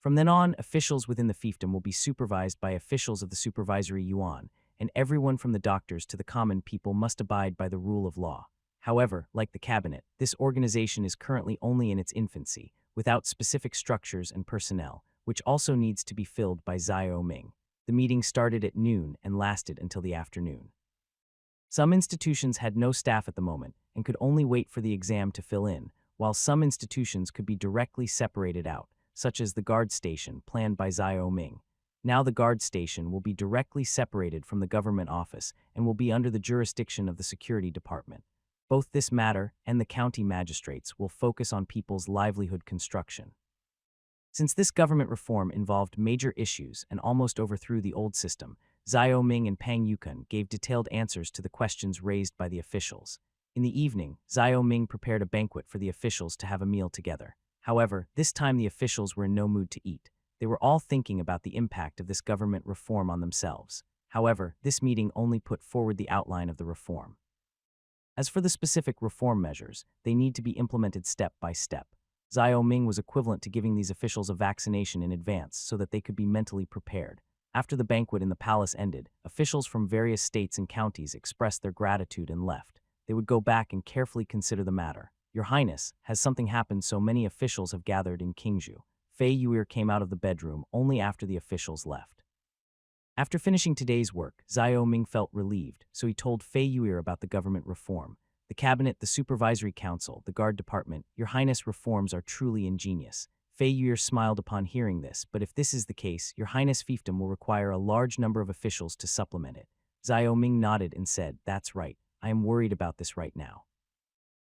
From then on, officials within the fiefdom will be supervised by officials of the supervisory yuan, and everyone from the doctors to the common people must abide by the rule of law. However, like the cabinet, this organization is currently only in its infancy, without specific structures and personnel, which also needs to be filled by Xiao Ming. The meeting started at noon and lasted until the afternoon. Some institutions had no staff at the moment and could only wait for the exam to fill in, while some institutions could be directly separated out, such as the guard station planned by Xiao Ming. Now the guard station will be directly separated from the government office and will be under the jurisdiction of the security department. Both this matter and the county magistrates will focus on people's livelihood construction. Since this government reform involved major issues and almost overthrew the old system, Xiao Ming and Pang Yukun gave detailed answers to the questions raised by the officials. In the evening, Xiao Ming prepared a banquet for the officials to have a meal together. However, this time the officials were in no mood to eat. They were all thinking about the impact of this government reform on themselves. However, this meeting only put forward the outline of the reform. As for the specific reform measures, they need to be implemented step by step. Xiao Ming was equivalent to giving these officials a vaccination in advance so that they could be mentally prepared. After the banquet in the palace ended, officials from various states and counties expressed their gratitude and left. They would go back and carefully consider the matter. "Your Highness, has something happened so many officials have gathered in Qingzhou?" Fei Yuir came out of the bedroom only after the officials left. After finishing today's work, Xiao Ming felt relieved, so he told Fei Yuir about the government reform. "The cabinet, the supervisory council, the guard department, Your Highness reforms are truly ingenious." Fei Yuir smiled upon hearing this, but if this is the case, Your Highness fiefdom will require a large number of officials to supplement it. Xiao Ming nodded and said, "That's right, I am worried about this right now.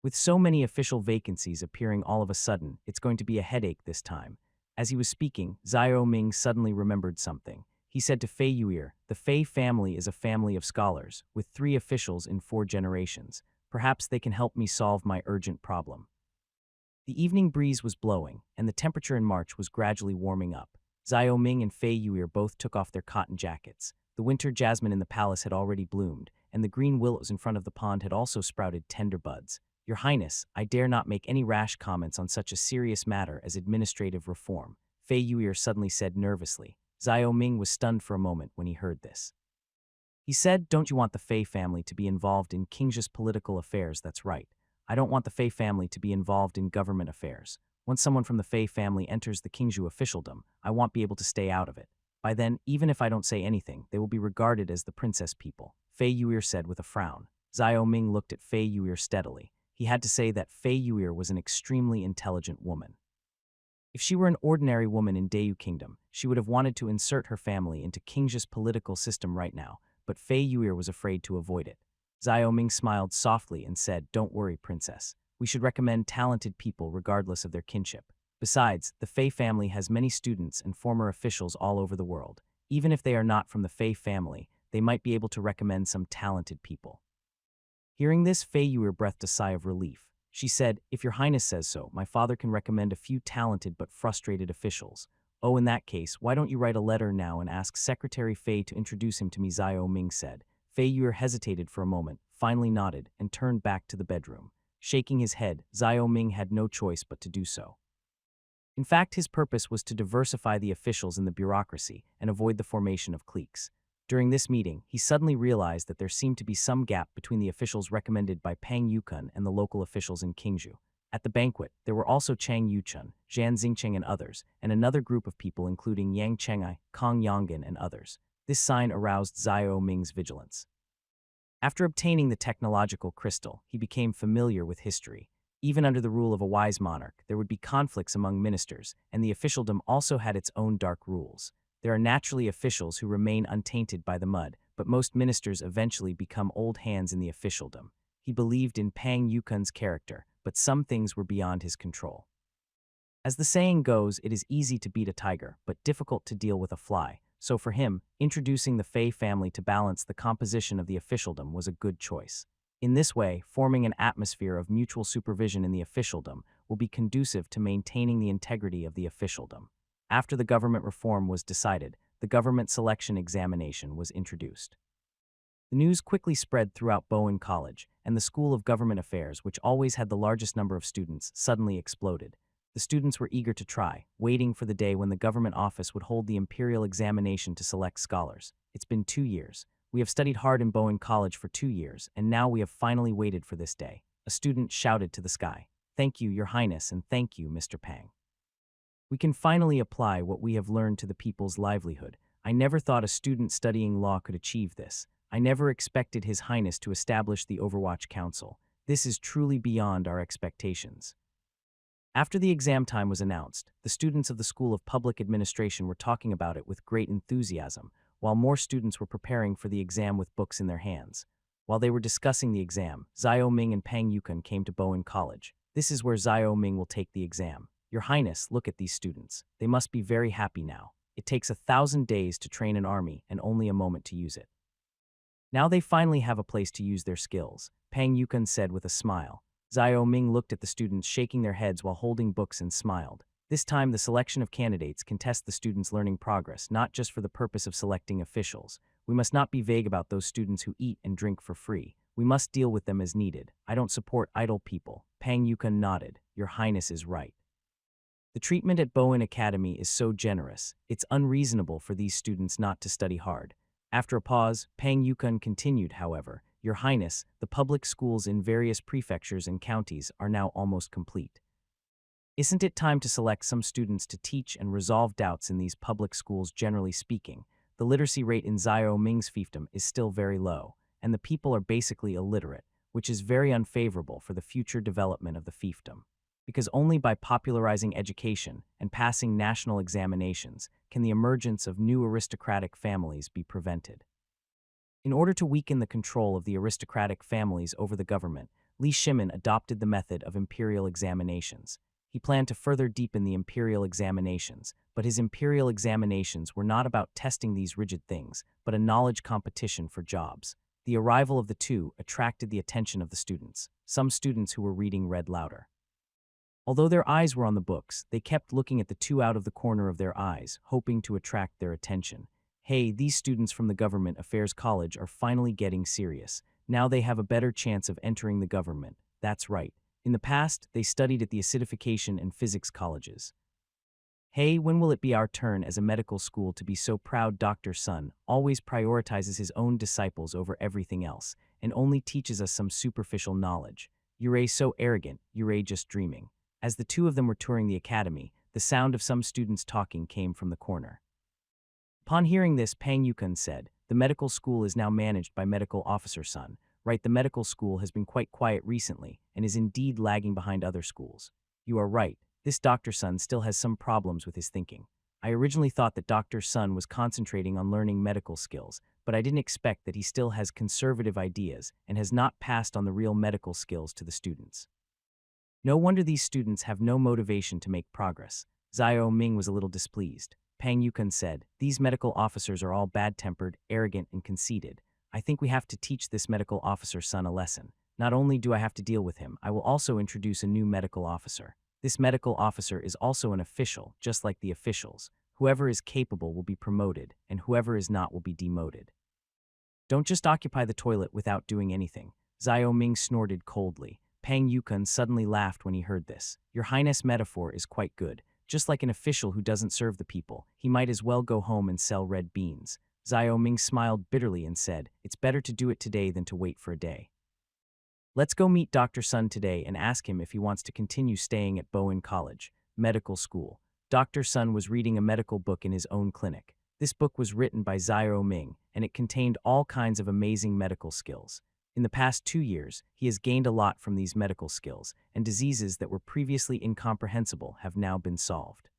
With so many official vacancies appearing all of a sudden, it's going to be a headache this time." As he was speaking, Xiao Ming suddenly remembered something. He said to Fei Yuir, "The Fei family is a family of scholars, with 3 officials in 4 generations. Perhaps they can help me solve my urgent problem." The evening breeze was blowing, and the temperature in March was gradually warming up. Xiao Ming and Fei Yuir both took off their cotton jackets. The winter jasmine in the palace had already bloomed, and the green willows in front of the pond had also sprouted tender buds. "Your Highness, I dare not make any rash comments on such a serious matter as administrative reform," Fei Yuir suddenly said nervously. Xiao Ming was stunned for a moment when he heard this. He said, "Don't you want the Fei family to be involved in Qingzhou's political affairs? That's right. I don't want the Fei family to be involved in government affairs. Once someone from the Fei family enters the Qingzhou officialdom, I won't be able to stay out of it. By then, even if I don't say anything, they will be regarded as the princess people," Fei Yuir said with a frown. Xiao Ming looked at Fei Yuir steadily. he had to say that Fei Yuir was an extremely intelligent woman. If she were an ordinary woman in Dayu Kingdom, she would have wanted to insert her family into Kingjia's political system right now, but Fei Yuir was afraid to avoid it. Xiaoming smiled softly and said, "Don't worry, princess. We should recommend talented people regardless of their kinship. Besides, the Fei family has many students and former officials all over the world. Even if they are not from the Fei family, they might be able to recommend some talented people." Hearing this, Fei Yuir breathed a sigh of relief. She said, "If your highness says so, my father can recommend a few talented but frustrated officials. Oh, in that case, why don't you write a letter now and ask Secretary Fei to introduce him to me," Xiaoming said. Fei Yuir hesitated for a moment, finally nodded, and turned back to the bedroom. Shaking his head, Xiaoming had no choice but to do so. In fact, his purpose was to diversify the officials in the bureaucracy and avoid the formation of cliques. During this meeting, he suddenly realized that there seemed to be some gap between the officials recommended by Pang Yukun and the local officials in Qingzhou. At the banquet, there were also Chang Yuchun, Zhan Xingcheng and others, and another group of people including Yang Chengai, Kong Yonggan and others. This sign aroused Xiao Ming's vigilance. After obtaining the technological crystal, he became familiar with history. Even under the rule of a wise monarch, there would be conflicts among ministers, and the officialdom also had its own dark rules. There are naturally officials who remain untainted by the mud, but most ministers eventually become old hands in the officialdom. He believed in Pang Yukun's character, but some things were beyond his control. As the saying goes, it is easy to beat a tiger, but difficult to deal with a fly. So for him, introducing the Fei family to balance the composition of the officialdom was a good choice. In this way, forming an atmosphere of mutual supervision in the officialdom will be conducive to maintaining the integrity of the officialdom. After the government reform was decided, the government selection examination was introduced. The news quickly spread throughout Bowen College, and the School of Government Affairs, which always had the largest number of students, suddenly exploded. The students were eager to try, waiting for the day when the government office would hold the Imperial examination to select scholars. It's been 2 years. We have studied hard in Bowen College for 2 years, and now we have finally waited for this day. A student shouted to the sky, "Thank you, Your Highness, and thank you, Mr. Pang. We can finally apply what we have learned to the people's livelihood. I never thought a student studying law could achieve this. I never expected His Highness to establish the Overwatch Council. This is truly beyond our expectations." After the exam time was announced, the students of the School of Public Administration were talking about it with great enthusiasm, while more students were preparing for the exam with books in their hands. While they were discussing the exam, Xiaoming and Pang Yukun came to Bowen College. "This is where Xiaoming will take the exam. Your Highness, look at these students. They must be very happy now. It takes 1,000 days to train an army and only a moment to use it. Now they finally have a place to use their skills," Pang Yukun said with a smile. Xiaoming looked at the students shaking their heads while holding books and smiled. This time, the selection of candidates can test the students' learning progress, not just for the purpose of selecting officials. We must not be vague about those students who eat and drink for free. We must deal with them as needed. I don't support idle people. Pang Yukun nodded. Your Highness is right. The treatment at Bowen Academy is so generous. It's unreasonable for these students not to study hard. After a pause, Pang Yukun continued, however, Your Highness, the public schools in various prefectures and counties are now almost complete. Isn't it time to select some students to teach and resolve doubts in these public schools? Generally speaking, the literacy rate in Xiaoming's fiefdom is still very low, and the people are basically illiterate, which is very unfavorable for the future development of the fiefdom. Because only by popularizing education and passing national examinations can the emergence of new aristocratic families be prevented. In order to weaken the control of the aristocratic families over the government, Li Shimin adopted the method of imperial examinations. He planned to further deepen the imperial examinations, but his imperial examinations were not about testing these rigid things, but a knowledge competition for jobs. The arrival of the two attracted the attention of the students. Some students who were reading read louder. Although their eyes were on the books, they kept looking at the two out of the corner of their eyes, hoping to attract their attention. Hey, these students from the Government Affairs College are finally getting serious. Now they have a better chance of entering the government. That's right. In the past, they studied at the acidification and physics colleges. Hey, when will it be our turn as a medical school to be so proud? Dr. Sun always prioritizes his own disciples over everything else, and only teaches us some superficial knowledge. Yurei so arrogant, Yurei just dreaming. As the two of them were touring the academy, the sound of some students talking came from the corner. Upon hearing this, Pang Yukun said, The medical school is now managed by Medical Officer Sun. Right, the medical school has been quite quiet recently and is indeed lagging behind other schools. You are right, this Dr. Sun still has some problems with his thinking. I originally thought that Dr. Sun was concentrating on learning medical skills, but I didn't expect that he still has conservative ideas and has not passed on the real medical skills to the students. No wonder these students have no motivation to make progress. Xiao Ming was a little displeased. Pang Yukun said, "These medical officers are all bad-tempered, arrogant, and conceited. I think we have to teach this medical officer's son a lesson. Not only do I have to deal with him, I will also introduce a new medical officer. This medical officer is also an official, just like the officials. Whoever is capable will be promoted, and whoever is not will be demoted. Don't just occupy the toilet without doing anything." Xiao Ming snorted coldly. Pang Yukun suddenly laughed when he heard this. "Your Highness' metaphor is quite good. Just like an official who doesn't serve the people, he might as well go home and sell red beans." Xiao Ming smiled bitterly and said, "It's better to do it today than to wait for a day. Let's go meet Dr. Sun today and ask him if he wants to continue staying at Bowen College, medical school." Dr. Sun was reading a medical book in his own clinic. This book was written by Xiao Ming, and it contained all kinds of amazing medical skills. In the past 2 years, he has gained a lot from these medical skills, and diseases that were previously incomprehensible have now been solved.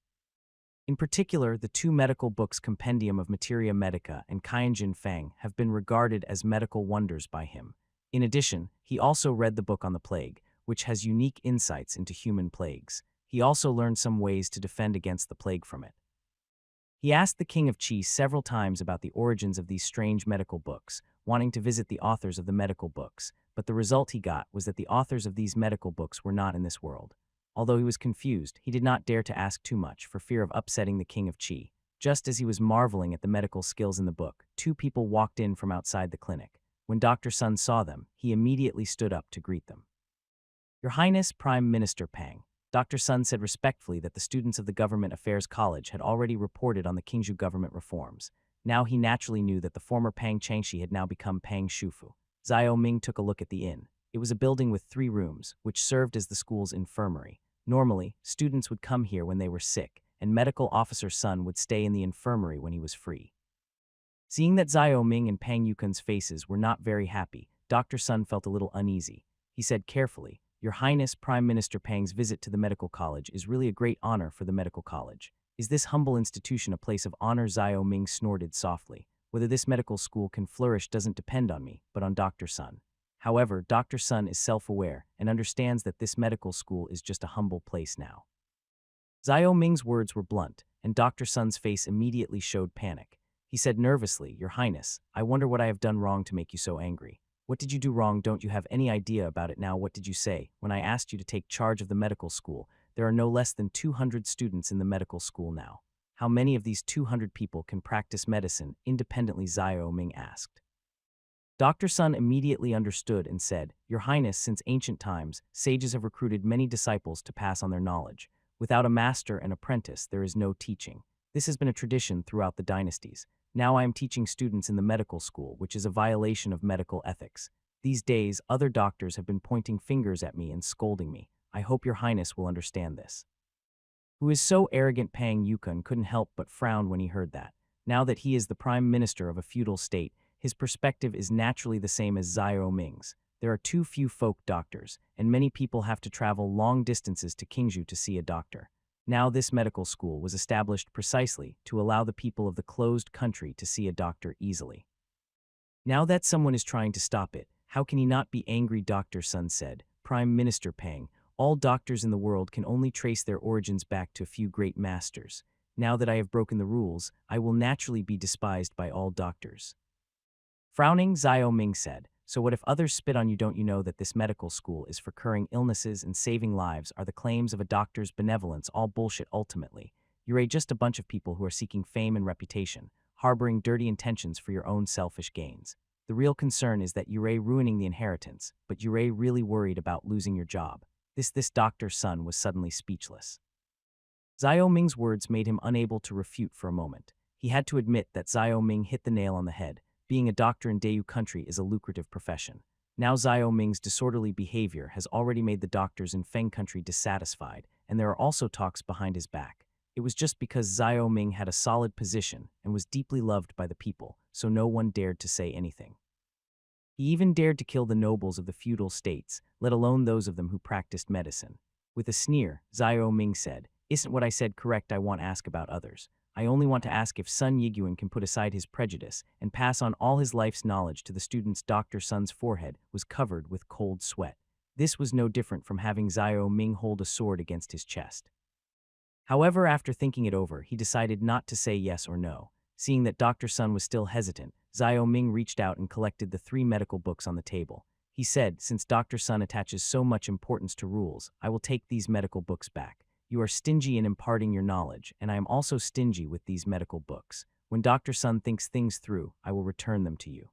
In particular, the 2 medical books Compendium of Materia Medica and Qianjin Fang have been regarded as medical wonders by him. In addition, he also read the book on the plague, which has unique insights into human plagues. He also learned some ways to defend against the plague from it. He asked the King of Qi several times about the origins of these strange medical books, wanting to visit the authors of the medical books, but the result he got was that the authors of these medical books were not in this world. Although he was confused, he did not dare to ask too much for fear of upsetting the King of Qi. Just as he was marveling at the medical skills in the book, 2 people walked in from outside the clinic. When Dr. Sun saw them, he immediately stood up to greet them. "Your Highness, Prime Minister Pang." Dr. Sun said respectfully that the students of the Government Affairs College had already reported on the Qingzhou government reforms. Now he naturally knew that the former Pang Changshi had now become Pang Shufu. Xiao Ming took a look at the inn. It was a building with 3 rooms, which served as the school's infirmary. Normally, students would come here when they were sick, and medical officer's son would stay in the infirmary when he was free. Seeing that Xiao Ming and Pang Yukun's faces were not very happy, Dr. Sun felt a little uneasy. He said carefully, "Your Highness, Prime Minister Pang's visit to the medical college is really a great honor for the medical college. Is this humble institution a place of honor?" Xiao Ming snorted softly. "Whether this medical school can flourish doesn't depend on me, but on Dr. Sun." However, Dr. Sun is self-aware and understands that this medical school is just a humble place now. Xiao Ming's words were blunt, and Dr. Sun's face immediately showed panic. He said nervously, "Your Highness, I wonder what I have done wrong to make you so angry. What did you do wrong? Don't you have any idea about it now? What did you say? When I asked you to take charge of the medical school, there are no less than 200 students in the medical school now. How many of these 200 people can practice medicine independently?" Xiao Ming asked. Dr. Sun immediately understood and said, "Your Highness, since ancient times, sages have recruited many disciples to pass on their knowledge. Without a master and apprentice, there is no teaching. This has been a tradition throughout the dynasties. Now I am teaching students in the medical school, which is a violation of medical ethics. These days, other doctors have been pointing fingers at me and scolding me. I hope your Highness will understand this." Who is so arrogant? Pang Yukun couldn't help but frown when he heard that. Now that he is the prime minister of a feudal state, his perspective is naturally the same as Xiao Ming's. There are too few folk doctors, and many people have to travel long distances to Qingzhou to see a doctor. Now this medical school was established precisely to allow the people of the closed country to see a doctor easily. Now that someone is trying to stop it, how can he not be angry? Dr. Sun said, "Prime Minister Pang, all doctors in the world can only trace their origins back to a few great masters. Now that I have broken the rules, I will naturally be despised by all doctors." Frowning, Xiao Ming said, "So what if others spit on you? Don't you know that this medical school is for curing illnesses and saving lives? Are the claims of a doctor's benevolence all bullshit ultimately? You're just a bunch of people who are seeking fame and reputation, harboring dirty intentions for your own selfish gains. The real concern is that you're ruining the inheritance, but you're really worried about losing your job." This Dr. Sun was suddenly speechless. Xiao Ming's words made him unable to refute for a moment. He had to admit that Xiao Ming hit the nail on the head. Being a doctor in Dayu country is a lucrative profession. Now Xiao Ming's disorderly behavior has already made the doctors in Feng country dissatisfied, and there are also talks behind his back. It was just because Xiao Ming had a solid position and was deeply loved by the people, so no one dared to say anything. He even dared to kill the nobles of the feudal states, let alone those of them who practiced medicine. With a sneer, Zhao Ming said, "Isn't what I said correct? I want to ask about others. I only want to ask if Sun Yiguan can put aside his prejudice and pass on all his life's knowledge to the student's Dr. Sun's forehead was covered with cold sweat. This was no different from having Zhao Ming hold a sword against his chest. However, after thinking it over, he decided not to say yes or no. Seeing that Dr. Sun was still hesitant, Zhao Ming reached out and collected the 3 medical books on the table. He said, "Since Dr. Sun attaches so much importance to rules, I will take these medical books back. You are stingy in imparting your knowledge, and I am also stingy with these medical books. When Dr. Sun thinks things through, I will return them to you."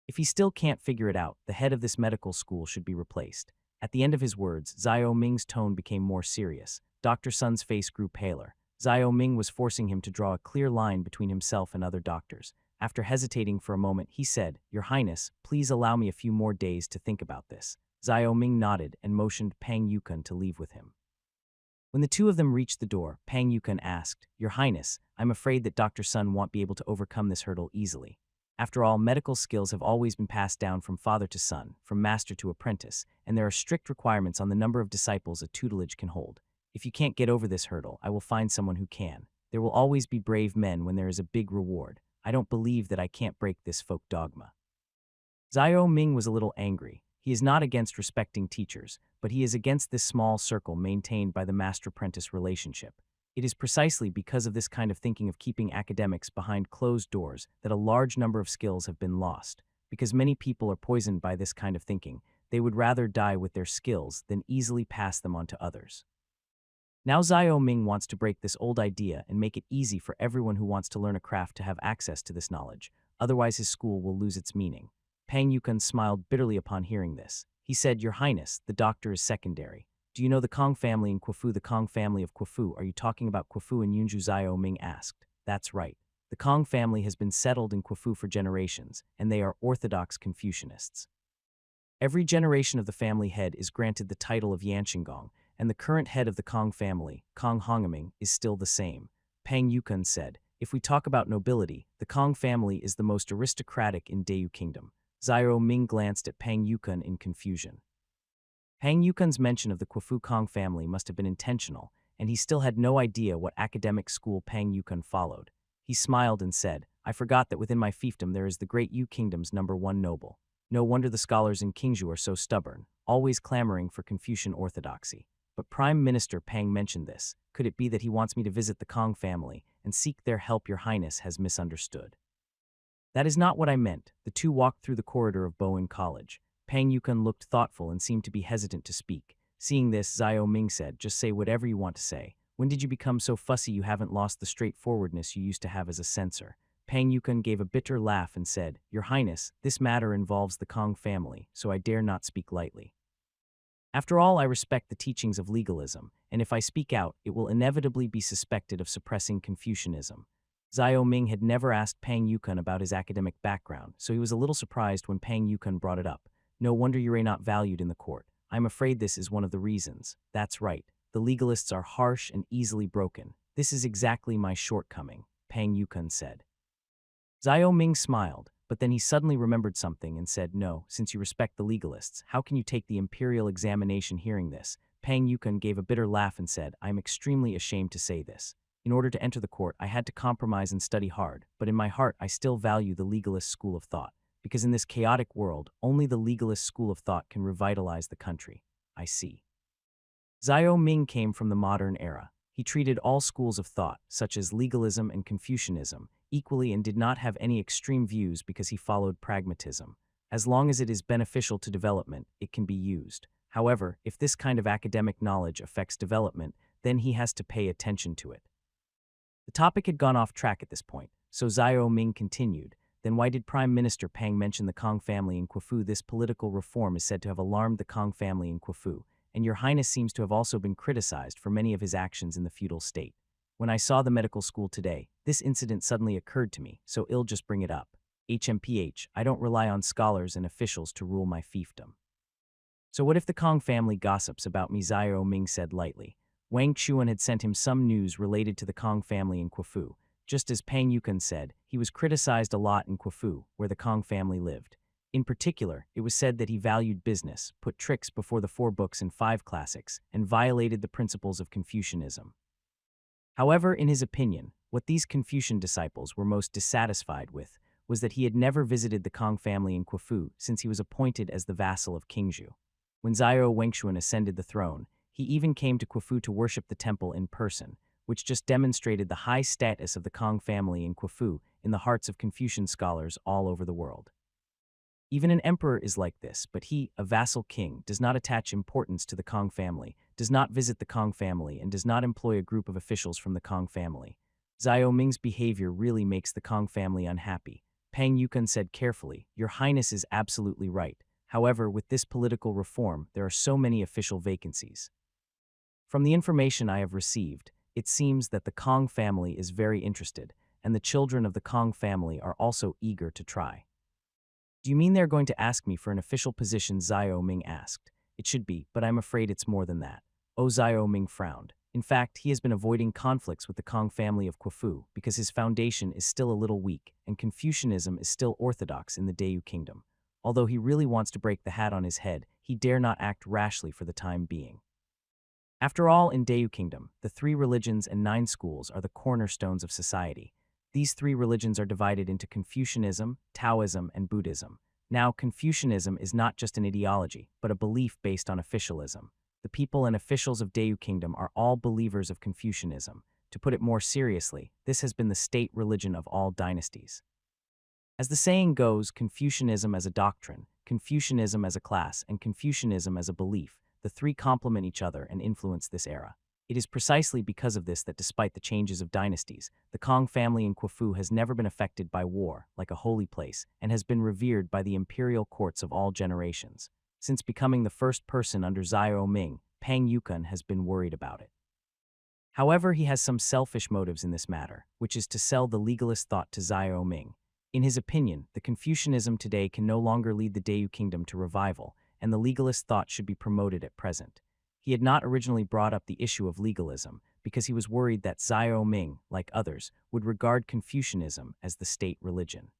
If he still can't figure it out, the head of this medical school should be replaced. At the end of his words, Zhao Ming's tone became more serious. Dr. Sun's face grew paler. Zhao Ming was forcing him to draw a clear line between himself and other doctors. After hesitating for a moment, he said, "Your Highness, please allow me a few more days to think about this." Zhao Ming nodded and motioned Pang Yukun to leave with him. When the two of them reached the door, Pang Yukun asked, "Your Highness, I'm afraid that Dr. Sun won't be able to overcome this hurdle easily. After all, medical skills have always been passed down from father to son, from master to apprentice, and there are strict requirements on the number of disciples a tutelage can hold. If you can't get over this hurdle, I will find someone who can. There will always be brave men when there is a big reward. I don't believe that I can't break this folk dogma." Zhao Ming was a little angry. He is not against respecting teachers, but he is against this small circle maintained by the master-apprentice relationship. It is precisely because of this kind of thinking of keeping academics behind closed doors that a large number of skills have been lost. Because many people are poisoned by this kind of thinking, they would rather die with their skills than easily pass them on to others. Now Zhao Ming wants to break this old idea and make it easy for everyone who wants to learn a craft to have access to this knowledge, otherwise his school will lose its meaning. Pang Yukun smiled bitterly upon hearing this. He said, "Your Highness, the doctor is secondary. Do you know the Kong family in Quafu? The Kong family of Quafu? Are you talking about Quafu and Yunju?" Zhao Ming asked. "That's right. The Kong family has been settled in Quafu for generations, and they are orthodox Confucianists. Every generation of the family head is granted the title of Yanshengong, and the current head of the Kong family, Kong Hongaming, is still the same." Pang Yukun said, "If we talk about nobility, the Kong family is the most aristocratic in Dayu Kingdom." Zhao Ming glanced at Pang Yukun in confusion. Pang Yukun's mention of the Quafu Kong family must have been intentional, and he still had no idea what academic school Pang Yukun followed. He smiled and said, "I forgot that within my fiefdom there is the great Yu Kingdom's #1 noble. No wonder the scholars in Qingzhou are so stubborn, always clamoring for Confucian orthodoxy. But Prime Minister Pang mentioned this. Could it be that he wants me to visit the Kong family and seek their help? Your Highness has misunderstood." "That is not what I meant." The two walked through the corridor of Bowen College. Pang Yukun looked thoughtful and seemed to be hesitant to speak. Seeing this, Zhao Ming said, "Just say whatever you want to say. When did you become so fussy you haven't lost the straightforwardness you used to have as a censor?" Pang Yukun gave a bitter laugh and said, "Your Highness, this matter involves the Kong family, so I dare not speak lightly. After all, I respect the teachings of legalism, and if I speak out, it will inevitably be suspected of suppressing Confucianism." Zhao Ming had never asked Pang Yukun about his academic background, so he was a little surprised when Pang Yukun brought it up. "No wonder you are not valued in the court. I'm afraid this is one of the reasons." "That's right. The legalists are harsh and easily broken. This is exactly my shortcoming," Pang Yukun said. Zhao Ming smiled, but then he suddenly remembered something and said, "No, since you respect the legalists, how can you take the Imperial examination?" Hearing this, Pang Yukun gave a bitter laugh and said, "I am extremely ashamed to say this. In order to enter the court, I had to compromise and study hard, but in my heart I still value the legalist school of thought, because in this chaotic world, only the legalist school of thought can revitalize the country." "I see." Zhao Ming came from the modern era. He treated all schools of thought, such as legalism and Confucianism, equally and did not have any extreme views because he followed pragmatism. As long as it is beneficial to development, it can be used. However, if this kind of academic knowledge affects development, then he has to pay attention to it. The topic had gone off track at this point, so Zhao Ming continued. "Then why did Prime Minister Pang mention the Kong family in Quafu? This political reform is said to have alarmed the Kong family in Quafu, and Your Highness seems to have also been criticized for many of his actions in the feudal state. When I saw the medical school today, this incident suddenly occurred to me, so I'll just bring it up. HMPH, I don't rely on scholars and officials to rule my fiefdom." "So what if the Kong family gossips about me?" Zhao Ming said lightly. Wang Xuan had sent him some news related to the Kong family in Quafu. Just as Pang Yukun said, he was criticized a lot in Quafu, where the Kong family lived. In particular, it was said that he valued business, put tricks before the 4 books and 5 classics, and violated the principles of Confucianism. However, in his opinion, what these Confucian disciples were most dissatisfied with was that he had never visited the Kang family in Quafu since he was appointed as the vassal of Qingzhou. When Zhao Wengshuan ascended the throne, he even came to Quafu to worship the temple in person, which just demonstrated the high status of the Kang family in Quafu in the hearts of Confucian scholars all over the world. Even an emperor is like this, but he, a vassal king, does not attach importance to the Kang family, does not visit the Kang family, and does not employ a group of officials from the Kang family. Zhao Ming's behavior really makes the Kang family unhappy. Pang Yukun said carefully, "Your Highness is absolutely right. However, with this political reform, there are so many official vacancies. From the information I have received, it seems that the Kang family is very interested, and the children of the Kang family are also eager to try." "Do you mean they're going to ask me for an official position?" Zhao Ming asked. "It should be, but I'm afraid it's more than that." Oh, Zhao Ming frowned. In fact, he has been avoiding conflicts with the Kang family of Quafu because his foundation is still a little weak, and Confucianism is still orthodox in the Dayu kingdom. Although he really wants to break the hat on his head, he dare not act rashly for the time being. After all, in Dayu kingdom, the 3 religions and 9 schools are the cornerstones of society. These 3 religions are divided into Confucianism, Taoism, and Buddhism. Now, Confucianism is not just an ideology, but a belief based on officialism. The people and officials of Dayu Kingdom are all believers of Confucianism. To put it more seriously, this has been the state religion of all dynasties. As the saying goes, Confucianism as a doctrine, Confucianism as a class, and Confucianism as a belief, the 3 complement each other and influence this era. It is precisely because of this that despite the changes of dynasties, the Kang family in Quafu has never been affected by war, like a holy place, and has been revered by the imperial courts of all generations. Since becoming the first person under Zhao Ming, Pang Yukun has been worried about it. However, he has some selfish motives in this matter, which is to sell the legalist thought to Zhao Ming. In his opinion, the Confucianism today can no longer lead the Dayu kingdom to revival, and the legalist thought should be promoted at present. He had not originally brought up the issue of legalism because he was worried that Zhao Ming, like others, would regard Confucianism as the state religion.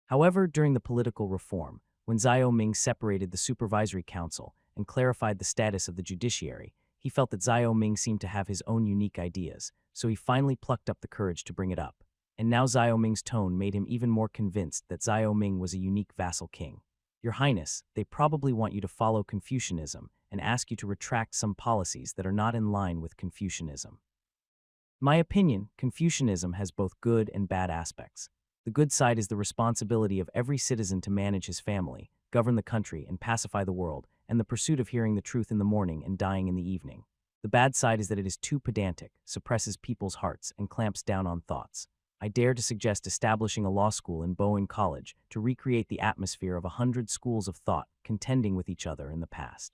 However, during the political reform, when Zhao Ming separated the supervisory council and clarified the status of the judiciary, he felt that Zhao Ming seemed to have his own unique ideas, so he finally plucked up the courage to bring it up. And now Zhao Ming's tone made him even more convinced that Zhao Ming was a unique vassal king. "Your Highness, they probably want you to follow Confucianism and ask you to retract some policies that are not in line with Confucianism. In my opinion, Confucianism has both good and bad aspects. The good side is the responsibility of every citizen to manage his family, govern the country, and pacify the world, and the pursuit of hearing the truth in the morning and dying in the evening. The bad side is that it is too pedantic, suppresses people's hearts, and clamps down on thoughts. I dare to suggest establishing a law school in Bowen College to recreate the atmosphere of 100 schools of thought contending with each other in the past."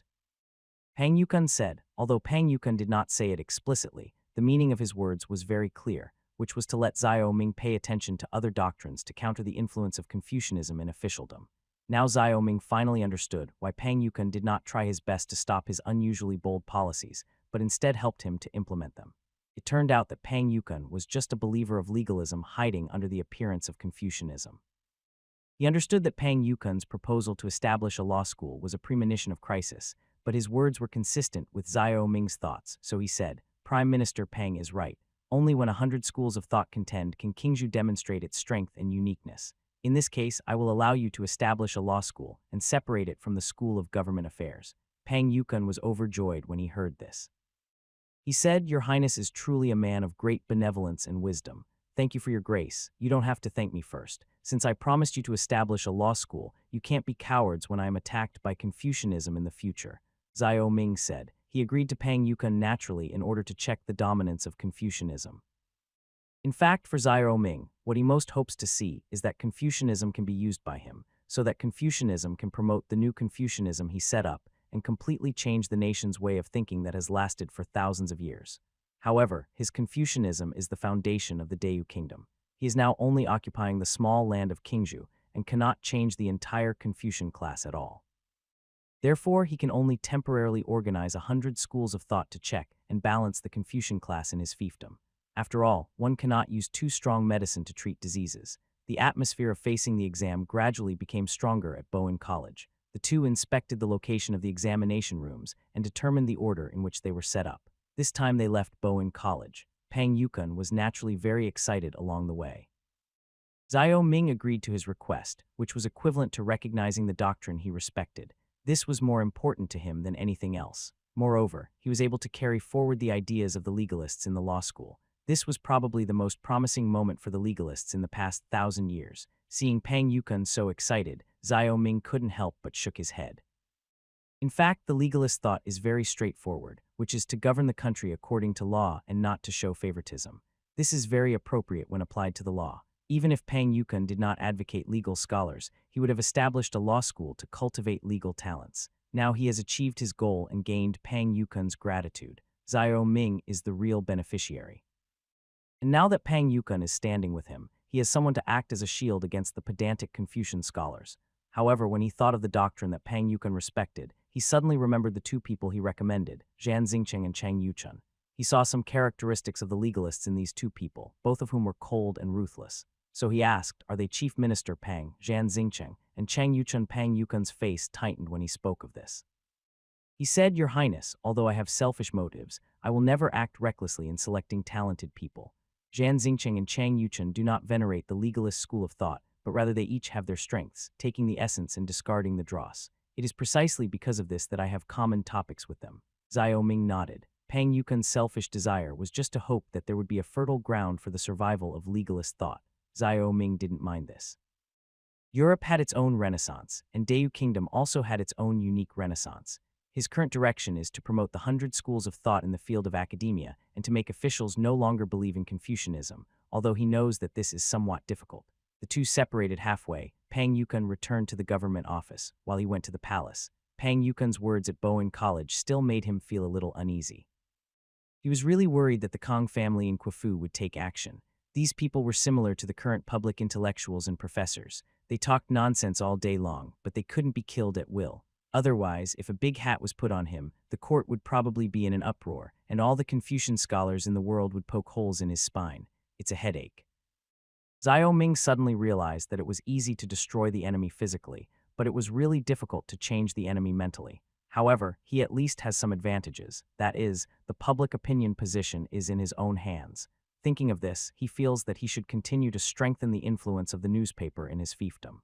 Pang Yukun said. Although Pang Yukun did not say it explicitly, the meaning of his words was very clear, which was to let Zhao Ming pay attention to other doctrines to counter the influence of Confucianism in officialdom. Now Zhao Ming finally understood why Pang Yukun did not try his best to stop his unusually bold policies, but instead helped him to implement them. It turned out that Pang Yukun was just a believer of legalism hiding under the appearance of Confucianism. He understood that Pang Yukun's proposal to establish a law school was a premonition of crisis, but his words were consistent with Zhao Ming's thoughts, so he said, "Prime Minister Pang is right. Only when 100 schools of thought contend can Qingzhou demonstrate its strength and uniqueness. In this case, I will allow you to establish a law school and separate it from the School of Government Affairs." Pang Yukun was overjoyed when he heard this. He said, "Your Highness is truly a man of great benevolence and wisdom. Thank you for your grace. You don't have to thank me first. Since I promised you to establish a law school, you can't be cowards when I am attacked by Confucianism in the future." Zhao Ming said. He agreed to Pang Yukun naturally in order to check the dominance of Confucianism. In fact, for Zhao Ming, what he most hopes to see is that Confucianism can be used by him, so that Confucianism can promote the new Confucianism he set up and completely change the nation's way of thinking that has lasted for thousands of years. However, his Confucianism is the foundation of the Dayu kingdom. He is now only occupying the small land of Qingzhou and cannot change the entire Confucian class at all. Therefore, he can only temporarily organize 100 schools of thought to check and balance the Confucian class in his fiefdom. After all, one cannot use too strong medicine to treat diseases. The atmosphere of facing the exam gradually became stronger at Bowen College. The two inspected the location of the examination rooms and determined the order in which they were set up. This time they left Bowen College. Pang Yukon was naturally very excited along the way. Xiao Ming agreed to his request, which was equivalent to recognizing the doctrine he respected. This was more important to him than anything else. Moreover, he was able to carry forward the ideas of the legalists in the law school. This was probably the most promising moment for the legalists in the past 1,000 years. Seeing Pang Yukon so excited, Xiao Ming couldn't help but shook his head. In fact, the legalist thought is very straightforward, which is to govern the country according to law and not to show favoritism. This is very appropriate when applied to the law. Even if Pang Yukon did not advocate legal scholars, he would have established a law school to cultivate legal talents. Now he has achieved his goal and gained Pang Yukon's gratitude. Xiao Ming is the real beneficiary. And now that Pang Yukon is standing with him, he has someone to act as a shield against the pedantic Confucian scholars. However, when he thought of the doctrine that Pang Yukon respected, he suddenly remembered the two people he recommended, Zhan Xingcheng and Chang Yuchun. He saw some characteristics of the legalists in these two people, both of whom were cold and ruthless. So he asked, are they Chief Minister Pang, Zhan Xingcheng, and Chang Yuchun? Pang Yukon's face tightened when he spoke of this. He said, Your Highness, although I have selfish motives, I will never act recklessly in selecting talented people. Zhan Xingcheng and Chang Yuchun do not venerate the legalist school of thought, but rather they each have their strengths, taking the essence and discarding the dross. It is precisely because of this that I have common topics with them. Xiao Ming nodded. Pang Yukon's selfish desire was just to hope that there would be a fertile ground for the survival of legalist thought. Xiao Ming didn't mind this. Europe had its own renaissance, and Dayu Kingdom also had its own unique renaissance. His current direction is to promote the 100 schools of thought in the field of academia and to make officials no longer believe in Confucianism, although he knows that this is somewhat difficult. The two separated halfway. Pang Yukon returned to the government office, while he went to the palace. Pang Yukon's words at Bowen College still made him feel a little uneasy. He was really worried that the Kong family in Quafu would take action. These people were similar to the current public intellectuals and professors. They talked nonsense all day long, but they couldn't be killed at will. Otherwise, if a big hat was put on him, the court would probably be in an uproar, and all the Confucian scholars in the world would poke holes in his spine. It's a headache. Xiao Ming suddenly realized that it was easy to destroy the enemy physically, but it was really difficult to change the enemy mentally. However, he at least has some advantages. That is, the public opinion position is in his own hands. Thinking of this, he feels that he should continue to strengthen the influence of the newspaper in his fiefdom.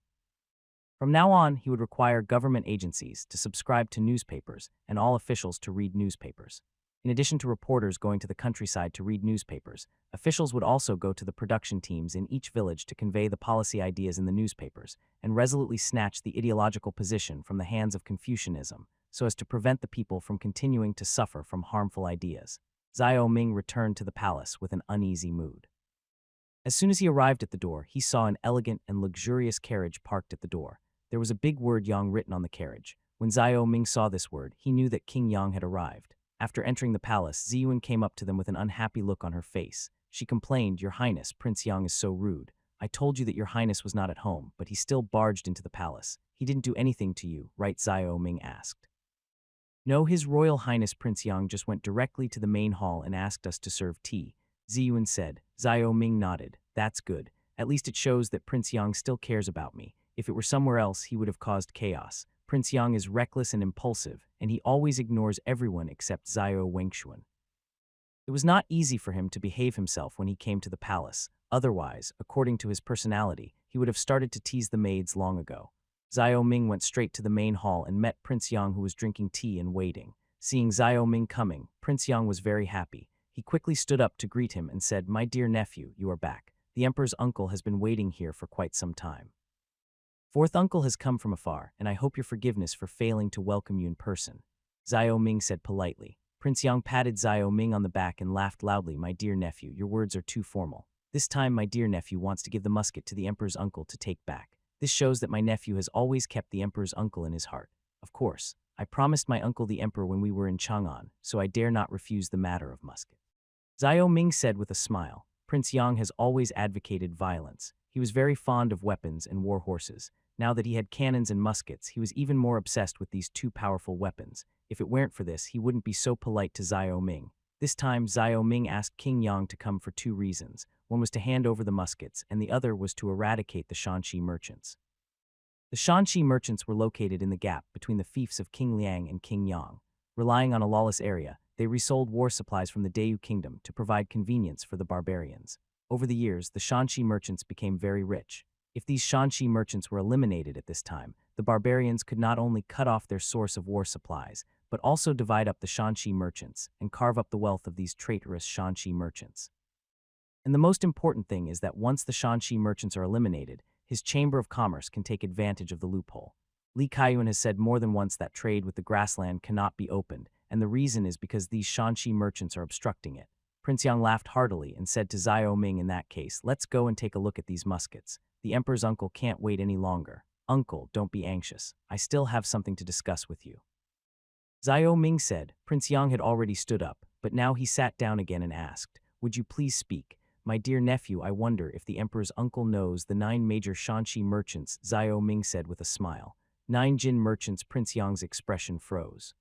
From now on, he would require government agencies to subscribe to newspapers and all officials to read newspapers. In addition to reporters going to the countryside to read newspapers, officials would also go to the production teams in each village to convey the policy ideas in the newspapers and resolutely snatch the ideological position from the hands of Confucianism so as to prevent the people from continuing to suffer from harmful ideas. Xiao Ming returned to the palace with an uneasy mood. As soon as he arrived at the door, he saw an elegant and luxurious carriage parked at the door. There was a big word Yang written on the carriage. When Xiao Ming saw this word, he knew that King Yang had arrived. After entering the palace, Ziyuan came up to them with an unhappy look on her face. She complained, Your Highness, Prince Yang is so rude. I told you that Your Highness was not at home, but he still barged into the palace. He didn't do anything to you, right? Xiao Ming asked. No, His Royal Highness Prince Yang just went directly to the main hall and asked us to serve tea, Ziyuan said. Xiao Ming nodded. That's good. At least it shows that Prince Yang still cares about me. If it were somewhere else, he would have caused chaos. Prince Yang is reckless and impulsive, and he always ignores everyone except Xiao Wengshuan. It was not easy for him to behave himself when he came to the palace. Otherwise, according to his personality, he would have started to tease the maids long ago. Xiao Ming went straight to the main hall and met Prince Yang, who was drinking tea and waiting. Seeing Xiao Ming coming, Prince Yang was very happy. He quickly stood up to greet him and said, My dear nephew, you are back. The Emperor's uncle has been waiting here for quite some time. Fourth uncle has come from afar, and I hope your forgiveness for failing to welcome you in person, Xiao Ming said politely. Prince Yang patted Xiao Ming on the back and laughed loudly. My dear nephew, your words are too formal. This time my dear nephew wants to give the musket to the Emperor's uncle to take back. This shows that my nephew has always kept the Emperor's uncle in his heart. Of course, I promised my uncle the Emperor when we were in Chang'an, so I dare not refuse the matter of musket. Xiao Ming said with a smile. Prince Yang has always advocated violence. He was very fond of weapons and war horses. Now that he had cannons and muskets, he was even more obsessed with these two powerful weapons. If it weren't for this, he wouldn't be so polite to Xiao Ming. This time, Xiao Ming asked King Yang to come for two reasons. One was to hand over the muskets, and the other was to eradicate the Shanxi merchants. The Shanxi merchants were located in the gap between the fiefs of King Liang and King Yang. Relying on a lawless area, they resold war supplies from the Dayu kingdom to provide convenience for the barbarians. Over the years, the Shanxi merchants became very rich. If these Shanxi merchants were eliminated at this time, the barbarians could not only cut off their source of war supplies, but also divide up the Shanxi merchants and carve up the wealth of these traitorous Shanxi merchants. And the most important thing is that once the Shanxi merchants are eliminated, his Chamber of Commerce can take advantage of the loophole. Li Kaiyuan has said more than once that trade with the grassland cannot be opened, and the reason is because these Shanxi merchants are obstructing it. Prince Yang laughed heartily and said to Xiao Ming in that case, "Let's go and take a look at these muskets. The Emperor's uncle can't wait any longer." "Uncle, don't be anxious. I still have something to discuss with you." Xiao Ming said. Prince Yang had already stood up, but now he sat down again and asked, "Would you please speak? My dear nephew, I wonder if the Emperor's uncle knows the 9 major Shanxi merchants," Xiao Ming said with a smile. 9 Jin merchants. Prince Yang's expression froze.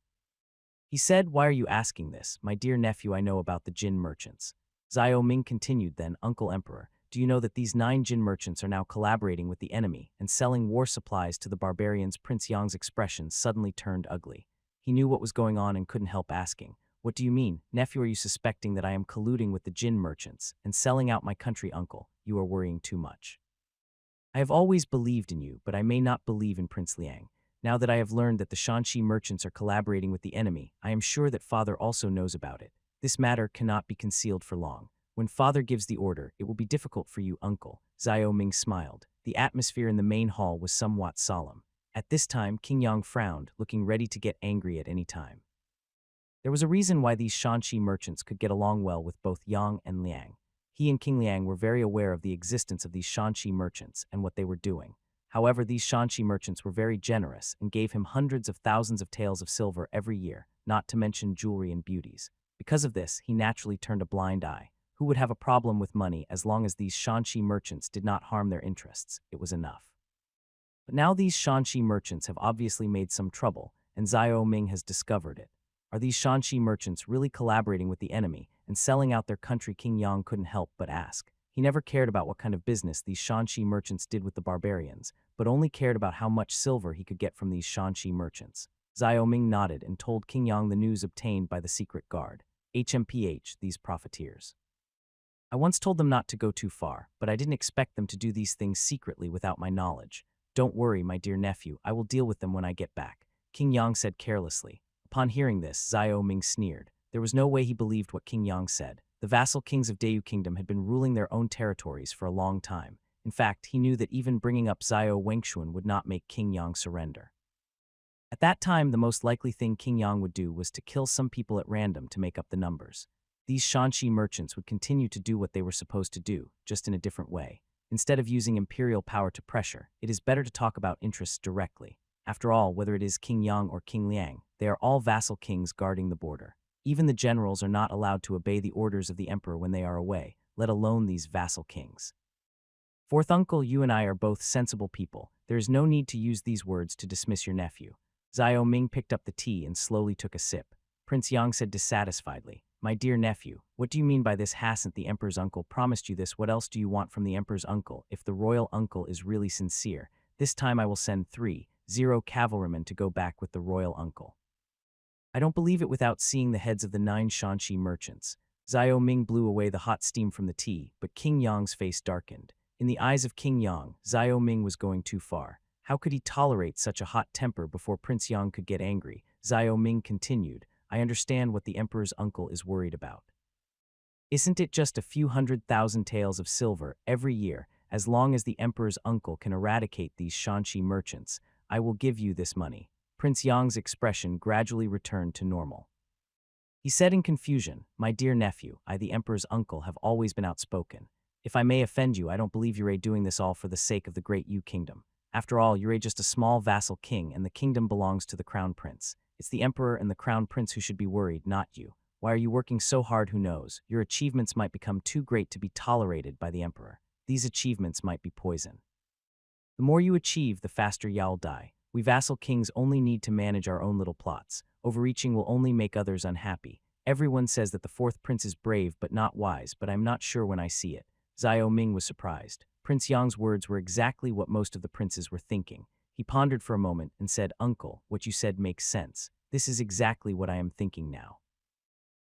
He said, "Why are you asking this? My dear nephew, I know about the Jin merchants." Xiao Ming continued then, "Uncle Emperor, do you know that these 9 Jin merchants are now collaborating with the enemy and selling war supplies to the barbarians?" Prince Yang's expression suddenly turned ugly. He knew what was going on and couldn't help asking, "What do you mean, nephew? Are you suspecting that I am colluding with the Jin merchants and selling out my country?" "Uncle, you are worrying too much. I have always believed in you, but I may not believe in Prince Liang. Now that I have learned that the Shanxi merchants are collaborating with the enemy, I am sure that father also knows about it. This matter cannot be concealed for long. When father gives the order, it will be difficult for you, uncle." Xiao Ming smiled. The atmosphere in the main hall was somewhat solemn. At this time, King Yang frowned, looking ready to get angry at any time. There was a reason why these Shanxi merchants could get along well with both Yang and Liang. He and King Liang were very aware of the existence of these Shanxi merchants and what they were doing. However, these Shanxi merchants were very generous and gave him hundreds of thousands of taels of silver every year, not to mention jewelry and beauties. Because of this, he naturally turned a blind eye. Who would have a problem with money as long as these Shanxi merchants did not harm their interests? It was enough. But now these Shanxi merchants have obviously made some trouble, and Xiao Ming has discovered it. Are these Shanxi merchants really collaborating with the enemy and selling out their country? King Yang couldn't help but ask. He never cared about what kind of business these Shanxi merchants did with the barbarians, but only cared about how much silver he could get from these Shanxi merchants. Xiao Ming nodded and told King Yang the news obtained by the secret guard. HMPH, these profiteers. I once told them not to go too far, but I didn't expect them to do these things secretly without my knowledge. Don't worry, my dear nephew, I will deal with them when I get back, King Yang said carelessly. Upon hearing this, Xiao Ming sneered. There was no way he believed what King Yang said. The vassal kings of Dayu Kingdom had been ruling their own territories for a long time. In fact, he knew that even bringing up Xiao Wengshuan would not make King Yang surrender. At that time, the most likely thing King Yang would do was to kill some people at random to make up the numbers. These Shanxi merchants would continue to do what they were supposed to do, just in a different way. Instead of using imperial power to pressure, it is better to talk about interests directly. After all, whether it is King Yang or King Liang, they are all vassal kings guarding the border. Even the generals are not allowed to obey the orders of the emperor when they are away, let alone these vassal kings. Fourth uncle, you and I are both sensible people. There is no need to use these words to dismiss your nephew. Xiao Ming picked up the tea and slowly took a sip. Prince Yang said dissatisfiedly, "My dear nephew, what do you mean by this? Hasn't the emperor's uncle promised you this? What else do you want from the emperor's uncle? If the royal uncle is really sincere, this time I will send 3-0 cavalrymen to go back with the royal uncle. I don't believe it without seeing the heads of the 9 Shanxi merchants." Xiao Ming blew away the hot steam from the tea, but King Yang's face darkened. In the eyes of King Yang, Xiao Ming was going too far. How could he tolerate such a hot temper before Prince Yang could get angry? Xiao Ming continued, "I understand what the emperor's uncle is worried about. Isn't it just a few 100,000 taels of silver every year? As long as the emperor's uncle can eradicate these Shanxi merchants, I will give you this money." Prince Yang's expression gradually returned to normal. He said in confusion, "My dear nephew, I, the emperor's uncle, have always been outspoken. If I may offend you, I don't believe you're doing this all for the sake of the great Yu kingdom. After all, you're just a small vassal king, and the kingdom belongs to the crown prince. It's the emperor and the crown prince who should be worried, not you. Why are you working so hard? Who knows? Your achievements might become too great to be tolerated by the emperor. These achievements might be poison. The more you achieve, the faster you'll die. We vassal kings only need to manage our own little plots. Overreaching will only make others unhappy. Everyone says that the 4th prince is brave but not wise, but I'm not sure when I see it." Xiao Ming was surprised. Prince Yang's words were exactly what most of the princes were thinking. He pondered for a moment and said, "Uncle, what you said makes sense. This is exactly what I am thinking now.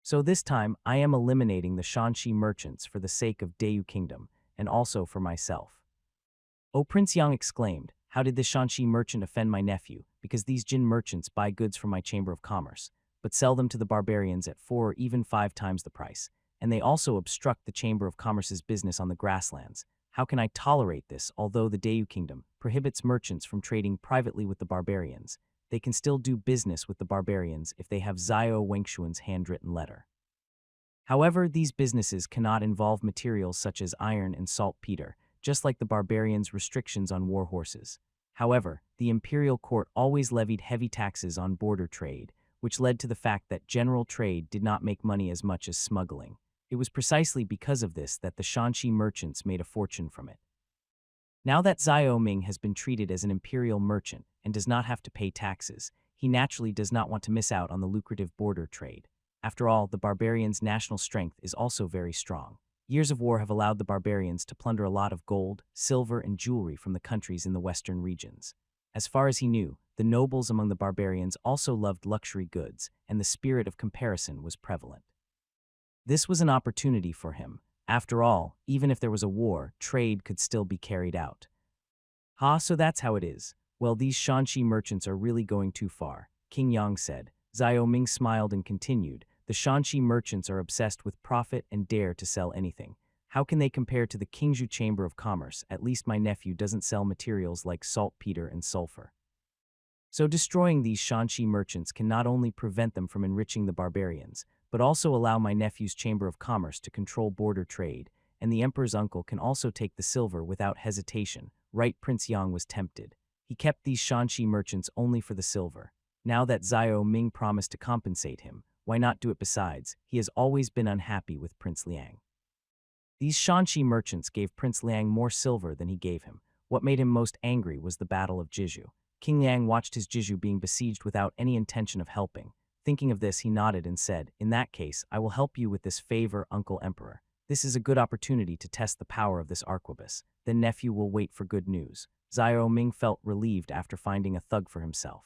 So this time, I am eliminating the Shanxi merchants for the sake of Dayu Kingdom, and also for myself." "Oh," Prince Yang exclaimed, "how did this Shanxi merchant offend my nephew? Because these Jin merchants buy goods from my Chamber of Commerce, but sell them to the barbarians at 4 or even 5 times the price, and they also obstruct the Chamber of Commerce's business on the grasslands. How can I tolerate this? Although the Dayu Kingdom prohibits merchants from trading privately with the barbarians, they can still do business with the barbarians if they have Xiao Wengshuan's handwritten letter. However, these businesses cannot involve materials such as iron and saltpeter, just like the barbarians' restrictions on war horses. However, the imperial court always levied heavy taxes on border trade, which led to the fact that general trade did not make money as much as smuggling. It was precisely because of this that the Shanxi merchants made a fortune from it. Now that Xiao Ming has been treated as an imperial merchant and does not have to pay taxes, he naturally does not want to miss out on the lucrative border trade. After all, the barbarians' national strength is also very strong. Years of war have allowed the barbarians to plunder a lot of gold, silver, and jewelry from the countries in the western regions. As far as he knew, the nobles among the barbarians also loved luxury goods, and the spirit of comparison was prevalent. This was an opportunity for him. After all, even if there was a war, trade could still be carried out. So that's how it is. Well, these Shanxi merchants are really going too far," King Yang said. Xiao Ming smiled and continued, "The Shanxi merchants are obsessed with profit and dare to sell anything. How can they compare to the Qingzhou Chamber of Commerce? At least my nephew doesn't sell materials like saltpeter and sulfur. So destroying these Shanxi merchants can not only prevent them from enriching the barbarians, but also allow my nephew's Chamber of Commerce to control border trade, and the emperor's uncle can also take the silver without hesitation." Right, Prince Yang was tempted. He kept these Shanxi merchants only for the silver. Now that Xiao Ming promised to compensate him, why not do it? Besides, he has always been unhappy with Prince Liang. These Shanxi merchants gave Prince Liang more silver than he gave him. What made him most angry was the Battle of Jizhu. King Liang watched his Jizhu being besieged without any intention of helping. Thinking of this, he nodded and said, "In that case, I will help you with this favor, Uncle Emperor. This is a good opportunity to test the power of this arquebus. Then nephew will wait for good news." Xiao Ming felt relieved after finding a thug for himself.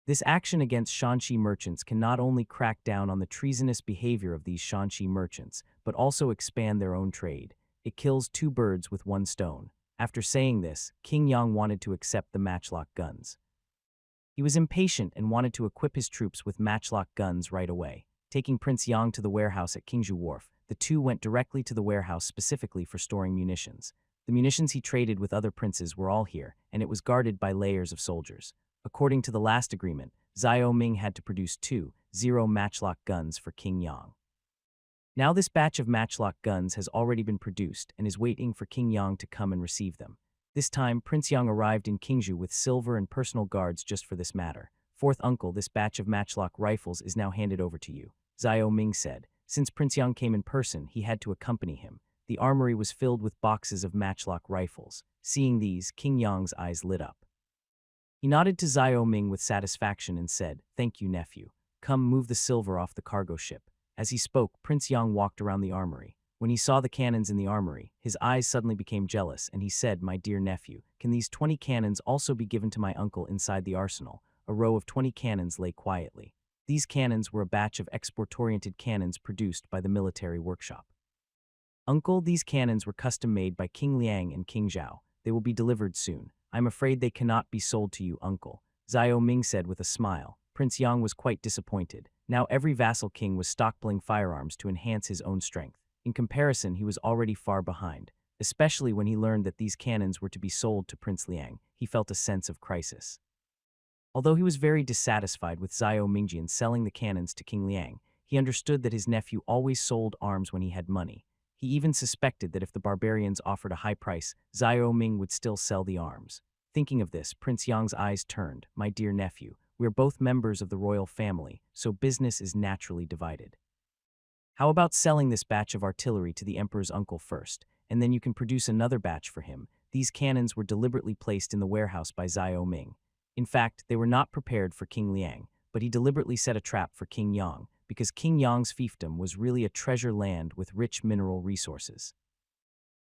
This action against Shanxi merchants can not only crack down on the treasonous behavior of these Shanxi merchants, but also expand their own trade. It kills 2 birds with 1 stone. After saying this, King Yang wanted to accept the matchlock guns. He was impatient and wanted to equip his troops with matchlock guns right away. Taking Prince Yang to the warehouse at Qingzhou Wharf, the two went directly to the warehouse specifically for storing munitions. The munitions he traded with other princes were all here, and it was guarded by layers of soldiers. According to the last agreement, Xiao Ming had to produce 2 matchlock guns for King Yang. Now this batch of matchlock guns has already been produced and is waiting for King Yang to come and receive them. This time, Prince Yang arrived in Qingzhou with silver and personal guards just for this matter. "Fourth uncle, this batch of matchlock rifles is now handed over to you," Xiao Ming said. Since Prince Yang came in person, he had to accompany him. The armory was filled with boxes of matchlock rifles. Seeing these, King Yang's eyes lit up. He nodded to Xiao Ming with satisfaction and said, "Thank you, nephew. Come, move the silver off the cargo ship." As he spoke, Prince Yang walked around the armory. When he saw the cannons in the armory, his eyes suddenly became jealous, and he said, "My dear nephew, can these 20 cannons also be given to my uncle inside the arsenal?" A row of 20 cannons lay quietly. These cannons were a batch of export-oriented cannons produced by the military workshop. "Uncle, these cannons were custom-made by King Liang and King Zhao. They will be delivered soon. I'm afraid they cannot be sold to you, uncle," Xiao Ming said with a smile. Prince Yang was quite disappointed. Now every vassal king was stockpiling firearms to enhance his own strength. In comparison, he was already far behind. Especially when he learned that these cannons were to be sold to Prince Liang, he felt a sense of crisis. Although he was very dissatisfied with Xiao Mingjian selling the cannons to King Liang, he understood that his nephew always sold arms when he had money. He even suspected that if the barbarians offered a high price, Xiao Ming would still sell the arms. Thinking of this, Prince Yang's eyes turned. "My dear nephew, we are both members of the royal family, so business is naturally divided. How about selling this batch of artillery to the emperor's uncle first, and then you can produce another batch for him?" These cannons were deliberately placed in the warehouse by Xiao Ming. In fact, they were not prepared for King Liang, but he deliberately set a trap for King Yang, because King Yang's fiefdom was really a treasure land with rich mineral resources.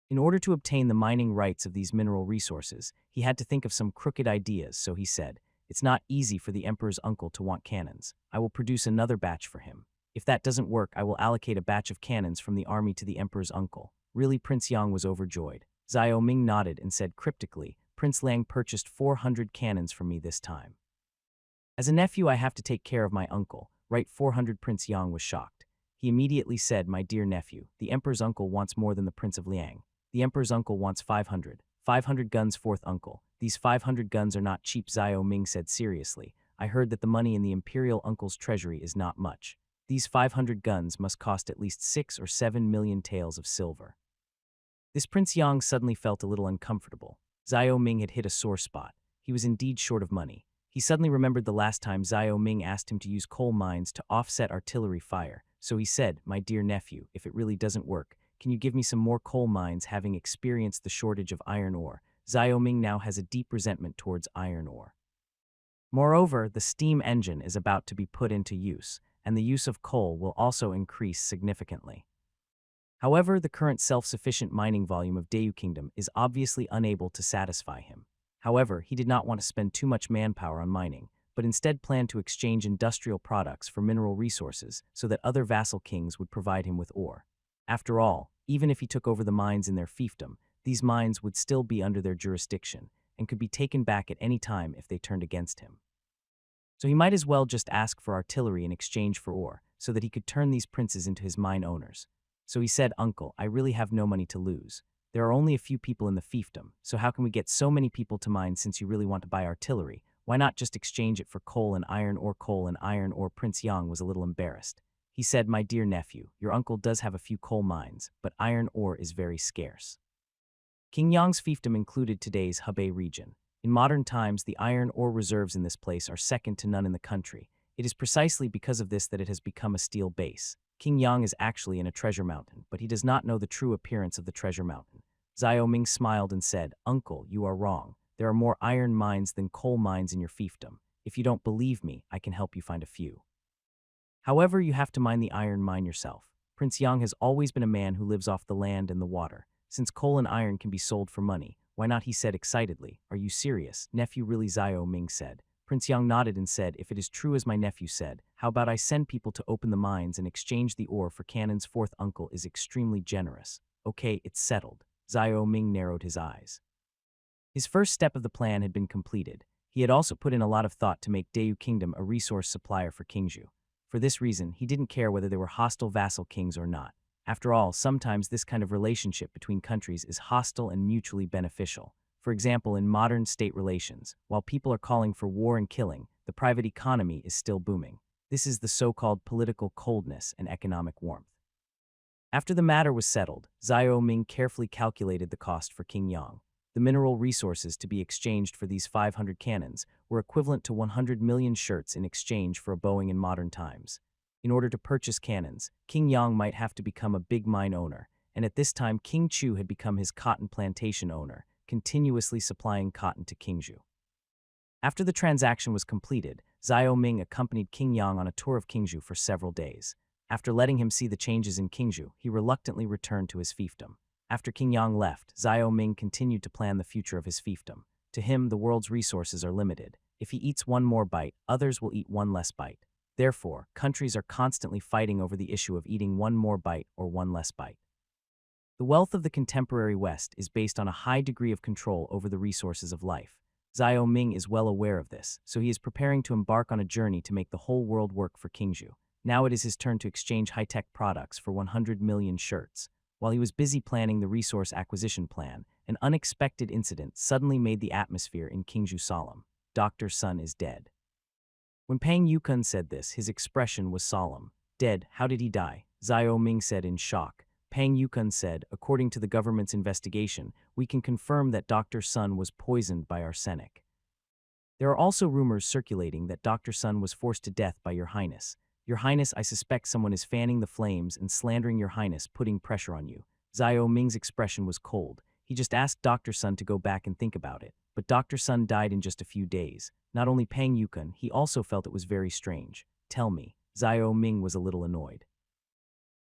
In order to obtain the mining rights of these mineral resources, he had to think of some crooked ideas, so he said, "It's not easy for the emperor's uncle to want cannons. I will produce another batch for him. If that doesn't work, I will allocate a batch of cannons from the army to the emperor's uncle." Really, Prince Yang was overjoyed. Xiao Ming nodded and said cryptically, "Prince Lang purchased 400 cannons from me this time. As a nephew, I have to take care of my uncle, right? 400. Prince Yang was shocked. He immediately said, "My dear nephew, the emperor's uncle wants more than the Prince of Liang. The emperor's uncle wants 500. 500 guns, fourth uncle. These 500 guns are not cheap." Xiao Ming said seriously. "I heard that the money in the Imperial uncle's treasury is not much. These 500 guns must cost at least 6 or 7 million taels of silver." This Prince Yang suddenly felt a little uncomfortable. Xiao Ming had hit a sore spot. He was indeed short of money. He suddenly remembered the last time Xiao Ming asked him to use coal mines to offset artillery fire. So he said, "My dear nephew, if it really doesn't work, can you give me some more coal mines, having experienced the shortage of iron ore?" Xiao Ming now has a deep resentment towards iron ore. Moreover, the steam engine is about to be put into use, and the use of coal will also increase significantly. However, the current self-sufficient mining volume of Dayu Kingdom is obviously unable to satisfy him. However, he did not want to spend too much manpower on mining, but instead planned to exchange industrial products for mineral resources so that other vassal kings would provide him with ore. After all, even if he took over the mines in their fiefdom, these mines would still be under their jurisdiction and could be taken back at any time if they turned against him. So he might as well just ask for artillery in exchange for ore, so that he could turn these princes into his mine owners. So he said, "Uncle, I really have no money to lose. There are only a few people in the fiefdom, so how can we get so many people to mine? Since you really want to buy artillery, why not just exchange it for coal and iron ore?" Coal and iron ore. Prince Yang was a little embarrassed. He said, "My dear nephew, your uncle does have a few coal mines, but iron ore is very scarce." King Yang's fiefdom included today's Hebei region. In modern times, the iron ore reserves in this place are second to none in the country. It is precisely because of this that it has become a steel base. King Yang is actually in a treasure mountain, but he does not know the true appearance of the treasure mountain. Xiao Ming smiled and said, "Uncle, you are wrong. There are more iron mines than coal mines in your fiefdom. If you don't believe me, I can help you find a few. However, you have to mine the iron mine yourself." Prince Yang has always been a man who lives off the land and the water. Since coal and iron can be sold for money, why not? He said excitedly. "Are you serious, nephew?" "Really?" Xiao Ming said. Prince Yang nodded and said, "If it is true as my nephew said, how about I send people to open the mines and exchange the ore for cannons?" Fourth uncle is extremely generous. "Okay, it's settled." Xiao Ming narrowed his eyes. His first step of the plan had been completed. He had also put in a lot of thought to make Dayu Kingdom a resource supplier for Kingju. For this reason, he didn't care whether they were hostile vassal kings or not. After all, sometimes this kind of relationship between countries is hostile and mutually beneficial. For example, in modern state relations, while people are calling for war and killing, the private economy is still booming. This is the so-called political coldness and economic warmth. After the matter was settled, Xiao Ming carefully calculated the cost for King Yang. The mineral resources to be exchanged for these 500 cannons were equivalent to 100 million shirts in exchange for a Boeing in modern times. In order to purchase cannons, King Yang might have to become a big mine owner, and at this time King Chu had become his cotton plantation owner, continuously supplying cotton to Kingju. After the transaction was completed, Xiao Ming accompanied King Yang on a tour of Kingju for several days. After letting him see the changes in Kingju, he reluctantly returned to his fiefdom. After King Yang left, Xiao Ming continued to plan the future of his fiefdom. To him, the world's resources are limited. If he eats one more bite, others will eat one less bite. Therefore, countries are constantly fighting over the issue of eating one more bite or one less bite. The wealth of the contemporary West is based on a high degree of control over the resources of life. Xiao Ming is well aware of this, so he is preparing to embark on a journey to make the whole world work for Kingju. Now it is his turn to exchange high-tech products for 100 million shirts. While he was busy planning the resource acquisition plan, an unexpected incident suddenly made the atmosphere in Kingju solemn. Dr. Sun is dead. When Pang Yukun said this, his expression was solemn. "Dead? How did he die?" Xiao Ming said in shock. Pang Yukun said, "According to the government's investigation, we can confirm that Dr. Sun was poisoned by arsenic. There are also rumors circulating that Dr. Sun was forced to death by Your Highness. Your Highness, I suspect someone is fanning the flames and slandering Your Highness, putting pressure on you." Xiao Ming's expression was cold. He just asked Dr. Sun to go back and think about it. But Dr. Sun died in just a few days. Not only Pang Yukun, he also felt it was very strange. "Tell me." Xiao Ming was a little annoyed.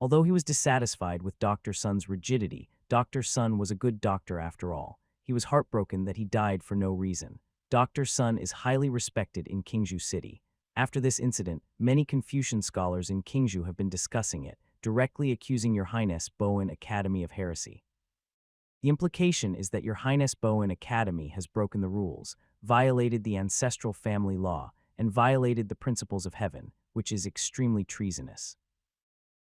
Although he was dissatisfied with Dr. Sun's rigidity, Dr. Sun was a good doctor after all. He was heartbroken that he died for no reason. Dr. Sun is highly respected in Kingju City. After this incident, many Confucian scholars in Kingju have been discussing it, directly accusing Your Highness Bowen Academy of heresy. The implication is that Your Highness Bowen Academy has broken the rules, violated the ancestral family law, and violated the principles of heaven, which is extremely treasonous.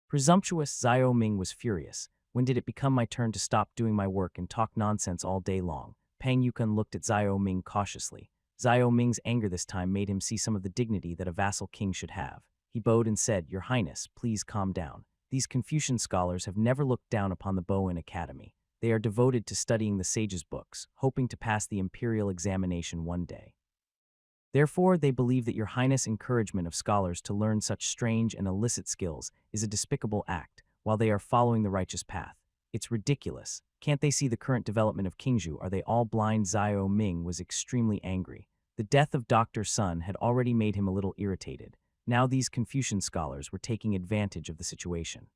Presumptuous Xiao Ming was furious. When did it become my turn to stop doing my work and talk nonsense all day long? Pang Yukun looked at Xiao Ming cautiously. Xiao Ming's anger this time made him see some of the dignity that a vassal king should have. He bowed and said, Your Highness, please calm down. These Confucian scholars have never looked down upon the Bowen Academy. They are devoted to studying the sages' books, hoping to pass the Imperial examination one day. Therefore, they believe that Your Highness' encouragement of scholars to learn such strange and illicit skills is a despicable act, while they are following the righteous path. It's ridiculous. Can't they see the current development of Kingju? Are they all blind? Xiao Ming was extremely angry. The death of Dr. Sun had already made him a little irritated. Now these Confucian scholars were taking advantage of the situation.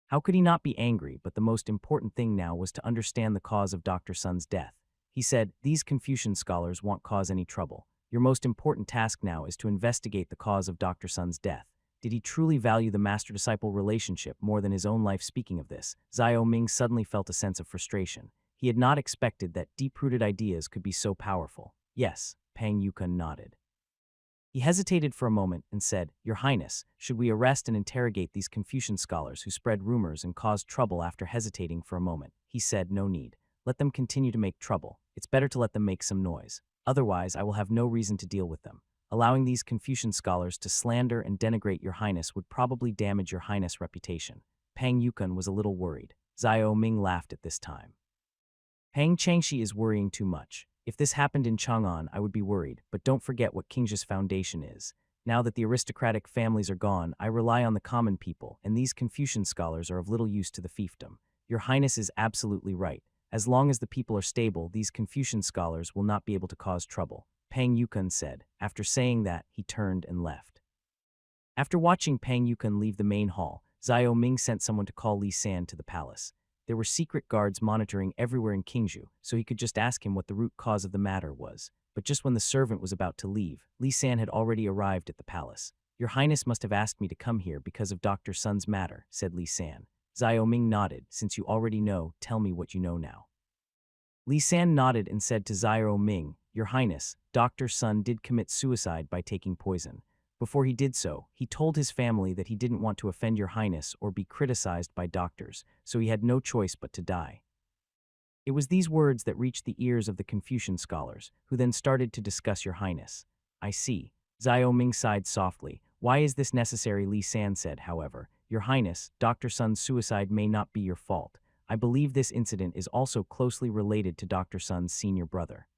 How could he not be angry? But the most important thing now was to understand the cause of Dr. Sun's death. He said, These Confucian scholars won't cause any trouble. Your most important task now is to investigate the cause of Dr. Sun's death. Did he truly value the master-disciple relationship more than his own life? Speaking of this, Xiao Ming suddenly felt a sense of frustration. He had not expected that deep-rooted ideas could be so powerful. Yes, Pang Yukun nodded. He hesitated for a moment and said, Your Highness, should we arrest and interrogate these Confucian scholars who spread rumors and caused trouble? After hesitating for a moment, he said, No need. Let them continue to make trouble. It's better to let them make some noise. Otherwise, I will have no reason to deal with them. Allowing these Confucian scholars to slander and denigrate Your Highness would probably damage Your Highness' reputation. Pang Yukun was a little worried. Xiao Ming laughed at this time. Pang Changshi is worrying too much. If this happened in Chang'an, I would be worried, but don't forget what Kingju's foundation is. Now that the aristocratic families are gone, I rely on the common people, and these Confucian scholars are of little use to the fiefdom. Your Highness is absolutely right. As long as the people are stable, these Confucian scholars will not be able to cause trouble, Pang Yukun said. After saying that, he turned and left. After watching Pang Yukun leave the main hall, Xiao Ming sent someone to call Li San to the palace. There were secret guards monitoring everywhere in Kingju, so he could just ask him what the root cause of the matter was. But just when the servant was about to leave, Li San had already arrived at the palace. Your Highness must have asked me to come here because of Dr. Sun's matter, said Li San. Xiao Ming nodded. Since you already know, tell me what you know now. Li San nodded and said to Xiao Ming, Your Highness, Dr. Sun did commit suicide by taking poison. Before he did so, he told his family that he didn't want to offend Your Highness or be criticized by doctors, so he had no choice but to die. It was these words that reached the ears of the Confucian scholars, who then started to discuss Your Highness. I see. Xiao Ming sighed softly. Why is this necessary? Li San said, however. Your Highness, Dr. Sun's suicide may not be your fault. I believe this incident is also closely related to Dr. Sun's senior brother.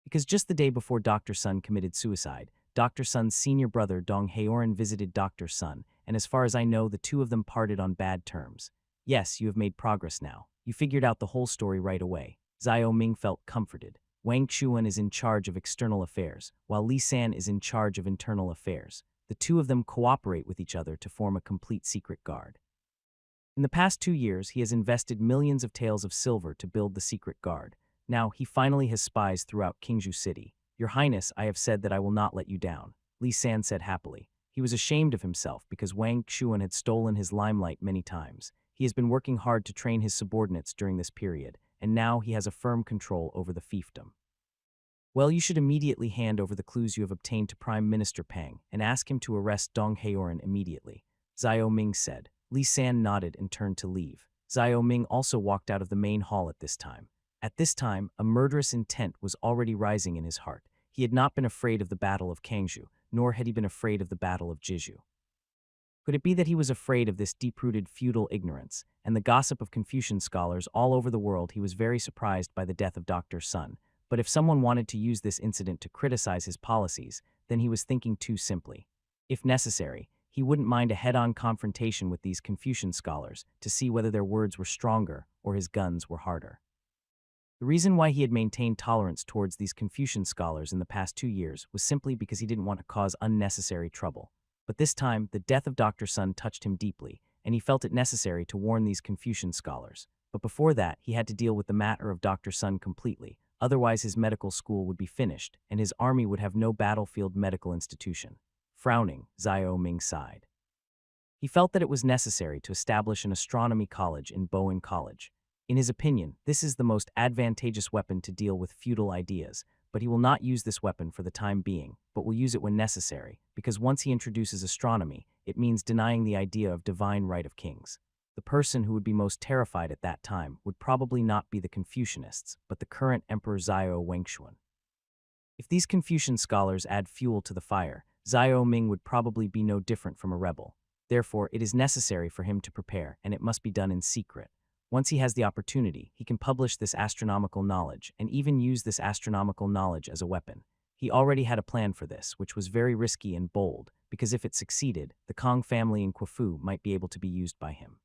Because just the day before Dr. Sun committed suicide, Dr. Sun's senior brother Dong Haoran visited Dr. Sun, and as far as I know, the two of them parted on bad terms. Yes, you have made progress now. You figured out the whole story right away. Xiao Ming felt comforted. Wang Chuan is in charge of external affairs, while Li San is in charge of internal affairs. The two of them cooperate with each other to form a complete secret guard. In the past 2 years, he has invested millions of taels of silver to build the secret guard. Now, he finally has spies throughout Kingju City. Your Highness, I have said that I will not let you down, Li San said happily. He was ashamed of himself because Wang Chuan had stolen his limelight many times. He has been working hard to train his subordinates during this period, and now he has a firm control over the fiefdom. Well, you should immediately hand over the clues you have obtained to Prime Minister Pang and ask him to arrest Dong Haoran immediately, Xiao Ming said. Li San nodded and turned to leave. Xiao Ming also walked out of the main hall at this time. At this time, a murderous intent was already rising in his heart. He had not been afraid of the Battle of Kangju, nor had he been afraid of the Battle of Jiju. Could it be that he was afraid of this deep-rooted feudal ignorance and the gossip of Confucian scholars all over the world? He was very surprised by the death of Dr. Sun, but if someone wanted to use this incident to criticize his policies, then he was thinking too simply. If necessary, he wouldn't mind a head-on confrontation with these Confucian scholars to see whether their words were stronger or his guns were harder. The reason why he had maintained tolerance towards these Confucian scholars in the past 2 years was simply because he didn't want to cause unnecessary trouble. But this time, the death of Dr. Sun touched him deeply, and he felt it necessary to warn these Confucian scholars. But before that, he had to deal with the matter of Dr. Sun completely. Otherwise, his medical school would be finished, and his army would have no battlefield medical institution. Frowning, Xiao Ming sighed. He felt that it was necessary to establish an astronomy college in Bowen College. In his opinion, this is the most advantageous weapon to deal with feudal ideas, but he will not use this weapon for the time being, but will use it when necessary, because once he introduces astronomy, it means denying the idea of divine right of kings. The person who would be most terrified at that time would probably not be the Confucianists, but the current Emperor Xiao Wengshuan. If these Confucian scholars add fuel to the fire, Xiao Ming would probably be no different from a rebel. Therefore, it is necessary for him to prepare, and it must be done in secret. Once he has the opportunity, he can publish this astronomical knowledge and even use this astronomical knowledge as a weapon. He already had a plan for this, which was very risky and bold, because if it succeeded, the Kong family in Quafu might be able to be used by him.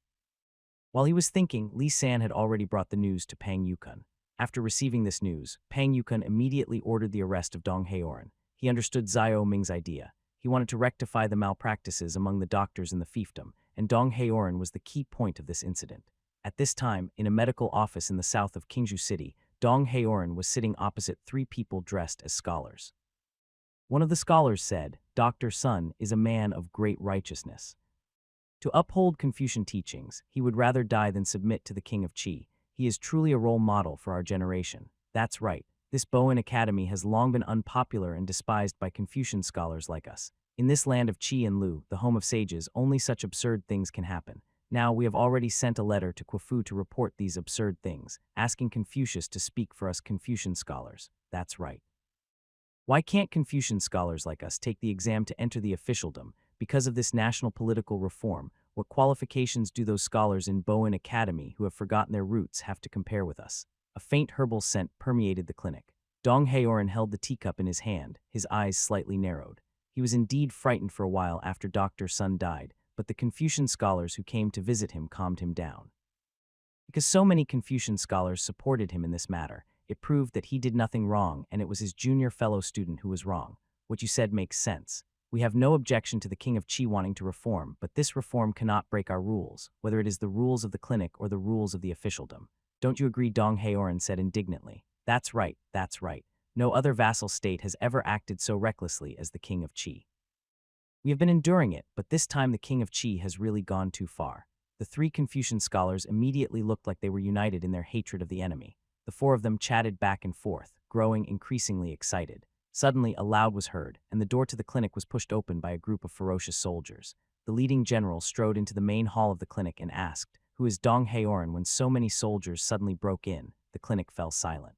While he was thinking, Li San had already brought the news to Pang Yukun. After receiving this news, Pang Yukun immediately ordered the arrest of Dong Haoran. He understood Xiao Ming's idea. He wanted to rectify the malpractices among the doctors in the fiefdom, and Dong Haoran was the key point of this incident. At this time, in a medical office in the south of Qingzhou City, Dong Haoran was sitting opposite three people dressed as scholars. One of the scholars said, "Dr. Sun is a man of great righteousness. To uphold Confucian teachings, he would rather die than submit to the king of Qi. He is truly a role model for our generation." That's right. This Bowen Academy has long been unpopular and despised by Confucian scholars like us. In this land of Qi and Lu, the home of sages, only such absurd things can happen. Now, we have already sent a letter to Quafu to report these absurd things, asking Confucius to speak for us Confucian scholars. That's right. Why can't Confucian scholars like us take the exam to enter the officialdom? Because of this national political reform, what qualifications do those scholars in Bowen Academy who have forgotten their roots have to compare with us? A faint herbal scent permeated the clinic. Dong Haoran held the teacup in his hand, his eyes slightly narrowed. He was indeed frightened for a while after Dr. Sun died, but the Confucian scholars who came to visit him calmed him down. Because so many Confucian scholars supported him in this matter, it proved that he did nothing wrong and it was his junior fellow student who was wrong. What you said makes sense. We have no objection to the king of Qi wanting to reform, but this reform cannot break our rules, whether it is the rules of the clinic or the rules of the officialdom. Don't you agree? Dong Haoran said indignantly. That's right, that's right. No other vassal state has ever acted so recklessly as the king of Qi. We have been enduring it, but this time the king of Qi has really gone too far. The three Confucian scholars immediately looked like they were united in their hatred of the enemy. The four of them chatted back and forth, growing increasingly excited. Suddenly, a loud was heard, and the door to the clinic was pushed open by a group of ferocious soldiers. The leading general strode into the main hall of the clinic and asked, "Who is Dong Haoran?" When so many soldiers suddenly broke in, the clinic fell silent.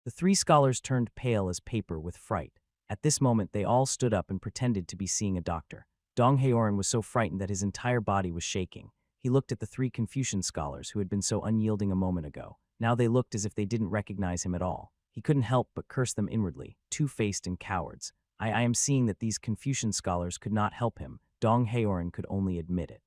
The three scholars turned pale as paper with fright. At this moment, they all stood up and pretended to be seeing a doctor. Dong Haoran was so frightened that his entire body was shaking. He looked at the three Confucian scholars who had been so unyielding a moment ago. Now they looked as if they didn't recognize him at all. He couldn't help but curse them inwardly, two-faced and cowards. I am seeing that these Confucian scholars could not help him. Dong Haoran could only admit it.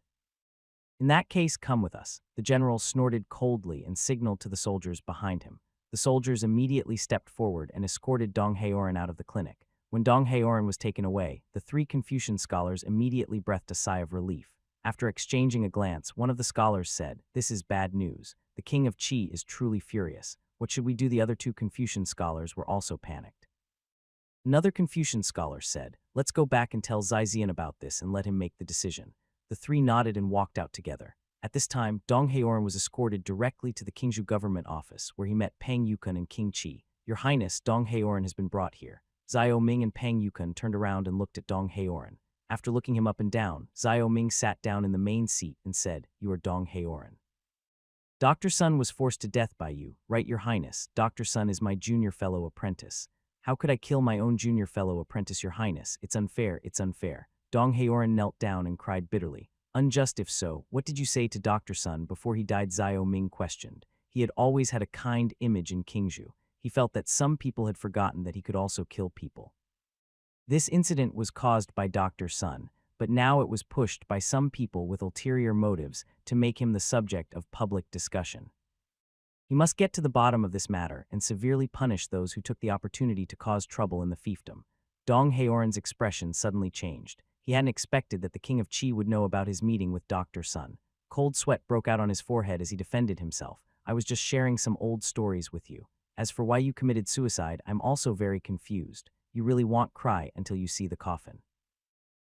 In that case, come with us. The general snorted coldly and signaled to the soldiers behind him. The soldiers immediately stepped forward and escorted Dong Haoran out of the clinic. When Dong Haoran was taken away, the three Confucian scholars immediately breathed a sigh of relief. After exchanging a glance, one of the scholars said, "This is bad news. The king of Qi is truly furious. What should we do?" The other two Confucian scholars were also panicked. Another Confucian scholar said, "Let's go back and tell Zaizian about this and let him make the decision." The three nodded and walked out together. At this time, Dong Haoran was escorted directly to the Qingzhou government office, where he met Pang Yukun and King Qi. "Your Highness, Dong Haoran has been brought here." Xiao Ming and Pang Yukun turned around and looked at Dong Haoran. After looking him up and down, Xiao Ming sat down in the main seat and said, "You are Dong Haoran. Dr. Sun was forced to death by you, right, Your Highness? Dr. Sun is my junior fellow apprentice." "How could I kill my own junior fellow apprentice, Your Highness? It's unfair, it's unfair." Dong Haoran knelt down and cried bitterly. "Unjust if so. What did you say to Dr. Sun before he died?" Xiao Ming questioned. He had always had a kind image in Qingzhou. He felt that some people had forgotten that he could also kill people. This incident was caused by Dr. Sun, but now it was pushed by some people with ulterior motives to make him the subject of public discussion. He must get to the bottom of this matter and severely punish those who took the opportunity to cause trouble in the fiefdom. Dong Haoran's expression suddenly changed. He hadn't expected that the king of Qi would know about his meeting with Dr. Sun. cold sweat broke out on his forehead as he defended himself. I was just sharing some old stories with you. As for why you committed suicide, I'm also very confused. You really won't cry until you see the coffin.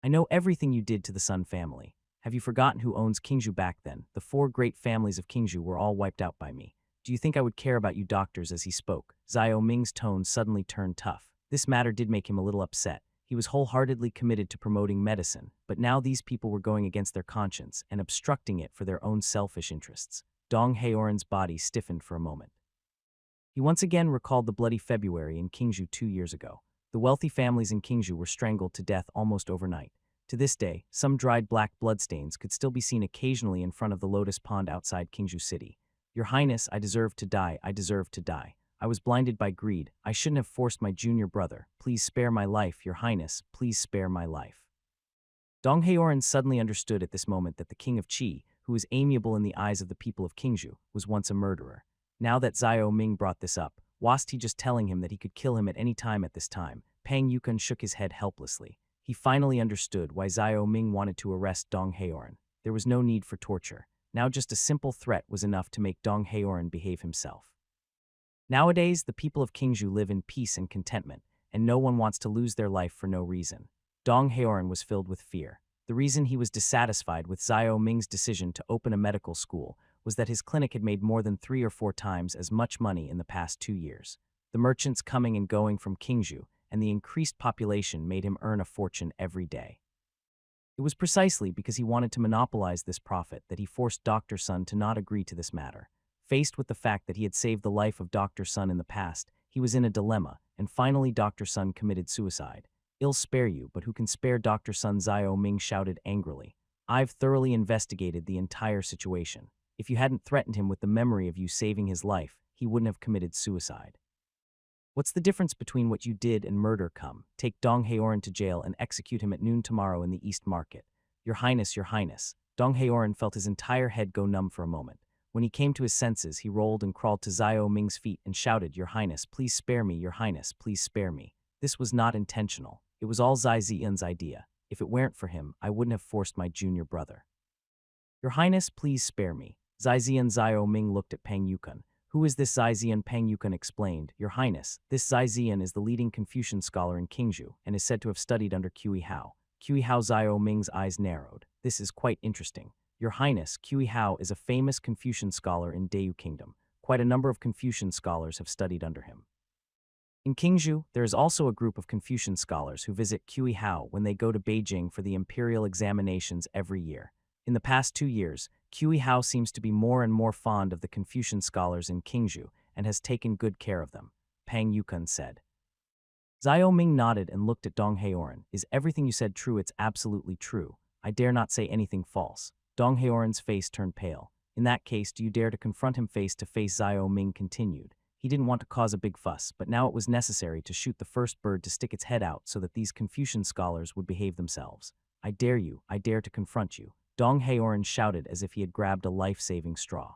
I know everything you did to the Sun family. Have you forgotten who owns Kingju back then? The 4 great families of Kingju were all wiped out by me. Do you think I would care about you doctors? As he spoke, Xiao Ming's tone suddenly turned tough. This matter did make him a little upset. He was wholeheartedly committed to promoting medicine, but now these people were going against their conscience and obstructing it for their own selfish interests. Dong Haoran's body stiffened for a moment. He once again recalled the bloody February in Kingju 2 years ago. The wealthy families in Kingju were strangled to death almost overnight. To this day, some dried black bloodstains could still be seen occasionally in front of the lotus pond outside Kingju City. Your Highness, I deserve to die, I deserve to die. I was blinded by greed. I shouldn't have forced my junior brother. Please spare my life, Your Highness, please spare my life. Dong Haoran suddenly understood at this moment that the king of Qi, who was amiable in the eyes of the people of Kingju, was once a murderer. Now that Xiao Ming brought this up, wasn't he just telling him that he could kill him at any time at this time? Pang Yukun shook his head helplessly. He finally understood why Xiao Ming wanted to arrest Dong Haoran. There was no need for torture. Now just a simple threat was enough to make Dong Haoran behave himself. Nowadays, the people of Kingju live in peace and contentment, and no one wants to lose their life for no reason. Dong Haoran was filled with fear. The reason he was dissatisfied with Xiao Ming's decision to open a medical school was that his clinic had made more than 3 or 4 times as much money in the past 2 years. The merchants coming and going from Kingju and the increased population made him earn a fortune every day. It was precisely because he wanted to monopolize this profit that he forced Dr. Sun to not agree to this matter. Faced with the fact that he had saved the life of Dr. Sun in the past, he was in a dilemma, and finally Dr. Sun committed suicide. I'll spare you, but who can spare Dr. Sun? Xiao Ming shouted angrily. I've thoroughly investigated the entire situation. If you hadn't threatened him with the memory of you saving his life, he wouldn't have committed suicide. What's the difference between what you did and murder? Come, take Dong Haoran to jail and execute him at noon tomorrow in the East Market. Your Highness, Your Highness. Dong Haoran felt his entire head go numb for a moment. When he came to his senses, he rolled and crawled to Xiao Ming's feet and shouted, Your Highness, please spare me, Your Highness, please spare me. This was not intentional. It was all Zai Ziyan's idea. If it weren't for him, I wouldn't have forced my junior brother. Your Highness, please spare me. Zai Ziyan. Xiao Ming looked at Pang Yukun. Who is this Zai Ziyan? Pang Yukun explained. Your Highness, this Zai Ziyan is the leading Confucian scholar in Kingju and is said to have studied under Qi Hao. Qi Hao. Xiao Ming's eyes narrowed. This is quite interesting. Your Highness, Qi Hao is a famous Confucian scholar in Dayu Kingdom. Quite a number of Confucian scholars have studied under him. In Kingju, there is also a group of Confucian scholars who visit Qi Hao when they go to Beijing for the Imperial examinations every year. In the past 2 years, Qi Hao seems to be more and more fond of the Confucian scholars in Kingju and has taken good care of them, Pang Yukun said. Xiao Ming nodded and looked at Dong Haoran. Is everything you said true? It's absolutely true. I dare not say anything false. Dong Haoran's face turned pale. In that case, do you dare to confront him face to face? Xiao Ming continued. He didn't want to cause a big fuss, but now it was necessary to shoot the first bird to stick its head out so that these Confucian scholars would behave themselves. I dare you, I dare to confront you. Dong Haoran shouted as if he had grabbed a life-saving straw.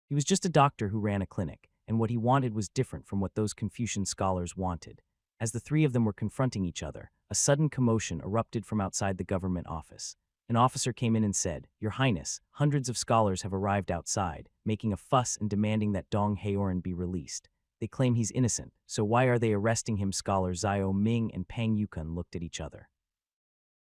He was just a doctor who ran a clinic, and what he wanted was different from what those Confucian scholars wanted. As the 3 of them were confronting each other, a sudden commotion erupted from outside the government office. An officer came in and said, Your Highness, hundreds of scholars have arrived outside, making a fuss and demanding that Dong Haoran be released. They claim he's innocent, so why are they arresting him? Scholars Xiao Ming and Pang Yukun looked at each other.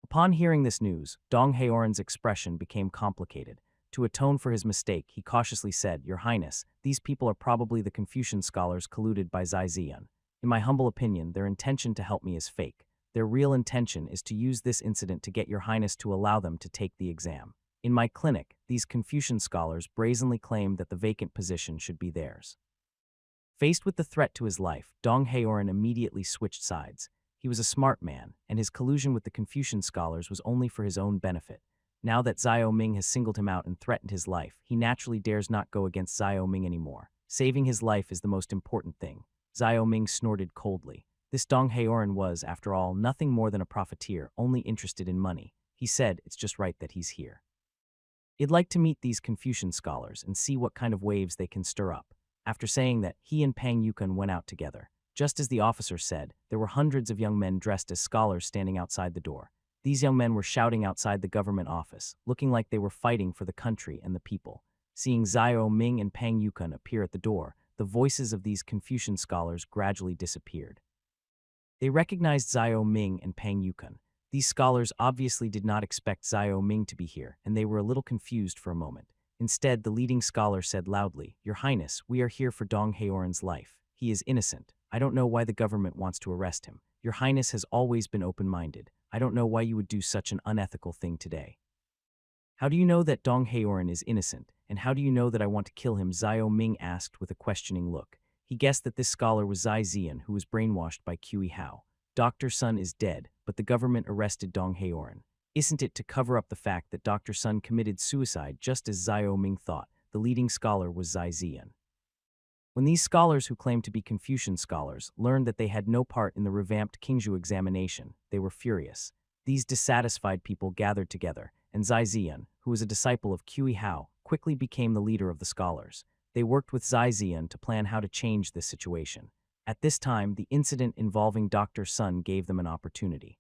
Upon hearing this news, Dong Haoran's expression became complicated. To atone for his mistake, he cautiously said, Your Highness, these people are probably the Confucian scholars colluded by Zai Ziyan. In my humble opinion, their intention to help me is fake. Their real intention is to use this incident to get Your Highness to allow them to take the exam. In my clinic, these Confucian scholars brazenly claim that the vacant position should be theirs. Faced with the threat to his life, Dong Haoran immediately switched sides. He was a smart man, and his collusion with the Confucian scholars was only for his own benefit. Now that Xiao Ming has singled him out and threatened his life, he naturally dares not go against Xiao Ming anymore. Saving his life is the most important thing. Xiao Ming snorted coldly. This Dong Haoran was, after all, nothing more than a profiteer, only interested in money. He said, It's just right that he's here. I'd like to meet these Confucian scholars and see what kind of waves they can stir up. After saying that, he and Pang Yukun went out together. Just as the officer said, there were hundreds of young men dressed as scholars standing outside the door. These young men were shouting outside the government office, looking like they were fighting for the country and the people. Seeing Xiao Ming and Pang Yukun appear at the door, the voices of these Confucian scholars gradually disappeared. They recognized Xiao Ming and Pang Yukun. These scholars obviously did not expect Xiao Ming to be here, and they were a little confused for a moment. Instead, the leading scholar said loudly, "Your Highness, we are here for Dong Haoran's life. He is innocent. I don't know why the government wants to arrest him. Your Highness has always been open-minded. I don't know why you would do such an unethical thing today." "How do you know that Dong Haoran is innocent, and how do you know that I want to kill him?" Xiao Ming asked with a questioning look. He guessed that this scholar was Zai Zian, who was brainwashed by Qi Hao. Dr. Sun is dead, but the government arrested Dong Haoran. Isn't it to cover up the fact that Dr. Sun committed suicide just as Xiao Ming thought? The leading scholar was Zai Zian. When these scholars who claimed to be Confucian scholars learned that they had no part in the revamped Qingzhou examination, they were furious. These dissatisfied people gathered together, and Zai Zian, who was a disciple of Qi Hao, quickly became the leader of the scholars. They worked with Zai Zian to plan how to change this situation. At this time, the incident involving Dr. Sun gave them an opportunity.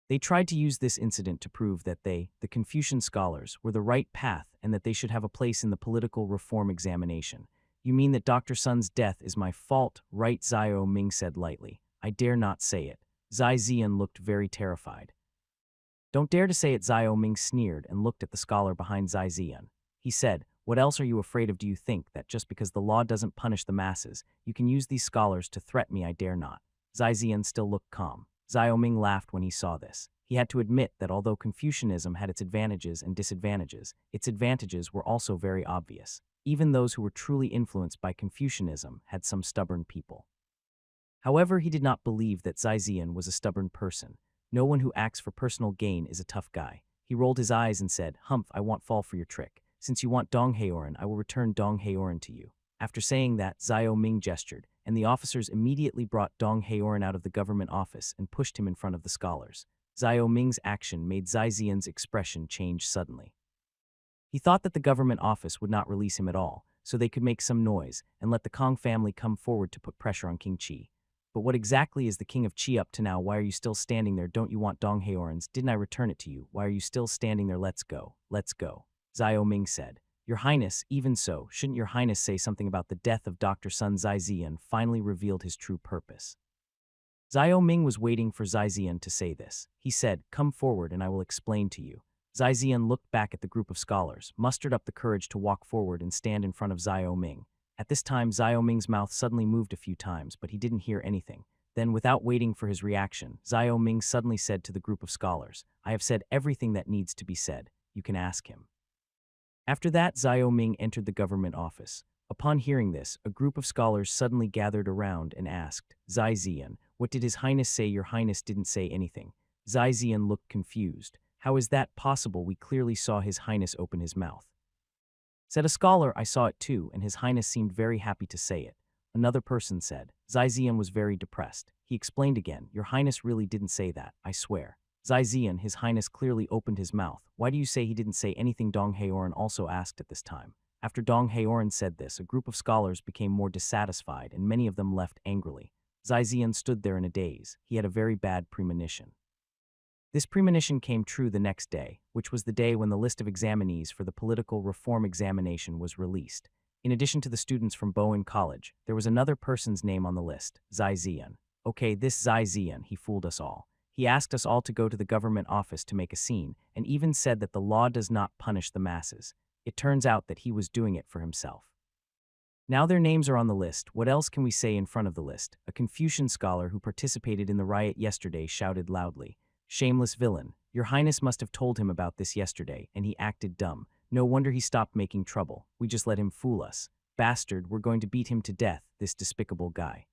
They tried to use this incident to prove that they, the Confucian scholars, were the right path and that they should have a place in the political reform examination. "You mean that Dr. Sun's death is my fault, right?" Xiao Ming said lightly. "I dare not say it." Zai Zian looked very terrified. "Don't dare to say it," Xiao Ming sneered and looked at the scholar behind Zai Zian. He said, "What else are you afraid of? Do you think that just because the law doesn't punish the masses, you can use these scholars to threaten me? I dare not." Zai Zian still looked calm. Xiao Ming laughed when he saw this. He had to admit that although Confucianism had its advantages and disadvantages, its advantages were also very obvious. Even those who were truly influenced by Confucianism had some stubborn people. However, he did not believe that Zai Zian was a stubborn person. No one who acts for personal gain is a tough guy. He rolled his eyes and said, "Humph, I won't fall for your trick. Since you want Dong Haoran, I will return Dong Haoran to you." After saying that, Xiao Ming gestured, and the officers immediately brought Dong Haoran out of the government office and pushed him in front of the scholars. Xiao Ming's action made Zai Zian's expression change suddenly. He thought that the government office would not release him at all, so they could make some noise and let the Kong family come forward to put pressure on King Qi. "But what exactly is the King of Qi up to now? Why are you still standing there? Don't you want Dong Haoran's? Didn't I return it to you? Why are you still standing there? Let's go, let's go." Xiao Ming said. "Your Highness, even so, shouldn't your Highness say something about the death of Dr. Sun?" Zai Zian finally revealed his true purpose. Xiao Ming was waiting for Zai Zian to say this. He said, "Come forward and I will explain to you." Zai Zian looked back at the group of scholars, mustered up the courage to walk forward and stand in front of Xiao Ming. At this time, Xiao Ming's mouth suddenly moved a few times, but he didn't hear anything. Then, without waiting for his reaction, Xiao Ming suddenly said to the group of scholars, "I have said everything that needs to be said. You can ask him." After that, Xiao Ming entered the government office. Upon hearing this, a group of scholars suddenly gathered around and asked, "Zai Zian, what did His Highness say?" "Your Highness didn't say anything." Zai Zian looked confused. "How is that possible? We clearly saw His Highness open his mouth." Said a scholar, "I saw it too, and His Highness seemed very happy to say it." Another person said. Zai Zian was very depressed. He explained again, "Your Highness really didn't say that, I swear." Zai Zian, "His Highness clearly opened his mouth. Why do you say he didn't say anything?" Dong Haoran also asked at this time. After Dong Haoran said this, a group of scholars became more dissatisfied and many of them left angrily. Zai Zian stood there in a daze. He had a very bad premonition. This premonition came true the next day, which was the day when the list of examinees for the political reform examination was released. In addition to the students from Bowen College, there was another person's name on the list, Zai Zian. Okay, this Zai Zian, he fooled us all. He asked us all to go to the government office to make a scene, and even said that the law does not punish the masses. It turns out that he was doing it for himself. Now their names are on the list. What else can we say in front of the list? A Confucian scholar who participated in the riot yesterday shouted loudly, "Shameless villain, your Highness must have told him about this yesterday, and he acted dumb. No wonder he stopped making trouble. We just let him fool us. Bastard, we're going to beat him to death, this despicable guy."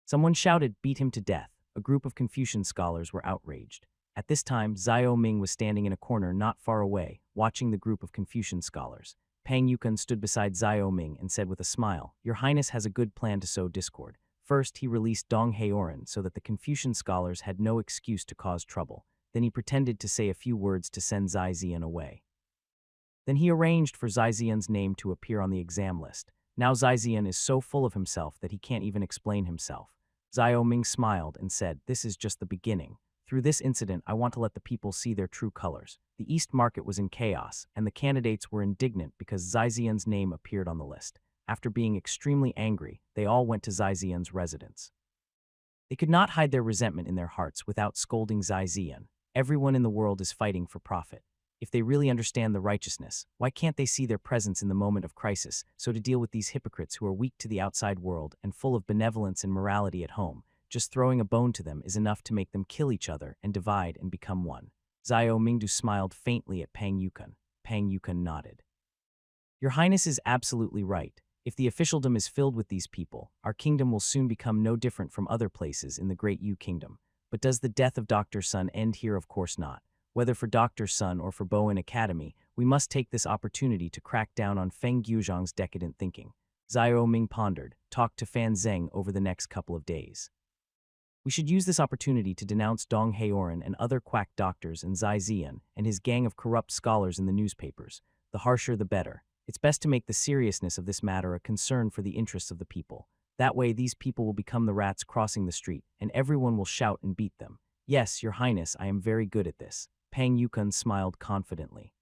Someone shouted, "Beat him to death." A group of Confucian scholars were outraged. At this time, Xiao Ming was standing in a corner not far away, watching the group of Confucian scholars. Pang Yukun stood beside Xiao Ming and said with a smile, "Your Highness has a good plan to sow discord." First, he released Dong Haoran so that the Confucian scholars had no excuse to cause trouble. Then he pretended to say a few words to send Zai Zian away. Then he arranged for Zai Zian's name to appear on the exam list. Now Zai Zian is so full of himself that he can't even explain himself. Xiao Ming smiled and said, "This is just the beginning. Through this incident, I want to let the people see their true colors. The East Market was in chaos, and the candidates were indignant because Zizian's name appeared on the list. After being extremely angry, they all went to Zizian's residence. They could not hide their resentment in their hearts without scolding Zizian. Everyone in the world is fighting for profit. If they really understand the righteousness, why can't they see their presence in the moment of crisis? So to deal with these hypocrites who are weak to the outside world and full of benevolence and morality at home, just throwing a bone to them is enough to make them kill each other and divide and become one. Zio Mingdu smiled faintly at Pang Yukun. Pang Yukun nodded. Your Highness is absolutely right. If the officialdom is filled with these people, our kingdom will soon become no different from other places in the great Yu kingdom. But does the death of Dr. Sun end here? Of course not. Whether for Dr. Sun or for Bowen Academy, we must take this opportunity to crack down on Feng Guizhong's decadent thinking. Zio Ming pondered, talked to Fan Zheng over the next couple of days. We should use this opportunity to denounce Dong Haoran and other quack doctors and Zai Zian and his gang of corrupt scholars in the newspapers. The harsher the better. It's best to make the seriousness of this matter a concern for the interests of the people. That way, these people will become the rats crossing the street, and everyone will shout and beat them. Yes, Your Highness, I am very good at this. Pang Yukun smiled confidently.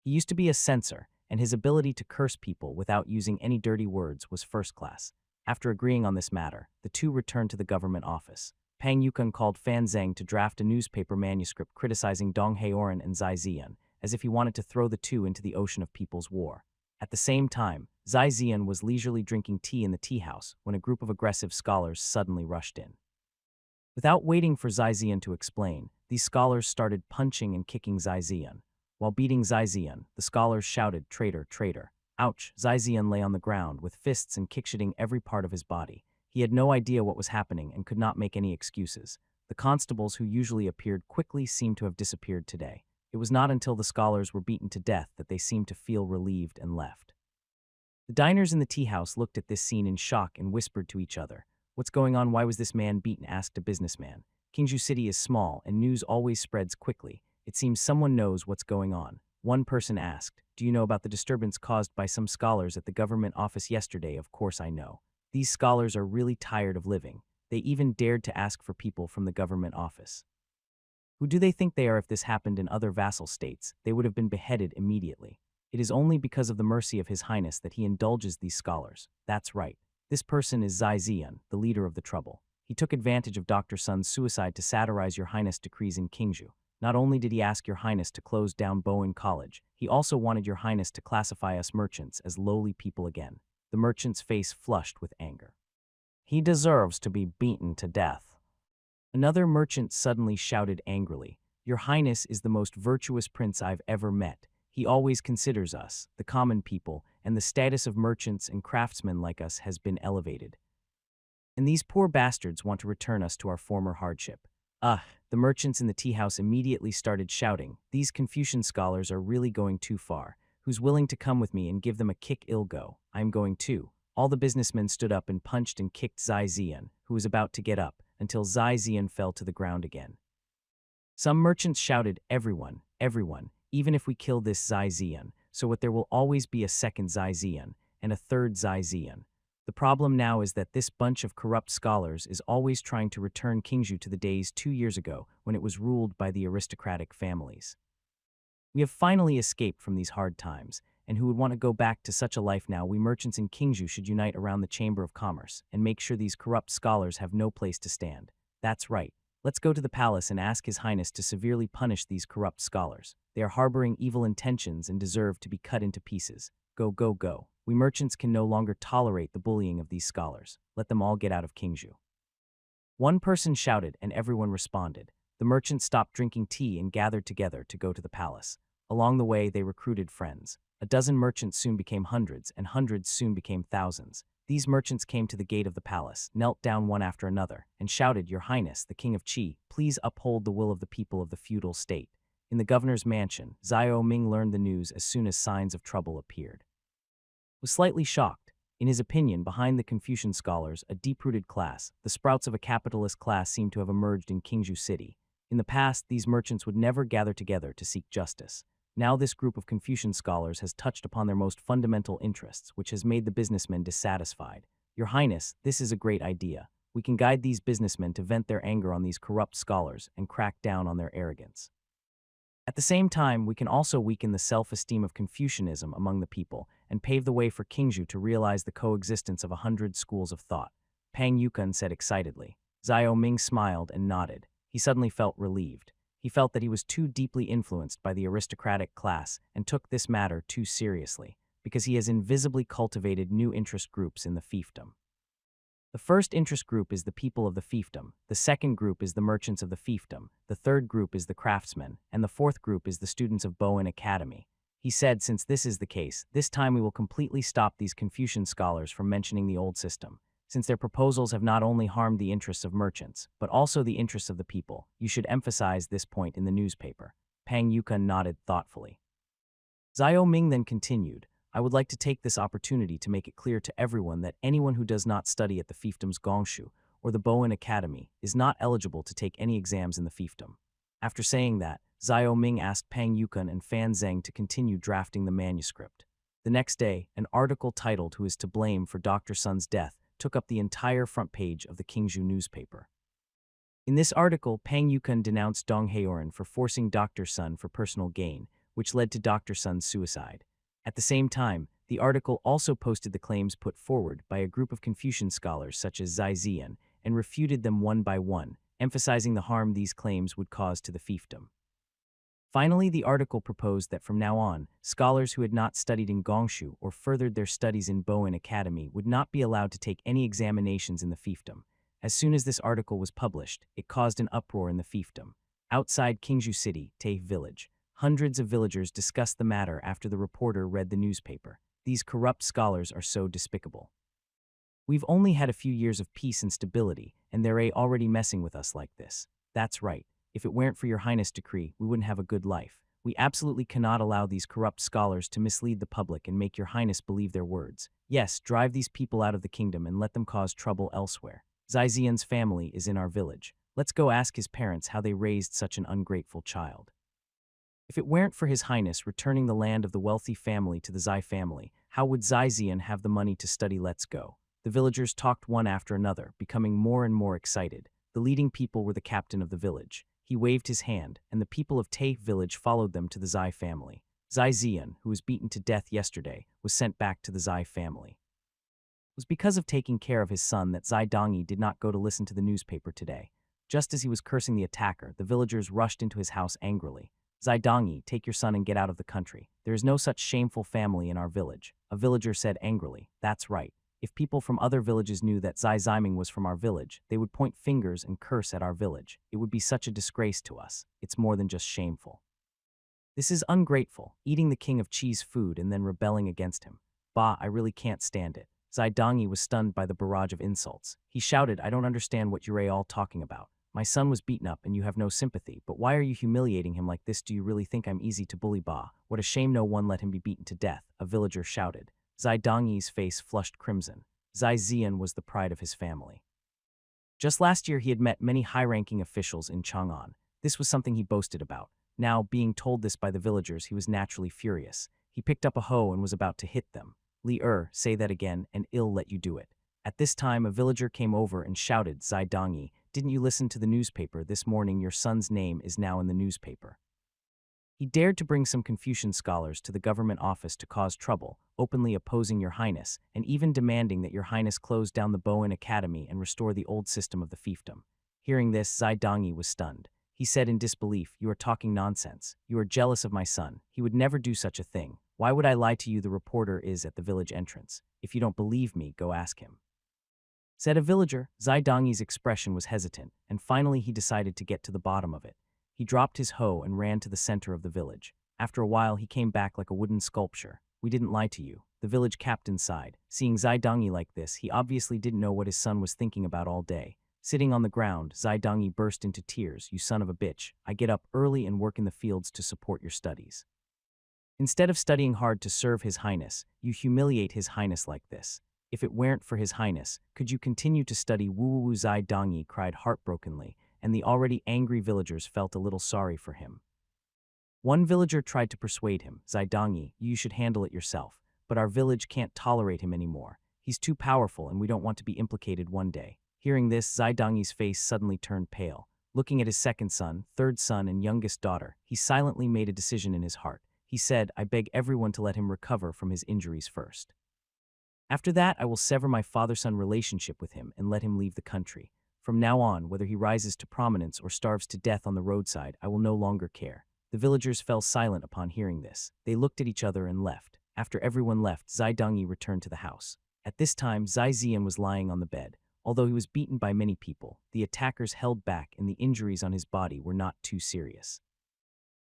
He used to be a censor, and his ability to curse people without using any dirty words was first class. After agreeing on this matter, the two returned to the government office. Pang Yukun called Fan Zheng to draft a newspaper manuscript criticizing Dong Haoran and Zai Zian, as if he wanted to throw the two into the ocean of people's war. At the same time, Zai Zian was leisurely drinking tea in the tea house when a group of aggressive scholars suddenly rushed in. Without waiting for Zai Zian to explain, these scholars started punching and kicking Zai Zian. While beating Zai Zian, the scholars shouted, "Traitor, traitor." Ouch! Zai Zian lay on the ground with fists and kicks hitting every part of his body. He had no idea what was happening and could not make any excuses. The constables who usually appeared quickly seemed to have disappeared today. It was not until the scholars were beaten to death that they seemed to feel relieved and left. The diners in the tea house looked at this scene in shock and whispered to each other. What's going on? Why was this man beaten? Asked a businessman. Kingju City is small and news always spreads quickly. It seems someone knows what's going on. One person asked, do you know about the disturbance caused by some scholars at the government office yesterday? Of course I know. These scholars are really tired of living. They even dared to ask for people from the government office. Who do they think they are? If this happened in other vassal states, they would have been beheaded immediately. It is only because of the mercy of His Highness that he indulges these scholars. That's right. This person is Zai Zian, the leader of the trouble. He took advantage of Dr. Sun's suicide to satirize Your Highness' decrees in Kingju. Not only did he ask Your Highness to close down Bowen College, he also wanted Your Highness to classify us merchants as lowly people again. The merchant's face flushed with anger. He deserves to be beaten to death. Another merchant suddenly shouted angrily, Your Highness is the most virtuous prince I've ever met. He always considers us, the common people, and the status of merchants and craftsmen like us has been elevated. And these poor bastards want to return us to our former hardship. The merchants in the tea house immediately started shouting, these Confucian scholars are really going too far. Who's willing to come with me and give them a kick? I'll go. I'm going too. All the businessmen stood up and punched and kicked Zai Zian, who was about to get up, until Zai Zian fell to the ground again. Some merchants shouted, everyone, everyone, even if we kill this Zai Zian, so what there will always be a second Zai Zian, and a third Zai Zian. The problem now is that this bunch of corrupt scholars is always trying to return Kingju to the days 2 years ago when it was ruled by the aristocratic families. We have finally escaped from these hard times, and who would want to go back to such a life now? We merchants in Kingju should unite around the Chamber of Commerce and make sure these corrupt scholars have no place to stand. That's right. Let's go to the palace and ask His Highness to severely punish these corrupt scholars. They are harboring evil intentions and deserve to be cut into pieces. Go, go, go. We merchants can no longer tolerate the bullying of these scholars. Let them all get out of Kingju. One person shouted and everyone responded. The merchants stopped drinking tea and gathered together to go to the palace. Along the way, they recruited friends. A dozen merchants soon became hundreds, and hundreds soon became thousands. These merchants came to the gate of the palace, knelt down one after another, and shouted, Your Highness, the King of Qi, please uphold the will of the people of the feudal state. In the governor's mansion, Zio Ming learned the news as soon as signs of trouble appeared. Was slightly shocked. In his opinion, behind the Confucian scholars, a deep-rooted class, the sprouts of a capitalist class seemed to have emerged in Kingju City. In the past, these merchants would never gather together to seek justice. Now this group of Confucian scholars has touched upon their most fundamental interests, which has made the businessmen dissatisfied. Your Highness, this is a great idea. We can guide these businessmen to vent their anger on these corrupt scholars and crack down on their arrogance. At the same time, we can also weaken the self-esteem of Confucianism among the people and pave the way for Kingzhu to realize the coexistence of 100 schools of thought. Pang Yukun said excitedly. Xiao Ming smiled and nodded. He suddenly felt relieved. He felt that he was too deeply influenced by the aristocratic class and took this matter too seriously, because he has invisibly cultivated new interest groups in the fiefdom. The first interest group is the people of the fiefdom, the second group is the merchants of the fiefdom, the third group is the craftsmen, and the fourth group is the students of Bowen Academy. He said, since this is the case, this time we will completely stop these Confucian scholars from mentioning the old system. Since their proposals have not only harmed the interests of merchants, but also the interests of the people, you should emphasize this point in the newspaper. Pang Yukun nodded thoughtfully. Xiao Ming then continued, I would like to take this opportunity to make it clear to everyone that anyone who does not study at the fiefdom's Gongshu or the Bowen Academy is not eligible to take any exams in the fiefdom. After saying that, Xiao Ming asked Pang Yukun and Fan Zheng to continue drafting the manuscript. The next day, an article titled Who is to Blame for Dr. Sun's Death took up the entire front page of the Kingzhu newspaper. In this article, Pang Yukun denounced Dong Haoran for forcing Dr. Sun for personal gain, which led to Dr. Sun's suicide. At the same time, the article also posted the claims put forward by a group of Confucian scholars such as Zai Ziyan and refuted them one by one, emphasizing the harm these claims would cause to the fiefdom. Finally, the article proposed that from now on, scholars who had not studied in Gongshu or furthered their studies in Bowen Academy would not be allowed to take any examinations in the fiefdom. As soon as this article was published, it caused an uproar in the fiefdom. Outside Kingzhu City, Tae Village, hundreds of villagers discussed the matter after the reporter read the newspaper. These corrupt scholars are so despicable. We've only had a few years of peace and stability, and they're already messing with us like this. That's right. If it weren't for your Highness' decree, we wouldn't have a good life. We absolutely cannot allow these corrupt scholars to mislead the public and make your Highness believe their words. Yes, drive these people out of the kingdom and let them cause trouble elsewhere. Zai Ziyan's family is in our village. Let's go ask his parents how they raised such an ungrateful child. If it weren't for His Highness returning the land of the wealthy family to the Zai family, how would Zai Ziyan have the money to study? Let's go. The villagers talked one after another, becoming more and more excited. The leading people were the captain of the village. He waved his hand, and the people of Tae village followed them to the Zai family. Zai Ziyan, who was beaten to death yesterday, was sent back to the Zai family. It was because of taking care of his son that Zai Dongyi did not go to listen to the newspaper today. Just as he was cursing the attacker, the villagers rushed into his house angrily. Zai Dongyi, take your son and get out of the country. There is no such shameful family in our village. A villager said angrily. That's right. If people from other villages knew that Zai Ziming was from our village, they would point fingers and curse at our village. It would be such a disgrace to us. It's more than just shameful. This is ungrateful, eating the king of cheese food and then rebelling against him. Bah, I really can't stand it. Zai Dongyi was stunned by the barrage of insults. He shouted, I don't understand what you're all talking about. My son was beaten up and you have no sympathy, but why are you humiliating him like this? Do you really think I'm easy to bully? Bah, what a shame, no one let him be beaten to death, a villager shouted. Zai Dongyi's face flushed crimson. Zai Ziyan was the pride of his family. Just last year he had met many high-ranking officials in Chang'an. This was something he boasted about. Now, being told this by the villagers, he was naturally furious. He picked up a hoe and was about to hit them. Li say that again, and I'll let you do it. At this time, a villager came over and shouted, Zai Dongyi, didn't you listen to the newspaper this morning? Your son's name is now in the newspaper. He dared to bring some Confucian scholars to the government office to cause trouble, openly opposing your Highness, and even demanding that your Highness close down the Bowen Academy and restore the old system of the fiefdom. Hearing this, Zai Dongyi was stunned. He said in disbelief, you are talking nonsense. You are jealous of my son. He would never do such a thing. Why would I lie to you? The reporter is at the village entrance. If you don't believe me, go ask him. Said a villager. Zai Dongyi's expression was hesitant, and finally he decided to get to the bottom of it. He dropped his hoe and ran to the center of the village. After a while, he came back like a wooden sculpture. We didn't lie to you. The village captain sighed. Seeing Zai Dongyi like this, he obviously didn't know what his son was thinking about all day. Sitting on the ground, Zai Dongyi burst into tears. You son of a bitch. I get up early and work in the fields to support your studies. Instead of studying hard to serve His Highness, you humiliate His Highness like this. If it weren't for His Highness, could you continue to study? Woo. Zai Dongyi cried heartbrokenly, and the already angry villagers felt a little sorry for him. One villager tried to persuade him, Zai Dongyi, you should handle it yourself, but our village can't tolerate him anymore. He's too powerful and we don't want to be implicated one day. Hearing this, Zai Dongyi's face suddenly turned pale. Looking at his second son, third son, and youngest daughter, he silently made a decision in his heart. He said, I beg everyone to let him recover from his injuries first. After that, I will sever my father-son relationship with him and let him leave the country. From now on, whether he rises to prominence or starves to death on the roadside, I will no longer care. The villagers fell silent upon hearing this. They looked at each other and left. After everyone left, Zai Dongyi returned to the house. At this time, Zai Zian was lying on the bed. Although he was beaten by many people, the attackers held back and the injuries on his body were not too serious.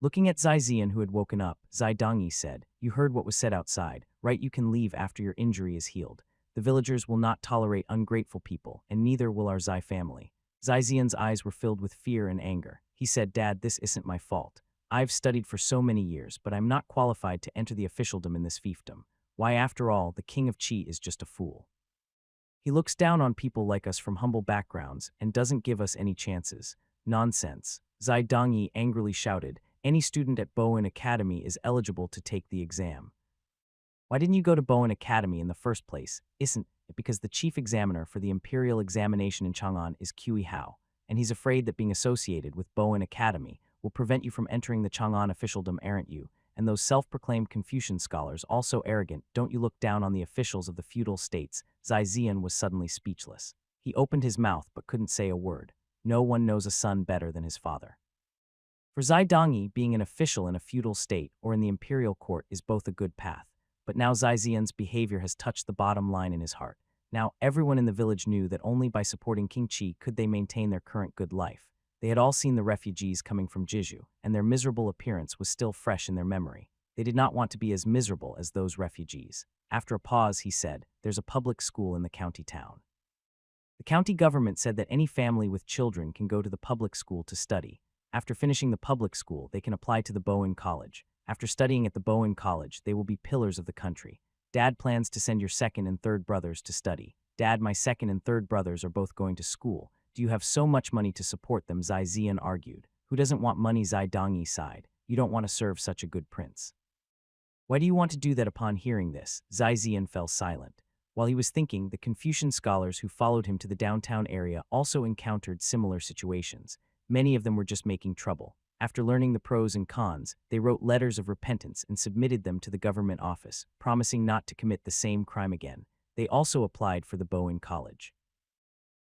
Looking at Zai Zian, who had woken up, Zai Dongyi said, You heard what was said outside, right? You can leave after your injury is healed. The villagers will not tolerate ungrateful people, and neither will our Zai family. Zai Zian's eyes were filled with fear and anger. He said, Dad, this isn't my fault. I've studied for so many years, but I'm not qualified to enter the officialdom in this fiefdom. Why, after all, the king of Qi is just a fool. He looks down on people like us from humble backgrounds and doesn't give us any chances. Nonsense. Zai Dongyi angrily shouted, Any student at Bowen Academy is eligible to take the exam. Why didn't you go to Bowen Academy in the first place? Isn't it because the chief examiner for the Imperial examination in Chang'an is Qi Hao, and he's afraid that being associated with Bowen Academy will prevent you from entering the Chang'an officialdom, aren't you? And those self-proclaimed Confucian scholars, also arrogant, don't you look down on the officials of the feudal states? Zai Zian was suddenly speechless. He opened his mouth but couldn't say a word. No one knows a son better than his father. For Zai Dongyi, being an official in a feudal state or in the imperial court is both a good path. But now Zai Zian's behavior has touched the bottom line in his heart. Now everyone in the village knew that only by supporting King Qi could they maintain their current good life. They had all seen the refugees coming from Jiju, and their miserable appearance was still fresh in their memory. They did not want to be as miserable as those refugees. After a pause, he said, There's a public school in the county town. The county government said that any family with children can go to the public school to study. After finishing the public school, they can apply to the Bowen College. After studying at the Bowen College, they will be pillars of the country. Dad plans to send your second and third brothers to study. Dad, my second and third brothers are both going to school. Do you have so much money to support them? Zai Zian argued. Who doesn't want money? Zai Dongyi sighed. You don't want to serve such a good prince. Why do you want to do that? Upon hearing this, Zai Zian fell silent. While he was thinking, the Confucian scholars who followed him to the downtown area also encountered similar situations. Many of them were just making trouble. After learning the pros and cons, they wrote letters of repentance and submitted them to the government office, promising not to commit the same crime again. They also applied for the Bowen College.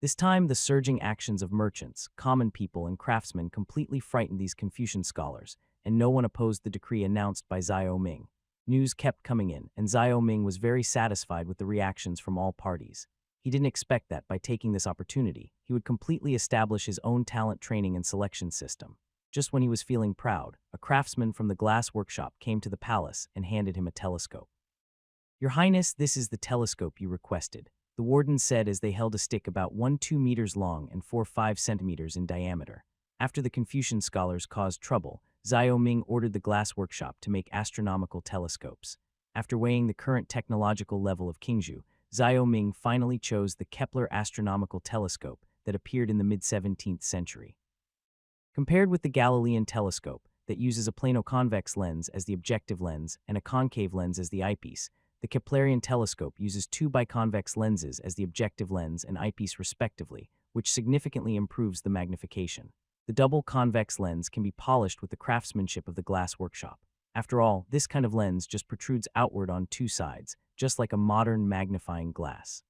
This time, the surging actions of merchants, common people, and craftsmen completely frightened these Confucian scholars, and no one opposed the decree announced by Zhao Ming. News kept coming in, and Zhao Ming was very satisfied with the reactions from all parties. He didn't expect that, by taking this opportunity, he would completely establish his own talent training and selection system. Just when he was feeling proud, a craftsman from the glass workshop came to the palace and handed him a telescope. Your Highness, this is the telescope you requested, the warden said as they held a stick about 2 meters long and 5 centimeters in diameter. After the Confucian scholars caused trouble, Zhao Ming ordered the glass workshop to make astronomical telescopes. After weighing the current technological level of Qingzhou, Zhao Ming finally chose the Kepler astronomical telescope that appeared in the mid-17th century. Compared with the Galilean telescope, that uses a plano-convex lens as the objective lens and a concave lens as the eyepiece, the Keplerian telescope uses 2 biconvex lenses as the objective lens and eyepiece respectively, which significantly improves the magnification. The double convex lens can be polished with the craftsmanship of the glass workshop. After all, this kind of lens just protrudes outward on 2 sides, just like a modern magnifying glass.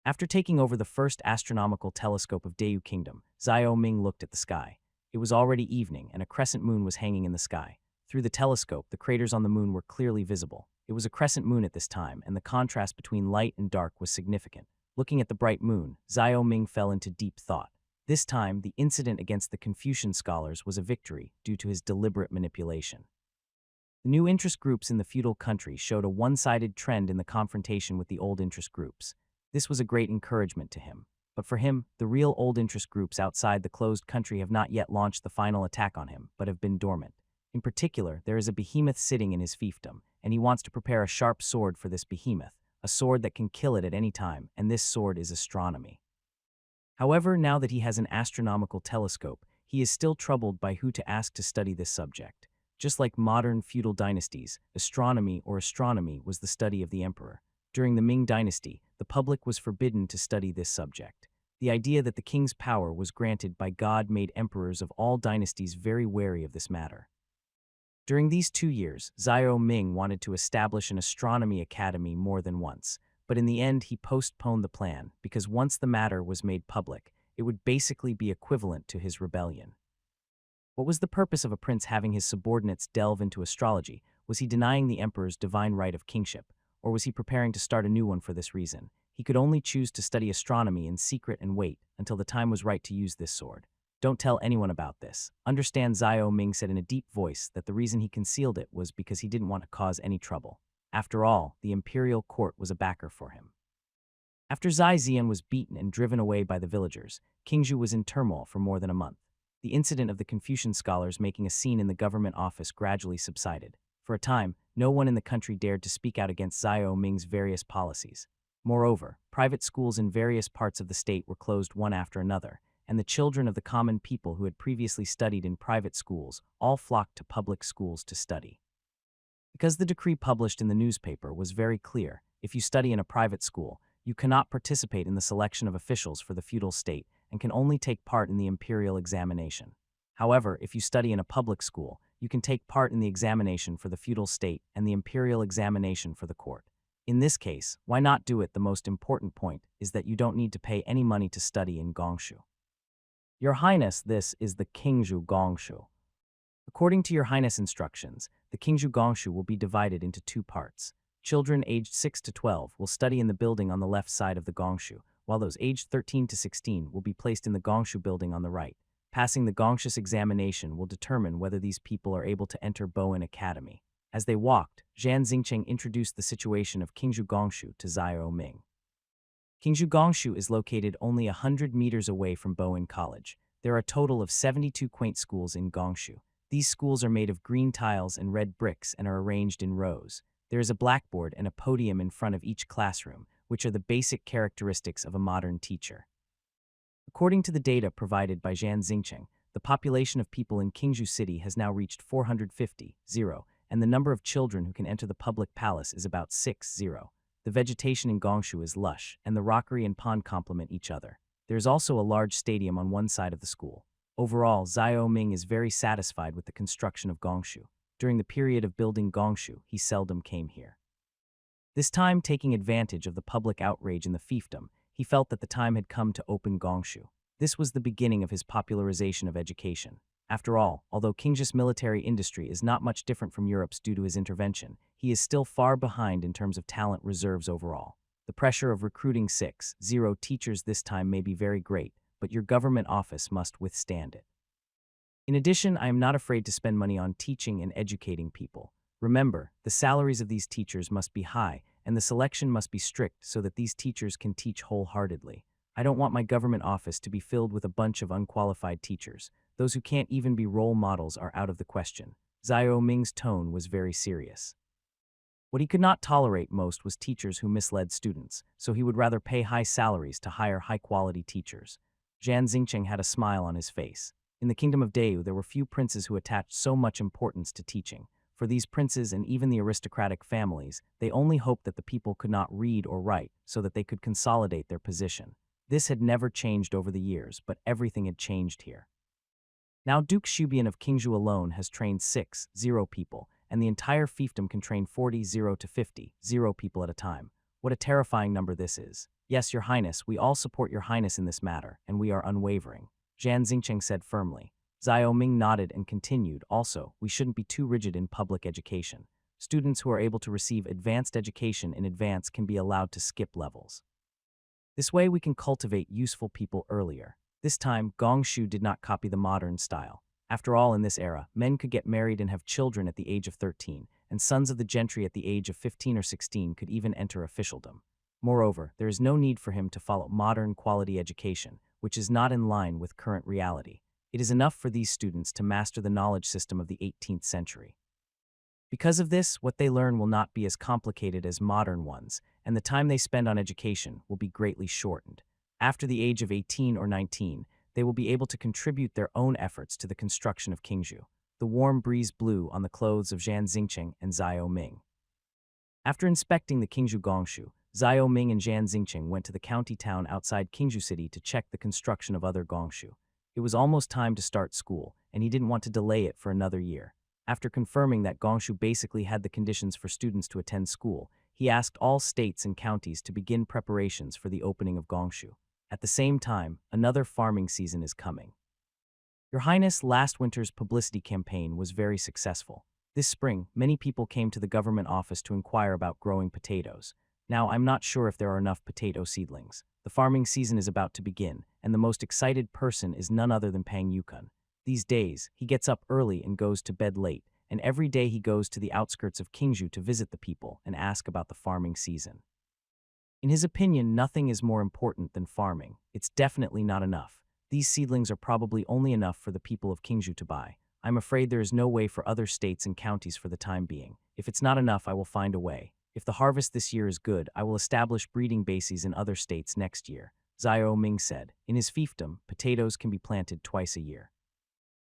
After taking over the first astronomical telescope of Dayu Kingdom, Zhao Ming looked at the sky. It was already evening, and a crescent moon was hanging in the sky. Through the telescope, the craters on the moon were clearly visible. It was a crescent moon at this time, and the contrast between light and dark was significant. Looking at the bright moon, Zhao Ming fell into deep thought. This time, the incident against the Confucian scholars was a victory due to his deliberate manipulation. The new interest groups in the feudal country showed a one-sided trend in the confrontation with the old interest groups. This was a great encouragement to him. But for him, the real old interest groups outside the closed country have not yet launched the final attack on him, but have been dormant. In particular, there is a behemoth sitting in his fiefdom, and he wants to prepare a sharp sword for this behemoth, a sword that can kill it at any time, and this sword is astronomy. However, now that he has an astronomical telescope, he is still troubled by who to ask to study this subject. Just like modern feudal dynasties, astronomy was the study of the emperor. During the Ming Dynasty, the public was forbidden to study this subject. The idea that the king's power was granted by God made emperors of all dynasties very wary of this matter. During these 2 years, Xiao Ming wanted to establish an astronomy academy more than once, but in the end he postponed the plan because once the matter was made public, it would basically be equivalent to his rebellion. What was the purpose of a prince having his subordinates delve into astrology? Was he denying the emperor's divine right of kingship, or was he preparing to start a new one for this reason? He could only choose to study astronomy in secret and wait until the time was right to use this sword. Don't tell anyone about this. Understand, Xiao Ming said in a deep voice that the reason he concealed it was because he didn't want to cause any trouble. After all, the imperial court was a backer for him. After Zai Zian was beaten and driven away by the villagers, Qingzhou was in turmoil for more than a month. The incident of the Confucian scholars making a scene in the government office gradually subsided. For a time, no one in the country dared to speak out against Xiao Ming's various policies. Moreover, private schools in various parts of the state were closed one after another, and the children of the common people who had previously studied in private schools all flocked to public schools to study. Because the decree published in the newspaper was very clear, if you study in a private school, you cannot participate in the selection of officials for the feudal state and can only take part in the imperial examination. However, if you study in a public school, you can take part in the examination for the feudal state and the imperial examination for the court. In this case, why not do it? The most important point is that you don't need to pay any money to study in Gongshu. Your Highness, this is the Qingzhou Gongshu. According to Your Highness instructions, the Qingzhou Gongshu will be divided into 2 parts. Children aged 6 to 12 will study in the building on the left side of the Gongshu, while those aged 13 to 16 will be placed in the Gongshu building on the right. Passing the Gongshu's examination will determine whether these people are able to enter Bowen Academy. As they walked, Zhan Xingcheng introduced the situation of Qingzhou Gongshu to Xiao Ming. Qingzhou Gongshu is located only 100 meters away from Bowen College. There are a total of 72 quaint schools in Gongshu. These schools are made of green tiles and red bricks and are arranged in rows. There is a blackboard and a podium in front of each classroom, which are the basic characteristics of a modern teacher. According to the data provided by Zhan Xingcheng, the population of people in Qingzhou City has now reached 450, and the number of children who can enter the public palace is about 6. The vegetation in Gongshu is lush, and the rockery and pond complement each other. There is also a large stadium on one side of the school. Overall, Xiao Ming is very satisfied with the construction of Gongshu. During the period of building Gongshu, he seldom came here. This time, taking advantage of the public outrage in the fiefdom, he felt that the time had come to open Gongshu. This was the beginning of his popularization of education. After all, although Qingzhou's military industry is not much different from Europe's due to his intervention, he is still far behind in terms of talent reserves overall. The pressure of recruiting 6 teachers this time may be very great, but your government office must withstand it. In addition, I am not afraid to spend money on teaching and educating people. Remember, the salaries of these teachers must be high, and the selection must be strict so that these teachers can teach wholeheartedly. I don't want my government office to be filled with a bunch of unqualified teachers. Those who can't even be role models are out of the question. Xiao Ming's tone was very serious. What he could not tolerate most was teachers who misled students, so he would rather pay high salaries to hire high-quality teachers. Zhan Xingcheng had a smile on his face. In the kingdom of Deu, there were few princes who attached so much importance to teaching. For these princes and even the aristocratic families, they only hoped that the people could not read or write so that they could consolidate their position. This had never changed over the years, but everything had changed here. Now Duke Shubian of Qingzhou alone has trained 6 people, and the entire fiefdom can train 40 to 50 people at a time. What a terrifying number this is. Yes, Your Highness, we all support Your Highness in this matter, and we are unwavering, Zhan Xingcheng said firmly. Xiao Ming nodded and continued, also, we shouldn't be too rigid in public education. Students who are able to receive advanced education in advance can be allowed to skip levels. This way we can cultivate useful people earlier. This time, Gongshu did not copy the modern style. After all, in this era, men could get married and have children at the age of 13, and sons of the gentry at the age of 15 or 16 could even enter officialdom. Moreover, there is no need for him to follow modern quality education, which is not in line with current reality. It is enough for these students to master the knowledge system of the 18th century. Because of this, what they learn will not be as complicated as modern ones, and the time they spend on education will be greatly shortened. After the age of 18 or 19, they will be able to contribute their own efforts to the construction of Qingzhou. The warm breeze blew on the clothes of Zhan Xingcheng and Xiao Ming. After inspecting the Qingzhou Gongshu, Zhao Ming and Zhan Xingqing went to the county town outside Qingzhou City to check the construction of other gongshu. It was almost time to start school, and he didn't want to delay it for another year. After confirming that gongshu basically had the conditions for students to attend school, he asked all states and counties to begin preparations for the opening of gongshu. At the same time, another farming season is coming. Your Highness, last winter's publicity campaign was very successful. This spring, many people came to the government office to inquire about growing potatoes. Now, I'm not sure if there are enough potato seedlings. The farming season is about to begin, and the most excited person is none other than Pang Yukun. These days, he gets up early and goes to bed late, and every day he goes to the outskirts of Qingzhou to visit the people and ask about the farming season. In his opinion, nothing is more important than farming. It's definitely not enough. These seedlings are probably only enough for the people of Qingzhou to buy. I'm afraid there is no way for other states and counties for the time being. If it's not enough, I will find a way. If the harvest this year is good, I will establish breeding bases in other states next year, Zhao Ming said. In his fiefdom, potatoes can be planted twice a year.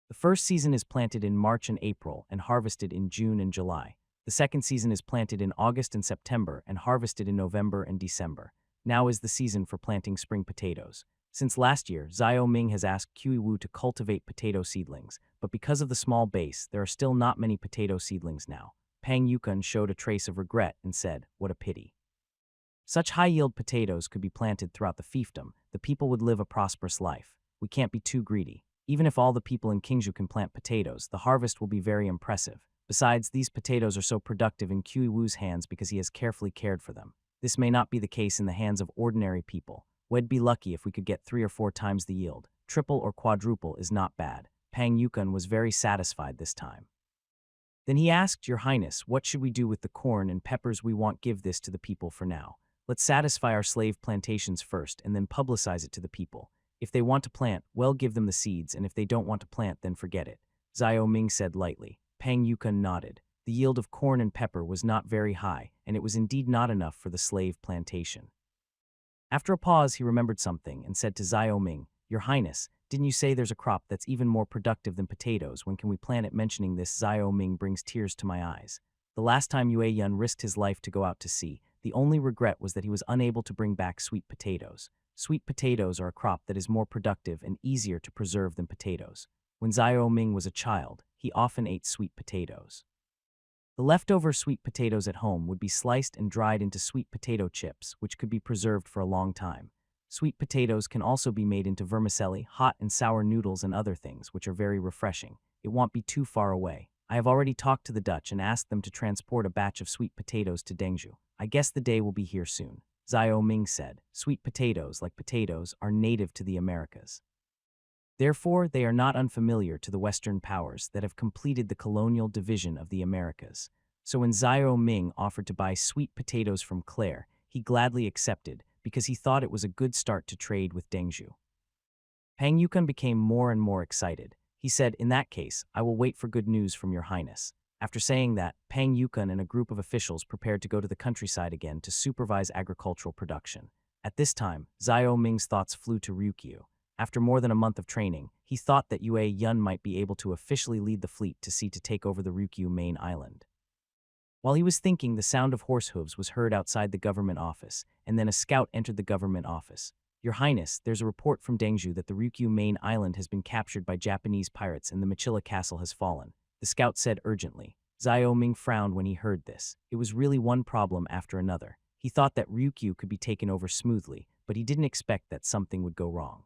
The first season is planted in March and April and harvested in June and July. The second season is planted in August and September and harvested in November and December. Now is the season for planting spring potatoes. Since last year, Zhao Ming has asked Qi Wu to cultivate potato seedlings, but because of the small base, there are still not many potato seedlings now. Pang Yukun showed a trace of regret and said, "What a pity. Such high-yield potatoes could be planted throughout the fiefdom. The people would live a prosperous life. We can't be too greedy. Even if all the people in Qingzhou can plant potatoes, the harvest will be very impressive. Besides, these potatoes are so productive in Qi Wu's hands because he has carefully cared for them. This may not be the case in the hands of ordinary people. We'd be lucky if we could get 3 or 4 times the yield. Triple or quadruple is not bad." Pang Yukun was very satisfied this time. Then he asked, "Your Highness, what should we do with the corn and peppers we want? Give this to the people for now. Let's satisfy our slave plantations first and then publicize it to the people. If they want to plant, well, give them the seeds, and if they don't want to plant, then forget it," Zhao Ming said lightly. Pang Yukun nodded. The yield of corn and pepper was not very high, and it was indeed not enough for the slave plantation. After a pause, he remembered something and said to Zhao Ming, "Your Highness, didn't you say there's a crop that's even more productive than potatoes? When can we plant it?" Mentioning this, Zhao Ming brings tears to my eyes. The last time Yue Yun risked his life to go out to sea, the only regret was that he was unable to bring back sweet potatoes. Sweet potatoes are a crop that is more productive and easier to preserve than potatoes. When Zhao Ming was a child, he often ate sweet potatoes. The leftover sweet potatoes at home would be sliced and dried into sweet potato chips, which could be preserved for a long time. Sweet potatoes can also be made into vermicelli, hot and sour noodles, and other things, which are very refreshing. It won't be too far away. I have already talked to the Dutch and asked them to transport a batch of sweet potatoes to Dengzhou. I guess the day will be here soon," Zhao Ming said. Sweet potatoes, like potatoes, are native to the Americas. Therefore, they are not unfamiliar to the Western powers that have completed the colonial division of the Americas. So when Zhao Ming offered to buy sweet potatoes from Claire, he gladly accepted because he thought it was a good start to trade with Dengzhou. Pang Yukun became more and more excited. He said, "In that case, I will wait for good news from your Highness." After saying that, Pang Yukun and a group of officials prepared to go to the countryside again to supervise agricultural production. At this time, Zhao Ming's thoughts flew to Ryukyu. After more than a month of training, he thought that Yue Yun might be able to officially lead the fleet to sea to take over the Ryukyu main island. While he was thinking, the sound of horse hooves was heard outside the government office, and then a scout entered the government office. "Your Highness, there's a report from Dengzhou that the Ryukyu main island has been captured by Japanese pirates and the Machilla castle has fallen," the scout said urgently. Zhao Ming frowned when he heard this. It was really one problem after another. He thought that Ryukyu could be taken over smoothly, but he didn't expect that something would go wrong.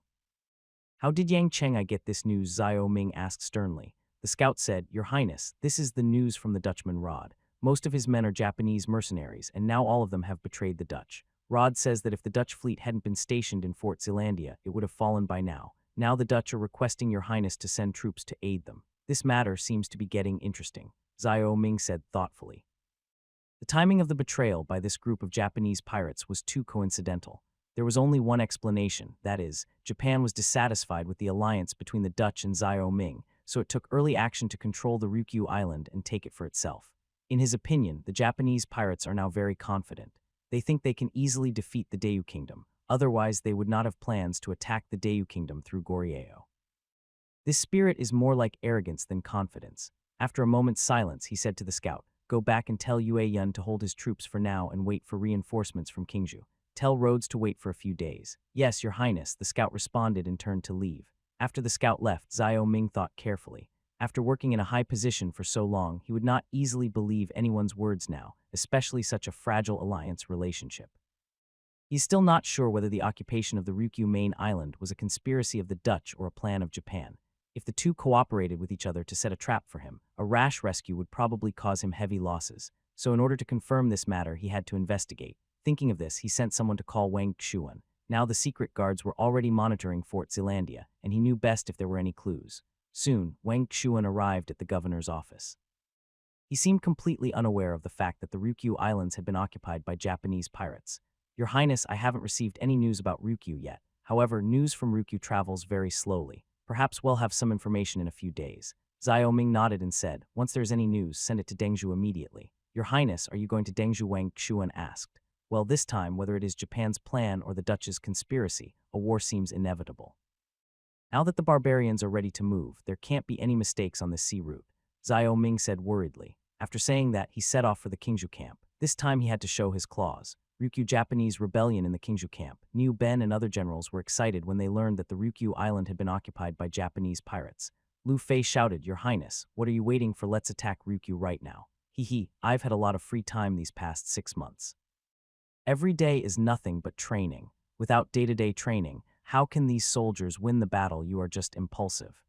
"How did Yang Cheng get this news?" Zhao Ming asked sternly. The scout said, "Your Highness, this is the news from the Dutchman Rod. Most of his men are Japanese mercenaries, and now all of them have betrayed the Dutch. Rod says that if the Dutch fleet hadn't been stationed in Fort Zeelandia, it would have fallen by now. Now the Dutch are requesting your Highness to send troops to aid them. This matter seems to be getting interesting," Zhao Ming said thoughtfully. The timing of the betrayal by this group of Japanese pirates was too coincidental. There was only one explanation, that is, Japan was dissatisfied with the alliance between the Dutch and Zhao Ming, so it took early action to control the Ryukyu island and take it for itself. In his opinion, the Japanese pirates are now very confident. They think they can easily defeat the Dayu Kingdom, otherwise they would not have plans to attack the Dayu Kingdom through Goryeo. This spirit is more like arrogance than confidence. After a moment's silence, he said to the scout, Go back and tell Yue Yun to hold his troops for now and wait for reinforcements from Qingzhou. Tell Rhodes to wait for a few days. Yes, Your Highness, the scout responded and turned to leave. After the scout left, Xiao Ming thought carefully. After working in a high position for so long, he would not easily believe anyone's words now, especially such a fragile alliance relationship. He's still not sure whether the occupation of the Ryukyu main island was a conspiracy of the Dutch or a plan of Japan. If the two cooperated with each other to set a trap for him, a rash rescue would probably cause him heavy losses. So in order to confirm this matter, he had to investigate. Thinking of this, he sent someone to call Wang Xuan. Now the secret guards were already monitoring Fort Zealandia, and he knew best if there were any clues. Soon, Wang Xuan arrived at the governor's office. He seemed completely unaware of the fact that the Ryukyu Islands had been occupied by Japanese pirates. Your Highness, I haven't received any news about Ryukyu yet. However, news from Ryukyu travels very slowly. Perhaps we'll have some information in a few days. Xiao Ming nodded and said, once there's any news, send it to Dengzhou immediately. Your Highness, are you going to Dengzhou? Wang Xuan asked. Well, this time, whether it is Japan's plan or the Dutch's conspiracy, a war seems inevitable. Now that the barbarians are ready to move, there can't be any mistakes on this sea route, Xiao Ming said worriedly. After saying that, he set off for the Qingzhou camp. This time he had to show his claws. Ryukyu Japanese rebellion in the Qingzhou camp. Niu Ben and other generals were excited when they learned that the Ryukyu island had been occupied by Japanese pirates. Lu Fei shouted, Your Highness, what are you waiting for? Let's attack Ryukyu right now. Hee, I've had a lot of free time these past 6 months. Every day is nothing but training. Without day-to-day training, how can these soldiers win the battle? You are just impulsive.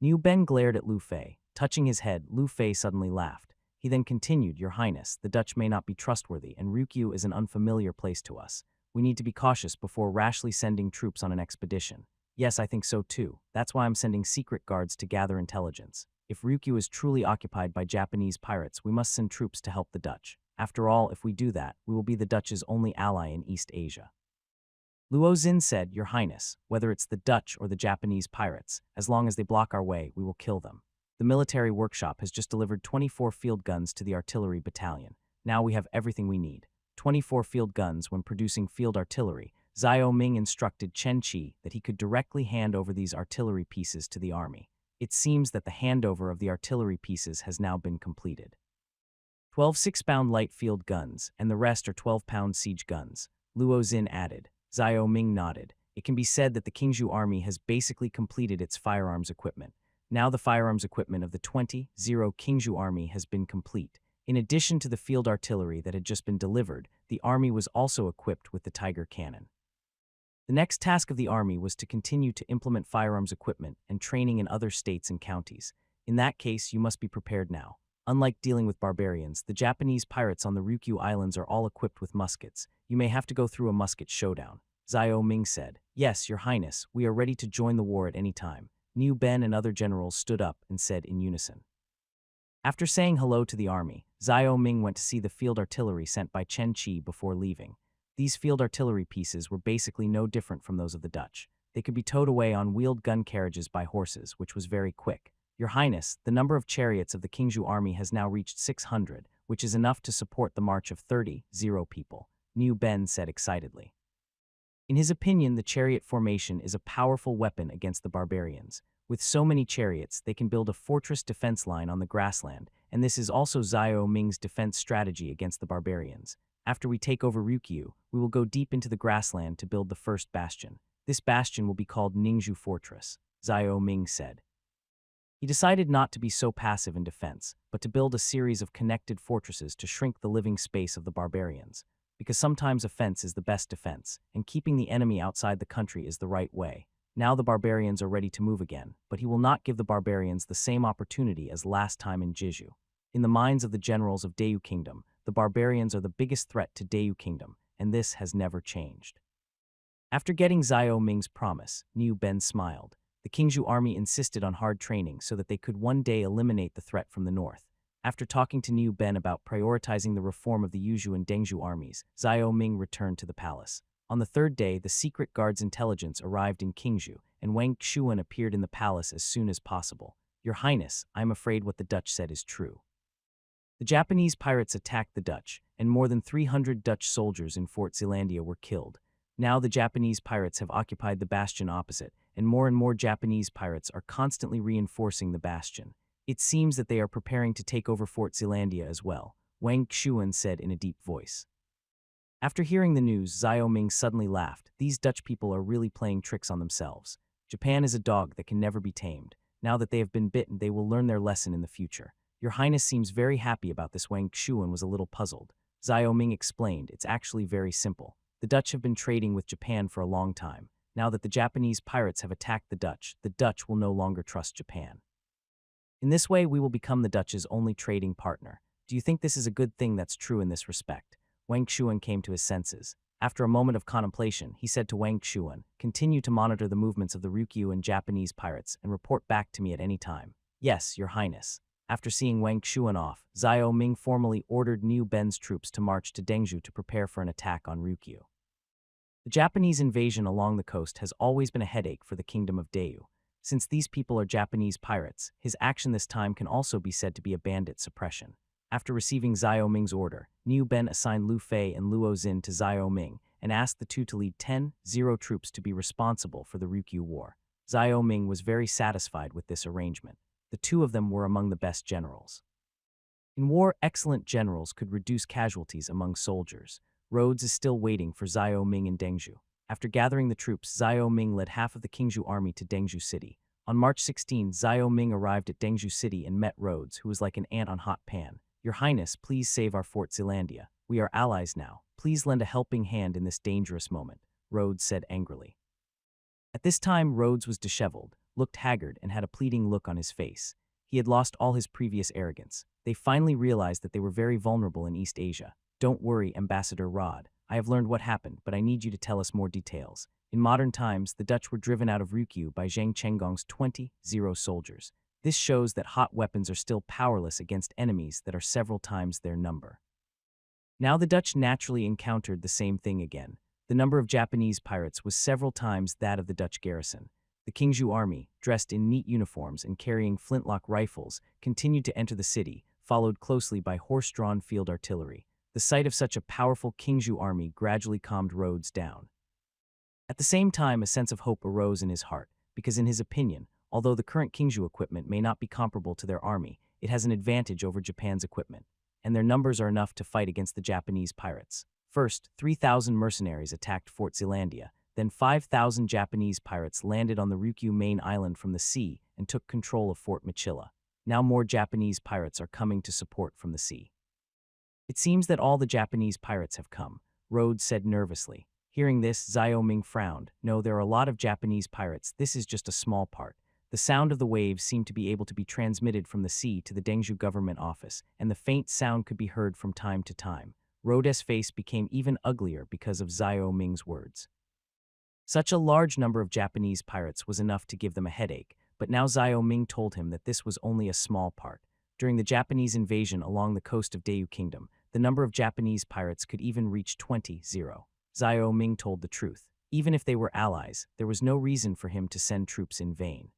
Niu Ben glared at Lu Fei. Touching his head, Lu Fei suddenly laughed. He then continued, Your Highness, the Dutch may not be trustworthy, and Ryukyu is an unfamiliar place to us. We need to be cautious before rashly sending troops on an expedition. Yes, I think so too. That's why I'm sending secret guards to gather intelligence. If Ryukyu is truly occupied by Japanese pirates, we must send troops to help the Dutch. After all, if we do that, we will be the Dutch's only ally in East Asia. Luo Xin said, Your Highness, whether it's the Dutch or the Japanese pirates, as long as they block our way, we will kill them. The military workshop has just delivered 24 field guns to the artillery battalion. Now we have everything we need. 24 field guns when producing field artillery. Xiao Ming instructed Chen Qi that he could directly hand over these artillery pieces to the army. It seems that the handover of the artillery pieces has now been completed. 12 6-pound light field guns, and the rest are 12-pound siege guns, Luo Xin added. Xiao Ming nodded. It can be said that the Qingzhou army has basically completed its firearms equipment. Now the firearms equipment of the 20-0 Qingzhou army has been complete. In addition to the field artillery that had just been delivered, the army was also equipped with the Tiger cannon. The next task of the army was to continue to implement firearms equipment and training in other states and counties. In that case, you must be prepared now. Unlike dealing with barbarians, the Japanese pirates on the Ryukyu Islands are all equipped with muskets. You may have to go through a musket showdown. Xiao Ming said, Yes, Your Highness, we are ready to join the war at any time. Niu Ben and other generals stood up and said in unison. After saying hello to the army, Xiao Ming went to see the field artillery sent by Chen Qi before leaving. These field artillery pieces were basically no different from those of the Dutch. They could be towed away on wheeled gun carriages by horses, which was very quick. Your Highness, the number of chariots of the Qingzhou army has now reached 600, which is enough to support the march of 30-0 people, Niu Ben said excitedly. In his opinion, the chariot formation is a powerful weapon against the barbarians. With so many chariots, they can build a fortress defense line on the grassland, and this is also Xiao Ming's defense strategy against the barbarians. After we take over Ryukyu, we will go deep into the grassland to build the first bastion. This bastion will be called Ningzhu Fortress, Xiao Ming said. He decided not to be so passive in defense, but to build a series of connected fortresses to shrink the living space of the barbarians. Because sometimes offense is the best defense, and keeping the enemy outside the country is the right way. Now the barbarians are ready to move again, but he will not give the barbarians the same opportunity as last time in Jeju. In the minds of the generals of Dayu Kingdom, the barbarians are the biggest threat to Dayu Kingdom, and this has never changed. After getting Xiao Ming's promise, Niu Ben smiled. The Qingzhou army insisted on hard training so that they could one day eliminate the threat from the north. After talking to Niu Ben about prioritizing the reform of the Yuzhou and Dengzhou armies, Xiao Ming returned to the palace. On the third day, the secret guard's intelligence arrived in Qingzhou, and Wang Xuan appeared in the palace as soon as possible. Your Highness, I'm afraid what the Dutch said is true. The Japanese pirates attacked the Dutch, and more than 300 Dutch soldiers in Fort Zealandia were killed. Now the Japanese pirates have occupied the bastion opposite, and more Japanese pirates are constantly reinforcing the bastion. It seems that they are preparing to take over Fort Zealandia as well, Wang Xuan said in a deep voice. After hearing the news, Xiao Ming suddenly laughed. These Dutch people are really playing tricks on themselves. Japan is a dog that can never be tamed. Now that they have been bitten, they will learn their lesson in the future. Your Highness seems very happy about this. Wang Xuan was a little puzzled. Xiao Ming explained, it's actually very simple. The Dutch have been trading with Japan for a long time. Now that the Japanese pirates have attacked the Dutch will no longer trust Japan. In this way, we will become the Dutch's only trading partner. Do you think this is a good thing? That's true in this respect? Wang Xuan came to his senses. After a moment of contemplation, he said to Wang Xuan, continue to monitor the movements of the Ryukyu and Japanese pirates and report back to me at any time. Yes, Your Highness. After seeing Wang Xuan off, Xiao Ming formally ordered Niu Ben's troops to march to Dengzhou to prepare for an attack on Ryukyu. The Japanese invasion along the coast has always been a headache for the Kingdom of Deu. Since these people are Japanese pirates, his action this time can also be said to be a bandit suppression. After receiving Xiao Ming's order, Niu Ben assigned Lu Fei and Luo Xin to Xiao Ming and asked the two to lead 10-0 troops to be responsible for the Ryukyu War. Xiao Ming was very satisfied with this arrangement. The two of them were among the best generals. In war, excellent generals could reduce casualties among soldiers. Rhodes is still waiting for Xiao Ming in Dengzhou. After gathering the troops, Xiao Ming led half of the Qingzhou army to Dengzhou City. On March 16, Xiao Ming arrived at Dengzhou City and met Rhodes, who was like an ant on hot pan. Your Highness, please save our Fort Zealandia. We are allies now. Please lend a helping hand in this dangerous moment, Rhodes said angrily. At this time, Rhodes was disheveled, looked haggard, and had a pleading look on his face. He had lost all his previous arrogance. They finally realized that they were very vulnerable in East Asia. Don't worry, Ambassador Rod. I have learned what happened, but I need you to tell us more details. In modern times, the Dutch were driven out of Ryukyu by Zhang Chenggong's 20-0 soldiers. This shows that hot weapons are still powerless against enemies that are several times their number. Now the Dutch naturally encountered the same thing again. The number of Japanese pirates was several times that of the Dutch garrison. The Qingzhou army, dressed in neat uniforms and carrying flintlock rifles, continued to enter the city, followed closely by horse-drawn field artillery. The sight of such a powerful Qingzhou army gradually calmed Rhodes down. At the same time, a sense of hope arose in his heart, because in his opinion, although the current Qingzhou equipment may not be comparable to their army, it has an advantage over Japan's equipment, and their numbers are enough to fight against the Japanese pirates. First, 3,000 mercenaries attacked Fort Zealandia, then 5,000 Japanese pirates landed on the Ryukyu main island from the sea and took control of Fort Michila. Now more Japanese pirates are coming to support from the sea. It seems that all the Japanese pirates have come, Rhodes said nervously. Hearing this, Xiao Ming frowned. No, there are a lot of Japanese pirates. This is just a small part. The sound of the waves seemed to be able to be transmitted from the sea to the Dengzhou government office, and the faint sound could be heard from time to time. Rhodes' face became even uglier because of Xiao Ming's words. Such a large number of Japanese pirates was enough to give them a headache, but now Xiao Ming told him that this was only a small part. During the Japanese invasion along the coast of Deu Kingdom, the number of Japanese pirates could even reach 20-0. Xiao Ming told the truth. Even if they were allies, there was no reason for him to send troops in vain.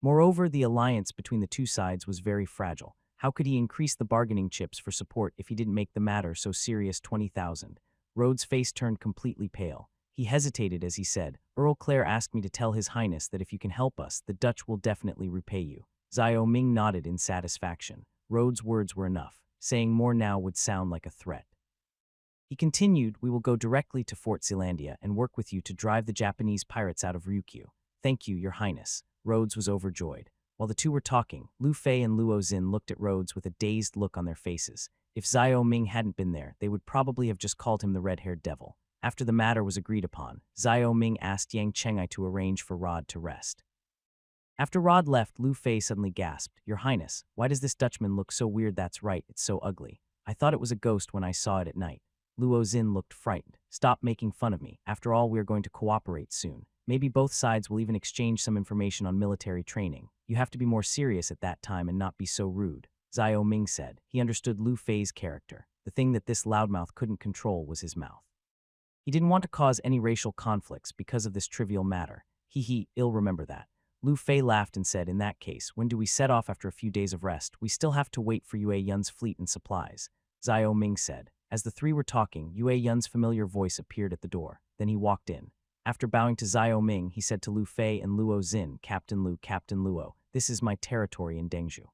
Moreover, the alliance between the two sides was very fragile. How could he increase the bargaining chips for support if he didn't make the matter so serious? 20,000. Rhodes' face turned completely pale. He hesitated as he said, Earl Clare asked me to tell His Highness that if you can help us, the Dutch will definitely repay you. Xiao Ming nodded in satisfaction. Rhodes' words were enough. Saying more now would sound like a threat. He continued, we will go directly to Fort Zealandia and work with you to drive the Japanese pirates out of Ryukyu. Thank you, Your Highness. Rhodes was overjoyed. While the two were talking, Lu Fei and Luo Xin looked at Rhodes with a dazed look on their faces. If Xiao Ming hadn't been there, they would probably have just called him the red-haired devil. After the matter was agreed upon, Xiao Ming asked Yang Chengai to arrange for Rod to rest. After Rod left, Lu Fei suddenly gasped, Your Highness, why does this Dutchman look so weird? That's right, it's so ugly. I thought it was a ghost when I saw it at night. Luo Xin looked frightened. Stop making fun of me. After all, we are going to cooperate soon. Maybe both sides will even exchange some information on military training. You have to be more serious at that time and not be so rude, Xiao Ming said. He understood Lu Fei's character. The thing that this loudmouth couldn't control was his mouth. He didn't want to cause any racial conflicts because of this trivial matter. He'll remember that. Lu Fei laughed and said, in that case, when do we set off after a few days of rest? We still have to wait for Yue Yun's fleet and supplies, Xiao Ming said. As the three were talking, Yue Yun's familiar voice appeared at the door. Then he walked in. After bowing to Xiao Ming, he said to Lu Fei and Luo Xin, Captain Luo, This is my territory in Dengzhou.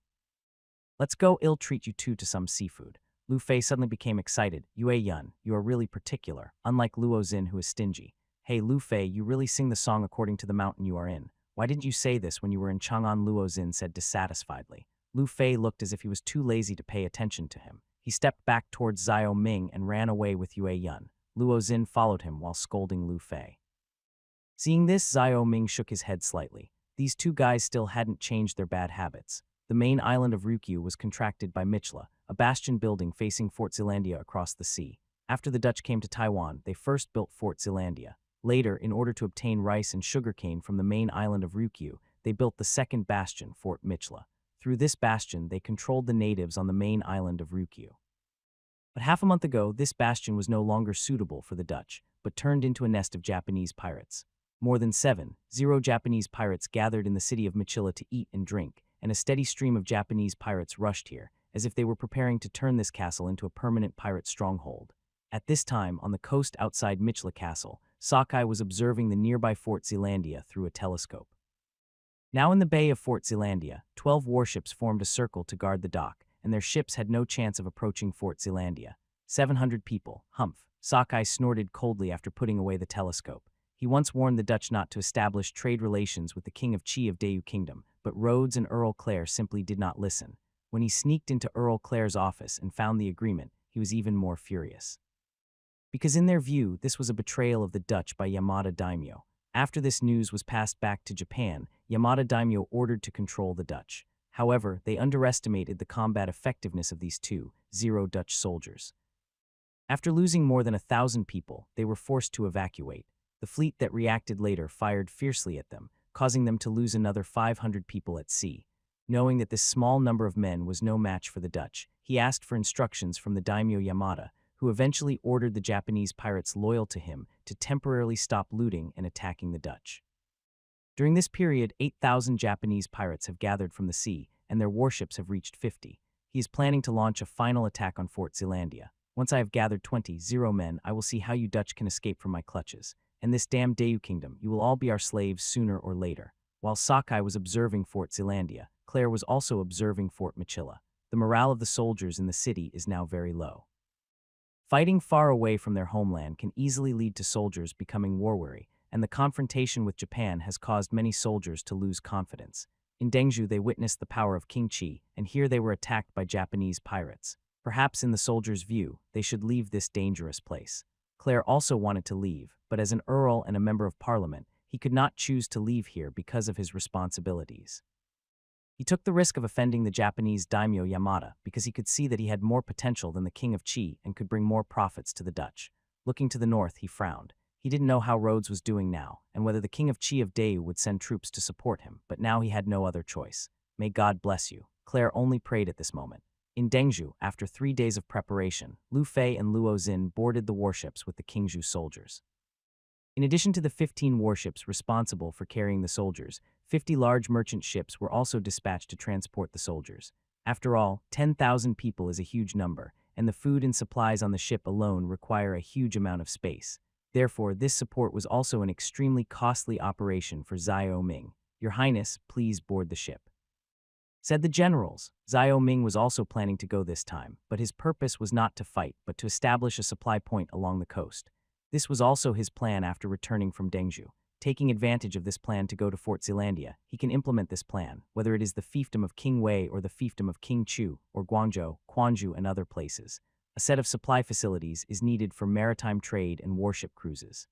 Let's go ill-treat you two to some seafood. Lu Fei suddenly became excited. Yue Yun, you are really particular, unlike Luo Xin who is stingy. Hey Lu Fei, you really sing the song according to the mountain you are in. Why didn't you say this when you were in Chang'an? Luo Xin said dissatisfiedly. Lu Fei looked as if he was too lazy to pay attention to him. He stepped back towards Xiao Ming and ran away with Yue Yun. Luo Xin followed him while scolding Lu Fei. Seeing this, Xiao Ming shook his head slightly. These two guys still hadn't changed their bad habits. The main island of Ryukyu was contracted by Michla, a bastion building facing Fort Zealandia across the sea. After the Dutch came to Taiwan, they first built Fort Zealandia. Later, in order to obtain rice and sugarcane from the main island of Ryukyu, they built the second bastion, Fort Michla. Through this bastion, they controlled the natives on the main island of Ryukyu. But half a month ago, this bastion was no longer suitable for the Dutch, but turned into a nest of Japanese pirates. More than 7-0 Japanese pirates gathered in the city of Michila to eat and drink, and a steady stream of Japanese pirates rushed here, as if they were preparing to turn this castle into a permanent pirate stronghold. At this time, on the coast outside Michila Castle, Sakai was observing the nearby Fort Zealandia through a telescope. Now in the bay of Fort Zealandia, 12 warships formed a circle to guard the dock, and their ships had no chance of approaching Fort Zealandia. 700 people, humph. Sakai snorted coldly after putting away the telescope. He once warned the Dutch not to establish trade relations with the King of Qi of Dayu Kingdom, but Rhodes and Earl Clare simply did not listen. When he sneaked into Earl Clare's office and found the agreement, he was even more furious. Because in their view, this was a betrayal of the Dutch by Yamada Daimyo. After this news was passed back to Japan, Yamada Daimyo ordered to control the Dutch. However, they underestimated the combat effectiveness of these 2-0 Dutch soldiers. After losing more than 1,000 people, they were forced to evacuate. The fleet that reacted later fired fiercely at them, causing them to lose another 500 people at sea. Knowing that this small number of men was no match for the Dutch, he asked for instructions from the daimyo Yamada, who eventually ordered the Japanese pirates loyal to him to temporarily stop looting and attacking the Dutch. During this period, 8,000 Japanese pirates have gathered from the sea, and their warships have reached 50. He is planning to launch a final attack on Fort Zealandia. Once I have gathered 20 men, I will see how you Dutch can escape from my clutches. And this damned Dayu Kingdom, you will all be our slaves sooner or later. While Sakai was observing Fort Zealandia, Claire was also observing Fort Michila. The morale of the soldiers in the city is now very low. Fighting far away from their homeland can easily lead to soldiers becoming war-weary, and the confrontation with Japan has caused many soldiers to lose confidence. In Dengzhou, they witnessed the power of King Qi, and here they were attacked by Japanese pirates. Perhaps in the soldiers' view, they should leave this dangerous place. Claire also wanted to leave, but as an earl and a member of parliament, he could not choose to leave here because of his responsibilities. He took the risk of offending the Japanese daimyo Yamada because he could see that he had more potential than the King of Qi and could bring more profits to the Dutch. Looking to the north, he frowned. He didn't know how Rhodes was doing now, and whether the King of Qi of Dayu would send troops to support him, but now he had no other choice. May God bless you. Claire only prayed at this moment. In Dengzhou, after 3 days of preparation, Lu Fei and Luo Xin boarded the warships with the Qingzhou soldiers. In addition to the 15 warships responsible for carrying the soldiers, 50 large merchant ships were also dispatched to transport the soldiers. After all, 10,000 people is a huge number, and the food and supplies on the ship alone require a huge amount of space. Therefore, this support was also an extremely costly operation for Xiao Ming. Your Highness, please board the ship, said the generals. Xiao Ming was also planning to go this time, but his purpose was not to fight, but to establish a supply point along the coast. This was also his plan after returning from Dengzhou. Taking advantage of this plan to go to Fort Zealandia, he can implement this plan, whether it is the fiefdom of King Wei or the fiefdom of King Chu, or Guangzhou, Quanzhou, and other places. A set of supply facilities is needed for maritime trade and warship cruises.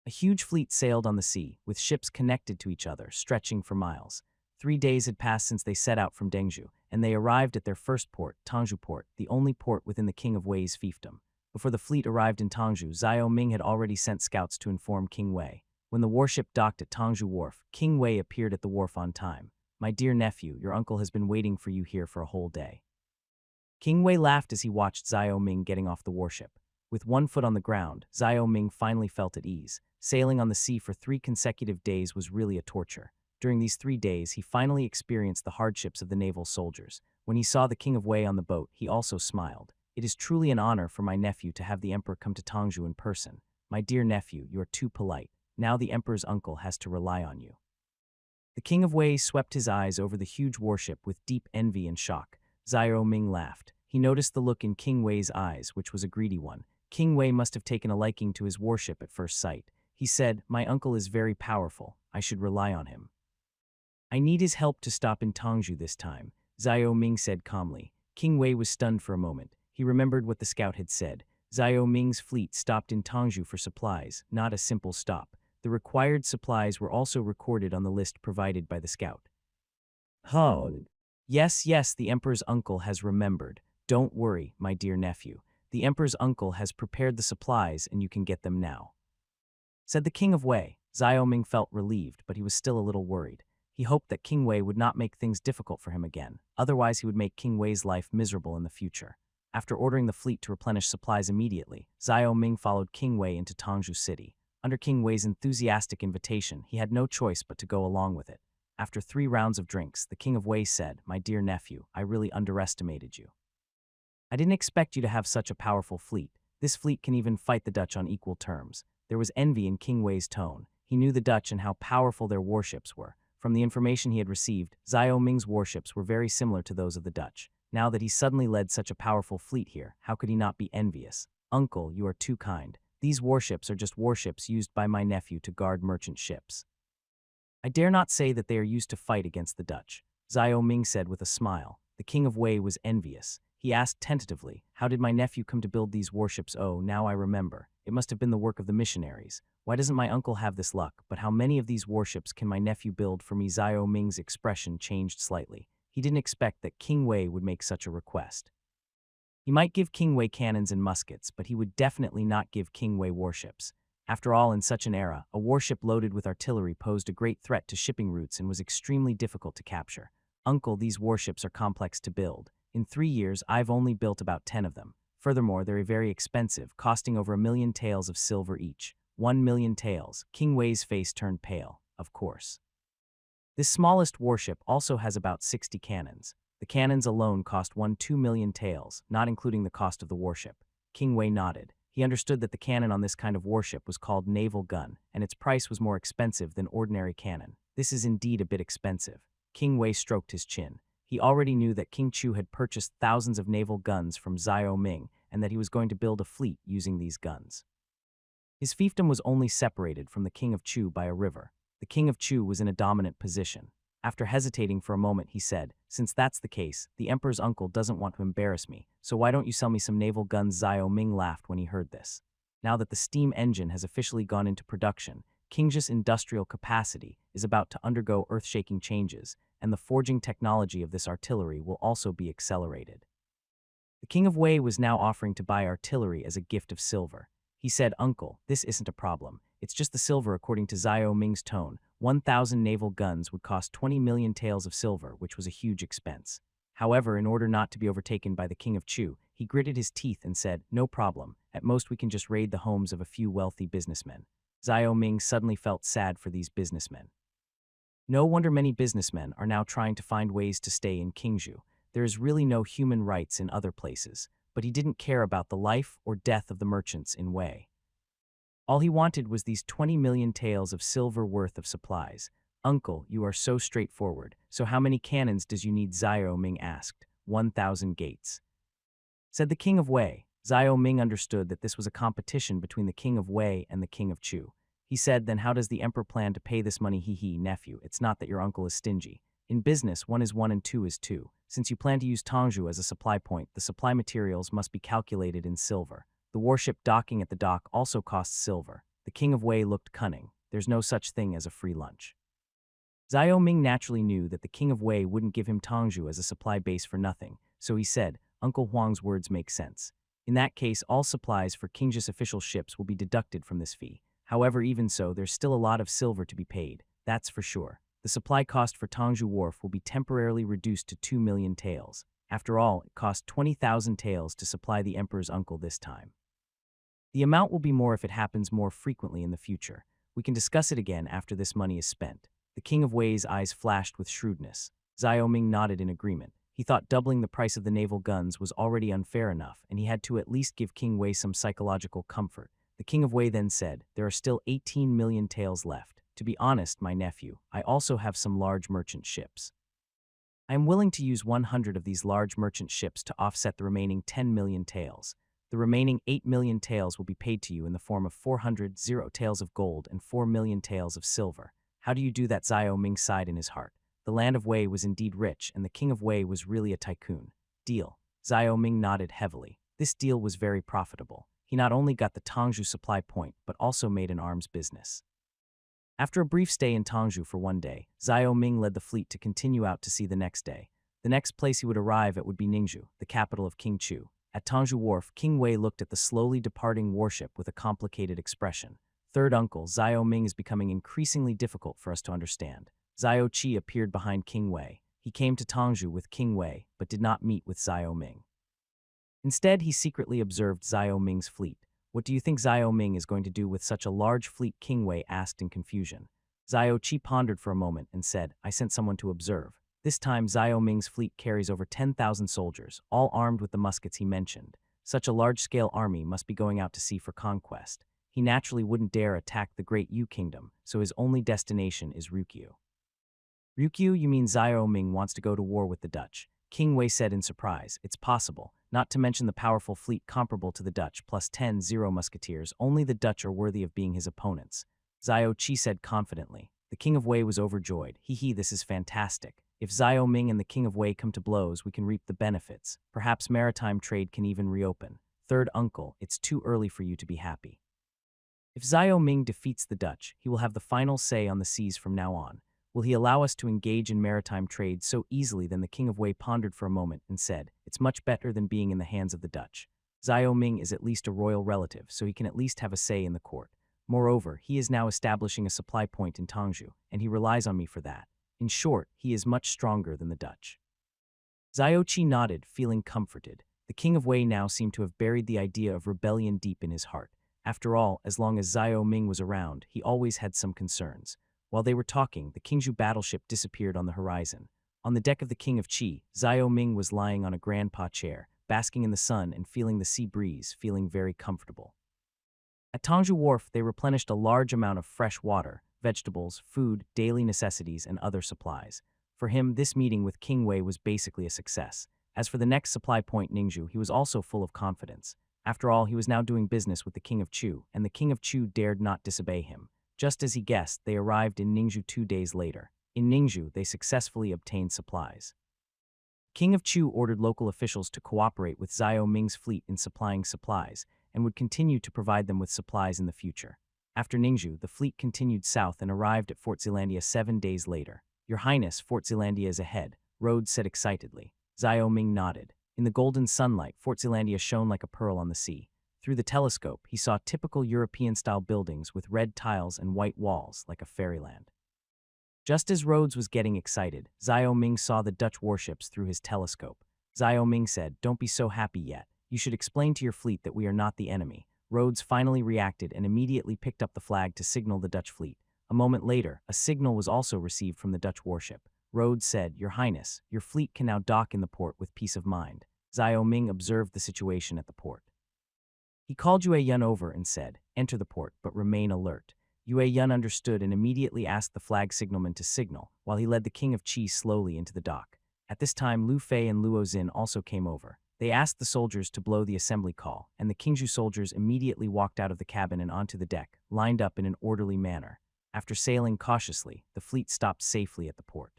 A huge fleet sailed on the sea, with ships connected to each other, stretching for miles. 3 days had passed since they set out from Dengzhou, and they arrived at their first port, Tangzhou Port, the only port within the King of Wei's fiefdom. Before the fleet arrived in Tangzhou, Xiao Ming had already sent scouts to inform King Wei. When the warship docked at Tangzhou Wharf, King Wei appeared at the wharf on time. My dear nephew, your uncle has been waiting for you here for a whole day. King Wei laughed as he watched Xiao Ming getting off the warship. With one foot on the ground, Xiao Ming finally felt at ease. Sailing on the sea for 3 consecutive days was really a torture. During these 3 days, he finally experienced the hardships of the naval soldiers. When he saw the King of Wei on the boat, he also smiled. It is truly an honor for my nephew to have the emperor come to Tangzhou in person. My dear nephew, you are too polite. Now the emperor's uncle has to rely on you. The king of Wei swept his eyes over the huge warship with deep envy and shock. Xiao Ming laughed. He noticed the look in King Wei's eyes, which was a greedy one. King Wei must have taken a liking to his warship at first sight. He said, "My uncle is very powerful. I should rely on him. I need his help to stop in Tongju this time," Xiao Ming said calmly. King Wei was stunned for a moment. He remembered what the scout had said. Xiao Ming's fleet stopped in Tongju for supplies, not a simple stop. The required supplies were also recorded on the list provided by the scout. "Oh. Yes, the Emperor's uncle has remembered. Don't worry, my dear nephew. The Emperor's uncle has prepared the supplies and you can get them now," said the King of Wei. Xiao Ming felt relieved, but he was still a little worried. He hoped that King Wei would not make things difficult for him again. Otherwise, he would make King Wei's life miserable in the future. After ordering the fleet to replenish supplies immediately, Xiao Ming followed King Wei into Tongju City. Under King Wei's enthusiastic invitation, he had no choice but to go along with it. After 3 rounds of drinks, the King of Wei said, "My dear nephew, I really underestimated you. I didn't expect you to have such a powerful fleet. This fleet can even fight the Dutch on equal terms." There was envy in King Wei's tone. He knew the Dutch and how powerful their warships were. From the information he had received, Xiao Ming's warships were very similar to those of the Dutch. Now that he suddenly led such a powerful fleet here, how could he not be envious? "Uncle, you are too kind. These warships are just warships used by my nephew to guard merchant ships. I dare not say that they are used to fight against the Dutch," Xiao Ming said with a smile. The King of Wei was envious. He asked tentatively, "How did my nephew come to build these warships? Oh, now I remember. It must have been the work of the missionaries. Why doesn't my uncle have this luck? But how many of these warships can my nephew build for me?" Xiao Ming's expression changed slightly. He didn't expect that King Wei would make such a request. He might give King Wei cannons and muskets, but he would definitely not give King Wei warships. After all, in such an era, a warship loaded with artillery posed a great threat to shipping routes and was extremely difficult to capture. "Uncle, these warships are complex to build. In 3 years, I've only built about 10 of them. Furthermore, they're very expensive, costing over 1,000,000 taels of silver each." 1,000,000 taels. King Wei's face turned pale. Of course. This smallest warship also has about 60 cannons. The cannons alone cost 2,000,000 taels, not including the cost of the warship. King Wei nodded. He understood that the cannon on this kind of warship was called naval gun, and its price was more expensive than ordinary cannon. This is indeed a bit expensive. King Wei stroked his chin. He already knew that King Chu had purchased thousands of naval guns from Xiao Ming, and that he was going to build a fleet using these guns. His fiefdom was only separated from the King of Chu by a river. The King of Chu was in a dominant position. After hesitating for a moment, he said, "Since that's the case, the Emperor's uncle doesn't want to embarrass me, so why don't you sell me some naval guns?" Xiao Ming laughed when he heard this. Now that the steam engine has officially gone into production, King's industrial capacity is about to undergo earth-shaking changes, and the forging technology of this artillery will also be accelerated. The King of Wei was now offering to buy artillery as a gift of silver. He said, "Uncle, this isn't a problem. It's just the silver." According to Xiao Ming's tone, 1,000 naval guns would cost 20,000,000 taels of silver, which was a huge expense. However, in order not to be overtaken by the King of Chu, he gritted his teeth and said, "No problem. At most we can just raid the homes of a few wealthy businessmen." Xiao Ming suddenly felt sad for these businessmen. No wonder many businessmen are now trying to find ways to stay in Qingzhou. There is really no human rights in other places, but he didn't care about the life or death of the merchants in Wei. All he wanted was these 20,000,000 taels of silver worth of supplies. "Uncle, you are so straightforward. So how many cannons does you need?" Xiao Ming asked. 1,000 gates, said the King of Wei. Xiao Ming understood that this was a competition between the King of Wei and the King of Chu. He said, "Then how does the Emperor plan to pay this money?" Nephew, it's not that your uncle is stingy. In business, 1 is 1 and 2 is 2. Since you plan to use Tongju as a supply point, the supply materials must be calculated in silver. The warship docking at the dock also costs silver. The King of Wei looked cunning. There's no such thing as a free lunch. Xiao Ming naturally knew that the King of Wei wouldn't give him Tongju as a supply base for nothing, so he said, "Uncle Huang's words make sense. In that case, all supplies for Qing's official ships will be deducted from this fee. However, even so, there's still a lot of silver to be paid, that's for sure. The supply cost for Tongju Wharf will be temporarily reduced to 2,000,000 taels. After all, it cost 20,000 taels to supply the Emperor's uncle this time. The amount will be more if it happens more frequently in the future. We can discuss it again after this money is spent." The King of Wei's eyes flashed with shrewdness. Xiao Ming nodded in agreement. He thought doubling the price of the naval guns was already unfair enough, and he had to at least give King Wei some psychological comfort. The King of Wei then said, "There are still 18,000,000 taels left. To be honest, my nephew, I also have some large merchant ships. I am willing to use 100 of these large merchant ships to offset the remaining 10 million taels. The remaining 8 million taels will be paid to you in the form of 400 taels of gold and 4 million taels of silver. How do you do that? Xiao Ming sighed in his heart. The land of Wei was indeed rich, and the king of Wei was really a tycoon. Deal. Xiao Ming nodded heavily. This deal was very profitable. He not only got the Tangzhou supply point, but also made an arms business. After a brief stay in Tangzhou for one day, Xiao Ming led the fleet to continue out to sea the next day. The next place he would arrive at would be Ningzhou, the capital of King Chu. At Tangzhou Wharf, King Wei looked at the slowly departing warship with a complicated expression. Third uncle, Xiao Ming is becoming increasingly difficult for us to understand. Xiao Qi appeared behind King Wei. He came to Tangzhou with King Wei, but did not meet with Xiao Ming. Instead, he secretly observed Xiao Ming's fleet. What do you think Xiao Ming is going to do with such a large fleet? King Wei asked in confusion. Xiao Qi pondered for a moment and said, I sent someone to observe. This time, Xiao Ming's fleet carries over 10,000 soldiers, all armed with the muskets he mentioned. Such a large-scale army must be going out to sea for conquest. He naturally wouldn't dare attack the great Yu kingdom, so his only destination is Ryukyu. Ryukyu, you mean Xiao Ming wants to go to war with the Dutch? King Wei said in surprise. It's possible, not to mention the powerful fleet comparable to the Dutch, plus 10 musketeers. Only the Dutch are worthy of being his opponents. Xiao Qi said confidently. The king of Wei was overjoyed. Hee, this is fantastic. If Xiao Ming and the king of Wei come to blows, we can reap the benefits. Perhaps maritime trade can even reopen. Third uncle, it's too early for you to be happy. If Xiao Ming defeats the Dutch, he will have the final say on the seas from now on. Will he allow us to engage in maritime trade so easily? Then the king of Wei pondered for a moment and said, it's much better than being in the hands of the Dutch. Xiao Ming is at least a royal relative, so he can at least have a say in the court. Moreover, he is now establishing a supply point in Tangzhou, and he relies on me for that. In short, he is much stronger than the Dutch. Xiao Qi nodded, feeling comforted. The king of Wei now seemed to have buried the idea of rebellion deep in his heart. After all, as long as Xiao Ming was around, he always had some concerns. While they were talking, the Qingzhou battleship disappeared on the horizon. On the deck of the King of Qi, Xiao Ming was lying on a grandpa chair, basking in the sun and feeling the sea breeze, feeling very comfortable. At Tangzhou Wharf, they replenished a large amount of fresh water, vegetables, food, daily necessities, and other supplies. For him, this meeting with King Wei was basically a success. As for the next supply point, Ningzhou, he was also full of confidence. After all, he was now doing business with the King of Chu, and the King of Chu dared not disobey him. Just as he guessed, they arrived in Ningzhou 2 days later. In Ningzhou, they successfully obtained supplies. King of Chu ordered local officials to cooperate with Xiao Ming's fleet in supplying supplies, and would continue to provide them with supplies in the future. After Ningzhou, the fleet continued south and arrived at Fort Zealandia 7 days later. Your Highness, Fort Zealandia is ahead, Rhodes said excitedly. Xiao Ming nodded. In the golden sunlight, Fort Zealandia shone like a pearl on the sea. Through the telescope, he saw typical European-style buildings with red tiles and white walls, like a fairyland. Just as Rhodes was getting excited, Xiao Ming saw the Dutch warships through his telescope. Xiao Ming said, don't be so happy yet. You should explain to your fleet that we are not the enemy. Rhodes finally reacted and immediately picked up the flag to signal the Dutch fleet. A moment later, a signal was also received from the Dutch warship. Rhodes said, Your Highness, your fleet can now dock in the port with peace of mind. Xiao Ming observed the situation at the port. He called Yue Yun over and said, enter the port, but remain alert. Yue Yun understood and immediately asked the flag signalman to signal, while he led the King of Qi slowly into the dock. At this time, Lu Fei and Luo Xin also came over. They asked the soldiers to blow the assembly call, and the Qingzhou soldiers immediately walked out of the cabin and onto the deck, lined up in an orderly manner. After sailing cautiously, the fleet stopped safely at the port.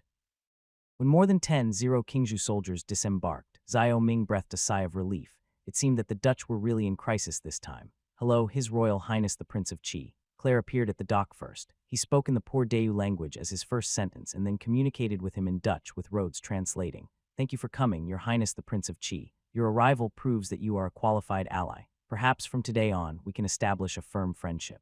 When more than 10 Qingzhou soldiers disembarked, Xiao Ming breathed a sigh of relief. It seemed that the Dutch were really in crisis this time. Hello, His Royal Highness the Prince of Qi. Claire appeared at the dock first. He spoke in the Pordeu language as his first sentence and then communicated with him in Dutch with Rhodes translating. Thank you for coming, Your Highness the Prince of Qi. Your arrival proves that you are a qualified ally. Perhaps from today on, we can establish a firm friendship.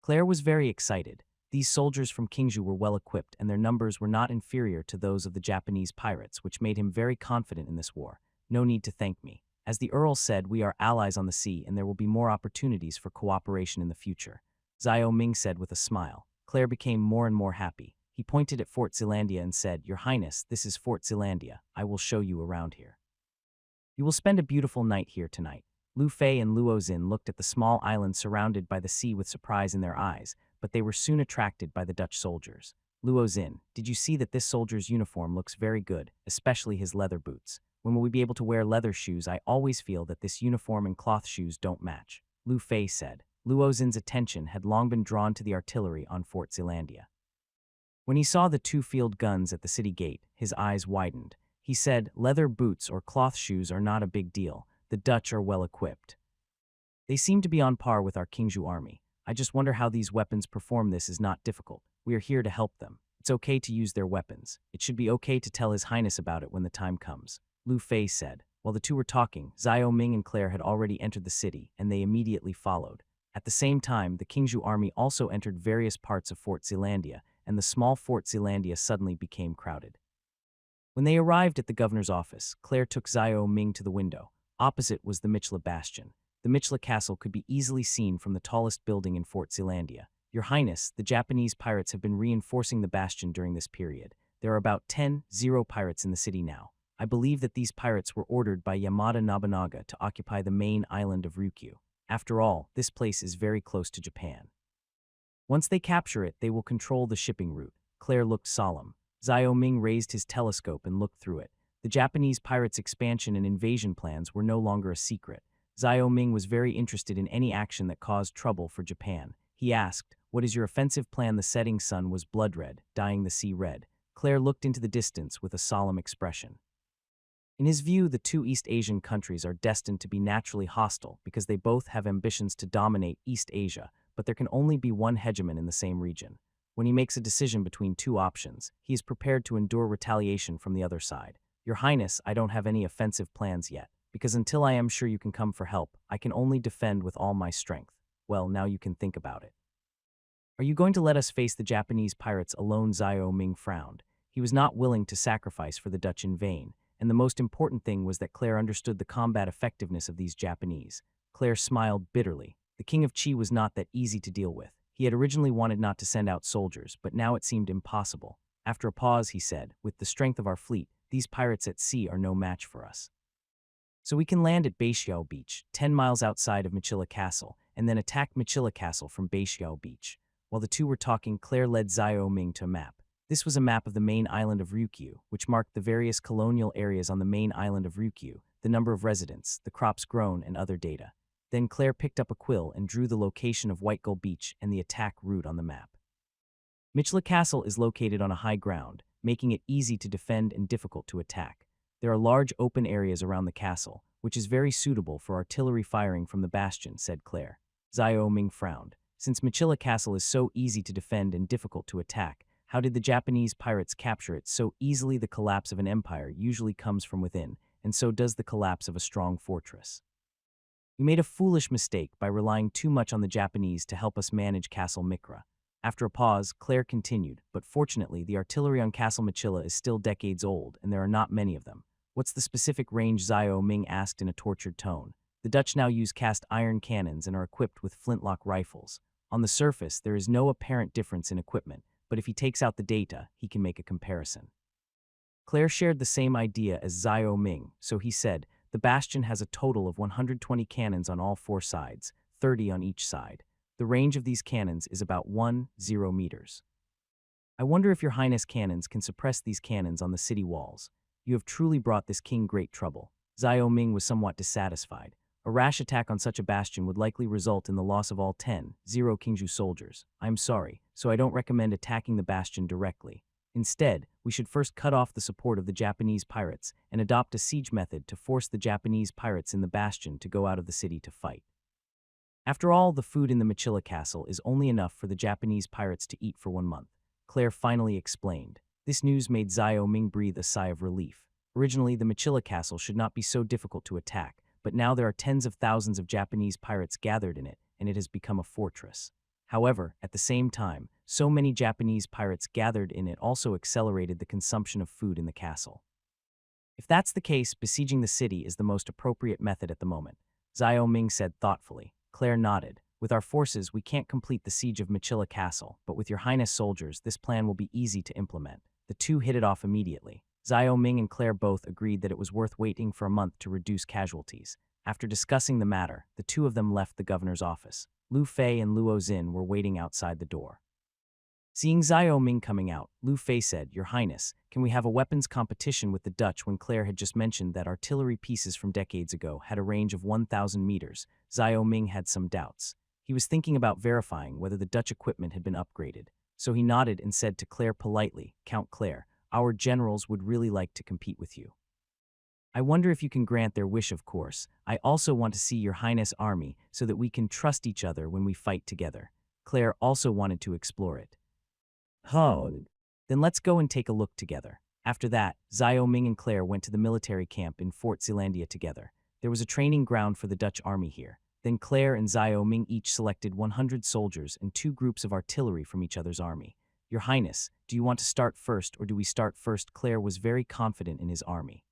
Claire was very excited. These soldiers from Qingzhou were well equipped and their numbers were not inferior to those of the Japanese pirates, which made him very confident in this war. No need to thank me. As the Earl said, we are allies on the sea and there will be more opportunities for cooperation in the future. Xiao Ming said with a smile. Claire became more and more happy. He pointed at Fort Zealandia and said, Your Highness, this is Fort Zealandia. I will show you around here. You will spend a beautiful night here tonight. Lu Fei and Luo Xin looked at the small island surrounded by the sea with surprise in their eyes, but they were soon attracted by the Dutch soldiers. Luo Xin, did you see that this soldier's uniform looks very good, especially his leather boots? When will we be able to wear leather shoes? I always feel that this uniform and cloth shoes don't match. Lu Fei said. Luo Xin's attention had long been drawn to the artillery on Fort Zealandia. When he saw the two field guns at the city gate, his eyes widened. He said, leather boots or cloth shoes are not a big deal. The Dutch are well equipped. They seem to be on par with our Qingzhou army. I just wonder how these weapons perform. This is not difficult. We are here to help them. It's okay to use their weapons. It should be okay to tell His Highness about it when the time comes. Lu Fei said. While the two were talking, Xiao Ming and Claire had already entered the city, and they immediately followed. At the same time, the Qingzhou army also entered various parts of Fort Zealandia, and the small Fort Zealandia suddenly became crowded. When they arrived at the governor's office, Claire took Xiao Ming to the window. Opposite was the Michla Bastion. The Michla Castle could be easily seen from the tallest building in Fort Zealandia. Your Highness, the Japanese pirates have been reinforcing the bastion during this period. There are about 10 pirates in the city now. I believe that these pirates were ordered by Yamada Nobunaga to occupy the main island of Ryukyu. After all, this place is very close to Japan. Once they capture it, they will control the shipping route. Claire looked solemn. Xiao Ming raised his telescope and looked through it. The Japanese pirates' expansion and invasion plans were no longer a secret. Xiao Ming was very interested in any action that caused trouble for Japan. He asked, "What is your offensive plan?" The setting sun was blood red, dyeing the sea red. Claire looked into the distance with a solemn expression. In his view, the two East Asian countries are destined to be naturally hostile because they both have ambitions to dominate East Asia, but there can only be one hegemon in the same region. When he makes a decision between two options, he is prepared to endure retaliation from the other side. Your Highness, I don't have any offensive plans yet, because until I am sure you can come for help, I can only defend with all my strength. Well, now you can think about it. Are you going to let us face the Japanese pirates alone? Xiao Ming frowned. He was not willing to sacrifice for the Dutch in vain, and the most important thing was that Claire understood the combat effectiveness of these Japanese. Claire smiled bitterly. The King of Qi was not that easy to deal with. He had originally wanted not to send out soldiers, but now it seemed impossible. After a pause, he said, with the strength of our fleet, these pirates at sea are no match for us. So we can land at Baixiao Beach, 10 miles outside of Michila Castle, and then attack Michila Castle from Baixiao Beach. While the two were talking, Claire led Xiao Ming to a map. This was a map of the main island of Ryukyu, which marked the various colonial areas on the main island of Ryukyu, the number of residents, the crops grown, and other data. Then Claire picked up a quill and drew the location of White Gull Beach and the attack route on the map. Michila Castle is located on a high ground, making it easy to defend and difficult to attack. There are large open areas around the castle, which is very suitable for artillery firing from the bastion, said Claire. Xiao Ming frowned. Since Michila Castle is so easy to defend and difficult to attack, how did the Japanese pirates capture it so easily? The collapse of an empire usually comes from within, and so does the collapse of a strong fortress. We made a foolish mistake by relying too much on the Japanese to help us manage Castle Mikra. After a pause, Claire continued, but fortunately the artillery on Castle Michila is still decades old, and there are not many of them. What's the specific range? Xiao Ming asked in a tortured tone. The Dutch now use cast iron cannons and are equipped with flintlock rifles. On the surface, there is no apparent difference in equipment, but if he takes out the data, he can make a comparison. Claire shared the same idea as Xiao Ming, so he said, the bastion has a total of 120 cannons on all four sides, 30 on each side. The range of these cannons is about 10 meters. I wonder if Your Highness cannons can suppress these cannons on the city walls. You have truly brought this king great trouble. Xiao Ming was somewhat dissatisfied. A rash attack on such a bastion would likely result in the loss of all 10 Qingzhou soldiers. I'm sorry, so I don't recommend attacking the bastion directly. Instead, we should first cut off the support of the Japanese pirates and adopt a siege method to force the Japanese pirates in the bastion to go out of the city to fight. After all, the food in the Michila Castle is only enough for the Japanese pirates to eat for 1 month. Claire finally explained. This news made Xiao Ming breathe a sigh of relief. Originally, the Michila Castle should not be so difficult to attack, but now there are tens of thousands of Japanese pirates gathered in it, and it has become a fortress. However, at the same time, so many Japanese pirates gathered in it also accelerated the consumption of food in the castle. If that's the case, besieging the city is the most appropriate method at the moment, Xiao Ming said thoughtfully. Claire nodded. With our forces, we can't complete the siege of Michila Castle, but with Your Highness soldiers, this plan will be easy to implement. The two hit it off immediately. Xiao Ming and Claire both agreed that it was worth waiting for a month to reduce casualties. After discussing the matter, the two of them left the governor's office. Lu Fei and Luo Xin were waiting outside the door. Seeing Xiao Ming coming out, Lu Fei said, "Your Highness, can we have a weapons competition with the Dutch?" When Claire had just mentioned that artillery pieces from decades ago had a range of 1,000 meters, Xiao Ming had some doubts. He was thinking about verifying whether the Dutch equipment had been upgraded, so he nodded and said to Claire politely, "Count Claire, our generals would really like to compete with you. I wonder if you can grant their wish, of course. I also want to see your Highness' army so that we can trust each other when we fight together." Claire also wanted to explore it. "Oh, then let's go and take a look together." After that, Xiao Ming and Claire went to the military camp in Fort Zeelandia together. There was a training ground for the Dutch army here. Then Claire and Xiao Ming each selected 100 soldiers and 2 groups of artillery from each other's army. "Your Highness, do you want to start first or do we start first?" Claire was very confident in his army.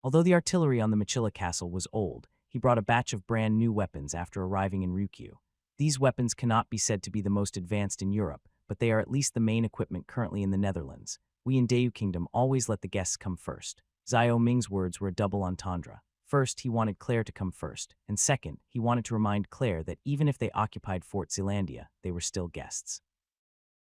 Although the artillery on the Machilla castle was old, he brought a batch of brand new weapons after arriving in Ryukyu. These weapons cannot be said to be the most advanced in Europe, but they are at least the main equipment currently in the Netherlands. We in Dayu Kingdom always let the guests come first. Xiao Ming's words were a double entendre. First, he wanted Claire to come first, and second, he wanted to remind Claire that even if they occupied Fort Zeelandia, they were still guests.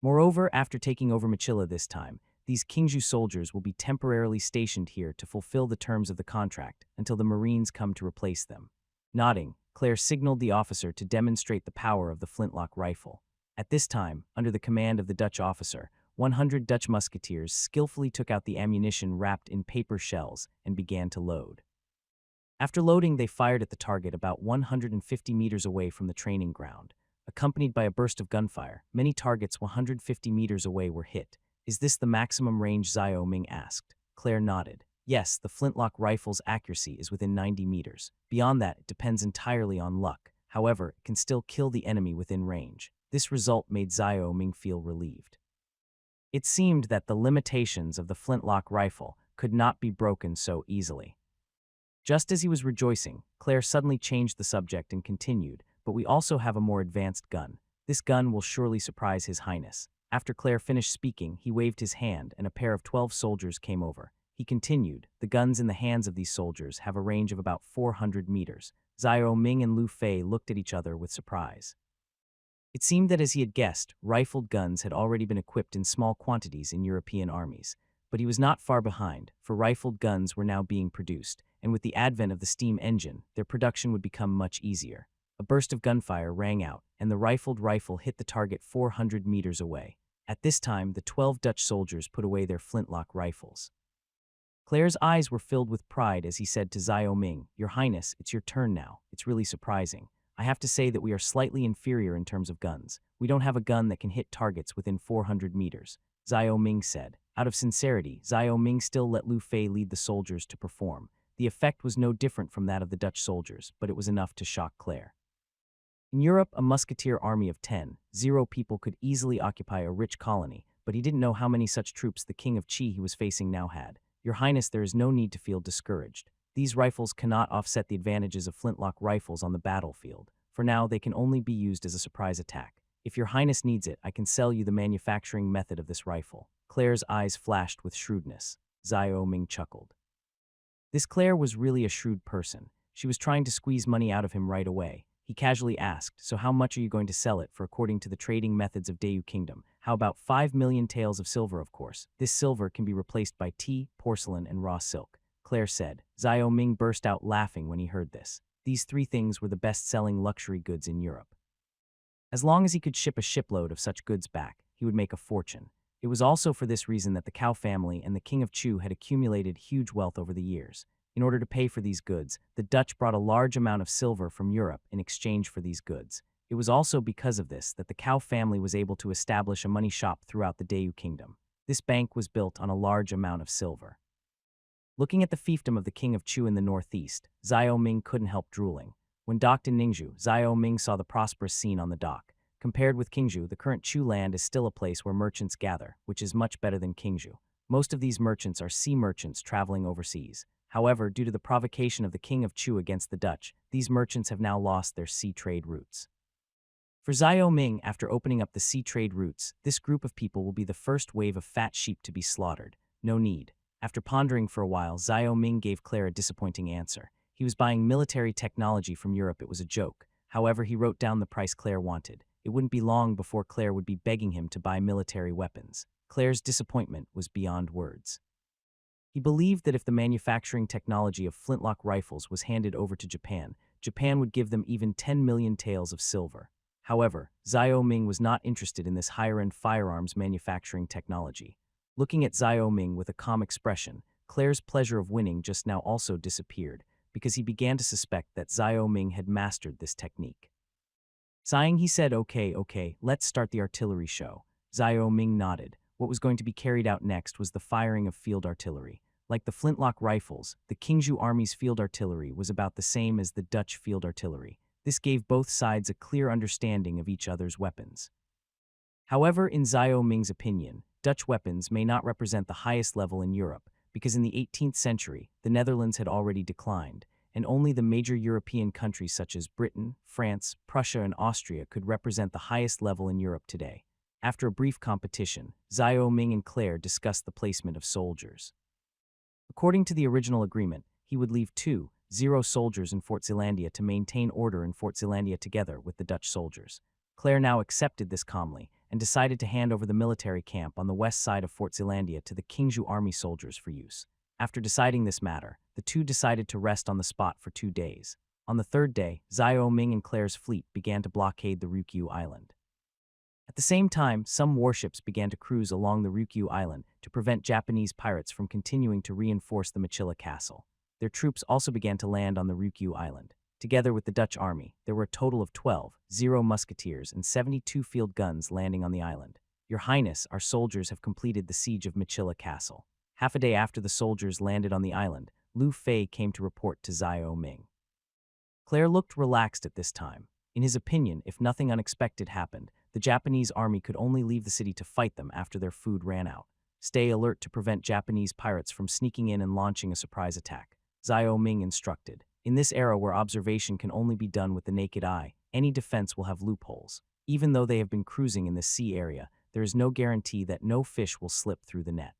Moreover, after taking over Machilla this time, these Kingju soldiers will be temporarily stationed here to fulfill the terms of the contract until the Marines come to replace them. Nodding, Claire signaled the officer to demonstrate the power of the flintlock rifle. At this time, under the command of the Dutch officer, 100 Dutch musketeers skillfully took out the ammunition wrapped in paper shells and began to load. After loading, they fired at the target about 150 meters away from the training ground. Accompanied by a burst of gunfire, many targets 150 meters away were hit. "Is this the maximum range?" Xiao Ming asked. Claire nodded. "Yes, the flintlock rifle's accuracy is within 90 meters. Beyond that, it depends entirely on luck. However, it can still kill the enemy within range." This result made Xiao Ming feel relieved. It seemed that the limitations of the flintlock rifle could not be broken so easily. Just as he was rejoicing, Claire suddenly changed the subject and continued, "But we also have a more advanced gun. This gun will surely surprise His Highness." After Claire finished speaking, he waved his hand and a pair of 12 soldiers came over. He continued, "The guns in the hands of these soldiers have a range of about 400 meters. Xiao Ming and Lu Fei looked at each other with surprise. It seemed that, as he had guessed, rifled guns had already been equipped in small quantities in European armies. But he was not far behind, for rifled guns were now being produced, and with the advent of the steam engine, their production would become much easier. A burst of gunfire rang out, and the rifled rifle hit the target 400 meters away. At this time, the 12 Dutch soldiers put away their flintlock rifles. Claire's eyes were filled with pride as he said to Xiao Ming, "Your Highness, it's your turn now. It's really surprising. I have to say that we are slightly inferior in terms of guns. We don't have a gun that can hit targets within 400 meters. Xiao Ming said. Out of sincerity, Xiao Ming still let Lu Fei lead the soldiers to perform. The effect was no different from that of the Dutch soldiers, but it was enough to shock Claire. In Europe, a musketeer army of 10,000 people could easily occupy a rich colony, but he didn't know how many such troops the king of Qi he was facing now had. Your Highness, there is no need to feel discouraged. These rifles cannot offset the advantages of flintlock rifles on the battlefield. For now, they can only be used as a surprise attack. If your Highness needs it, I can sell you the manufacturing method of this rifle." Claire's eyes flashed with shrewdness. Xiao Ming chuckled. This Claire was really a shrewd person. She was trying to squeeze money out of him right away. He casually asked, "So how much are you going to sell it for according to the trading methods of Dayu Kingdom?" "How about 5 million taels of silver, of course. This silver can be replaced by tea, porcelain, and raw silk," Claire said. Xiao Ming burst out laughing when he heard this. These 3 things were the best-selling luxury goods in Europe. As long as he could ship a shipload of such goods back, he would make a fortune. It was also for this reason that the Cao family and the King of Chu had accumulated huge wealth over the years. In order to pay for these goods, the Dutch brought a large amount of silver from Europe in exchange for these goods. It was also because of this that the Cao family was able to establish a money shop throughout the Dayu Kingdom. This bank was built on a large amount of silver. Looking at the fiefdom of the King of Chu in the northeast, Xiao Ming couldn't help drooling. When docked in Ningzhu, Xiao Ming saw the prosperous scene on the dock. Compared with Qingzhou, the current Chu land is still a place where merchants gather, which is much better than Qingzhou. Most of these merchants are sea merchants traveling overseas. However, due to the provocation of the King of Chu against the Dutch, these merchants have now lost their sea trade routes. For Xiao Ming, after opening up the sea trade routes, this group of people will be the first wave of fat sheep to be slaughtered. No need. After pondering for a while, Xiao Ming gave Claire a disappointing answer. He was buying military technology from Europe. It was a joke. However, he wrote down the price Claire wanted. It wouldn't be long before Claire would be begging him to buy military weapons. Claire's disappointment was beyond words. He believed that if the manufacturing technology of flintlock rifles was handed over to Japan, Japan would give them even 10 million taels of silver. However, Xiao Ming was not interested in this higher-end firearms manufacturing technology. Looking at Xiao Ming with a calm expression, Claire's pleasure of winning just now also disappeared, because he began to suspect that Xiao Ming had mastered this technique. Sighing, he said, okay, let's start the artillery show. Xiao Ming nodded. What was going to be carried out next was the firing of field artillery. Like the flintlock rifles, the Qingzhou army's field artillery was about the same as the Dutch field artillery. This gave both sides a clear understanding of each other's weapons. However, in Xiao Ming's opinion, Dutch weapons may not represent the highest level in Europe, because in the 18th century, the Netherlands had already declined, and only the major European countries such as Britain, France, Prussia, and Austria could represent the highest level in Europe today. After a brief competition, Xiao Ming and Claire discussed the placement of soldiers. According to the original agreement, he would leave 2-0 soldiers in Fort Zeelandia to maintain order in Fort Zeelandia together with the Dutch soldiers. Claire now accepted this calmly and decided to hand over the military camp on the west side of Fort Zeelandia to the Qingzhou army soldiers for use. After deciding this matter, the two decided to rest on the spot for 2 days. On the third day, Xiao Ming and Claire's fleet began to blockade the Ryukyu Island. At the same time, some warships began to cruise along the Ryukyu Island to prevent Japanese pirates from continuing to reinforce the Machilla Castle. Their troops also began to land on the Ryukyu Island. Together with the Dutch army, there were a total of 12 musketeers and 72 field guns landing on the island. Your Highness, our soldiers have completed the siege of Machilla Castle. Half a day after the soldiers landed on the island, Lu Fei came to report to Xiao Ming. Claire looked relaxed at this time. In his opinion, if nothing unexpected happened, the Japanese army could only leave the city to fight them after their food ran out. Stay alert to prevent Japanese pirates from sneaking in and launching a surprise attack, Xiao Ming instructed. In this era where observation can only be done with the naked eye, any defense will have loopholes. Even though they have been cruising in this sea area, there is no guarantee that no fish will slip through the net.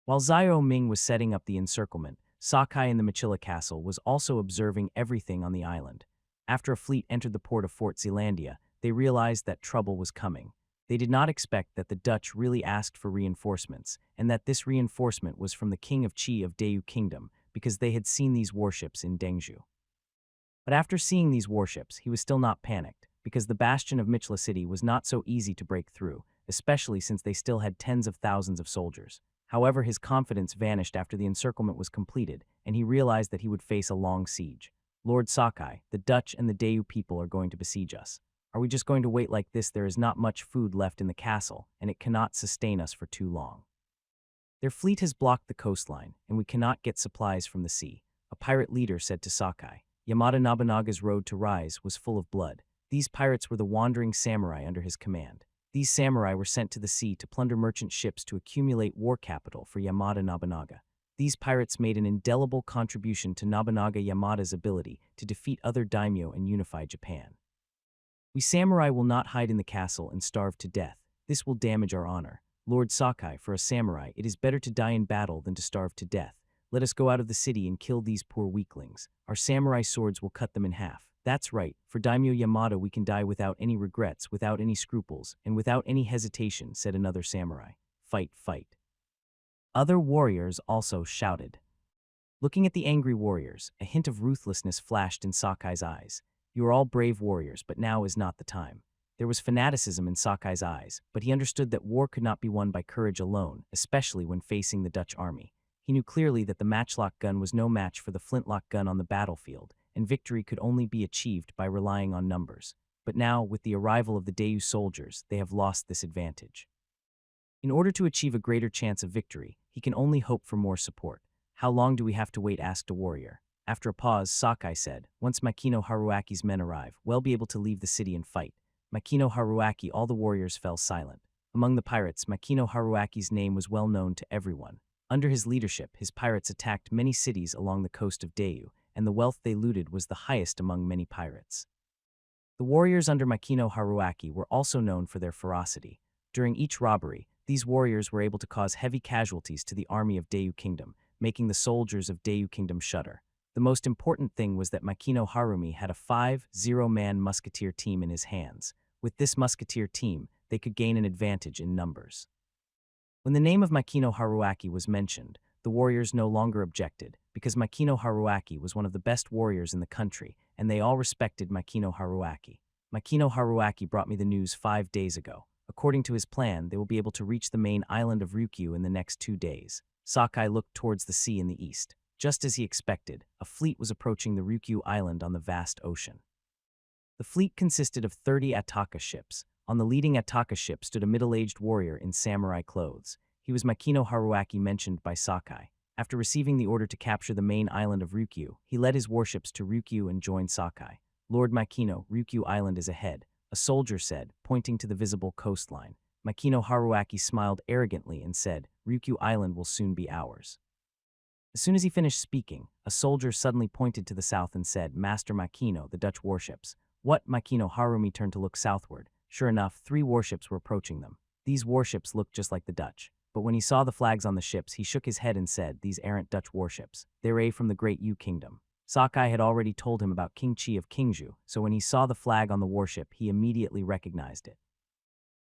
While Xiao Ming was setting up the encirclement, Sakai in the Machilla Castle was also observing everything on the island. After a fleet entered the port of Fort Zeelandia, they realized that trouble was coming. They did not expect that the Dutch really asked for reinforcements, and that this reinforcement was from the King of Qi of Dayu Kingdom, because they had seen these warships in Dengzhou. But after seeing these warships, he was still not panicked, because the bastion of Machilla City was not so easy to break through, especially since they still had tens of thousands of soldiers. However, his confidence vanished after the encirclement was completed, and he realized that he would face a long siege. Lord Sakai, the Dutch and the Dayu people are going to besiege us. Are we just going to wait like this? There is not much food left in the castle, and it cannot sustain us for too long. Their fleet has blocked the coastline, and we cannot get supplies from the sea, a pirate leader said to Sakai. Yamada Nobunaga's road to rise was full of blood. These pirates were the wandering samurai under his command. These samurai were sent to the sea to plunder merchant ships to accumulate war capital for Yamada Nobunaga. These pirates made an indelible contribution to Nobunaga Yamada's ability to defeat other daimyo and unify Japan. We samurai will not hide in the castle and starve to death. This will damage our honor. Lord Sakai, for a samurai, it is better to die in battle than to starve to death. Let us go out of the city and kill these poor weaklings. Our samurai swords will cut them in half. That's right, for Daimyo Yamada we can die without any regrets, without any scruples, and without any hesitation, said another samurai. Fight, fight. Other warriors also shouted. Looking at the angry warriors, a hint of ruthlessness flashed in Sakai's eyes. You are all brave warriors, but now is not the time. There was fanaticism in Sakai's eyes, but he understood that war could not be won by courage alone, especially when facing the Dutch army. He knew clearly that the matchlock gun was no match for the flintlock gun on the battlefield, and victory could only be achieved by relying on numbers. But now, with the arrival of the Dayu soldiers, they have lost this advantage. In order to achieve a greater chance of victory, he can only hope for more support. How long do we have to wait? Asked a warrior. After a pause, Sakai said, once Makino Haruaki's men arrive, we'll be able to leave the city and fight. Makino Haruaki, all the warriors fell silent. Among the pirates, Makino Haruaki's name was well known to everyone. Under his leadership, his pirates attacked many cities along the coast of Dayu, and the wealth they looted was the highest among many pirates. The warriors under Makino Haruaki were also known for their ferocity. During each robbery, these warriors were able to cause heavy casualties to the army of Dayu Kingdom, making the soldiers of Dayu Kingdom shudder. The most important thing was that Makino Harumi had a 5-0-man musketeer team in his hands. With this musketeer team, they could gain an advantage in numbers. When the name of Makino Haruaki was mentioned, the warriors no longer objected, because Makino Haruaki was one of the best warriors in the country, and they all respected Makino Haruaki. Makino Haruaki brought me the news 5 days ago. According to his plan, they will be able to reach the main island of Ryukyu in the next 2 days. Sakai looked towards the sea in the east. Just as he expected, a fleet was approaching the Ryukyu island on the vast ocean. The fleet consisted of 30 Ataka ships. On the leading Ataka ship stood a middle-aged warrior in samurai clothes. He was Makino Haruaki mentioned by Sakai. After receiving the order to capture the main island of Ryukyu, he led his warships to Ryukyu and joined Sakai. Lord Makino, Ryukyu Island is ahead, a soldier said, pointing to the visible coastline. Makino Haruaki smiled arrogantly and said, Ryukyu Island will soon be ours. As soon as he finished speaking, a soldier suddenly pointed to the south and said, Master Makino, the Dutch warships. What? Makino Harumi turned to look southward. Sure enough, 3 warships were approaching them. These warships looked just like the Dutch. But when he saw the flags on the ships, he shook his head and said, These aren't Dutch warships. They're from the Great Yu Kingdom. Sakai had already told him about King Chi of Kingju, so when he saw the flag on the warship, he immediately recognized it.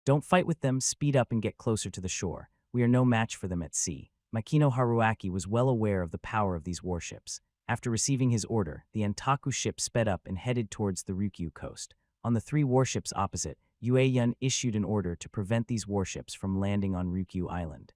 Don't fight with them, speed up and get closer to the shore. We are no match for them at sea. Makino Haruaki was well aware of the power of these warships. After receiving his order, the Antaku ship sped up and headed towards the Ryukyu coast. On the 3 warships opposite, Yun issued an order to prevent these warships from landing on Ryukyu Island.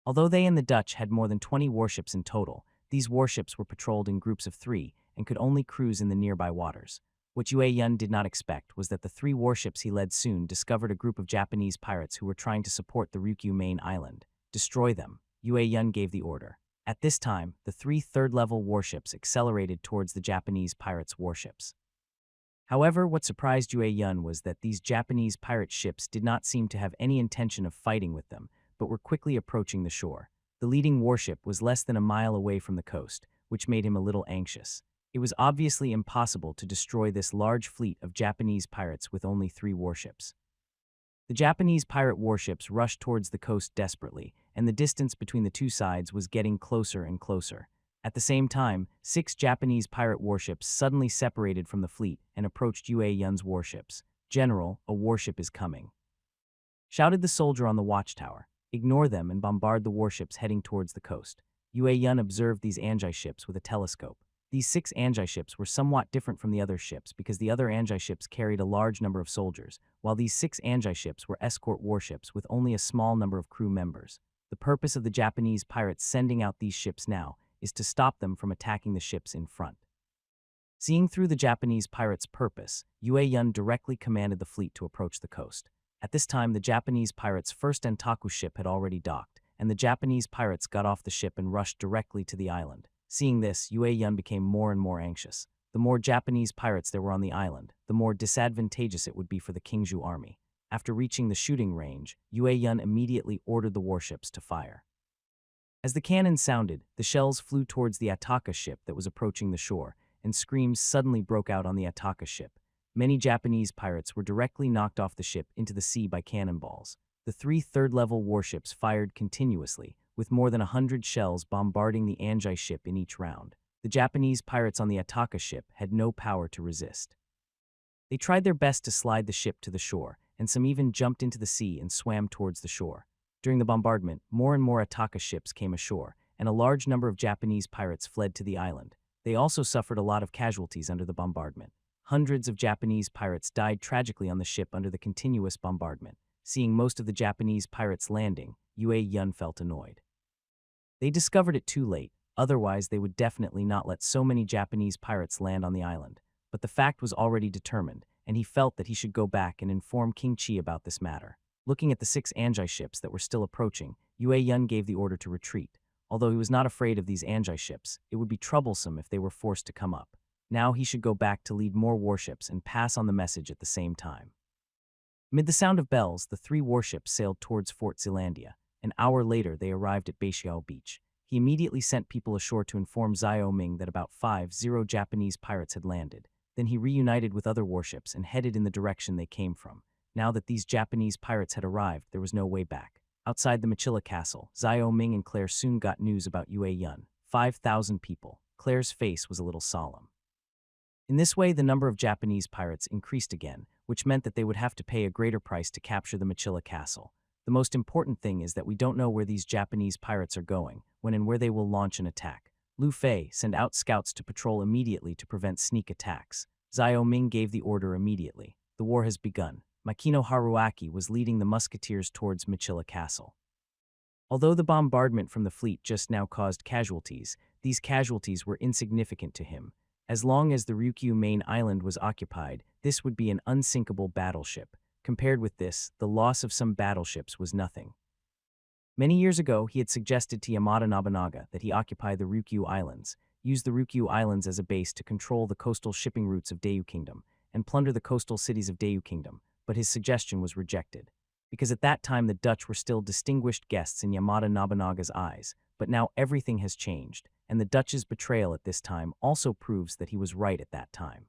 Although they and the Dutch had more than 20 warships in total, these warships were patrolled in groups of 3 and could only cruise in the nearby waters. What Yun did not expect was that the 3 warships he led soon discovered a group of Japanese pirates who were trying to support the Ryukyu main island. Destroy them. Yun gave the order. At this time, the 3 third-level warships accelerated towards the Japanese pirates' warships. However, what surprised Yun was that these Japanese pirate ships did not seem to have any intention of fighting with them, but were quickly approaching the shore. The leading warship was less than a mile away from the coast, which made him a little anxious. It was obviously impossible to destroy this large fleet of Japanese pirates with only 3 warships. The Japanese pirate warships rushed towards the coast desperately, and the distance between the 2 sides was getting closer and closer. At the same time, 6 Japanese pirate warships suddenly separated from the fleet and approached Yun's warships. General, a warship is coming, shouted the soldier on the watchtower. Ignore them and bombard the warships heading towards the coast. Yun observed these Anjai ships with a telescope. These 6 Anjai ships were somewhat different from the other ships because the other Anjai ships carried a large number of soldiers, while these 6 Anjai ships were escort warships with only a small number of crew members. The purpose of the Japanese pirates sending out these ships now is to stop them from attacking the ships in front. Seeing through the Japanese pirates' purpose, Yun directly commanded the fleet to approach the coast. At this time, the Japanese pirates' first Antaku ship had already docked, and the Japanese pirates got off the ship and rushed directly to the island. Seeing this, Yun became more and more anxious. The more Japanese pirates there were on the island, the more disadvantageous it would be for the Kingju army. After reaching the shooting range, Yun immediately ordered the warships to fire. As the cannons sounded, the shells flew towards the Ataka ship that was approaching the shore, and screams suddenly broke out on the Ataka ship. Many Japanese pirates were directly knocked off the ship into the sea by cannonballs. The 3 third-level warships fired continuously, with more than 100 shells bombarding the Anjai ship in each round. The Japanese pirates on the Ataka ship had no power to resist. They tried their best to slide the ship to the shore, and some even jumped into the sea and swam towards the shore. During the bombardment, more and more Ataka ships came ashore, and a large number of Japanese pirates fled to the island. They also suffered a lot of casualties under the bombardment. Hundreds of Japanese pirates died tragically on the ship under the continuous bombardment. Seeing most of the Japanese pirates landing, Yun felt annoyed. They discovered it too late, otherwise they would definitely not let so many Japanese pirates land on the island. But the fact was already determined, and he felt that he should go back and inform King Chi about this matter. Looking at the 6 Anjai ships that were still approaching, Yun gave the order to retreat. Although he was not afraid of these Anjai ships, it would be troublesome if they were forced to come up. Now he should go back to lead more warships and pass on the message at the same time. Amid the sound of bells, the 3 warships sailed towards Fort Zealandia. An hour later, they arrived at Beishiao Beach. He immediately sent people ashore to inform Zhao Ming that about 50 Japanese pirates had landed. Then he reunited with other warships and headed in the direction they came from. Now that these Japanese pirates had arrived, there was no way back. Outside the Machilla castle, Zhao Ming and Claire soon got news about Yun. 5,000 people. Claire's face was a little solemn. In this way, the number of Japanese pirates increased again, which meant that they would have to pay a greater price to capture the Machilla castle. The most important thing is that we don't know where these Japanese pirates are going, when and where they will launch an attack. Lu Fei, send out scouts to patrol immediately to prevent sneak attacks. Zhao Ming gave the order immediately. The war has begun. Makino Haruaki was leading the musketeers towards Machilla Castle. Although the bombardment from the fleet just now caused casualties, these casualties were insignificant to him. As long as the Ryukyu main island was occupied, this would be an unsinkable battleship. Compared with this, the loss of some battleships was nothing. Many years ago, he had suggested to Yamada Nobunaga that he occupy the Ryukyu Islands, use the Ryukyu Islands as a base to control the coastal shipping routes of Dayu Kingdom, and plunder the coastal cities of Dayu Kingdom, but his suggestion was rejected. Because at that time the Dutch were still distinguished guests in Yamada Nobunaga's eyes, but now everything has changed, and the Dutch's betrayal at this time also proves that he was right at that time.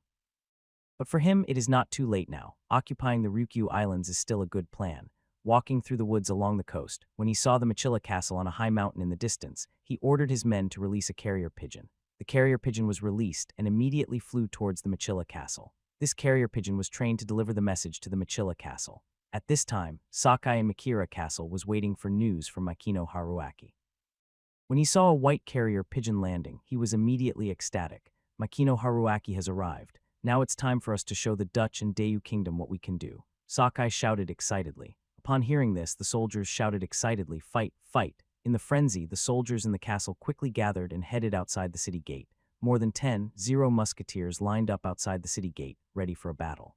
But for him, it is not too late now. Occupying the Ryukyu Islands is still a good plan. Walking through the woods along the coast, when he saw the Machilla Castle on a high mountain in the distance, he ordered his men to release a carrier pigeon. The carrier pigeon was released and immediately flew towards the Machilla Castle. This carrier pigeon was trained to deliver the message to the Machilla Castle. At this time, Sakai and Makira Castle was waiting for news from Makino Haruaki. When he saw a white carrier pigeon landing, he was immediately ecstatic. Makino Haruaki has arrived. Now it's time for us to show the Dutch and Dayu Kingdom what we can do. Sakai shouted excitedly. Upon hearing this, the soldiers shouted excitedly, "Fight, fight!" In the frenzy, the soldiers in the castle quickly gathered and headed outside the city gate. More than 10 musketeers lined up outside the city gate, ready for a battle.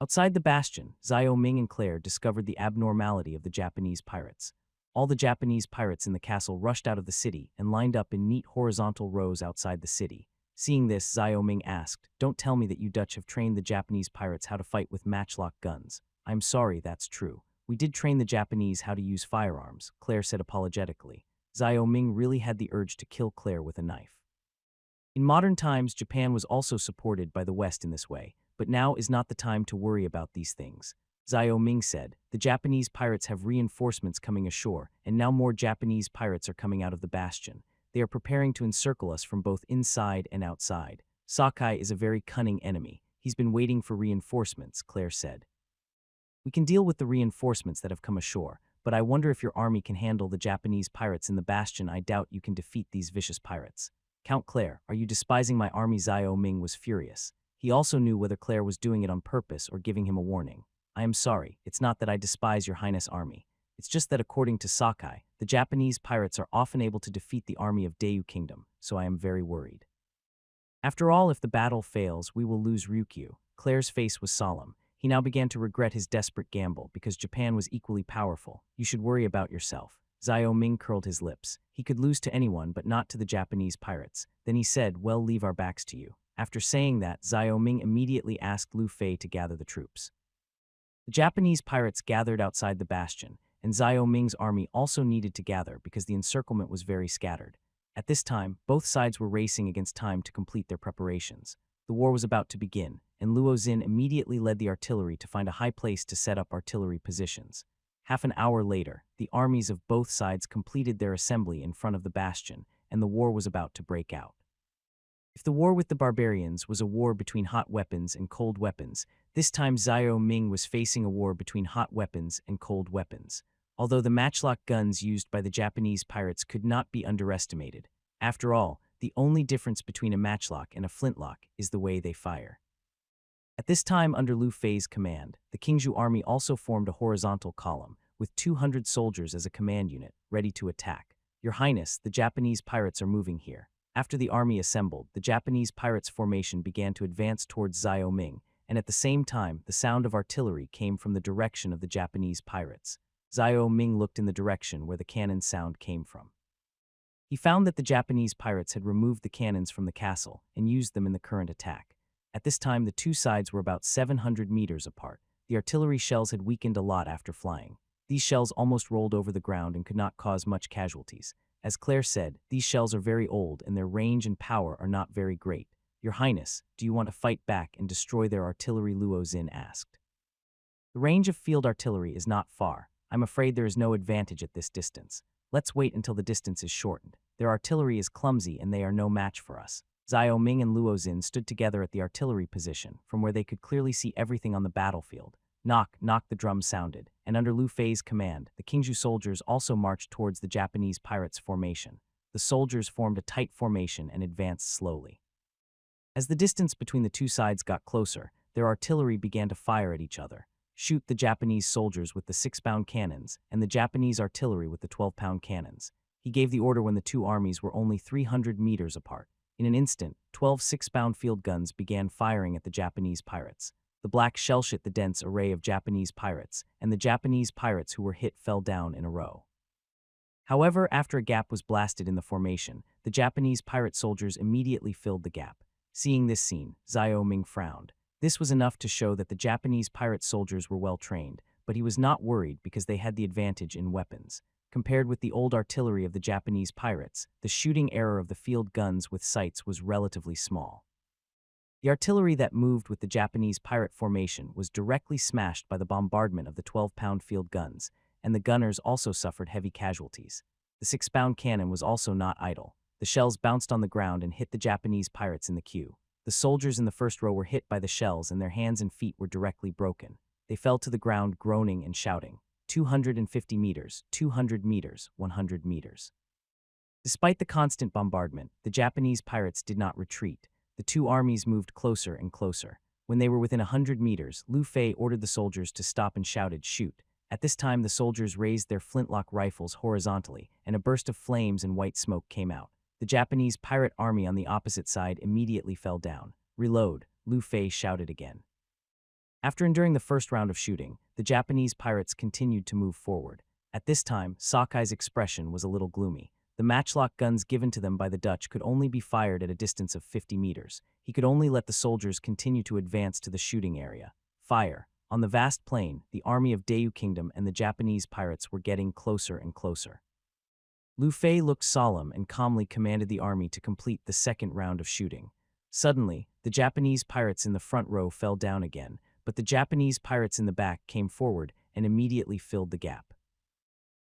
Outside the bastion, Zhao Ming and Claire discovered the abnormality of the Japanese pirates. All the Japanese pirates in the castle rushed out of the city and lined up in neat horizontal rows outside the city. Seeing this, Zhao Ming asked, "Don't tell me that you Dutch have trained the Japanese pirates how to fight with matchlock guns." "I'm sorry, that's true. We did train the Japanese how to use firearms," Claire said apologetically. Zhao Ming really had the urge to kill Claire with a knife. In modern times, Japan was also supported by the West in this way, but now is not the time to worry about these things. Zhao Ming said, "The Japanese pirates have reinforcements coming ashore, and now more Japanese pirates are coming out of the bastion. They are preparing to encircle us from both inside and outside. Sakai is a very cunning enemy. He's been waiting for reinforcements," Claire said. "We can deal with the reinforcements that have come ashore, but I wonder if your army can handle the Japanese pirates in the bastion. I doubt you can defeat these vicious pirates." "Count Claire, are you despising my army?" Zhao Ming was furious. He also knew whether Claire was doing it on purpose or giving him a warning. "I am sorry, it's not that I despise your Highness' army. It's just that according to Sakai, the Japanese pirates are often able to defeat the army of Dayu Kingdom, so I am very worried. After all, if the battle fails, we will lose Ryukyu." Claire's face was solemn. He now began to regret his desperate gamble because Japan was equally powerful. "You should worry about yourself." Zhao Ming curled his lips. He could lose to anyone but not to the Japanese pirates. Then he said, "Well, leave our backs to you." After saying that, Zhao Ming immediately asked Lu Fei to gather the troops. The Japanese pirates gathered outside the bastion, and Zhao Ming's army also needed to gather because the encirclement was very scattered. At this time, both sides were racing against time to complete their preparations. The war was about to begin, and Luo Xin immediately led the artillery to find a high place to set up artillery positions. Half an hour later, the armies of both sides completed their assembly in front of the bastion, and the war was about to break out. If the war with the barbarians was a war between hot weapons and cold weapons, this time Zhao Ming was facing a war between hot weapons and cold weapons. Although the matchlock guns used by the Japanese pirates could not be underestimated. After all, the only difference between a matchlock and a flintlock is the way they fire. At this time, under Lu Fei's command, the Qingzhou army also formed a horizontal column, with 200 soldiers as a command unit, ready to attack. "Your Highness, the Japanese pirates are moving here." After the army assembled, the Japanese pirates' formation began to advance towards Zhao Ming, and at the same time, the sound of artillery came from the direction of the Japanese pirates. Zhao Ming looked in the direction where the cannon sound came from. He found that the Japanese pirates had removed the cannons from the castle and used them in the current attack. At this time, the two sides were about 700 meters apart. The artillery shells had weakened a lot after flying. These shells almost rolled over the ground and could not cause much casualties. As Claire said, these shells are very old and their range and power are not very great. "Your Highness, do you want to fight back and destroy their artillery?" Luo Xin asked. "The range of field artillery is not far. I'm afraid there is no advantage at this distance. Let's wait until the distance is shortened." Their artillery is clumsy and they are no match for us. Xiao Ming and Luo Xin stood together at the artillery position, from where they could clearly see everything on the battlefield. Knock, knock, the drums sounded, and under Lu Fei's command, the Qingzhou soldiers also marched towards the Japanese pirates' formation. The soldiers formed a tight formation and advanced slowly. As the distance between the two sides got closer, their artillery began to fire at each other. Shoot the Japanese soldiers with the 6-pound cannons, and the Japanese artillery with the 12-pound cannons. He gave the order when the two armies were only 300 meters apart. In an instant, 12 6-pound field guns began firing at the Japanese pirates. The black shell hit the dense array of Japanese pirates, and the Japanese pirates who were hit fell down in a row. However, after a gap was blasted in the formation, the Japanese pirate soldiers immediately filled the gap. Seeing this scene, Xiao Ming frowned. This was enough to show that the Japanese pirate soldiers were well trained, but he was not worried because they had the advantage in weapons. Compared with the old artillery of the Japanese pirates, the shooting error of the field guns with sights was relatively small. The artillery that moved with the Japanese pirate formation was directly smashed by the bombardment of the 12-pound field guns, and the gunners also suffered heavy casualties. The 6-pound cannon was also not idle. The shells bounced on the ground and hit the Japanese pirates in the queue. The soldiers in the first row were hit by the shells and their hands and feet were directly broken. They fell to the ground groaning and shouting. 250 meters, 200 meters, 100 meters. Despite the constant bombardment, the Japanese pirates did not retreat. The two armies moved closer and closer. When they were within 100 meters, Lu Fei ordered the soldiers to stop and shouted, "Shoot." At this time, the soldiers raised their flintlock rifles horizontally, and a burst of flames and white smoke came out. The Japanese pirate army on the opposite side immediately fell down. "Reload," Lu Fei shouted again. After enduring the first round of shooting, the Japanese pirates continued to move forward. At this time, Sakai's expression was a little gloomy. The matchlock guns given to them by the Dutch could only be fired at a distance of 50 meters. He could only let the soldiers continue to advance to the shooting area. Fire. On the vast plain, the army of Dayu Kingdom and the Japanese pirates were getting closer and closer. Lu Fei looked solemn and calmly commanded the army to complete the second round of shooting. Suddenly, the Japanese pirates in the front row fell down again, but the Japanese pirates in the back came forward and immediately filled the gap.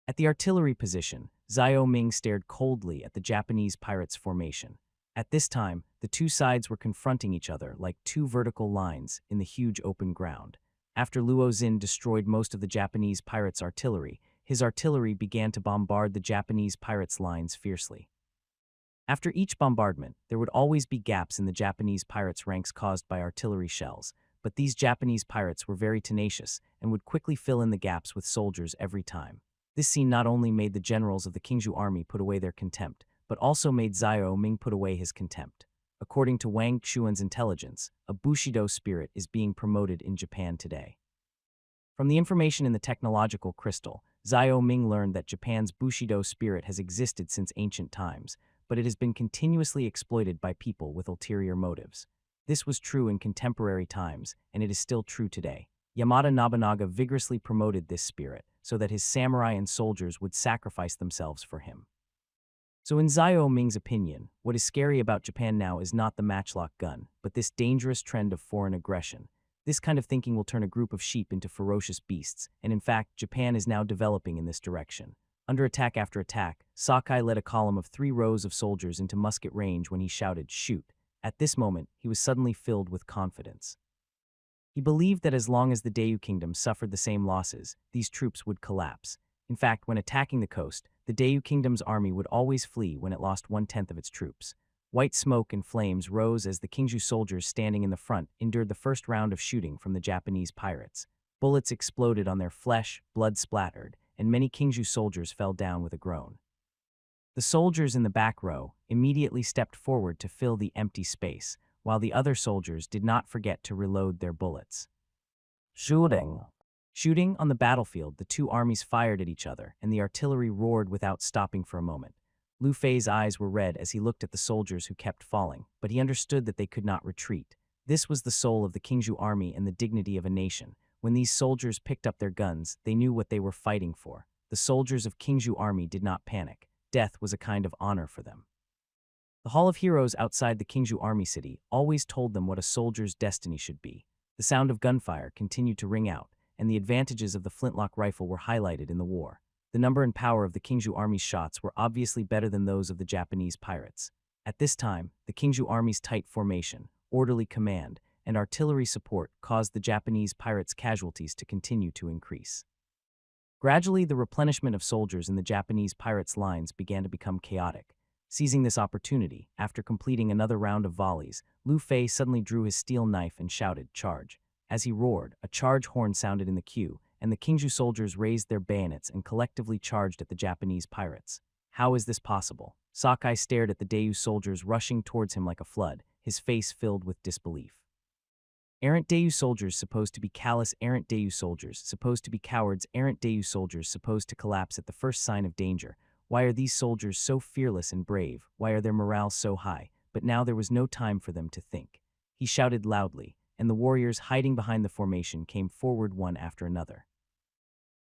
At the artillery position, Xiao Ming stared coldly at the Japanese pirates' formation. At this time, the two sides were confronting each other like two vertical lines in the huge open ground. After Luo Xin destroyed most of the Japanese pirates' artillery, his artillery began to bombard the Japanese pirates' lines fiercely. After each bombardment, there would always be gaps in the Japanese pirates' ranks caused by artillery shells, but these Japanese pirates were very tenacious and would quickly fill in the gaps with soldiers every time. This scene not only made the generals of the Qingzhou army put away their contempt, but also made Xiao Ming put away his contempt. According to Wang Xuan's intelligence, a Bushido spirit is being promoted in Japan today. From the information in the technological crystal, Xiao Ming learned that Japan's Bushido spirit has existed since ancient times, but it has been continuously exploited by people with ulterior motives. This was true in contemporary times, and it is still true today. Yamada Nobunaga vigorously promoted this spirit, so that his samurai and soldiers would sacrifice themselves for him. So in Xiao Ming's opinion, what is scary about Japan now is not the matchlock gun, but this dangerous trend of foreign aggression. This kind of thinking will turn a group of sheep into ferocious beasts, and in fact, Japan is now developing in this direction. Under attack after attack, Sakai led a column of 3 rows of soldiers into musket range when he shouted, "Shoot." At this moment, he was suddenly filled with confidence. He believed that as long as the Dayu Kingdom suffered the same losses, these troops would collapse. In fact, when attacking the coast, the Dayu Kingdom's army would always flee when it lost 1/10 of its troops. White smoke and flames rose as the Qingzhou soldiers standing in the front endured the first round of shooting from the Japanese pirates. Bullets exploded on their flesh, blood splattered, and many Qingzhou soldiers fell down with a groan. The soldiers in the back row immediately stepped forward to fill the empty space, while the other soldiers did not forget to reload their bullets. Shooting. Shooting on the battlefield, the two armies fired at each other, and the artillery roared without stopping for a moment. Lu Fei's eyes were red as he looked at the soldiers who kept falling, but he understood that they could not retreat. This was the soul of the Qingzhou army and the dignity of a nation. When these soldiers picked up their guns, they knew what they were fighting for. The soldiers of Qingzhou army did not panic. Death was a kind of honor for them. The Hall of Heroes outside the Qingzhou army city always told them what a soldier's destiny should be. The sound of gunfire continued to ring out, and the advantages of the flintlock rifle were highlighted in the war. The number and power of the Kingju army's shots were obviously better than those of the Japanese pirates. At this time, the Kingju army's tight formation, orderly command, and artillery support caused the Japanese pirates' casualties to continue to increase. Gradually, the replenishment of soldiers in the Japanese pirates' lines began to become chaotic. Seizing this opportunity, after completing another round of volleys, Lu Fei suddenly drew his steel knife and shouted, "Charge!" As he roared, a charge horn sounded in the queue, and the Kingju soldiers raised their bayonets and collectively charged at the Japanese pirates. How is this possible? Sakai stared at the Deu soldiers rushing towards him like a flood, his face filled with disbelief. Errant Deu soldiers supposed to be callous, errant Deu soldiers supposed to be cowards, errant Deu soldiers supposed to collapse at the first sign of danger. Why are these soldiers so fearless and brave? Why are their morale so high? But now there was no time for them to think. He shouted loudly, and the warriors hiding behind the formation came forward one after another.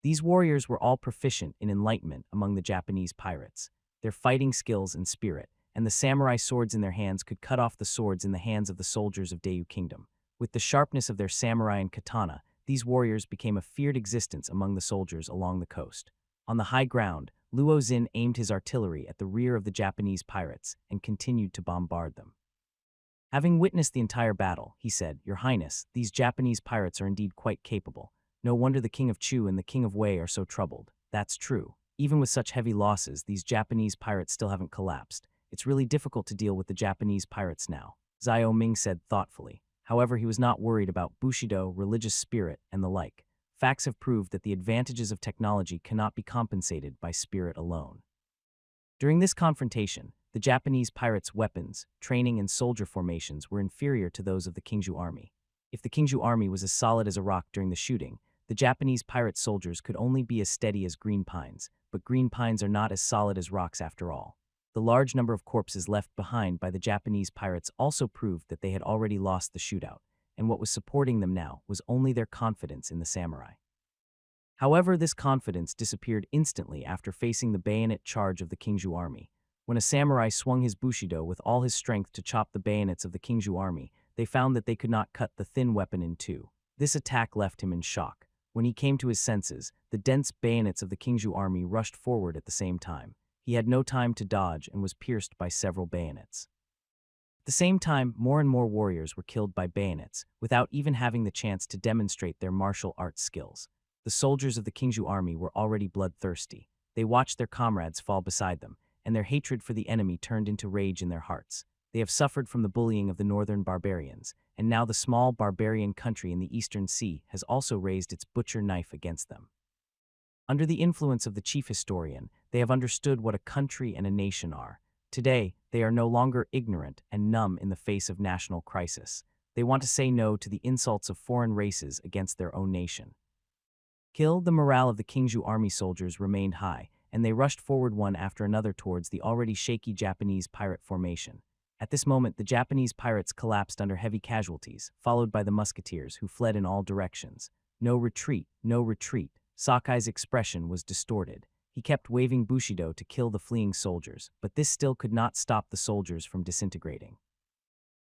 These warriors were all proficient in enlightenment among the Japanese pirates. Their fighting skills and spirit, and the samurai swords in their hands could cut off the swords in the hands of the soldiers of Deu Kingdom. With the sharpness of their samurai and katana, these warriors became a feared existence among the soldiers along the coast. On the high ground, Luo Xin aimed his artillery at the rear of the Japanese pirates and continued to bombard them. Having witnessed the entire battle, he said, "Your Highness, these Japanese pirates are indeed quite capable. No wonder the King of Chu and the King of Wei are so troubled. That's true. Even with such heavy losses, these Japanese pirates still haven't collapsed. It's really difficult to deal with the Japanese pirates now," Zhao Ming said thoughtfully. However, he was not worried about Bushido, religious spirit, and the like. Facts have proved that the advantages of technology cannot be compensated by spirit alone. During this confrontation, the Japanese pirates' weapons, training, and soldier formations were inferior to those of the Kingju army. If the Kingju army was as solid as a rock during the shooting, the Japanese pirate soldiers could only be as steady as green pines, but green pines are not as solid as rocks after all. The large number of corpses left behind by the Japanese pirates also proved that they had already lost the shootout, and what was supporting them now was only their confidence in the samurai. However, this confidence disappeared instantly after facing the bayonet charge of the Kingju army. When a samurai swung his bushido with all his strength to chop the bayonets of the Kingju army, they found that they could not cut the thin weapon in two. This attack left him in shock. When he came to his senses, the dense bayonets of the Kingju army rushed forward at the same time. He had no time to dodge and was pierced by several bayonets. At the same time, more and more warriors were killed by bayonets, without even having the chance to demonstrate their martial arts skills. The soldiers of the Kingju army were already bloodthirsty. They watched their comrades fall beside them, and their hatred for the enemy turned into rage in their hearts. They have suffered from the bullying of the northern barbarians, and now the small barbarian country in the eastern sea has also raised its butcher knife against them. Under the influence of the chief historian, they have understood what a country and a nation are. Today, they are no longer ignorant and numb in the face of national crisis. They want to say no to the insults of foreign races against their own nation. The morale of the Kingju army soldiers remained high, and they rushed forward one after another towards the already shaky Japanese pirate formation. At this moment, the Japanese pirates collapsed under heavy casualties, followed by the musketeers who fled in all directions. No retreat, no retreat. Sakai's expression was distorted. He kept waving Bushido to kill the fleeing soldiers, but this still could not stop the soldiers from disintegrating.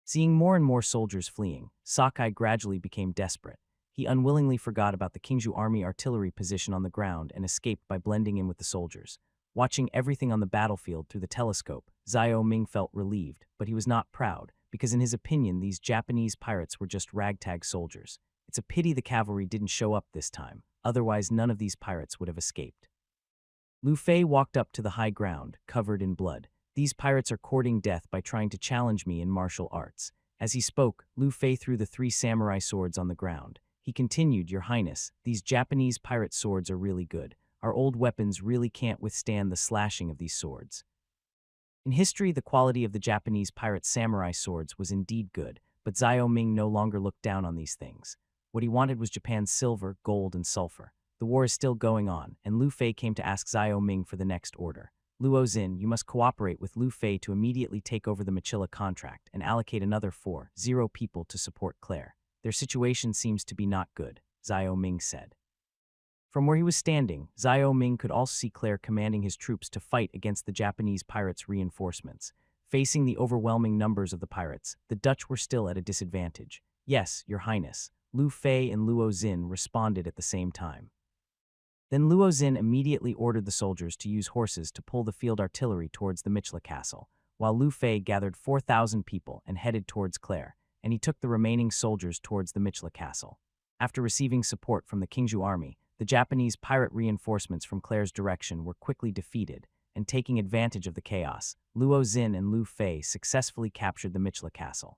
Seeing more and more soldiers fleeing, Sakai gradually became desperate. He unwillingly forgot about the Kingju army artillery position on the ground and escaped by blending in with the soldiers. Watching everything on the battlefield through the telescope, Zhao Ming felt relieved, but he was not proud, because in his opinion these Japanese pirates were just ragtag soldiers. It's a pity the cavalry didn't show up this time, otherwise none of these pirates would have escaped. Lu Fei walked up to the high ground, covered in blood. These pirates are courting death by trying to challenge me in martial arts. As he spoke, Lu Fei threw the 3 samurai swords on the ground. He continued, "Your Highness, these Japanese pirate swords are really good. Our old weapons really can't withstand the slashing of these swords." In history, the quality of the Japanese pirate samurai swords was indeed good, but Zhao Ming no longer looked down on these things. What he wanted was Japan's silver, gold, and sulfur. The war is still going on, and Lu Fei came to ask Zhao Ming for the next order. "Luo Xin, you must cooperate with Lu Fei to immediately take over the Machilla contract and allocate another 4-0 people to support Claire. Their situation seems to be not good," Zhao Ming said. From where he was standing, Zhao Ming could also see Claire commanding his troops to fight against the Japanese pirates' reinforcements. Facing the overwhelming numbers of the pirates, the Dutch were still at a disadvantage. "Yes, Your Highness," Lu Fei and Luo Xin responded at the same time. Then Luo Xin immediately ordered the soldiers to use horses to pull the field artillery towards the Michla castle, while Lu Fei gathered 4,000 people and headed towards Claire, and he took the remaining soldiers towards the Michla castle. After receiving support from the Qingzhou army, the Japanese pirate reinforcements from Claire's direction were quickly defeated, and taking advantage of the chaos, Luo Xin and Lu Fei successfully captured the Michla castle.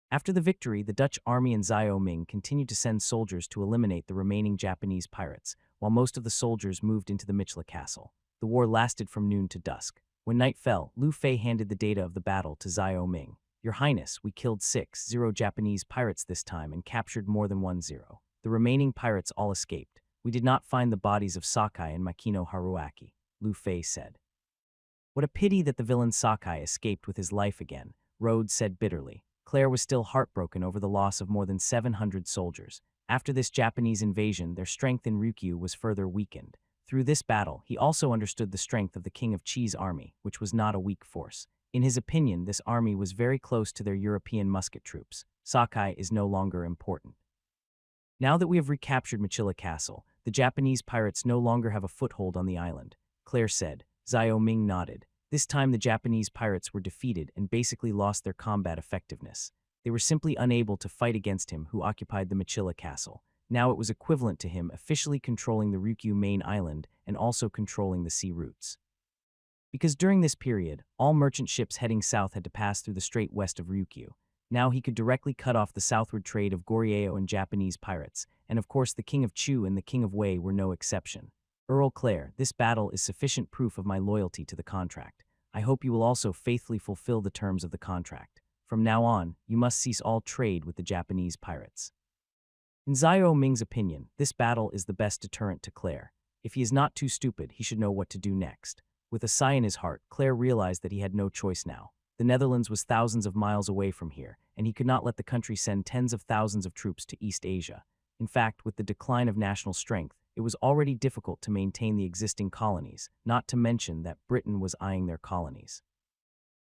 After the victory, the Dutch army and Xiao Ming continued to send soldiers to eliminate the remaining Japanese pirates, while most of the soldiers moved into the Michla castle. The war lasted from noon to dusk. When night fell, Lu Fei handed the data of the battle to Xiao Ming. "Your Highness, we killed 6-0 Japanese pirates this time and captured more than 1-0. The remaining pirates all escaped. We did not find the bodies of Sakai and Makino Haruaki," Lu Fei said. "What a pity that the villain Sakai escaped with his life again," Rhodes said bitterly. Claire was still heartbroken over the loss of more than 700 soldiers. After this Japanese invasion, their strength in Ryukyu was further weakened. Through this battle, he also understood the strength of the King of Chi's army, which was not a weak force. In his opinion, this army was very close to their European musket troops. Sakai is no longer important. "Now that we have recaptured Michila Castle, the Japanese pirates no longer have a foothold on the island," Claire said. Xiao Ming nodded. This time the Japanese pirates were defeated and basically lost their combat effectiveness. They were simply unable to fight against him who occupied the Michila castle. Now it was equivalent to him officially controlling the Ryukyu main island and also controlling the sea routes. Because during this period, all merchant ships heading south had to pass through the strait west of Ryukyu. Now he could directly cut off the southward trade of Goryeo and Japanese pirates, and of course the King of Chu and the King of Wei were no exception. "Earl Claire, this battle is sufficient proof of my loyalty to the contract. I hope you will also faithfully fulfill the terms of the contract. From now on, you must cease all trade with the Japanese pirates." In Xiao Ming's opinion, this battle is the best deterrent to Claire. If he is not too stupid, he should know what to do next. With a sigh in his heart, Claire realized that he had no choice now. The Netherlands was thousands of miles away from here, and he could not let the country send tens of thousands of troops to East Asia. In fact, with the decline of national strength, it was already difficult to maintain the existing colonies, not to mention that Britain was eyeing their colonies.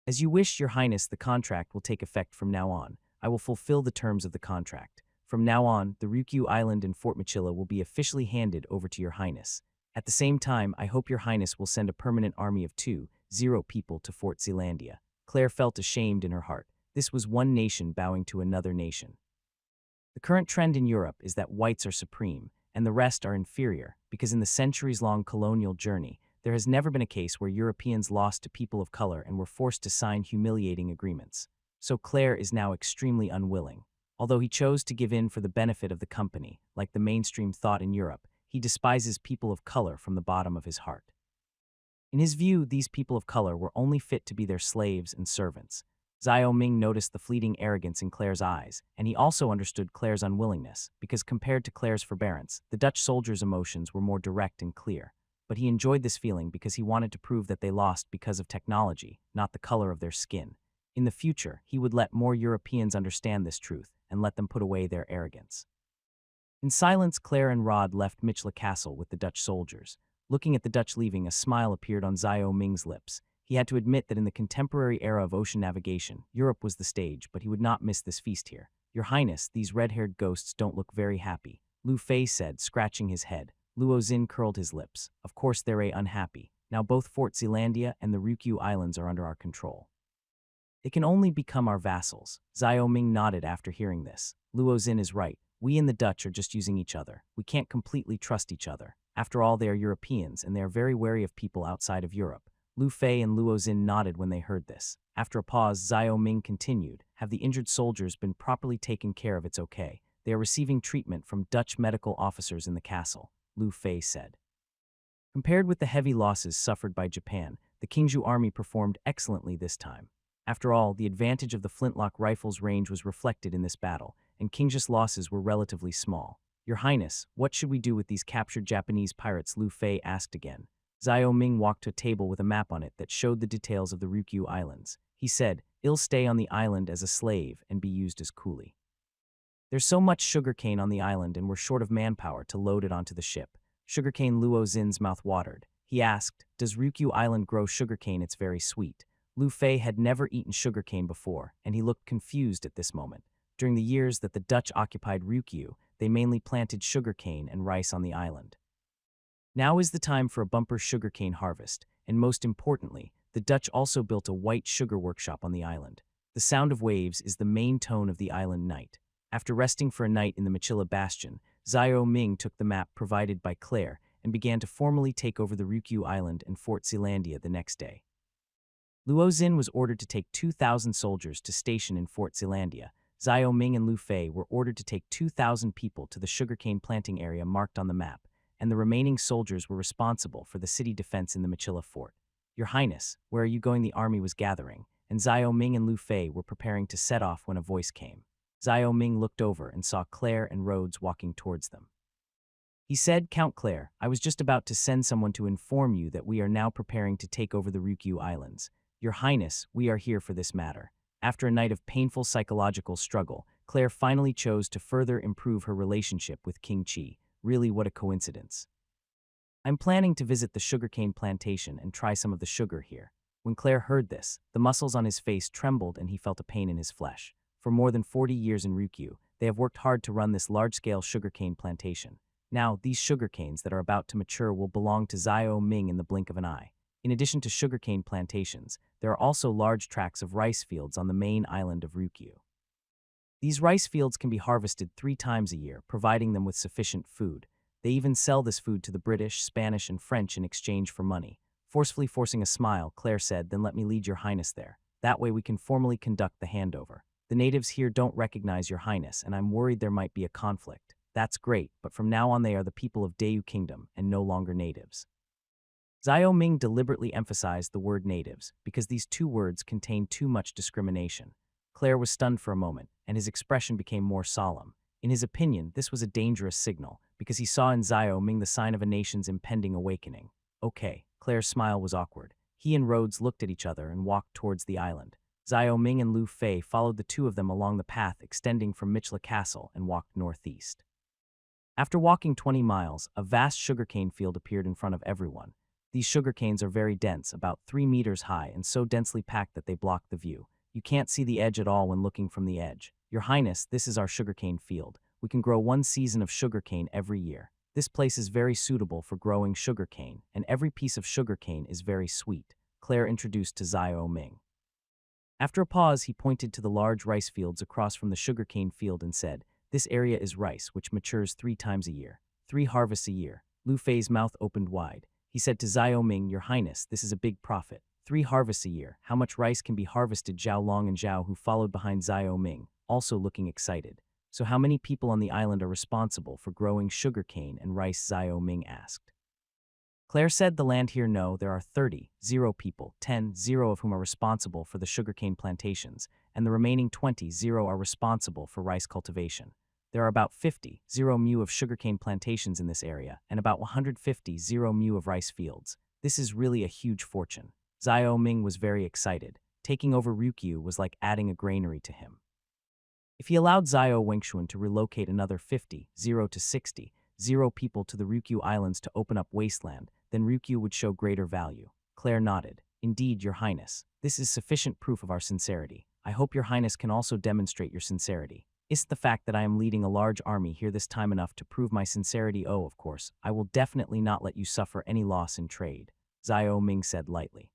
"As you wish, Your Highness, the contract will take effect from now on. I will fulfill the terms of the contract. From now on, the Ryukyu Island and Fort Michila will be officially handed over to Your Highness. At the same time, I hope Your Highness will send a permanent army of 2-0 people to Fort Zealandia." Claire felt ashamed in her heart. This was one nation bowing to another nation. The current trend in Europe is that whites are supreme, and the rest are inferior, because in the centuries-long colonial journey, there has never been a case where Europeans lost to people of color and were forced to sign humiliating agreements. So Claire is now extremely unwilling. Although he chose to give in for the benefit of the company, like the mainstream thought in Europe, he despises people of color from the bottom of his heart. In his view, these people of color were only fit to be their slaves and servants. Xiao Ming noticed the fleeting arrogance in Claire's eyes, and he also understood Claire's unwillingness, because compared to Claire's forbearance, the Dutch soldiers' emotions were more direct and clear. But he enjoyed this feeling because he wanted to prove that they lost because of technology, not the color of their skin. In the future, he would let more Europeans understand this truth and let them put away their arrogance. In silence, Claire and Rod left Michla Castle with the Dutch soldiers. Looking at the Dutch leaving, a smile appeared on Xiao Ming's lips. He had to admit that in the contemporary era of ocean navigation, Europe was the stage, but he would not miss this feast here. "Your Highness, these red-haired ghosts don't look very happy," Lu Fei said, scratching his head. Luo Xin curled his lips. "Of course they're unhappy. Now both Fort Zealandia and the Ryukyu Islands are under our control. They can only become our vassals." Xiao Ming nodded after hearing this. Luo Xin is right. We and the Dutch are just using each other. We can't completely trust each other. After all, they are Europeans, and they are very wary of people outside of Europe. Lu Fei and Luo Xin nodded when they heard this. After a pause, Xiao Ming continued. "Have the injured soldiers been properly taken care of? It's okay. They are receiving treatment from Dutch medical officers in the castle," Lu Fei said. Compared with the heavy losses suffered by Japan, the Qingzhou army performed excellently this time. After all, the advantage of the flintlock rifle's range was reflected in this battle, and Qingzhou's losses were relatively small. "Your Highness, what should we do with these captured Japanese pirates?" Lu Fei asked again. Xiao Ming walked to a table with a map on it that showed the details of the Ryukyu Islands. He said, "I'll stay on the island as a slave and be used as coolie. There's so much sugarcane on the island and we're short of manpower to load it onto the ship." Sugarcane. Luo Xin's mouth watered. He asked, "Does Ryukyu Island grow sugarcane? It's very sweet." Lu Fei had never eaten sugarcane before, and he looked confused at this moment. During the years that the Dutch occupied Ryukyu, they mainly planted sugarcane and rice on the island. Now is the time for a bumper sugarcane harvest, and most importantly, the Dutch also built a white sugar workshop on the island. The sound of waves is the main tone of the island night. After resting for a night in the Machilla Bastion, Xiao Ming took the map provided by Claire and began to formally take over the Ryukyu Island and Fort Zealandia the next day. Luo Xin was ordered to take 2,000 soldiers to station in Fort Zealandia. Xiao Ming and Lu Fei were ordered to take 2,000 people to the sugarcane planting area marked on the map, and the remaining soldiers were responsible for the city defense in the Machilla fort. Your Highness, where are you going? The army was gathering, and Xiao Ming and Lu Fei were preparing to set off when a voice came. Xiao Ming looked over and saw Claire and Rhodes walking towards them. He said, Count Claire, I was just about to send someone to inform you that we are now preparing to take over the Ryukyu Islands. Your Highness, we are here for this matter. After a night of painful psychological struggle, Claire finally chose to further improve her relationship with King Qi. Really, what a coincidence. I'm planning to visit the sugarcane plantation and try some of the sugar here. When Claire heard this, the muscles on his face trembled and he felt a pain in his flesh. For more than 40 years in Ryukyu, they have worked hard to run this large-scale sugarcane plantation. Now, these sugarcanes that are about to mature will belong to Xiao Ming in the blink of an eye. In addition to sugarcane plantations, there are also large tracts of rice fields on the main island of Ryukyu. These rice fields can be harvested 3 times a year, providing them with sufficient food. They even sell this food to the British, Spanish, and French in exchange for money. Forcefully forcing a smile, Claire said, Then let me lead your Highness there. That way we can formally conduct the handover. The natives here don't recognize your Highness, and I'm worried there might be a conflict. That's great, but from now on they are the people of Dayu Kingdom and no longer natives. Xiao Ming deliberately emphasized the word natives because these 2 words contain too much discrimination. Claire was stunned for a moment, and his expression became more solemn. In his opinion, this was a dangerous signal, because he saw in Xiao Ming the sign of a nation's impending awakening. Okay, Claire's smile was awkward. He and Rhodes looked at each other and walked towards the island. Xiao Ming and Lu Fei followed the 2 of them along the path extending from Machilla Castle and walked northeast. After walking 20 miles, a vast sugarcane field appeared in front of everyone. These sugarcanes are very dense, about 3 meters high, and so densely packed that they block the view. You can't see the edge at all when looking from the edge. Your Highness, this is our sugarcane field. We can grow 1 season of sugarcane every year. This place is very suitable for growing sugarcane, and every piece of sugarcane is very sweet, Claire introduced to Xiao Ming. After a pause, he pointed to the large rice fields across from the sugarcane field and said, This area is rice, which matures 3 times a year. 3 harvests a year. Lu Fei's mouth opened wide. He said to Xiao Ming, Your Highness, this is a big profit. 3 harvests a year. How much rice can be harvested? Zhao Long and Zhao, who followed behind Xiao Ming, also looking excited. So how many people on the island are responsible for growing sugarcane and rice? Xiao Ming asked. Claire said the land here there are 30 people, 10 of whom are responsible for the sugarcane plantations, and the remaining 20 are responsible for rice cultivation. There are about 50 mu of sugarcane plantations in this area, and about 150 mu of rice fields. This is really a huge fortune. Xiao Ming was very excited. Taking over Ryukyu was like adding a granary to him. If he allowed Xiao Wengshuan to relocate another 50 to 60 people to the Ryukyu Islands to open up wasteland, then Ryukyu would show greater value. Claire nodded. Indeed, Your Highness. This is sufficient proof of our sincerity. I hope Your Highness can also demonstrate your sincerity. Is the fact that I am leading a large army here this time enough to prove my sincerity? Oh, of course, I will definitely not let you suffer any loss in trade, Xiao Ming said lightly.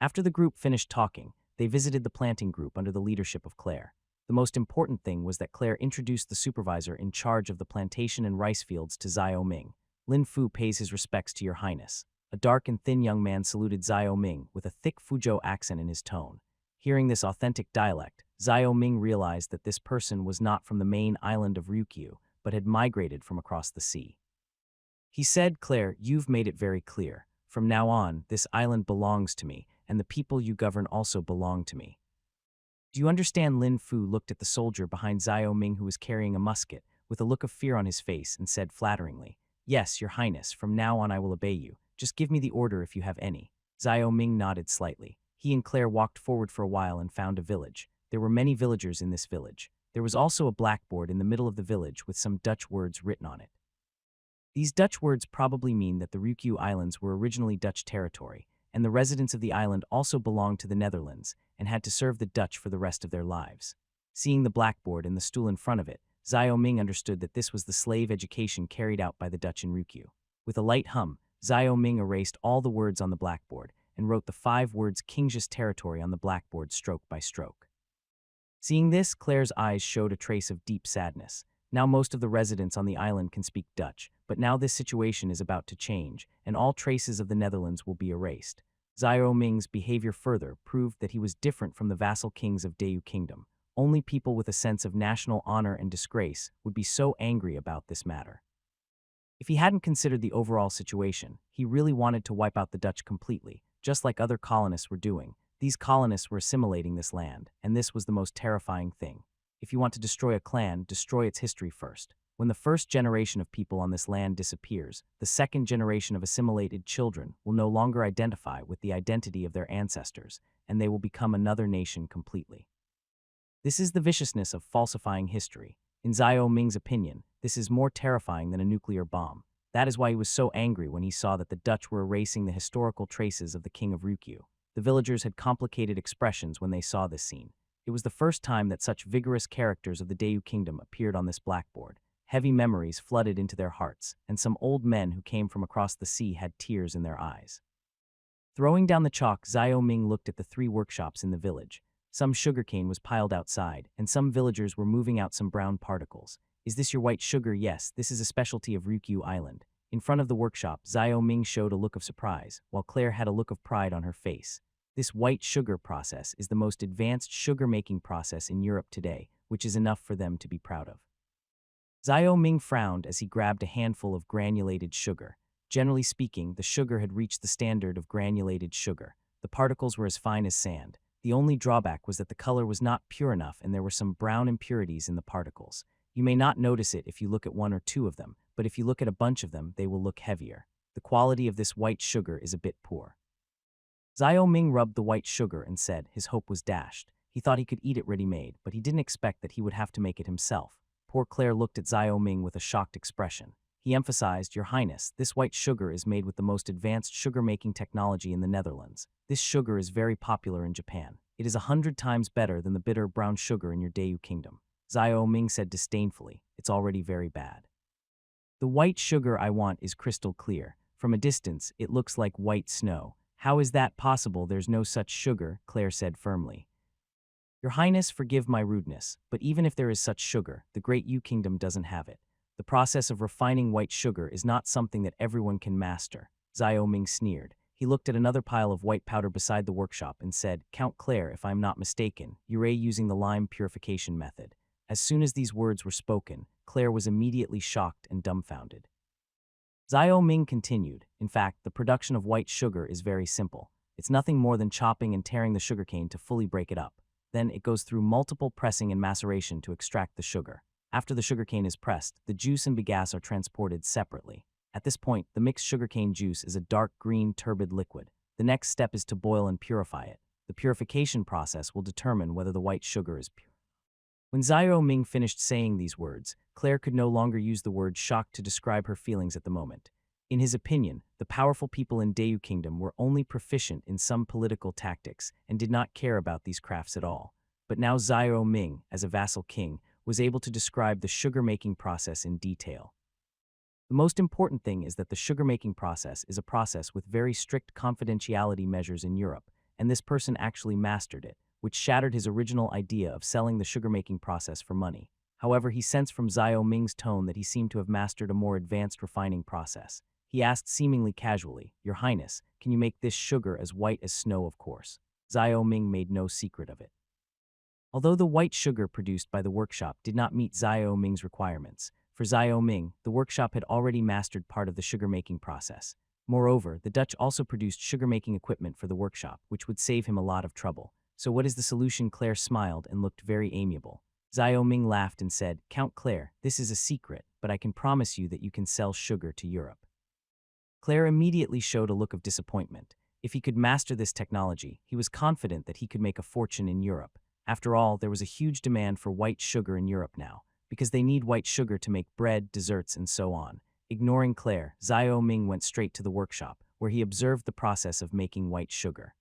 After the group finished talking, they visited the planting group under the leadership of Claire. The most important thing was that Claire introduced the supervisor in charge of the plantation and rice fields to Xiao Ming. Lin Fu pays his respects to Your Highness. A dark and thin young man saluted Xiao Ming with a thick Fuzhou accent in his tone. Hearing this authentic dialect, Xiao Ming realized that this person was not from the main island of Ryukyu, but had migrated from across the sea. He said, Claire, you've made it very clear. From now on, this island belongs to me, and the people you govern also belong to me. Do you understand? Lin Fu looked at the soldier behind Xiao Ming who was carrying a musket, with a look of fear on his face, and said flatteringly, Yes, Your Highness, from now on I will obey you. Just give me the order if you have any. Xiao Ming nodded slightly. He and Claire walked forward for a while and found a village. There were many villagers in this village. There was also a blackboard in the middle of the village with some Dutch words written on it. These Dutch words probably mean that the Ryukyu Islands were originally Dutch territory, and the residents of the island also belonged to the Netherlands and had to serve the Dutch for the rest of their lives. Seeing the blackboard and the stool in front of it, Xiao Ming understood that this was the slave education carried out by the Dutch in Ryukyu. With a light hum, Xiao Ming erased all the words on the blackboard and wrote the 5 words King's territory on the blackboard stroke by stroke. Seeing this, Claire's eyes showed a trace of deep sadness. Now most of the residents on the island can speak Dutch, but now this situation is about to change, and all traces of the Netherlands will be erased. Xiao Ming's behavior further proved that he was different from the vassal kings of Dayu Kingdom. Only people with a sense of national honor and disgrace would be so angry about this matter. If he hadn't considered the overall situation, he really wanted to wipe out the Dutch completely, just like other colonists were doing. These colonists were assimilating this land, and this was the most terrifying thing. If you want to destroy a clan, destroy its history first. When the first generation of people on this land disappears, the second generation of assimilated children will no longer identify with the identity of their ancestors, and they will become another nation completely. This is the viciousness of falsifying history. In Xiao Ming's opinion, this is more terrifying than a nuclear bomb. That is why he was so angry when he saw that the Dutch were erasing the historical traces of the King of Ryukyu. The villagers had complicated expressions when they saw this scene. It was the first time that such vigorous characters of the Dayu Kingdom appeared on this blackboard. Heavy memories flooded into their hearts, and some old men who came from across the sea had tears in their eyes. Throwing down the chalk, Xiao Ming looked at the 3 workshops in the village. Some sugarcane was piled outside, and some villagers were moving out some brown particles. Is this your white sugar? Yes, this is a specialty of Ryukyu Island. In front of the workshop, Xiao Ming showed a look of surprise, while Claire had a look of pride on her face. This white sugar process is the most advanced sugar-making process in Europe today, which is enough for them to be proud of. Xiao Ming frowned as he grabbed a handful of granulated sugar. Generally speaking, the sugar had reached the standard of granulated sugar. The particles were as fine as sand. The only drawback was that the color was not pure enough and there were some brown impurities in the particles. You may not notice it if you look at 1 or 2 of them, but if you look at a bunch of them, they will look heavier. The quality of this white sugar is a bit poor. Xiao Ming rubbed the white sugar and said his hope was dashed. He thought he could eat it ready-made, but he didn't expect that he would have to make it himself. Poor Claire looked at Xiao Ming with a shocked expression. He emphasized, "Your Highness, this white sugar is made with the most advanced sugar-making technology in the Netherlands. This sugar is very popular in Japan. It is 100 times better than the bitter brown sugar in your Dayu Kingdom." Xiao Ming said disdainfully, "It's already very bad. The white sugar I want is crystal clear. From a distance, it looks like white snow. How is that possible? There's no such sugar," Claire said firmly. "Your Highness, forgive my rudeness, but even if there is such sugar, the Great Yu Kingdom doesn't have it. The process of refining white sugar is not something that everyone can master." Xiao Ming sneered. He looked at another pile of white powder beside the workshop and said, "Count Claire, if I am not mistaken, you're using the lime purification method." As soon as these words were spoken, Claire was immediately shocked and dumbfounded. Xiao Ming continued, "In fact, the production of white sugar is very simple. It's nothing more than chopping and tearing the sugarcane to fully break it up. Then it goes through multiple pressing and maceration to extract the sugar. After the sugarcane is pressed, the juice and bagasse are transported separately. At this point, the mixed sugarcane juice is a dark green turbid liquid. The next step is to boil and purify it. The purification process will determine whether the white sugar is pure." When Xiao Ming finished saying these words, Claire could no longer use the word shock to describe her feelings at the moment. In his opinion, the powerful people in Dayu Kingdom were only proficient in some political tactics and did not care about these crafts at all. But now Xiao Ming, as a vassal king, was able to describe the sugar-making process in detail. The most important thing is that the sugar-making process is a process with very strict confidentiality measures in Europe, and this person actually mastered it, which shattered his original idea of selling the sugar-making process for money. However, he sensed from Xiao Ming's tone that he seemed to have mastered a more advanced refining process. He asked seemingly casually, "Your Highness, can you make this sugar as white as snow?" Of course. Xiao Ming made no secret of it. Although the white sugar produced by the workshop did not meet Xiao Ming's requirements, for Xiao Ming, the workshop had already mastered part of the sugar-making process. Moreover, the Dutch also produced sugar-making equipment for the workshop, which would save him a lot of trouble. "So what is the solution?" Claire smiled and looked very amiable. Xiao Ming laughed and said, "Count Claire, this is a secret, but I can promise you that you can sell sugar to Europe." Claire immediately showed a look of disappointment. If he could master this technology, he was confident that he could make a fortune in Europe. After all, there was a huge demand for white sugar in Europe now, because they need white sugar to make bread, desserts, and so on. Ignoring Claire, Xiao Ming went straight to the workshop, where he observed the process of making white sugar.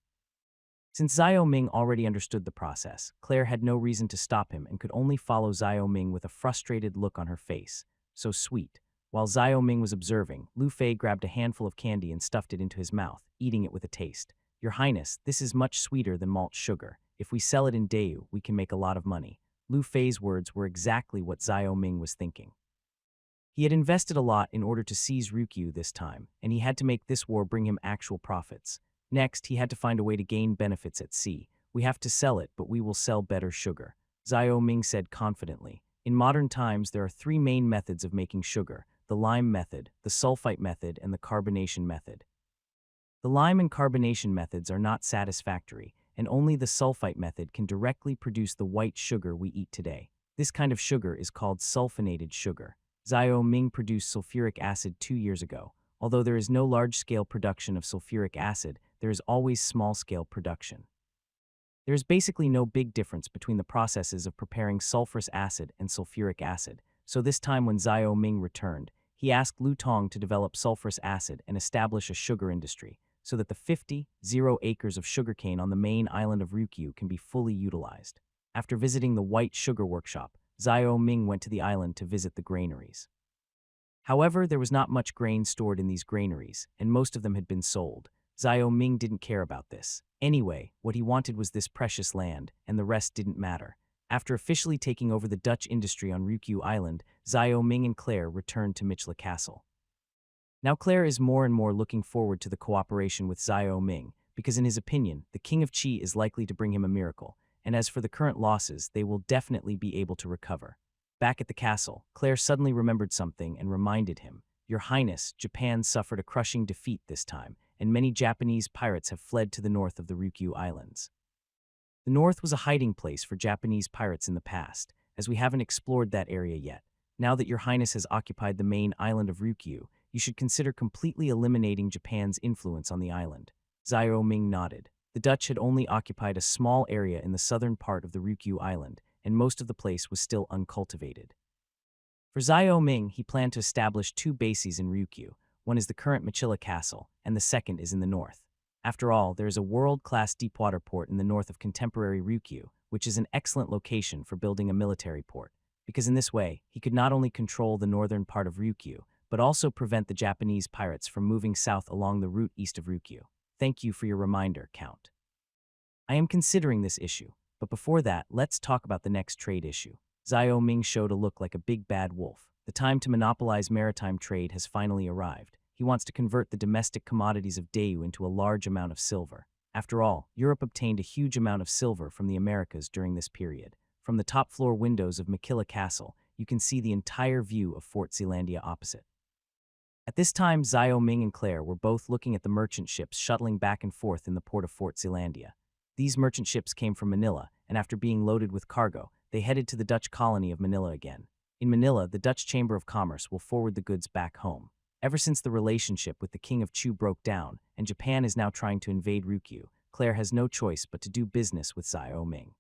Since Xiao Ming already understood the process, Claire had no reason to stop him and could only follow Xiao Ming with a frustrated look on her face. "So sweet. While Xiao Ming was observing, Lu Fei grabbed a handful of candy and stuffed it into his mouth, eating it with a taste. Your Highness, this is much sweeter than malt sugar. If we sell it in Dayu, we can make a lot of money. Lu Fei's words were exactly what Xiao Ming was thinking. He had invested a lot in order to seize Ryukyu this time, and he had to make this war bring him actual profits. Next, he had to find a way to gain benefits at sea. We have to sell it, but we will sell better sugar, Xiao Ming said confidently. In modern times, there are three main methods of making sugar: the lime method, the sulfite method, and the carbonation method. The lime and carbonation methods are not satisfactory, and only the sulfite method can directly produce the white sugar we eat today. This kind of sugar is called sulfonated sugar. Xiao Ming produced sulfuric acid 2 years ago. Although there is no large-scale production of sulfuric acid, there is always small-scale production. There is basically no big difference between the processes of preparing sulfurous acid and sulfuric acid, so this time when Xiao Ming returned, he asked Lu Tong to develop sulfurous acid and establish a sugar industry, so that the 50 acres of sugarcane on the main island of Ryukyu can be fully utilized. After visiting the White Sugar Workshop, Xiao Ming went to the island to visit the granaries. However, there was not much grain stored in these granaries, and most of them had been sold. Xiao Ming didn't care about this. Anyway, what he wanted was this precious land, and the rest didn't matter. After officially taking over the Dutch industry on Ryukyu Island, Xiao Ming and Claire returned to Michla Castle. Now Claire is more and more looking forward to the cooperation with Xiao Ming, because in his opinion, the King of Qi is likely to bring him a miracle, and as for the current losses, they will definitely be able to recover. Back at the castle, Claire suddenly remembered something and reminded him, "Your Highness, Japan suffered a crushing defeat this time, and many Japanese pirates have fled to the north of the Ryukyu Islands." The north was a hiding place for Japanese pirates in the past, as we haven't explored that area yet. Now that Your Highness has occupied the main island of Ryukyu, you should consider completely eliminating Japan's influence on the island. Xiao Ming nodded. The Dutch had only occupied a small area in the southern part of the Ryukyu Island, and most of the place was still uncultivated. For Xiao Ming, he planned to establish 2 bases in Ryukyu. One is the current Michila Castle, and the second is in the north. After all, there is a world-class deepwater port in the north of contemporary Ryukyu, which is an excellent location for building a military port, because in this way, he could not only control the northern part of Ryukyu, but also prevent the Japanese pirates from moving south along the route east of Ryukyu. Thank you for your reminder, Count. I am considering this issue, but before that, let's talk about the next trade issue. Xiao Ming showed a look like a big bad wolf. The time to monopolize maritime trade has finally arrived. He wants to convert the domestic commodities of Dayu into a large amount of silver. After all, Europe obtained a huge amount of silver from the Americas during this period. From the top floor windows of Michila Castle, you can see the entire view of Fort Zealandia opposite. At this time, Xiao Ming and Claire were both looking at the merchant ships shuttling back and forth in the port of Fort Zealandia. These merchant ships came from Manila, and after being loaded with cargo, they headed to the Dutch colony of Manila again. In Manila, the Dutch Chamber of Commerce will forward the goods back home. Ever since the relationship with the King of Chu broke down, and Japan is now trying to invade Ryukyu, Claire has no choice but to do business with Xiao Ming.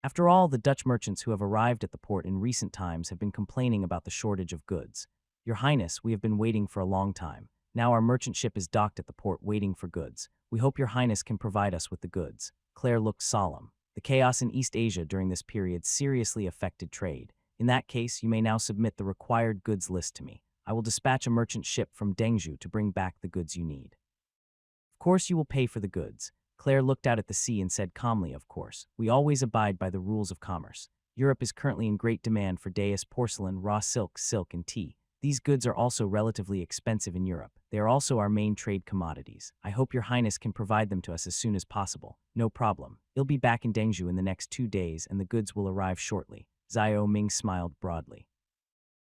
After all, the Dutch merchants who have arrived at the port in recent times have been complaining about the shortage of goods. Your Highness, we have been waiting for a long time. Now our merchant ship is docked at the port waiting for goods. We hope Your Highness can provide us with the goods. Claire looked solemn. The chaos in East Asia during this period seriously affected trade. In that case, you may now submit the required goods list to me. I will dispatch a merchant ship from Dengzhou to bring back the goods you need. Of course you will pay for the goods. Claire looked out at the sea and said calmly, of course. We always abide by the rules of commerce. Europe is currently in great demand for dais porcelain, raw silk, and tea. These goods are also relatively expensive in Europe. They are also our main trade commodities. I hope Your Highness can provide them to us as soon as possible. No problem. You'll be back in Dengzhou in the next 2 days and the goods will arrive shortly. Xiao Ming smiled broadly.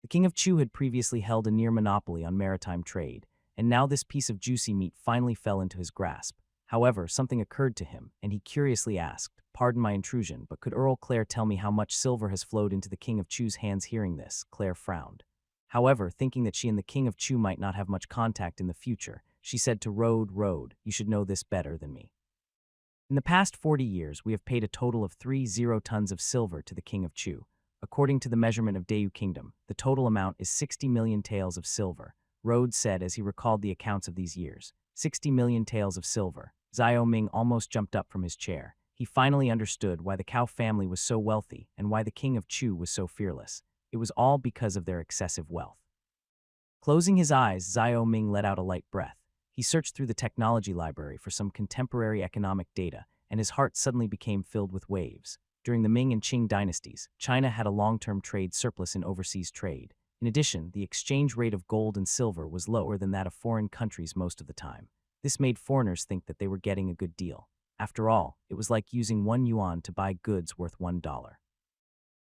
The King of Chu had previously held a near monopoly on maritime trade, and now this piece of juicy meat finally fell into his grasp. However, something occurred to him, and he curiously asked, "Pardon my intrusion, but could Earl Claire tell me how much silver has flowed into the King of Chu's hands?" Hearing this, Claire frowned. However, thinking that she and the King of Chu might not have much contact in the future, she said to Road, "You should know this better than me. In the past 40 years, we have paid a total of 30 tons of silver to the King of Chu. According to the measurement of Dayu Kingdom, the total amount is 60 million taels of silver," Rhodes said as he recalled the accounts of these years. 60 million taels of silver. Xiao Ming almost jumped up from his chair. He finally understood why the Cao family was so wealthy and why the King of Chu was so fearless. It was all because of their excessive wealth. Closing his eyes, Xiao Ming let out a light breath. He searched through the technology library for some contemporary economic data, and his heart suddenly became filled with waves. During the Ming and Qing dynasties, China had a long-term trade surplus in overseas trade. In addition, the exchange rate of gold and silver was lower than that of foreign countries most of the time. This made foreigners think that they were getting a good deal. After all, it was like using 1 yuan to buy goods worth $1.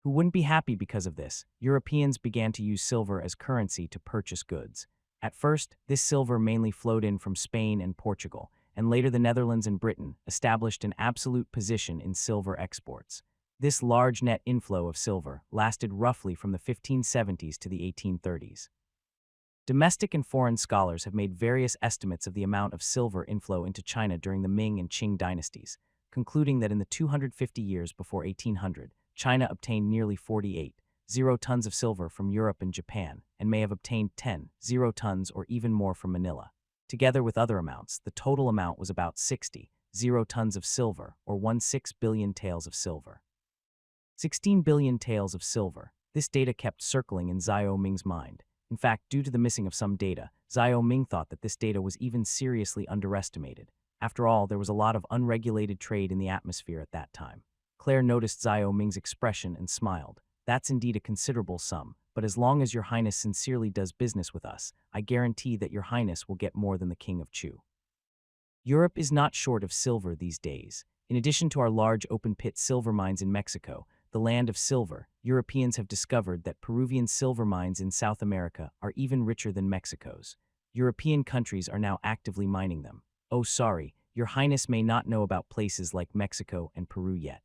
Who wouldn't be happy because of this? Europeans began to use silver as currency to purchase goods. At first, this silver mainly flowed in from Spain and Portugal, and later the Netherlands and Britain established an absolute position in silver exports. This large net inflow of silver lasted roughly from the 1570s to the 1830s. Domestic and foreign scholars have made various estimates of the amount of silver inflow into China during the Ming and Qing dynasties, concluding that in the 250 years before 1800, China obtained nearly 48.0 tons of silver from Europe and Japan, and may have obtained 10.0 tons or even more from Manila. Together with other amounts, the total amount was about 60.0 tons of silver, or 16 billion taels of silver. 16 billion taels of silver. This data kept circling in Xiao Ming's mind. In fact, due to the missing of some data, Xiao Ming thought that this data was even seriously underestimated. After all, there was a lot of unregulated trade in the atmosphere at that time. Claire noticed Xiao Ming's expression and smiled. That's indeed a considerable sum, but as long as Your Highness sincerely does business with us, I guarantee that Your Highness will get more than the King of Chu. Europe is not short of silver these days. In addition to our large open-pit silver mines in Mexico, the land of silver, Europeans have discovered that Peruvian silver mines in South America are even richer than Mexico's. European countries are now actively mining them. Oh, sorry, Your Highness may not know about places like Mexico and Peru yet.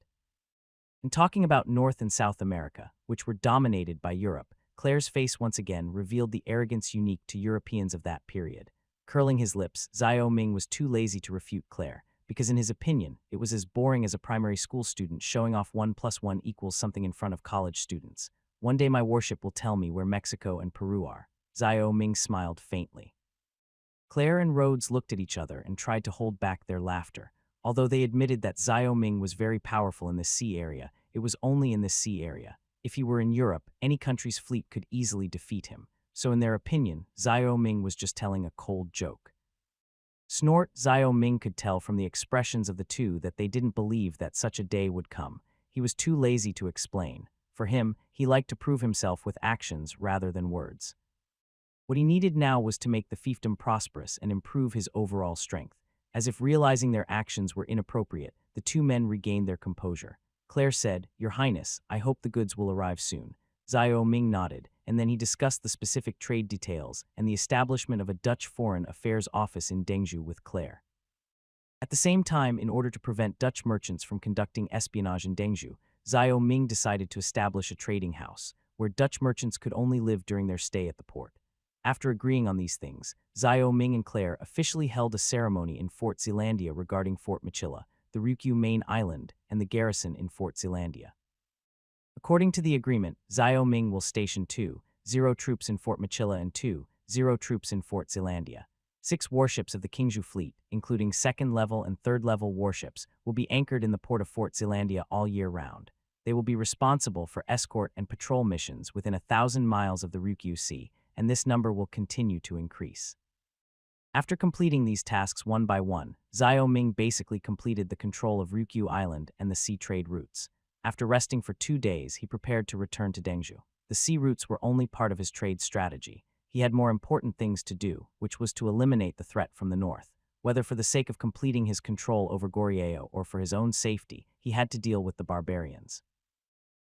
In talking about North and South America, which were dominated by Europe, Claire's face once again revealed the arrogance unique to Europeans of that period. Curling his lips, Xiao Ming was too lazy to refute Claire, because in his opinion, it was as boring as a primary school student showing off 1 + 1 = something in front of college students. One day my worship will tell me where Mexico and Peru are. Xiao Ming smiled faintly. Claire and Rhodes looked at each other and tried to hold back their laughter. Although they admitted that Xiao Ming was very powerful in this sea area, it was only in this sea area. If he were in Europe, any country's fleet could easily defeat him. So in their opinion, Xiao Ming was just telling a cold joke. Snort, Xiao Ming could tell from the expressions of the two that they didn't believe that such a day would come. He was too lazy to explain. For him, he liked to prove himself with actions rather than words. What he needed now was to make the fiefdom prosperous and improve his overall strength. As if realizing their actions were inappropriate, the two men regained their composure. Claire said, "Your Highness, I hope the goods will arrive soon." Xiao Ming nodded, and then he discussed the specific trade details and the establishment of a Dutch Foreign Affairs office in Dengzhou with Claire. At the same time, in order to prevent Dutch merchants from conducting espionage in Dengzhou, Xiao Ming decided to establish a trading house, where Dutch merchants could only live during their stay at the port. After agreeing on these things, Xiao Ming and Claire officially held a ceremony in Fort Zealandia regarding Fort Machilla, the Ryukyu main island, and the garrison in Fort Zealandia. According to the agreement, Xiao Ming will station 2.0 troops in Fort Machilla and 2.0 troops in Fort Zealandia. 6 warships of the Qingzhou fleet, including second-level and third-level warships, will be anchored in the port of Fort Zealandia all year round. They will be responsible for escort and patrol missions within 1,000 miles of the Ryukyu Sea, and this number will continue to increase. After completing these tasks one by one, Xiao Ming basically completed the control of Ryukyu Island and the sea trade routes. After resting for 2 days, he prepared to return to Dengzhou. The sea routes were only part of his trade strategy. He had more important things to do, which was to eliminate the threat from the north. Whether for the sake of completing his control over Goryeo or for his own safety, he had to deal with the barbarians.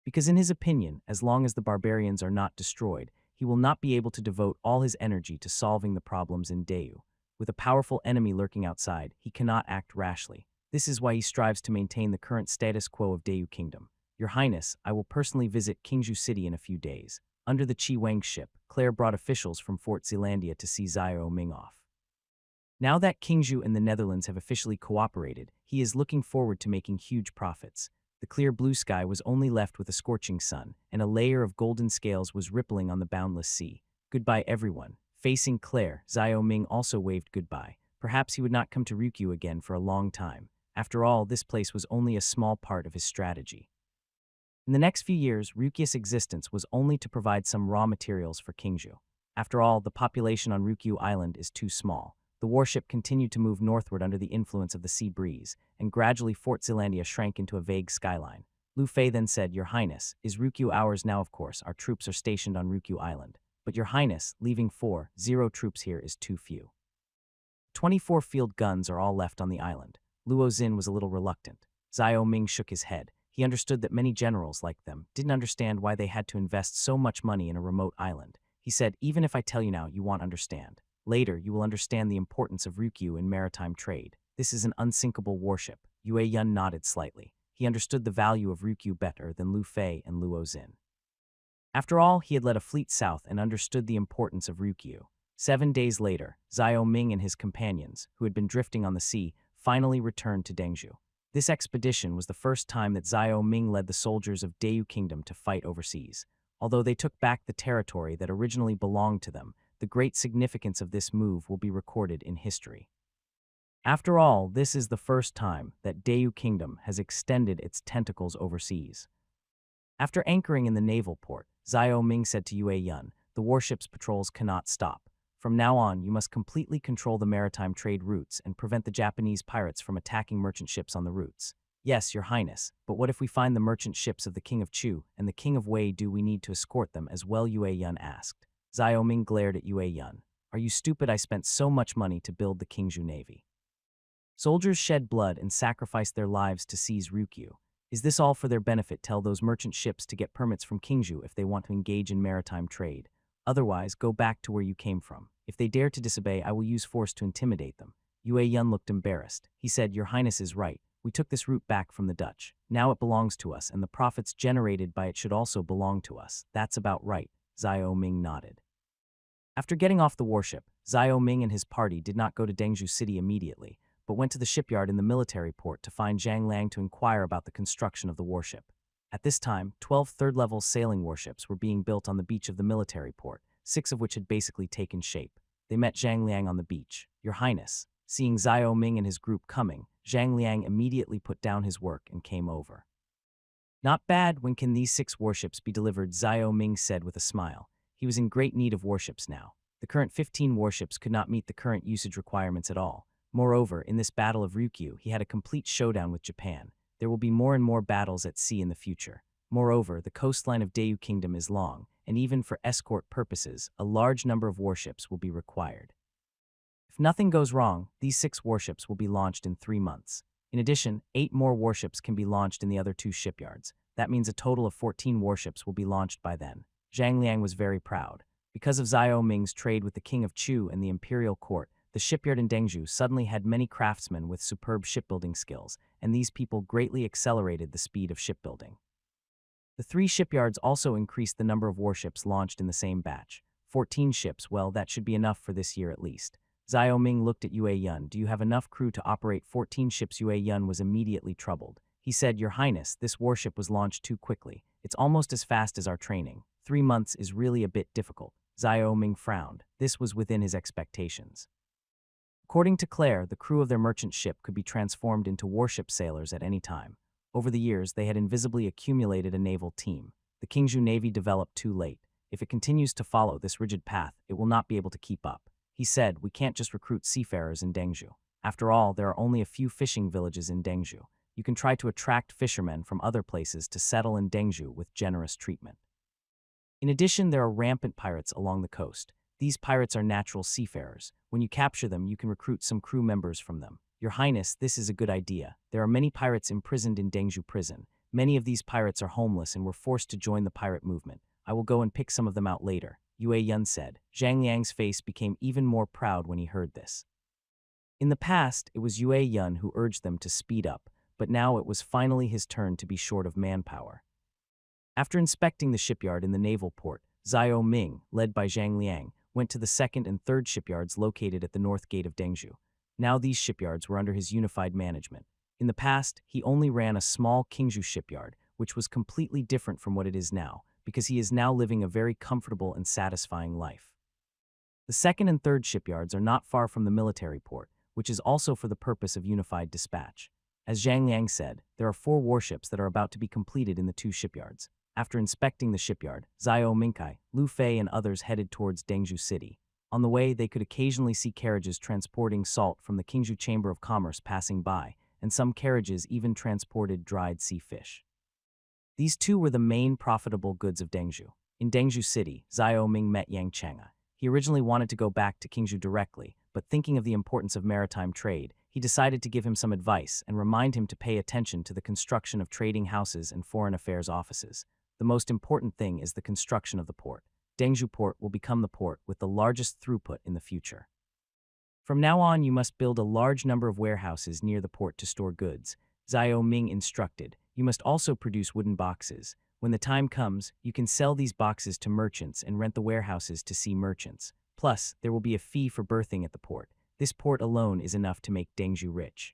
Because in his opinion, as long as the barbarians are not destroyed, he will not be able to devote all his energy to solving the problems in Dayu. With a powerful enemy lurking outside, he cannot act rashly. This is why he strives to maintain the current status quo of Dayu Kingdom. Your Highness, I will personally visit Qingzhou City in a few days. Under the Qi Wang ship, Claire brought officials from Fort Zealandia to see Xiao Ming off. Now that Qingzhou and the Netherlands have officially cooperated, he is looking forward to making huge profits. The clear blue sky was only left with a scorching sun, and a layer of golden scales was rippling on the boundless sea. Goodbye, everyone. Facing Claire, Xiao Ming also waved goodbye. Perhaps he would not come to Ryukyu again for a long time. After all, this place was only a small part of his strategy. In the next few years, Ryukyu's existence was only to provide some raw materials for Qingzhou. After all, the population on Ryukyu Island is too small. The warship continued to move northward under the influence of the sea breeze, and gradually Fort Zealandia shrank into a vague skyline. Lu Fei then said, "Your Highness, is Ryukyu ours now? Of course, our troops are stationed on Ryukyu Island. But Your Highness, leaving 4-0 troops here is too few. 24 field guns are all left on the island." Luo Xin was a little reluctant. Zhao Ming shook his head. He understood that many generals like them didn't understand why they had to invest so much money in a remote island. He said, "Even if I tell you now, you won't understand. Later, you will understand the importance of Ryukyu in maritime trade. This is an unsinkable warship." Yue Yun nodded slightly. He understood the value of Ryukyu better than Lu Fei and Luo Xin. After all, he had led a fleet south and understood the importance of Ryukyu. 7 days later, Zhao Ming and his companions, who had been drifting on the sea, finally returned to Dengzhou. This expedition was the first time that Zhao Ming led the soldiers of Dayu Kingdom to fight overseas. Although they took back the territory that originally belonged to them, the great significance of this move will be recorded in history. After all, this is the first time that Dayu Kingdom has extended its tentacles overseas. After anchoring in the naval port, Zhao Ming said to Yue Yun, "The warship's patrols cannot stop. From now on, you must completely control the maritime trade routes and prevent the Japanese pirates from attacking merchant ships on the routes." "Yes, Your Highness, but what if we find the merchant ships of the King of Chu and the King of Wei? Do we need to escort them as well?" Yue Yun asked. Zhao Ming glared at Yue Yun. "Are you stupid? I spent so much money to build the Qingzhou Navy. Soldiers shed blood and sacrificed their lives to seize Ryukyu. Is this all for their benefit? Tell those merchant ships to get permits from Qingzhou if they want to engage in maritime trade. Otherwise, go back to where you came from. If they dare to disobey, I will use force to intimidate them." Yue Yun looked embarrassed. He said, "Your Highness is right. We took this route back from the Dutch. Now it belongs to us, and the profits generated by it should also belong to us." "That's about right," Zhao Ming nodded. After getting off the warship, Zhao Ming and his party did not go to Dengzhou City immediately, but went to the shipyard in the military port to find Zhang Liang to inquire about the construction of the warship. At this time, 12 third-level sailing warships were being built on the beach of the military port, 6 of which had basically taken shape. They met Zhang Liang on the beach. "Your Highness." Seeing Zhao Ming and his group coming, Zhang Liang immediately put down his work and came over. "Not bad. When can these 6 warships be delivered?" Zhao Ming said with a smile. He was in great need of warships now. The current 15 warships could not meet the current usage requirements at all. Moreover, in this Battle of Ryukyu, he had a complete showdown with Japan. There will be more and more battles at sea in the future. Moreover, the coastline of Dayu Kingdom is long, and even for escort purposes, a large number of warships will be required. If nothing goes wrong, these 6 warships will be launched in 3 months. In addition, 8 more warships can be launched in the other 2 shipyards. That means a total of 14 warships will be launched by then. Zhang Liang was very proud. Because of Zhao Ming's trade with the King of Chu and the Imperial court, the shipyard in Dengzhou suddenly had many craftsmen with superb shipbuilding skills, and these people greatly accelerated the speed of shipbuilding. The 3 shipyards also increased the number of warships launched in the same batch. 14 ships, well, that should be enough for this year at least. Zhao Ming looked at Yue Yun. "Do you have enough crew to operate 14 ships?" Yue Yun was immediately troubled. He said, "Your Highness, this warship was launched too quickly. It's almost as fast as our training. 3 months is really a bit difficult." Zhao Ming frowned. This was within his expectations. According to Claire, the crew of their merchant ship could be transformed into warship sailors at any time. Over the years, they had invisibly accumulated a naval team. The Qingzhou Navy developed too late. If it continues to follow this rigid path, it will not be able to keep up. He said, "We can't just recruit seafarers in Dengzhou. After all, there are only a few fishing villages in Dengzhou. You can try to attract fishermen from other places to settle in Dengzhou with generous treatment. In addition, there are rampant pirates along the coast. These pirates are natural seafarers. When you capture them, you can recruit some crew members from them." "Your Highness, this is a good idea. There are many pirates imprisoned in Dengzhou prison. Many of these pirates are homeless and were forced to join the pirate movement. I will go and pick some of them out later," Yue Yun said. Zhang Liang's face became even more proud when he heard this. In the past, it was Yue Yun who urged them to speed up, but now it was finally his turn to be short of manpower. After inspecting the shipyard in the naval port, Zhao Ming, led by Zhang Liang, went to the 2nd and 3rd shipyards located at the north gate of Dengzhou. Now these shipyards were under his unified management. In the past, he only ran a small Qingzhou shipyard, which was completely different from what it is now, because he is now living a very comfortable and satisfying life. The 2nd and 3rd shipyards are not far from the military port, which is also for the purpose of unified dispatch. As Zhang Liang said, there are 4 warships that are about to be completed in the 2 shipyards. After inspecting the shipyard, Zhao Mingkai, Lu Fei, and others headed towards Dengzhou City. On the way, they could occasionally see carriages transporting salt from the Qingzhou Chamber of Commerce passing by, and some carriages even transported dried sea fish. These two were the main profitable goods of Dengzhou. In Dengzhou City, Zhao Ming met Yang Cheng'e. He originally wanted to go back to Qingzhou directly, but thinking of the importance of maritime trade, he decided to give him some advice and remind him to pay attention to the construction of trading houses and foreign affairs offices. The most important thing is the construction of the port. Dengzhou Port will become the port with the largest throughput in the future. From now on, you must build a large number of warehouses near the port to store goods. Zhao Ming instructed. You must also produce wooden boxes. When the time comes, you can sell these boxes to merchants and rent the warehouses to sea merchants. Plus, there will be a fee for berthing at the port. This port alone is enough to make Dengzhou rich.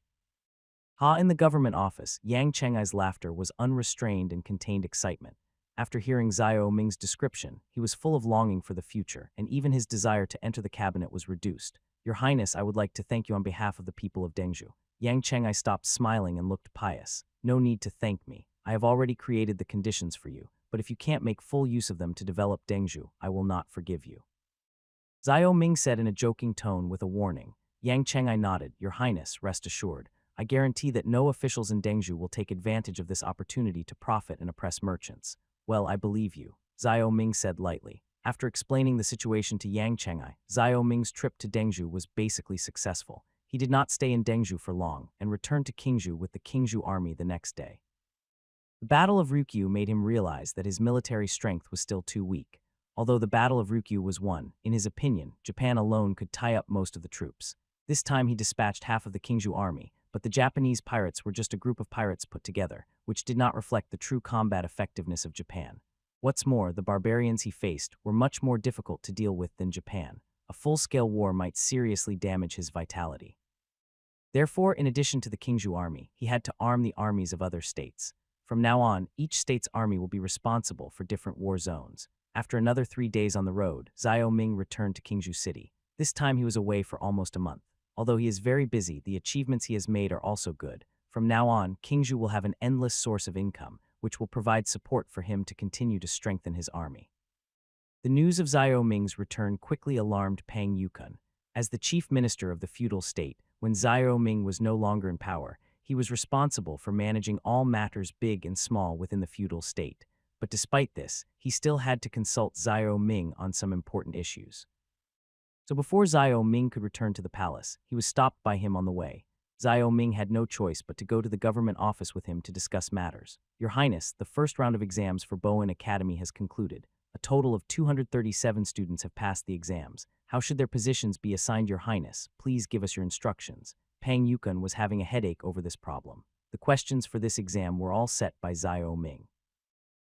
In the government office, Yang Cheng'e's laughter was unrestrained and contained excitement. After hearing Zhao Ming's description, he was full of longing for the future, and even his desire to enter the cabinet was reduced. Your Highness, I would like to thank you on behalf of the people of Dengzhou. Yang Cheng'e stopped smiling and looked pious. No need to thank me. I have already created the conditions for you, but if you can't make full use of them to develop Dengzhou, I will not forgive you. Zhao Ming said in a joking tone with a warning. Yang Cheng'e nodded. Your Highness, rest assured. I guarantee that no officials in Dengzhou will take advantage of this opportunity to profit and oppress merchants. Well, I believe you, Zhao Ming said lightly. After explaining the situation to Yang Cheng'e, Zhao Ming's trip to Dengzhou was basically successful. He did not stay in Dengzhou for long and returned to Qingzhou with the Qingzhou army the next day. The Battle of Ryukyu made him realize that his military strength was still too weak. Although the Battle of Ryukyu was won, in his opinion, Japan alone could tie up most of the troops. This time he dispatched half of the Qingzhou army, but the Japanese pirates were just a group of pirates put together, which did not reflect the true combat effectiveness of Japan. What's more, the barbarians he faced were much more difficult to deal with than Japan. A full-scale war might seriously damage his vitality. Therefore, in addition to the Qingzhou army, he had to arm the armies of other states. From now on, each state's army will be responsible for different war zones. After another 3 days on the road, Zhao Ming returned to Qingzhou City. This time he was away for almost a month. Although he is very busy, the achievements he has made are also good. From now on, Qingzhou will have an endless source of income, which will provide support for him to continue to strengthen his army. The news of Zhao Ming's return quickly alarmed Pang Yukun. As the chief minister of the feudal state, when Zhao Ming was no longer in power, he was responsible for managing all matters big and small within the feudal state. But despite this, he still had to consult Zhao Ming on some important issues. So before Zhao Ming could return to the palace, he was stopped by him on the way. Zhao Ming had no choice but to go to the government office with him to discuss matters. Your Highness, the first round of exams for Bowen Academy has concluded. A total of 237 students have passed the exams. How should their positions be assigned, Your Highness? Please give us your instructions. Pang Yukun was having a headache over this problem. The questions for this exam were all set by Zhao Ming.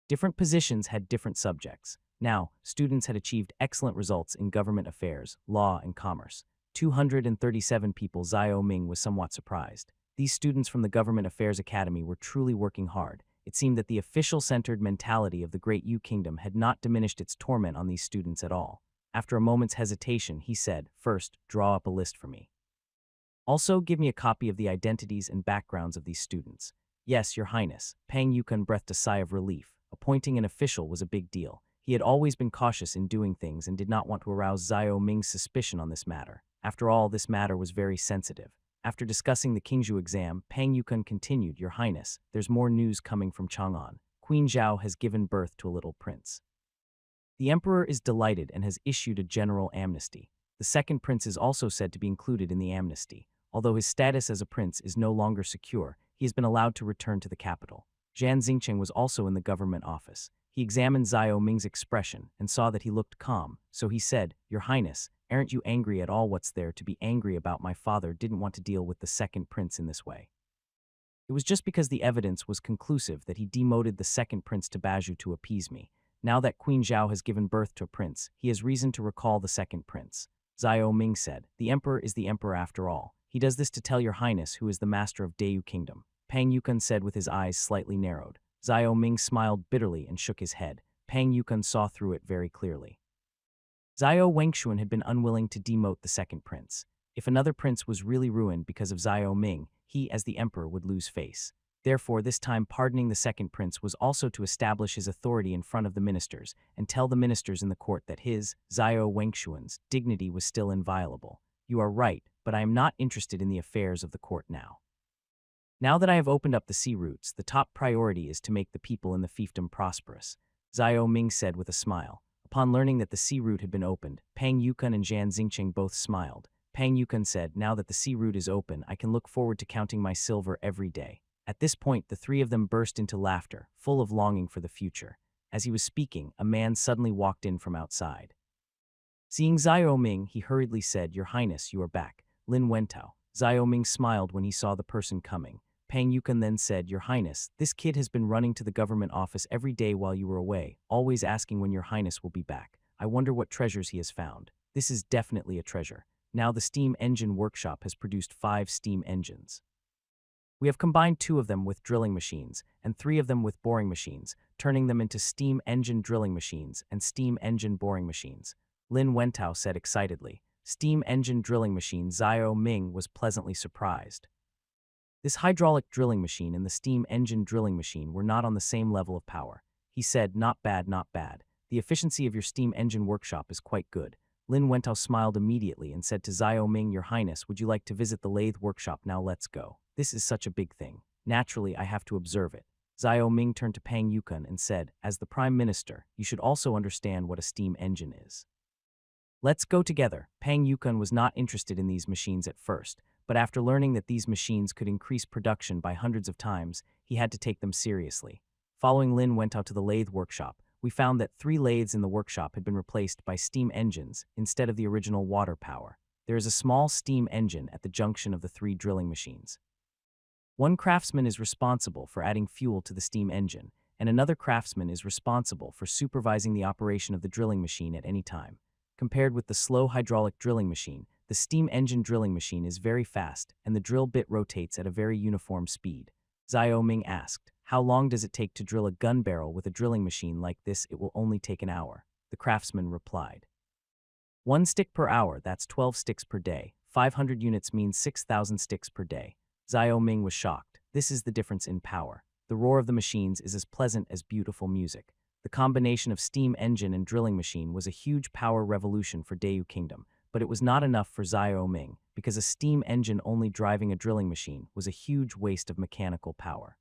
Different positions had different subjects. Now, students had achieved excellent results in government affairs, law, and commerce. 237 people. Zhao Ming was somewhat surprised. These students from the Government Affairs Academy were truly working hard. It seemed that the official-centered mentality of the Great Yu Kingdom had not diminished its torment on these students at all. After a moment's hesitation, he said, First, draw up a list for me. Also, give me a copy of the identities and backgrounds of these students. Yes, Your Highness. Pang Yukun breathed a sigh of relief. Appointing an official was a big deal. He had always been cautious in doing things and did not want to arouse Zhao Ming's suspicion on this matter. After all, this matter was very sensitive. After discussing the Qingzhou exam, Pang Yukun continued, Your Highness, there's more news coming from Chang'an. Queen Zhao has given birth to a little prince. The emperor is delighted and has issued a general amnesty. The second prince is also said to be included in the amnesty. Although his status as a prince is no longer secure, he has been allowed to return to the capital. Zhan Xingcheng was also in the government office. He examined Zhao Ming's expression and saw that he looked calm, so he said, Your Highness, aren't you angry at all? What's there to be angry about? My father didn't want to deal with the second prince in this way. It was just because the evidence was conclusive that he demoted the second prince to Baju to appease me. Now that Queen Zhao has given birth to a prince, he has reason to recall the second prince. Zhao Ming said, The emperor is the emperor after all. He does this to tell Your Highness who is the master of Dayu Kingdom. Pang Yukun said with his eyes slightly narrowed. Zhao Ming smiled bitterly and shook his head. Pang Yukun saw through it very clearly. Zhao Wengshuan had been unwilling to demote the second prince. If another prince was really ruined because of Zhao Ming, he, as the emperor, would lose face. Therefore, this time pardoning the second prince was also to establish his authority in front of the ministers and tell the ministers in the court that his, Zhao Wengshuan's, dignity was still inviolable. You are right, but I am not interested in the affairs of the court now. Now that I have opened up the sea routes, the top priority is to make the people in the fiefdom prosperous, Zhao Ming said with a smile. Upon learning that the sea route had been opened, Pang Yukun and Zhan Xingqing both smiled. Pang Yukun said, now that the sea route is open, I can look forward to counting my silver every day. At this point, the three of them burst into laughter, full of longing for the future. As he was speaking, a man suddenly walked in from outside. Seeing Zhao Ming, he hurriedly said, Your Highness, you are back. Lin Wentao. Zhao Ming smiled when he saw the person coming. Pang Yukun then said, Your Highness, this kid has been running to the government office every day while you were away, always asking when Your Highness will be back. I wonder what treasures he has found. This is definitely a treasure. Now the steam engine workshop has produced 5 steam engines. We have combined 2 of them with drilling machines and 3 of them with boring machines, turning them into steam engine drilling machines and steam engine boring machines. Lin Wentao said excitedly. Steam engine drilling machine. Zhao Ming was pleasantly surprised. This hydraulic drilling machine and the steam engine drilling machine were not on the same level of power. He said, Not bad, not bad. The efficiency of your steam engine workshop is quite good. Lin Wentao smiled immediately and said to Zhao Ming, Your Highness, would you like to visit the lathe workshop? Now let's go. This is such a big thing. Naturally, I have to observe it. Zhao Ming turned to Pang Yukun and said, As the Prime Minister, you should also understand what a steam engine is. Let's go together. Pang Yukun was not interested in these machines at first, but after learning that these machines could increase production by hundreds of times, he had to take them seriously. Following Lin Wentao to the lathe workshop, we found that 3 lathes in the workshop had been replaced by steam engines instead of the original water power. There is a small steam engine at the junction of the 3 drilling machines. One craftsman is responsible for adding fuel to the steam engine, and another craftsman is responsible for supervising the operation of the drilling machine at any time. Compared with the slow hydraulic drilling machine, the steam engine drilling machine is very fast, and the drill bit rotates at a very uniform speed. Zhao Ming asked, How long does it take to drill a gun barrel with a drilling machine like this? It will only take an hour. The craftsman replied. 1 stick per hour, that's 12 sticks per day. 500 units means 6,000 sticks per day. Zhao Ming was shocked. This is the difference in power. The roar of the machines is as pleasant as beautiful music. The combination of steam engine and drilling machine was a huge power revolution for Dayu Kingdom, but it was not enough for Zhao Ming, because a steam engine only driving a drilling machine was a huge waste of mechanical power.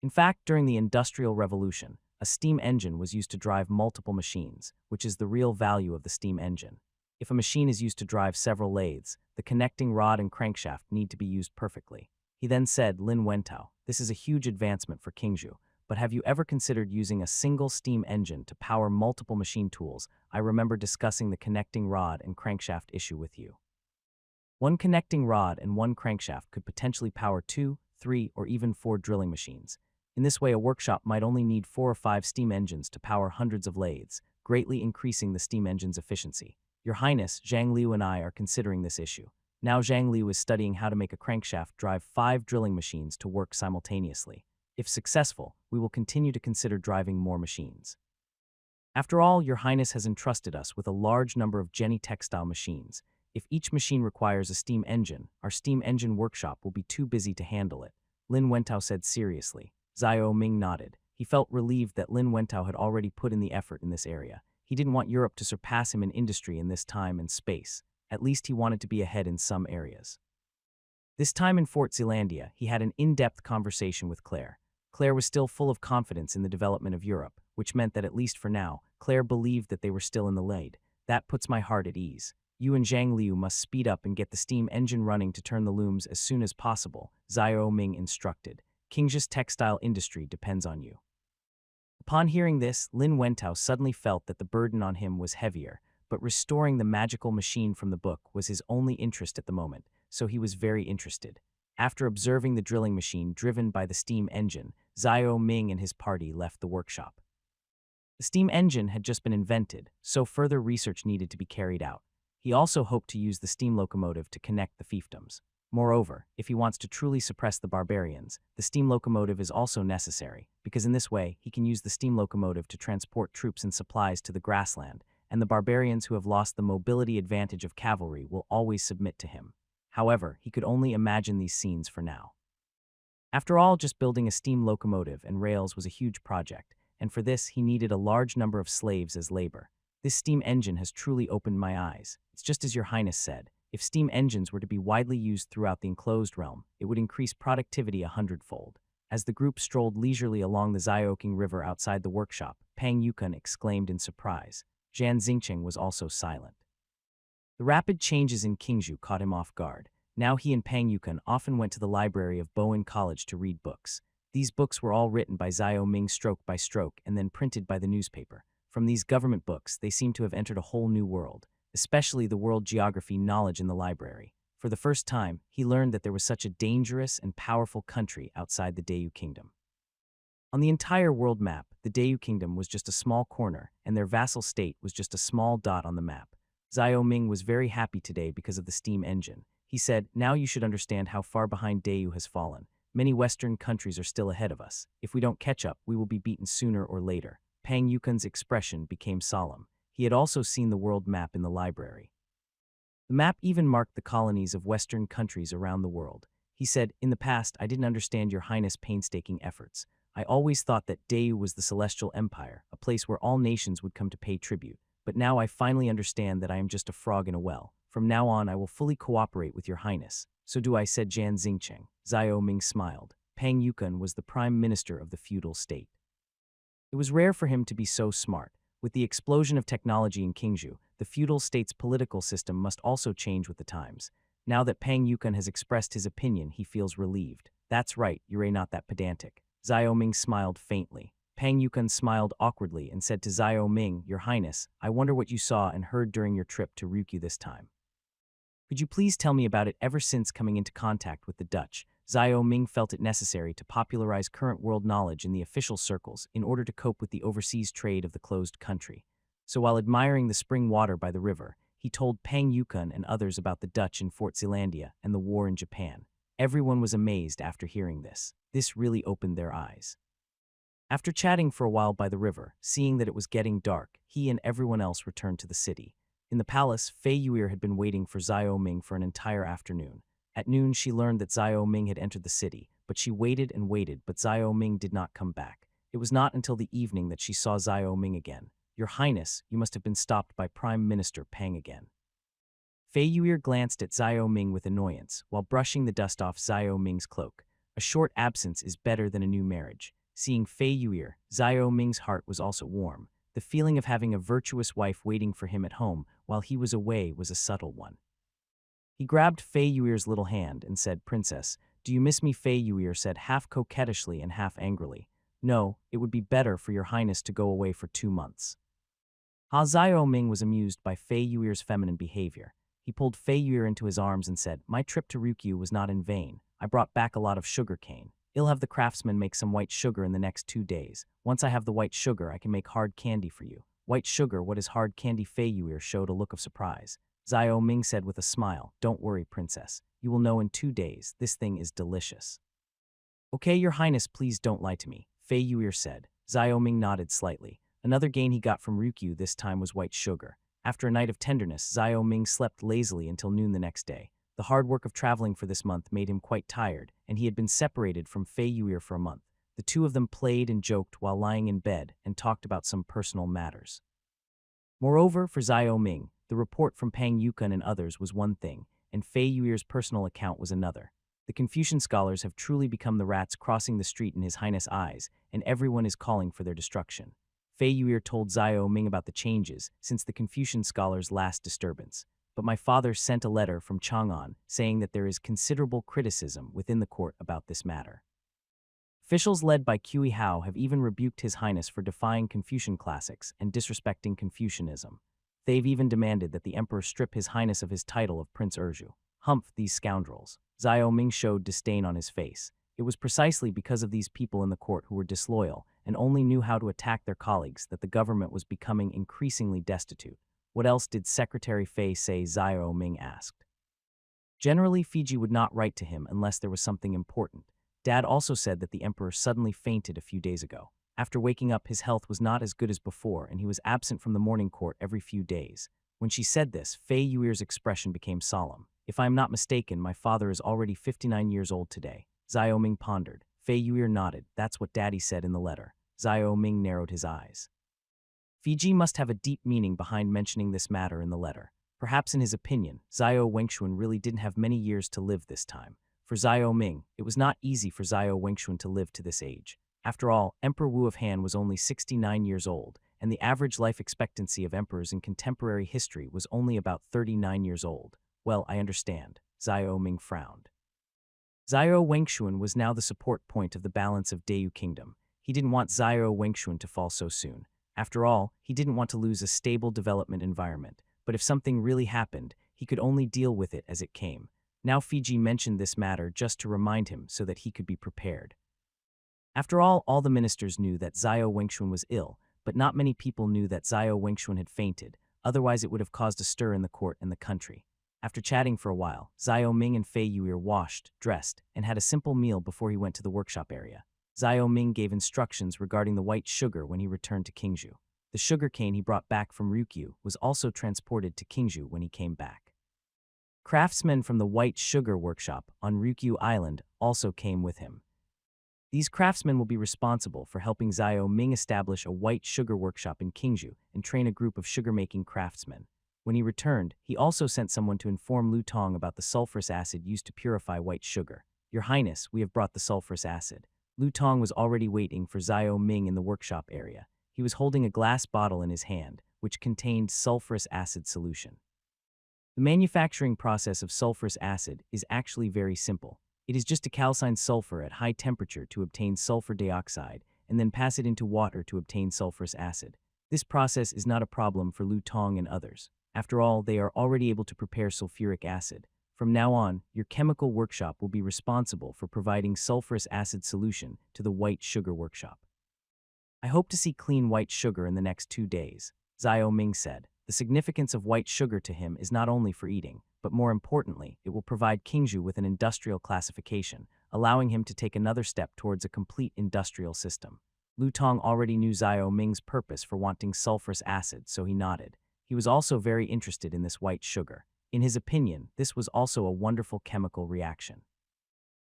In fact, during the Industrial Revolution, a steam engine was used to drive multiple machines, which is the real value of the steam engine. If a machine is used to drive several lathes, the connecting rod and crankshaft need to be used perfectly. He then said, Lin Wentao, this is a huge advancement for Qingzhou, but have you ever considered using a single steam engine to power multiple machine tools? I remember discussing the connecting rod and crankshaft issue with you. 1 connecting rod and 1 crankshaft could potentially power 2, 3, or even 4 drilling machines. In this way, a workshop might only need 4 or 5 steam engines to power hundreds of lathes, greatly increasing the steam engine's efficiency. Your Highness, Zhang Liu and I are considering this issue. Now Zhang Liu is studying how to make a crankshaft drive 5 drilling machines to work simultaneously. If successful, we will continue to consider driving more machines. After all, Your Highness has entrusted us with a large number of Jenny textile machines. If each machine requires a steam engine, our steam engine workshop will be too busy to handle it. Lin Wentao said seriously. Zhao Ming nodded. He felt relieved that Lin Wentao had already put in the effort in this area. He didn't want Europe to surpass him in industry in this time and space. At least he wanted to be ahead in some areas. This time in Fort Zealandia, he had an in-depth conversation with Claire. Claire was still full of confidence in the development of Europe, which meant that at least for now, Claire believed that they were still in the lead. That puts my heart at ease. You and Zhang Liu must speed up and get the steam engine running to turn the looms as soon as possible, Zhao Ming instructed. Qingzhou's textile industry depends on you. Upon hearing this, Lin Wentao suddenly felt that the burden on him was heavier, but restoring the magical machine from the book was his only interest at the moment, so he was very interested. After observing the drilling machine driven by the steam engine, Zhao Ming and his party left the workshop. The steam engine had just been invented, so further research needed to be carried out. He also hoped to use the steam locomotive to connect the fiefdoms. Moreover, if he wants to truly suppress the barbarians, the steam locomotive is also necessary, because in this way he can use the steam locomotive to transport troops and supplies to the grassland, and the barbarians who have lost the mobility advantage of cavalry will always submit to him. However, he could only imagine these scenes for now. After all, just building a steam locomotive and rails was a huge project, and for this he needed a large number of slaves as labor. This steam engine has truly opened my eyes. It's just as your highness said. If steam engines were to be widely used throughout the enclosed realm, it would increase productivity 100-fold. As the group strolled leisurely along the Zioking River outside the workshop, Pang Yukon exclaimed in surprise. Zhan Xingcheng was also silent. The rapid changes in Qingzhou caught him off guard. Now he and Pang Yukon often went to the library of Bowen College to read books. These books were all written by Zio Ming stroke by stroke and then printed by the newspaper. From these government books, they seemed to have entered a whole new world, especially the world geography knowledge in the library. For the first time, he learned that there was such a dangerous and powerful country outside the Dayu Kingdom. On the entire world map, the Dayu Kingdom was just a small corner, and their vassal state was just a small dot on the map. Zio Ming was very happy today because of the steam engine. He said, "Now you should understand how far behind Dayu has fallen. Many Western countries are still ahead of us. If we don't catch up, we will be beaten sooner or later." Pang Yukon's expression became solemn. He had also seen the world map in the library. The map even marked the colonies of Western countries around the world. He said, "In the past, I didn't understand your highness' painstaking efforts. I always thought that Dayu was the celestial empire, a place where all nations would come to pay tribute. But now I finally understand that I am just a frog in a well. From now on, I will fully cooperate with your highness." "So do I," said Zhan Xingcheng. Zio Ming smiled. Pang Yukon was the prime minister of the feudal state. It was rare for him to be so smart. With the explosion of technology in Qingzhou, the feudal state's political system must also change with the times. Now that Pang Yukon has expressed his opinion, he feels relieved. "That's right, you're not that pedantic." Zio Ming smiled faintly. Pang Yukon smiled awkwardly and said to Zio Ming, "Your highness, I wonder what you saw and heard during your trip to Ryukyu this time. Could you please tell me about it?" Ever since coming into contact with the Dutch, Zio Ming felt it necessary to popularize current world knowledge in the official circles in order to cope with the overseas trade of the closed country. So while admiring the spring water by the river, he told Pang Yukon and others about the Dutch in Fort Zeelandia and the war in Japan. Everyone was amazed after hearing this. This really opened their eyes. After chatting for a while by the river, seeing that it was getting dark, he and everyone else returned to the city. In the palace, Fei Yuir had been waiting for Zio Ming for an entire afternoon. At noon, she learned that Zio Ming had entered the city, but she waited and waited, but Zio Ming did not come back. It was not until the evening that she saw Zio Ming again. "Your Highness, you must have been stopped by Prime Minister Pang again." Fei Yuir glanced at Zio Ming with annoyance, while brushing the dust off Zio Ming's cloak. A short absence is better than a new marriage. Seeing Fei Yuir, Zio Ming's heart was also warm. The feeling of having a virtuous wife waiting for him at home while he was away was a subtle one. He grabbed Fei Yuir's little hand and said, "Princess, do you miss me?" Fei Yuir said half coquettishly and half angrily, "No, it would be better for your highness to go away for 2 months. Ha Zio Ming was amused by Fei Yuir's feminine behavior. He pulled Fei Yuir into his arms and said, "My trip to Ryukyu was not in vain. I brought back a lot of sugar cane. I'll have the craftsman make some white sugar in the next 2 days. Once I have the white sugar, I can make hard candy for you." "White sugar? What is hard candy?" Fei Yuir showed a look of surprise. Zio Ming said with a smile, "Don't worry, princess. You will know in 2 days. This thing is delicious." "Okay, your highness, please don't lie to me," Fei Yuir said. Zio Ming nodded slightly. Another gain he got from Ryukyu this time was white sugar. After a night of tenderness, Zio Ming slept lazily until noon the next day. The hard work of traveling for this month made him quite tired, and he had been separated from Fei Yuir for a month. The two of them played and joked while lying in bed and talked about some personal matters. Moreover, for Zio Ming, the report from Pang Yukon and others was one thing, and Fei Yuir's personal account was another. The Confucian scholars have truly become the rats crossing the street in His Highness' eyes, and everyone is calling for their destruction. Fei Yuir told Zio Ming about the changes since the Confucian scholars' last disturbance. "But my father sent a letter from Chang'an saying that there is considerable criticism within the court about this matter. Officials led by Qi Hao have even rebuked His Highness for defying Confucian classics and disrespecting Confucianism. They've even demanded that the emperor strip His Highness of his title of Prince Urju. Humph, these scoundrels." Zio Ming showed disdain on his face. It was precisely because of these people in the court who were disloyal and only knew how to attack their colleagues that the government was becoming increasingly destitute. "What else did Secretary Fei say?" Zio Ming asked. Generally, Fiji would not write to him unless there was something important. Dad also said that the emperor suddenly fainted a few days ago. After waking up, his health was not as good as before, and he was absent from the morning court every few days. When she said this, Fei Yuir's expression became solemn. "If I am not mistaken, my father is already 59 years old today." Xiao Ming pondered. Fei Yuer nodded. That's what Daddy said in the letter. Xiao Ming narrowed his eyes. Fiji must have a deep meaning behind mentioning this matter in the letter. Perhaps in his opinion, Xiao Wengxuan really didn't have many years to live this time. For Xiao Ming, it was not easy for Xiao Wengxuan to live to this age. After all, Emperor Wu of Han was only 69 years old, and the average life expectancy of emperors in contemporary history was only about 39 years old. Well, I understand. Xiao Ming frowned. Xiao Wengxuan was now the support point of the balance of Deu Kingdom. He didn't want Xiao Wengxuan to fall so soon. After all, he didn't want to lose a stable development environment, but if something really happened, he could only deal with it as it came. Now Fiji mentioned this matter just to remind him so that he could be prepared. After all the ministers knew that Xiao Wengxuan was ill, but not many people knew that Xiao Wengxuan had fainted, otherwise it would have caused a stir in the court and the country. After chatting for a while, Xiao Ming and Fei Yuer washed, dressed, and had a simple meal before he went to the workshop area. Xiao Ming gave instructions regarding the white sugar when he returned to Qingzhou. The sugar cane he brought back from Ryukyu was also transported to Qingzhou when he came back. Craftsmen from the White Sugar Workshop on Ryukyu Island also came with him. These craftsmen will be responsible for helping Xiao Ming establish a white sugar workshop in Qingzhou and train a group of sugar-making craftsmen. When he returned, he also sent someone to inform Lu Tong about the sulfurous acid used to purify white sugar. Your Highness, we have brought the sulfurous acid. Lu Tong was already waiting for Xiao Ming in the workshop area. He was holding a glass bottle in his hand, which contained sulfurous acid solution. The manufacturing process of sulfurous acid is actually very simple. It is just to calcine sulfur at high temperature to obtain sulfur dioxide, and then pass it into water to obtain sulfurous acid. This process is not a problem for Lu Tong and others. After all, they are already able to prepare sulfuric acid. From now on, your chemical workshop will be responsible for providing sulfurous acid solution to the white sugar workshop. I hope to see clean white sugar in the next 2 days, Xiao Ming said. The significance of white sugar to him is not only for eating, but more importantly, it will provide Qingzhou with an industrial classification, allowing him to take another step towards a complete industrial system. Lu Tong already knew Xiao Ming's purpose for wanting sulfurous acid, so he nodded. He was also very interested in this white sugar. In his opinion, this was also a wonderful chemical reaction.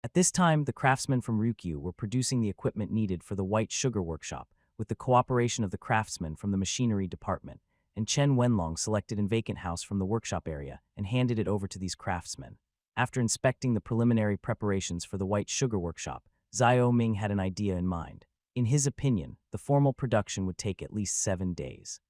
At this time, the craftsmen from Ryukyu were producing the equipment needed for the white sugar workshop, with the cooperation of the craftsmen from the machinery department, and Chen Wenlong selected a vacant house from the workshop area and handed it over to these craftsmen. After inspecting the preliminary preparations for the white sugar workshop, Xiao Ming had an idea in mind. In his opinion, the formal production would take at least 7 days.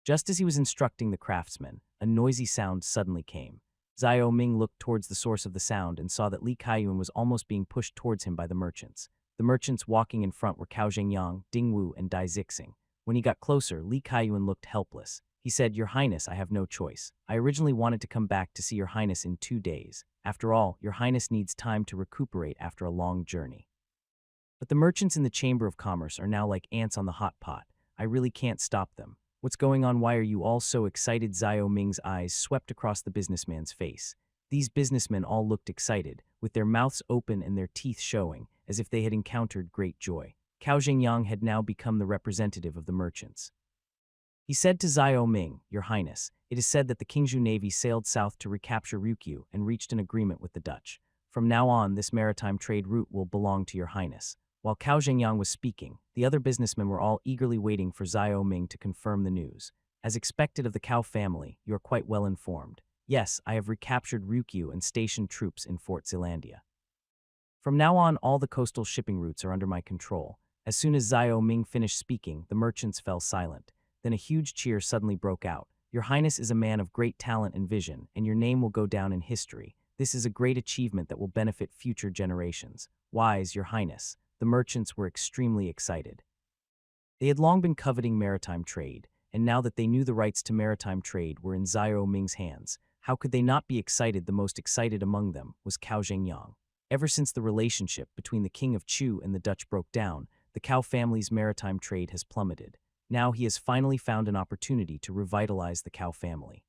Just as he was instructing the craftsmen, a noisy sound suddenly came. Xiao Ming looked towards the source of the sound and saw that Li Kaiyuan was almost being pushed towards him by the merchants. The merchants walking in front were Cao Zhengyang, Ding Wu, and Dai Zixing. When he got closer, Li Kaiyuan looked helpless. He said, "Your Highness, I have no choice. I originally wanted to come back to see Your Highness in 2 days. After all, Your Highness needs time to recuperate after a long journey. But the merchants in the Chamber of Commerce are now like ants on the hot pot. I really can't stop them. What's going on? Why are you all so excited?" Xiao Ming's eyes swept across the businessman's face. These businessmen all looked excited, with their mouths open and their teeth showing, as if they had encountered great joy. Cao Zhengyang had now become the representative of the merchants. He said to Xiao Ming, "Your Highness, it is said that the Qingzhou Navy sailed south to recapture Ryukyu and reached an agreement with the Dutch. From now on, this maritime trade route will belong to Your Highness." While Cao Zhengyang was speaking, the other businessmen were all eagerly waiting for Xiao Ming to confirm the news. As expected of the Cao family, you are quite well informed. Yes, I have recaptured Ryukyu and stationed troops in Fort Zealandia. From now on, all the coastal shipping routes are under my control. As soon as Xiao Ming finished speaking, the merchants fell silent. Then a huge cheer suddenly broke out. "Your Highness is a man of great talent and vision, and your name will go down in history. This is a great achievement that will benefit future generations. Wise, Your Highness." The merchants were extremely excited. They had long been coveting maritime trade, and now that they knew the rights to maritime trade were in Xiao Ming's hands, how could they not be excited? The most excited among them was Cao Zhengyang. Ever since the relationship between the King of Chu and the Dutch broke down, the Cao family's maritime trade has plummeted. Now he has finally found an opportunity to revitalize the Cao family.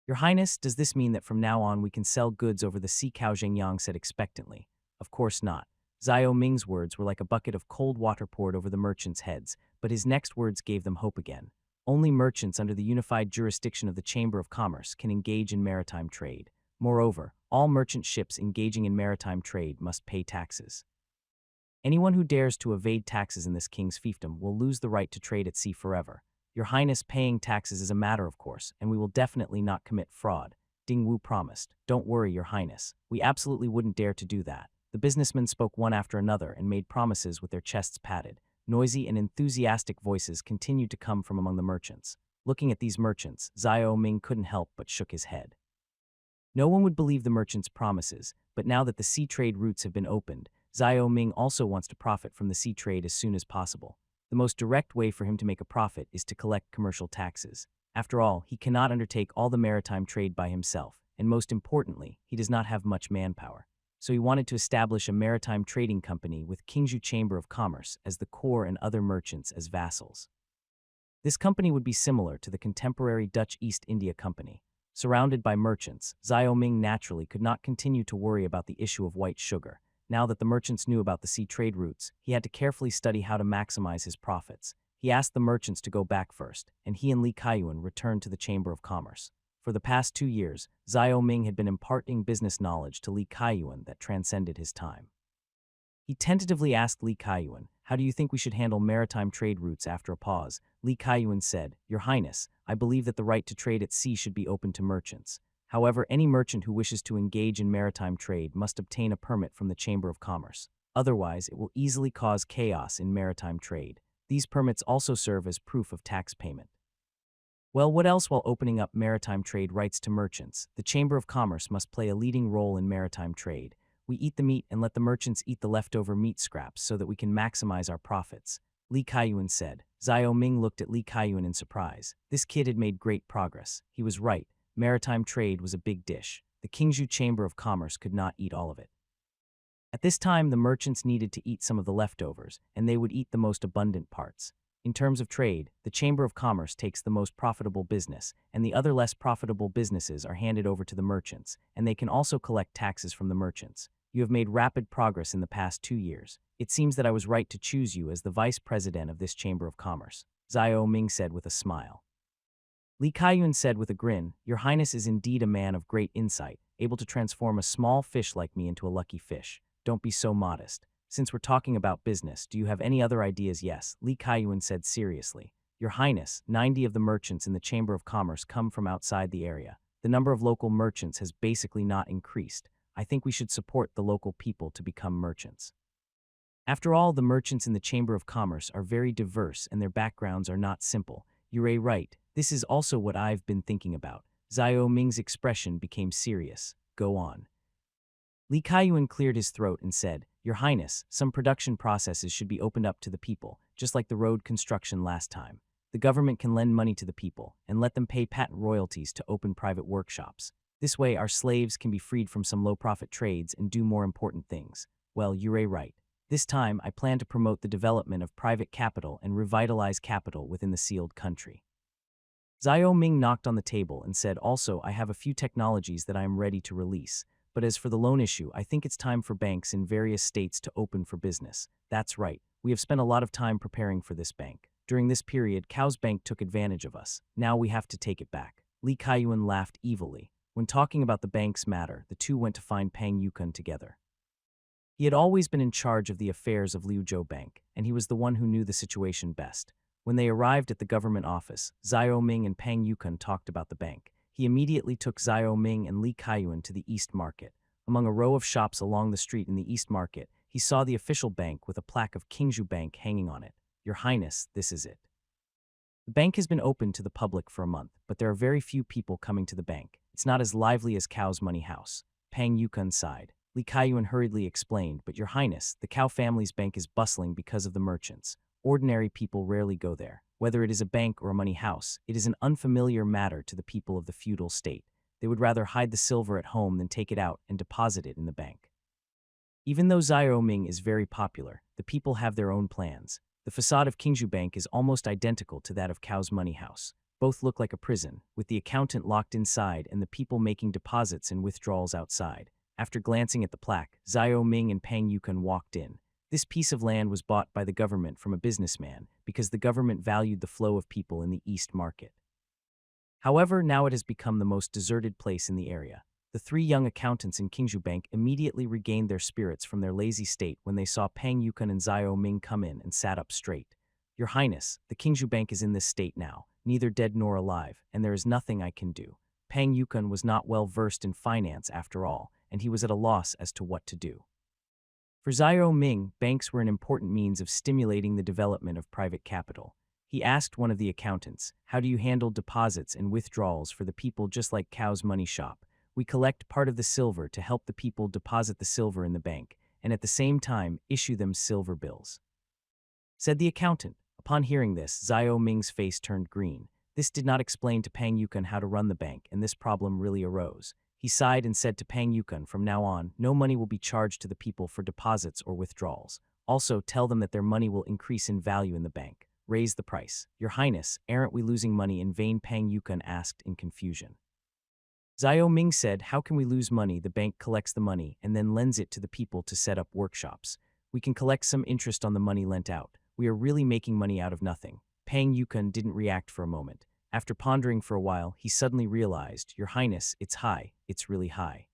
"Your Highness, does this mean that from now on we can sell goods over the sea?" Cao Zhengyang said expectantly. "Of course not." Xiao Ming's words were like a bucket of cold water poured over the merchants' heads, but his next words gave them hope again. Only merchants under the unified jurisdiction of the Chamber of Commerce can engage in maritime trade. Moreover, all merchant ships engaging in maritime trade must pay taxes. Anyone who dares to evade taxes in this king's fiefdom will lose the right to trade at sea forever. Your Highness, paying taxes is a matter of course, and we will definitely not commit fraud, Ding Wu promised. Don't worry, Your Highness. We absolutely wouldn't dare to do that. The businessmen spoke one after another and made promises with their chests padded. Noisy and enthusiastic voices continued to come from among the merchants. Looking at these merchants, Xiao Ming couldn't help but shook his head. No one would believe the merchants' promises, but now that the sea trade routes have been opened, Xiao Ming also wants to profit from the sea trade as soon as possible. The most direct way for him to make a profit is to collect commercial taxes. After all, he cannot undertake all the maritime trade by himself, and most importantly, he does not have much manpower. So he wanted to establish a maritime trading company with Qingzhou Chamber of Commerce as the core and other merchants as vassals. This company would be similar to the contemporary Dutch East India Company. Surrounded by merchants, Xiao Ming naturally could not continue to worry about the issue of white sugar. Now that the merchants knew about the sea trade routes, he had to carefully study how to maximize his profits. He asked the merchants to go back first, and he and Li Kaiyuan returned to the Chamber of Commerce. For the past 2 years, Xiao Ming had been imparting business knowledge to Li Kaiyuan that transcended his time. He tentatively asked Li Kaiyuan, "How do you think we should handle maritime trade routes?" After a pause, Li Kaiyuan said, "Your Highness, I believe that the right to trade at sea should be open to merchants. However, any merchant who wishes to engage in maritime trade must obtain a permit from the Chamber of Commerce. Otherwise, it will easily cause chaos in maritime trade. These permits also serve as proof of tax payment." Well, what else while opening up maritime trade rights to merchants? The Chamber of Commerce must play a leading role in maritime trade. We eat the meat and let the merchants eat the leftover meat scraps so that we can maximize our profits, Li Kaiyuan said. Xiao Ming looked at Li Kaiyuan in surprise. This kid had made great progress. He was right. Maritime trade was a big dish. The Qingzhou Chamber of Commerce could not eat all of it. At this time, the merchants needed to eat some of the leftovers, and they would eat the most abundant parts. In terms of trade, the Chamber of Commerce takes the most profitable business, and the other less profitable businesses are handed over to the merchants, and they can also collect taxes from the merchants. You have made rapid progress in the past 2 years. It seems that I was right to choose you as the vice president of this Chamber of Commerce, Xiao Ming said with a smile. Li Kaiyuan said with a grin, "Your Highness is indeed a man of great insight, able to transform a small fish like me into a lucky fish. Don't be so modest. Since we're talking about business, do you have any other ideas?" "Yes," Li Kaiyuan said seriously. "Your Highness, 90 of the merchants in the Chamber of Commerce come from outside the area. The number of local merchants has basically not increased. I think we should support the local people to become merchants. After all, the merchants in the Chamber of Commerce are very diverse and their backgrounds are not simple. You're right. This is also what I've been thinking about." Xiao Ming's expression became serious. "Go on." Li Kaiyuan cleared his throat and said, "Your Highness, some production processes should be opened up to the people, just like the road construction last time. The government can lend money to the people and let them pay patent royalties to open private workshops. This way, our slaves can be freed from some low-profit trades and do more important things." "Well, you're right. This time, I plan to promote the development of private capital and revitalize capital within the sealed country." Xiao Ming knocked on the table and said, "Also, I have a few technologies that I am ready to release. But as for the loan issue, I think it's time for banks in various states to open for business." "That's right. We have spent a lot of time preparing for this bank. During this period, Cao's bank took advantage of us. Now we have to take it back." Li Kaiyuan laughed evilly. When talking about the bank's matter, the two went to find Pang Yukun together. He had always been in charge of the affairs of Liuzhou Bank, and he was the one who knew the situation best. When they arrived at the government office, Xiao Ming and Pang Yukun talked about the bank. He immediately took Xiao Ming and Li Kaiyuan to the East Market. Among a row of shops along the street in the East Market, he saw the official bank with a plaque of Qingzhou Bank hanging on it. "Your Highness, this is it." The bank has been open to the public for a month, but there are very few people coming to the bank. It's not as lively as Cao's money house. Pang Yukun sighed. Li Kaiyuan hurriedly explained, "But Your Highness, the Cao family's bank is bustling because of the merchants. Ordinary people rarely go there. Whether it is a bank or a money house, it is an unfamiliar matter to the people of the feudal state. They would rather hide the silver at home than take it out and deposit it in the bank." Even though Xiao Ming is very popular, the people have their own plans. The facade of Qingzhou Bank is almost identical to that of Cao's money house. Both look like a prison, with the accountant locked inside and the people making deposits and withdrawals outside. After glancing at the plaque, Xiao Ming and Pang Yukun walked in. This piece of land was bought by the government from a businessman because the government valued the flow of people in the East Market. However, now it has become the most deserted place in the area. The three young accountants in Qingzhou Bank immediately regained their spirits from their lazy state when they saw Pang Yukon and Xiao Ming come in and sat up straight. Your Highness, the Qingzhou Bank is in this state now, neither dead nor alive, and there is nothing I can do. Pang Yukon was not well versed in finance after all, and he was at a loss as to what to do. For Xiao Ming, banks were an important means of stimulating the development of private capital. He asked one of the accountants, "How do you handle deposits and withdrawals for the people just like Cow's Money Shop? We collect part of the silver to help the people deposit the silver in the bank, and at the same time issue them silver bills," said the accountant. Upon hearing this, Xiao Ming's face turned green. This did not explain to Pang Yukon how to run the bank, and this problem really arose. He sighed and said to Pang Yukon, "From now on, no money will be charged to the people for deposits or withdrawals. Also, tell them that their money will increase in value in the bank. Raise the price." "Your Highness, aren't we losing money in vain?" Pang Yukon asked in confusion. Xiao Ming said, "How can we lose money? The bank collects the money and then lends it to the people to set up workshops. We can collect some interest on the money lent out. We are really making money out of nothing." Pang Yukon didn't react for a moment. After pondering for a while, he suddenly realized, "Your Highness, it's high. It's really high.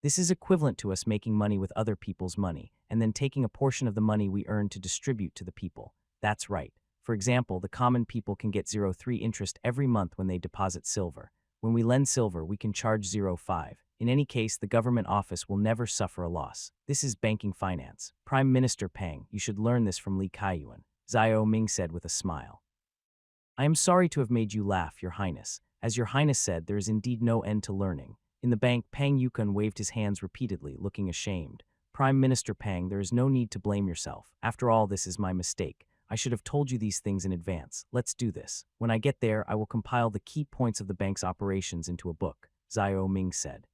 This is equivalent to us making money with other people's money, and then taking a portion of the money we earn to distribute to the people. That's right. For example, the common people can get 0.3 interest every month when they deposit silver. When we lend silver, we can charge 0.5. In any case, the government office will never suffer a loss. This is banking finance. Prime Minister Pang, you should learn this from Li Kaiyuan," Xiao Ming said with a smile. "I am sorry to have made you laugh, Your Highness. As Your Highness said, there is indeed no end to learning." In the bank, Pang Yukon waved his hands repeatedly, looking ashamed. "Prime Minister Pang, there is no need to blame yourself. After all, this is my mistake. I should have told you these things in advance. Let's do this. When I get there, I will compile the key points of the bank's operations into a book," Xiao Ming said.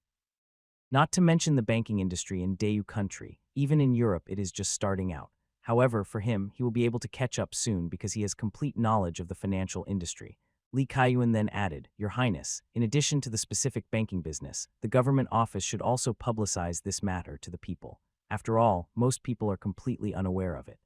Not to mention the banking industry in Dayu country. Even in Europe, it is just starting out. However, for him, he will be able to catch up soon because he has complete knowledge of the financial industry. Li Kaiyuan then added, "Your Highness, in addition to the specific banking business, the government office should also publicize this matter to the people. After all, most people are completely unaware of it.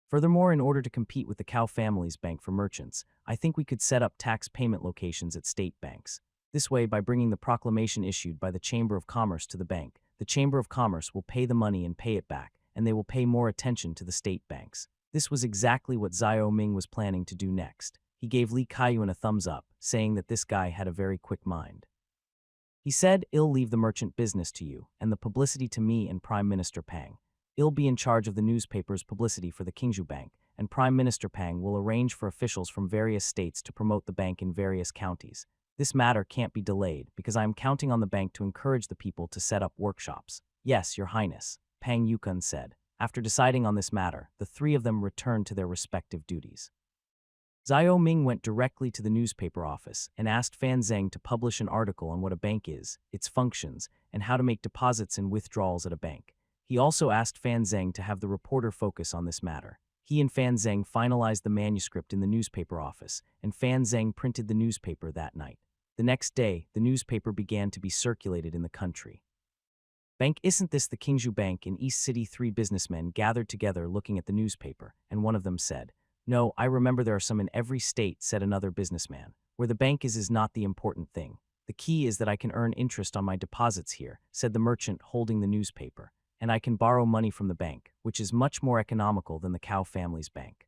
Furthermore, in order to compete with the Cow family's bank for merchants, I think we could set up tax payment locations at state banks. This way, by bringing the proclamation issued by the Chamber of Commerce to the bank, the Chamber of Commerce will pay the money and pay it back, and they will pay more attention to the state banks." This was exactly what Xiao Ming was planning to do next. He gave Li Kaiyuan a thumbs up, saying that this guy had a very quick mind. He said, "I'll leave the merchant business to you, and the publicity to me and Prime Minister Pang. I'll be in charge of the newspaper's publicity for the Qingzhou Bank, and Prime Minister Pang will arrange for officials from various states to promote the bank in various counties. This matter can't be delayed, because I am counting on the bank to encourage the people to set up workshops." "Yes, Your Highness," Pang Yukon said. After deciding on this matter, the three of them returned to their respective duties. Xiao Ming went directly to the newspaper office and asked Fan Zheng to publish an article on what a bank is, its functions, and how to make deposits and withdrawals at a bank. He also asked Fan Zheng to have the reporter focus on this matter. He and Fan Zheng finalized the manuscript in the newspaper office, and Fan Zheng printed the newspaper that night. The next day, the newspaper began to be circulated in the country. "Bank, isn't this the Qingzhou Bank in East City?" Three businessmen gathered together looking at the newspaper, and one of them said, "No, I remember there are some in every state," said another businessman. "Where the bank is not the important thing. The key is that I can earn interest on my deposits here," said the merchant holding the newspaper, "and I can borrow money from the bank, which is much more economical than the Cow family's bank.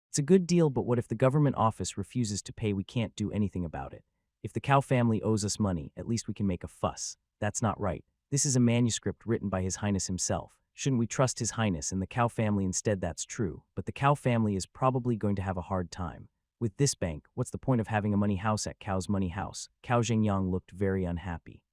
It's a good deal, but what if the government office refuses to pay? We can't do anything about it. If the Cow family owes us money, at least we can make a fuss. That's not right. This is a manuscript written by His Highness himself. Shouldn't we trust His Highness and the Cow family instead?" "That's true, but the Cow family is probably going to have a hard time. With this bank, what's the point of having a money house at Cow's Money House?" Cao Zhengyang looked very unhappy.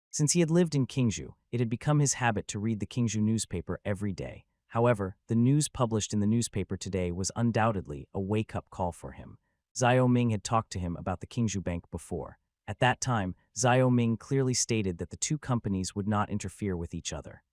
Since he had lived in Qingzhou, it had become his habit to read the Qingzhou newspaper every day. However, the news published in the newspaper today was undoubtedly a wake-up call for him. Xiao Ming had talked to him about the Qingzhou Bank before. At that time, Xiao Ming clearly stated that the two companies would not interfere with each other.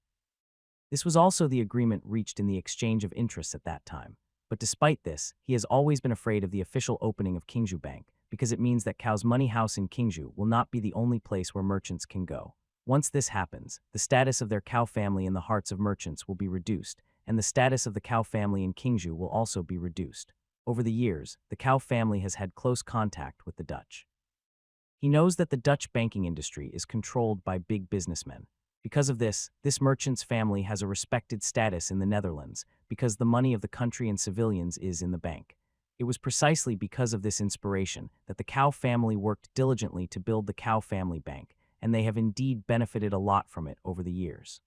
This was also the agreement reached in the exchange of interests at that time. But despite this, he has always been afraid of the official opening of Qingzhou Bank, because it means that Cow's Money House in Qingzhou will not be the only place where merchants can go. Once this happens, the status of their Cow family in the hearts of merchants will be reduced, and the status of the Cow family in Qingzhou will also be reduced. Over the years, the Cow family has had close contact with the Dutch. He knows that the Dutch banking industry is controlled by big businessmen. Because of this merchant's family has a respected status in the Netherlands because the money of the country and civilians is in the bank. It was precisely because of this inspiration that the Cow family worked diligently to build the Cow family bank, and they have indeed benefited a lot from it over the years.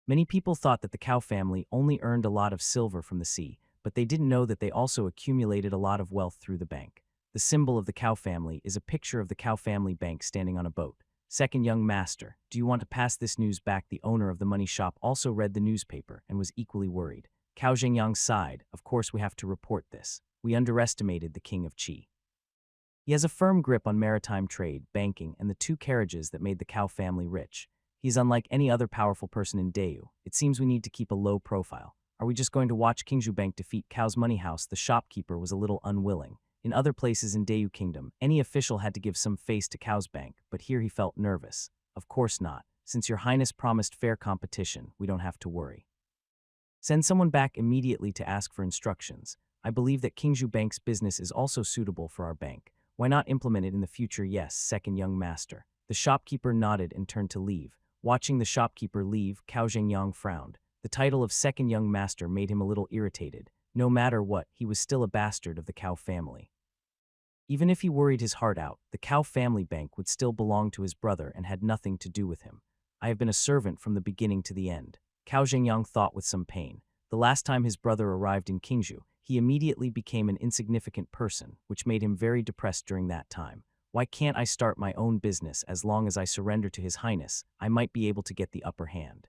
Many people thought that the Cow family only earned a lot of silver from the sea, but they didn't know that they also accumulated a lot of wealth through the bank. The symbol of the Cow family is a picture of the Cow family bank standing on a boat. Second young master, do you want to pass this news back? The owner of the money shop also read the newspaper and was equally worried. Cao Zhengyang sighed. Of course we have to report this. We underestimated the king of Qi. He has a firm grip on maritime trade, banking, and the two carriages that made the Cow family rich. He is unlike any other powerful person in Dayu. It seems we need to keep a low profile. Are we just going to watch Qingzhou Bank defeat Cao's money house? The shopkeeper was a little unwilling. In other places in Dayu Kingdom, any official had to give some face to Cao's bank, but here he felt nervous. Of course not. Since your highness promised fair competition, we don't have to worry. Send someone back immediately to ask for instructions. I believe that Qingzhou Bank's business is also suitable for our bank. Why not implement it in the future? Yes, second young master. The shopkeeper nodded and turned to leave. Watching the shopkeeper leave, Cao Zhengyang frowned. The title of second young master made him a little irritated. No matter what, he was still a bastard of the Cow family. Even if he worried his heart out, the Cow family bank would still belong to his brother and had nothing to do with him. I have been a servant from the beginning to the end. Cao Zhengyang thought with some pain. The last time his brother arrived in Qingzhou, he immediately became an insignificant person, which made him very depressed during that time. Why can't I start my own business? As long as I surrender to his highness, I might be able to get the upper hand.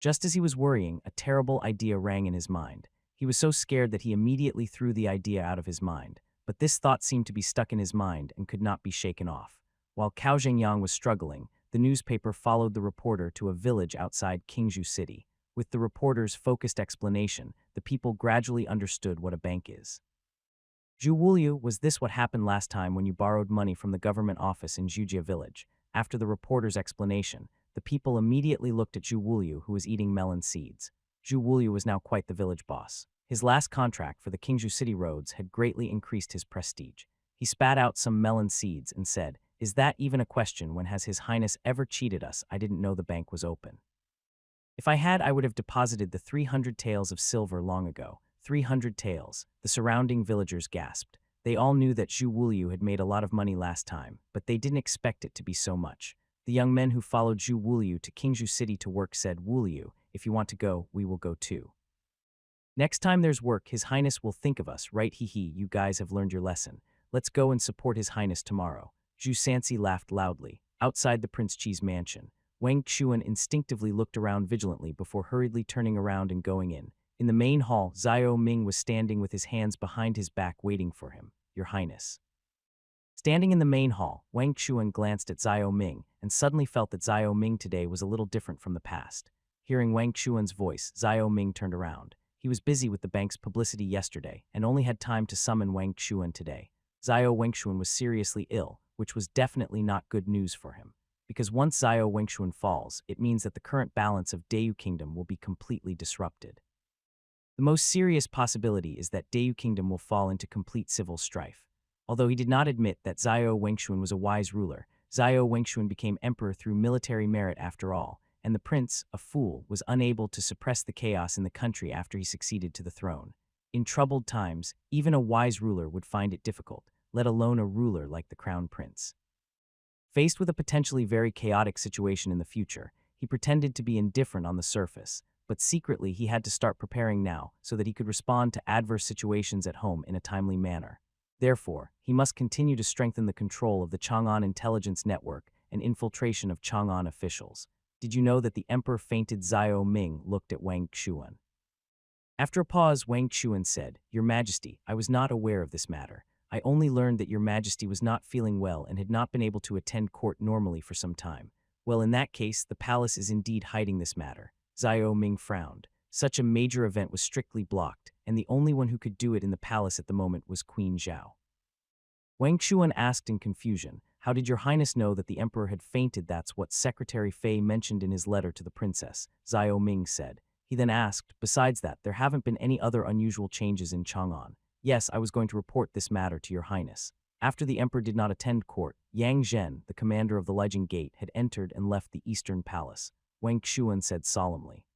Just as he was worrying, a terrible idea rang in his mind. He was so scared that he immediately threw the idea out of his mind, but this thought seemed to be stuck in his mind and could not be shaken off. While Cao Zhengyang was struggling, the newspaper followed the reporter to a village outside Qingzhou City. With the reporter's focused explanation, the people gradually understood what a bank is. Zhu Wuliu, was this what happened last time when you borrowed money from the government office in Zhujia village? After the reporter's explanation, the people immediately looked at Zhu Wuliu, who was eating melon seeds. Zhu Wuliu was now quite the village boss. His last contract for the Qingzhou City roads had greatly increased his prestige. He spat out some melon seeds and said, "Is that even a question? When has His Highness ever cheated us? I didn't know the bank was open. If I had, I would have deposited the 300 taels of silver long ago." 300 taels. The surrounding villagers gasped. They all knew that Zhu Wuliu had made a lot of money last time, but they didn't expect it to be so much. The young men who followed Zhu Wuliu to Qingzhou City to work said, "Wuliu, if you want to go, we will go too. Next time there's work, His Highness will think of us, right? Hee hee, you guys have learned your lesson. Let's go and support His Highness tomorrow." Zhu Sanxi laughed loudly. Outside the Prince Qi's mansion, Wang Xuan instinctively looked around vigilantly before hurriedly turning around and going in. In the main hall, Xiao Ming was standing with his hands behind his back waiting for him. "Your Highness." Standing in the main hall, Wang Xuan glanced at Xiao Ming and suddenly felt that Xiao Ming today was a little different from the past. Hearing Wang Xuan's voice, Xiao Ming turned around. He was busy with the bank's publicity yesterday and only had time to summon Wang Xuan today. Xiao Wengshuan was seriously ill, which was definitely not good news for him. Because once Xiao Wengshuan falls, it means that the current balance of Dayu Kingdom will be completely disrupted. The most serious possibility is that Dayu Kingdom will fall into complete civil strife. Although he did not admit that Xiao Wengshuan was a wise ruler, Xiao Wengshuan became emperor through military merit after all, and the prince, a fool, was unable to suppress the chaos in the country after he succeeded to the throne. In troubled times, even a wise ruler would find it difficult, let alone a ruler like the crown prince. Faced with a potentially very chaotic situation in the future, he pretended to be indifferent on the surface, but secretly he had to start preparing now so that he could respond to adverse situations at home in a timely manner. Therefore, he must continue to strengthen the control of the Chang'an intelligence network and infiltration of Chang'an officials. Did you know that the emperor fainted? Xiao Ming looked at Wang Xuan. After a pause, Wang Xuan said, "Your Majesty, I was not aware of this matter. I only learned that your Majesty was not feeling well and had not been able to attend court normally for some time. Well, in that case, the palace is indeed hiding this matter." Xiao Ming frowned. Such a major event was strictly blocked, and the only one who could do it in the palace at the moment was Queen Zhao. Wang Xuan asked in confusion, "How did your Highness know that the emperor had fainted?" "That's what Secretary Fei mentioned in his letter to the princess," Xiao Ming said. He then asked, "Besides that, there haven't been any other unusual changes in Chang'an?" "Yes, I was going to report this matter to your Highness." After the emperor did not attend court, Yang Zhen, the commander of the Legend Gate, had entered and left the Eastern Palace. Wang Xuan said solemnly.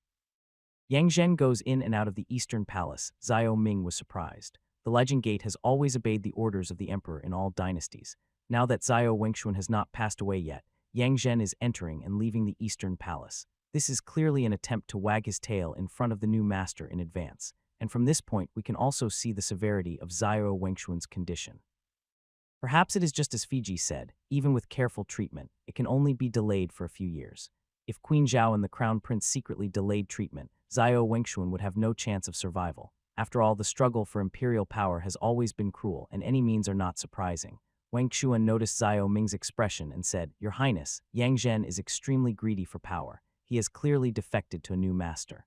Yang Zhen goes in and out of the Eastern Palace. Xiao Ming was surprised. The Legend Gate has always obeyed the orders of the emperor in all dynasties. Now that Xiao Wengxuan has not passed away yet, Yang Zhen is entering and leaving the Eastern Palace. This is clearly an attempt to wag his tail in front of the new master in advance, and from this point we can also see the severity of Xiao Wengxuan's condition. Perhaps it is just as Fiji said, even with careful treatment, it can only be delayed for a few years. If Queen Zhao and the Crown Prince secretly delayed treatment, Xiao Wengxuan would have no chance of survival. After all, the struggle for imperial power has always been cruel, and any means are not surprising. Wang Xuan noticed Xiao Ming's expression and said, "Your Highness, Yang Zhen is extremely greedy for power. He has clearly defected to a new master.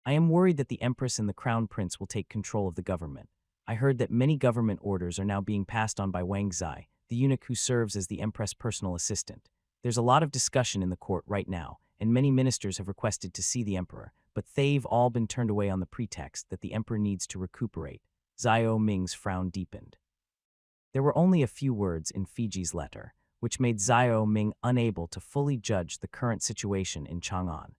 I am worried that the Empress and the Crown Prince will take control of the government. I heard that many government orders are now being passed on by Wang Zai, the eunuch who serves as the Empress' personal assistant. There's a lot of discussion in the court right now, and many ministers have requested to see the emperor, but they've all been turned away on the pretext that the emperor needs to recuperate." Xiao Ming's frown deepened. There were only a few words in Fiji's letter, which made Xiao Ming unable to fully judge the current situation in Chang'an.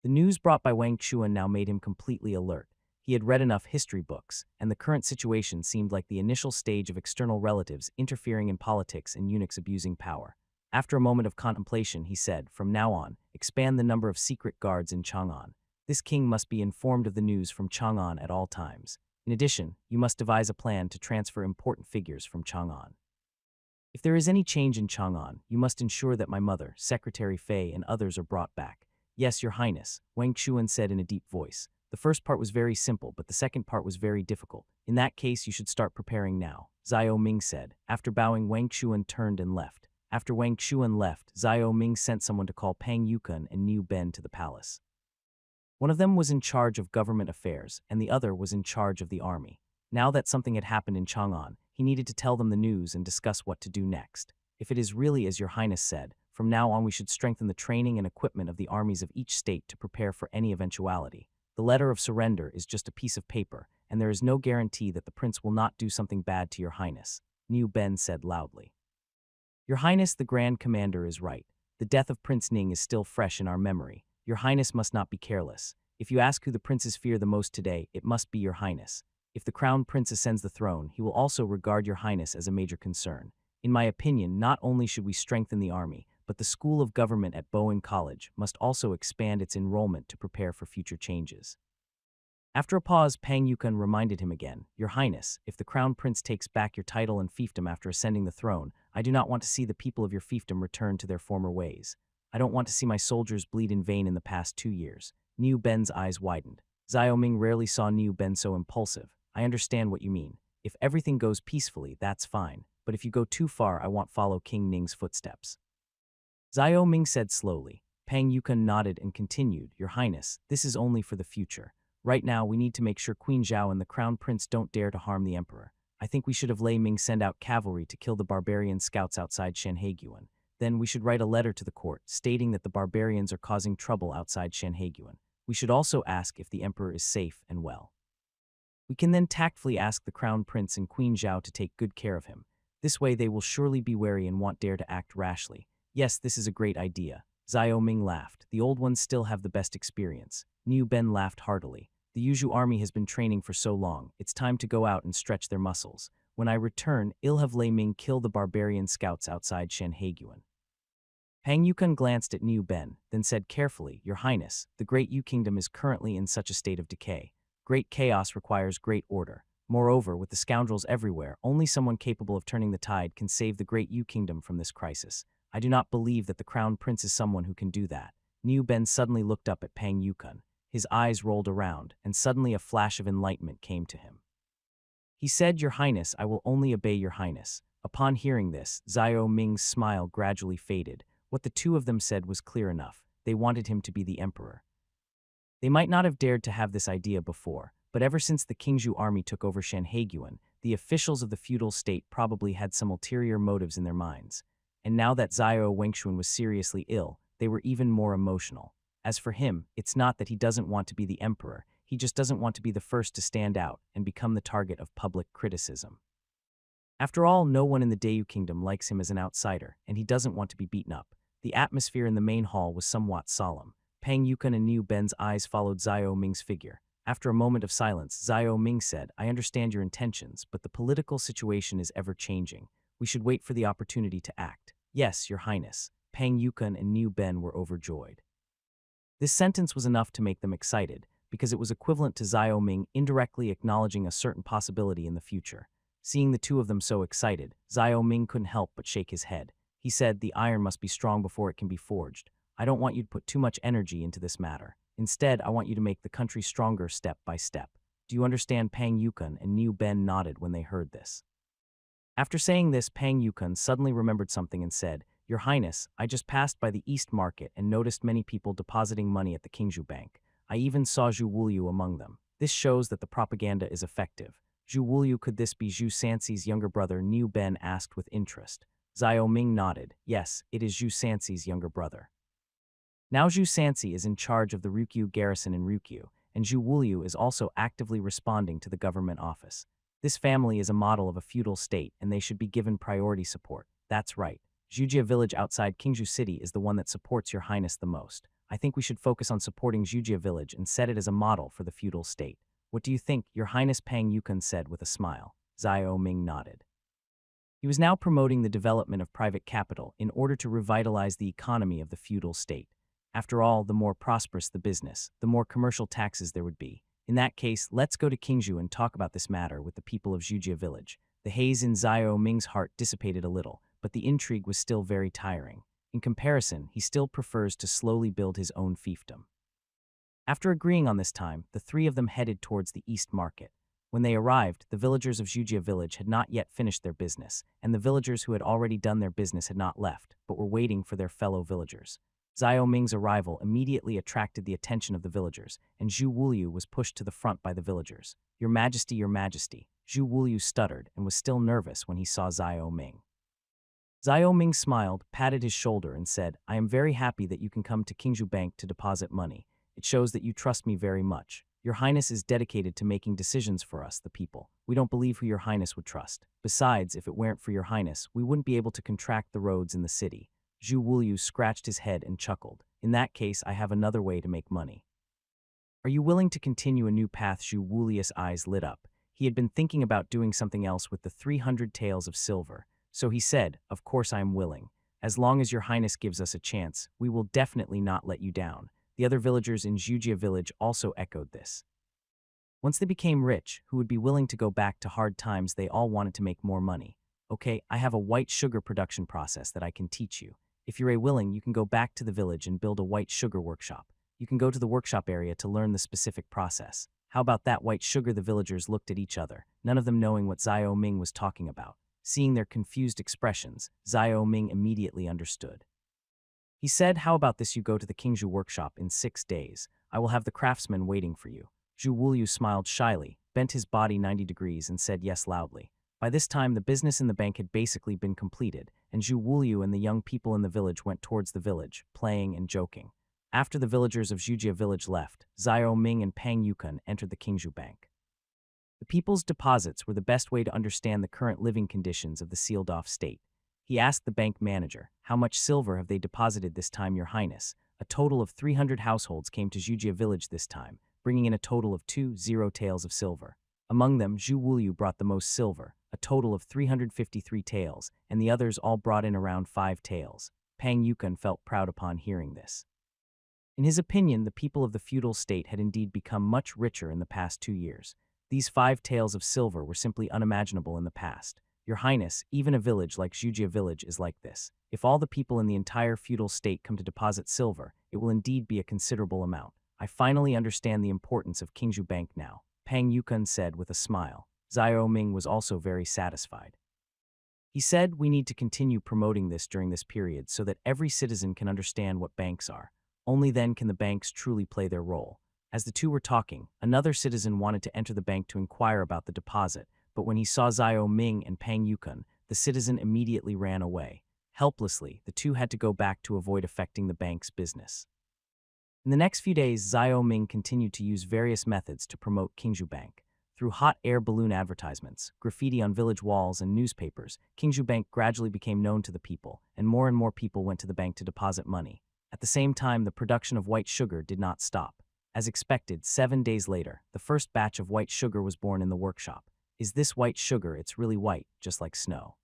The news brought by Wang Xuan now made him completely alert. He had read enough history books, and the current situation seemed like the initial stage of external relatives interfering in politics and eunuchs abusing power. After a moment of contemplation, he said, "From now on, expand the number of secret guards in Chang'an. This king must be informed of the news from Chang'an at all times. In addition, you must devise a plan to transfer important figures from Chang'an. If there is any change in Chang'an, you must ensure that my mother, Secretary Fei, and others are brought back." "Yes, Your Highness," Wang Xuan said in a deep voice. "The first part was very simple, but the second part was very difficult. In that case, you should start preparing now," Xiao Ming said. After bowing, Wang Xuan turned and left. After Wang Xuan left, Xiao Ming sent someone to call Pang Yukun and Niu Ben to the palace. One of them was in charge of government affairs, and the other was in charge of the army. Now that something had happened in Chang'an, he needed to tell them the news and discuss what to do next. "If it is really as Your Highness said, from now on we should strengthen the training and equipment of the armies of each state to prepare for any eventuality. The letter of surrender is just a piece of paper, and there is no guarantee that the prince will not do something bad to Your Highness," Niu Ben said loudly. "Your Highness, the Grand Commander is right. The death of Prince Ning is still fresh in our memory. Your Highness must not be careless. If you ask who the princes fear the most today, it must be Your Highness. If the Crown Prince ascends the throne, he will also regard Your Highness as a major concern. In my opinion, not only should we strengthen the army, but the School of Government at Bowen College must also expand its enrollment to prepare for future changes." After a pause, Pang Yukun reminded him again, "Your Highness, if the Crown Prince takes back your title and fiefdom after ascending the throne, I do not want to see the people of your fiefdom return to their former ways. I don't want to see my soldiers bleed in vain in the past 2 years." Niu Ben's eyes widened. Xiao Ming rarely saw Niu Ben so impulsive. "I understand what you mean. If everything goes peacefully, that's fine. But if you go too far, I won't follow King Ning's footsteps." Xiao Ming said slowly. Pang Yukun nodded and continued, "Your Highness, this is only for the future. Right now, we need to make sure Queen Zhao and the Crown Prince don't dare to harm the Emperor. I think we should have Lei Ming send out cavalry to kill the barbarian scouts outside Shanhaiguan. Then we should write a letter to the court stating that the barbarians are causing trouble outside Shanhaiguan. We should also ask if the Emperor is safe and well. We can then tactfully ask the Crown Prince and Queen Zhao to take good care of him. This way they will surely be wary and won't dare to act rashly." "Yes, this is a great idea." Xiao Ming laughed. "The old ones still have the best experience." Niu Ben laughed heartily. "The Yuzhu army has been training for so long, it's time to go out and stretch their muscles. When I return, I'll have Lei Ming kill the barbarian scouts outside Shanhaiguan." Pang Yukun glanced at Niu Ben, then said carefully, "Your Highness, the Great Yu Kingdom is currently in such a state of decay. Great chaos requires great order. Moreover, with the scoundrels everywhere, only someone capable of turning the tide can save the Great Yu Kingdom from this crisis. I do not believe that the Crown Prince is someone who can do that." Niu Ben suddenly looked up at Pang Yukun. His eyes rolled around, and suddenly a flash of enlightenment came to him. He said, "Your Highness, I will only obey Your Highness." Upon hearing this, Xiao Ming's smile gradually faded. What the two of them said was clear enough. They wanted him to be the emperor. They might not have dared to have this idea before, but ever since the Qingzhou army took over Shanhaiguan, the officials of the feudal state probably had some ulterior motives in their minds. And now that Xiao Wengxuan was seriously ill, they were even more emotional. As for him, it's not that he doesn't want to be the emperor, he just doesn't want to be the first to stand out and become the target of public criticism. After all, no one in the Dayu Kingdom likes him as an outsider, and he doesn't want to be beaten up. The atmosphere in the main hall was somewhat solemn. Pang Yukon and Niu Ben's eyes followed Xiao Ming's figure. After a moment of silence, Xiao Ming said, "I understand your intentions, but the political situation is ever-changing. We should wait for the opportunity to act." "Yes, Your Highness." Pang Yukon and Niu Ben were overjoyed. This sentence was enough to make them excited, because it was equivalent to Xiao Ming indirectly acknowledging a certain possibility in the future. Seeing the two of them so excited, Xiao Ming couldn't help but shake his head. He said, "The iron must be strong before it can be forged. I don't want you to put too much energy into this matter. Instead, I want you to make the country stronger step by step. Do you understand?" Pang Yukon and Niu Ben nodded when they heard this. After saying this, Pang Yukon suddenly remembered something and said, "Your Highness, I just passed by the East Market and noticed many people depositing money at the Qingzhou Bank. I even saw Zhu Wulyu among them. This shows that the propaganda is effective." "Zhu Wulyu, could this be Zhu Sanxi's younger brother?" Niu Ben asked with interest. Xiao Ming nodded. "Yes, it is Zhu Sanxi's younger brother." Now Zhu Sanxi is in charge of the Ryukyu garrison in Ryukyu, and Zhu Wulyu is also actively responding to the government office. This family is a model of a feudal state, and they should be given priority support. That's right. Zhujia village outside Qingzhou City is the one that supports Your Highness the most. I think we should focus on supporting Zhujia village and set it as a model for the feudal state. What do you think, Your Highness? Pang Yukon said with a smile. Xiao Ming nodded. He was now promoting the development of private capital in order to revitalize the economy of the feudal state. After all, the more prosperous the business, the more commercial taxes there would be. In that case, let's go to Qingzhou and talk about this matter with the people of Zhujia village. The haze in Xiao Ming's heart dissipated a little, but the intrigue was still very tiring. In comparison, he still prefers to slowly build his own fiefdom. After agreeing on this time, the three of them headed towards the East Market. When they arrived, the villagers of Zhujia village had not yet finished their business, and the villagers who had already done their business had not left, but were waiting for their fellow villagers. Xiao Ming's arrival immediately attracted the attention of the villagers, and Zhu Wulyu was pushed to the front by the villagers. Your Majesty, Your Majesty." Zhu Wulyu stuttered and was still nervous when he saw Xiao Ming. Xiao Ming smiled, patted his shoulder, and said, "I am very happy that you can come to Qingzhou Bank to deposit money. It shows that you trust me very much. Your Highness is dedicated to making decisions for us, the people. We don't believe who Your Highness would trust. Besides, if it weren't for Your Highness, we wouldn't be able to contract the roads in the city." Zhu Wulyu scratched his head and chuckled. "In that case, I have another way to make money." "Are you willing to continue a new path?" Zhu Wuliu's eyes lit up. He had been thinking about doing something else with the 300 taels of silver, so he said, "Of course I am willing. As long as Your Highness gives us a chance, we will definitely not let you down." The other villagers in Zhujia village also echoed this. Once they became rich, who would be willing to go back to hard times? They all wanted to make more money. "Okay, I have a white sugar production process that I can teach you. If you're willing, you can go back to the village and build a white sugar workshop. You can go to the workshop area to learn the specific process." "How about that white sugar?" The villagers looked at each other, none of them knowing what Xiao Ming was talking about. Seeing their confused expressions, Xiao Ming immediately understood. He said, "How about this? You go to the Qingzhou workshop in 6 days. I will have the craftsmen waiting for you." Zhu Wulyu smiled shyly, bent his body 90 degrees, and said yes loudly. By this time, the business in the bank had basically been completed, and Zhu Wulyu and the young people in the village went towards the village, playing and joking. After the villagers of Zhujia village left, Xiao Ming and Pang Yukon entered the Qingzhou Bank. The people's deposits were the best way to understand the current living conditions of the sealed-off state. He asked the bank manager, "How much silver have they deposited this time, Your Highness?" A total of 300 households came to Zhujia village this time, bringing in a total of 20 taels of silver. Among them, Zhu Wulyu brought the most silver, a total of 353 taels, and the others all brought in around 5 taels. Pang Yukon felt proud upon hearing this. In his opinion, the people of the feudal state had indeed become much richer in the past 2 years. These 5 taels of silver were simply unimaginable in the past. "Your Highness, even a village like Zhujia village is like this. If all the people in the entire feudal state come to deposit silver, it will indeed be a considerable amount. I finally understand the importance of Qingzhou Bank now," Pang Yukon said with a smile. Xiao Ming was also very satisfied. He said, "We need to continue promoting this during this period so that every citizen can understand what banks are. Only then can the banks truly play their role." As the two were talking, another citizen wanted to enter the bank to inquire about the deposit, but when he saw Xiao Ming and Pang Yukon, the citizen immediately ran away. Helplessly, the two had to go back to avoid affecting the bank's business. In the next few days, Xiao Ming continued to use various methods to promote Qingzhou Bank. Through hot air balloon advertisements, graffiti on village walls, and newspapers, Kingju Bank gradually became known to the people, and more people went to the bank to deposit money. At the same time, the production of white sugar did not stop. As expected, 7 days later, the first batch of white sugar was born in the workshop. Is this white sugar? It's really white, just like snow.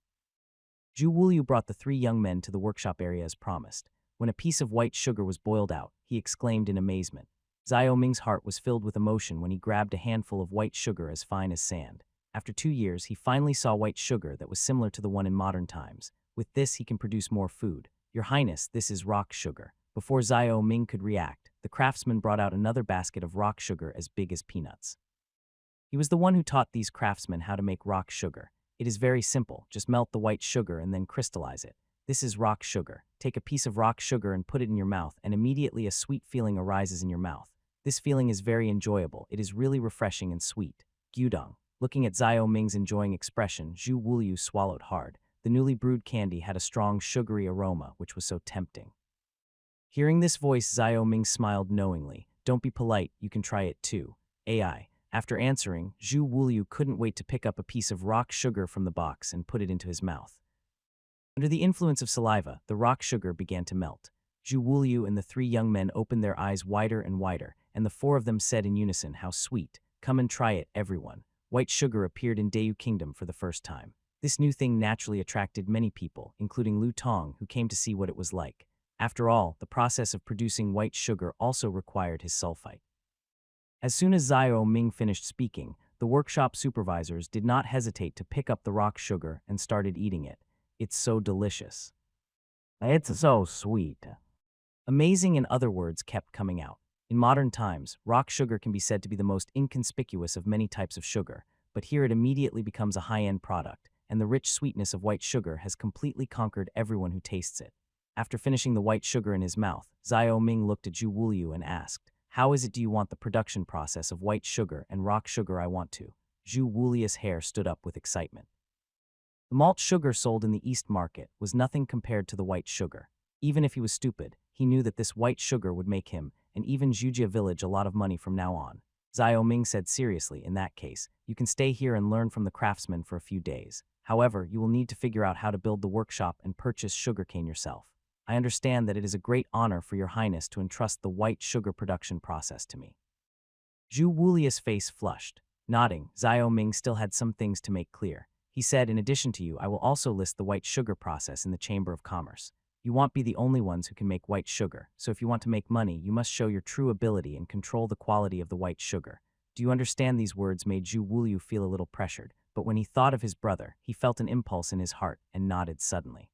Zhu Wulyu brought the 3 young men to the workshop area as promised. When a piece of white sugar was boiled out, he exclaimed in amazement. Xiao Ming's heart was filled with emotion when he grabbed a handful of white sugar as fine as sand. After 2 years, he finally saw white sugar that was similar to the one in modern times. With this, he can produce more food. Your Highness, this is rock sugar. Before Xiao Ming could react, the craftsman brought out another basket of rock sugar as big as peanuts. He was the one who taught these craftsmen how to make rock sugar. It is very simple, just melt the white sugar and then crystallize it. This is rock sugar. Take a piece of rock sugar and put it in your mouth, and immediately a sweet feeling arises in your mouth. This feeling is very enjoyable. It is really refreshing and sweet. Gyudong. Looking at Xiao Ming's enjoying expression, Zhu Wulyu swallowed hard. The newly brewed candy had a strong sugary aroma, which was so tempting. Hearing this voice, Xiao Ming smiled knowingly. Don't be polite, you can try it too. AI. After answering, Zhu Wulyu couldn't wait to pick up a piece of rock sugar from the box and put it into his mouth. Under the influence of saliva, the rock sugar began to melt. Zhu Wulyu and the 3 young men opened their eyes wider and wider, and the 4 of them said in unison, "How sweet! Come and try it, everyone." White sugar appeared in Dayu Kingdom for the first time. This new thing naturally attracted many people, including Lu Tong, who came to see what it was like. After all, the process of producing white sugar also required his sulfite. As soon as Xiao Ming finished speaking, the workshop supervisors did not hesitate to pick up the rock sugar and started eating it. It's so delicious. It's so sweet. Amazing, in other words, kept coming out. In modern times, rock sugar can be said to be the most inconspicuous of many types of sugar, but here it immediately becomes a high-end product, and the rich sweetness of white sugar has completely conquered everyone who tastes it. After finishing the white sugar in his mouth, Xiao Ming looked at Zhu Wulyu and asked, "How is it do you want the production process of white sugar and rock sugar?" "I want to." Zhu Wuliu's hair stood up with excitement. The malt sugar sold in the East Market was nothing compared to the white sugar. Even if he was stupid, he knew that this white sugar would make him, and even Zhujia village, a lot of money from now on. Xiao Ming said seriously, "In that case, you can stay here and learn from the craftsmen for a few days. However, you will need to figure out how to build the workshop and purchase sugarcane yourself. I understand that it is a great honor for your Highness to entrust the white sugar production process to me." Zhu Wuliu's face flushed. Nodding, Xiao Ming still had some things to make clear. He said, "In addition to you, I will also list the white sugar process in the Chamber of Commerce. You won't be the only ones who can make white sugar, so if you want to make money, you must show your true ability and control the quality of the white sugar." Do you understand? These words made Zhu Wulyu feel a little pressured, but when he thought of his brother, he felt an impulse in his heart and nodded suddenly.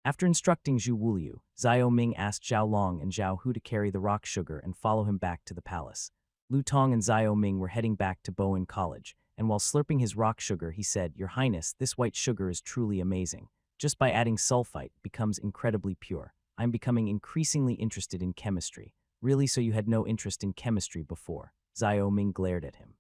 After instructing Zhu Wulyu, Xiao Ming asked Zhao Long and Zhao Hu to carry the rock sugar and follow him back to the palace. Lu Tong and Xiao Ming were heading back to Bowen College, and while slurping his rock sugar, he said, "Your Highness, this white sugar is truly amazing. Just by adding sulfite, it becomes incredibly pure. I'm becoming increasingly interested in chemistry." "Really? So you had no interest in chemistry before?" Xiao Ming glared at him.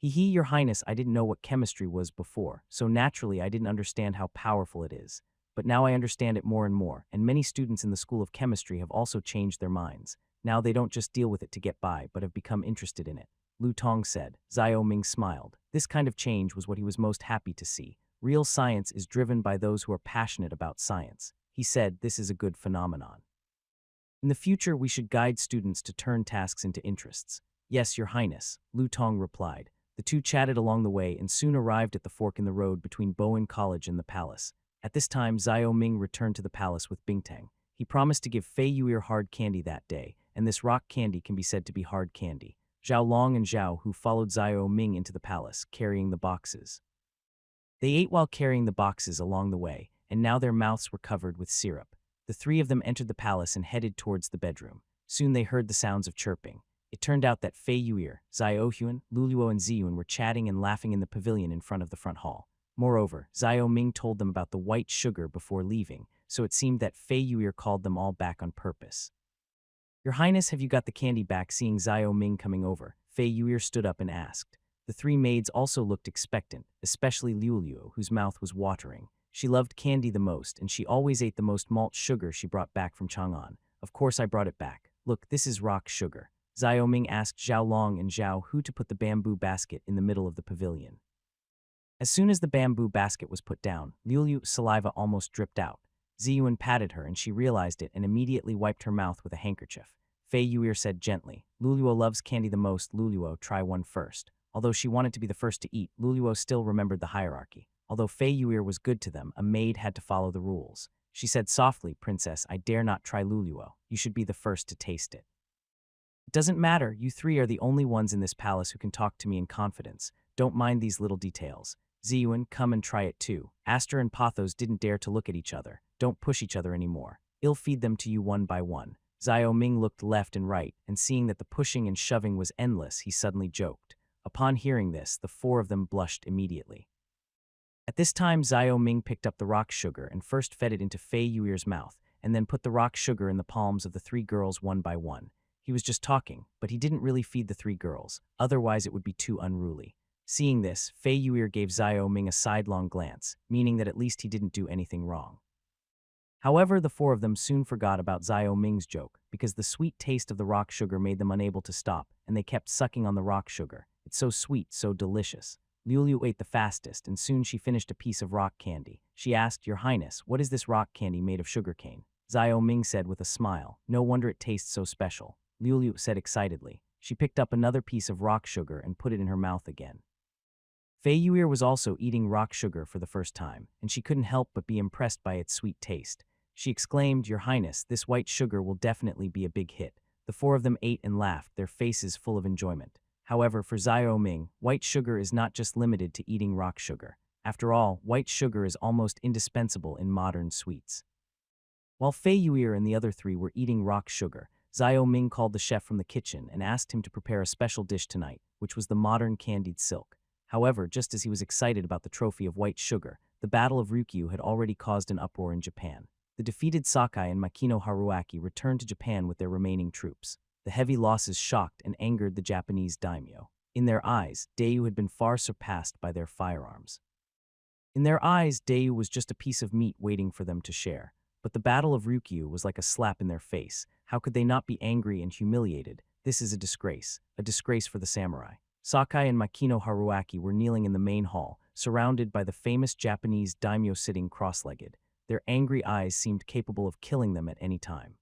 Your Highness, I didn't know what chemistry was before, so naturally I didn't understand how powerful it is. But now I understand it more and more, and many students in the School of Chemistry have also changed their minds. Now they don't just deal with it to get by, but have become interested in it," Lu Tong said. Xiao Ming smiled. This kind of change was what he was most happy to see. Real science is driven by those who are passionate about science. He said, "This is a good phenomenon. In the future, we should guide students to turn tasks into interests." "Yes, Your Highness," Lu Tong replied. The two chatted along the way and soon arrived at the fork in the road between Bowen College and the palace. At this time, Xiao Ming returned to the palace with Bingtang. He promised to give Fei Yuer hard candy that day, and this rock candy can be said to be hard candy. Zhao Long and Zhao Hu followed Xiao Ming into the palace, carrying the boxes. They ate while carrying the boxes along the way, and now their mouths were covered with syrup. The 3 of them entered the palace and headed towards the bedroom. Soon they heard the sounds of chirping. It turned out that Fei Yuer, Xiao Huan, Luluo, and Ziyun were chatting and laughing in the pavilion in front of the front hall. Moreover, Xiao Ming told them about the white sugar before leaving, so it seemed that Fei Yuer called them all back on purpose. "Your Highness, have you got the candy back?" Seeing Xiao Ming coming over, Fei Yuer stood up and asked. The 3 maids also looked expectant, especially Liu, whose mouth was watering. She loved candy the most, and she always ate the most malt sugar she brought back from Chang'an. "Of course I brought it back. Look, this is rock sugar." Zhao Ming asked Zhao Long and Zhao Hu to put the bamboo basket in the middle of the pavilion. As soon as the bamboo basket was put down, Liuliu's saliva almost dripped out. Ziyuan patted her and she realized it and immediately wiped her mouth with a handkerchief. Fei Yuir said gently, Luluo loves candy the most, Luluo, try one first. Although she wanted to be the first to eat, Luluo still remembered the hierarchy. Although Fei Yuir was good to them, a maid had to follow the rules. She said softly, Princess, I dare not try Luluo. You should be the first to taste it. It doesn't matter, you three are the only ones in this palace who can talk to me in confidence. Don't mind these little details. Ziyuan, come and try it too. Aster and Pothos didn't dare to look at each other. Don't push each other anymore. I'll feed them to you one by one. Zhao Ming looked left and right, and seeing that the pushing and shoving was endless, he suddenly joked. Upon hearing this, the four of them blushed immediately. At this time, Zhao Ming picked up the rock sugar and first fed it into Fei Yuir's mouth, and then put the rock sugar in the palms of the three girls one by one. He was just talking, but he didn't really feed the three girls, otherwise it would be too unruly. Seeing this, Fei Yuir gave Zhao Ming a sidelong glance, meaning that at least he didn't do anything wrong. However, the four of them soon forgot about Zhao Ming's joke, because the sweet taste of the rock sugar made them unable to stop, and they kept sucking on the rock sugar. It's so sweet, so delicious. Liuliu ate the fastest, and soon she finished a piece of rock candy. She asked, Your Highness, what is this rock candy made of sugarcane? Zhao Ming said with a smile, No wonder it tastes so special. Liuliu said excitedly. She picked up another piece of rock sugar and put it in her mouth again. Fei Yuir was also eating rock sugar for the first time, and she couldn't help but be impressed by its sweet taste. She exclaimed, Your Highness, this white sugar will definitely be a big hit. The four of them ate and laughed, their faces full of enjoyment. However, for Zhao Ming, white sugar is not just limited to eating rock sugar. After all, white sugar is almost indispensable in modern sweets. While Fei Yuir and the other three were eating rock sugar, Zhao Ming called the chef from the kitchen and asked him to prepare a special dish tonight, which was the modern candied silk. However, just as he was excited about the trophy of white sugar, the Battle of Ryukyu had already caused an uproar in Japan. The defeated Sakai and Makino Haruaki returned to Japan with their remaining troops. The heavy losses shocked and angered the Japanese daimyo. In their eyes, Dayu had been far surpassed by their firearms. In their eyes, Dayu was just a piece of meat waiting for them to share. But the Battle of Ryukyu was like a slap in their face. How could they not be angry and humiliated? This is a disgrace for the samurai. Sakai and Makino Haruaki were kneeling in the main hall, surrounded by the famous Japanese daimyo sitting cross-legged. Their angry eyes seemed capable of killing them at any time.